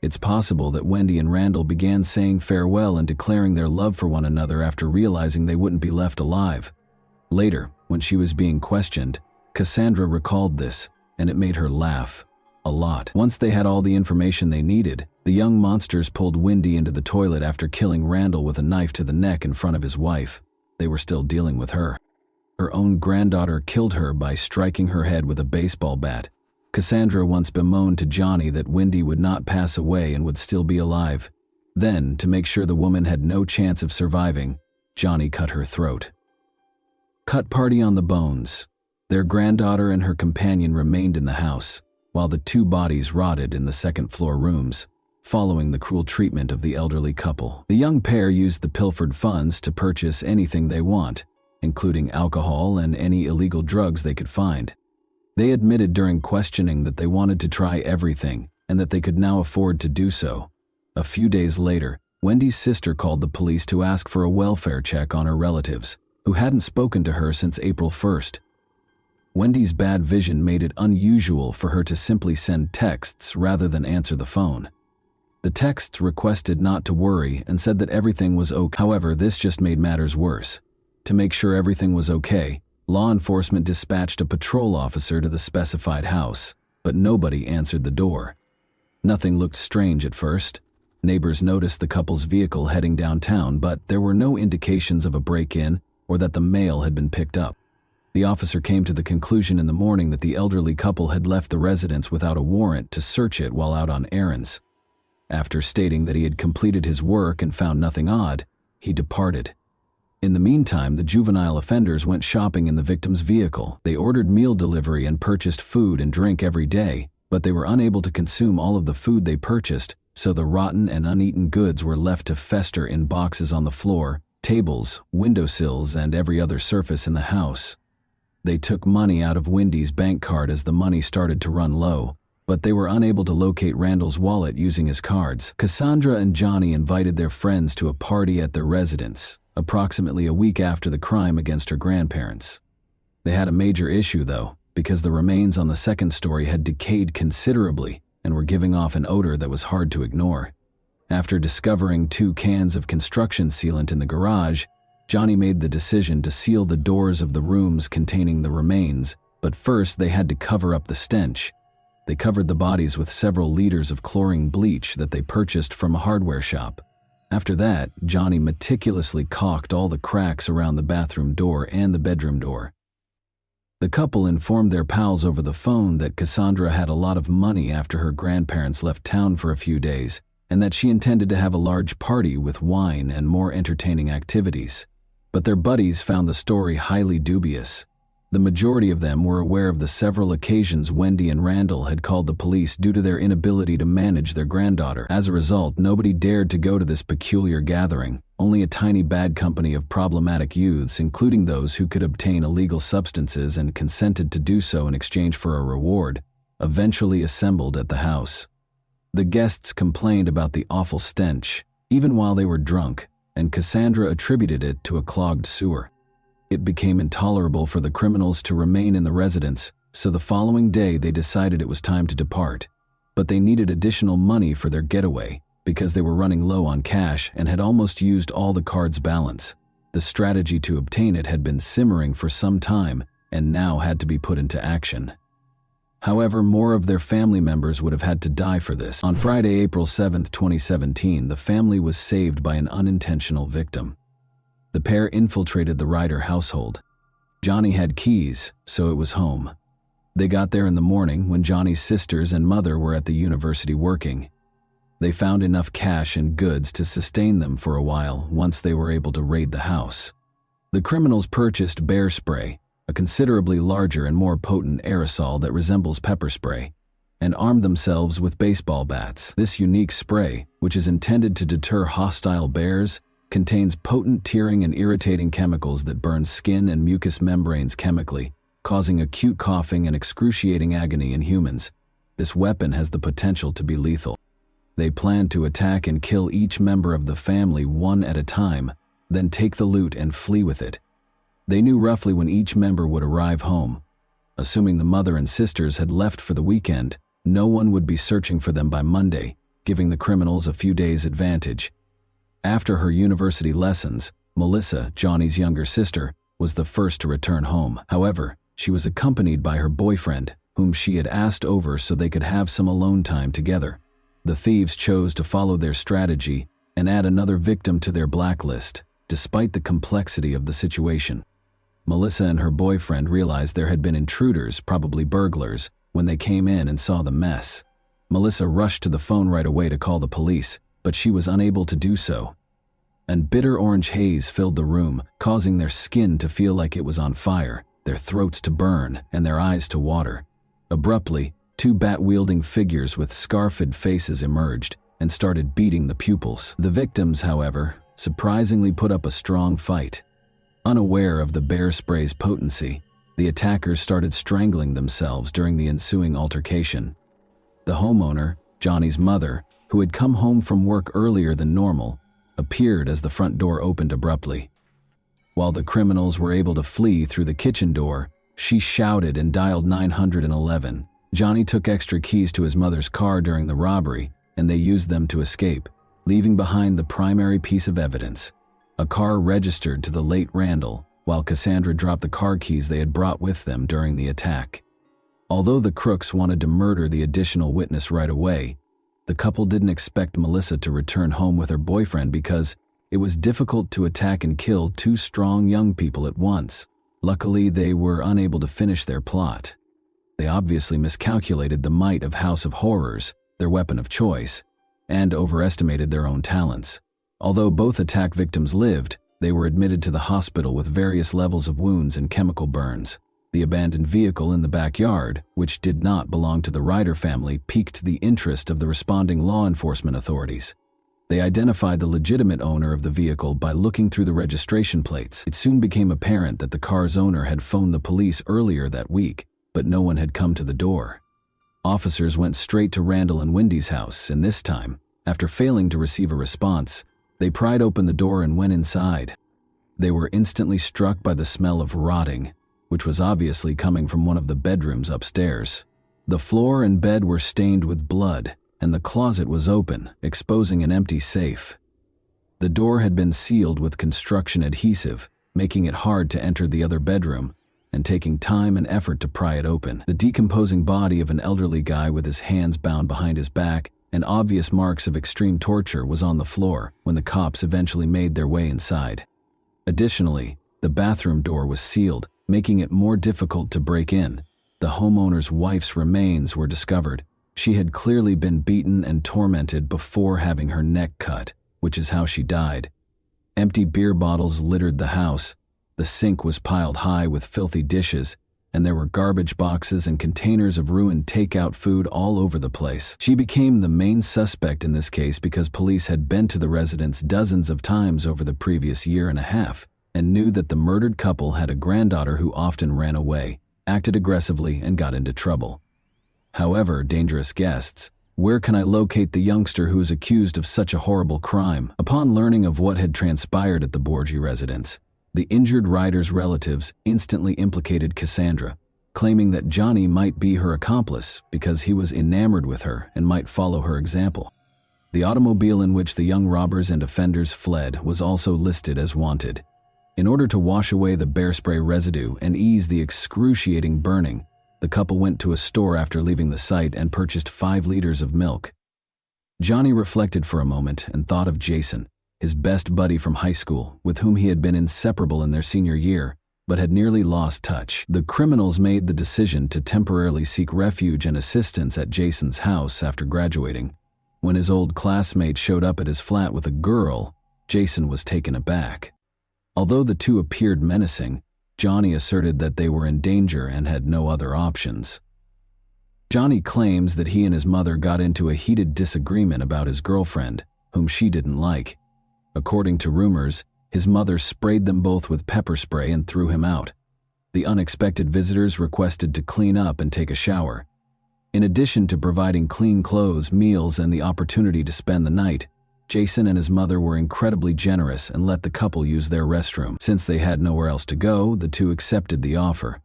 It's possible that Wendy and Randall began saying farewell and declaring their love for one another after realizing they wouldn't be left alive. Later, when she was being questioned, Cassandra recalled this, and it made her laugh. A lot. Once they had all the information they needed, the young monsters pulled Wendy into the toilet after killing Randall with a knife to the neck in front of his wife. They were still dealing with her. Her own granddaughter killed her by striking her head with a baseball bat. Cassandra once bemoaned to Johnny that Wendy would not pass away and would still be alive. Then, to make sure the woman had no chance of surviving, Johnny cut her throat. Cut party on the bones. Their granddaughter and her companion remained in the house, while the 2 bodies rotted in the second-floor rooms, following the cruel treatment of the elderly couple. The young pair used the pilfered funds to purchase anything they want, including alcohol and any illegal drugs they could find. They admitted during questioning that they wanted to try everything and that they could now afford to do so. A few days later, Wendy's sister called the police to ask for a welfare check on her relatives, who hadn't spoken to her since April 1st. Wendy's bad vision made it unusual for her to simply send texts rather than answer the phone. The texts requested not to worry and said that everything was okay. However, this just made matters worse. To make sure everything was okay, law enforcement dispatched a patrol officer to the specified house, but nobody answered the door. Nothing looked strange at first. Neighbors noticed the couple's vehicle heading downtown, but there were no indications of a break-in or that the mail had been picked up. The officer came to the conclusion in the morning that the elderly couple had left the residence without a warrant to search it while out on errands. After stating that he had completed his work and found nothing odd, he departed. In the meantime, the juvenile offenders went shopping in the victim's vehicle. They ordered meal delivery and purchased food and drink every day, but they were unable to consume all of the food they purchased, so the rotten and uneaten goods were left to fester in boxes on the floor, tables, windowsills, and every other surface in the house. They took money out of Wendy's bank card as the money started to run low, but they were unable to locate Randall's wallet using his cards. Cassandra and Johnny invited their friends to a party at their residence, approximately a week after the crime against her grandparents. They had a major issue, though, because the remains on the second story had decayed considerably and were giving off an odor that was hard to ignore. After discovering 2 cans of construction sealant in the garage, Johnny made the decision to seal the doors of the rooms containing the remains, but first they had to cover up the stench. They covered the bodies with several liters of chlorine bleach that they purchased from a hardware shop. After that, Johnny meticulously caulked all the cracks around the bathroom door and the bedroom door. The couple informed their pals over the phone that Cassandra had a lot of money after her grandparents left town for a few days, and that she intended to have a large party with wine and more entertaining activities. But their buddies found the story highly dubious. The majority of them were aware of the several occasions Wendy and Randall had called the police due to their inability to manage their granddaughter. As a result, nobody dared to go to this peculiar gathering. Only a tiny bad company of problematic youths, including those who could obtain illegal substances and consented to do so in exchange for a reward, eventually assembled at the house. The guests complained about the awful stench, even while they were drunk, and Cassandra attributed it to a clogged sewer. It became intolerable for the criminals to remain in the residence, so the following day they decided it was time to depart. But they needed additional money for their getaway, because they were running low on cash and had almost used all the card's balance. The strategy to obtain it had been simmering for some time and now had to be put into action. However, more of their family members would have had to die for this. On Friday, April 7, 2017, the family was saved by an unintentional victim. The pair infiltrated the Ryder household. Johnny had keys, so it was home. They got there in the morning when Johnny's sisters and mother were at the university working. They found enough cash and goods to sustain them for a while once they were able to raid the house. The criminals purchased bear spray, a considerably larger and more potent aerosol that resembles pepper spray, and armed themselves with baseball bats. This unique spray, which is intended to deter hostile bears, contains potent tearing and irritating chemicals that burn skin and mucous membranes chemically, causing acute coughing and excruciating agony in humans. This weapon has the potential to be lethal. They planned to attack and kill each member of the family one at a time, then take the loot and flee with it. They knew roughly when each member would arrive home. Assuming the mother and sisters had left for the weekend, no one would be searching for them by Monday, giving the criminals a few days' advantage. After her university lessons, Melissa, Johnny's younger sister, was the first to return home. However, she was accompanied by her boyfriend, whom she had asked over so they could have some alone time together. The thieves chose to follow their strategy and add another victim to their blacklist, despite the complexity of the situation. Melissa and her boyfriend realized there had been intruders, probably burglars, when they came in and saw the mess. Melissa rushed to the phone right away to call the police, but she was unable to do so. And bitter orange haze filled the room, causing their skin to feel like it was on fire, their throats to burn, and their eyes to water. Abruptly, 2 bat-wielding figures with scarfed faces emerged and started beating the pupils. The victims, however, surprisingly put up a strong fight. Unaware of the bear spray's potency, the attackers started strangling themselves during the ensuing altercation. The homeowner, Johnny's mother, who had come home from work earlier than normal, appeared as the front door opened abruptly. While the criminals were able to flee through the kitchen door, she shouted and dialed 911. Johnny took extra keys to his mother's car during the robbery, and they used them to escape, leaving behind the primary piece of evidence, a car registered to the late Randall, while Cassandra dropped the car keys they had brought with them during the attack. Although the crooks wanted to murder the additional witness right away, the couple didn't expect Melissa to return home with her boyfriend because it was difficult to attack and kill 2 strong young people at once. Luckily, they were unable to finish their plot. They obviously miscalculated the might of House of Horrors, their weapon of choice, and overestimated their own talents. Although both attack victims lived, they were admitted to the hospital with various levels of wounds and chemical burns. The abandoned vehicle in the backyard, which did not belong to the Ryder family, piqued the interest of the responding law enforcement authorities. They identified the legitimate owner of the vehicle by looking through the registration plates. It soon became apparent that the car's owner had phoned the police earlier that week, but no one had come to the door. Officers went straight to Randall and Wendy's house, and this time, after failing to receive a response, they pried open the door and went inside. They were instantly struck by the smell of rotting, which was obviously coming from one of the bedrooms upstairs. The floor and bed were stained with blood, and the closet was open, exposing an empty safe. The door had been sealed with construction adhesive, making it hard to enter the other bedroom, and taking time and effort to pry it open. The decomposing body of an elderly guy with his hands bound behind his back and obvious marks of extreme torture was on the floor when the cops eventually made their way inside. Additionally, the bathroom door was sealed, making it more difficult to break in. The homeowner's wife's remains were discovered. She had clearly been beaten and tormented before having her neck cut, which is how she died. Empty beer bottles littered the house. The sink was piled high with filthy dishes, and there were garbage boxes and containers of ruined takeout food all over the place. She became the main suspect in this case because police had been to the residence dozens of times over the previous year and a half and knew that the murdered couple had a granddaughter who often ran away, acted aggressively, and got into trouble. However, dangerous guests, where can I locate the youngster who is accused of such a horrible crime? Upon learning of what had transpired at the Borgi residence, the injured rider's relatives instantly implicated Cassandra, claiming that Johnny might be her accomplice because he was enamored with her and might follow her example. The automobile in which the young robbers and offenders fled was also listed as wanted. In order to wash away the bear spray residue and ease the excruciating burning, the couple went to a store after leaving the site and purchased 5 liters of milk. Johnny reflected for a moment and thought of Jason, his best buddy from high school, with whom he had been inseparable in their senior year, but had nearly lost touch. The criminals made the decision to temporarily seek refuge and assistance at Jason's house after graduating. When his old classmate showed up at his flat with a girl, Jason was taken aback. Although the two appeared menacing, Johnny asserted that they were in danger and had no other options. Johnny claims that he and his mother got into a heated disagreement about his girlfriend, whom she didn't like. According to rumors, his mother sprayed them both with pepper spray and threw him out. The unexpected visitors requested to clean up and take a shower. In addition to providing clean clothes, meals, and the opportunity to spend the night, Jason and his mother were incredibly generous and let the couple use their restroom. Since they had nowhere else to go, the two accepted the offer.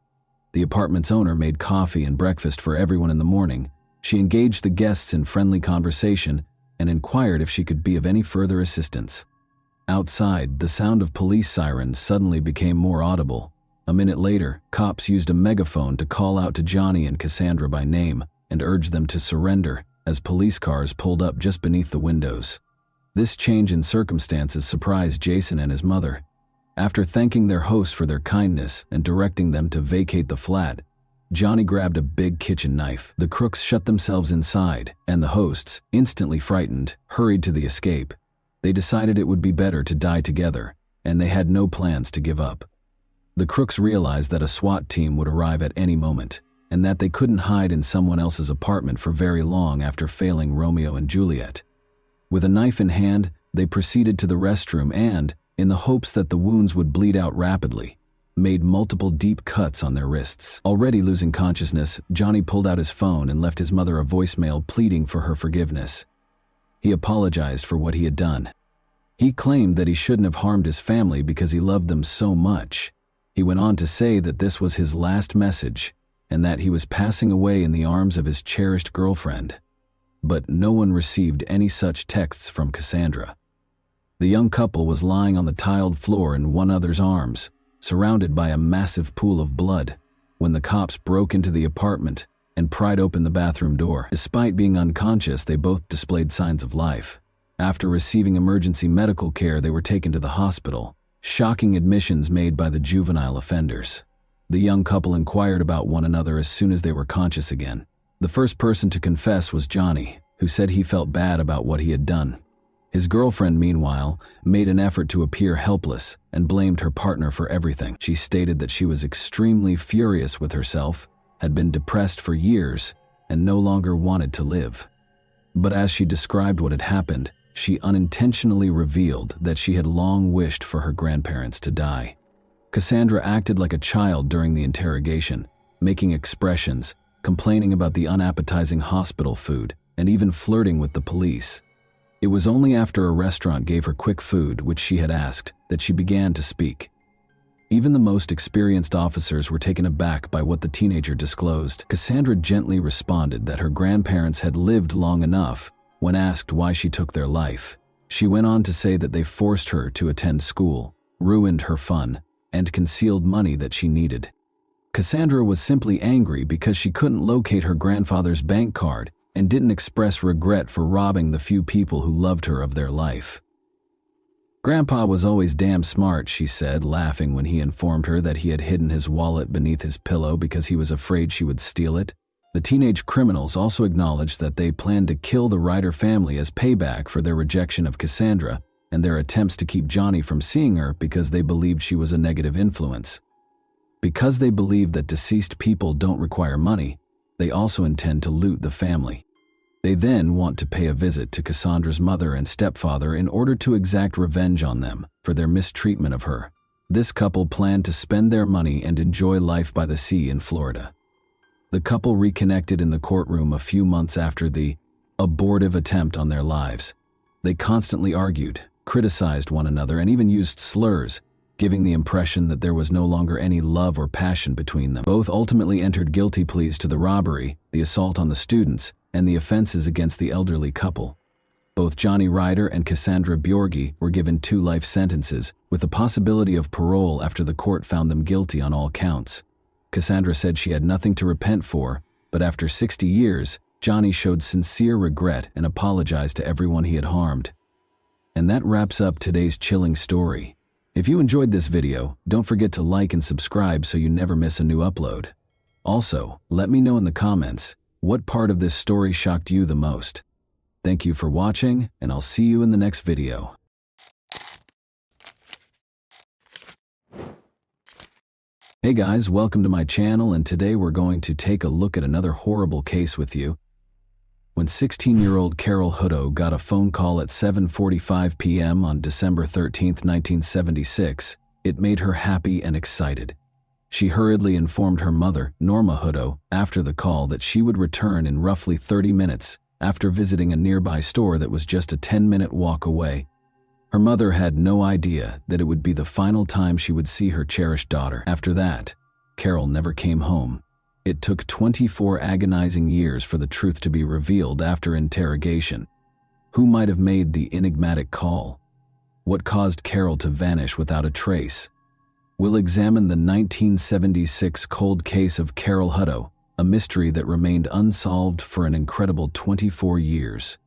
The apartment's owner made coffee and breakfast for everyone in the morning. She engaged the guests in friendly conversation and inquired if she could be of any further assistance. Outside, the sound of police sirens suddenly became more audible. A minute later, cops used a megaphone to call out to Johnny and Cassandra by name and urge them to surrender as police cars pulled up just beneath the windows. This change in circumstances surprised Jason and his mother. After thanking their host for their kindness and directing them to vacate the flat, Johnny grabbed a big kitchen knife. The crooks shut themselves inside, and the hosts, instantly frightened, hurried to the escape. They decided it would be better to die together, and they had no plans to give up. The crooks realized that a SWAT team would arrive at any moment, and that they couldn't hide in someone else's apartment for very long after failing Romeo and Juliet. With a knife in hand, they proceeded to the restroom and, in the hopes that the wounds would bleed out rapidly, made multiple deep cuts on their wrists. Already losing consciousness, Johnny pulled out his phone and left his mother a voicemail pleading for her forgiveness. He apologized for what he had done. He claimed that he shouldn't have harmed his family because he loved them so much. He went on to say that this was his last message and that he was passing away in the arms of his cherished girlfriend. But no one received any such texts from Cassandra. The young couple was lying on the tiled floor in one another's arms, surrounded by a massive pool of blood, when the cops broke into the apartment and pried open the bathroom door. Despite being unconscious, they both displayed signs of life. After receiving emergency medical care, they were taken to the hospital. Shocking admissions made by the juvenile offenders. The young couple inquired about one another as soon as they were conscious again. The first person to confess was Johnny, who said he felt bad about what he had done. His girlfriend, meanwhile, made an effort to appear helpless and blamed her partner for everything. She stated that she was extremely furious with herself, had been depressed for years, and no longer wanted to live. But as she described what had happened, she unintentionally revealed that she had long wished for her grandparents to die. Cassandra acted like a child during the interrogation, making expressions, complaining about the unappetizing hospital food, and even flirting with the police. It was only after a restaurant gave her quick food, which she had asked, that she began to speak. Even the most experienced officers were taken aback by what the teenager disclosed. Cassandra gently responded that her grandparents had lived long enough when asked why she took their life. She went on to say that they forced her to attend school, ruined her fun, and concealed money that she needed. Cassandra was simply angry because she couldn't locate her grandfather's bank card and didn't express regret for robbing the few people who loved her of their life. Grandpa was always damn smart, she said, laughing when he informed her that he had hidden his wallet beneath his pillow because he was afraid she would steal it. The teenage criminals also acknowledged that they planned to kill the Ryder family as payback for their rejection of Cassandra and their attempts to keep Johnny from seeing her because they believed she was a negative influence. Because they believed that deceased people don't require money, they also intend to loot the family. They then want to pay a visit to Cassandra's mother and stepfather in order to exact revenge on them for their mistreatment of her. This couple planned to spend their money and enjoy life by the sea in Florida. The couple reconnected in the courtroom a few months after the abortive attempt on their lives. They constantly argued, criticized one another, and even used slurs, giving the impression that there was no longer any love or passion between them. Both ultimately entered guilty pleas to the robbery, the assault on the students, and the offenses against the elderly couple. Both Johnny Ryder and Cassandra Bjorgi were given 2 life sentences, with the possibility of parole after the court found them guilty on all counts. Cassandra said she had nothing to repent for, but after 60 years, Johnny showed sincere regret and apologized to everyone he had harmed. And that wraps up today's chilling story. If you enjoyed this video, don't forget to like and subscribe so you never miss a new upload. Also, let me know in the comments, what part of this story shocked you the most? Thank you for watching, and I'll see you in the next video. Hey guys, welcome to my channel, and today we're going to take a look at another horrible case with you. When 16-year-old Carol Hutto got a phone call at 7:45 p.m. on December 13, 1976, it made her happy and excited. She hurriedly informed her mother, Norma Hutto, after the call that she would return in roughly 30 minutes after visiting a nearby store that was just a 10-minute walk away. Her mother had no idea that it would be the final time she would see her cherished daughter. After that, Carol never came home. It took 24 agonizing years for the truth to be revealed after interrogation. Who might have made the enigmatic call? What caused Carol to vanish without a trace? We'll examine the 1976 cold case of Carol Hutto, a mystery that remained unsolved for an incredible 24 years.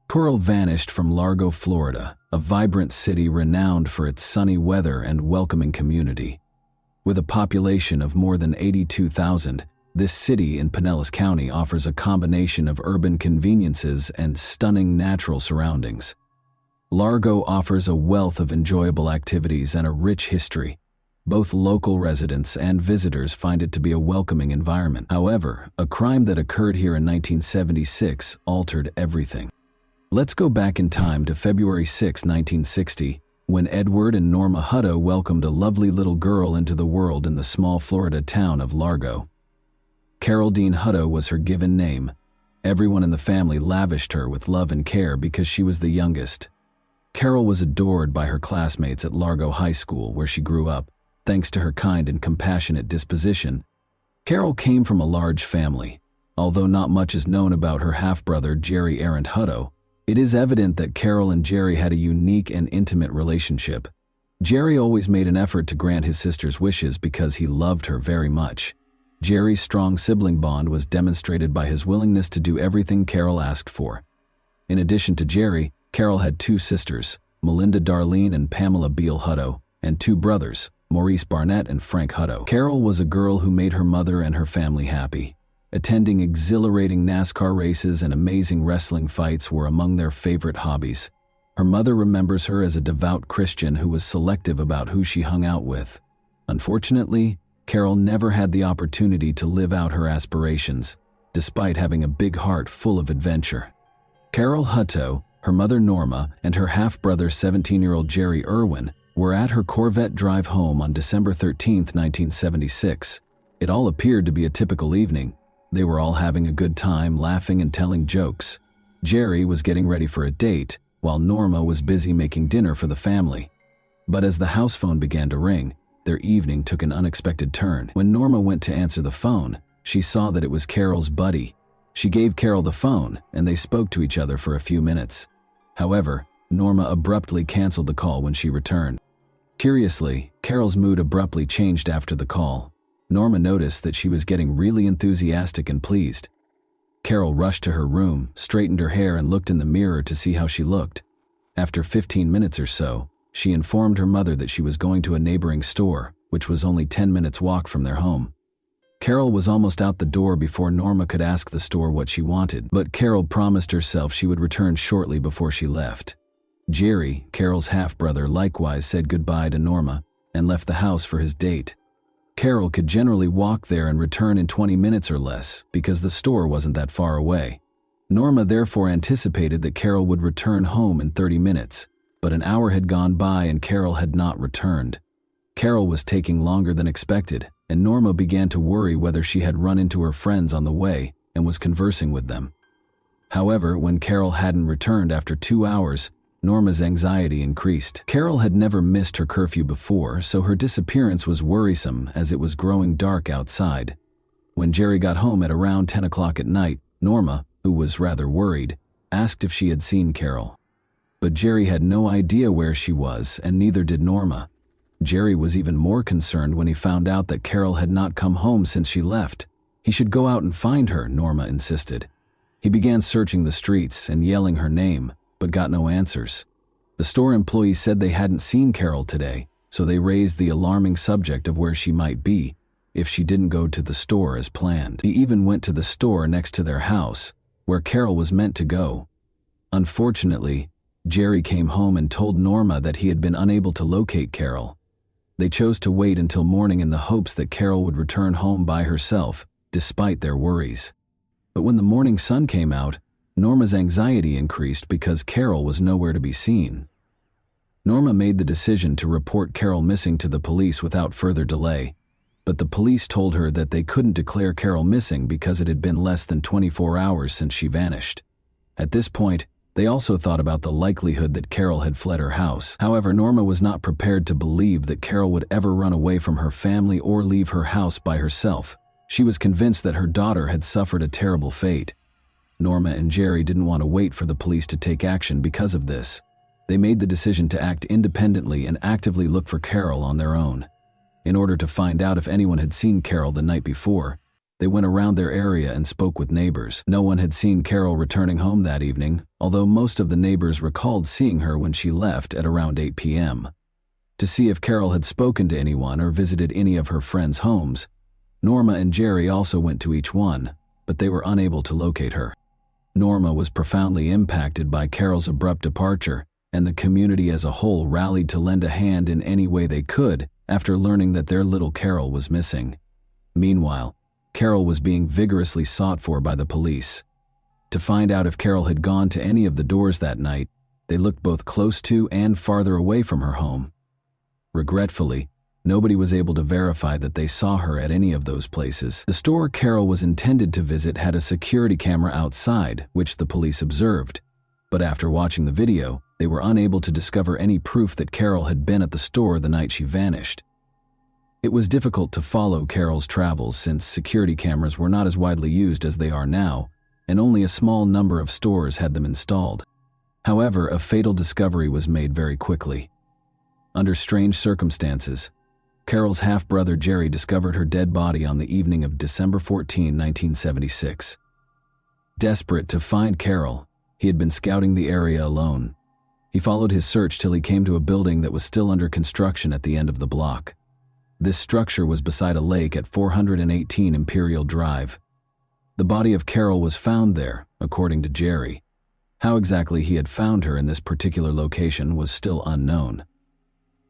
Carol vanished from Largo, Florida, a vibrant city renowned for its sunny weather and welcoming community. With a population of more than 82,000, this city in Pinellas County offers a combination of urban conveniences and stunning natural surroundings. Largo offers a wealth of enjoyable activities and a rich history. Both local residents and visitors find it to be a welcoming environment. However, a crime that occurred here in 1976 altered everything. Let's go back in time to February 6, 1960, when Edward and Norma Hutto welcomed a lovely little girl into the world in the small Florida town of Largo. Carol Dean Hutto was her given name. Everyone in the family lavished her with love and care because she was the youngest. Carol was adored by her classmates at Largo High School, where she grew up, thanks to her kind and compassionate disposition. Carol came from a large family. Although not much is known about her half-brother Jerry Arent Hutto, it is evident that Carol and Jerry had a unique and intimate relationship. Jerry always made an effort to grant his sister's wishes because he loved her very much. Jerry's strong sibling bond was demonstrated by his willingness to do everything Carol asked for. In addition to Jerry, Carol had 2 sisters, Melinda Darlene and Pamela Beal Hutto, and 2 brothers, Maurice Barnett and Frank Hutto. Carol was a girl who made her mother and her family happy. Attending exhilarating NASCAR races and amazing wrestling fights were among their favorite hobbies. Her mother remembers her as a devout Christian who was selective about who she hung out with. Unfortunately, Carol never had the opportunity to live out her aspirations, despite having a big heart full of adventure. Carol Hutto, her mother Norma, and her half-brother 17-year-old Jerry Irwin were at her Corvette drive home on December 13, 1976. It all appeared to be a typical evening. They were all having a good time, laughing and telling jokes. Jerry was getting ready for a date, while Norma was busy making dinner for the family. But as the house phone began to ring, their evening took an unexpected turn. When Norma went to answer the phone, she saw that it was Carol's buddy. She gave Carol the phone, and they spoke to each other for a few minutes. However, Norma abruptly canceled the call when she returned. Curiously, Carol's mood abruptly changed after the call. Norma noticed that she was getting really enthusiastic and pleased. Carol rushed to her room, straightened her hair, and looked in the mirror to see how she looked. After 15 minutes or so, she informed her mother that she was going to a neighboring store, which was only 10 minutes' walk from their home. Carol was almost out the door before Norma could ask the store what she wanted, but Carol promised herself she would return shortly before she left. Jerry, Carol's half-brother, likewise said goodbye to Norma and left the house for his date. Carol could generally walk there and return in 20 minutes or less because the store wasn't that far away. Norma therefore anticipated that Carol would return home in 30 minutes, but an hour had gone by and Carol had not returned. Carol was taking longer than expected, and Norma began to worry whether she had run into her friends on the way and was conversing with them. However, when Carol hadn't returned after 2 hours, Norma's anxiety increased. Carol had never missed her curfew before, so her disappearance was worrisome as it was growing dark outside. When Jerry got home at around 10 o'clock at night, Norma, who was rather worried, asked if she had seen Carol. But Jerry had no idea where she was, and neither did Norma. Jerry was even more concerned when he found out that Carol had not come home since she left. He should go out and find her, Norma insisted. He began searching the streets and yelling her name, but got no answers. The store employees said they hadn't seen Carol today, so they raised the alarming subject of where she might be if she didn't go to the store as planned. He even went to the store next to their house, where Carol was meant to go. Unfortunately, Jerry came home and told Norma that he had been unable to locate Carol. They chose to wait until morning in the hopes that Carol would return home by herself, despite their worries. But when the morning sun came out, Norma's anxiety increased because Carol was nowhere to be seen. Norma made the decision to report Carol missing to the police without further delay, but the police told her that they couldn't declare Carol missing because it had been less than 24 hours since she vanished. At this point, they also thought about the likelihood that Carol had fled her house. However, Norma was not prepared to believe that Carol would ever run away from her family or leave her house by herself. She was convinced that her daughter had suffered a terrible fate. Norma and Jerry didn't want to wait for the police to take action because of this. They made the decision to act independently and actively look for Carol on their own. In order to find out if anyone had seen Carol the night before, they went around their area and spoke with neighbors. No one had seen Carol returning home that evening, although most of the neighbors recalled seeing her when she left at around 8 p.m. To see if Carol had spoken to anyone or visited any of her friends' homes, Norma and Jerry also went to each one, but they were unable to locate her. Norma was profoundly impacted by Carol's abrupt departure, and the community as a whole rallied to lend a hand in any way they could after learning that their little Carol was missing. Meanwhile, Carol was being vigorously sought for by the police. To find out if Carol had gone to any of the doors that night, they looked both close to and farther away from her home. Regretfully, nobody was able to verify that they saw her at any of those places. The store Carol was intended to visit had a security camera outside, which the police observed. But after watching the video, they were unable to discover any proof that Carol had been at the store the night she vanished. It was difficult to follow Carol's travels since security cameras were not as widely used as they are now, and only a small number of stores had them installed. However, a fatal discovery was made very quickly. Under strange circumstances, Carol's half-brother Jerry discovered her dead body on the evening of December 14, 1976. Desperate to find Carol, he had been scouting the area alone. He followed his search till he came to a building that was still under construction at the end of the block. This structure was beside a lake at 418 Imperial Drive. The body of Carol was found there, according to Jerry. How exactly he had found her in this particular location was still unknown.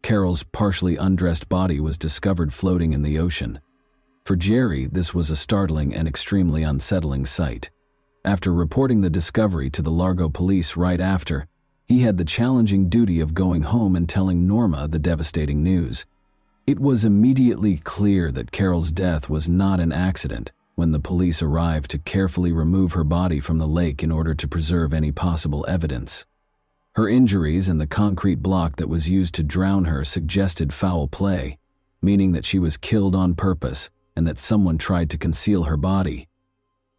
Carol's partially undressed body was discovered floating in the ocean. For Jerry, this was a startling and extremely unsettling sight. After reporting the discovery to the Largo police right after, he had the challenging duty of going home and telling Norma the devastating news. It was immediately clear that Carol's death was not an accident when the police arrived to carefully remove her body from the lake in order to preserve any possible evidence. Her injuries and the concrete block that was used to drown her suggested foul play, meaning that she was killed on purpose and that someone tried to conceal her body.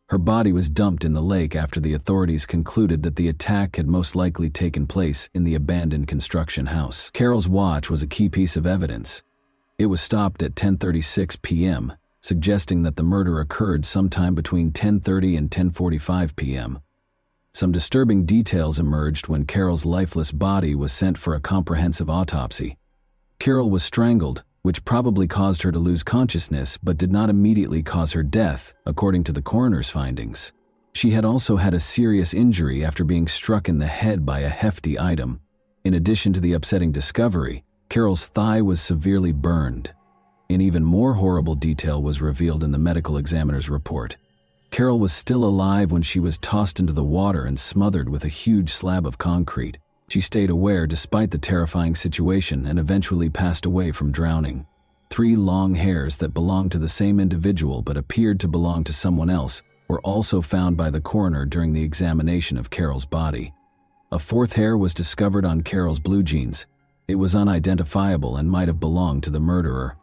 Her body was dumped in the lake after the authorities concluded that the attack had most likely taken place in the abandoned construction house. Carol's watch was a key piece of evidence. It was stopped at 10:36 p.m., suggesting that the murder occurred sometime between 10:30 and 10:45 p.m. Some disturbing details emerged when Carol's lifeless body was sent for a comprehensive autopsy. Carol was strangled, which probably caused her to lose consciousness but did not immediately cause her death, according to the coroner's findings. She had also had a serious injury after being struck in the head by a hefty item. In addition to the upsetting discovery, Carol's thigh was severely burned. An even more horrible detail was revealed in the medical examiner's report. Carol was still alive when she was tossed into the water and smothered with a huge slab of concrete. She stayed aware despite the terrifying situation and eventually passed away from drowning. 3 long hairs that belonged to the same individual but appeared to belong to someone else were also found by the coroner during the examination of Carol's body. A 4th hair was discovered on Carol's blue jeans. It was unidentifiable and might have belonged to the murderer.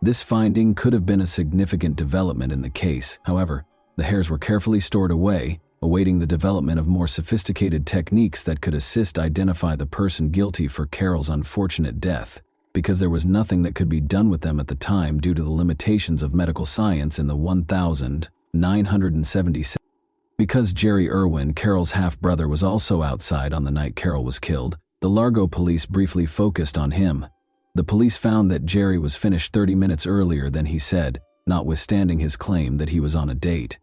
This finding could have been a significant development in the case. However, the hairs were carefully stored away, awaiting the development of more sophisticated techniques that could assist identify the person guilty for Carol's unfortunate death, because there was nothing that could be done with them at the time due to the limitations of medical science in the 1977. Because Jerry Irwin, Carol's half-brother, was also outside on the night Carol was killed, the Largo police briefly focused on him. The police found that Jerry was finished 30 minutes earlier than he said, notwithstanding his claim that he was on a date.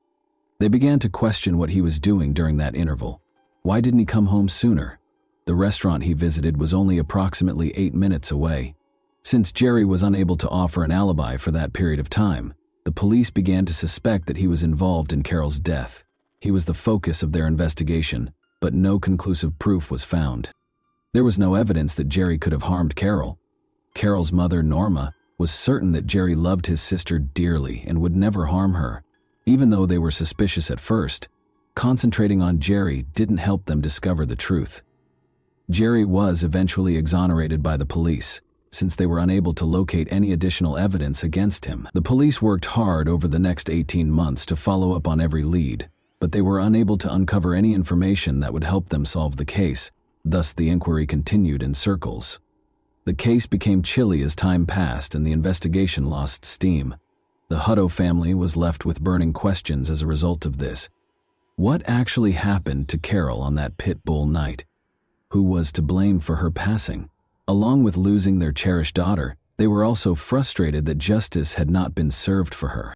They began to question what he was doing during that interval. Why didn't he come home sooner? The restaurant he visited was only approximately 8 minutes away. Since Jerry was unable to offer an alibi for that period of time, the police began to suspect that he was involved in Carol's death. He was the focus of their investigation, but no conclusive proof was found. There was no evidence that Jerry could have harmed Carol. Carol's mother, Norma, was certain that Jerry loved his sister dearly and would never harm her. Even though they were suspicious at first, concentrating on Jerry didn't help them discover the truth. Jerry was eventually exonerated by the police, since they were unable to locate any additional evidence against him. The police worked hard over the next 18 months to follow up on every lead, but they were unable to uncover any information that would help them solve the case. Thus, the inquiry continued in circles. The case became chilly as time passed and the investigation lost steam. The Hutto family was left with burning questions as a result of this. What actually happened to Carol on that pit bull night? Who was to blame for her passing? Along with losing their cherished daughter, they were also frustrated that justice had not been served for her.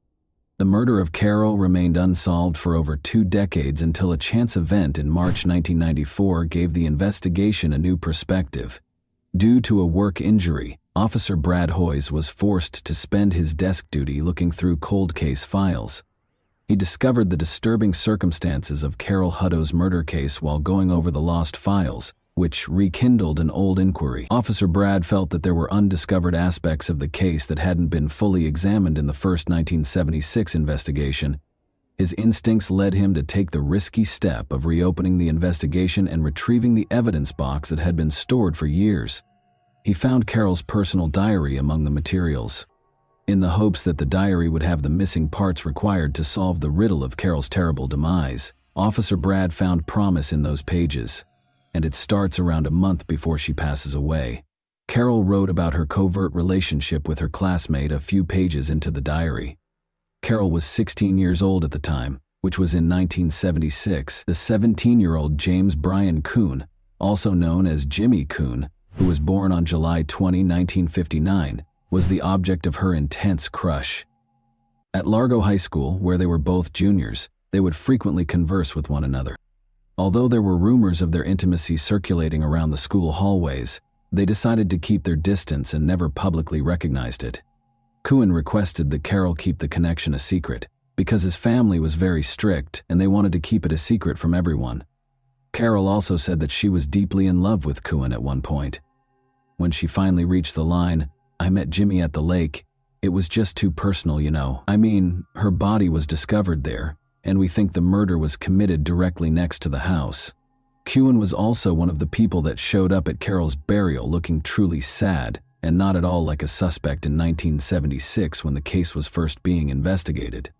The murder of Carol remained unsolved for over 2 decades until a chance event in March 1994 gave the investigation a new perspective. Due to a work injury, Officer Brad Hoyes was forced to spend his desk duty looking through cold case files. He discovered the disturbing circumstances of Carol Hutto's murder case while going over the lost files, which rekindled an old inquiry. Officer Brad felt that there were undiscovered aspects of the case that hadn't been fully examined in the first 1976 investigation. His instincts led him to take the risky step of reopening the investigation and retrieving the evidence box that had been stored for years. He found Carol's personal diary among the materials. In the hopes that the diary would have the missing parts required to solve the riddle of Carol's terrible demise, Officer Brad found promise in those pages, and it starts around a month before she passes away. Carol wrote about her covert relationship with her classmate a few pages into the diary. Carol was 16 years old at the time, which was in 1976. The 17-year-old James Brian Kuhn, also known as Jimmy Kuhn, who was born on July 20, 1959, was the object of her intense crush. At Largo High School, where they were both juniors, they would frequently converse with one another. Although there were rumors of their intimacy circulating around the school hallways, they decided to keep their distance and never publicly recognized it. Kuhn requested that Carol keep the connection a secret, because his family was very strict and they wanted to keep it a secret from everyone. Carol also said that she was deeply in love with Kuhn at one point. When she finally reached the line, "I met Jimmy at the lake," it was just too personal, you know. I mean, her body was discovered there, and we think the murder was committed directly next to the house. Kuhn was also one of the people that showed up at Carol's burial looking truly sad, and not at all like a suspect in 1976 when the case was first being investigated.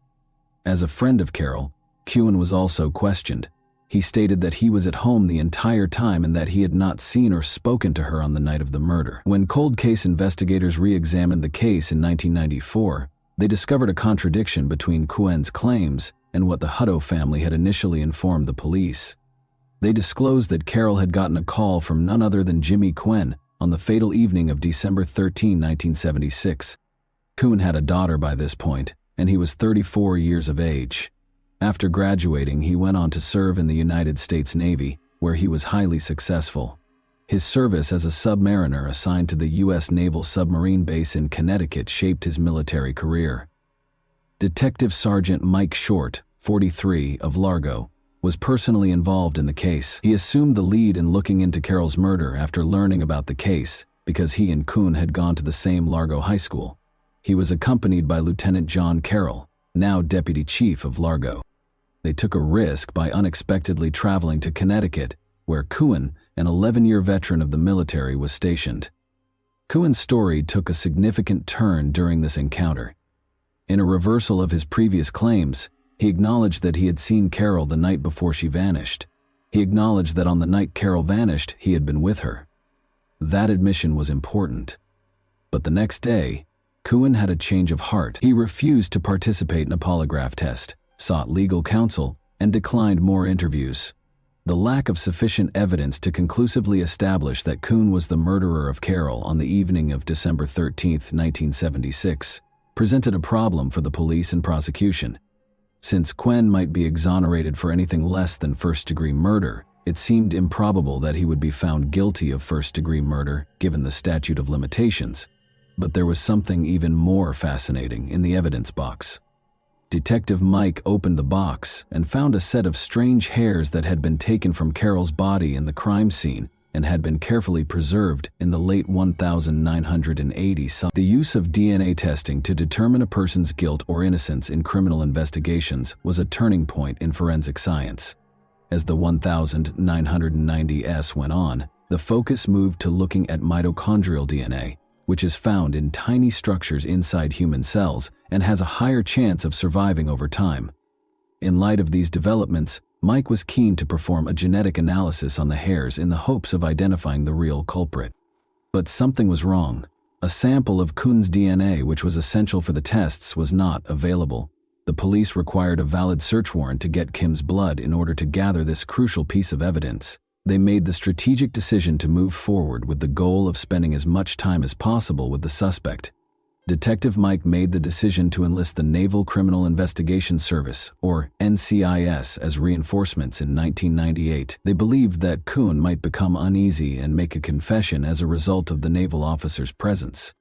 As a friend of Carol, Kuhn was also questioned. He stated that he was at home the entire time and that he had not seen or spoken to her on the night of the murder. When cold case investigators re-examined the case in 1994, they discovered a contradiction between Kuhn's claims and what the Hutto family had initially informed the police. They disclosed that Carol had gotten a call from none other than Jimmy Kuhn on the fatal evening of December 13, 1976. Kuhn had a daughter by this point, and he was 34 years of age. After graduating, he went on to serve in the United States Navy, where he was highly successful. His service as a submariner assigned to the U.S. Naval Submarine Base in Connecticut shaped his military career. Detective Sergeant Mike Short, 43, of Largo, was personally involved in the case. He assumed the lead in looking into Carol's murder after learning about the case because he and Kuhn had gone to the same Largo High School. He was accompanied by Lieutenant John Carroll, now Deputy Chief of Largo. They took a risk by unexpectedly traveling to Connecticut, where Kuhn, an 11-year veteran of the military, was stationed. Kuhn's story took a significant turn during this encounter. In a reversal of his previous claims, he acknowledged that he had seen Carol the night before she vanished. He acknowledged that on the night Carol vanished, he had been with her. That admission was important. But the next day, Kuhn had a change of heart. He refused to participate in a polygraph test, sought legal counsel, and declined more interviews. The lack of sufficient evidence to conclusively establish that Kuhn was the murderer of Carol on the evening of December 13, 1976, presented a problem for the police and prosecution. Since Kuhn might be exonerated for anything less than first-degree murder, it seemed improbable that he would be found guilty of first-degree murder, given the statute of limitations. But there was something even more fascinating in the evidence box. Detective Mike opened the box and found a set of strange hairs that had been taken from Carol's body in the crime scene and had been carefully preserved in the late 1980s. The use of DNA testing to determine a person's guilt or innocence in criminal investigations was a turning point in forensic science. As the 1990s went on, the focus moved to looking at mitochondrial DNA, which is found in tiny structures inside human cells and has a higher chance of surviving over time. In light of these developments, Mike was keen to perform a genetic analysis on the hairs in the hopes of identifying the real culprit. But something was wrong. A sample of Kuhn's DNA, which was essential for the tests, was not available. The police required a valid search warrant to get Kim's blood in order to gather this crucial piece of evidence. They made the strategic decision to move forward with the goal of spending as much time as possible with the suspect. Detective Mike made the decision to enlist the Naval Criminal Investigation Service, or NCIS, as reinforcements in 1998. They believed that Kuhn might become uneasy and make a confession as a result of the naval officer's presence.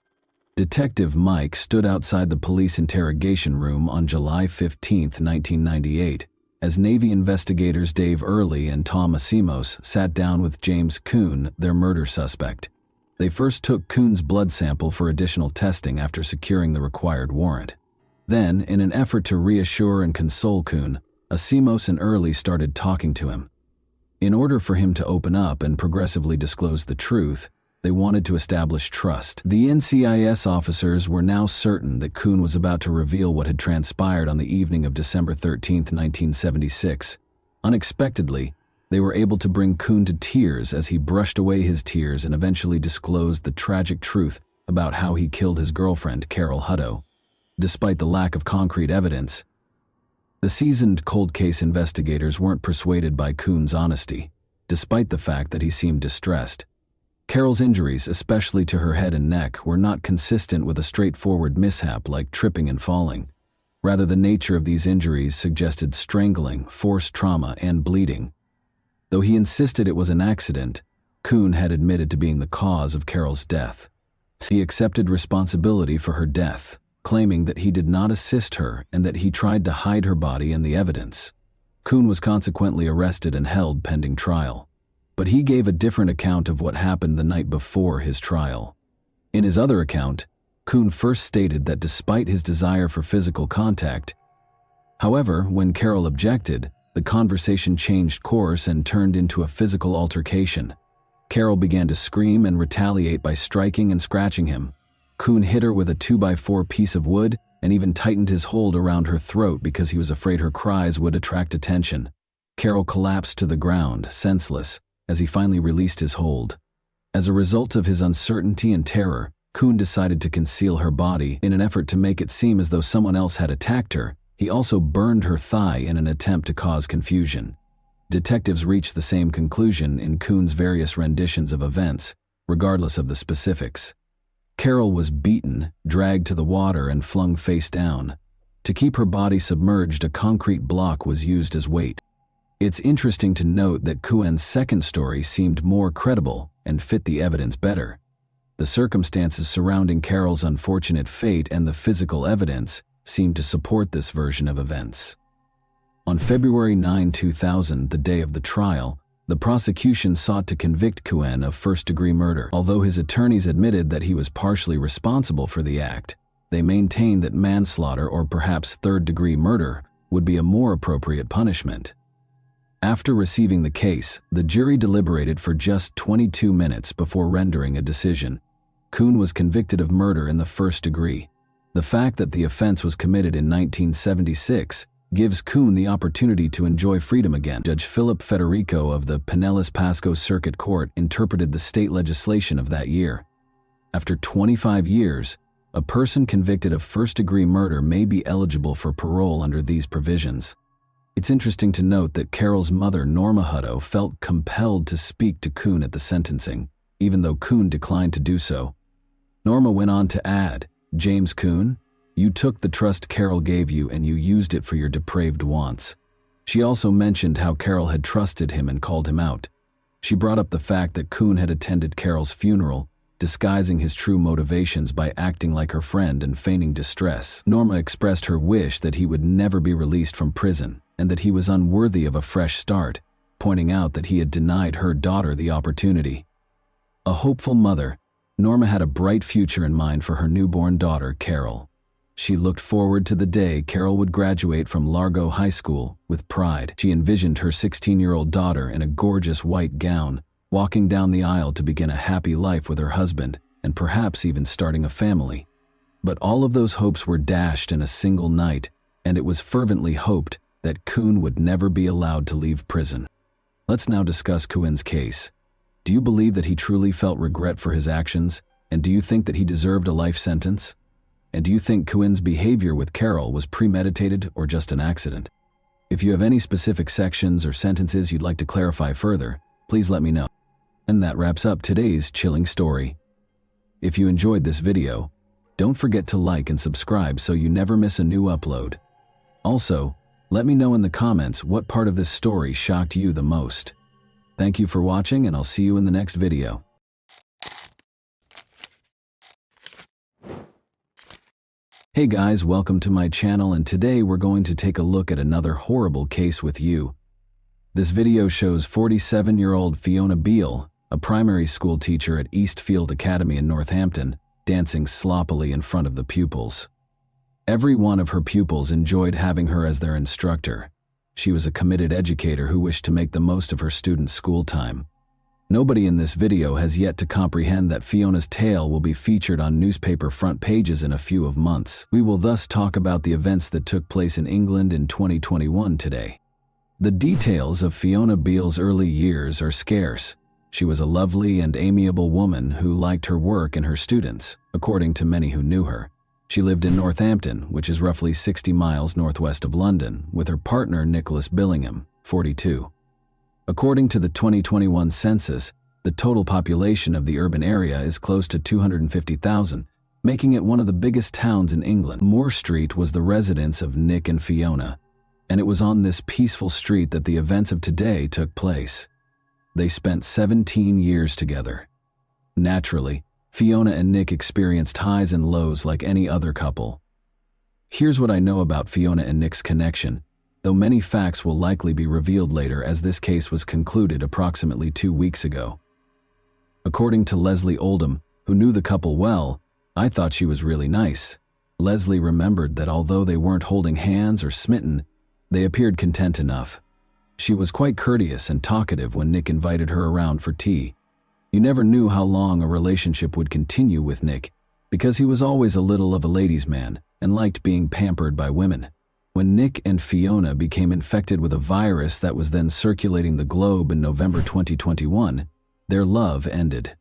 Detective Mike stood outside the police interrogation room on July 15, 1998, as Navy investigators Dave Early and Tom Asimos sat down with James Kuhn, their murder suspect. They first took Kuhn's blood sample for additional testing after securing the required warrant. Then, in an effort to reassure and console Kuhn, Asimos and Early started talking to him. In order for him to open up and progressively disclose the truth, they wanted to establish trust. The NCIS officers were now certain that Kuhn was about to reveal what had transpired on the evening of December 13, 1976. Unexpectedly, they were able to bring Kuhn to tears as he brushed away his tears and eventually disclosed the tragic truth about how he killed his girlfriend, Carol Hutto. Despite the lack of concrete evidence, the seasoned cold case investigators weren't persuaded by Kuhn's honesty, despite the fact that he seemed distressed. Carol's injuries, especially to her head and neck, were not consistent with a straightforward mishap like tripping and falling. Rather, the nature of these injuries suggested strangling, forced trauma, and bleeding. Though he insisted it was an accident, Kuhn had admitted to being the cause of Carol's death. He accepted responsibility for her death, claiming that he did not assist her and that he tried to hide her body and the evidence. Kuhn was consequently arrested and held pending trial. But he gave a different account of what happened the night before his trial. In his other account, Kuhn first stated that despite his desire for physical contact, however, when Carol objected, the conversation changed course and turned into a physical altercation. Carol began to scream and retaliate by striking and scratching him. Kuhn hit her with a 2x4 piece of wood and even tightened his hold around her throat because he was afraid her cries would attract attention. Carol collapsed to the ground, senseless, as he finally released his hold. As a result of his uncertainty and terror, Kuhn decided to conceal her body in an effort to make it seem as though someone else had attacked her. He also burned her thigh in an attempt to cause confusion. Detectives reached the same conclusion in Kuhn's various renditions of events, regardless of the specifics. Carol was beaten, dragged to the water, and flung face down. To keep her body submerged, a concrete block was used as weight. It's interesting to note that Kuhn's second story seemed more credible and fit the evidence better. The circumstances surrounding Carol's unfortunate fate and the physical evidence seemed to support this version of events. On February 9, 2000, the day of the trial, the prosecution sought to convict Kuhn of first-degree murder. Although his attorneys admitted that he was partially responsible for the act, they maintained that manslaughter or perhaps third-degree murder would be a more appropriate punishment. After receiving the case, the jury deliberated for just 22 minutes before rendering a decision. Kuhn was convicted of murder in the first degree. The fact that the offense was committed in 1976 gives Kuhn the opportunity to enjoy freedom again. Judge Philip Federico of the Pinellas Pasco Circuit Court interpreted the state legislation of that year. After 25 years, a person convicted of first-degree murder may be eligible for parole under these provisions. It's interesting to note that Carol's mother, Norma Hutto, felt compelled to speak to Kuhn at the sentencing, even though Kuhn declined to do so. Norma went on to add, "James Kuhn, you took the trust Carol gave you and you used it for your depraved wants." She also mentioned how Carol had trusted him and called him out. She brought up the fact that Kuhn had attended Carol's funeral, disguising his true motivations by acting like her friend and feigning distress. Norma expressed her wish that he would never be released from prison and that he was unworthy of a fresh start, pointing out that he had denied her daughter the opportunity. A hopeful mother, Norma had a bright future in mind for her newborn daughter, Carol. She looked forward to the day Carol would graduate from Largo High School with pride. She envisioned her 16-year-old daughter in a gorgeous white gown, walking down the aisle to begin a happy life with her husband and perhaps even starting a family. But all of those hopes were dashed in a single night, and it was fervently hoped that Kuhn would never be allowed to leave prison. Let's now discuss Kuhn's case. Do you believe that he truly felt regret for his actions, and do you think that he deserved a life sentence? And do you think Kuhn's behavior with Carol was premeditated or just an accident? If you have any specific sections or sentences you'd like to clarify further, please let me know. And that wraps up today's chilling story. If you enjoyed this video, don't forget to like and subscribe so you never miss a new upload. Also, let me know in the comments what part of this story shocked you the most. Thank you for watching, and I'll see you in the next video. Hey guys, welcome to my channel, and today we're going to take a look at another horrible case with you. This video shows 47-year-old Fiona Beale, a primary school teacher at Eastfield Academy in Northampton, dancing sloppily in front of the pupils. Every one of her pupils enjoyed having her as their instructor. She was a committed educator who wished to make the most of her students' school time. Nobody in this video has yet to comprehend that Fiona's tale will be featured on newspaper front pages in a few months. We will thus talk about the events that took place in England in 2021 today. The details of Fiona Beale's early years are scarce. She was a lovely and amiable woman who liked her work and her students, according to many who knew her. She lived in Northampton, which is roughly 60 miles northwest of London, with her partner Nicholas Billingham, 42. According to the 2021 census, the total population of the urban area is close to 250,000, making it one of the biggest towns in England. Moore Street was the residence of Nick and Fiona, and it was on this peaceful street that the events of today took place. They spent 17 years together. Naturally, Fiona and Nick experienced highs and lows like any other couple. Here's what I know about Fiona and Nick's connection, though many facts will likely be revealed later as this case was concluded approximately 2 weeks ago. According to Leslie Oldham, who knew the couple well, "I thought she was really nice." Leslie remembered that although they weren't holding hands or smitten, they appeared content enough. She was quite courteous and talkative when Nick invited her around for tea. You never knew how long a relationship would continue with Nick, because he was always a little of a ladies' man and liked being pampered by women. When Nick and Fiona became infected with a virus that was then circulating the globe in November 2021, their love ended.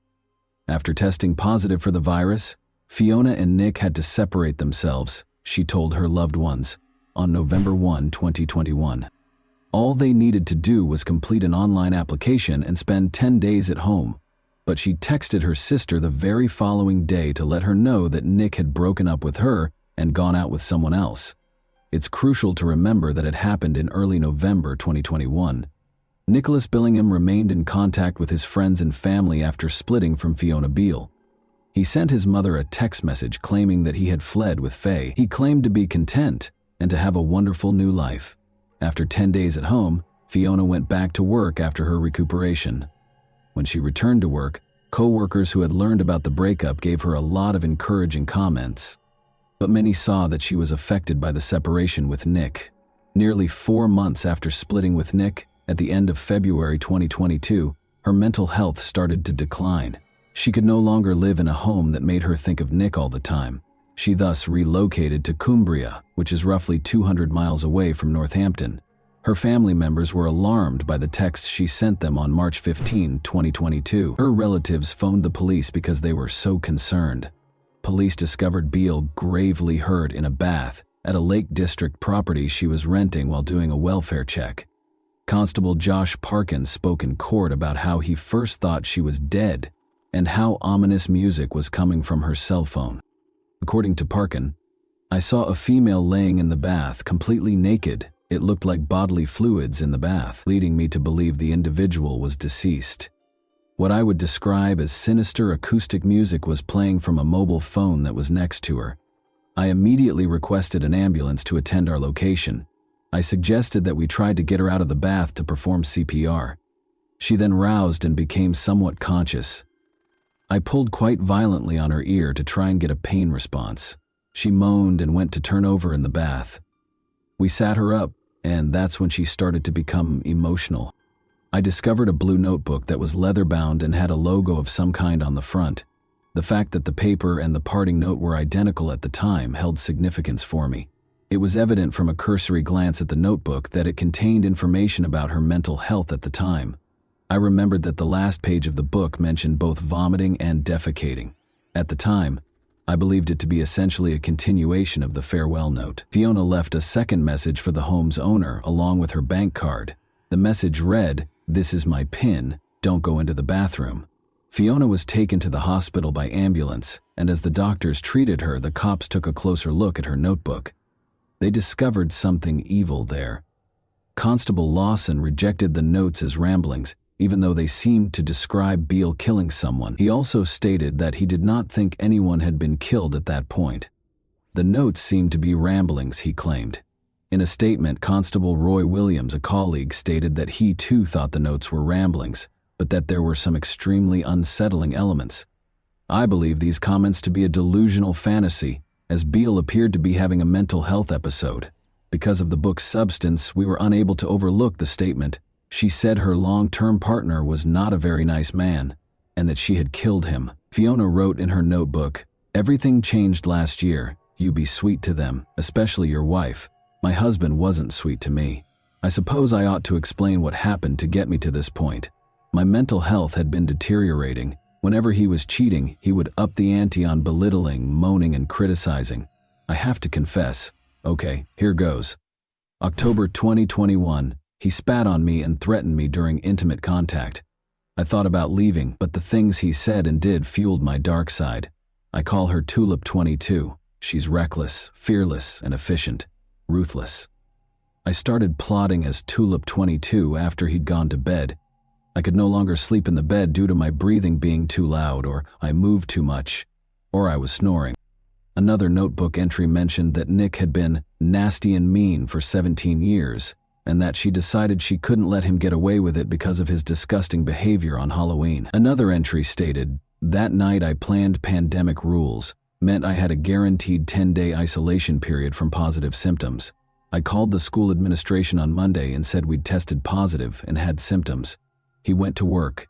After testing positive for the virus, Fiona and Nick had to separate themselves, she told her loved ones, on November 1, 2021. All they needed to do was complete an online application and spend 10 days at home, but she texted her sister the very following day to let her know that Nick had broken up with her and gone out with someone else. It's crucial to remember that it happened in early November 2021. Nicholas Billingham remained in contact with his friends and family after splitting from Fiona Beale. He sent his mother a text message claiming that he had fled with Faye. He claimed to be content and to have a wonderful new life. After 10 days at home, Fiona went back to work after her recuperation. When she returned to work, co-workers who had learned about the breakup gave her a lot of encouraging comments. But many saw that she was affected by the separation with Nick. Nearly 4 months after splitting with Nick, at the end of February 2022, her mental health started to decline. She could no longer live in a home that made her think of Nick all the time. She thus relocated to Cumbria, which is roughly 200 miles away from Northampton. Her family members were alarmed by the text she sent them on March 15, 2022. Her relatives phoned the police because they were so concerned. Police discovered Beale gravely hurt in a bath at a Lake District property she was renting while doing a welfare check. Constable Josh Parkin spoke in court about how he first thought she was dead and how ominous music was coming from her cell phone. According to Parkin, "I saw a female laying in the bath, completely naked. It looked like bodily fluids in the bath, leading me to believe the individual was deceased. What I would describe as sinister acoustic music was playing from a mobile phone that was next to her. I immediately requested an ambulance to attend our location. I suggested that we tried to get her out of the bath to perform CPR. She then roused and became somewhat conscious. I pulled quite violently on her ear to try and get a pain response. She moaned and went to turn over in the bath. We sat her up, and that's when she started to become emotional. I discovered a blue notebook that was leather-bound and had a logo of some kind on the front. The fact that the paper and the parting note were identical at the time held significance for me. It was evident from a cursory glance at the notebook that it contained information about her mental health at the time. I remembered that the last page of the book mentioned both vomiting and defecating. At the time, I believed it to be essentially a continuation of the farewell note. Fiona left a second message for the home's owner along with her bank card. The message read, "This is my PIN, don't go into the bathroom." Fiona was taken to the hospital by ambulance, and as the doctors treated her, the cops took a closer look at her notebook. They discovered something evil there. Constable Lawson rejected the notes as ramblings, even though they seemed to describe Beale killing someone. He also stated that he did not think anyone had been killed at that point. The notes seemed to be ramblings, he claimed. In a statement, Constable Roy Williams, a colleague, stated that he too thought the notes were ramblings, but that there were some extremely unsettling elements. I believe these comments to be a delusional fantasy, as Beale appeared to be having a mental health episode. Because of the book's substance, we were unable to overlook the statement. She said her long-term partner was not a very nice man, and that she had killed him. Fiona wrote in her notebook, "Everything changed last year. You be sweet to them, especially your wife. My husband wasn't sweet to me. I suppose I ought to explain what happened to get me to this point. My mental health had been deteriorating. Whenever he was cheating, he would up the ante on belittling, moaning, and criticizing. I have to confess. Okay, here goes. October 2021. He spat on me and threatened me during intimate contact. I thought about leaving, but the things he said and did fueled my dark side. I call her Tulip 22. She's reckless, fearless, and efficient. Ruthless. I started plotting as Tulip 22 after he'd gone to bed. I could no longer sleep in the bed due to my breathing being too loud, or I moved too much, or I was snoring. Another notebook entry mentioned that Nick had been nasty and mean for 17 years, and that she decided she couldn't let him get away with it because of his disgusting behavior on Halloween. Another entry stated, "That night I planned pandemic rules, meant I had a guaranteed 10-day isolation period from positive symptoms. I called the school administration on Monday and said we'd tested positive and had symptoms. He went to work.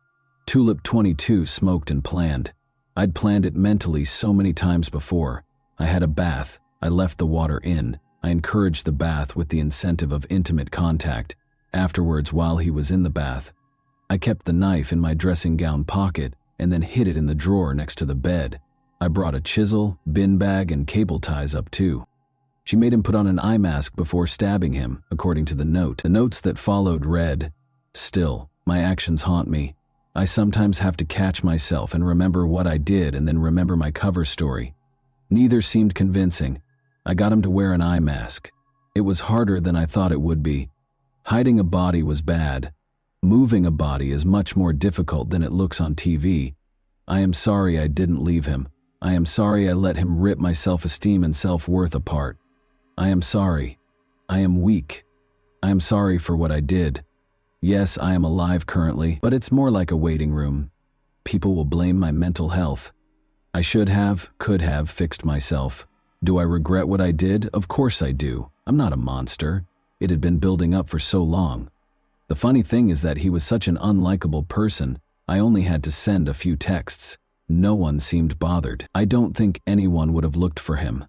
Tulip 22 smoked and planned. I'd planned it mentally so many times before. I had a bath. I left the water in. I encouraged the bath with the incentive of intimate contact. Afterwards, while he was in the bath, I kept the knife in my dressing gown pocket and then hid it in the drawer next to the bed. I brought a chisel, bin bag, and cable ties up too. She made him put on an eye mask before stabbing him, according to the note. The notes that followed read, "Still, my actions haunt me. I sometimes have to catch myself and remember what I did and then remember my cover story." Neither seemed convincing. I got him to wear an eye mask. It was harder than I thought it would be. Hiding a body was bad. Moving a body is much more difficult than it looks on TV. I am sorry I didn't leave him. I am sorry I let him rip my self-esteem and self-worth apart. I am sorry. I am weak. I am sorry for what I did. Yes, I am alive currently, but it's more like a waiting room. People will blame my mental health. I should have, could have fixed myself. Do I regret what I did? Of course I do. I'm not a monster. It had been building up for so long. The funny thing is that he was such an unlikable person, I only had to send a few texts. No one seemed bothered. I don't think anyone would have looked for him.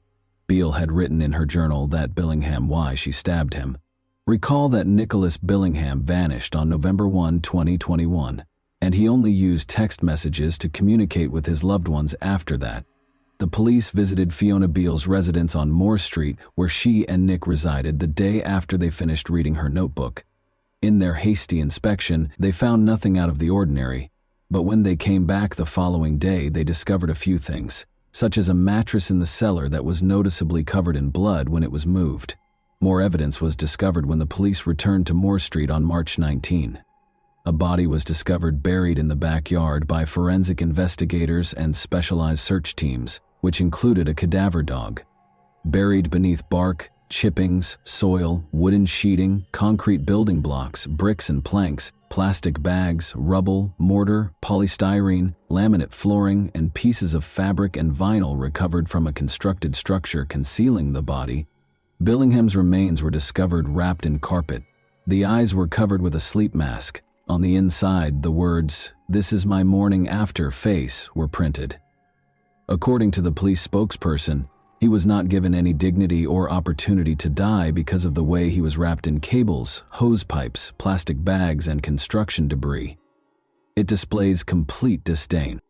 Beale had written in her journal that Billingham why she stabbed him. Recall that Nicholas Billingham vanished on November 1, 2021, and he only used text messages to communicate with his loved ones after that. The police visited Fiona Beale's residence on Moore Street, where she and Nick resided, the day after they finished reading her notebook. In their hasty inspection, they found nothing out of the ordinary, but when they came back the following day, they discovered a few things, such as a mattress in the cellar that was noticeably covered in blood when it was moved. More evidence was discovered when the police returned to Moore Street on March 19. A body was discovered buried in the backyard by forensic investigators and specialized search teams, which included a cadaver dog. Buried beneath bark, chippings, soil, wooden sheeting, concrete building blocks, bricks and planks, plastic bags, rubble, mortar, polystyrene, laminate flooring, and pieces of fabric and vinyl recovered from a constructed structure concealing the body. Billingham's remains were discovered wrapped in carpet. The eyes were covered with a sleep mask. On the inside, the words, "This is my morning after face," were printed. According to the police spokesperson, he was not given any dignity or opportunity to die because of the way he was wrapped in cables, hose pipes, plastic bags, and construction debris. It displays complete disdain.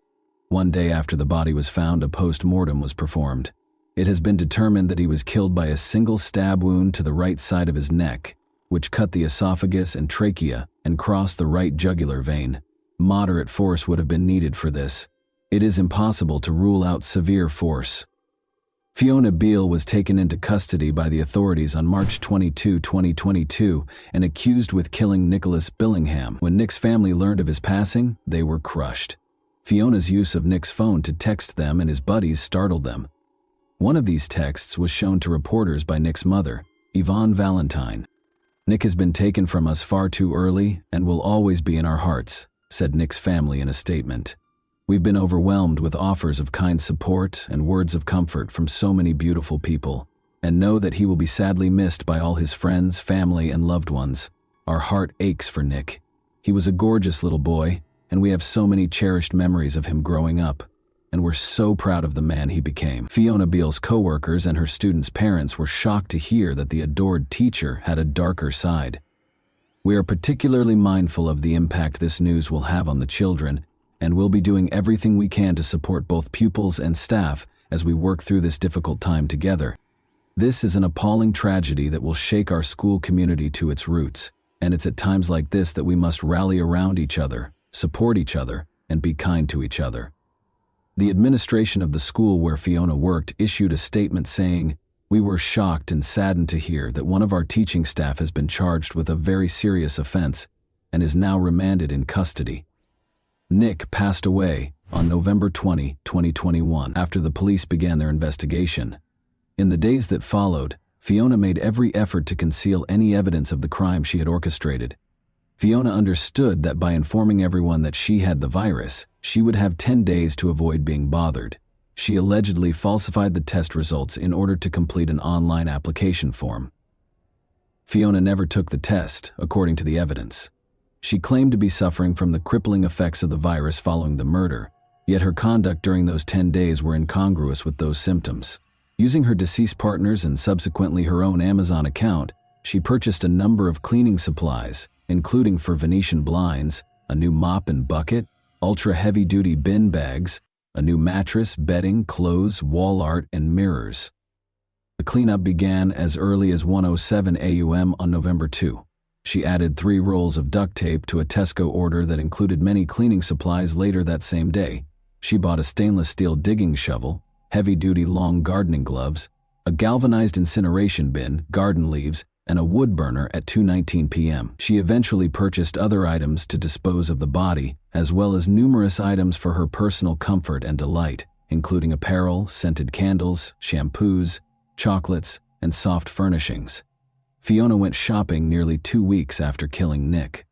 One day after the body was found, a post-mortem was performed. It has been determined that he was killed by a single stab wound to the right side of his neck, which cut the esophagus and trachea and crossed the right jugular vein. Moderate force would have been needed for this. It is impossible to rule out severe force. Fiona Beale was taken into custody by the authorities on March 22, 2022, and accused with killing Nicholas Billingham. When Nick's family learned of his passing, they were crushed. Fiona's use of Nick's phone to text them and his buddies startled them. One of these texts was shown to reporters by Nick's mother, Yvonne Valentine. "Nick has been taken from us far too early and will always be in our hearts," said Nick's family in a statement. "We've been overwhelmed with offers of kind support and words of comfort from so many beautiful people, and know that he will be sadly missed by all his friends, family, and loved ones. Our heart aches for Nick. He was a gorgeous little boy, and we have so many cherished memories of him growing up, and we're so proud of the man he became." Fiona Beale's co-workers and her students' parents were shocked to hear that the adored teacher had a darker side. "We are particularly mindful of the impact this news will have on the children, and we'll be doing everything we can to support both pupils and staff as we work through this difficult time together. This is an appalling tragedy that will shake our school community to its roots, and it's at times like this that we must rally around each other, support each other, and be kind to each other." The administration of the school where Fiona worked issued a statement saying, "We were shocked and saddened to hear that one of our teaching staff has been charged with a very serious offense and is now remanded in custody." Nick passed away on November 20, 2021, after the police began their investigation. In the days that followed, Fiona made every effort to conceal any evidence of the crime she had orchestrated. Fiona understood that by informing everyone that she had the virus, she would have 10 days to avoid being bothered. She allegedly falsified the test results in order to complete an online application form. Fiona never took the test, according to the evidence. She claimed to be suffering from the crippling effects of the virus following the murder, yet her conduct during those 10 days were incongruous with those symptoms. Using her deceased partner's and subsequently her own Amazon account, she purchased a number of cleaning supplies, including for Venetian blinds, a new mop and bucket, ultra-heavy-duty bin bags, a new mattress, bedding, clothes, wall art, and mirrors. The cleanup began as early as 1:07 a.m. on November 2. She added 3 rolls of duct tape to a Tesco order that included many cleaning supplies later that same day. She bought a stainless steel digging shovel, heavy-duty long gardening gloves, a galvanized incineration bin, garden leaves, and a wood burner at 2:19 p.m. She eventually purchased other items to dispose of the body, as well as numerous items for her personal comfort and delight, including apparel, scented candles, shampoos, chocolates, and soft furnishings. Fiona went shopping nearly 2 weeks after killing Nick.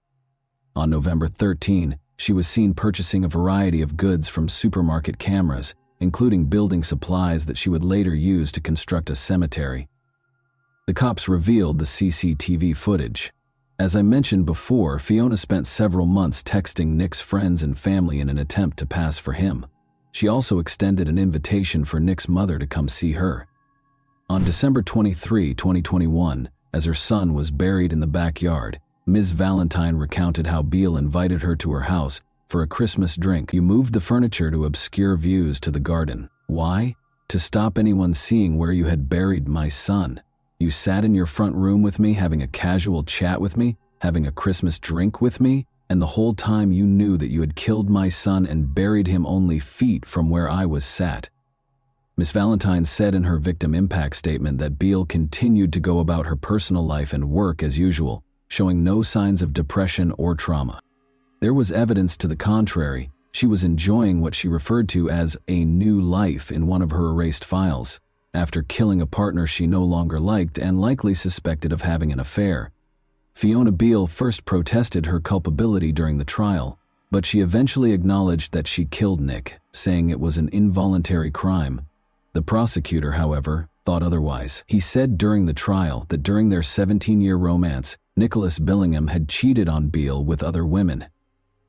On November 13, she was seen purchasing a variety of goods from supermarket cameras, including building supplies that she would later use to construct a cemetery. The cops revealed the CCTV footage. As I mentioned before, Fiona spent several months texting Nick's friends and family in an attempt to pass for him. She also extended an invitation for Nick's mother to come see her. On December 23, 2021, as her son was buried in the backyard, Ms. Valentine recounted how Beale invited her to her house for a Christmas drink. "You moved the furniture to obscure views to the garden. Why? To stop anyone seeing where you had buried my son. You sat in your front room with me, having a casual chat with me, having a Christmas drink with me, and the whole time you knew that you had killed my son and buried him only feet from where I was sat." Ms. Valentine said in her victim impact statement that Beale continued to go about her personal life and work as usual, showing no signs of depression or trauma. There was evidence to the contrary. She was enjoying what she referred to as a new life in one of her erased files, after killing a partner she no longer liked and likely suspected of having an affair. Fiona Beale first protested her culpability during the trial, but she eventually acknowledged that she killed Nick, saying it was an involuntary crime. The prosecutor, however, thought otherwise. He said during the trial that during their 17-year romance, Nicholas Billingham had cheated on Beale with other women.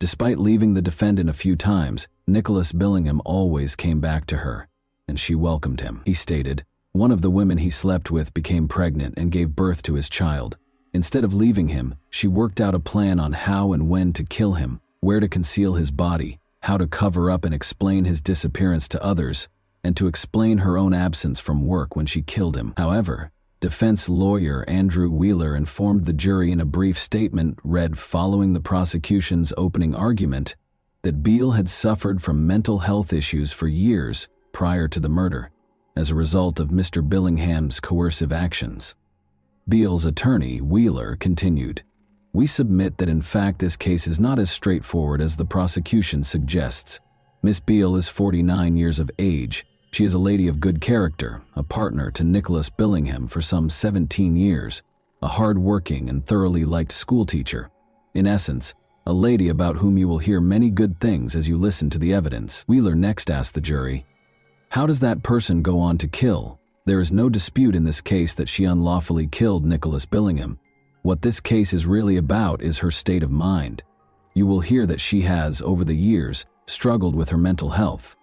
Despite leaving the defendant a few times, Nicholas Billingham always came back to her, and she welcomed him. He stated, "One of the women he slept with became pregnant and gave birth to his child. Instead of leaving him, she worked out a plan on how and when to kill him, where to conceal his body, how to cover up and explain his disappearance to others, and to explain her own absence from work when she killed him." However, defense lawyer Andrew Wheeler informed the jury in a brief statement read following the prosecution's opening argument that Beale had suffered from mental health issues for years prior to the murder, as a result of Mr. Billingham's coercive actions. Beale's attorney, Wheeler, continued, "We submit that in fact this case is not as straightforward as the prosecution suggests. Miss Beale is 49 years of age. She is a lady of good character, a partner to Nicholas Billingham for some 17 years, a hard-working and thoroughly liked schoolteacher. In essence, a lady about whom you will hear many good things as you listen to the evidence." Wheeler next asked the jury, "How does that person go on to kill? There is no dispute in this case that she unlawfully killed Nicholas Billingham. What this case is really about is her state of mind. You will hear that she has, over the years, struggled with her mental health.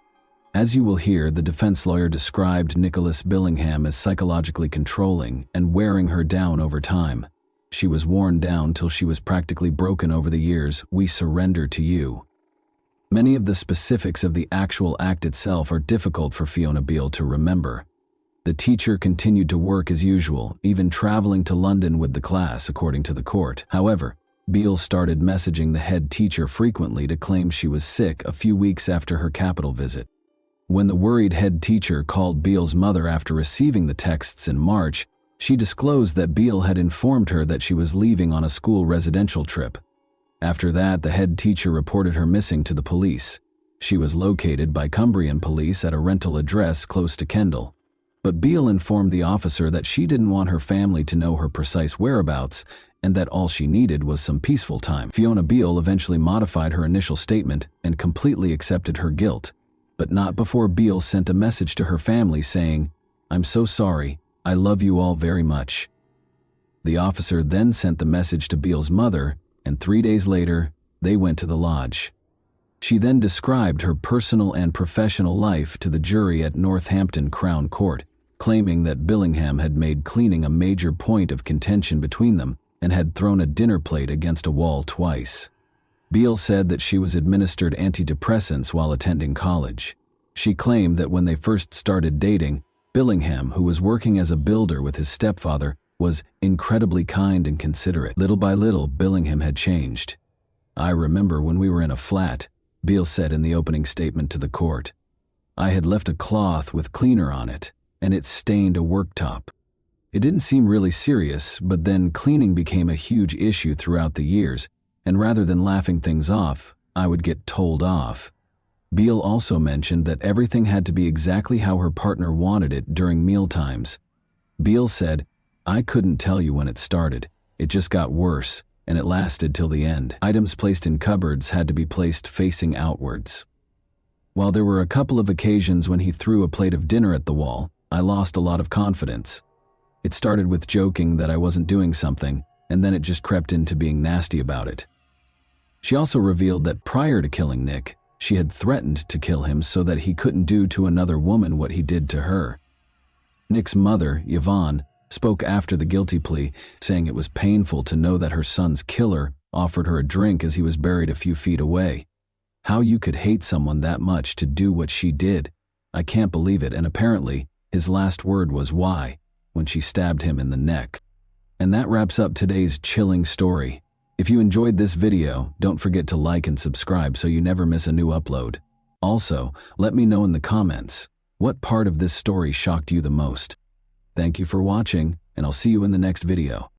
As you will hear, the defense lawyer described Nicholas Billingham as psychologically controlling and wearing her down over time. She was worn down till she was practically broken over the years. We surrender to you." Many of the specifics of the actual act itself are difficult for Fiona Beale to remember. The teacher continued to work as usual, even traveling to London with the class, according to the court. However, Beale started messaging the head teacher frequently to claim she was sick a few weeks after her capital visit. When the worried head teacher called Beale's mother after receiving the texts in March, she disclosed that Beale had informed her that she was leaving on a school residential trip. After that, the head teacher reported her missing to the police. She was located by Cumbrian police at a rental address close to Kendal. But Beale informed the officer that she didn't want her family to know her precise whereabouts and that all she needed was some peaceful time. Fiona Beale eventually modified her initial statement and completely accepted her guilt, but not before Beale sent a message to her family saying, "I'm so sorry, I love you all very much." The officer then sent the message to Beale's mother, and 3 days later, they went to the lodge. She then described her personal and professional life to the jury at Northampton Crown Court, claiming that Billingham had made cleaning a major point of contention between them and had thrown a dinner plate against a wall twice. Beale said that she was administered antidepressants while attending college. She claimed that when they first started dating, Billingham, who was working as a builder with his stepfather, was incredibly kind and considerate. Little by little, Billingham had changed. "I remember when we were in a flat," Beale said in the opening statement to the court. "I had left a cloth with cleaner on it, and it stained a worktop. It didn't seem really serious, but then cleaning became a huge issue throughout the years, and rather than laughing things off, I would get told off." Beale also mentioned that everything had to be exactly how her partner wanted it during mealtimes. Beale said, "I couldn't tell you when it started. It just got worse, and it lasted till the end. Items placed in cupboards had to be placed facing outwards. While there were a couple of occasions when he threw a plate of dinner at the wall, I lost a lot of confidence. It started with joking that I wasn't doing something, and then it just crept into being nasty about it." She also revealed that prior to killing Nick, she had threatened to kill him so that he couldn't do to another woman what he did to her. Nick's mother, Yvonne, spoke after the guilty plea, saying it was painful to know that her son's killer offered her a drink as he was buried a few feet away. "How you could hate someone that much to do what she did. I can't believe it," and apparently, his last word was "why" when she stabbed him in the neck. And that wraps up today's chilling story. If you enjoyed this video, don't forget to like and subscribe so you never miss a new upload. Also, let me know in the comments, what part of this story shocked you the most? Thank you for watching, and I'll see you in the next video.